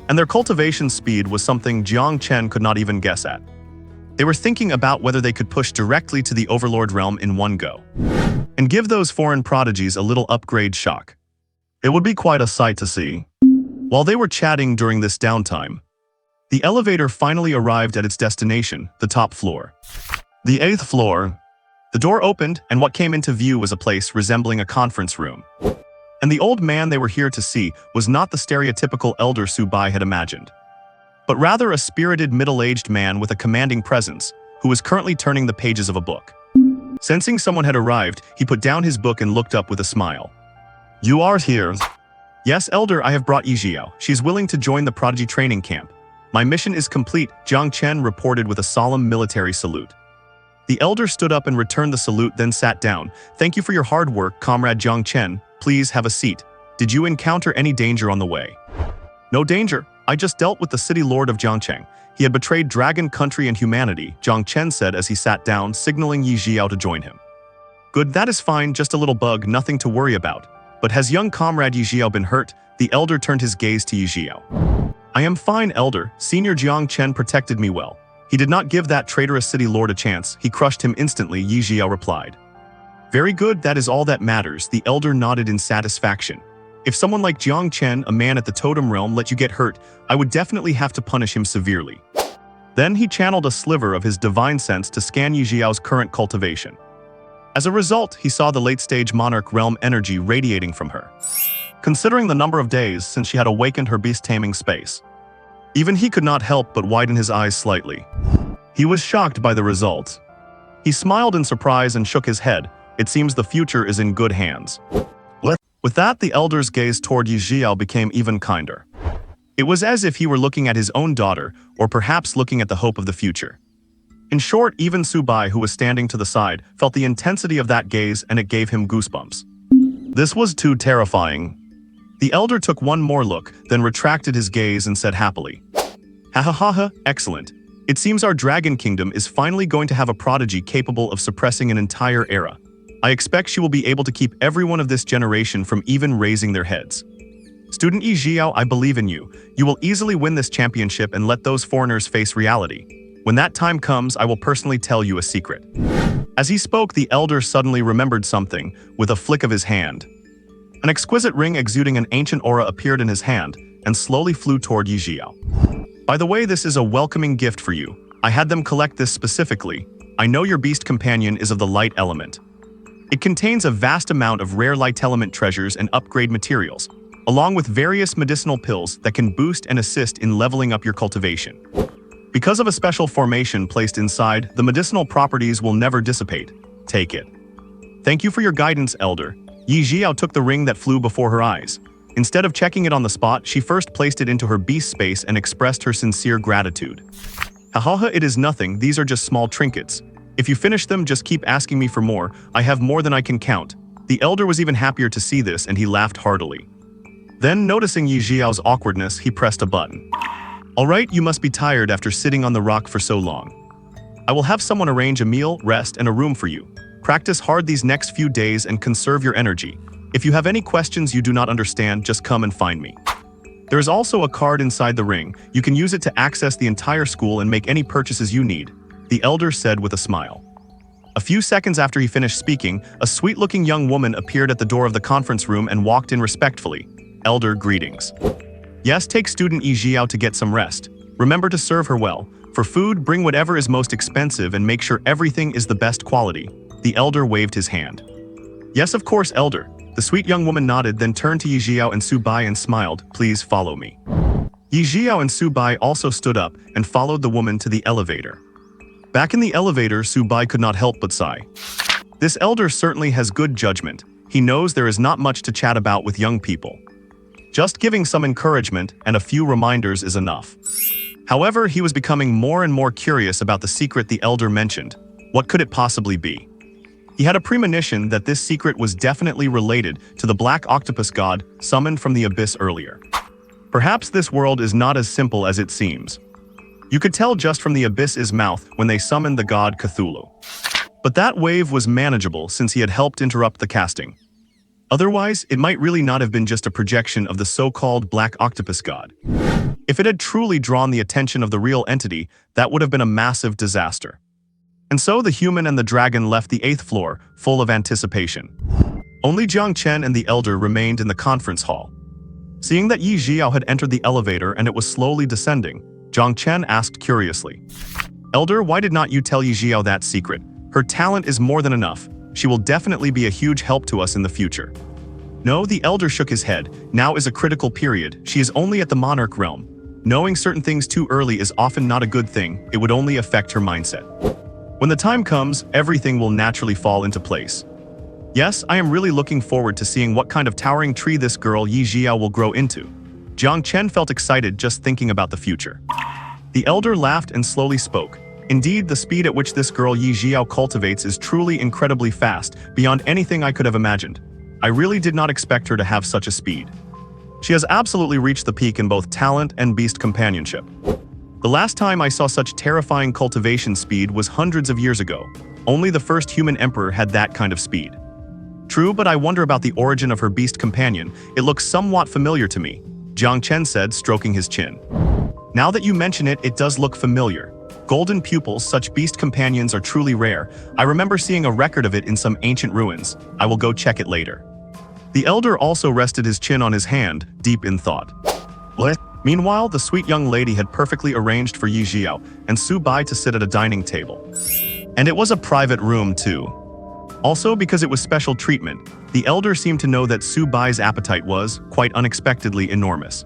And their cultivation speed was something Jiang Chen could not even guess at. They were thinking about whether they could push directly to the Overlord realm in one go, and give those foreign prodigies a little upgrade shock. It would be quite a sight to see. While they were chatting during this downtime, the elevator finally arrived at its destination, the top floor. The 8th floor. The door opened, and what came into view was a place resembling a conference room. And the old man they were here to see was not the stereotypical elder Su Bai had imagined, but rather a spirited middle-aged man with a commanding presence, who was currently turning the pages of a book. Sensing someone had arrived, he put down his book and looked up with a smile. You are here. Yes, Elder, I have brought Ye Zhiyao. She is willing to join the prodigy training camp. My mission is complete, Jiang Chen reported with a solemn military salute. The elder stood up and returned the salute, then sat down. Thank you for your hard work, Comrade Jiang Chen. Please have a seat. Did you encounter any danger on the way? No danger. I just dealt with the city lord of Jiangcheng. He had betrayed dragon country and humanity, Jiang Chen said as he sat down, signaling Ye Zhiyao to join him. Good, that is fine, just a little bug, nothing to worry about. But has young comrade Ye Zhiyao been hurt? The elder turned his gaze to Ye Zhiyao. I am fine, elder. Senior Jiang Chen protected me well. He did not give that traitorous city lord a chance, he crushed him instantly, Ye Zhiyao replied. Very good, that is all that matters, the elder nodded in satisfaction. If someone like Jiang Chen, a man at the totem realm, let you get hurt, I would definitely have to punish him severely. Then he channeled a sliver of his divine sense to scan Ye Zhiyao's current cultivation. As a result, he saw the late-stage monarch realm energy radiating from her. Considering the number of days since she had awakened her beast-taming space, even he could not help but widen his eyes slightly. He was shocked by the results. He smiled in surprise and shook his head. It seems the future is in good hands. With that, the elder's gaze toward Ye Zhiyao became even kinder. It was as if he were looking at his own daughter, or perhaps looking at the hope of the future. In short, even Su Bai, who was standing to the side, felt the intensity of that gaze and it gave him goosebumps. This was too terrifying. The elder took one more look, then retracted his gaze and said happily, "Ha ha ha ha, excellent. It seems our dragon kingdom is finally going to have a prodigy capable of suppressing an entire era. I expect she will be able to keep everyone of this generation from even raising their heads. Student Ye Zhiyao, I believe in you. You will easily win this championship and let those foreigners face reality. When that time comes, I will personally tell you a secret." As he spoke, the elder suddenly remembered something, with a flick of his hand. An exquisite ring exuding an ancient aura appeared in his hand, and slowly flew toward Ye Zhiyao. By the way, this is a welcoming gift for you. I had them collect this specifically. I know your beast companion is of the light element. It contains a vast amount of rare light element treasures and upgrade materials, along with various medicinal pills that can boost and assist in leveling up your cultivation. Because of a special formation placed inside, the medicinal properties will never dissipate. Take it. Thank you for your guidance, elder. Ye Zhiyao took the ring that flew before her eyes. Instead of checking it on the spot, she first placed it into her beast space and expressed her sincere gratitude. Hahaha, it is nothing, these are just small trinkets. If you finish them, just keep asking me for more, I have more than I can count. The elder was even happier to see this and he laughed heartily. Then, noticing Ye Zhiyao's awkwardness, he pressed a button. Alright, you must be tired after sitting on the rock for so long. I will have someone arrange a meal, rest, and a room for you. Practice hard these next few days and conserve your energy. If you have any questions you do not understand, just come and find me. There is also a card inside the ring. You can use it to access the entire school and make any purchases you need, the elder said with a smile. A few seconds after he finished speaking, a sweet-looking young woman appeared at the door of the conference room and walked in respectfully. Elder, greetings. Yes, take student Ye Zhiyao to get some rest. Remember to serve her well. For food, bring whatever is most expensive and make sure everything is the best quality. The elder waved his hand. Yes, of course, elder. The sweet young woman nodded, then turned to Ye Zhiyao and Su Bai and smiled. Please follow me. Ye Zhiyao and Su Bai also stood up and followed the woman to the elevator. Back in the elevator, Su Bai could not help but sigh. This elder certainly has good judgment. He knows there is not much to chat about with young people. Just giving some encouragement and a few reminders is enough. However, he was becoming more and more curious about the secret the elder mentioned. What could it possibly be? He had a premonition that this secret was definitely related to the black octopus god summoned from the abyss earlier. Perhaps this world is not as simple as it seems. You could tell just from the abyss's mouth when they summoned the god Cthulhu. But that wave was manageable since he had helped interrupt the casting. Otherwise, it might really not have been just a projection of the so-called black octopus god. If it had truly drawn the attention of the real entity, that would have been a massive disaster. And so the human and the dragon left the 8th floor, full of anticipation. Only Jiang Chen and the elder remained in the conference hall. Seeing that Ye Zhiyao had entered the elevator and it was slowly descending, Jiang Chen asked curiously, "Elder, why did not you tell Ye Zhiyao that secret? Her talent is more than enough. She will definitely be a huge help to us in the future." No, the elder shook his head. Now is a critical period. She is only at the monarch realm. Knowing certain things too early is often not a good thing. It would only affect her mindset. When the time comes, everything will naturally fall into place. Yes, I am really looking forward to seeing what kind of towering tree this girl Ye Zhiyao will grow into. Jiang Chen felt excited just thinking about the future. The elder laughed and slowly spoke. Indeed, the speed at which this girl Ye Zhiyao cultivates is truly incredibly fast, beyond anything I could have imagined. I really did not expect her to have such a speed. She has absolutely reached the peak in both talent and beast companionship. The last time I saw such terrifying cultivation speed was hundreds of years ago. Only the first human emperor had that kind of speed. True, but I wonder about the origin of her beast companion. It looks somewhat familiar to me, Jiang Chen said, stroking his chin. Now that you mention it, it does look familiar. Golden pupils, such beast companions are truly rare. I remember seeing a record of it in some ancient ruins. I will go check it later. The elder also rested his chin on his hand, deep in thought. What? Meanwhile, the sweet young lady had perfectly arranged for Ye Zhiyao and Su Bai to sit at a dining table. And it was a private room too. Also, because it was special treatment, the elder seemed to know that Su Bai's appetite was, quite unexpectedly, enormous.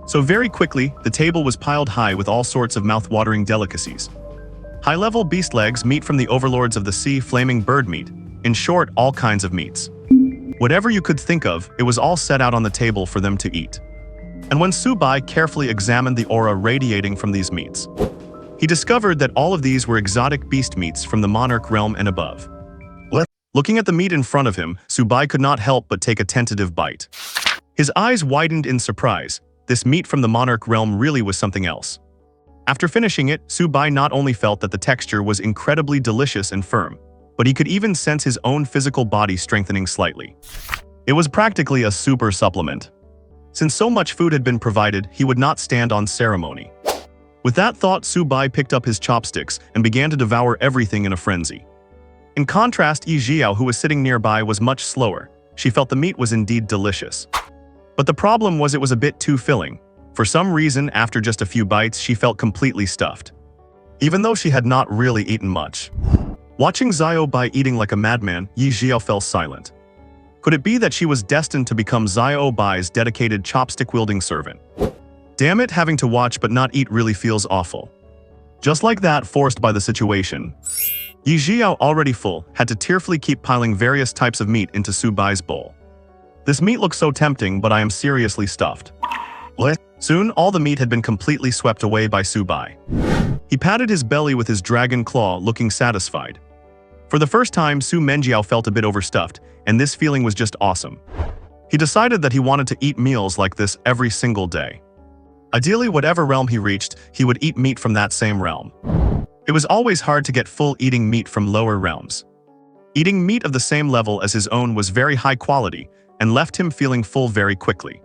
So very quickly, the table was piled high with all sorts of mouth-watering delicacies. High-level beast legs, meat from the overlords of the sea, flaming bird meat. In short, all kinds of meats. Whatever you could think of, it was all set out on the table for them to eat. And when Su Bai carefully examined the aura radiating from these meats, he discovered that all of these were exotic beast meats from the monarch realm and above. What? Looking at the meat in front of him, Su Bai could not help but take a tentative bite. His eyes widened in surprise. This meat from the monarch realm really was something else. After finishing it, Su Bai not only felt that the texture was incredibly delicious and firm, but he could even sense his own physical body strengthening slightly. It was practically a super supplement. Since so much food had been provided, he would not stand on ceremony. With that thought, Su Bai picked up his chopsticks and began to devour everything in a frenzy. In contrast, Ye Zhiyao, who was sitting nearby, was much slower. She felt the meat was indeed delicious. But the problem was it was a bit too filling. For some reason, after just a few bites, she felt completely stuffed. Even though she had not really eaten much. Watching Zhiyao Bai eating like a madman, Ye Zhiyao fell silent. Could it be that she was destined to become Zhiyao Bai's dedicated chopstick-wielding servant? Damn it, having to watch but not eat really feels awful. Just like that, forced by the situation, Ye Zhiyao, already full, had to tearfully keep piling various types of meat into Su Bai's bowl. This meat looks so tempting, but I am seriously stuffed. What? Soon, all the meat had been completely swept away by Su Bai. He patted his belly with his dragon claw, looking satisfied. For the first time, Su Menjiao felt a bit overstuffed, and this feeling was just awesome. He decided that he wanted to eat meals like this every single day. Ideally, whatever realm he reached, he would eat meat from that same realm. It was always hard to get full eating meat from lower realms. Eating meat of the same level as his own was very high quality, and left him feeling full very quickly.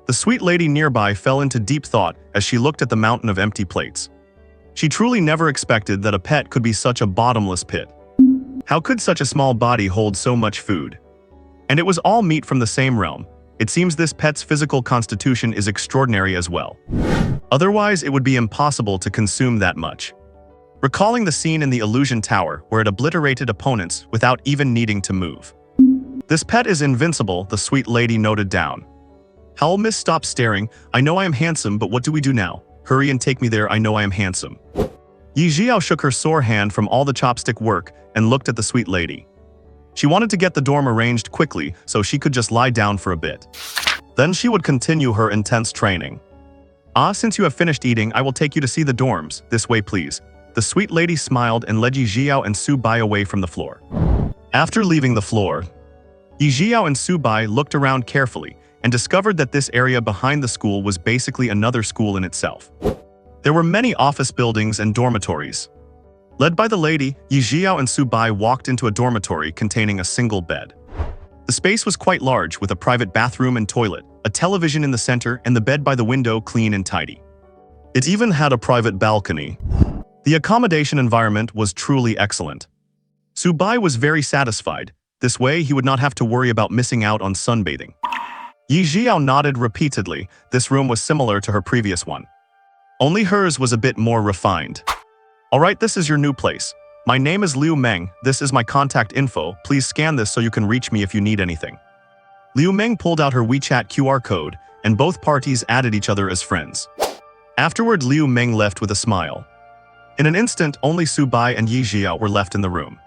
The sweet lady nearby fell into deep thought as she looked at the mountain of empty plates. She truly never expected that a pet could be such a bottomless pit. How could such a small body hold so much food? And it was all meat from the same realm. It seems this pet's physical constitution is extraordinary as well. Otherwise, it would be impossible to consume that much. Recalling the scene in the Illusion Tower where it obliterated opponents without even needing to move. This pet is invincible, the sweet lady noted down. Howl, miss, stop staring. I know I am handsome, but what do we do now? Hurry and take me there, I know I am handsome. Ye Zhiyao shook her sore hand from all the chopstick work and looked at the sweet lady. She wanted to get the dorm arranged quickly so she could just lie down for a bit. Then she would continue her intense training. Ah, since you have finished eating, I will take you to see the dorms. This way, please. The sweet lady smiled and led Ye Zhiyao and Su Bai away from the floor. After leaving the floor, Ye Zhiyao and Su Bai looked around carefully and discovered that this area behind the school was basically another school in itself. There were many office buildings and dormitories. Led by the lady, Ye Zhiyao and Su Bai walked into a dormitory containing a single bed. The space was quite large, with a private bathroom and toilet, a television in the center, and the bed by the window clean and tidy. It even had a private balcony. The accommodation environment was truly excellent. Su Bai was very satisfied. This way, he would not have to worry about missing out on sunbathing. Ye Zhiyao nodded repeatedly. This room was similar to her previous one. Only hers was a bit more refined. Alright, this is your new place. My name is Liu Meng. This is my contact info. Please scan this so you can reach me if you need anything. Liu Meng pulled out her WeChat QR code, and both parties added each other as friends. Afterward, Liu Meng left with a smile. In an instant, only Su Bai and Ye Zhiyao were left in the room.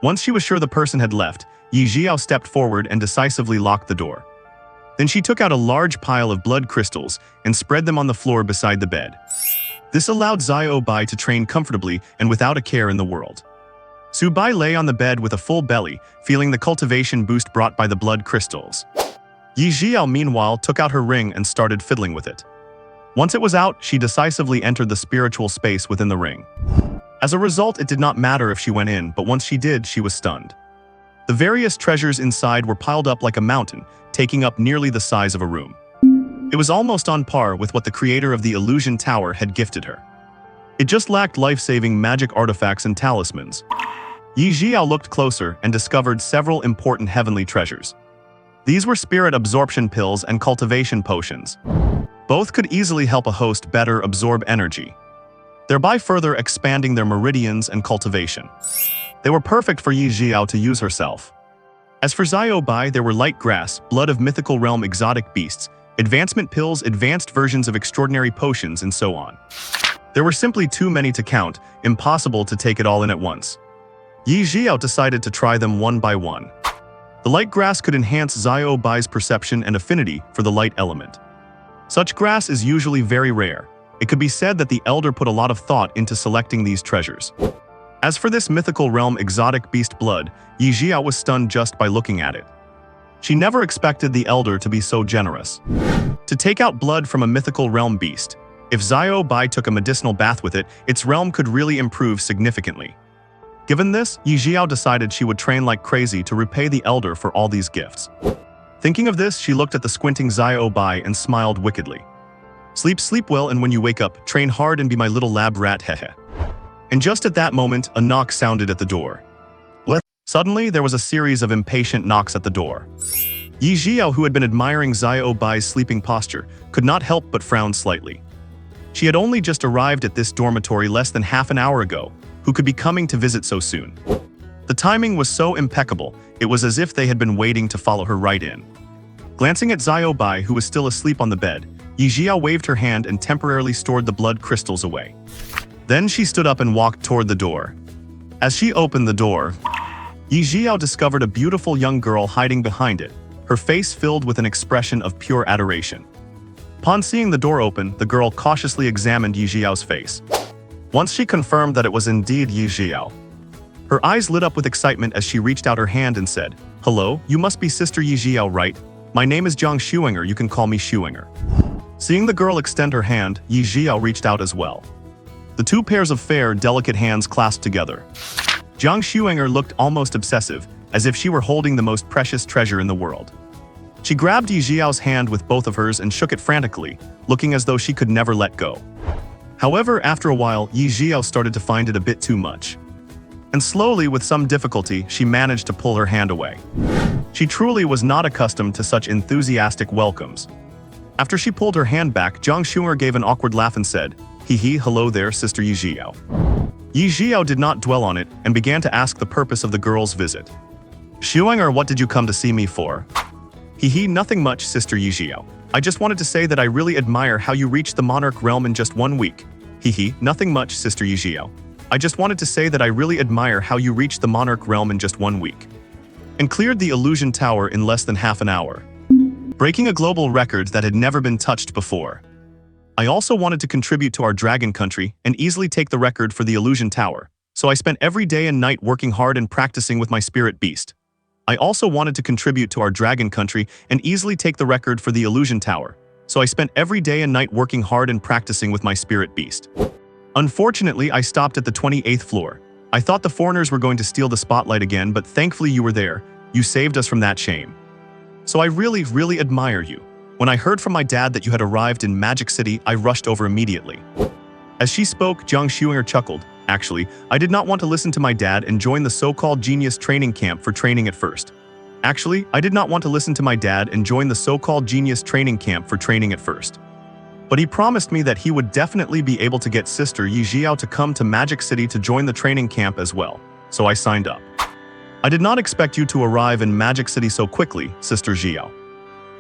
Once she was sure the person had left, Ye Zhiyao stepped forward and decisively locked the door. Then she took out a large pile of blood crystals and spread them on the floor beside the bed. This allowed Zhiyao Bai to train comfortably and without a care in the world. Su Bai lay on the bed with a full belly, feeling the cultivation boost brought by the blood crystals. Ye Zhiyao meanwhile took out her ring and started fiddling with it. Once it was out, she decisively entered the spiritual space within the ring. As a result, it did not matter if she went in, but once she did, she was stunned. The various treasures inside were piled up like a mountain, taking up nearly the size of a room. It was almost on par with what the creator of the illusion tower had gifted her. It just lacked life-saving magic artifacts and talismans. Ye Zhiyao looked closer and discovered several important heavenly treasures. These were spirit absorption pills and cultivation potions. Both could easily help a host better absorb energy, thereby further expanding their meridians and cultivation. They were perfect for Ye Zhiyao to use herself. As for Zhiyao Bai, there were light grass, blood of mythical realm exotic beasts, advancement pills, advanced versions of extraordinary potions, and so on. There were simply too many to count, impossible to take it all in at once. Ye Zhiyao decided to try them one by one. The light grass could enhance Zhiyao Bai's perception and affinity for the light element. Such grass is usually very rare. It could be said that the elder put a lot of thought into selecting these treasures. As for this mythical realm exotic beast blood, Ye Zhiyao was stunned just by looking at it. She never expected the elder to be so generous. To take out blood from a mythical realm beast, if Zhiyao Bai took a medicinal bath with it, its realm could really improve significantly. Given this, Ye Zhiyao decided she would train like crazy to repay the elder for all these gifts. Thinking of this, she looked at the squinting Zhiyao Bai and smiled wickedly. Sleep well, and when you wake up, train hard and be my little lab rat, hehe. And just at that moment, a knock sounded at the door. Suddenly, there was a series of impatient knocks at the door. Ye Zhiyao, who had been admiring Zhiyao Bai's sleeping posture, could not help but frown slightly. She had only just arrived at this dormitory less than half an hour ago. Who could be coming to visit so soon? The timing was so impeccable, it was as if they had been waiting to follow her right in. Glancing at Zhiyao Bai, who was still asleep on the bed, Ye Zhiyao waved her hand and temporarily stored the blood crystals away. Then she stood up and walked toward the door. As she opened the door, Ye Zhiyao discovered a beautiful young girl hiding behind it, her face filled with an expression of pure adoration. Upon seeing the door open, the girl cautiously examined Ye Zhiyao's face. Once she confirmed that it was indeed Ye Zhiyao, her eyes lit up with excitement as she reached out her hand and said, "Hello, you must be Sister Ye Zhiyao, right? My name is Jiang Shuinger, you can call me Shuinger." Seeing the girl extend her hand, Ye Zhiyao reached out as well. The two pairs of fair, delicate hands clasped together. Jiang Shuinger looked almost obsessive, as if she were holding the most precious treasure in the world. She grabbed Ye Zhiyao's hand with both of hers and shook it frantically, looking as though she could never let go. However, after a while, Ye Zhiyao started to find it a bit too much. And slowly, with some difficulty, she managed to pull her hand away. She truly was not accustomed to such enthusiastic welcomes. After she pulled her hand back, Jiang Shuinger gave an awkward laugh and said, "Hee, hello there, Sister Ye Zhiyao." Ye Zhiyao did not dwell on it and began to ask the purpose of the girl's visit. "Shuinger, what did you come to see me for?" Nothing much, Sister Ye Zhiyao. I just wanted to say that I really admire how you reached the monarch realm in just 1 week. Nothing much, Sister Ye Zhiyao. I just wanted to say that I really admire how you reached the monarch realm in just 1 week. And cleared the illusion tower in less than half an hour. Breaking a global record that had never been touched before. I also wanted to contribute to our dragon country and easily take the record for the illusion tower, so I spent every day and night working hard and practicing with my spirit beast. I also wanted to contribute to our dragon country and easily take the record for the illusion tower, so I spent every day and night working hard and practicing with my spirit beast. Unfortunately, I stopped at the 28th floor. I thought the foreigners were going to steal the spotlight again, but thankfully you were there. You saved us from that shame. So I really admire you. When I heard from my dad that you had arrived in Magic City, I rushed over immediately." As she spoke, Jiang Shuinger chuckled. "Actually, I did not want to listen to my dad and join the so-called genius training camp for training at first. But he promised me that he would definitely be able to get Sister Ye Zhiyao to come to Magic City to join the training camp as well, so I signed up. I did not expect you to arrive in Magic City so quickly, Sister Zhiyao.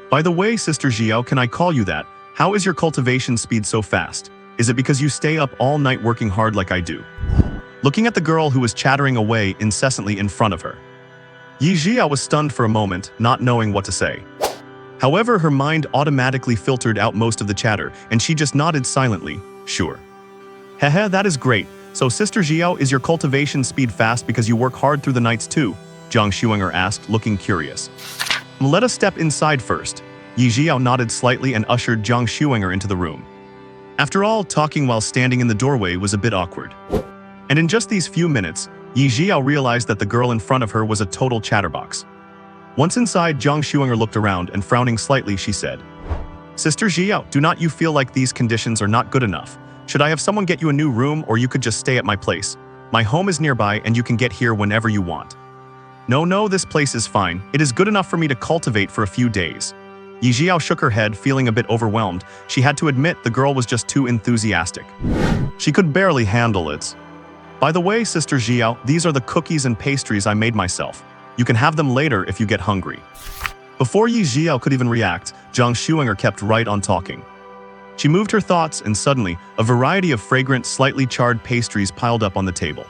By the way, Sister Zhiyao, can I call you that? How is your cultivation speed so fast? Is it because you stay up all night working hard like I do?" Looking at the girl who was chattering away incessantly in front of her, Ye Zhiyao was stunned for a moment, not knowing what to say. However, her mind automatically filtered out most of the chatter, and she just nodded silently, "Sure." "Hehe, that is great. So Sister Zhiyao, is your cultivation speed fast because you work hard through the nights too?" Jiang Shuinger asked, looking curious. Let us step inside first. Ye Zhiyao nodded slightly and ushered Zhang Xuenger into the room. After all, talking while standing in the doorway was a bit awkward. And in just these few minutes, Ye Zhiyao realized that the girl in front of her was a total chatterbox. Once inside, Zhang Xuenger looked around and frowning slightly, she said, "Sister Zhiyao, do not you feel like these conditions are not good enough? Should I have someone get you a new room, or you could just stay at my place? My home is nearby and you can get here whenever you want." No, this place is fine. It is good enough for me to cultivate for a few days." Ye Zhiyao shook her head, feeling a bit overwhelmed. She had to admit the girl was just too enthusiastic. She could barely handle it. "By the way, Sister Zhiyao, these are the cookies and pastries I made myself. You can have them later if you get hungry." Before Ye Zhiyao could even react, Zhang Xuenger kept right on talking. She moved her thoughts, and suddenly, a variety of fragrant, slightly charred pastries piled up on the table.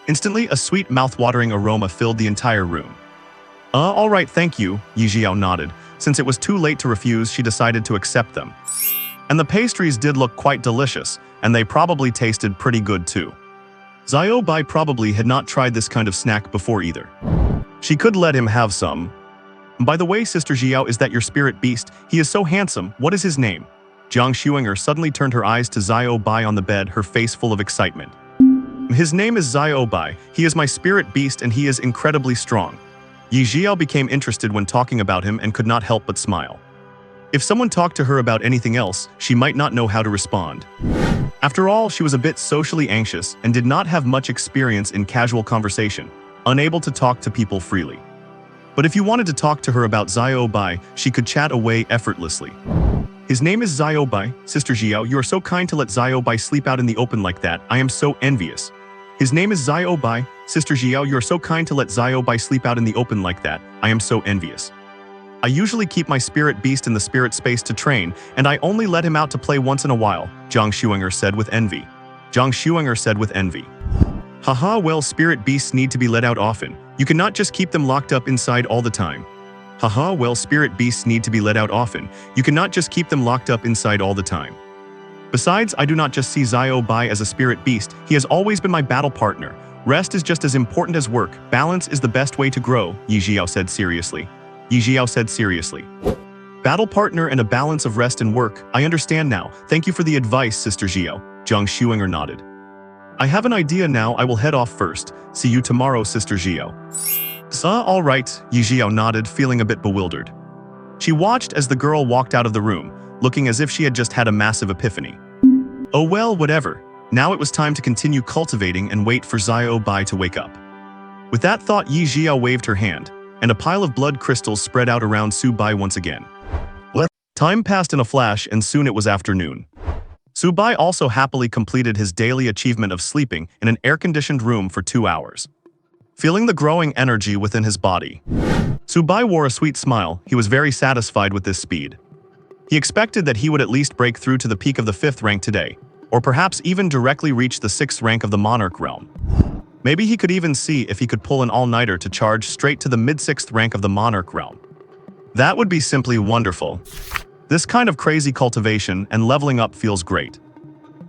Instantly, a sweet, mouth-watering aroma filled the entire room. All right, thank you," Ye Zhiyao nodded. Since it was too late to refuse, she decided to accept them. And the pastries did look quite delicious, and they probably tasted pretty good too. Zhiyao Bai probably had not tried this kind of snack before either. She could let him have some. "By the way, Sister Zhiyao, is that your spirit beast? He is so handsome. What is his name?" Zhang Xuenger suddenly turned her eyes to Zhiyao Bai on the bed, her face full of excitement. "His name is Zhiyao Bai. He is my spirit beast and he is incredibly strong." Ye Zhiyao became interested when talking about him and could not help but smile. If someone talked to her about anything else, she might not know how to respond. After all, she was a bit socially anxious and did not have much experience in casual conversation, unable to talk to people freely. But if you wanted to talk to her about Zhiyao Bai, she could chat away effortlessly. "His name is Zhiyao Bai. Sister Zhiyao, you are so kind to let Zhiyao Bai sleep out in the open like that. I am so envious." "His name is Zhiyao Bai. Sister Zhiyao, you are so kind to let Zhiyao Bai sleep out in the open like that. I am so envious. I usually keep my spirit beast in the spirit space to train, and I only let him out to play once in a while," Zhang Xuenger said with envy. Zhang Xuenger said with envy. "Haha, well, spirit beasts need to be let out often. You cannot just keep them locked up inside all the time." "Haha, well, spirit beasts need to be let out often. You cannot just keep them locked up inside all the time. Besides, I do not just see Zhiyao Bai as a spirit beast, he has always been my battle partner. Rest is just as important as work. Balance is the best way to grow," Ye Zhiyao said seriously. Ye Zhiyao said seriously. "Battle partner and a balance of rest and work. I understand now. Thank you for the advice, Sister Zhiyao." Zhang Xuenger nodded. "I have an idea now. I will head off first. See you tomorrow, Sister Zhiyao." All right," Ye Zhiyao nodded, feeling a bit bewildered. She watched as the girl walked out of the room, looking as if she had just had a massive epiphany. Oh well, whatever. Now it was time to continue cultivating and wait for Zhiyao Bai to wake up. With that thought, Ye Zhiyao waved her hand, and a pile of blood crystals spread out around Su Bai once again. Time passed in a flash, and soon it was afternoon. Su Bai also happily completed his daily achievement of sleeping in an air-conditioned room for 2 hours. Feeling the growing energy within his body, Su Bai wore a sweet smile. He was very satisfied with this speed. He expected that he would at least break through to the peak of the 5th rank today, or perhaps even directly reach the 6th rank of the Monarch realm. Maybe he could even see if he could pull an all-nighter to charge straight to the mid-6th rank of the Monarch realm. That would be simply wonderful. This kind of crazy cultivation and leveling up feels great.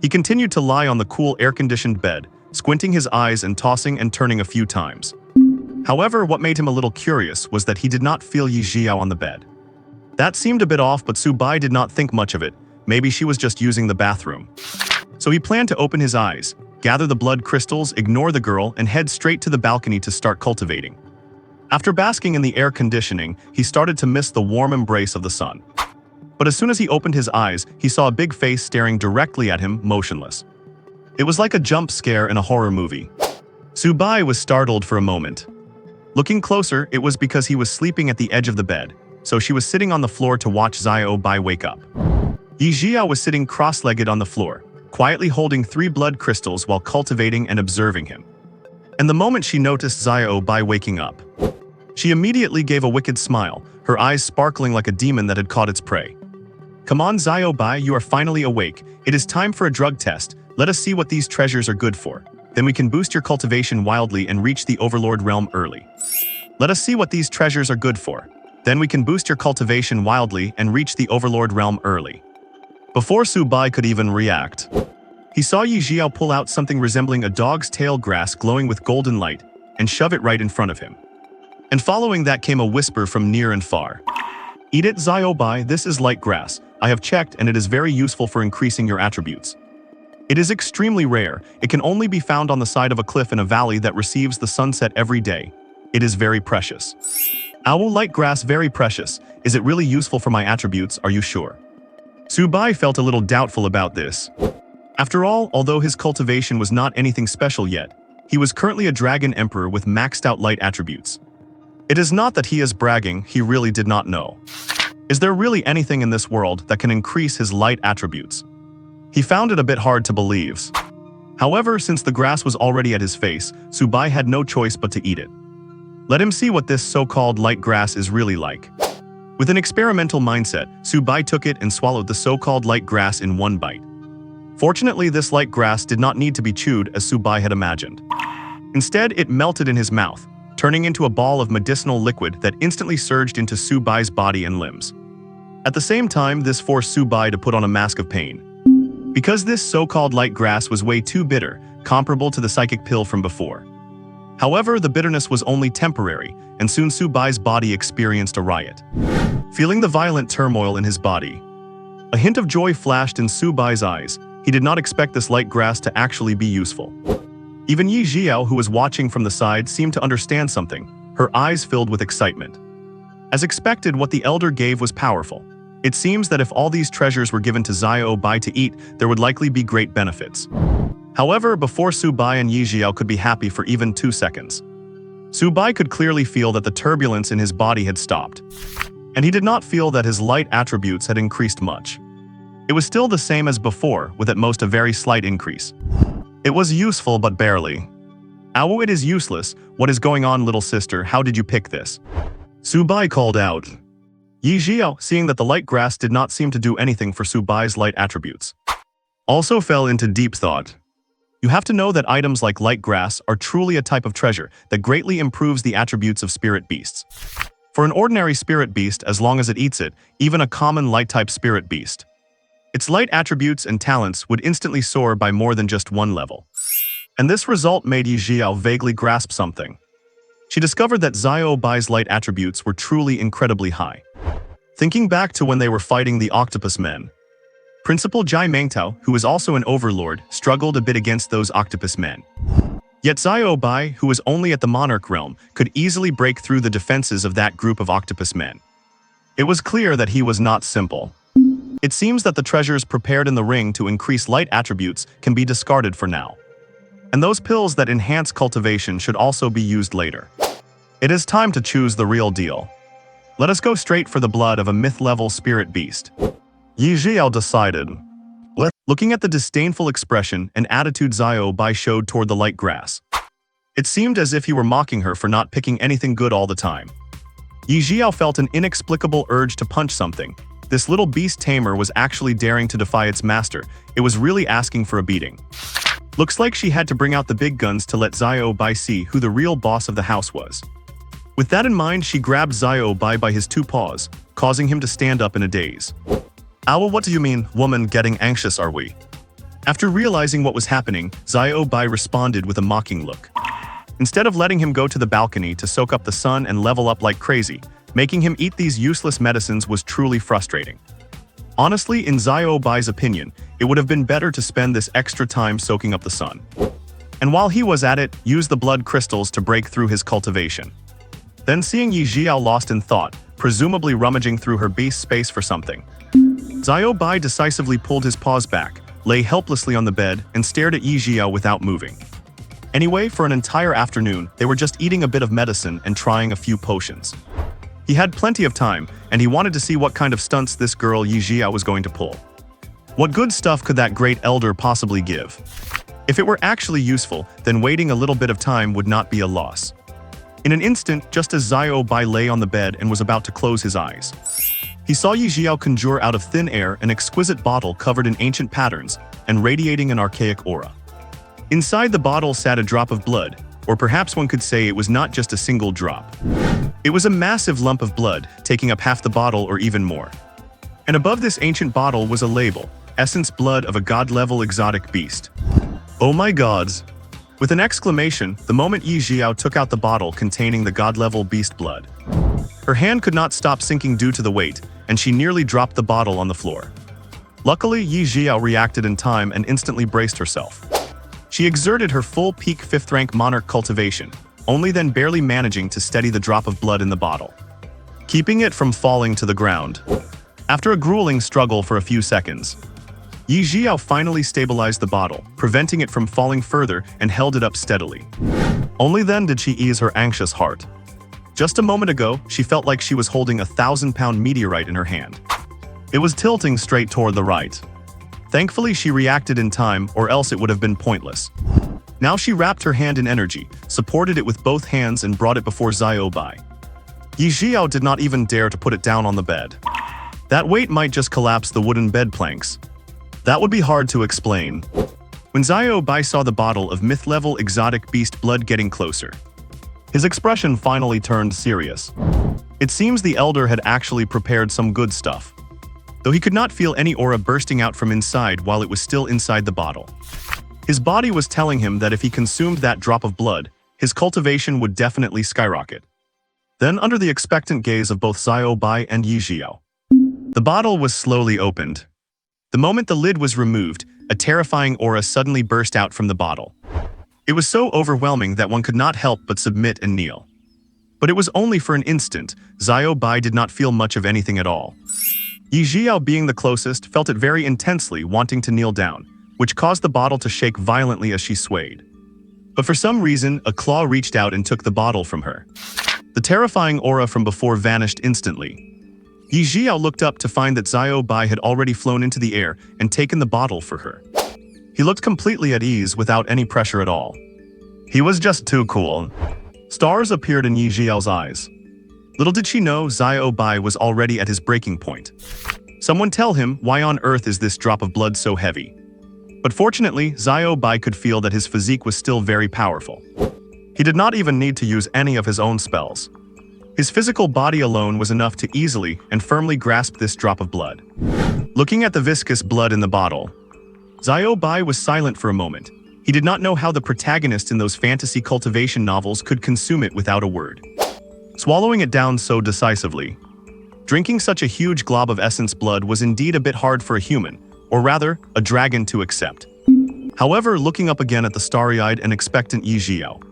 He continued to lie on the cool air-conditioned bed, squinting his eyes and tossing and turning a few times. However, what made him a little curious was that he did not feel Ye Zhiyao on the bed. That seemed a bit off, but Su Bai did not think much of it. Maybe she was just using the bathroom. So he planned to open his eyes, gather the blood crystals, ignore the girl, and head straight to the balcony to start cultivating. After basking in the air conditioning, he started to miss the warm embrace of the sun. But as soon as he opened his eyes, he saw a big face staring directly at him, motionless. It was like a jump scare in a horror movie. Su Bai was startled for a moment. Looking closer, it was because he was sleeping at the edge of the bed, so she was sitting on the floor to watch Zhiyao Bai wake up. Ye Zhiyao was sitting cross-legged on the floor, quietly holding 3 blood crystals while cultivating and observing him. And the moment she noticed Zhiyao Bai waking up, she immediately gave a wicked smile, her eyes sparkling like a demon that had caught its prey. "Come on, Zhiyao Bai, you are finally awake. It is time for a drug test. Let us see what these treasures are good for. Then we can boost your cultivation wildly and reach the Overlord realm early. Let us see what these treasures are good for. Then we can boost your cultivation wildly and reach the Overlord realm early." Before Su Bai could even react, he saw Ye Zhiyao pull out something resembling a dog's tail grass glowing with golden light and shove it right in front of him. And following that came a whisper from near and far. Eat it, Zhiyao Bai, this is light grass. I have checked and it is very useful for increasing your attributes. It is extremely rare. It can only be found on the side of a cliff in a valley that receives the sunset every day. It is very precious. Owl light grass, very precious. Is it really useful for my attributes, are you sure? Su Bai felt a little doubtful about this. After all, although his cultivation was not anything special yet, he was currently a dragon emperor with maxed out light attributes. It is not that he is bragging, he really did not know. Is there really anything in this world that can increase his light attributes? He found it a bit hard to believe. However, since the grass was already at his face, Su Bai had no choice but to eat it. Let him see what this so-called light grass is really like. With an experimental mindset, Su Bai took it and swallowed the so-called light grass in one bite. Fortunately, this light grass did not need to be chewed as Su Bai had imagined. Instead, it melted in his mouth, turning into a ball of medicinal liquid that instantly surged into Su Bai's body and limbs. At the same time, this forced Su Bai to put on a mask of pain. Because this so-called light grass was way too bitter, comparable to the psychic pill from before. However, the bitterness was only temporary, and soon Su Bai's body experienced a riot. Feeling the violent turmoil in his body, a hint of joy flashed in Su Bai's eyes. He did not expect this light grass to actually be useful. Even Ye Zhiyao, who was watching from the side, seemed to understand something, her eyes filled with excitement. As expected, what the elder gave was powerful. It seems that if all these treasures were given to Zhiyao Bai to eat, there would likely be great benefits. However, before Su Bai and Ye Zhiyao could be happy for even 2 seconds, Su Bai could clearly feel that the turbulence in his body had stopped. And he did not feel that his light attributes had increased much. It was still the same as before, with at most a very slight increase. It was useful, but barely. Ow, it is useless. What is going on, little sister? How did you pick this? Su Bai called out. Ye Zhiyao, seeing that the light grass did not seem to do anything for Su Bai's light attributes, also fell into deep thought. You have to know that items like light grass are truly a type of treasure that greatly improves the attributes of spirit beasts. For an ordinary spirit beast, as long as it eats it, even a common light-type spirit beast, its light attributes and talents would instantly soar by more than just one level. And this result made Ye Zhiyao vaguely grasp something. She discovered that Zhiyao Bai's light attributes were truly incredibly high. Thinking back to when they were fighting the octopus men, Principal Jai Mengtao, who was also an overlord, struggled a bit against those octopus men. Yet Zhiyao Bai, who was only at the monarch realm, could easily break through the defenses of that group of octopus men. It was clear that he was not simple. It seems that the treasures prepared in the ring to increase light attributes can be discarded for now. And those pills that enhance cultivation should also be used later. It is time to choose the real deal. Let us go straight for the blood of a myth-level spirit beast. Ye Zhiyao decided. Looking at the disdainful expression and attitude Zhiyao Bai showed toward the light grass, it seemed as if he were mocking her for not picking anything good all the time. Ye Zhiyao felt an inexplicable urge to punch something. This little beast tamer was actually daring to defy its master. It was really asking for a beating. Looks like she had to bring out the big guns to let Zhiyao Bai see who the real boss of the house was. With that in mind, she grabbed Zhiyao Bai by his 2 paws, causing him to stand up in a daze. Ow, what do you mean, woman, getting anxious are we? After realizing what was happening, Zhiyao Bai responded with a mocking look. Instead of letting him go to the balcony to soak up the sun and level up like crazy, making him eat these useless medicines was truly frustrating. Honestly, in Zhiyao Bai's opinion, it would have been better to spend this extra time soaking up the sun. And while he was at it, use the blood crystals to break through his cultivation. Then seeing Ye Zhiyao lost in thought, presumably rummaging through her beast space for something, Zhiyao Bai decisively pulled his paws back, lay helplessly on the bed, and stared at Ye Zhiyao without moving. Anyway, for an entire afternoon, they were just eating a bit of medicine and trying a few potions. He had plenty of time, and he wanted to see what kind of stunts this girl Ye Zhiyao was going to pull. What good stuff could that great elder possibly give? If it were actually useful, then waiting a little bit of time would not be a loss. In an instant, just as Zhiyao Bai lay on the bed and was about to close his eyes, he saw Ye Zhiyao conjure out of thin air an exquisite bottle covered in ancient patterns and radiating an archaic aura. Inside the bottle sat a drop of blood, or perhaps one could say it was not just a single drop. It was a massive lump of blood, taking up half the bottle or even more. And above this ancient bottle was a label, Essence Blood of a God-level exotic beast. Oh my gods! With an exclamation, the moment Ye Zhiyao took out the bottle containing the god-level beast blood. Her hand could not stop sinking due to the weight, and she nearly dropped the bottle on the floor. Luckily, Ye Zhiyao reacted in time and instantly braced herself. She exerted her full peak 5th rank monarch cultivation, only then barely managing to steady the drop of blood in the bottle, keeping it from falling to the ground. After a grueling struggle for a few seconds, Ye Zhiyao finally stabilized the bottle, preventing it from falling further, and held it up steadily. Only then did she ease her anxious heart. Just a moment ago, she felt like she was holding a 1,000-pound meteorite in her hand. It was tilting straight toward the right. Thankfully, she reacted in time, or else it would have been pointless. Now she wrapped her hand in energy, supported it with both hands, and brought it before Zhiyao Bai. Ye Zhiyao did not even dare to put it down on the bed. That weight might just collapse the wooden bed planks. That would be hard to explain. When Zhiyao Bai saw the bottle of myth-level exotic beast blood getting closer, his expression finally turned serious. It seems the elder had actually prepared some good stuff, though he could not feel any aura bursting out from inside while it was still inside the bottle. His body was telling him that if he consumed that drop of blood, his cultivation would definitely skyrocket. Then, under the expectant gaze of both Zhiyao Bai and Ye Zhiyao, the bottle was slowly opened. The moment the lid was removed, a terrifying aura suddenly burst out from the bottle. It was so overwhelming that one could not help but submit and kneel. But it was only for an instant. Zhiyao Bai did not feel much of anything at all. Ye Zhiyao, being the closest, felt it very intensely, wanting to kneel down, which caused the bottle to shake violently as she swayed. But for some reason, a claw reached out and took the bottle from her. The terrifying aura from before vanished instantly. Ye Zhiyao looked up to find that Zhiyao Bai had already flown into the air and taken the bottle for her. He looked completely at ease without any pressure at all. He was just too cool. Stars appeared in Ye Zhiyao's eyes. Little did she know Zhiyao Bai was already at his breaking point. Someone tell him, why on earth is this drop of blood so heavy? But fortunately, Zhiyao Bai could feel that his physique was still very powerful. He did not even need to use any of his own spells. His physical body alone was enough to easily and firmly grasp this drop of blood. Looking at the viscous blood in the bottle, Zhiyao Bai was silent for a moment. He did not know how the protagonists in those fantasy cultivation novels could consume it without a word. Swallowing it down so decisively. Drinking such a huge glob of essence blood was indeed a bit hard for a human, or rather, a dragon, to accept. However, looking up again at the starry-eyed and expectant Ye Zhiyao,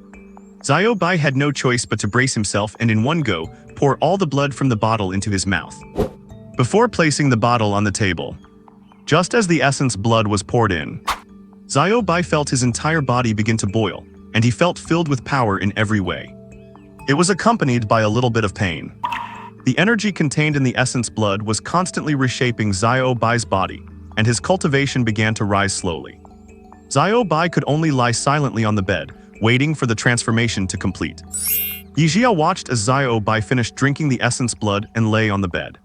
Zhiyao Bai had no choice but to brace himself and in one go, pour all the blood from the bottle into his mouth. Before placing the bottle on the table, just as the essence blood was poured in, Zhiyao Bai felt his entire body begin to boil, and he felt filled with power in every way. It was accompanied by a little bit of pain. The energy contained in the essence blood was constantly reshaping Zhiyao Bai's body, and his cultivation began to rise slowly. Zhiyao Bai could only lie silently on the bed, waiting for the transformation to complete. Ye Zhiyao watched as Zhiyao Bai finished drinking the essence blood and lay on the bed,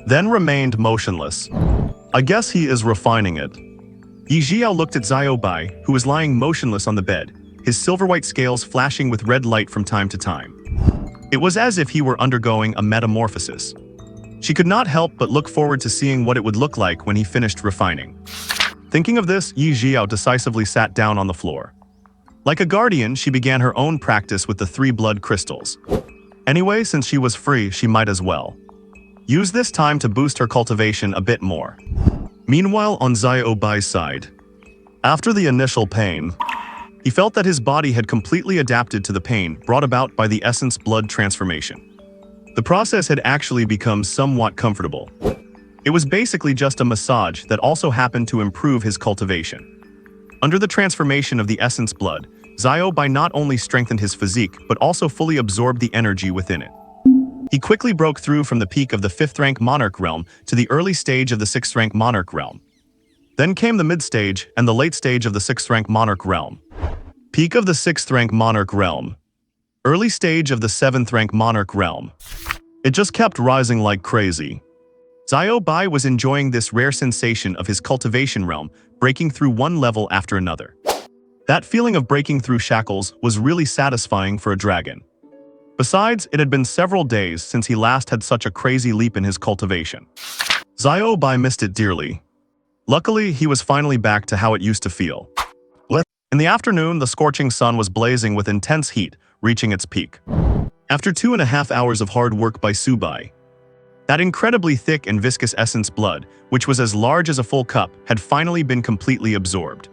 then remained motionless. I guess he is refining it. Ye Zhiyao looked at Zhiyao Bai, who was lying motionless on the bed, his silver-white scales flashing with red light from time to time. It was as if he were undergoing a metamorphosis. She could not help but look forward to seeing what it would look like when he finished refining. Thinking of this, Ye Zhiyao decisively sat down on the floor. Like a guardian, she began her own practice with the 3 blood crystals. Anyway, since she was free, she might as well use this time to boost her cultivation a bit more. Meanwhile, on Zhiyao Bai's side, after the initial pain, he felt that his body had completely adapted to the pain brought about by the essence blood transformation. The process had actually become somewhat comfortable. It was basically just a massage that also happened to improve his cultivation. Under the transformation of the essence blood, Zhiyao Bai not only strengthened his physique but also fully absorbed the energy within it. He quickly broke through from the peak of the 5th rank monarch realm to the early stage of the 6th rank monarch realm. Then came the mid-stage and the late stage of the 6th rank monarch realm. Peak of the 6th rank monarch realm. Early stage of the 7th rank monarch realm. It just kept rising like crazy. Zhiyao Bai was enjoying this rare sensation of his cultivation realm, breaking through one level after another. That feeling of breaking through shackles was really satisfying for a dragon. Besides, it had been several days since he last had such a crazy leap in his cultivation. Zhiyao Bai missed it dearly. Luckily, he was finally back to how it used to feel. In the afternoon, the scorching sun was blazing with intense heat, reaching its peak. After 2.5 hours of hard work by Subai, that incredibly thick and viscous essence blood, which was as large as a full cup, had finally been completely absorbed.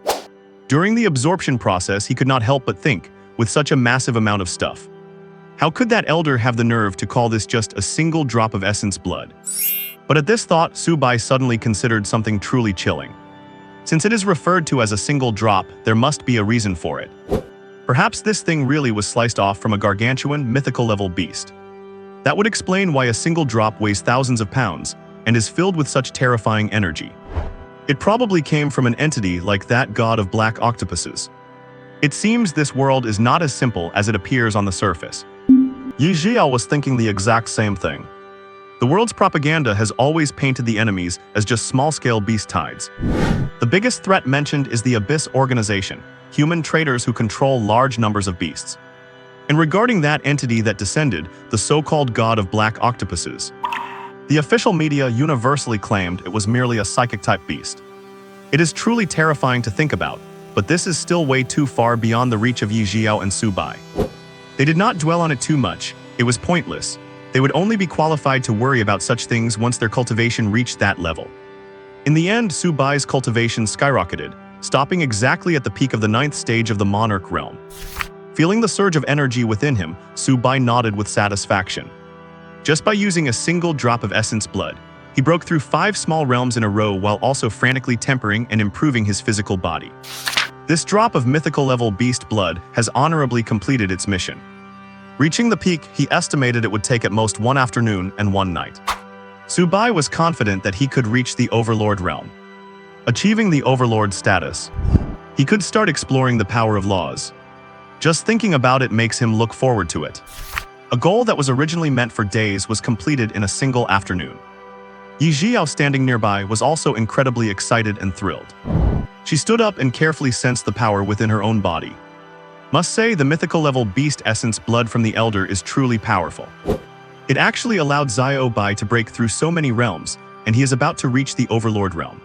During the absorption process, he could not help but think, with such a massive amount of stuff, how could that elder have the nerve to call this just a single drop of essence blood? But at this thought, Subai suddenly considered something truly chilling. Since it is referred to as a single drop, there must be a reason for it. Perhaps this thing really was sliced off from a gargantuan, mythical-level beast. That would explain why a single drop weighs thousands of pounds and is filled with such terrifying energy. It probably came from an entity like that god of black octopuses. It seems this world is not as simple as it appears on the surface. Ye Zhiyao was thinking the exact same thing. The world's propaganda has always painted the enemies as just small-scale beast tides. The biggest threat mentioned is the Abyss organization, human traders who control large numbers of beasts. And regarding that entity that descended, the so-called god of black octopuses, the official media universally claimed it was merely a psychic-type beast. It is truly terrifying to think about, but this is still way too far beyond the reach of Ye Zhiyao and Subai. They did not dwell on it too much. It was pointless. They would only be qualified to worry about such things once their cultivation reached that level. In the end, Subai's cultivation skyrocketed, stopping exactly at the peak of the 9th stage of the monarch realm. Feeling the surge of energy within him, Subai nodded with satisfaction. Just by using a single drop of essence blood, he broke through 5 small realms in a row while also frantically tempering and improving his physical body. This drop of mythical-level beast blood has honorably completed its mission. Reaching the peak, he estimated it would take at most 1 afternoon and 1 night. Subai was confident that he could reach the Overlord realm. Achieving the Overlord status, he could start exploring the power of laws. Just thinking about it makes him look forward to it. A goal that was originally meant for days was completed in a single afternoon. Ye Zhiyao, standing nearby, was also incredibly excited and thrilled. She stood up and carefully sensed the power within her own body. Must say, the mythical-level beast essence blood from the Elder is truly powerful. It actually allowed Zhiyao Bai to break through so many realms, and he is about to reach the Overlord realm.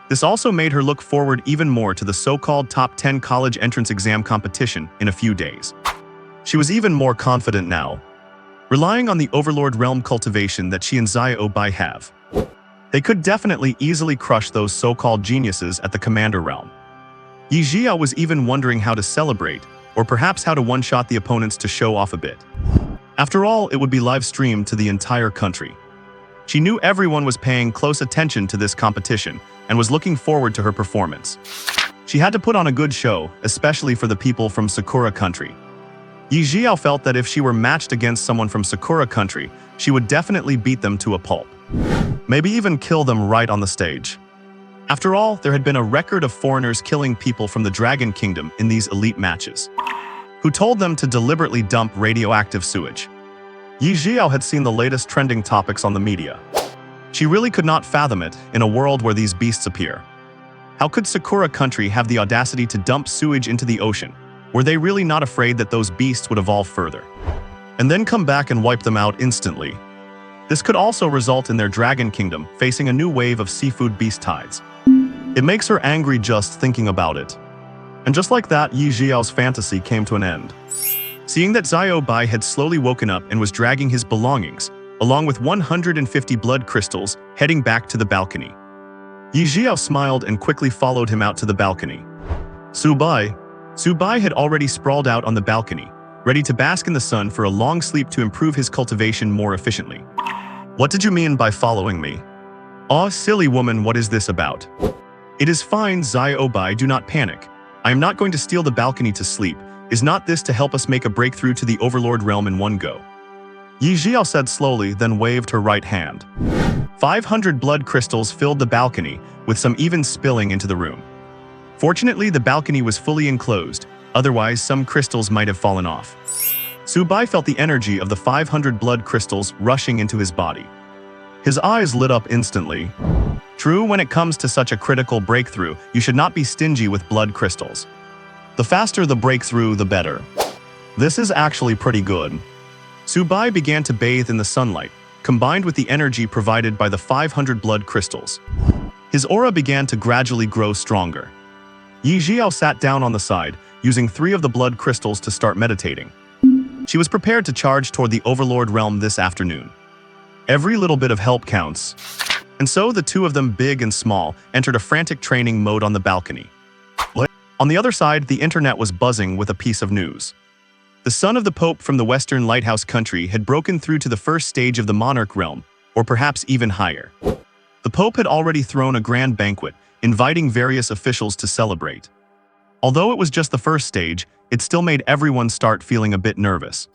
This also made her look forward even more to the so-called top 10 college entrance exam competition in a few days. She was even more confident now, relying on the Overlord realm cultivation that she and Zhiyao Bai have. They could definitely easily crush those so-called geniuses at the Commander realm. Ye Zhiyao was even wondering how to celebrate, or perhaps how to one-shot the opponents to show off a bit. After all, it would be live-streamed to the entire country. She knew everyone was paying close attention to this competition and was looking forward to her performance. She had to put on a good show, especially for the people from Sakura country. Ye Zhiyao felt that if she were matched against someone from Sakura country, she would definitely beat them to a pulp. Maybe even kill them right on the stage. After all, there had been a record of foreigners killing people from the Dragon Kingdom in these elite matches, who told them to deliberately dump radioactive sewage. Ye Zhiyao had seen the latest trending topics on the media. She really could not fathom it in a world where these beasts appear. How could Sakura country have the audacity to dump sewage into the ocean? Were they really not afraid that those beasts would evolve further, and then come back and wipe them out instantly? This could also result in their Dragon Kingdom facing a new wave of seafood beast tides. It makes her angry just thinking about it. And just like that, Ye Zhiyao's fantasy came to an end. Seeing that Zhiyao Bai had slowly woken up and was dragging his belongings, along with 150 blood crystals, heading back to the balcony. Ye Zhiyao smiled and quickly followed him out to the balcony. Subai had already sprawled out on the balcony, ready to bask in the sun for a long sleep to improve his cultivation more efficiently. What did you mean by following me? Aw, silly woman, what is this about? It is fine, Zhiyao Bai, do not panic. I am not going to steal the balcony to sleep. Is not this to help us make a breakthrough to the Overlord realm in one go? Ye Zhiyao said slowly, then waved her right hand. 500 blood crystals filled the balcony, with some even spilling into the room. Fortunately, the balcony was fully enclosed, otherwise some crystals might have fallen off. Subai felt the energy of the 500 blood crystals rushing into his body. His eyes lit up instantly. True, when it comes to such a critical breakthrough, you should not be stingy with blood crystals. The faster the breakthrough, the better. This is actually pretty good. Subai began to bathe in the sunlight, combined with the energy provided by the 500 blood crystals. His aura began to gradually grow stronger. Ye Zhiyao sat down on the side, using 3 of the blood crystals to start meditating. She was prepared to charge toward the Overlord realm this afternoon. Every little bit of help counts. And so the 2 of them, big and small, entered a frantic training mode on the balcony. On the other side, the internet was buzzing with a piece of news. The son of the Pope from the Western Lighthouse country had broken through to the first stage of the monarch realm, or perhaps even higher. The Pope had already thrown a grand banquet, inviting various officials to celebrate. Although it was just the first stage, it still made everyone start feeling a bit nervous.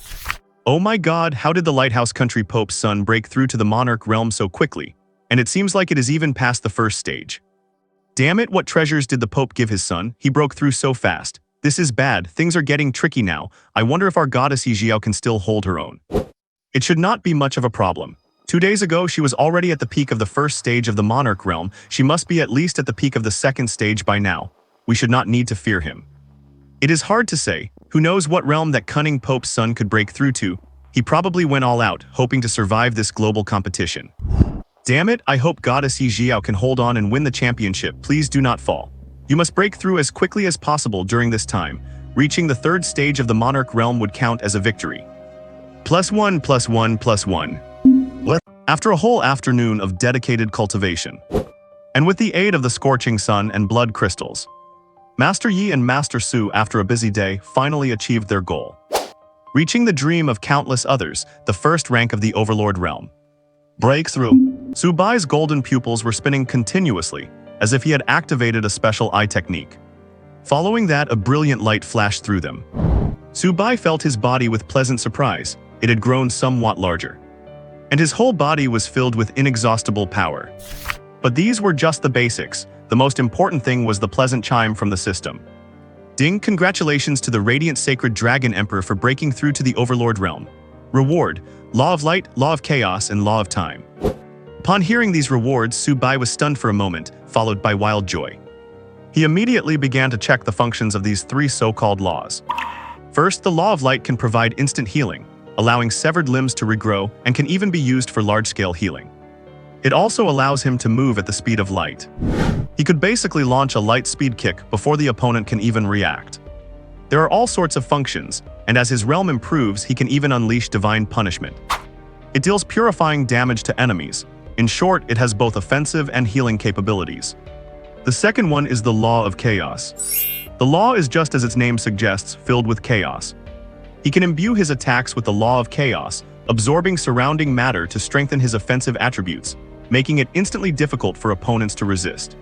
Oh my God, how did the Lighthouse country Pope's son break through to the monarch realm so quickly? And it seems like it is even past the first stage. Damn it, what treasures did the Pope give his son? He broke through so fast. This is bad, things are getting tricky now. I wonder if our goddess Ye Zhiyao can still hold her own. It should not be much of a problem. 2 days ago, she was already at the peak of the first stage of the monarch realm. She must be at least at the peak of the second stage by now. We should not need to fear him. It is hard to say. Who knows what realm that cunning Pope's son could break through to? He probably went all out, hoping to survive this global competition. Damn it, I hope Goddess Ye Zhiyao can hold on and win the championship. Please do not fall. You must break through as quickly as possible during this time. Reaching the 3rd stage of the monarch realm would count as a victory. +1, +1, +1. After a whole afternoon of dedicated cultivation, and with the aid of the scorching sun and blood crystals, Master Yi and Master Su, after a busy day, finally achieved their goal, reaching the dream of countless others, the first rank of the Overlord realm. Breakthrough. Su Bai's golden pupils were spinning continuously, as if he had activated a special eye technique. Following that, a brilliant light flashed through them. Su Bai felt his body with pleasant surprise. It had grown somewhat larger, and his whole body was filled with inexhaustible power. But these were just the basics. The most important thing was the pleasant chime from the system. Ding! Congratulations to the Radiant Sacred Dragon Emperor for breaking through to the Overlord realm. Reward: Law of Light, Law of Chaos, and Law of Time. Upon hearing these rewards, Su Bai was stunned for a moment, followed by wild joy. He immediately began to check the functions of these 3 so-called laws. First, the Law of Light can provide instant healing, allowing severed limbs to regrow, and can even be used for large-scale healing. It also allows him to move at the speed of light. He could basically launch a light speed kick before the opponent can even react. There are all sorts of functions, and as his realm improves, he can even unleash divine punishment. It deals purifying damage to enemies. In short, it has both offensive and healing capabilities. The second one is the Law of Chaos. The law is just as its name suggests, filled with chaos. He can imbue his attacks with the Law of Chaos, absorbing surrounding matter to strengthen his offensive attributes, making it instantly difficult for opponents to resist.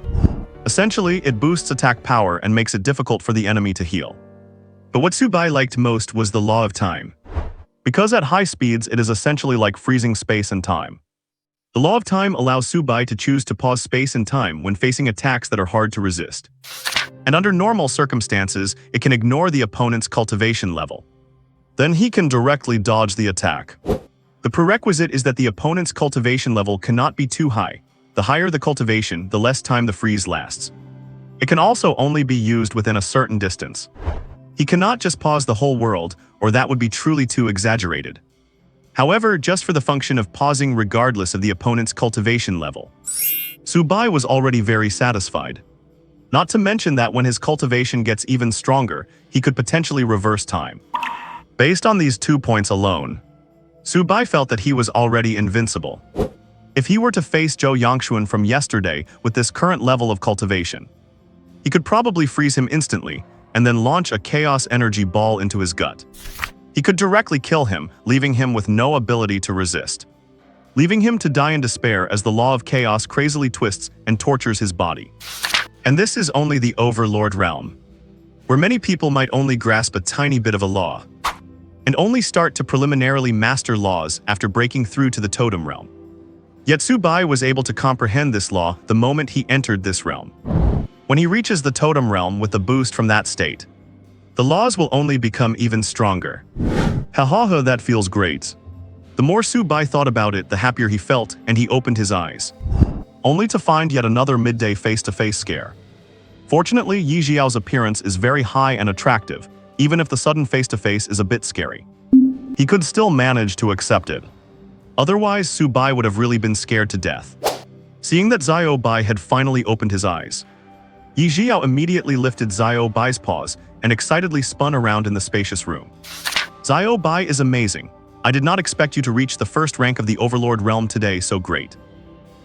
Essentially, it boosts attack power and makes it difficult for the enemy to heal. But what Su Bai liked most was the Law of Time. Because at high speeds, it is essentially like freezing space and time. The Law of Time allows Su Bai to choose to pause space and time when facing attacks that are hard to resist. And under normal circumstances, it can ignore the opponent's cultivation level. Then he can directly dodge the attack. The prerequisite is that the opponent's cultivation level cannot be too high. The higher the cultivation, the less time the freeze lasts. It can also only be used within a certain distance. He cannot just pause the whole world, or that would be truly too exaggerated. However, just for the function of pausing regardless of the opponent's cultivation level, Su Bai was already very satisfied. Not to mention that when his cultivation gets even stronger, he could potentially reverse time. Based on these 2 points alone, Su Bai felt that he was already invincible. If he were to face Zhou Yangxuan from yesterday with this current level of cultivation, he could probably freeze him instantly and then launch a chaos energy ball into his gut. He could directly kill him, leaving him with no ability to resist, leaving him to die in despair as the Law of Chaos crazily twists and tortures his body. And this is only the Overlord realm, where many people might only grasp a tiny bit of a law, and only start to preliminarily master laws after breaking through to the Totem realm. Yet Su Bai was able to comprehend this law the moment he entered this realm. When he reaches the Totem realm with the boost from that state, the laws will only become even stronger. Ha ha ha, that feels great. The more Su Bai thought about it, the happier he felt, and he opened his eyes, only to find yet another midday face-to-face scare. Fortunately, Ye Zhiyao's appearance is very high and attractive, even if the sudden face-to-face is a bit scary. He could still manage to accept it. Otherwise, Su Bai would have really been scared to death. Seeing that Zhao Bai had finally opened his eyes, Ye Zhiyao immediately lifted Zhiyao Bai's paws and excitedly spun around in the spacious room. Zhiyao Bai is amazing. I did not expect you to reach the first rank of the Overlord realm today so great.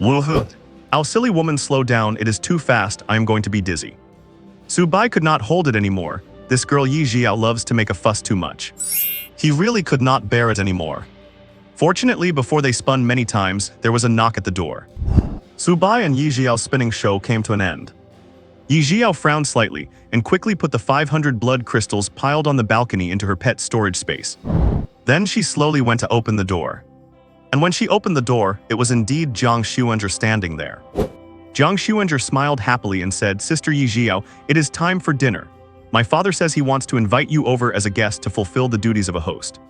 Woohoo! Our silly woman, slow down, it is too fast, I am going to be dizzy. Su Bai could not hold it anymore. This girl Ye Zhiyao loves to make a fuss too much. He really could not bear it anymore. Fortunately, before they spun many times, there was a knock at the door. Su Bai and Ye Zhiyao's spinning show came to an end. Ye Zhiyao frowned slightly and quickly put the 500 blood crystals piled on the balcony into her pet storage space. Then she slowly went to open the door. And when she opened the door, it was indeed Jiang Xuenger standing there. Jiang Xuenger smiled happily and said, "Sister Ye Zhiyao, it is time for dinner. My father says he wants to invite you over as a guest to fulfill the duties of a host."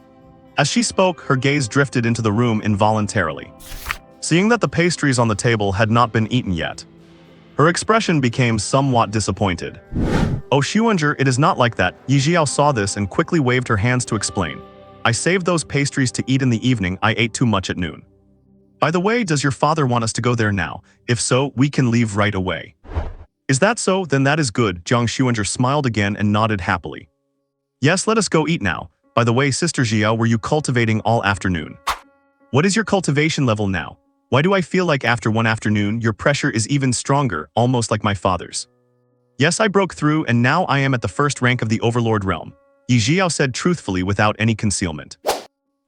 As she spoke, her gaze drifted into the room involuntarily. Seeing that the pastries on the table had not been eaten yet, her expression became somewhat disappointed. "Oh, Xuenger, it is not like that." Ye Zhiyao saw this and quickly waved her hands to explain. "I saved those pastries to eat in the evening. I ate too much at noon. By the way, does your father want us to go there now? If so, we can leave right away." "Is that so? Then that is good." Jiang Xuenger smiled again and nodded happily. "Yes, let us go eat now. By the way, Sister Zhiyao, were you cultivating all afternoon? What is your cultivation level now? Why do I feel like after one afternoon, your pressure is even stronger, almost like my father's?" "Yes, I broke through and now I am at the first rank of the Overlord realm," Ye Zhiyao said truthfully without any concealment.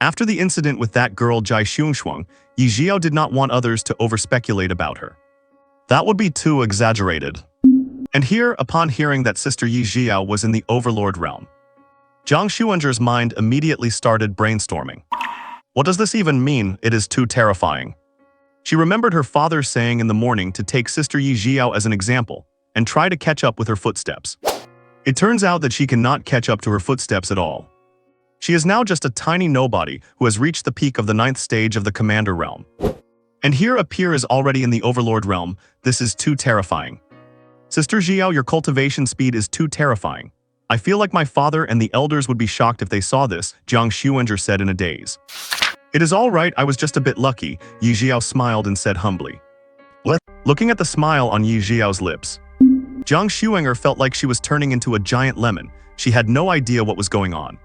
After the incident with that girl Jai Xuanshuang, Ye Zhiyao did not want others to over-speculate about her. That would be too exaggerated. And here, upon hearing that Sister Ye Zhiyao was in the Overlord realm, Jiang Xuenger's mind immediately started brainstorming. What does this even mean? It is too terrifying. She remembered her father saying in the morning to take Sister Ye Zhiyao as an example and try to catch up with her footsteps. It turns out that she cannot catch up to her footsteps at all. She is now just a tiny nobody who has reached the peak of the 9th stage of the Commander realm. And here a peer is already in the Overlord realm. This is too terrifying. Sister Zhiyao, your cultivation speed is too terrifying. I feel like my father and the elders would be shocked if they saw this, Jiang Xuenger said in a daze. It is all right, I was just a bit lucky, Ye Zhiyao smiled and said humbly. What? Looking at the smile on Ye Zhiyao's lips, Jiang Xuenger felt like she was turning into a giant lemon. She had no idea what was going on.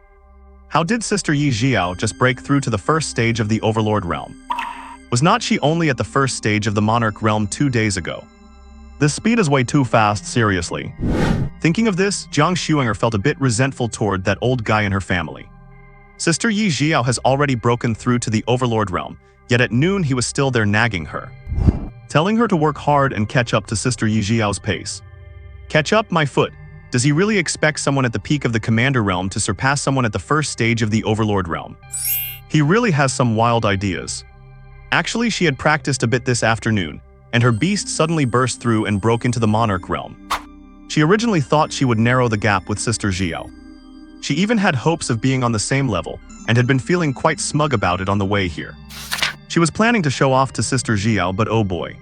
How did Sister Ye Zhiyao just break through to the first stage of the Overlord realm? Was not she only at the first stage of the Monarch realm 2 days ago? This speed is way too fast, seriously. Thinking of this, Jiang Xuenger felt a bit resentful toward that old guy and her family. Sister Ye Zhiyao has already broken through to the Overlord realm, yet at noon he was still there nagging her, telling her to work hard and catch up to Sister Ye Zhiyao's pace. Catch up, my foot. Does he really expect someone at the peak of the Commander realm to surpass someone at the first stage of the Overlord realm? He really has some wild ideas. Actually, she had practiced a bit this afternoon, and her beast suddenly burst through and broke into the Monarch realm. She originally thought she would narrow the gap with Sister Zhiyao. She even had hopes of being on the same level, and had been feeling quite smug about it on the way here. She was planning to show off to Sister Zhiyao, but oh boy.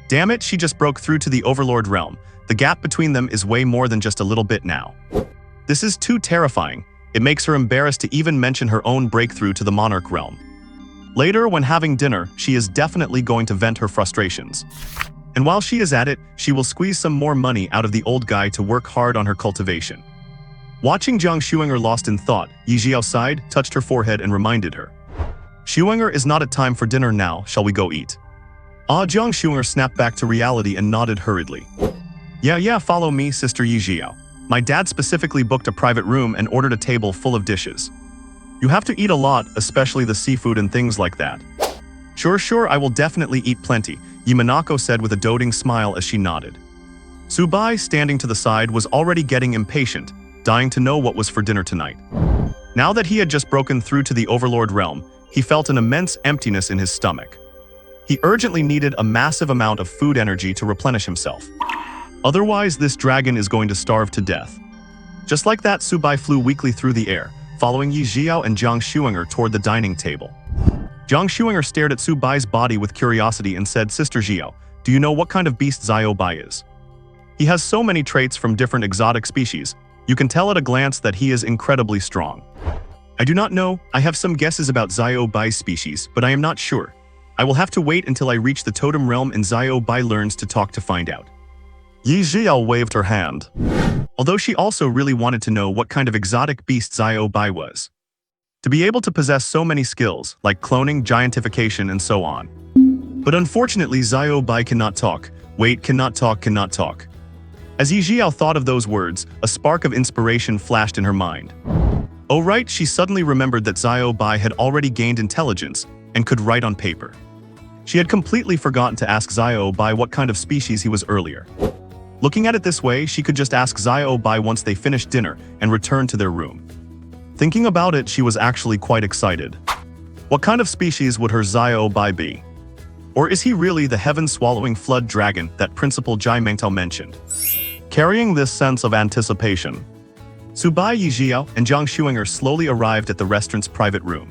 Damn it, she just broke through to the Overlord realm. The gap between them is way more than just a little bit now. This is too terrifying. It makes her embarrassed to even mention her own breakthrough to the Monarch realm. Later, when having dinner, she is definitely going to vent her frustrations. And while she is at it, she will squeeze some more money out of the old guy to work hard on her cultivation. Watching Jiang Xuenger lost in thought, Ye Zhiyao sighed, touched her forehead and reminded her. Xuenger, is not a time for dinner now, shall we go eat? Jiang Xuenger snapped back to reality and nodded hurriedly. Yeah, follow me, Sister Ye Zhiyao. My dad specifically booked a private room and ordered a table full of dishes. You have to eat a lot, especially the seafood and things like that. Sure, I will definitely eat plenty, Ye Minako said with a doting smile as she nodded. Su Bai, standing to the side, was already getting impatient, dying to know what was for dinner tonight. Now that he had just broken through to the Overlord realm, he felt an immense emptiness in his stomach. He urgently needed a massive amount of food energy to replenish himself. Otherwise, this dragon is going to starve to death. Just like that, Su Bai flew weakly through the air, following Ye Zhiyao and Jiang Xuenger toward the dining table. Jiang Xuenger stared at Su Bai's body with curiosity and said, Sister Zhiyao, do you know what kind of beast Zhiyao Bai is? He has so many traits from different exotic species. You can tell at a glance that he is incredibly strong. I do not know. I have some guesses about Zhiyao Bai's species, but I am not sure. I will have to wait until I reach the totem realm and Zhiyao Bai learns to talk to find out. Ye Zhiyao waved her hand, although she also really wanted to know what kind of exotic beast Zhiyao Bai was. To be able to possess so many skills, like cloning, giantification, and so on. But unfortunately, Zhiyao Bai cannot talk. Wait, cannot talk, cannot talk. As Ye Zhiyao thought of those words, a spark of inspiration flashed in her mind. Oh right, she suddenly remembered that Zhiyao Bai had already gained intelligence and could write on paper. She had completely forgotten to ask Zhiyao Bai what kind of species he was earlier. Looking at it this way, she could just ask Zhiyao Bai once they finished dinner and return to their room. Thinking about it, she was actually quite excited. What kind of species would her Zhiyao Bai be? Or is he really the heaven-swallowing flood dragon that Principal Jai Mengtao mentioned? Carrying this sense of anticipation, Su Bai, Ye Zhiyao, and Jiang Shuinger slowly arrived at the restaurant's private room.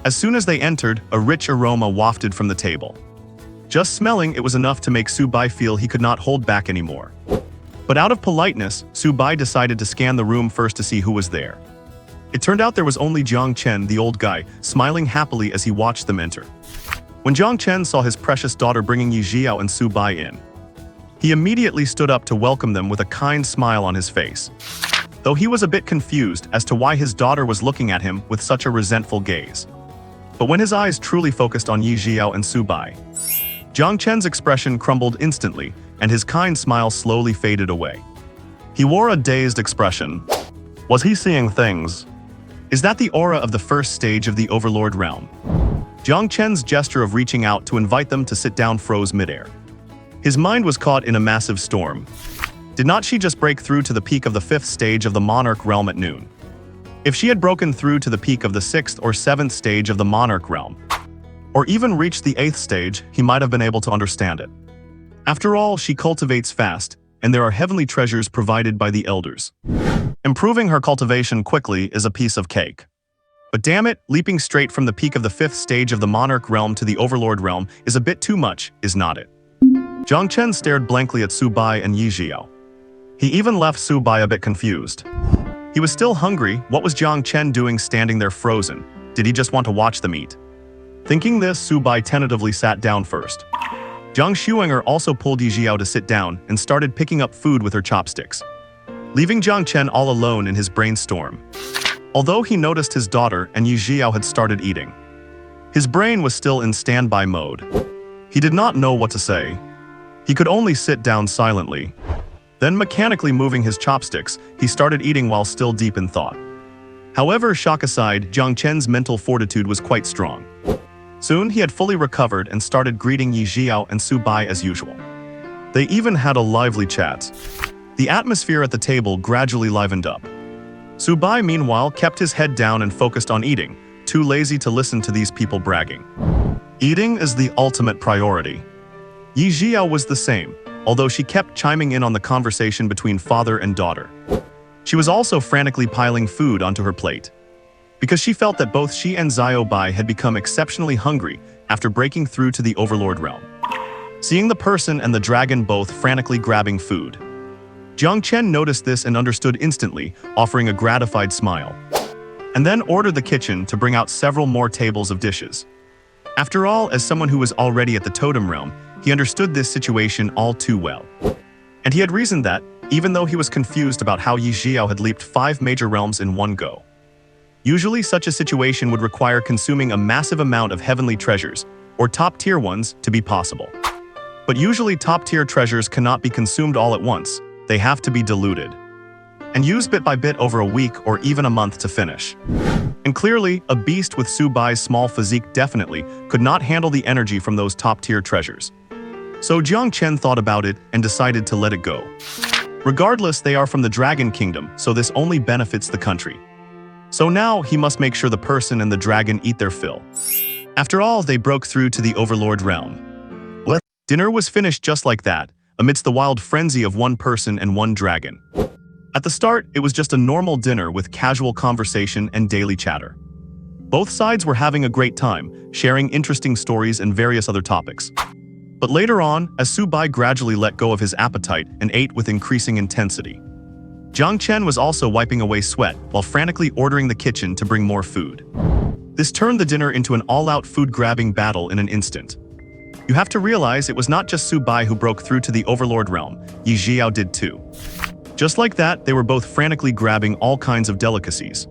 As soon as they entered, a rich aroma wafted from the table. Just smelling it was enough to make Su Bai feel he could not hold back anymore. But out of politeness, Su Bai decided to scan the room first to see who was there. It turned out there was only Jiang Chen, the old guy, smiling happily as he watched them enter. When Jiang Chen saw his precious daughter bringing Ye Zhiyao and Su Bai in, he immediately stood up to welcome them with a kind smile on his face. Though he was a bit confused as to why his daughter was looking at him with such a resentful gaze. But when his eyes truly focused on Ye Zhiyao and Su Bai, Jiang Chen's expression crumbled instantly, and his kind smile slowly faded away. He wore a dazed expression. Was he seeing things? Is that the aura of the first stage of the Overlord realm? Jiang Chen's gesture of reaching out to invite them to sit down froze midair. His mind was caught in a massive storm. Did not she just break through to the peak of the 5th stage of the Monarch realm at noon? If she had broken through to the peak of the 6th or 7th stage of the Monarch realm, or even reached the 8th stage, he might have been able to understand it. After all, she cultivates fast, and there are heavenly treasures provided by the elders. Improving her cultivation quickly is a piece of cake. But damn it, leaping straight from the peak of the 5th stage of the Monarch realm to the Overlord realm is a bit too much, is not it? Jiang Chen stared blankly at Su Bai and Ye Zhiyao. He even left Su Bai a bit confused. He was still hungry. What was Jiang Chen doing standing there frozen? Did he just want to watch them eat? Thinking this, Su Bai tentatively sat down first. Jiang Shuinger also pulled Ye Zhiyao to sit down and started picking up food with her chopsticks, leaving Jiang Chen all alone in his brainstorm. Although he noticed his daughter and Ye Zhiyao had started eating, his brain was still in standby mode. He did not know what to say. He could only sit down silently. Then mechanically moving his chopsticks, he started eating while still deep in thought. However, shock aside, Jiang Chen's mental fortitude was quite strong. Soon he had fully recovered and started greeting Ye Zhiyao and Su Bai as usual. They even had a lively chat. The atmosphere at the table gradually livened up. Su Bai, meanwhile, kept his head down and focused on eating, too lazy to listen to these people bragging. Eating is the ultimate priority. Ye Zhiyao was the same, although she kept chiming in on the conversation between father and daughter. She was also frantically piling food onto her plate, because she felt that both she and Zhiyao Bai had become exceptionally hungry after breaking through to the Overlord realm. Seeing the person and the dragon both frantically grabbing food, Jiang Chen noticed this and understood instantly, offering a gratified smile, and then ordered the kitchen to bring out several more tables of dishes. After all, as someone who was already at the totem realm, he understood this situation all too well. And he had reasoned that, even though he was confused about how Ye Zhiyao had leaped 5 major realms in one go. Usually such a situation would require consuming a massive amount of heavenly treasures, or top-tier ones, to be possible. But usually top-tier treasures cannot be consumed all at once, they have to be diluted, and used bit by bit over a week or even a month to finish. And clearly, a beast with Su Bai's small physique definitely could not handle the energy from those top-tier treasures. So Jiang Chen thought about it and decided to let it go. Regardless, they are from the Dragon Kingdom, so this only benefits the country. So now he must make sure the person and the dragon eat their fill. After all, they broke through to the Overlord realm. Dinner was finished just like that, amidst the wild frenzy of one person and one dragon. At the start, it was just a normal dinner with casual conversation and daily chatter. Both sides were having a great time, sharing interesting stories and various other topics. But later on, as Su Bai gradually let go of his appetite and ate with increasing intensity, Jiang Chen was also wiping away sweat while frantically ordering the kitchen to bring more food. This turned the dinner into an all-out food-grabbing battle in an instant. You have to realize it was not just Su Bai who broke through to the Overlord realm, Ye Zhiyao did too. Just like that, they were both frantically grabbing all kinds of delicacies.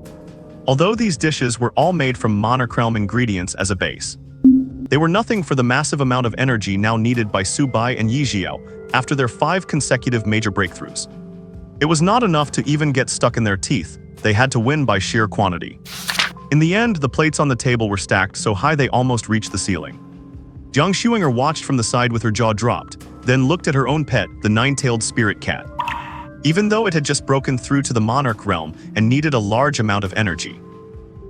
Although these dishes were all made from monarch realm ingredients as a base, they were nothing for the massive amount of energy now needed by Su Bai and Ye Zhiyao after their 5 consecutive major breakthroughs. It was not enough to even get stuck in their teeth, they had to win by sheer quantity. In the end, the plates on the table were stacked so high they almost reached the ceiling. Jiang Xuenger watched from the side with her jaw dropped, then looked at her own pet, the 9-tailed spirit cat. Even though it had just broken through to the monarch realm and needed a large amount of energy,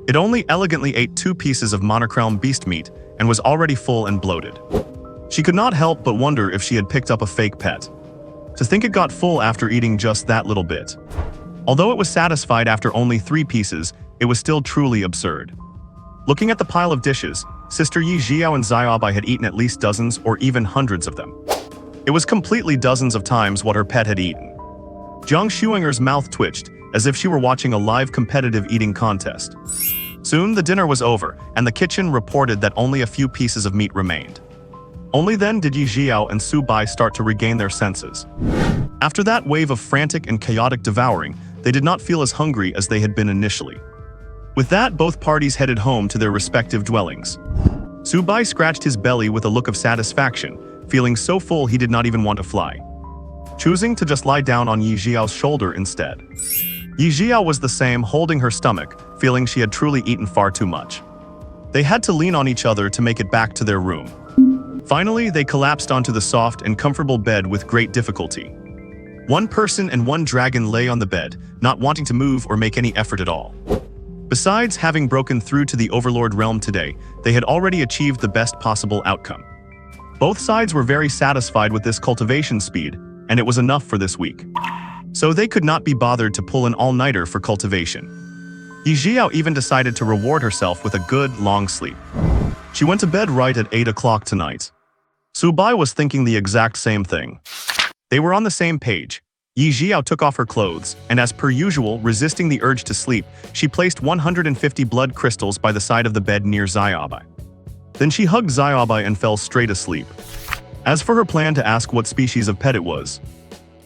it only elegantly ate 2 pieces of monarch realm beast meat and was already full and bloated. She could not help but wonder if she had picked up a fake pet. To think it got full after eating just that little bit. Although it was satisfied after only 3 pieces, it was still truly absurd. Looking at the pile of dishes, Sister Ye Zhiyao and Xiaobai had eaten at least dozens or even hundreds of them. It was completely dozens of times what her pet had eaten. Jiang Xuenger's mouth twitched, as if she were watching a live competitive eating contest. Soon the dinner was over, and the kitchen reported that only a few pieces of meat remained. Only then did Ye Zhiyao and Su Bai start to regain their senses. After that wave of frantic and chaotic devouring, they did not feel as hungry as they had been initially. With that, both parties headed home to their respective dwellings. Su Bai scratched his belly with a look of satisfaction, feeling so full he did not even want to fly, choosing to just lie down on Ye Zhiyao's shoulder instead. Ye Zhiyao was the same, holding her stomach, feeling she had truly eaten far too much. They had to lean on each other to make it back to their room. Finally, they collapsed onto the soft and comfortable bed with great difficulty. One person and one dragon lay on the bed, not wanting to move or make any effort at all. Besides having broken through to the Overlord realm today, they had already achieved the best possible outcome. Both sides were very satisfied with this cultivation speed, and it was enough for this week. So they could not be bothered to pull an all-nighter for cultivation. Ye Zhiyao even decided to reward herself with a good, long sleep. She went to bed right at 8 o'clock tonight. Su Bai was thinking the exact same thing. They were on the same page. Ye Zhiyao took off her clothes, and as per usual, resisting the urge to sleep, she placed 150 blood crystals by the side of the bed near Xiaobai. Then she hugged Xiaobai and fell straight asleep. As for her plan to ask what species of pet it was,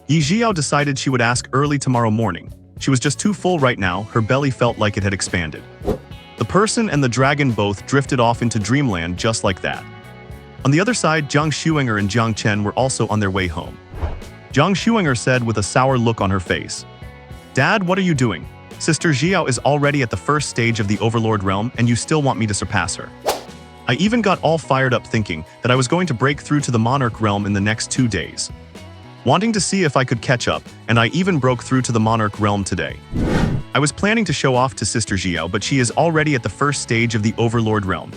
Ye Zhiyao decided she would ask early tomorrow morning. She was just too full right now, her belly felt like it had expanded. The person and the dragon both drifted off into dreamland just like that. On the other side, Jiang Xuenger and Jiang Chen were also on their way home. Jiang Xuenger said with a sour look on her face, "Dad, what are you doing? Sister Zhiyao is already at the first stage of the Overlord realm and you still want me to surpass her." I even got all fired up thinking that I was going to break through to the Monarch realm in the next 2 days. Wanting to see if I could catch up, and I even broke through to the Monarch realm today. I was planning to show off to Sister Zhiyao, but she is already at the first stage of the Overlord realm.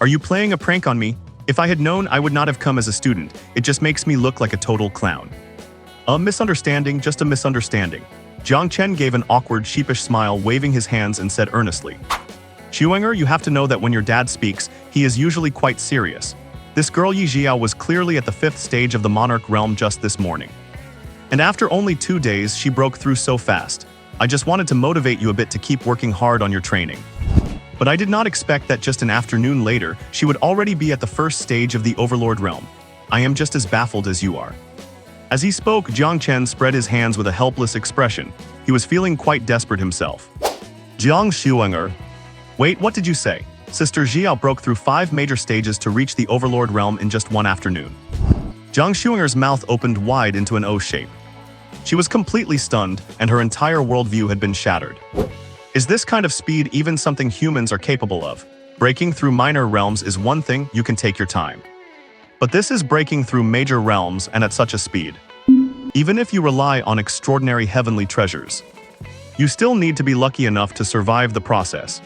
Are you playing a prank on me? If I had known, I would not have come as a student. It just makes me look like a total clown. A misunderstanding, just a misunderstanding. Jiang Chen gave an awkward, sheepish smile, waving his hands and said earnestly, "Xuenger, you have to know that when your dad speaks, he is usually quite serious. This girl Ye Zhiyao was clearly at the 5th stage of the Monarch realm just this morning. And after only 2 days, she broke through so fast. I just wanted to motivate you a bit to keep working hard on your training. But I did not expect that just an afternoon later, she would already be at the first stage of the Overlord realm. I am just as baffled as you are." As he spoke, Jiang Chen spread his hands with a helpless expression. He was feeling quite desperate himself. "Jiang Xuenger." "Wait, what did you say?" Sister Zhiyao broke through 5 major stages to reach the Overlord realm in just 1 afternoon. Jiang Xuenger's mouth opened wide into an O shape. She was completely stunned, and her entire worldview had been shattered. Is this kind of speed even something humans are capable of? Breaking through minor realms is one thing, you can take your time. But this is breaking through major realms and at such a speed. Even if you rely on extraordinary heavenly treasures, you still need to be lucky enough to survive the process.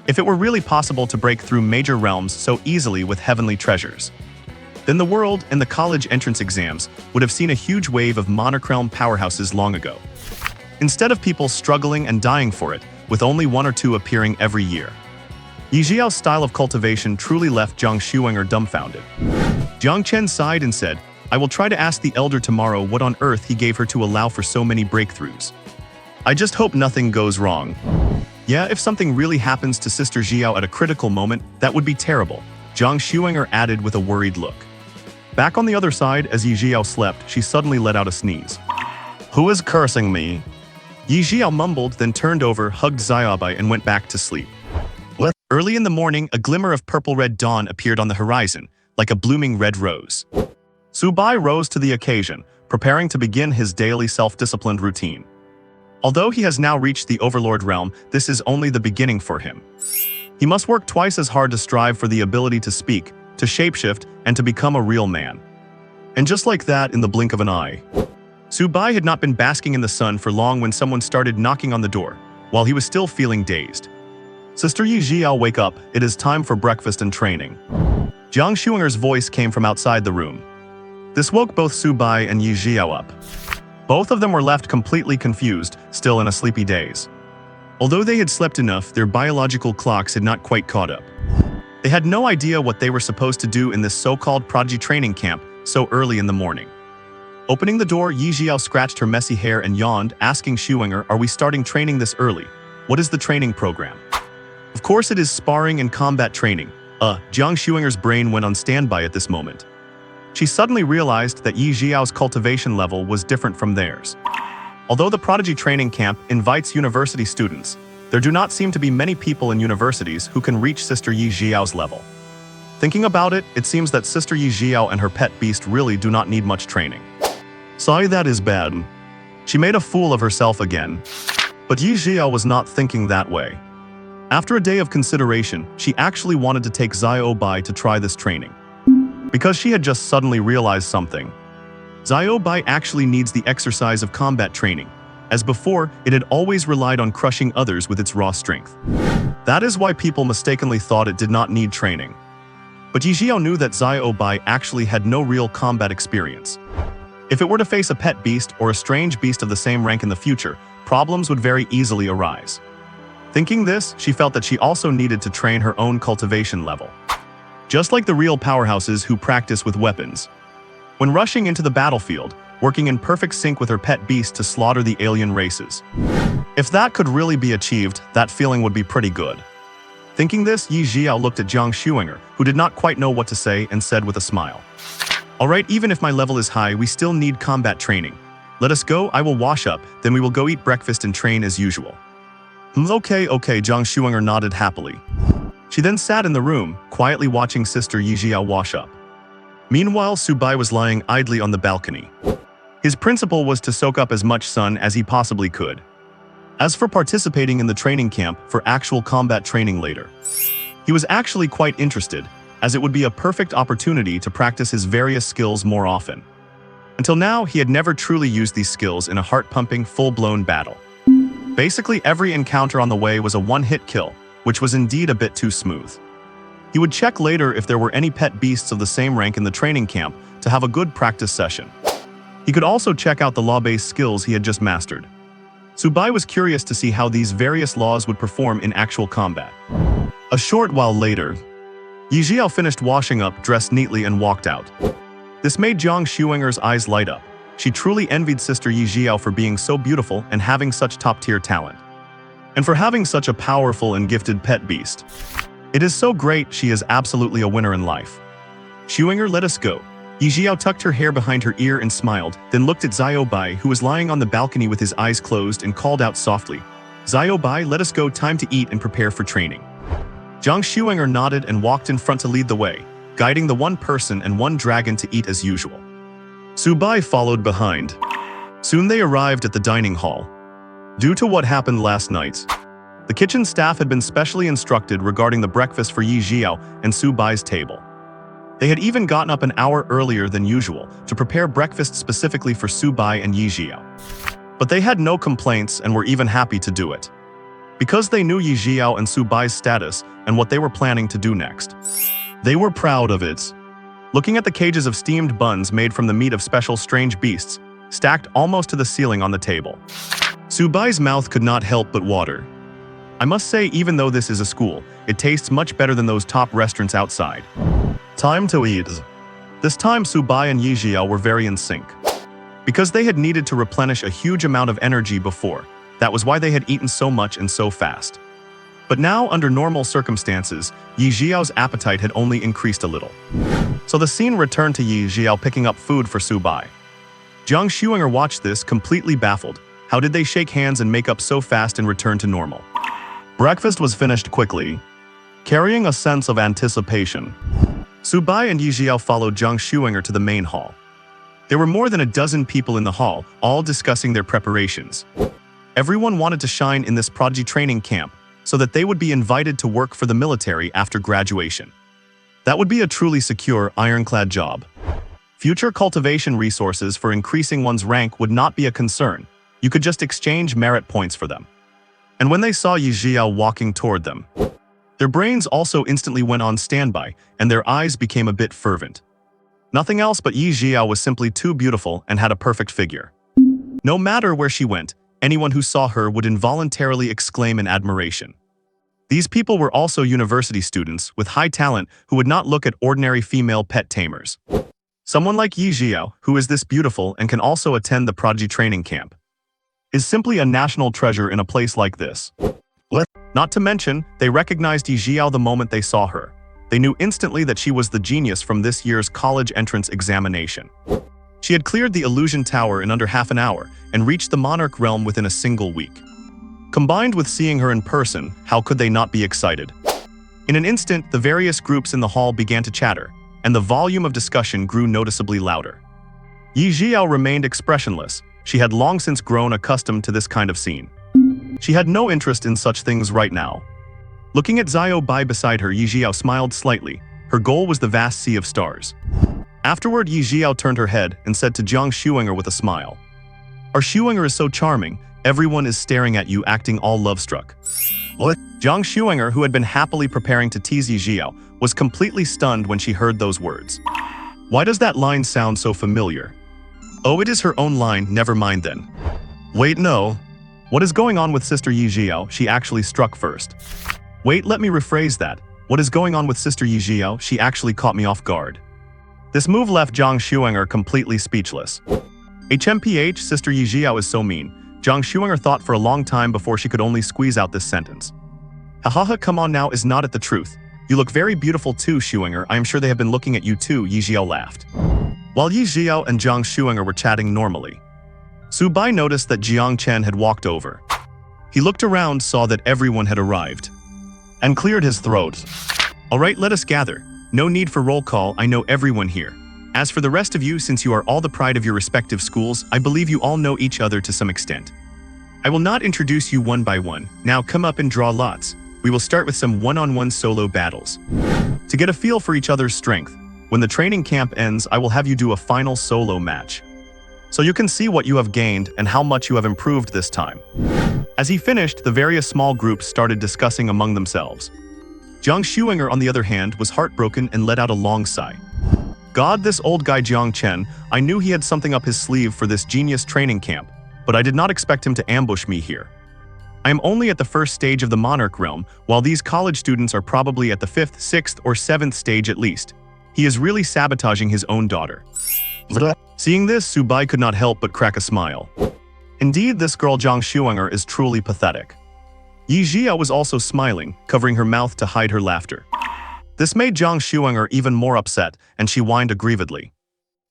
If it were really possible to break through major realms so easily with heavenly treasures, then the world and the college entrance exams would have seen a huge wave of monarch realm powerhouses long ago. Instead of people struggling and dying for it, with only 1 or 2 appearing every year. Ye Zhiyao's style of cultivation truly left Jiang Xuenger dumbfounded. Jiang Chen sighed and said, "I will try to ask the elder tomorrow what on earth he gave her to allow for so many breakthroughs. I just hope nothing goes wrong. Yeah, if something really happens to Sister Zhiyao at a critical moment, that would be terrible," Jiang Xuenger added with a worried look. Back on the other side, as Ye Zhiyao slept, she suddenly let out a sneeze. "Who is cursing me?" Ye Zhiyao mumbled, then turned over, hugged Xiaobai, and went back to sleep. Early in the morning, a glimmer of purple-red dawn appeared on the horizon, like a blooming red rose. Su Bai rose to the occasion, preparing to begin his daily self-disciplined routine. Although he has now reached the Overlord realm, this is only the beginning for him. He must work twice as hard to strive for the ability to speak, to shapeshift, and to become a real man. And just like that, in the blink of an eye, Su Bai had not been basking in the sun for long when someone started knocking on the door, while he was still feeling dazed. "Sister Ye Zhiyao, wake up, it is time for breakfast and training." Jiang Shuinger's voice came from outside the room. This woke both Su Bai and Ye Zhiyao up. Both of them were left completely confused, still in a sleepy daze. Although they had slept enough, their biological clocks had not quite caught up. They had no idea what they were supposed to do in this so-called prodigy training camp so early in the morning. Opening the door, Ye Zhiyao scratched her messy hair and yawned, asking Shuinger, "Are we starting training this early? What is the training program?" "Of course it is sparring and combat training." Jiang Shuinger's brain went on standby at this moment. She suddenly realized that Ye Zhiyao's cultivation level was different from theirs. Although the prodigy training camp invites university students, there do not seem to be many people in universities who can reach Sister Ye Zhiyao's level. Thinking about it, it seems that Sister Ye Zhiyao and her pet beast really do not need much training. Sorry, that is bad. She made a fool of herself again. But Ye Zhiyao was not thinking that way. After a day of consideration, she actually wanted to take Xiaobai to try this training. Because she had just suddenly realized something. Xiaobai actually needs the exercise of combat training. As before, it had always relied on crushing others with its raw strength. That is why people mistakenly thought it did not need training. But Ye Zhiyao knew that Xiaobai actually had no real combat experience. If it were to face a pet beast or a strange beast of the same rank in the future, problems would very easily arise. Thinking this, she felt that she also needed to train her own cultivation level. Just like the real powerhouses who practice with weapons. When rushing into the battlefield, working in perfect sync with her pet beast to slaughter the alien races. If that could really be achieved, that feeling would be pretty good. Thinking this, Ye Zhiyao looked at Jiang Shuinger, who did not quite know what to say, and said with a smile. "Alright, even if my level is high, we still need combat training. Let us go, I will wash up, then we will go eat breakfast and train as usual." Okay, Jiang Shuinger nodded happily. She then sat in the room, quietly watching Sister Ye Zhiyao wash up. Meanwhile, Su Bai was lying idly on the balcony. His principle was to soak up as much sun as he possibly could. As for participating in the training camp for actual combat training later, he was actually quite interested, as it would be a perfect opportunity to practice his various skills more often. Until now, he had never truly used these skills in a heart-pumping, full-blown battle. Basically, every encounter on the way was a one-hit kill, which was indeed a bit too smooth. He would check later if there were any pet beasts of the same rank in the training camp to have a good practice session. He could also check out the law-based skills he had just mastered. Su Bai was curious to see how these various laws would perform in actual combat. A short while later, Ye Zhiyao finished washing up, dressed neatly, and walked out. This made Jiang Shuinger's eyes light up. She truly envied Sister Ye Zhiyao for being so beautiful and having such top-tier talent. And for having such a powerful and gifted pet beast. It is so great, she is absolutely a winner in life. "Shuinger, let us go." Ye Zhiyao tucked her hair behind her ear and smiled, then looked at Xiaobai, who was lying on the balcony with his eyes closed, and called out softly, "Xiaobai, let us go, time to eat and prepare for training." Jiang Shuinger nodded and walked in front to lead the way, guiding the one person and one dragon to eat as usual. Su Bai followed behind. Soon they arrived at the dining hall. Due to what happened last night, the kitchen staff had been specially instructed regarding the breakfast for Ye Zhiyao and Su Bai's table. They had even gotten up an hour earlier than usual to prepare breakfast specifically for Su Bai and Ye Zhiyao. But they had no complaints and were even happy to do it. Because they knew Ye Zhiyao and Su Bai's status and what they were planning to do next. They were proud of it. Looking at the cages of steamed buns made from the meat of special strange beasts, stacked almost to the ceiling on the table. Su Bai's mouth could not help but water. I must say, even though this is a school, it tastes much better than those top restaurants outside. Time to eat. This time Su Bai and Ye Zhiyao were very in sync. Because they had needed to replenish a huge amount of energy before, that was why they had eaten so much and so fast. But now, under normal circumstances, Ye Zhiyao's appetite had only increased a little. So the scene returned to Ye Zhiyao picking up food for Su Bai. Jiang Shuinger watched this, completely baffled. How did they shake hands and make up so fast and return to normal? Breakfast was finished quickly, carrying a sense of anticipation. Su Bai and Ye Zhiyao followed Jiang Shuinger to the main hall. There were more than a dozen people in the hall, all discussing their preparations. Everyone wanted to shine in this prodigy training camp, so that they would be invited to work for the military after graduation. That would be a truly secure, ironclad job. Future cultivation resources for increasing one's rank would not be a concern. You could just exchange merit points for them. And when they saw Ye Zhiyao walking toward them, their brains also instantly went on standby, and their eyes became a bit fervent. Nothing else but Ye Zhiyao was simply too beautiful and had a perfect figure. No matter where she went, anyone who saw her would involuntarily exclaim in admiration. These people were also university students with high talent who would not look at ordinary female pet tamers. Someone like Ye Zhiyao, who is this beautiful and can also attend the prodigy training camp, is simply a national treasure in a place like this. Not to mention, they recognized Ye Zhiyao the moment they saw her. They knew instantly that she was the genius from this year's college entrance examination. She had cleared the illusion tower in under half an hour and reached the monarch realm within a single week. Combined with seeing her in person, how could they not be excited? In an instant, the various groups in the hall began to chatter, and the volume of discussion grew noticeably louder. Ye Zhiyao remained expressionless. She had long since grown accustomed to this kind of scene. She had no interest in such things right now. Looking at Zhiyao Bai beside her, Ye Zhiyao smiled slightly. Her goal was the vast sea of stars. Afterward, Ye Zhiyao turned her head and said to Jiang Shuinger with a smile, "Our Shuinger is so charming, everyone is staring at you acting all love-struck." Jiang Shuinger, who had been happily preparing to tease Ye Zhiyao, was completely stunned when she heard those words. Why does that line sound so familiar? Oh, it is her own line, never mind then. Wait, no. What is going on with Sister Ye Zhiyao? She actually struck first. Wait, let me rephrase that. What is going on with Sister Ye Zhiyao? She actually caught me off guard. This move left Jiang Shuinger completely speechless. HMPH, Sister Ye Zhiyao is so mean. Jiang Shuinger thought for a long time before she could only squeeze out this sentence. Hahaha, come on now, is not it the truth? You look very beautiful too, Shuinger. I am sure they have been looking at you too, Ye Zhiyao laughed. While Ye Zhiyao and Jiang Shuinger were chatting normally, Su Bai noticed that Jiang Chen had walked over. He looked around, saw that everyone had arrived, and cleared his throat. Alright, let us gather. No need for roll call, I know everyone here. As for the rest of you, since you are all the pride of your respective schools, I believe you all know each other to some extent. I will not introduce you one by one. Now come up and draw lots. We will start with some one-on-one solo battles. To get a feel for each other's strength, when the training camp ends, I will have you do a final solo match, so you can see what you have gained and how much you have improved this time. As he finished, the various small groups started discussing among themselves. Jiang Shuinger, on the other hand, was heartbroken and let out a long sigh. God, this old guy Jiang Chen, I knew he had something up his sleeve for this genius training camp, but I did not expect him to ambush me here. I am only at the first stage of the monarch realm, while these college students are probably at the 5th, 6th, or 7th stage at least. He is really sabotaging his own daughter. Seeing this, Su Bai could not help but crack a smile. Indeed, this girl Jiang Shuinger is truly pathetic. Ye Zhiyao was also smiling, covering her mouth to hide her laughter. This made Jiang Shuinger even more upset, and she whined aggrievedly.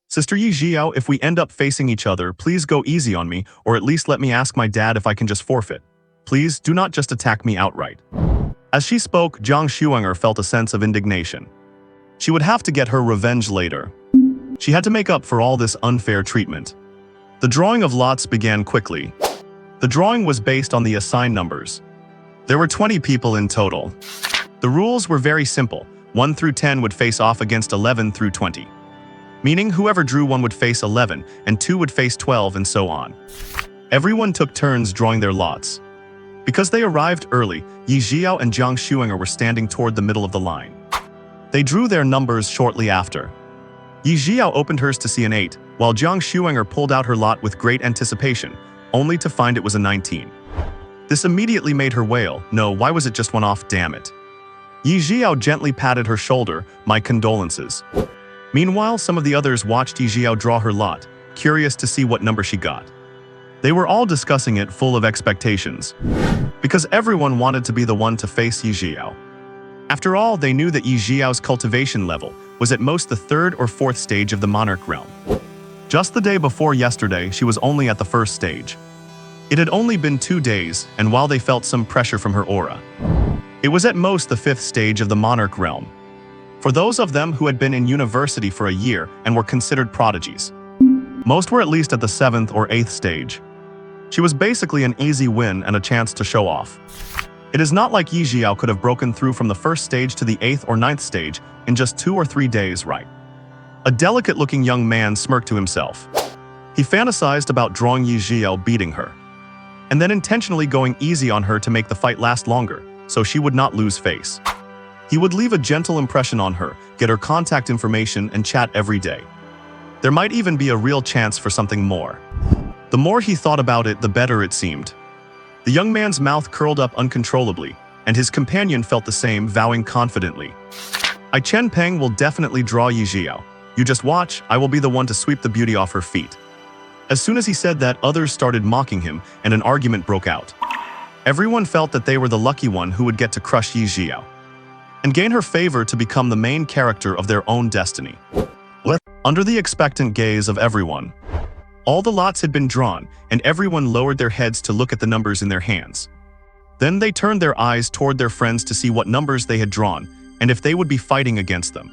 Sister Ye Zhiyao, if we end up facing each other, please go easy on me, or at least let me ask my dad if I can just forfeit. Please, do not just attack me outright. As she spoke, Jiang Shuinger felt a sense of indignation. She would have to get her revenge later. She had to make up for all this unfair treatment. The drawing of lots began quickly. The drawing was based on the assigned numbers. There were 20 people in total. The rules were very simple. 1 through 10 would face off against 11 through 20. Meaning whoever drew 1 would face 11, and 2 would face 12, and so on. Everyone took turns drawing their lots. Because they arrived early, Ye Zhiyao and Jiang Shuinger were standing toward the middle of the line. They drew their numbers shortly after. Ye Zhiyao opened hers to see an 8, while Jiang Shuinger pulled out her lot with great anticipation, only to find it was a 19. This immediately made her wail, no, why was it just one off, damn it. Ye Zhiyao gently patted her shoulder, my condolences. Meanwhile, some of the others watched Ye Zhiyao draw her lot, curious to see what number she got. They were all discussing it full of expectations, because everyone wanted to be the one to face Ye Zhiyao. After all, they knew that Ye Zhiyao's cultivation level was at most the 3rd or 4th stage of the monarch realm. Just the day before yesterday, she was only at the 1st stage. It had only been 2 days, and while they felt some pressure from her aura, it was at most the 5th stage of the monarch realm. For those of them who had been in university for a year and were considered prodigies, most were at least at the 7th or 8th stage. She was basically an easy win and a chance to show off. It is not like Ye Zhiyao could have broken through from the 1st stage to the 8th or 9th stage in just 2 or 3 days, right? A delicate-looking young man smirked to himself. He fantasized about drawing Ye Zhiyao beating her, and then intentionally going easy on her to make the fight last longer, so she would not lose face. He would leave a gentle impression on her, get her contact information, and chat every day. There might even be a real chance for something more. The more he thought about it, the better it seemed. The young man's mouth curled up uncontrollably, and his companion felt the same, vowing confidently. "I Chen Peng will definitely draw Ye Zhiyao. You just watch, I will be the one to sweep the beauty off her feet." As soon as he said that, others started mocking him, and an argument broke out. Everyone felt that they were the lucky one who would get to crush Ye Zhiyao and gain her favor to become the main character of their own destiny. Under the expectant gaze of everyone, all the lots had been drawn, and everyone lowered their heads to look at the numbers in their hands. Then they turned their eyes toward their friends to see what numbers they had drawn, and if they would be fighting against them.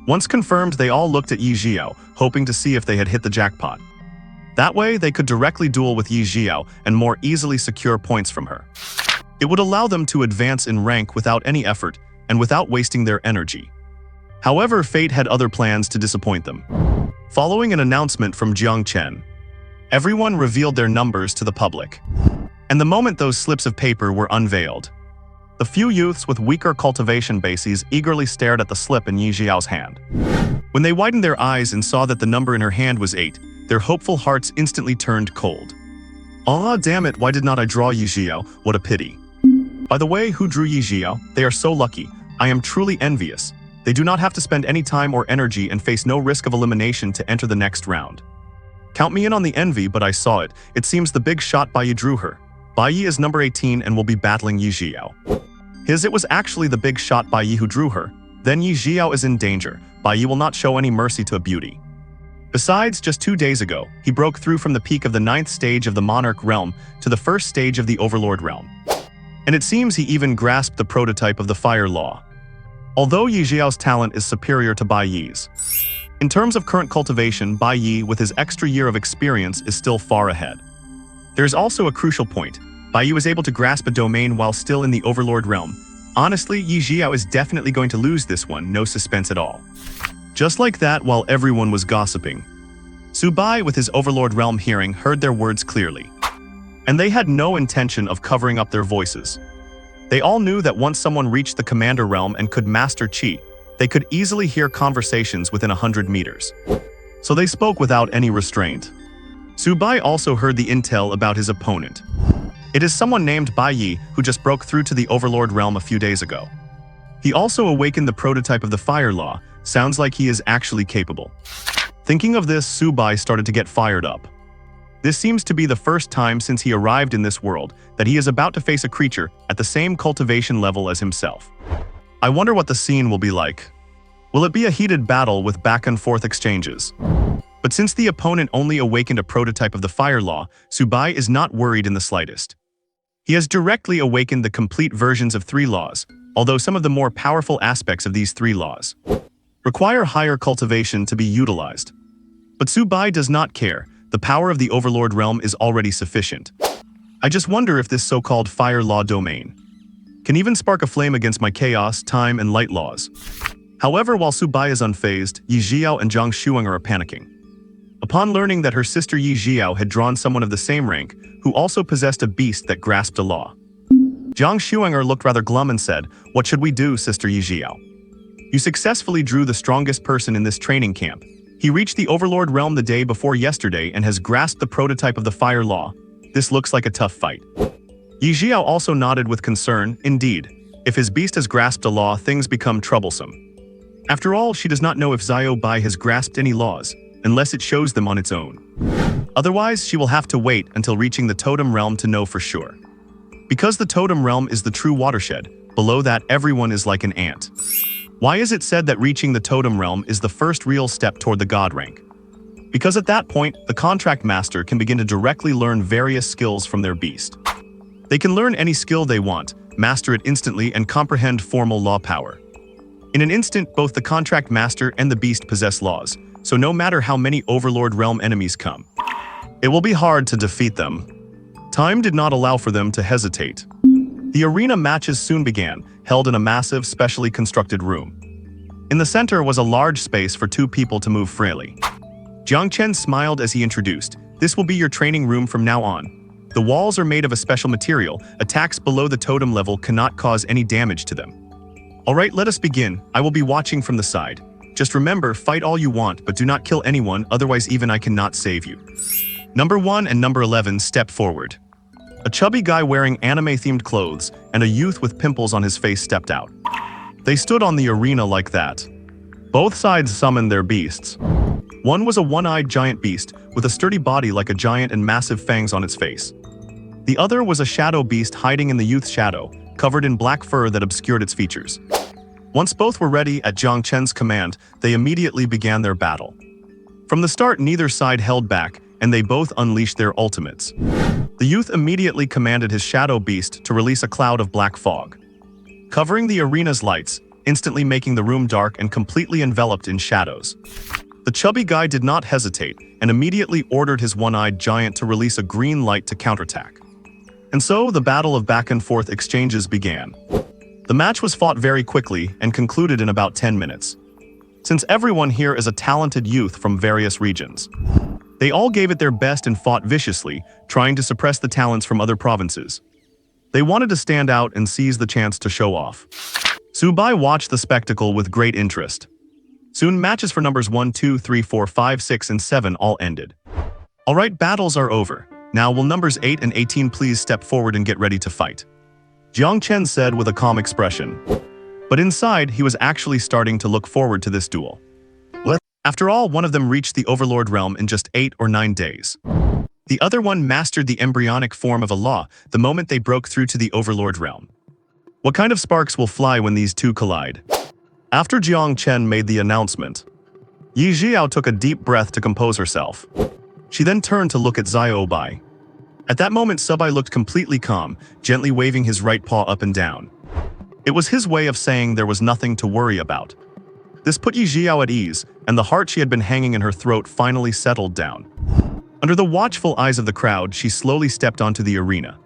Once confirmed, they all looked at Ye Zhiyao, hoping to see if they had hit the jackpot. That way, they could directly duel with Ye Zhiyao and more easily secure points from her. It would allow them to advance in rank without any effort and without wasting their energy. However, fate had other plans to disappoint them. Following an announcement from Jiang Chen, everyone revealed their numbers to the public. And the moment those slips of paper were unveiled, the few youths with weaker cultivation bases eagerly stared at the slip in Ye Zhiyao's hand. When they widened their eyes and saw that the number in her hand was 8, their hopeful hearts instantly turned cold. "Ah, damn it, why did not I draw Ye Zhiyao? What a pity. By the way, who drew Ye Zhiyao? They are so lucky. I am truly envious. They do not have to spend any time or energy and face no risk of elimination to enter the next round. Count me in on the envy, but I saw it. It seems the big shot Bai Yi drew her. Bai Yi is number 18 and will be battling Ye Zhiyao." It was actually the big shot Bai Yi who drew her. Then Ye Zhiyao is in danger. Bai Yi will not show any mercy to a beauty. Besides, just 2 days ago, he broke through from the peak of the 9th stage of the Monarch realm to the 1st stage of the Overlord realm. And it seems he even grasped the prototype of the Fire Law. Although Ye Zhiyao's talent is superior to Bai Yi's, in terms of current cultivation, Bai Yi, with his extra year of experience, is still far ahead. There is also a crucial point. Bai Yi was able to grasp a domain while still in the Overlord realm. Honestly, Ye Zhiyao is definitely going to lose this one, no suspense at all. Just like that, while everyone was gossiping, Su Bai, with his Overlord realm hearing, heard their words clearly. And they had no intention of covering up their voices. They all knew that once someone reached the Commander realm and could master Qi, they could easily hear conversations within 100 meters. So they spoke without any restraint. Su Bai also heard the intel about his opponent. It is someone named Bai Yi who just broke through to the Overlord realm a few days ago. He also awakened the prototype of the Fire Law. Sounds like he is actually capable. Thinking of this, Su Bai started to get fired up. This seems to be the first time since he arrived in this world that he is about to face a creature at the same cultivation level as himself. I wonder what the scene will be like. Will it be a heated battle with back-and-forth exchanges? But since the opponent only awakened a prototype of the Fire Law, Su Bai is not worried in the slightest. He has directly awakened the complete versions of 3 laws, although some of the more powerful aspects of these 3 laws require higher cultivation to be utilized. But Su Bai does not care. The power of the Overlord realm is already sufficient. I just wonder if this so-called Fire Law domain can even spark a flame against my chaos, time, and light laws. However, while Su Bai is unfazed, Ye Zhiyao and Zhang Shuang are panicking. Upon learning that her sister Ye Zhiyao had drawn someone of the same rank, who also possessed a beast that grasped a law, Zhang Shuang looked rather glum and said, "What should we do, Sister Ye Zhiyao? You successfully drew the strongest person in this training camp. He reached the Overlord realm the day before yesterday and has grasped the prototype of the Fire Law. This looks like a tough fight." Ye Zhiyao also nodded with concern. Indeed, if his beast has grasped a law, things become troublesome. After all, she does not know if Zhao Bai has grasped any laws, unless it shows them on its own. Otherwise, she will have to wait until reaching the totem realm to know for sure. Because the totem realm is the true watershed, below that everyone is like an ant. Why is it said that reaching the totem realm is the first real step toward the god rank? Because at that point, the contract master can begin to directly learn various skills from their beast. They can learn any skill they want, master it instantly, and comprehend formal law power. In an instant, both the contract master and the beast possess laws, so no matter how many Overlord Realm enemies come, it will be hard to defeat them. Time did not allow for them to hesitate. The arena matches soon began, held in a massive, specially constructed room. In the center was a large space for two people to move freely. Jiang Chen smiled as he introduced, "This will be your training room from now on. The walls are made of a special material. Attacks below the totem level cannot cause any damage to them. Alright, let us begin. I will be watching from the side. Just remember, fight all you want, but do not kill anyone, otherwise even I cannot save you." Number 1 and number 11 step forward. A chubby guy wearing anime-themed clothes and a youth with pimples on his face stepped out. They stood on the arena like that. Both sides summoned their beasts. One was a one-eyed giant beast with a sturdy body like a giant and massive fangs on its face. The other was a shadow beast hiding in the youth's shadow, covered in black fur that obscured its features. Once both were ready at Jiang Chen's command, they immediately began their battle. From the start, neither side held back, and they both unleashed their ultimates. The youth immediately commanded his shadow beast to release a cloud of black fog, covering the arena's lights, instantly making the room dark and completely enveloped in shadows. The chubby guy did not hesitate and immediately ordered his one-eyed giant to release a green light to counterattack. And so the battle of back-and-forth exchanges began. The match was fought very quickly and concluded in about 10 minutes. Since everyone here is a talented youth from various regions, they all gave it their best and fought viciously, trying to suppress the talents from other provinces. They wanted to stand out and seize the chance to show off. Su Bai watched the spectacle with great interest. Soon matches for numbers 1, 2, 3, 4, 5, 6, and 7 all ended. Alright, battles are over. Now will numbers 8 and 18 please step forward and get ready to fight? Jiang Chen said with a calm expression. But inside, he was actually starting to look forward to this duel. After all, one of them reached the Overlord realm in just 8 or 9 days. The other one mastered the embryonic form of a law the moment they broke through to the Overlord realm. What kind of sparks will fly when these two collide? After Jiang Chen made the announcement, Ye Zhiyao took a deep breath to compose herself. She then turned to look at Zhao Bai. At that moment, Subai looked completely calm, gently waving his right paw up and down. It was his way of saying there was nothing to worry about. This put Ye Zhiyao at ease, and the heart she had been hanging in her throat finally settled down. Under the watchful eyes of the crowd, she slowly stepped onto the arena.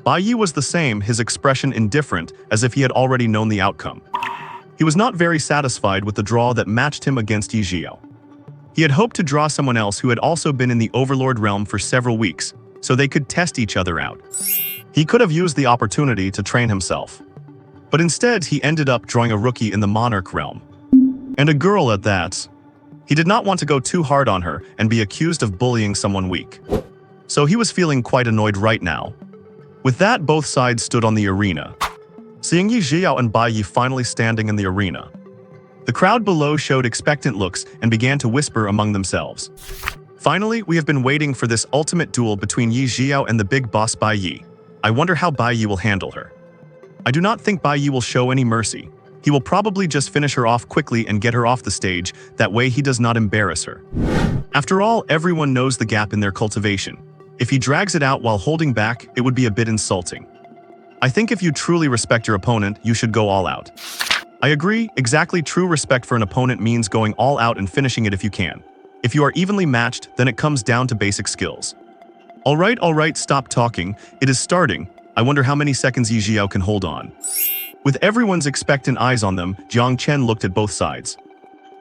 Bai Yi was the same, his expression indifferent, as if he had already known the outcome. He was not very satisfied with the draw that matched him against Ye Zhiyao. He had hoped to draw someone else who had also been in the Overlord realm for several weeks, so they could test each other out. He could have used the opportunity to train himself. But instead, he ended up drawing a rookie in the Monarch realm. And a girl at that. He did not want to go too hard on her and be accused of bullying someone weak. So he was feeling quite annoyed right now. With that, both sides stood on the arena. Seeing Ye Zhiyao and Bai Yi finally standing in the arena, the crowd below showed expectant looks and began to whisper among themselves. Finally, we have been waiting for this ultimate duel between Ye Zhiyao and the big boss Bai Yi. I wonder how Bai Yi will handle her. I do not think Bai Yi will show any mercy. He will probably just finish her off quickly and get her off the stage, that way he does not embarrass her. After all, everyone knows the gap in their cultivation. If he drags it out while holding back, it would be a bit insulting. I think if you truly respect your opponent, you should go all out. I agree, exactly, true respect for an opponent means going all out and finishing it if you can. If you are evenly matched, then it comes down to basic skills. Alright, stop talking, it is starting. I wonder how many seconds Ye Zhiyao can hold on. With everyone's expectant eyes on them, Jiang Chen looked at both sides.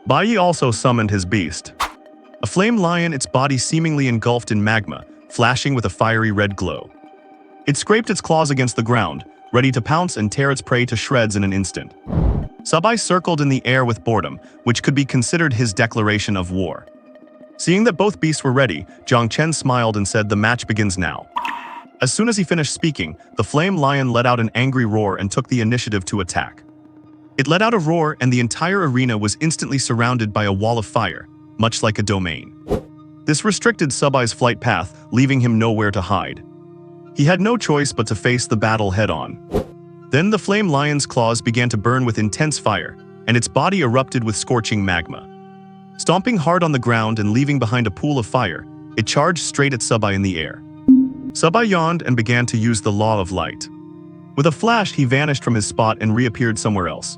Bai Yi also summoned his beast. A flame lion, its body seemingly engulfed in magma, flashing with a fiery red glow. It scraped its claws against the ground, ready to pounce and tear its prey to shreds in an instant. Subai circled in the air with boredom, which could be considered his declaration of war. Seeing that both beasts were ready, Jiang Chen smiled and said, "The match begins now." As soon as he finished speaking, the flame lion let out an angry roar and took the initiative to attack. It let out a roar and the entire arena was instantly surrounded by a wall of fire. much like a domain. This restricted Subai's flight path, leaving him nowhere to hide. He had no choice but to face the battle head-on. Then the flame lion's claws began to burn with intense fire, and its body erupted with scorching magma. Stomping hard on the ground and leaving behind a pool of fire, it charged straight at Subai in the air. Subai yawned and began to use the law of light. With a flash, he vanished from his spot and reappeared somewhere else.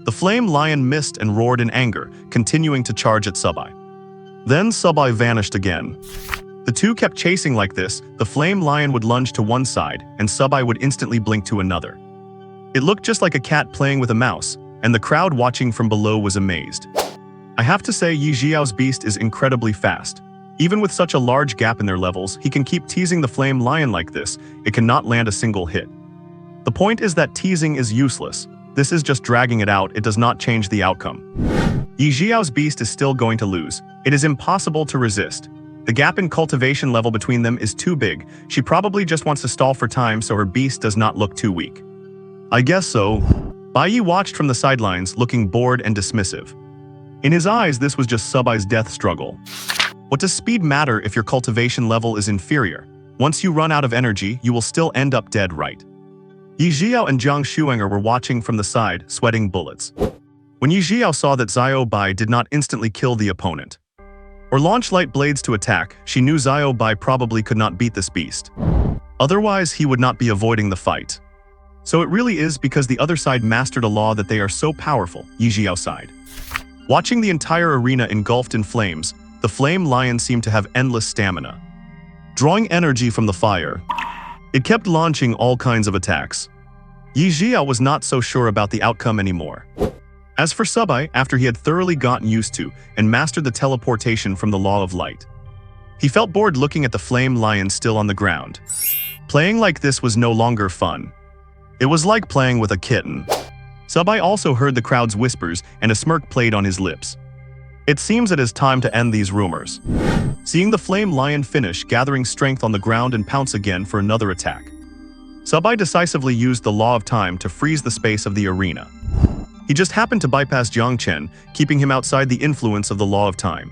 The flame lion missed and roared in anger, continuing to charge at Subai. Then Subai vanished again. The two kept chasing like this. The flame lion would lunge to one side, and Subai would instantly blink to another. It looked just like a cat playing with a mouse, and the crowd watching from below was amazed. I have to say, Ye Zhiyao's beast is incredibly fast. Even with such a large gap in their levels, he can keep teasing the flame lion like this. It cannot land a single hit. The point is that teasing is useless. This is just dragging it out. It does not change the outcome. Ye Zhiyao's beast is still going to lose. It is impossible to resist. The gap in cultivation level between them is too big. She probably just wants to stall for time so her beast does not look too weak. I guess so. Bai Yi watched from the sidelines, looking bored and dismissive. In his eyes, this was just Subai's death struggle. What does speed matter if your cultivation level is inferior? Once you run out of energy, you will still end up dead, right? Ye Zhiyao and Jiang Shuanger were watching from the side, sweating bullets. When Ye Zhiyao saw that Xiao Bai did not instantly kill the opponent, or launch light blades to attack, she knew Xiao Bai probably could not beat this beast. Otherwise, he would not be avoiding the fight. So it really is because the other side mastered a law that they are so powerful, Ye Zhiyao sighed. Watching the entire arena engulfed in flames, the flame lion seemed to have endless stamina. Drawing energy from the fire, it kept launching all kinds of attacks. Ye Zhiyao was not so sure about the outcome anymore. As for Subai, after he had thoroughly gotten used to and mastered the teleportation from the law of light, he felt bored looking at the flame lion still on the ground. Playing like this was no longer fun. It was like playing with a kitten. Subai also heard the crowd's whispers, and a smirk played on his lips. It seems it is time to end these rumors. Seeing the flame lion finish, gathering strength on the ground and pounce again for another attack, Subai decisively used the law of time to freeze the space of the arena. He just happened to bypass Jiang Chen, keeping him outside the influence of the law of time.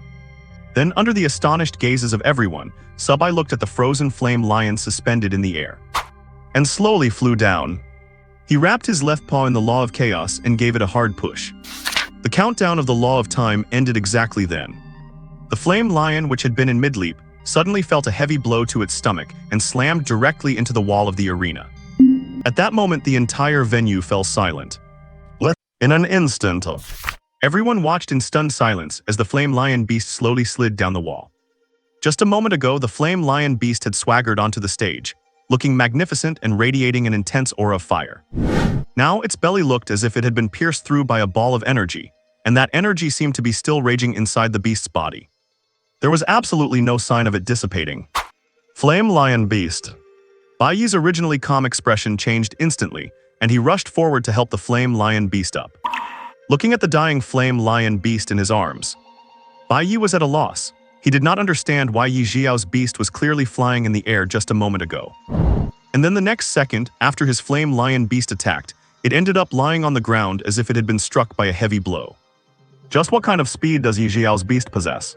Then, under the astonished gazes of everyone, Subai looked at the frozen flame lion suspended in the air, and slowly flew down. He wrapped his left paw in the law of chaos and gave it a hard push. The countdown of the law of time ended exactly then. The flame lion, which had been in mid-leap, suddenly felt a heavy blow to its stomach and slammed directly into the wall of the arena. At that moment, the entire venue fell silent. In an instant, everyone watched in stunned silence as the flame lion beast slowly slid down the wall. Just a moment ago, the flame lion beast had swaggered onto the stage, looking magnificent and radiating an intense aura of fire. Now its belly looked as if it had been pierced through by a ball of energy, and that energy seemed to be still raging inside the beast's body. There was absolutely no sign of it dissipating. Flame lion beast. Bai Yi's originally calm expression changed instantly, and he rushed forward to help the flame lion beast up. Looking at the dying flame lion beast in his arms, Bai Yi was at a loss. He did not understand why Ye Zhiyao's beast was clearly flying in the air just a moment ago. And then the next second, after his flame lion beast attacked, it ended up lying on the ground as if it had been struck by a heavy blow. Just what kind of speed does Ye Zhiyao's beast possess?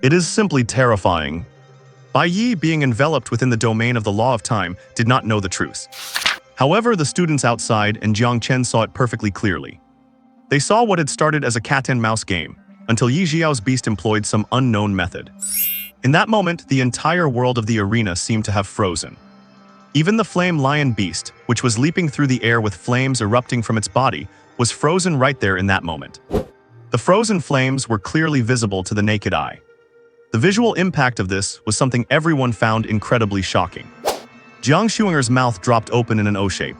It is simply terrifying. Bai Yi, being enveloped within the domain of the law of time, did not know the truth. However, the students outside and Jiang Chen saw it perfectly clearly. They saw what had started as a cat-and-mouse game, until Ye Zhiyao's beast employed some unknown method. In that moment, the entire world of the arena seemed to have frozen. Even the flame lion beast, which was leaping through the air with flames erupting from its body, was frozen right there in that moment. The frozen flames were clearly visible to the naked eye. The visual impact of this was something everyone found incredibly shocking. Jiang Shuanger's mouth dropped open in an O shape.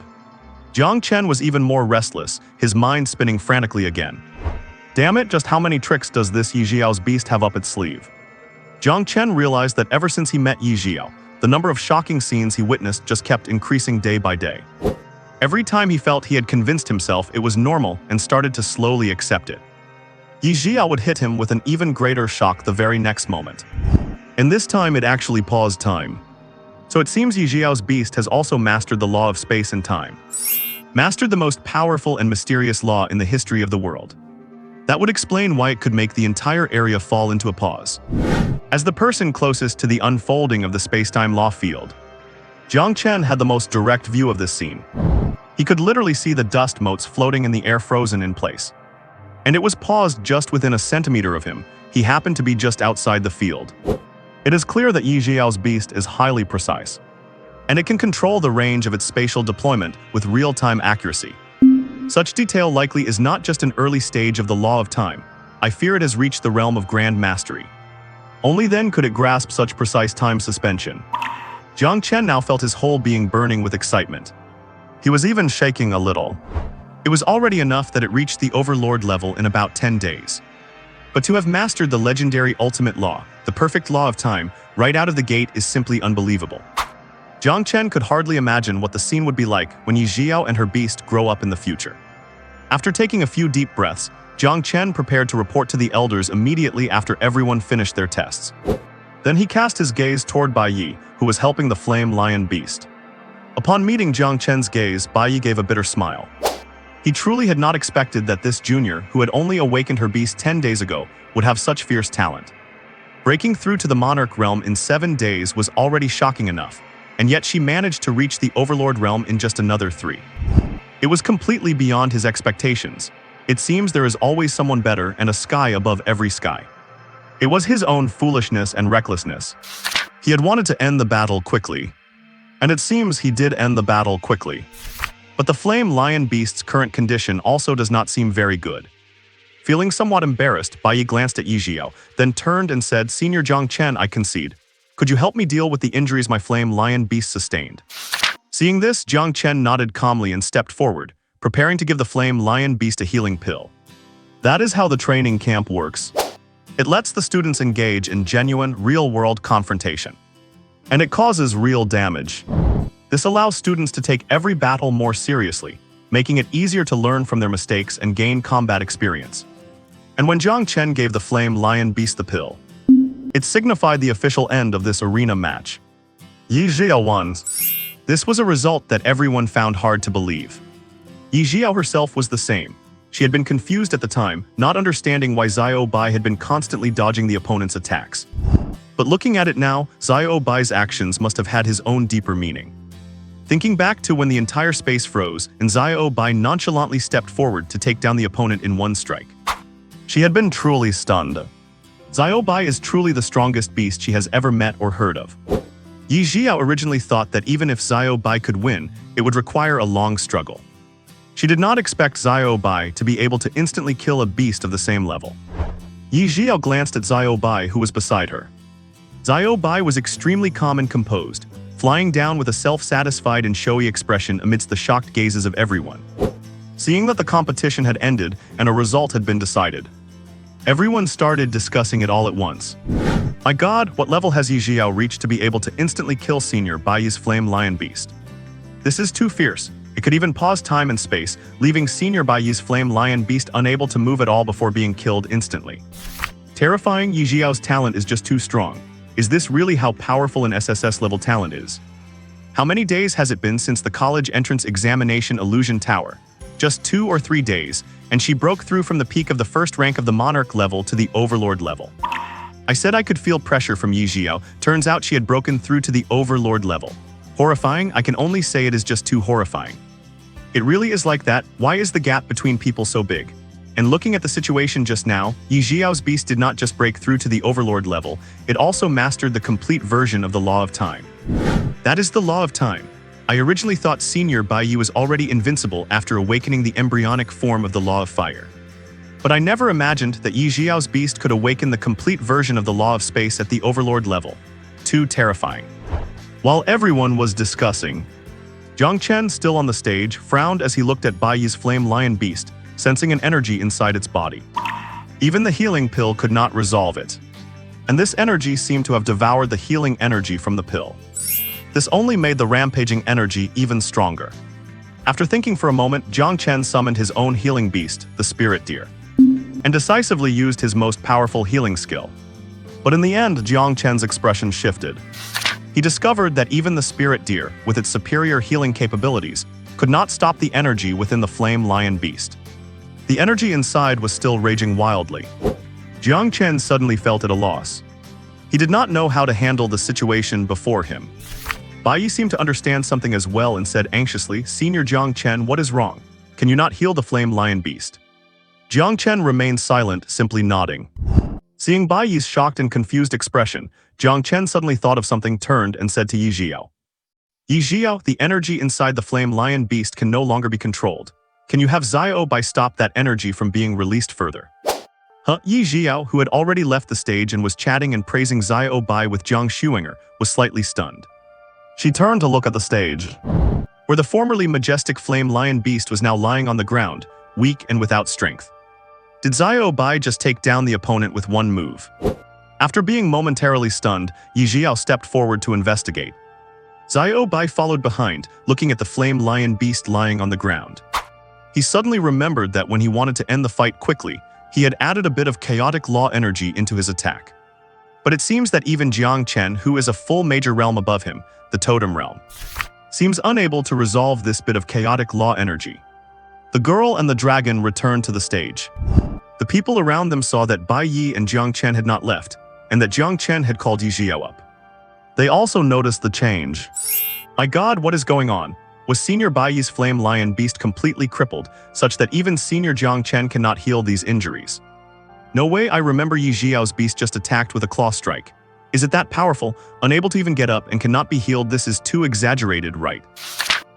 Jiang Chen was even more restless, his mind spinning frantically again. Damn it, just how many tricks does this Ye Zhiyao's beast have up its sleeve? Jiang Chen realized that ever since he met Ye Zhiyao, the number of shocking scenes he witnessed just kept increasing day by day. Every time he felt he had convinced himself it was normal and started to slowly accept it, Ye Zhiyao would hit him with an even greater shock the very next moment. And this time it actually paused time. So it seems Ye Zhiyao's beast has also mastered the law of space and time. Mastered the most powerful and mysterious law in the history of the world. That would explain why it could make the entire area fall into a pause. As the person closest to the unfolding of the space-time law field, Jiang Chen had the most direct view of this scene. He could literally see the dust motes floating in the air frozen in place. And it was paused just within a centimeter of him. He happened to be just outside the field. It is clear that Ye Zhiyao's beast is highly precise, and it can control the range of its spatial deployment with real-time accuracy. Such detail likely is not just an early stage of the law of time. I fear it has reached the realm of grand mastery. Only then could it grasp such precise time suspension. Jiang Chen now felt his whole being burning with excitement. He was even shaking a little. It was already enough that it reached the overlord level in about 10 days. But to have mastered the legendary ultimate law, the perfect law of time, right out of the gate is simply unbelievable. Jiang Chen could hardly imagine what the scene would be like when Ye Zhiyao and her beast grow up in the future. After taking a few deep breaths, Jiang Chen prepared to report to the elders immediately after everyone finished their tests. Then he cast his gaze toward Bai Yi, who was helping the flame lion beast. Upon meeting Jiang Chen's gaze, Bai Yi gave a bitter smile. He truly had not expected that this junior, who had only awakened her beast 10 days ago, would have such fierce talent. Breaking through to the monarch realm in 7 days was already shocking enough, and yet she managed to reach the overlord realm in just another 3. It was completely beyond his expectations. It seems there is always someone better and a sky above every sky. It was his own foolishness and recklessness. He had wanted to end the battle quickly, and it seems he did end the battle quickly. But the flame lion beast's current condition also does not seem very good. Feeling somewhat embarrassed, Bai Yi glanced at Ye Zhiyao, then turned and said, "Senior Jiang Chen, I concede. Could you help me deal with the injuries my flame lion beast sustained?" Seeing this, Jiang Chen nodded calmly and stepped forward, preparing to give the flame lion beast a healing pill. That is how the training camp works. It lets the students engage in genuine, real-world confrontation. And it causes real damage. This allows students to take every battle more seriously, making it easier to learn from their mistakes and gain combat experience. And when Jiang Chen gave the flame lion beast the pill, it signified the official end of this arena match. Ye Zhiyao won. This was a result that everyone found hard to believe. Ye Zhiyao herself was the same. She had been confused at the time, not understanding why Zhiyao Bai had been constantly dodging the opponent's attacks. But looking at it now, Zhiyao Bai's actions must have had his own deeper meaning. Thinking back to when the entire space froze and Zhiyao Bai nonchalantly stepped forward to take down the opponent in one strike. She had been truly stunned. Zhiyao Bai is truly the strongest beast she has ever met or heard of. Ye Zhiyao originally thought that even if Zhiyao Bai could win, it would require a long struggle. She did not expect Zhiyao Bai to be able to instantly kill a beast of the same level. Ye Zhiyao glanced at Zhiyao Bai, who was beside her. Zhiyao Bai was extremely calm and composed, flying down with a self-satisfied and showy expression amidst the shocked gazes of everyone. Seeing that the competition had ended and a result had been decided, everyone started discussing it all at once. My god, what level has Ye Zhiyao reached to be able to instantly kill Senior Bai Yi's flame lion beast? This is too fierce. It could even pause time and space, leaving Senior Bai Yi's flame lion beast unable to move at all before being killed instantly. Terrifying, Ye Zhiyao's talent is just too strong. Is this really how powerful an SSS-level talent is? How many days has it been since the college entrance examination illusion tower? Just 2 or 3 days, and she broke through from the peak of the first rank of the monarch level to the overlord level. I said I could feel pressure from Ye Zhiyao. Turns out she had broken through to the overlord level. Horrifying? I can only say it is just too horrifying. It really is like that. Why is the gap between people so big? And looking at the situation just now, Ye Zhiyao's beast did not just break through to the overlord level, it also mastered the complete version of the law of time. That is the law of time. I originally thought Senior Bai Yi was already invincible after awakening the embryonic form of the law of fire. But I never imagined that Ye Zhiyao's beast could awaken the complete version of the law of space at the overlord level. Too terrifying. While everyone was discussing, Jiang Chen, still on the stage, frowned as he looked at Bai Yi's flame lion beast, sensing an energy inside its body. Even the healing pill could not resolve it. And this energy seemed to have devoured the healing energy from the pill. This only made the rampaging energy even stronger. After thinking for a moment, Jiang Chen summoned his own healing beast, the spirit deer, and decisively used his most powerful healing skill. But in the end, Jiang Chen's expression shifted. He discovered that even the spirit deer, with its superior healing capabilities, could not stop the energy within the flame lion beast. The energy inside was still raging wildly. Jiang Chen suddenly felt at a loss. He did not know how to handle the situation before him. Bai Yi seemed to understand something as well and said anxiously, "Senior Jiang Chen, what is wrong? Can you not heal the flame lion beast?" Jiang Chen remained silent, simply nodding. Seeing Bai Yi's shocked and confused expression, Jiang Chen suddenly thought of something, turned and said to Ye Zhiyao, "Ye Zhiyao, the energy inside the flame lion beast can no longer be controlled. Can you have Zhiyao Bai stop that energy from being released further?" Ye Zhiyao, who had already left the stage and was chatting and praising Zhiyao Bai with Jiang Xuenger, was slightly stunned. She turned to look at the stage, where the formerly majestic flame lion beast was now lying on the ground, weak and without strength. Did Zhiyao Bai just take down the opponent with one move? After being momentarily stunned, Ye Zhiyao stepped forward to investigate. Zhiyao Bai followed behind, looking at the flame lion beast lying on the ground. He suddenly remembered that when he wanted to end the fight quickly, he had added a bit of chaotic law energy into his attack. But it seems that even Jiang Chen, who is a full major realm above him, the totem realm, seems unable to resolve this bit of chaotic law energy. The girl and the dragon returned to the stage. The people around them saw that Bai Yi and Jiang Chen had not left, and that Jiang Chen had called Ye Zhiyao up. They also noticed the change. My God, what is going on? Was Senior Bai Yi's flame lion beast completely crippled, such that even Senior Jiang Chen cannot heal these injuries? No way, I remember Ye Zhiyao's beast just attacked with a claw strike. Is it that powerful, unable to even get up and cannot be healed? This is too exaggerated, right?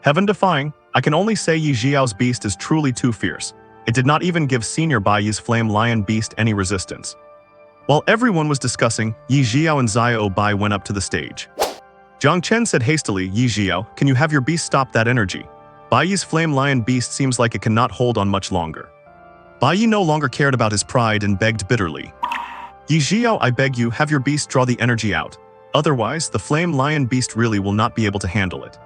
Heaven-defying, I can only say Ye Zhiyao's beast is truly too fierce. It did not even give Senior Bai Yi's flame lion beast any resistance. While everyone was discussing, Ye Zhiyao and Zhiyao Bai went up to the stage. Jiang Chen said hastily, "Ye Zhiyao, can you have your beast stop that energy? Bai Yi's flame lion beast seems like it cannot hold on much longer." Bai Yi no longer cared about his pride and begged bitterly, "Ye Zhiyao, I beg you, have your beast draw the energy out. Otherwise, the flame lion beast really will not be able to handle it."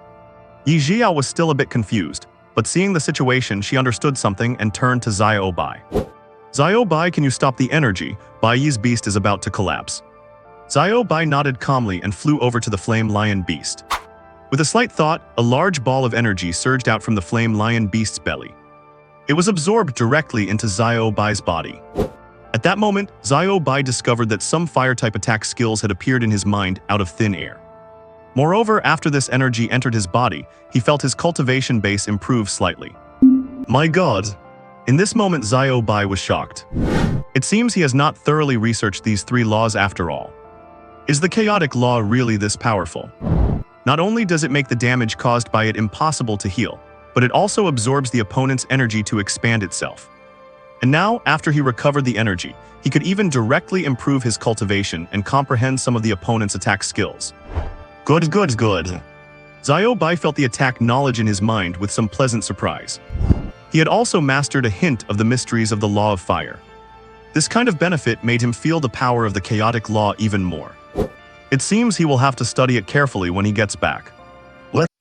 Ye Zhiyao was still a bit confused, but seeing the situation, she understood something and turned to Zhiyao Bai. "Zhiyao Bai, can you stop the energy? Bai Yi's beast is about to collapse." Zhiyao Bai nodded calmly and flew over to the flame lion beast. With a slight thought, a large ball of energy surged out from the flame lion beast's belly. It was absorbed directly into Zhiyao Bai's body. At that moment, Zhiyao Bai discovered that some fire-type attack skills had appeared in his mind out of thin air. Moreover, after this energy entered his body, he felt his cultivation base improve slightly. My God! In this moment, Zhiyao Bai was shocked. It seems he has not thoroughly researched these three laws after all. Is the chaotic law really this powerful? Not only does it make the damage caused by it impossible to heal, but it also absorbs the opponent's energy to expand itself. And now, after he recovered the energy, he could even directly improve his cultivation and comprehend some of the opponent's attack skills. Good. Zhiyao Bai felt the attack knowledge in his mind with some pleasant surprise. He had also mastered a hint of the mysteries of the law of fire. This kind of benefit made him feel the power of the chaotic law even more. It seems he will have to study it carefully when he gets back.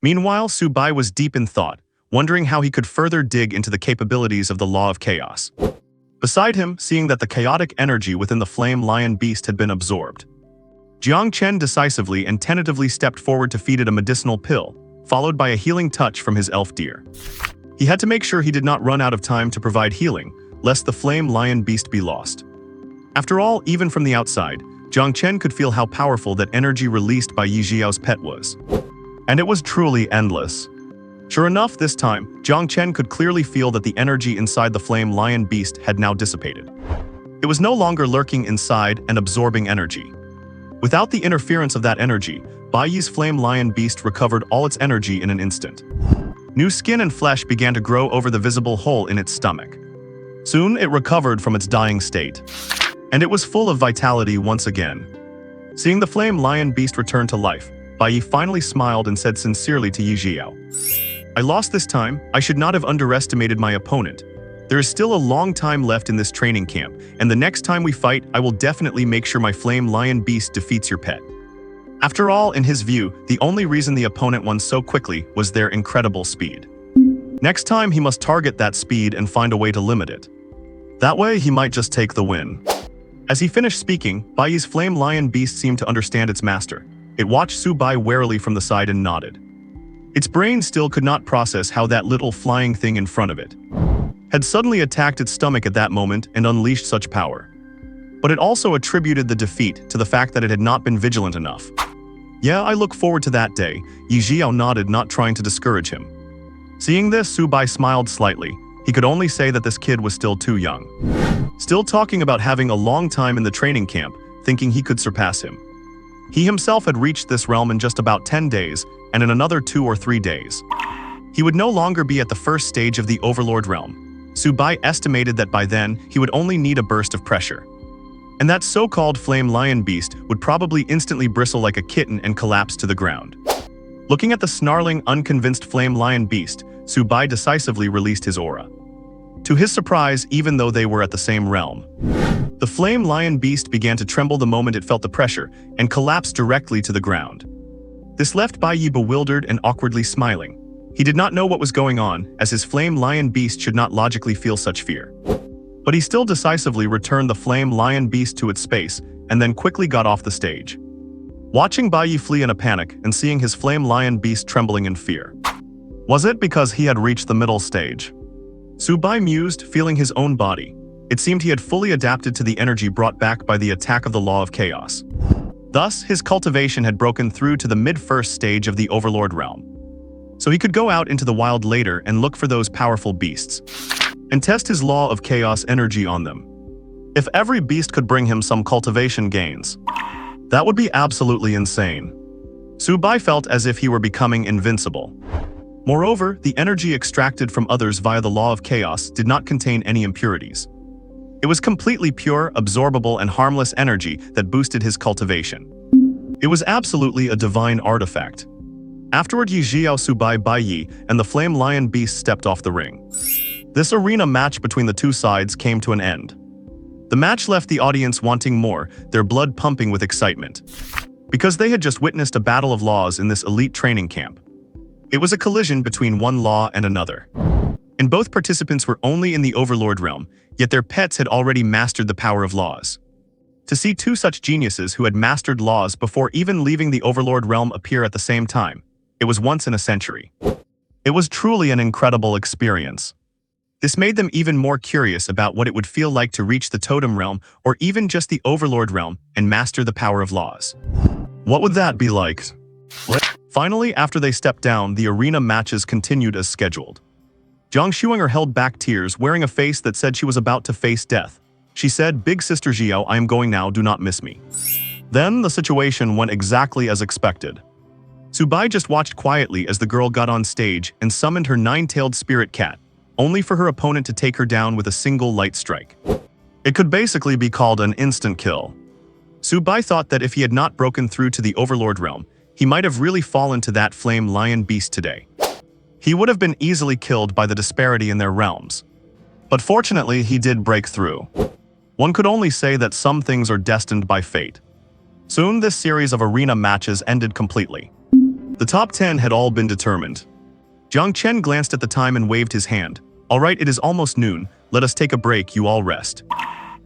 Meanwhile, Su Bai was deep in thought, wondering how he could further dig into the capabilities of the law of chaos. Beside him, seeing that the chaotic energy within the flame lion beast had been absorbed, Jiang Chen decisively and tentatively stepped forward to feed it a medicinal pill, followed by a healing touch from his elf deer. He had to make sure he did not run out of time to provide healing, lest the flame lion beast be lost. After all, even from the outside, Jiang Chen could feel how powerful that energy released by Ye Zhiyao's pet was. And it was truly endless. Sure enough, this time, Jiang Chen could clearly feel that the energy inside the flame lion beast had now dissipated. It was no longer lurking inside and absorbing energy. Without the interference of that energy, Bai Yi's flame lion beast recovered all its energy in an instant. New skin and flesh began to grow over the visible hole in its stomach. Soon, it recovered from its dying state, and it was full of vitality once again. Seeing the flame lion beast return to life, Bai Yi finally smiled and said sincerely to Ye Zhiyao, "I lost this time. I should not have underestimated my opponent. There is still a long time left in this training camp, and the next time we fight, I will definitely make sure my flame lion beast defeats your pet." After all, in his view, the only reason the opponent won so quickly was their incredible speed. Next time, he must target that speed and find a way to limit it. That way, he might just take the win. As he finished speaking, Bai Yi's flame lion beast seemed to understand its master. It watched Su Bai warily from the side and nodded. Its brain still could not process how that little flying thing in front of it had suddenly attacked its stomach at that moment and unleashed such power. But it also attributed the defeat to the fact that it had not been vigilant enough. Yeah, I look forward to that day, Ye Zhiyao nodded, not trying to discourage him. Seeing this, Su Bai smiled slightly. He could only say that this kid was still too young. Still talking about having a long time in the training camp, thinking he could surpass him. He himself had reached this realm in just about 10 days, and in another 2 or 3 days, he would no longer be at the first stage of the Overlord realm. Su Bai estimated that by then, he would only need a burst of pressure. And that so-called flame lion beast would probably instantly bristle like a kitten and collapse to the ground. Looking at the snarling, unconvinced flame lion beast, Su Bai decisively released his aura. To his surprise, even though they were at the same realm, the flame lion beast began to tremble the moment it felt the pressure and collapsed directly to the ground. This left Bai Yi bewildered and awkwardly smiling. He did not know what was going on, as his flame lion beast should not logically feel such fear. But he still decisively returned the flame lion beast to its space and then quickly got off the stage. Watching Bai Yi flee in a panic and seeing his flame lion beast trembling in fear. Was it because he had reached the middle stage? Su Bai mused, feeling his own body. It seemed he had fully adapted to the energy brought back by the attack of the Law of Chaos. Thus, his cultivation had broken through to the mid-first stage of the Overlord realm. So he could go out into the wild later and look for those powerful beasts and test his Law of Chaos energy on them. If every beast could bring him some cultivation gains, that would be absolutely insane. Su Bai felt as if he were becoming invincible. Moreover, the energy extracted from others via the Law of Chaos did not contain any impurities. It was completely pure, absorbable, and harmless energy that boosted his cultivation. It was absolutely a divine artifact. Afterward, Ye Zhiyao, Su Bai, Bai Yi, and the flame lion beast stepped off the ring. This arena match between the two sides came to an end. The match left the audience wanting more, their blood pumping with excitement. Because they had just witnessed a battle of laws in this elite training camp. It was a collision between one law and another. And both participants were only in the Overlord realm, yet their pets had already mastered the power of laws. To see two such geniuses who had mastered laws before even leaving the Overlord realm appear at the same time, it was once in a century. It was truly an incredible experience. This made them even more curious about what it would feel like to reach the Totem realm or even just the Overlord realm and master the power of laws. What would that be like? Finally, after they stepped down, the arena matches continued as scheduled. Jiang Xuenger held back tears, wearing a face that said she was about to face death. She said, "Big Sister Zhiyao, I am going now, do not miss me." Then the situation went exactly as expected. Su Bai just watched quietly as the girl got on stage and summoned her nine-tailed spirit cat, only for her opponent to take her down with a single light strike. It could basically be called an instant kill. Su Bai thought that if he had not broken through to the Overlord realm, he might have really fallen to that flame lion beast today. He would have been easily killed by the disparity in their realms. But fortunately, he did break through. One could only say that some things are destined by fate. Soon, this series of arena matches ended completely. The top 10 had all been determined. Jiang Chen glanced at the time and waved his hand. "All right, it is almost noon. Let us take a break, you all rest."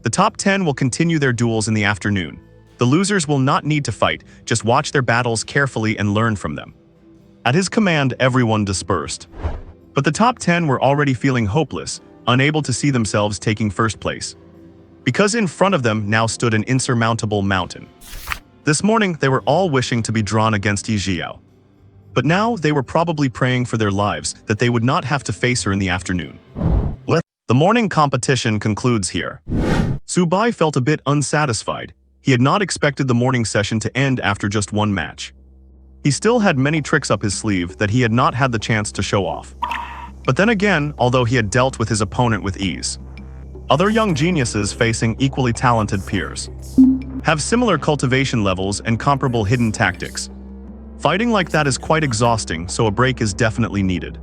The top 10 will continue their duels in the afternoon. The losers will not need to fight, just watch their battles carefully and learn from them. At his command, everyone dispersed. But the top 10 were already feeling hopeless, unable to see themselves taking first place. Because in front of them now stood an insurmountable mountain. This morning, they were all wishing to be drawn against Ye Zhiyao. But now, they were probably praying for their lives that they would not have to face her in the afternoon. The morning competition concludes here. Su Bai felt a bit unsatisfied. He had not expected the morning session to end after just one match. He still had many tricks up his sleeve that he had not had the chance to show off. But then again, although he had dealt with his opponent with ease, other young geniuses facing equally talented peers have similar cultivation levels and comparable hidden tactics. Fighting like that is quite exhausting, so a break is definitely needed.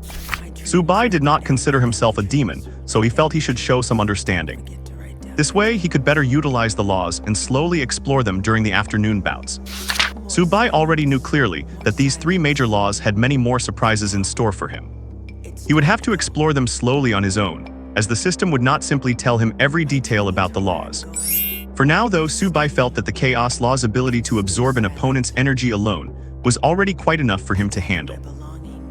Su Bai did not consider himself a demon, so he felt he should show some understanding. This way, he could better utilize the laws and slowly explore them during the afternoon bouts. Su Bai already knew clearly that these three major laws had many more surprises in store for him. He would have to explore them slowly on his own, as the system would not simply tell him every detail about the laws. For now, though, Su Bai felt that the Chaos Law's ability to absorb an opponent's energy alone was already quite enough for him to handle.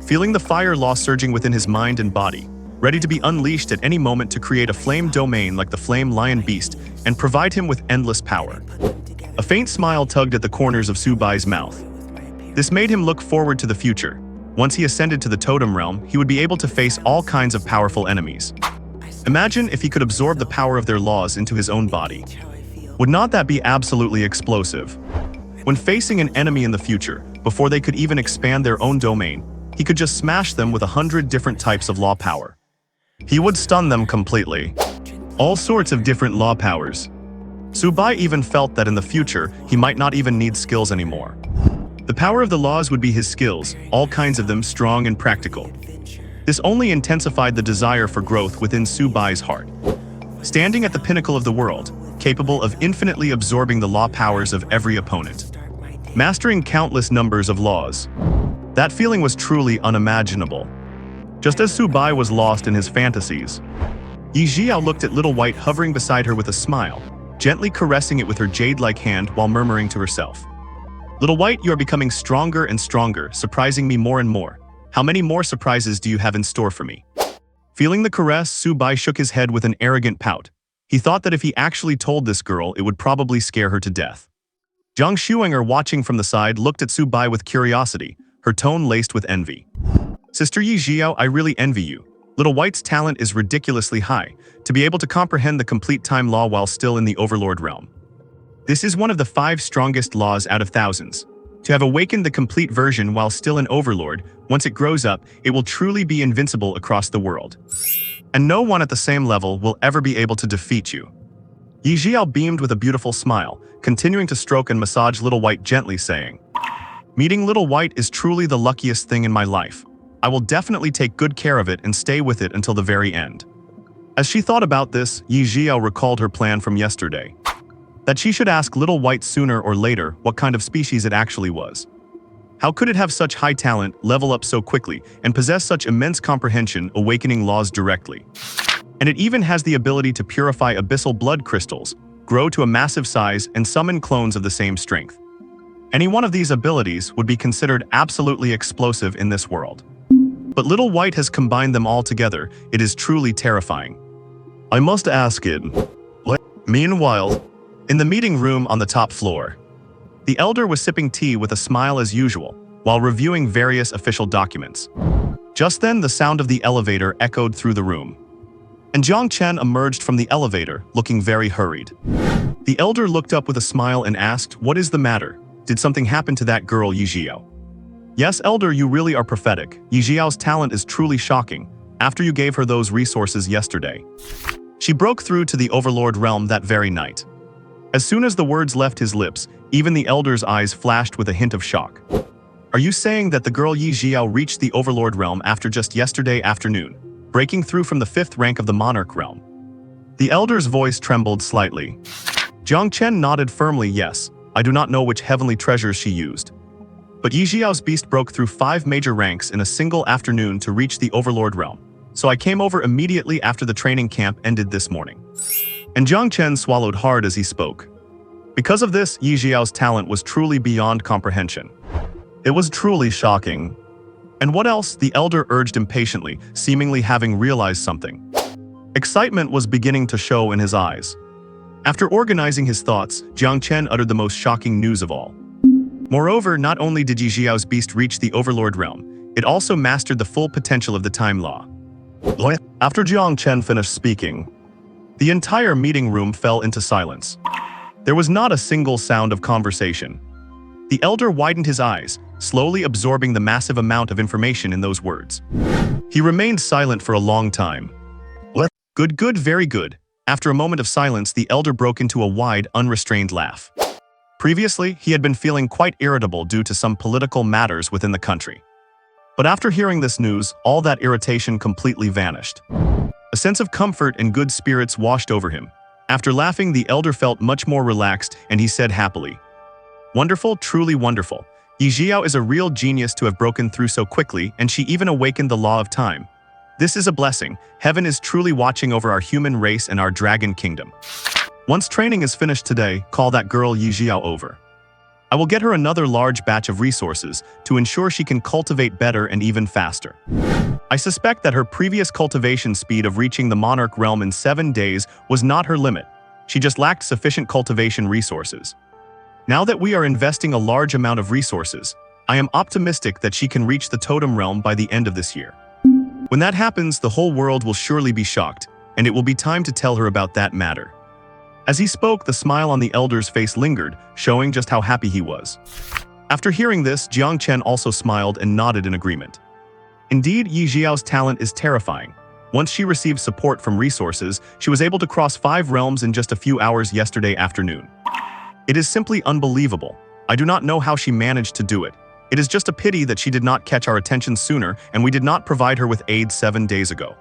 Feeling the fire law surging within his mind and body, ready to be unleashed at any moment to create a flame domain like the flame lion beast and provide him with endless power. A faint smile tugged at the corners of Su Bai's mouth. This made him look forward to the future. Once he ascended to the totem realm, he would be able to face all kinds of powerful enemies. Imagine if he could absorb the power of their laws into his own body. Would not that be absolutely explosive? When facing an enemy in the future, before they could even expand their own domain, he could just smash them with 100 different types of law power. He would stun them completely. All sorts of different law powers. Su Bai even felt that in the future, he might not even need skills anymore. The power of the laws would be his skills, all kinds of them strong and practical. This only intensified the desire for growth within Su Bai's heart. Standing at the pinnacle of the world, capable of infinitely absorbing the law powers of every opponent. Mastering countless numbers of laws. That feeling was truly unimaginable. Just as Su Bai was lost in his fantasies, Ye Zhiyao looked at Little White hovering beside her with a smile, gently caressing it with her jade-like hand while murmuring to herself. Little White, you are becoming stronger and stronger, surprising me more and more. How many more surprises do you have in store for me? Feeling the caress, Su Bai shook his head with an arrogant pout. He thought that if he actually told this girl, it would probably scare her to death. Zhang Xuenger, watching from the side, looked at Su Bai with curiosity, her tone laced with envy. Sister Ye Zhiyao, I really envy you. Little White's talent is ridiculously high, to be able to comprehend the complete time law while still in the Overlord realm. This is one of the 5 strongest laws out of thousands. To have awakened the complete version while still an Overlord, once it grows up, it will truly be invincible across the world. And no one at the same level will ever be able to defeat you. Ye Zhiyao beamed with a beautiful smile, continuing to stroke and massage Little White gently, saying, "Meeting Little White is truly the luckiest thing in my life. I will definitely take good care of it and stay with it until the very end." As she thought about this, Ye Zhiyao recalled her plan from yesterday. That she should ask Little White sooner or later what kind of species it actually was. How could it have such high talent, level up so quickly, and possess such immense comprehension, awakening laws directly? And it even has the ability to purify abyssal blood crystals, grow to a massive size, and summon clones of the same strength. Any one of these abilities would be considered absolutely explosive in this world. But Little White has combined them all together. It is truly terrifying. I must ask it. Meanwhile, in the meeting room on the top floor, the elder was sipping tea with a smile as usual, while reviewing various official documents. Just then, the sound of the elevator echoed through the room. And Jiang Chen emerged from the elevator, looking very hurried. The elder looked up with a smile and asked, "What is the matter? Did something happen to that girl, Ye Zhiyao?" "Yes, elder, you really are prophetic. Ye Zhiyao's talent is truly shocking, after you gave her those resources yesterday. She broke through to the Overlord realm that very night." As soon as the words left his lips, even the elder's eyes flashed with a hint of shock. "Are you saying that the girl Ye Zhiyao reached the Overlord realm after just yesterday afternoon, breaking through from the 5th rank of the Monarch realm?" The elder's voice trembled slightly. Jiang Chen nodded firmly, "Yes, I do not know which heavenly treasures she used. But Ye Zhiyao's beast broke through 5 major ranks in a single afternoon to reach the Overlord realm, so I came over immediately after the training camp ended this morning." And Jiang Chen swallowed hard as he spoke. Because of this, Ye Zhiyao's talent was truly beyond comprehension. It was truly shocking. "And what else?" the elder urged impatiently, seemingly having realized something. Excitement was beginning to show in his eyes. After organizing his thoughts, Jiang Chen uttered the most shocking news of all. Moreover, not only did Ye Zhiyao's beast reach the Overlord realm, it also mastered the full potential of the time law. After Jiang Chen finished speaking, the entire meeting room fell into silence. There was not a single sound of conversation. The elder widened his eyes, slowly absorbing the massive amount of information in those words. He remained silent for a long time. Good, very good." After a moment of silence, the elder broke into a wide, unrestrained laugh. Previously, he had been feeling quite irritable due to some political matters within the country. But after hearing this news, all that irritation completely vanished. A sense of comfort and good spirits washed over him. After laughing, the elder felt much more relaxed, and he said happily, "Wonderful, truly wonderful. Ye Zhiyao is a real genius to have broken through so quickly, and she even awakened the law of time. This is a blessing. Heaven is truly watching over our human race and our dragon kingdom. Once training is finished today, call that girl Ye Zhiyao over. I will get her another large batch of resources to ensure she can cultivate better and even faster. I suspect that her previous cultivation speed of reaching the Monarch realm in 7 days was not her limit. She just lacked sufficient cultivation resources. Now that we are investing a large amount of resources, I am optimistic that she can reach the Totem realm by the end of this year. When that happens, the whole world will surely be shocked, and it will be time to tell her about that matter. As he spoke, the smile on the elder's face lingered, showing just how happy he was. After hearing this, Jiang Chen also smiled and nodded in agreement. Indeed, Ye Zhiyao's talent is terrifying. Once she received support from resources, she was able to cross 5 realms in just a few hours yesterday afternoon. It is simply unbelievable. I do not know how she managed to do it. It is just a pity that she did not catch our attention sooner and we did not provide her with aid 7 days ago.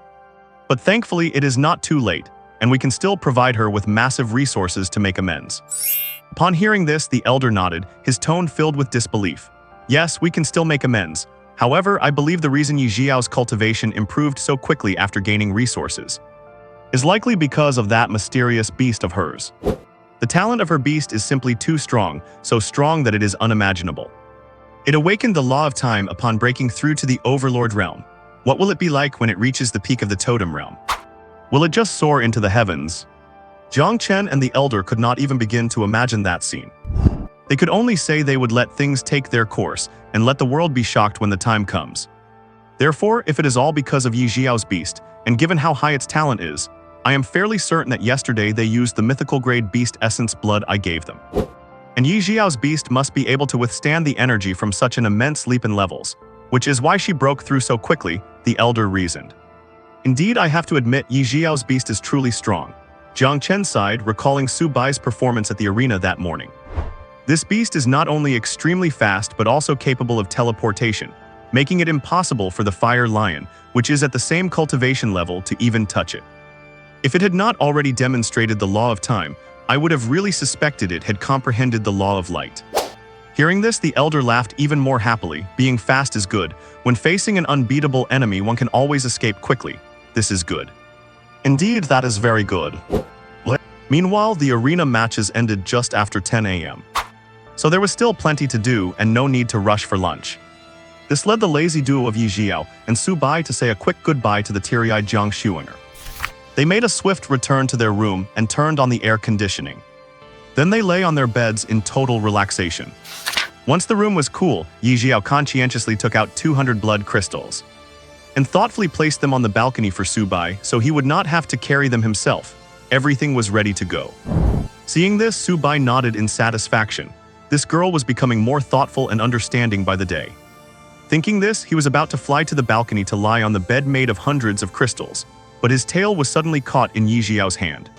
But thankfully, it is not too late, and we can still provide her with massive resources to make amends. Upon hearing this, the elder nodded, his tone filled with disbelief. Yes, we can still make amends. However, I believe the reason Ye Zhiyao's cultivation improved so quickly after gaining resources is likely because of that mysterious beast of hers. The talent of her beast is simply too strong, so strong that it is unimaginable. It awakened the law of time upon breaking through to the Overlord realm. What will it be like when it reaches the peak of the Totem realm? Will it just soar into the heavens? Jiang Chen and the elder could not even begin to imagine that scene. They could only say they would let things take their course and let the world be shocked when the time comes. Therefore, if it is all because of Ye Zhiyao's beast, and given how high its talent is, I am fairly certain that yesterday they used the mythical grade beast essence blood I gave them. And Ye Zhiyao's beast must be able to withstand the energy from such an immense leap in levels, which is why she broke through so quickly, the elder reasoned. Indeed, I have to admit Ye Zhiyao's beast is truly strong. Jiang Chen sighed, recalling Su Bai's performance at the arena that morning. This beast is not only extremely fast but also capable of teleportation, making it impossible for the fire lion, which is at the same cultivation level, to even touch it. If it had not already demonstrated the law of time, I would have really suspected it had comprehended the law of light. Hearing this, the elder laughed even more happily. Being fast is good. When facing an unbeatable enemy, one can always escape quickly. This is good. Indeed, that is very good. Meanwhile, the arena matches ended just after 10 a.m. So there was still plenty to do and no need to rush for lunch. This led the lazy duo of Ye Zhiyao and Su Bai to say a quick goodbye to the teary-eyed Jiang Xuanger. They made a swift return to their room and turned on the air conditioning. Then they lay on their beds in total relaxation. Once the room was cool, Ye Zhiyao conscientiously took out 200 blood crystals and thoughtfully placed them on the balcony for Su Bai so he would not have to carry them himself. Everything was ready to go. Seeing this, Su Bai nodded in satisfaction. This girl was becoming more thoughtful and understanding by the day. Thinking this, he was about to fly to the balcony to lie on the bed made of hundreds of crystals, but his tail was suddenly caught in Ye Zhiyao's hand.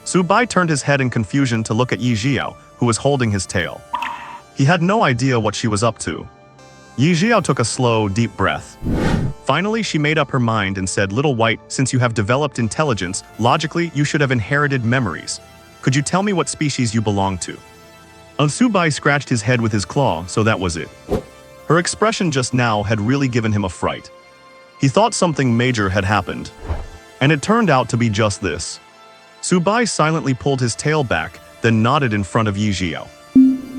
Su Bai turned his head in confusion to look at Ye Zhiyao, who was holding his tail. He had no idea what she was up to. Ye Zhiyao took a slow, deep breath. Finally, she made up her mind and said, "Little White, since you have developed intelligence, logically, you should have inherited memories. Could you tell me what species you belong to?" Su Bai scratched his head with his claw, so that was it. Her expression just now had really given him a fright. He thought something major had happened, and it turned out to be just this. Su Bai silently pulled his tail back, then nodded in front of Ye Zhiyao,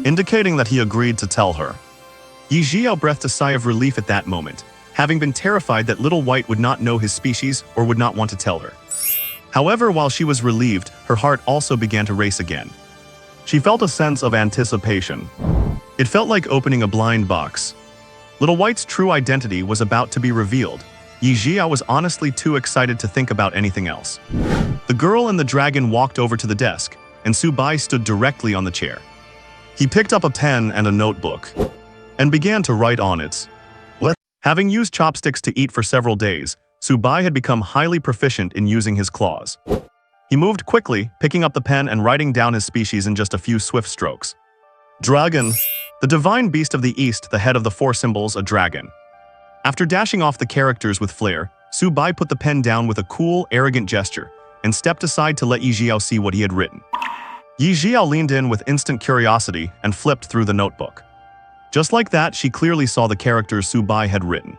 indicating that he agreed to tell her. Ye Zhiyao breathed a sigh of relief at that moment, having been terrified that Little White would not know his species or would not want to tell her. However, while she was relieved, her heart also began to race again. She felt a sense of anticipation. It felt like opening a blind box. Little White's true identity was about to be revealed. Ye Zhiyao was honestly too excited to think about anything else. The girl and the dragon walked over to the desk, and Su Bai stood directly on the chair. He picked up a pen and a notebook, and began to write on it. Having used chopsticks to eat for several days, Su Bai had become highly proficient in using his claws. He moved quickly, picking up the pen and writing down his species in just a few swift strokes. Dragon. The divine beast of the east, the head of the 4 symbols, a dragon. After dashing off the characters with flair, Su Bai put the pen down with a cool, arrogant gesture and stepped aside to let Ye Zhiyao see what he had written. Ye Zhiyao leaned in with instant curiosity and flipped through the notebook. Just like that, she clearly saw the characters Su Bai had written.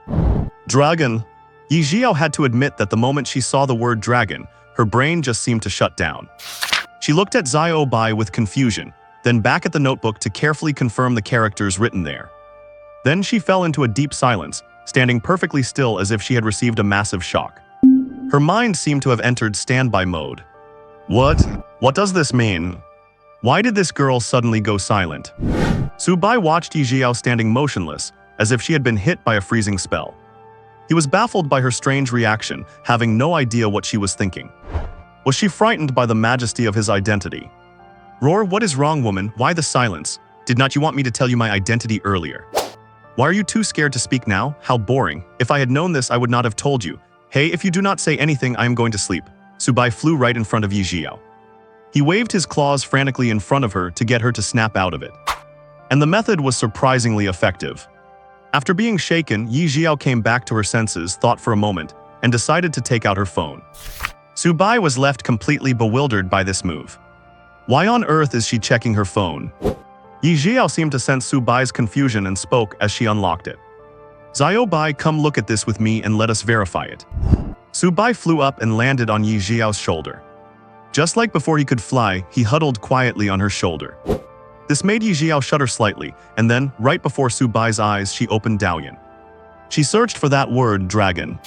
Dragon. Ye Zhiyao had to admit that the moment she saw the word dragon, her brain just seemed to shut down. She looked at Zhao Bai with confusion, then back at the notebook to carefully confirm the characters written there. Then she fell into a deep silence, standing perfectly still as if she had received a massive shock. Her mind seemed to have entered standby mode. What does this mean? Why did this girl suddenly go silent? Su Bai watched Ye Zhiyao standing motionless, as if she had been hit by a freezing spell. He was baffled by her strange reaction, having no idea what she was thinking. Was she frightened by the majesty of his identity? Roar, what is wrong, woman? Why the silence? Did not you want me to tell you my identity earlier? Why are you too scared to speak now? How boring. If I had known this, I would not have told you. Hey, if you do not say anything, I am going to sleep. Su Bai flew right in front of Ye Zhiyao. He waved his claws frantically in front of her to get her to snap out of it. And the method was surprisingly effective. After being shaken, Ye Zhiyao came back to her senses, thought for a moment, and decided to take out her phone. Su Bai was left completely bewildered by this move. Why on earth is she checking her phone? Ye Zhiyao seemed to sense Su Bai's confusion and spoke as she unlocked it. Zhiyao Bai, come look at this with me and let us verify it. Su Bai flew up and landed on Ye Zhiyao's shoulder. Just like before he could fly, he huddled quietly on her shoulder. This made Ye Zhiyao shudder slightly, and then, right before Su Bai's eyes, she opened Daoyan. She searched for that word, dragon.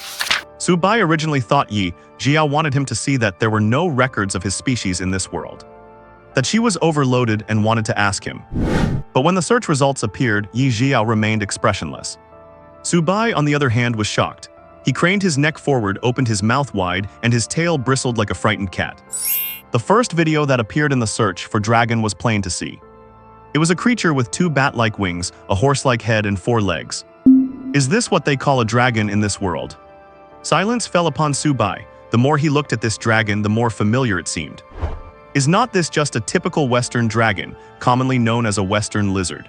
Su Bai originally thought Ye Zhiyao wanted him to see that there were no records of his species in this world. That she was overloaded and wanted to ask him. But when the search results appeared, Ye Zhiyao remained expressionless. Su Bai, on the other hand, was shocked. He craned his neck forward, opened his mouth wide, and his tail bristled like a frightened cat. The first video that appeared in the search for dragon was plain to see. It was a creature with 2 bat-like wings, a horse-like head, and 4 legs. Is this what they call a dragon in this world? Silence fell upon Su Bai. The more he looked at this dragon, the more familiar it seemed. Is not this just a typical Western dragon, commonly known as a Western lizard?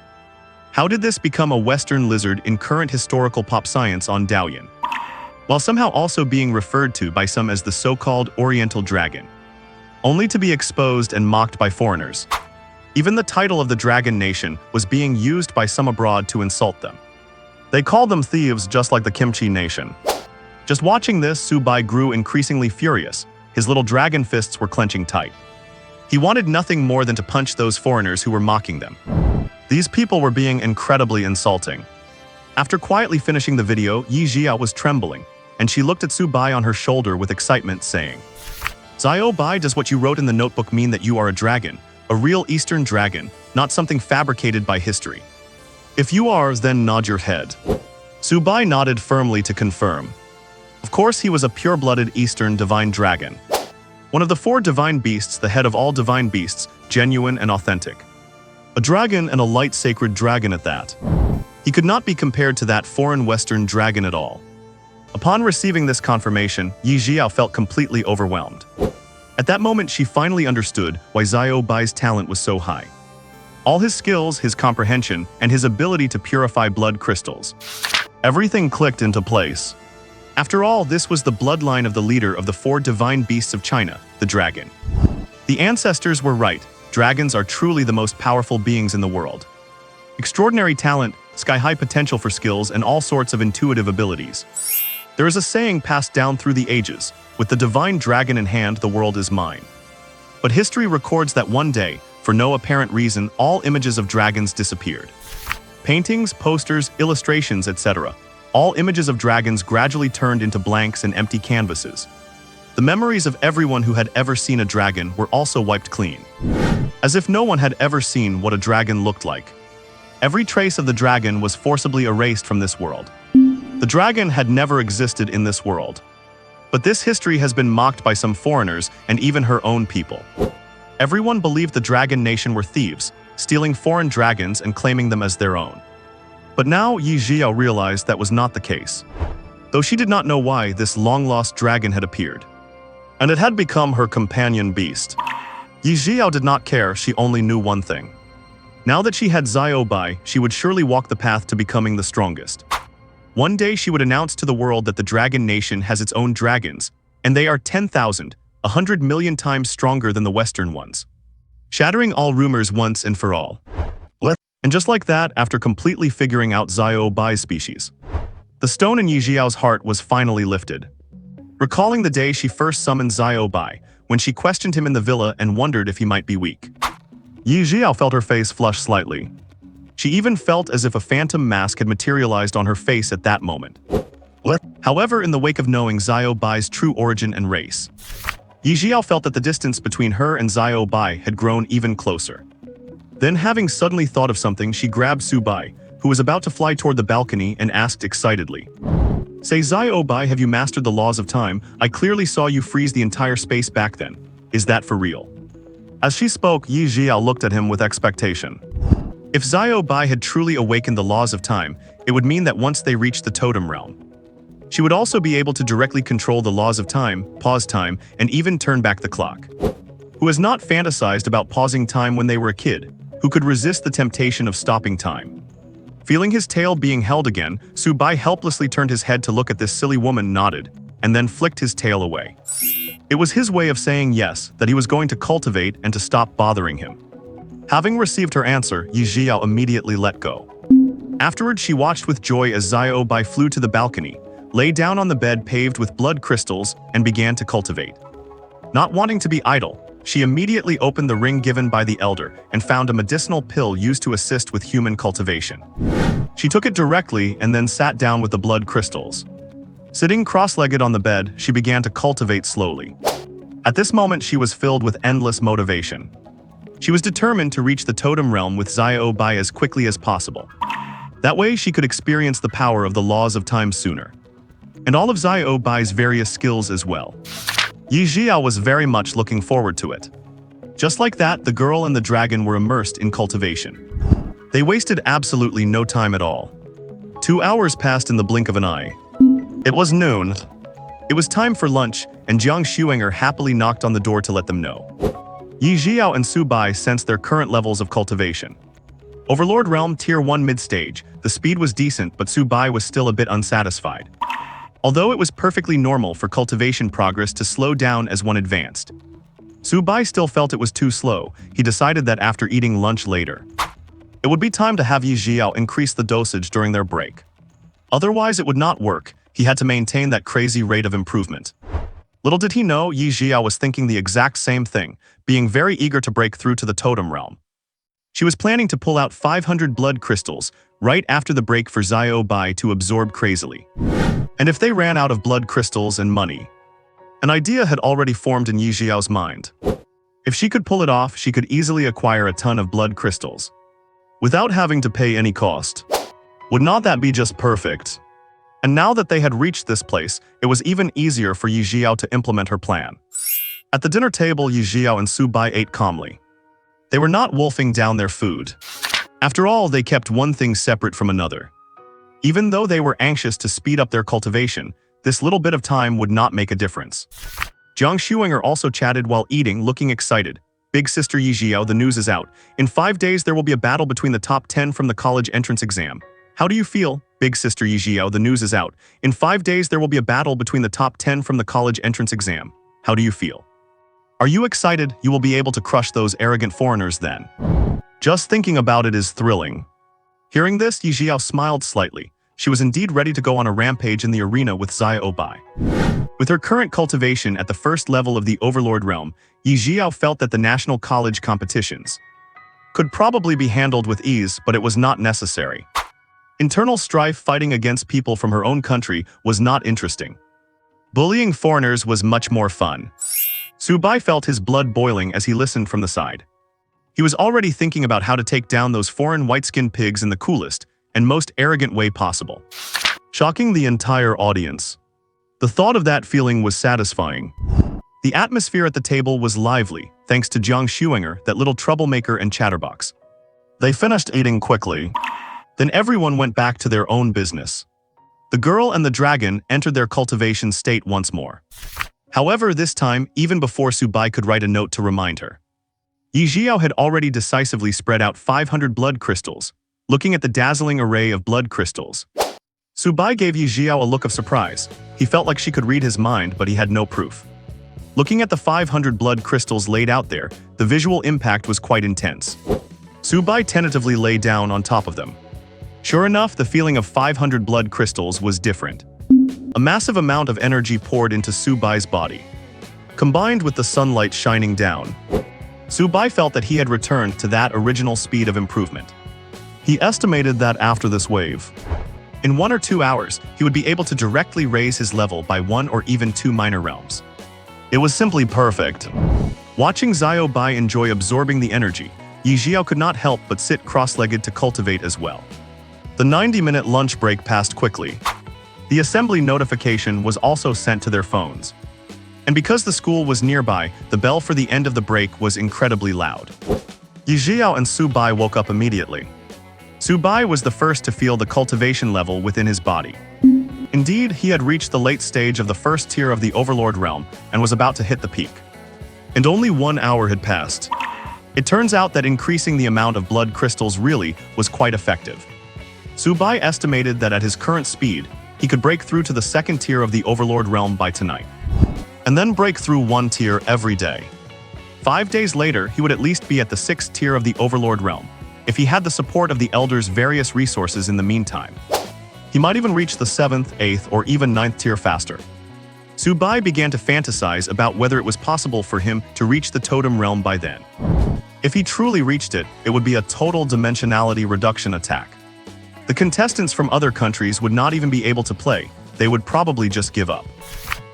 How did this become a Western lizard in current historical pop science on Daoyan, while somehow also being referred to by some as the so-called Oriental dragon, only to be exposed and mocked by foreigners? Even the title of the Dragon Nation was being used by some abroad to insult them. They called them thieves, just like the Kimchi Nation. Just watching this, Su Bai grew increasingly furious. His little dragon fists were clenching tight. He wanted nothing more than to punch those foreigners who were mocking them. These people were being incredibly insulting. After quietly finishing the video, Ye Zhiyao was trembling, and she looked at Su Bai on her shoulder with excitement, saying, Zhiyao Bai, does what you wrote in the notebook mean that you are a dragon? A real Eastern dragon, not something fabricated by history? If you are, then nod your head. Su Bai nodded firmly to confirm. Of course, he was a pure-blooded Eastern divine dragon. One of the 4 divine beasts, the head of all divine beasts, genuine and authentic. A dragon, and a light sacred dragon at that. He could not be compared to that foreign Western dragon at all. Upon receiving this confirmation, Ye Zhiyao felt completely overwhelmed. At that moment, she finally understood why Zhiyao Bai's talent was so high. All his skills, his comprehension, and his ability to purify blood crystals. Everything clicked into place. After all, this was the bloodline of the leader of the 4 divine beasts of China, the dragon. The ancestors were right. Dragons are truly the most powerful beings in the world. Extraordinary talent, sky-high potential for skills, and all sorts of intuitive abilities. There is a saying passed down through the ages, with the divine dragon in hand, the world is mine. But history records that one day, for no apparent reason, all images of dragons disappeared. Paintings, posters, illustrations, etc. All images of dragons gradually turned into blanks and empty canvases. The memories of everyone who had ever seen a dragon were also wiped clean. As if no one had ever seen what a dragon looked like. Every trace of the dragon was forcibly erased from this world. The dragon had never existed in this world. But this history has been mocked by some foreigners and even her own people. Everyone believed the Dragon Nation were thieves, stealing foreign dragons and claiming them as their own. But now Ye Zhiyao realized that was not the case. Though she did not know why, this long-lost dragon had appeared. And it had become her companion beast. Ye Zhiyao did not care, she only knew one thing. Now that she had Zhiyao Bai, she would surely walk the path to becoming the strongest. One day she would announce to the world that the Dragon Nation has its own dragons, and they are 10,000, 100 million times stronger than the Western ones. Shattering all rumors once and for all. And just like that, after completely figuring out Zhiyao Bai's species, the stone in Ye Zhiyao's heart was finally lifted. Recalling the day she first summoned Zhiyao Bai, when she questioned him in the villa and wondered if he might be weak. Ye Zhiyao felt her face flush slightly. She even felt as if a phantom mask had materialized on her face at that moment. However, in the wake of knowing Zhiyao Bai's true origin and race, Ye Zhiyao felt that the distance between her and Zhiyao Bai had grown even closer. Then, having suddenly thought of something, she grabbed Su Bai, who was about to fly toward the balcony, and asked excitedly, "Say, Zhiyao Bai, have you mastered the laws of time? I clearly saw you freeze the entire space back then. Is that for real?" As she spoke, Ye Zhiyao looked at him with expectation. If Zhiyao Bai had truly awakened the laws of time, it would mean that once they reached the totem realm, she would also be able to directly control the laws of time, pause time, and even turn back the clock. Who has not fantasized about pausing time when they were a kid? Who could resist the temptation of stopping time? Feeling his tail being held again, Su Bai helplessly turned his head to look at this silly woman, nodded, and then flicked his tail away. It was his way of saying yes, that he was going to cultivate and to stop bothering him. Having received her answer, Ye Zhiyao immediately let go. Afterwards, she watched with joy as Zhiyao Bai flew to the balcony, lay down on the bed paved with blood crystals, and began to cultivate. Not wanting to be idle, she immediately opened the ring given by the elder and found a medicinal pill used to assist with human cultivation. She took it directly and then sat down with the blood crystals. Sitting cross-legged on the bed, she began to cultivate slowly. At this moment, she was filled with endless motivation. She was determined to reach the totem realm with Zhiyao Bai as quickly as possible. That way, she could experience the power of the laws of time sooner, and all of Zhiyao Bai's various skills as well. Ye Zhiyao was very much looking forward to it. Just like that, the girl and the dragon were immersed in cultivation. They wasted absolutely no time at all. 2 hours passed in the blink of an eye. It was noon. It was time for lunch, and Jiang Xuenger happily knocked on the door to let them know. Ye Zhiyao and Su Bai sensed their current levels of cultivation. Overlord Realm Tier 1 mid-stage, the speed was decent, but Su Bai was still a bit unsatisfied. Although it was perfectly normal for cultivation progress to slow down as one advanced, Su Bai still felt it was too slow. He decided that after eating lunch later, it would be time to have Ye Zhiyao increase the dosage during their break. Otherwise, it would not work. He had to maintain that crazy rate of improvement. Little did he know, Ye Zhiyao was thinking the exact same thing, being very eager to break through to the totem realm. She was planning to pull out 500 blood crystals right after the break for Zhiyao Bai to absorb crazily. And if they ran out of blood crystals and money, an idea had already formed in Ye Zhiyao's mind. If she could pull it off, she could easily acquire a ton of blood crystals without having to pay any cost. Would not that be just perfect? And now that they had reached this place, it was even easier for Ye Zhiyao to implement her plan. At the dinner table, Ye Zhiyao and Su Bai ate calmly. They were not wolfing down their food. After all, they kept one thing separate from another. Even though they were anxious to speed up their cultivation, this little bit of time would not make a difference. Jiang Xuenger also chatted while eating, looking excited. "Big sister Ye Zhiyao, the news is out. In 5 days, there will be a battle between the top 10 from the college entrance exam. How do you feel?" "Big sister Ye Zhiyao, the news is out. In 5 days, there will be a battle between the top 10 from the college entrance exam. How do you feel? Are you excited? You will be able to crush those arrogant foreigners then. Just thinking about it is thrilling." Hearing this, Ye Zhiyao smiled slightly. She was indeed ready to go on a rampage in the arena with Zhiyao Bai. With her current cultivation at the first level of the Overlord realm, Ye Zhiyao felt that the national college competitions could probably be handled with ease, but it was not necessary. Internal strife fighting against people from her own country was not interesting. Bullying foreigners was much more fun. Su Bai felt his blood boiling as he listened from the side. He was already thinking about how to take down those foreign white-skinned pigs in the coolest and most arrogant way possible, shocking the entire audience. The thought of that feeling was satisfying. The atmosphere at the table was lively, thanks to Jiang Xuenger, that little troublemaker and chatterbox. They finished eating quickly. Then everyone went back to their own business. The girl and the dragon entered their cultivation state once more. However, this time, even before Su Bai could write a note to remind her, Ye Zhiyao had already decisively spread out 500 blood crystals. Looking at the dazzling array of blood crystals, Su Bai gave Ye Zhiyao a look of surprise. He felt like she could read his mind, but he had no proof. Looking at the 500 blood crystals laid out there, the visual impact was quite intense. Su Bai tentatively lay down on top of them. Sure enough, the feeling of 500 blood crystals was different. A massive amount of energy poured into Su Bai's body. Combined with the sunlight shining down, Su Bai felt that he had returned to that original speed of improvement. He estimated that after this wave, in 1 or 2 hours, he would be able to directly raise his level by 1 or even 2 minor realms. It was simply perfect. Watching Zhiyao Bai enjoy absorbing the energy, Ye Zhiyao could not help but sit cross-legged to cultivate as well. The 90-minute lunch break passed quickly. The assembly notification was also sent to their phones. And because the school was nearby, the bell for the end of the break was incredibly loud. Ye Zhiyao and Su Bai woke up immediately. Su Bai was the first to feel the cultivation level within his body. Indeed, he had reached the late stage of the first tier of the Overlord realm and was about to hit the peak. And only 1 hour had passed. It turns out that increasing the amount of blood crystals really was quite effective. Su Bai estimated that at his current speed, he could break through to the second tier of the Overlord realm by tonight. And then break through 1 tier every day. 5 days later, he would at least be at the 6th tier of the Overlord realm, if he had the support of the Elder's various resources in the meantime. He might even reach the 7th, 8th, or even 9th tier faster. Su Bai began to fantasize about whether it was possible for him to reach the Totem realm by then. If he truly reached it, it would be a total dimensionality reduction attack. The contestants from other countries would not even be able to play, they would probably just give up.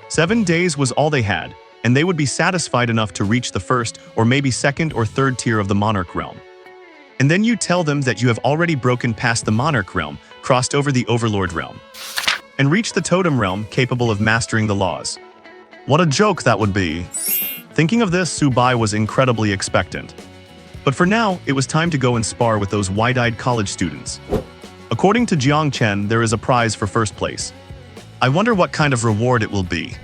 7 days was all they had, and they would be satisfied enough to reach the 1st or maybe 2nd or 3rd tier of the Monarch realm. And then you tell them that you have already broken past the Monarch realm, crossed over the Overlord realm, and reached the Totem realm capable of mastering the laws. What a joke that would be. Thinking of this, Su Bai was incredibly expectant. But for now, it was time to go and spar with those wide-eyed college students. According to Jiang Chen, there is a prize for first place. I wonder what kind of reward it will be.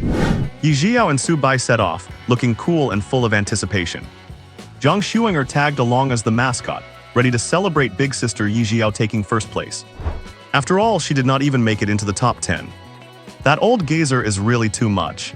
Ye Zhiyao and Su Bai set off, looking cool and full of anticipation. Zhang Xuenger tagged along as the mascot, ready to celebrate big sister Ye Zhiyao taking first place. After all, she did not even make it into the top 10. That old gazer is really too much.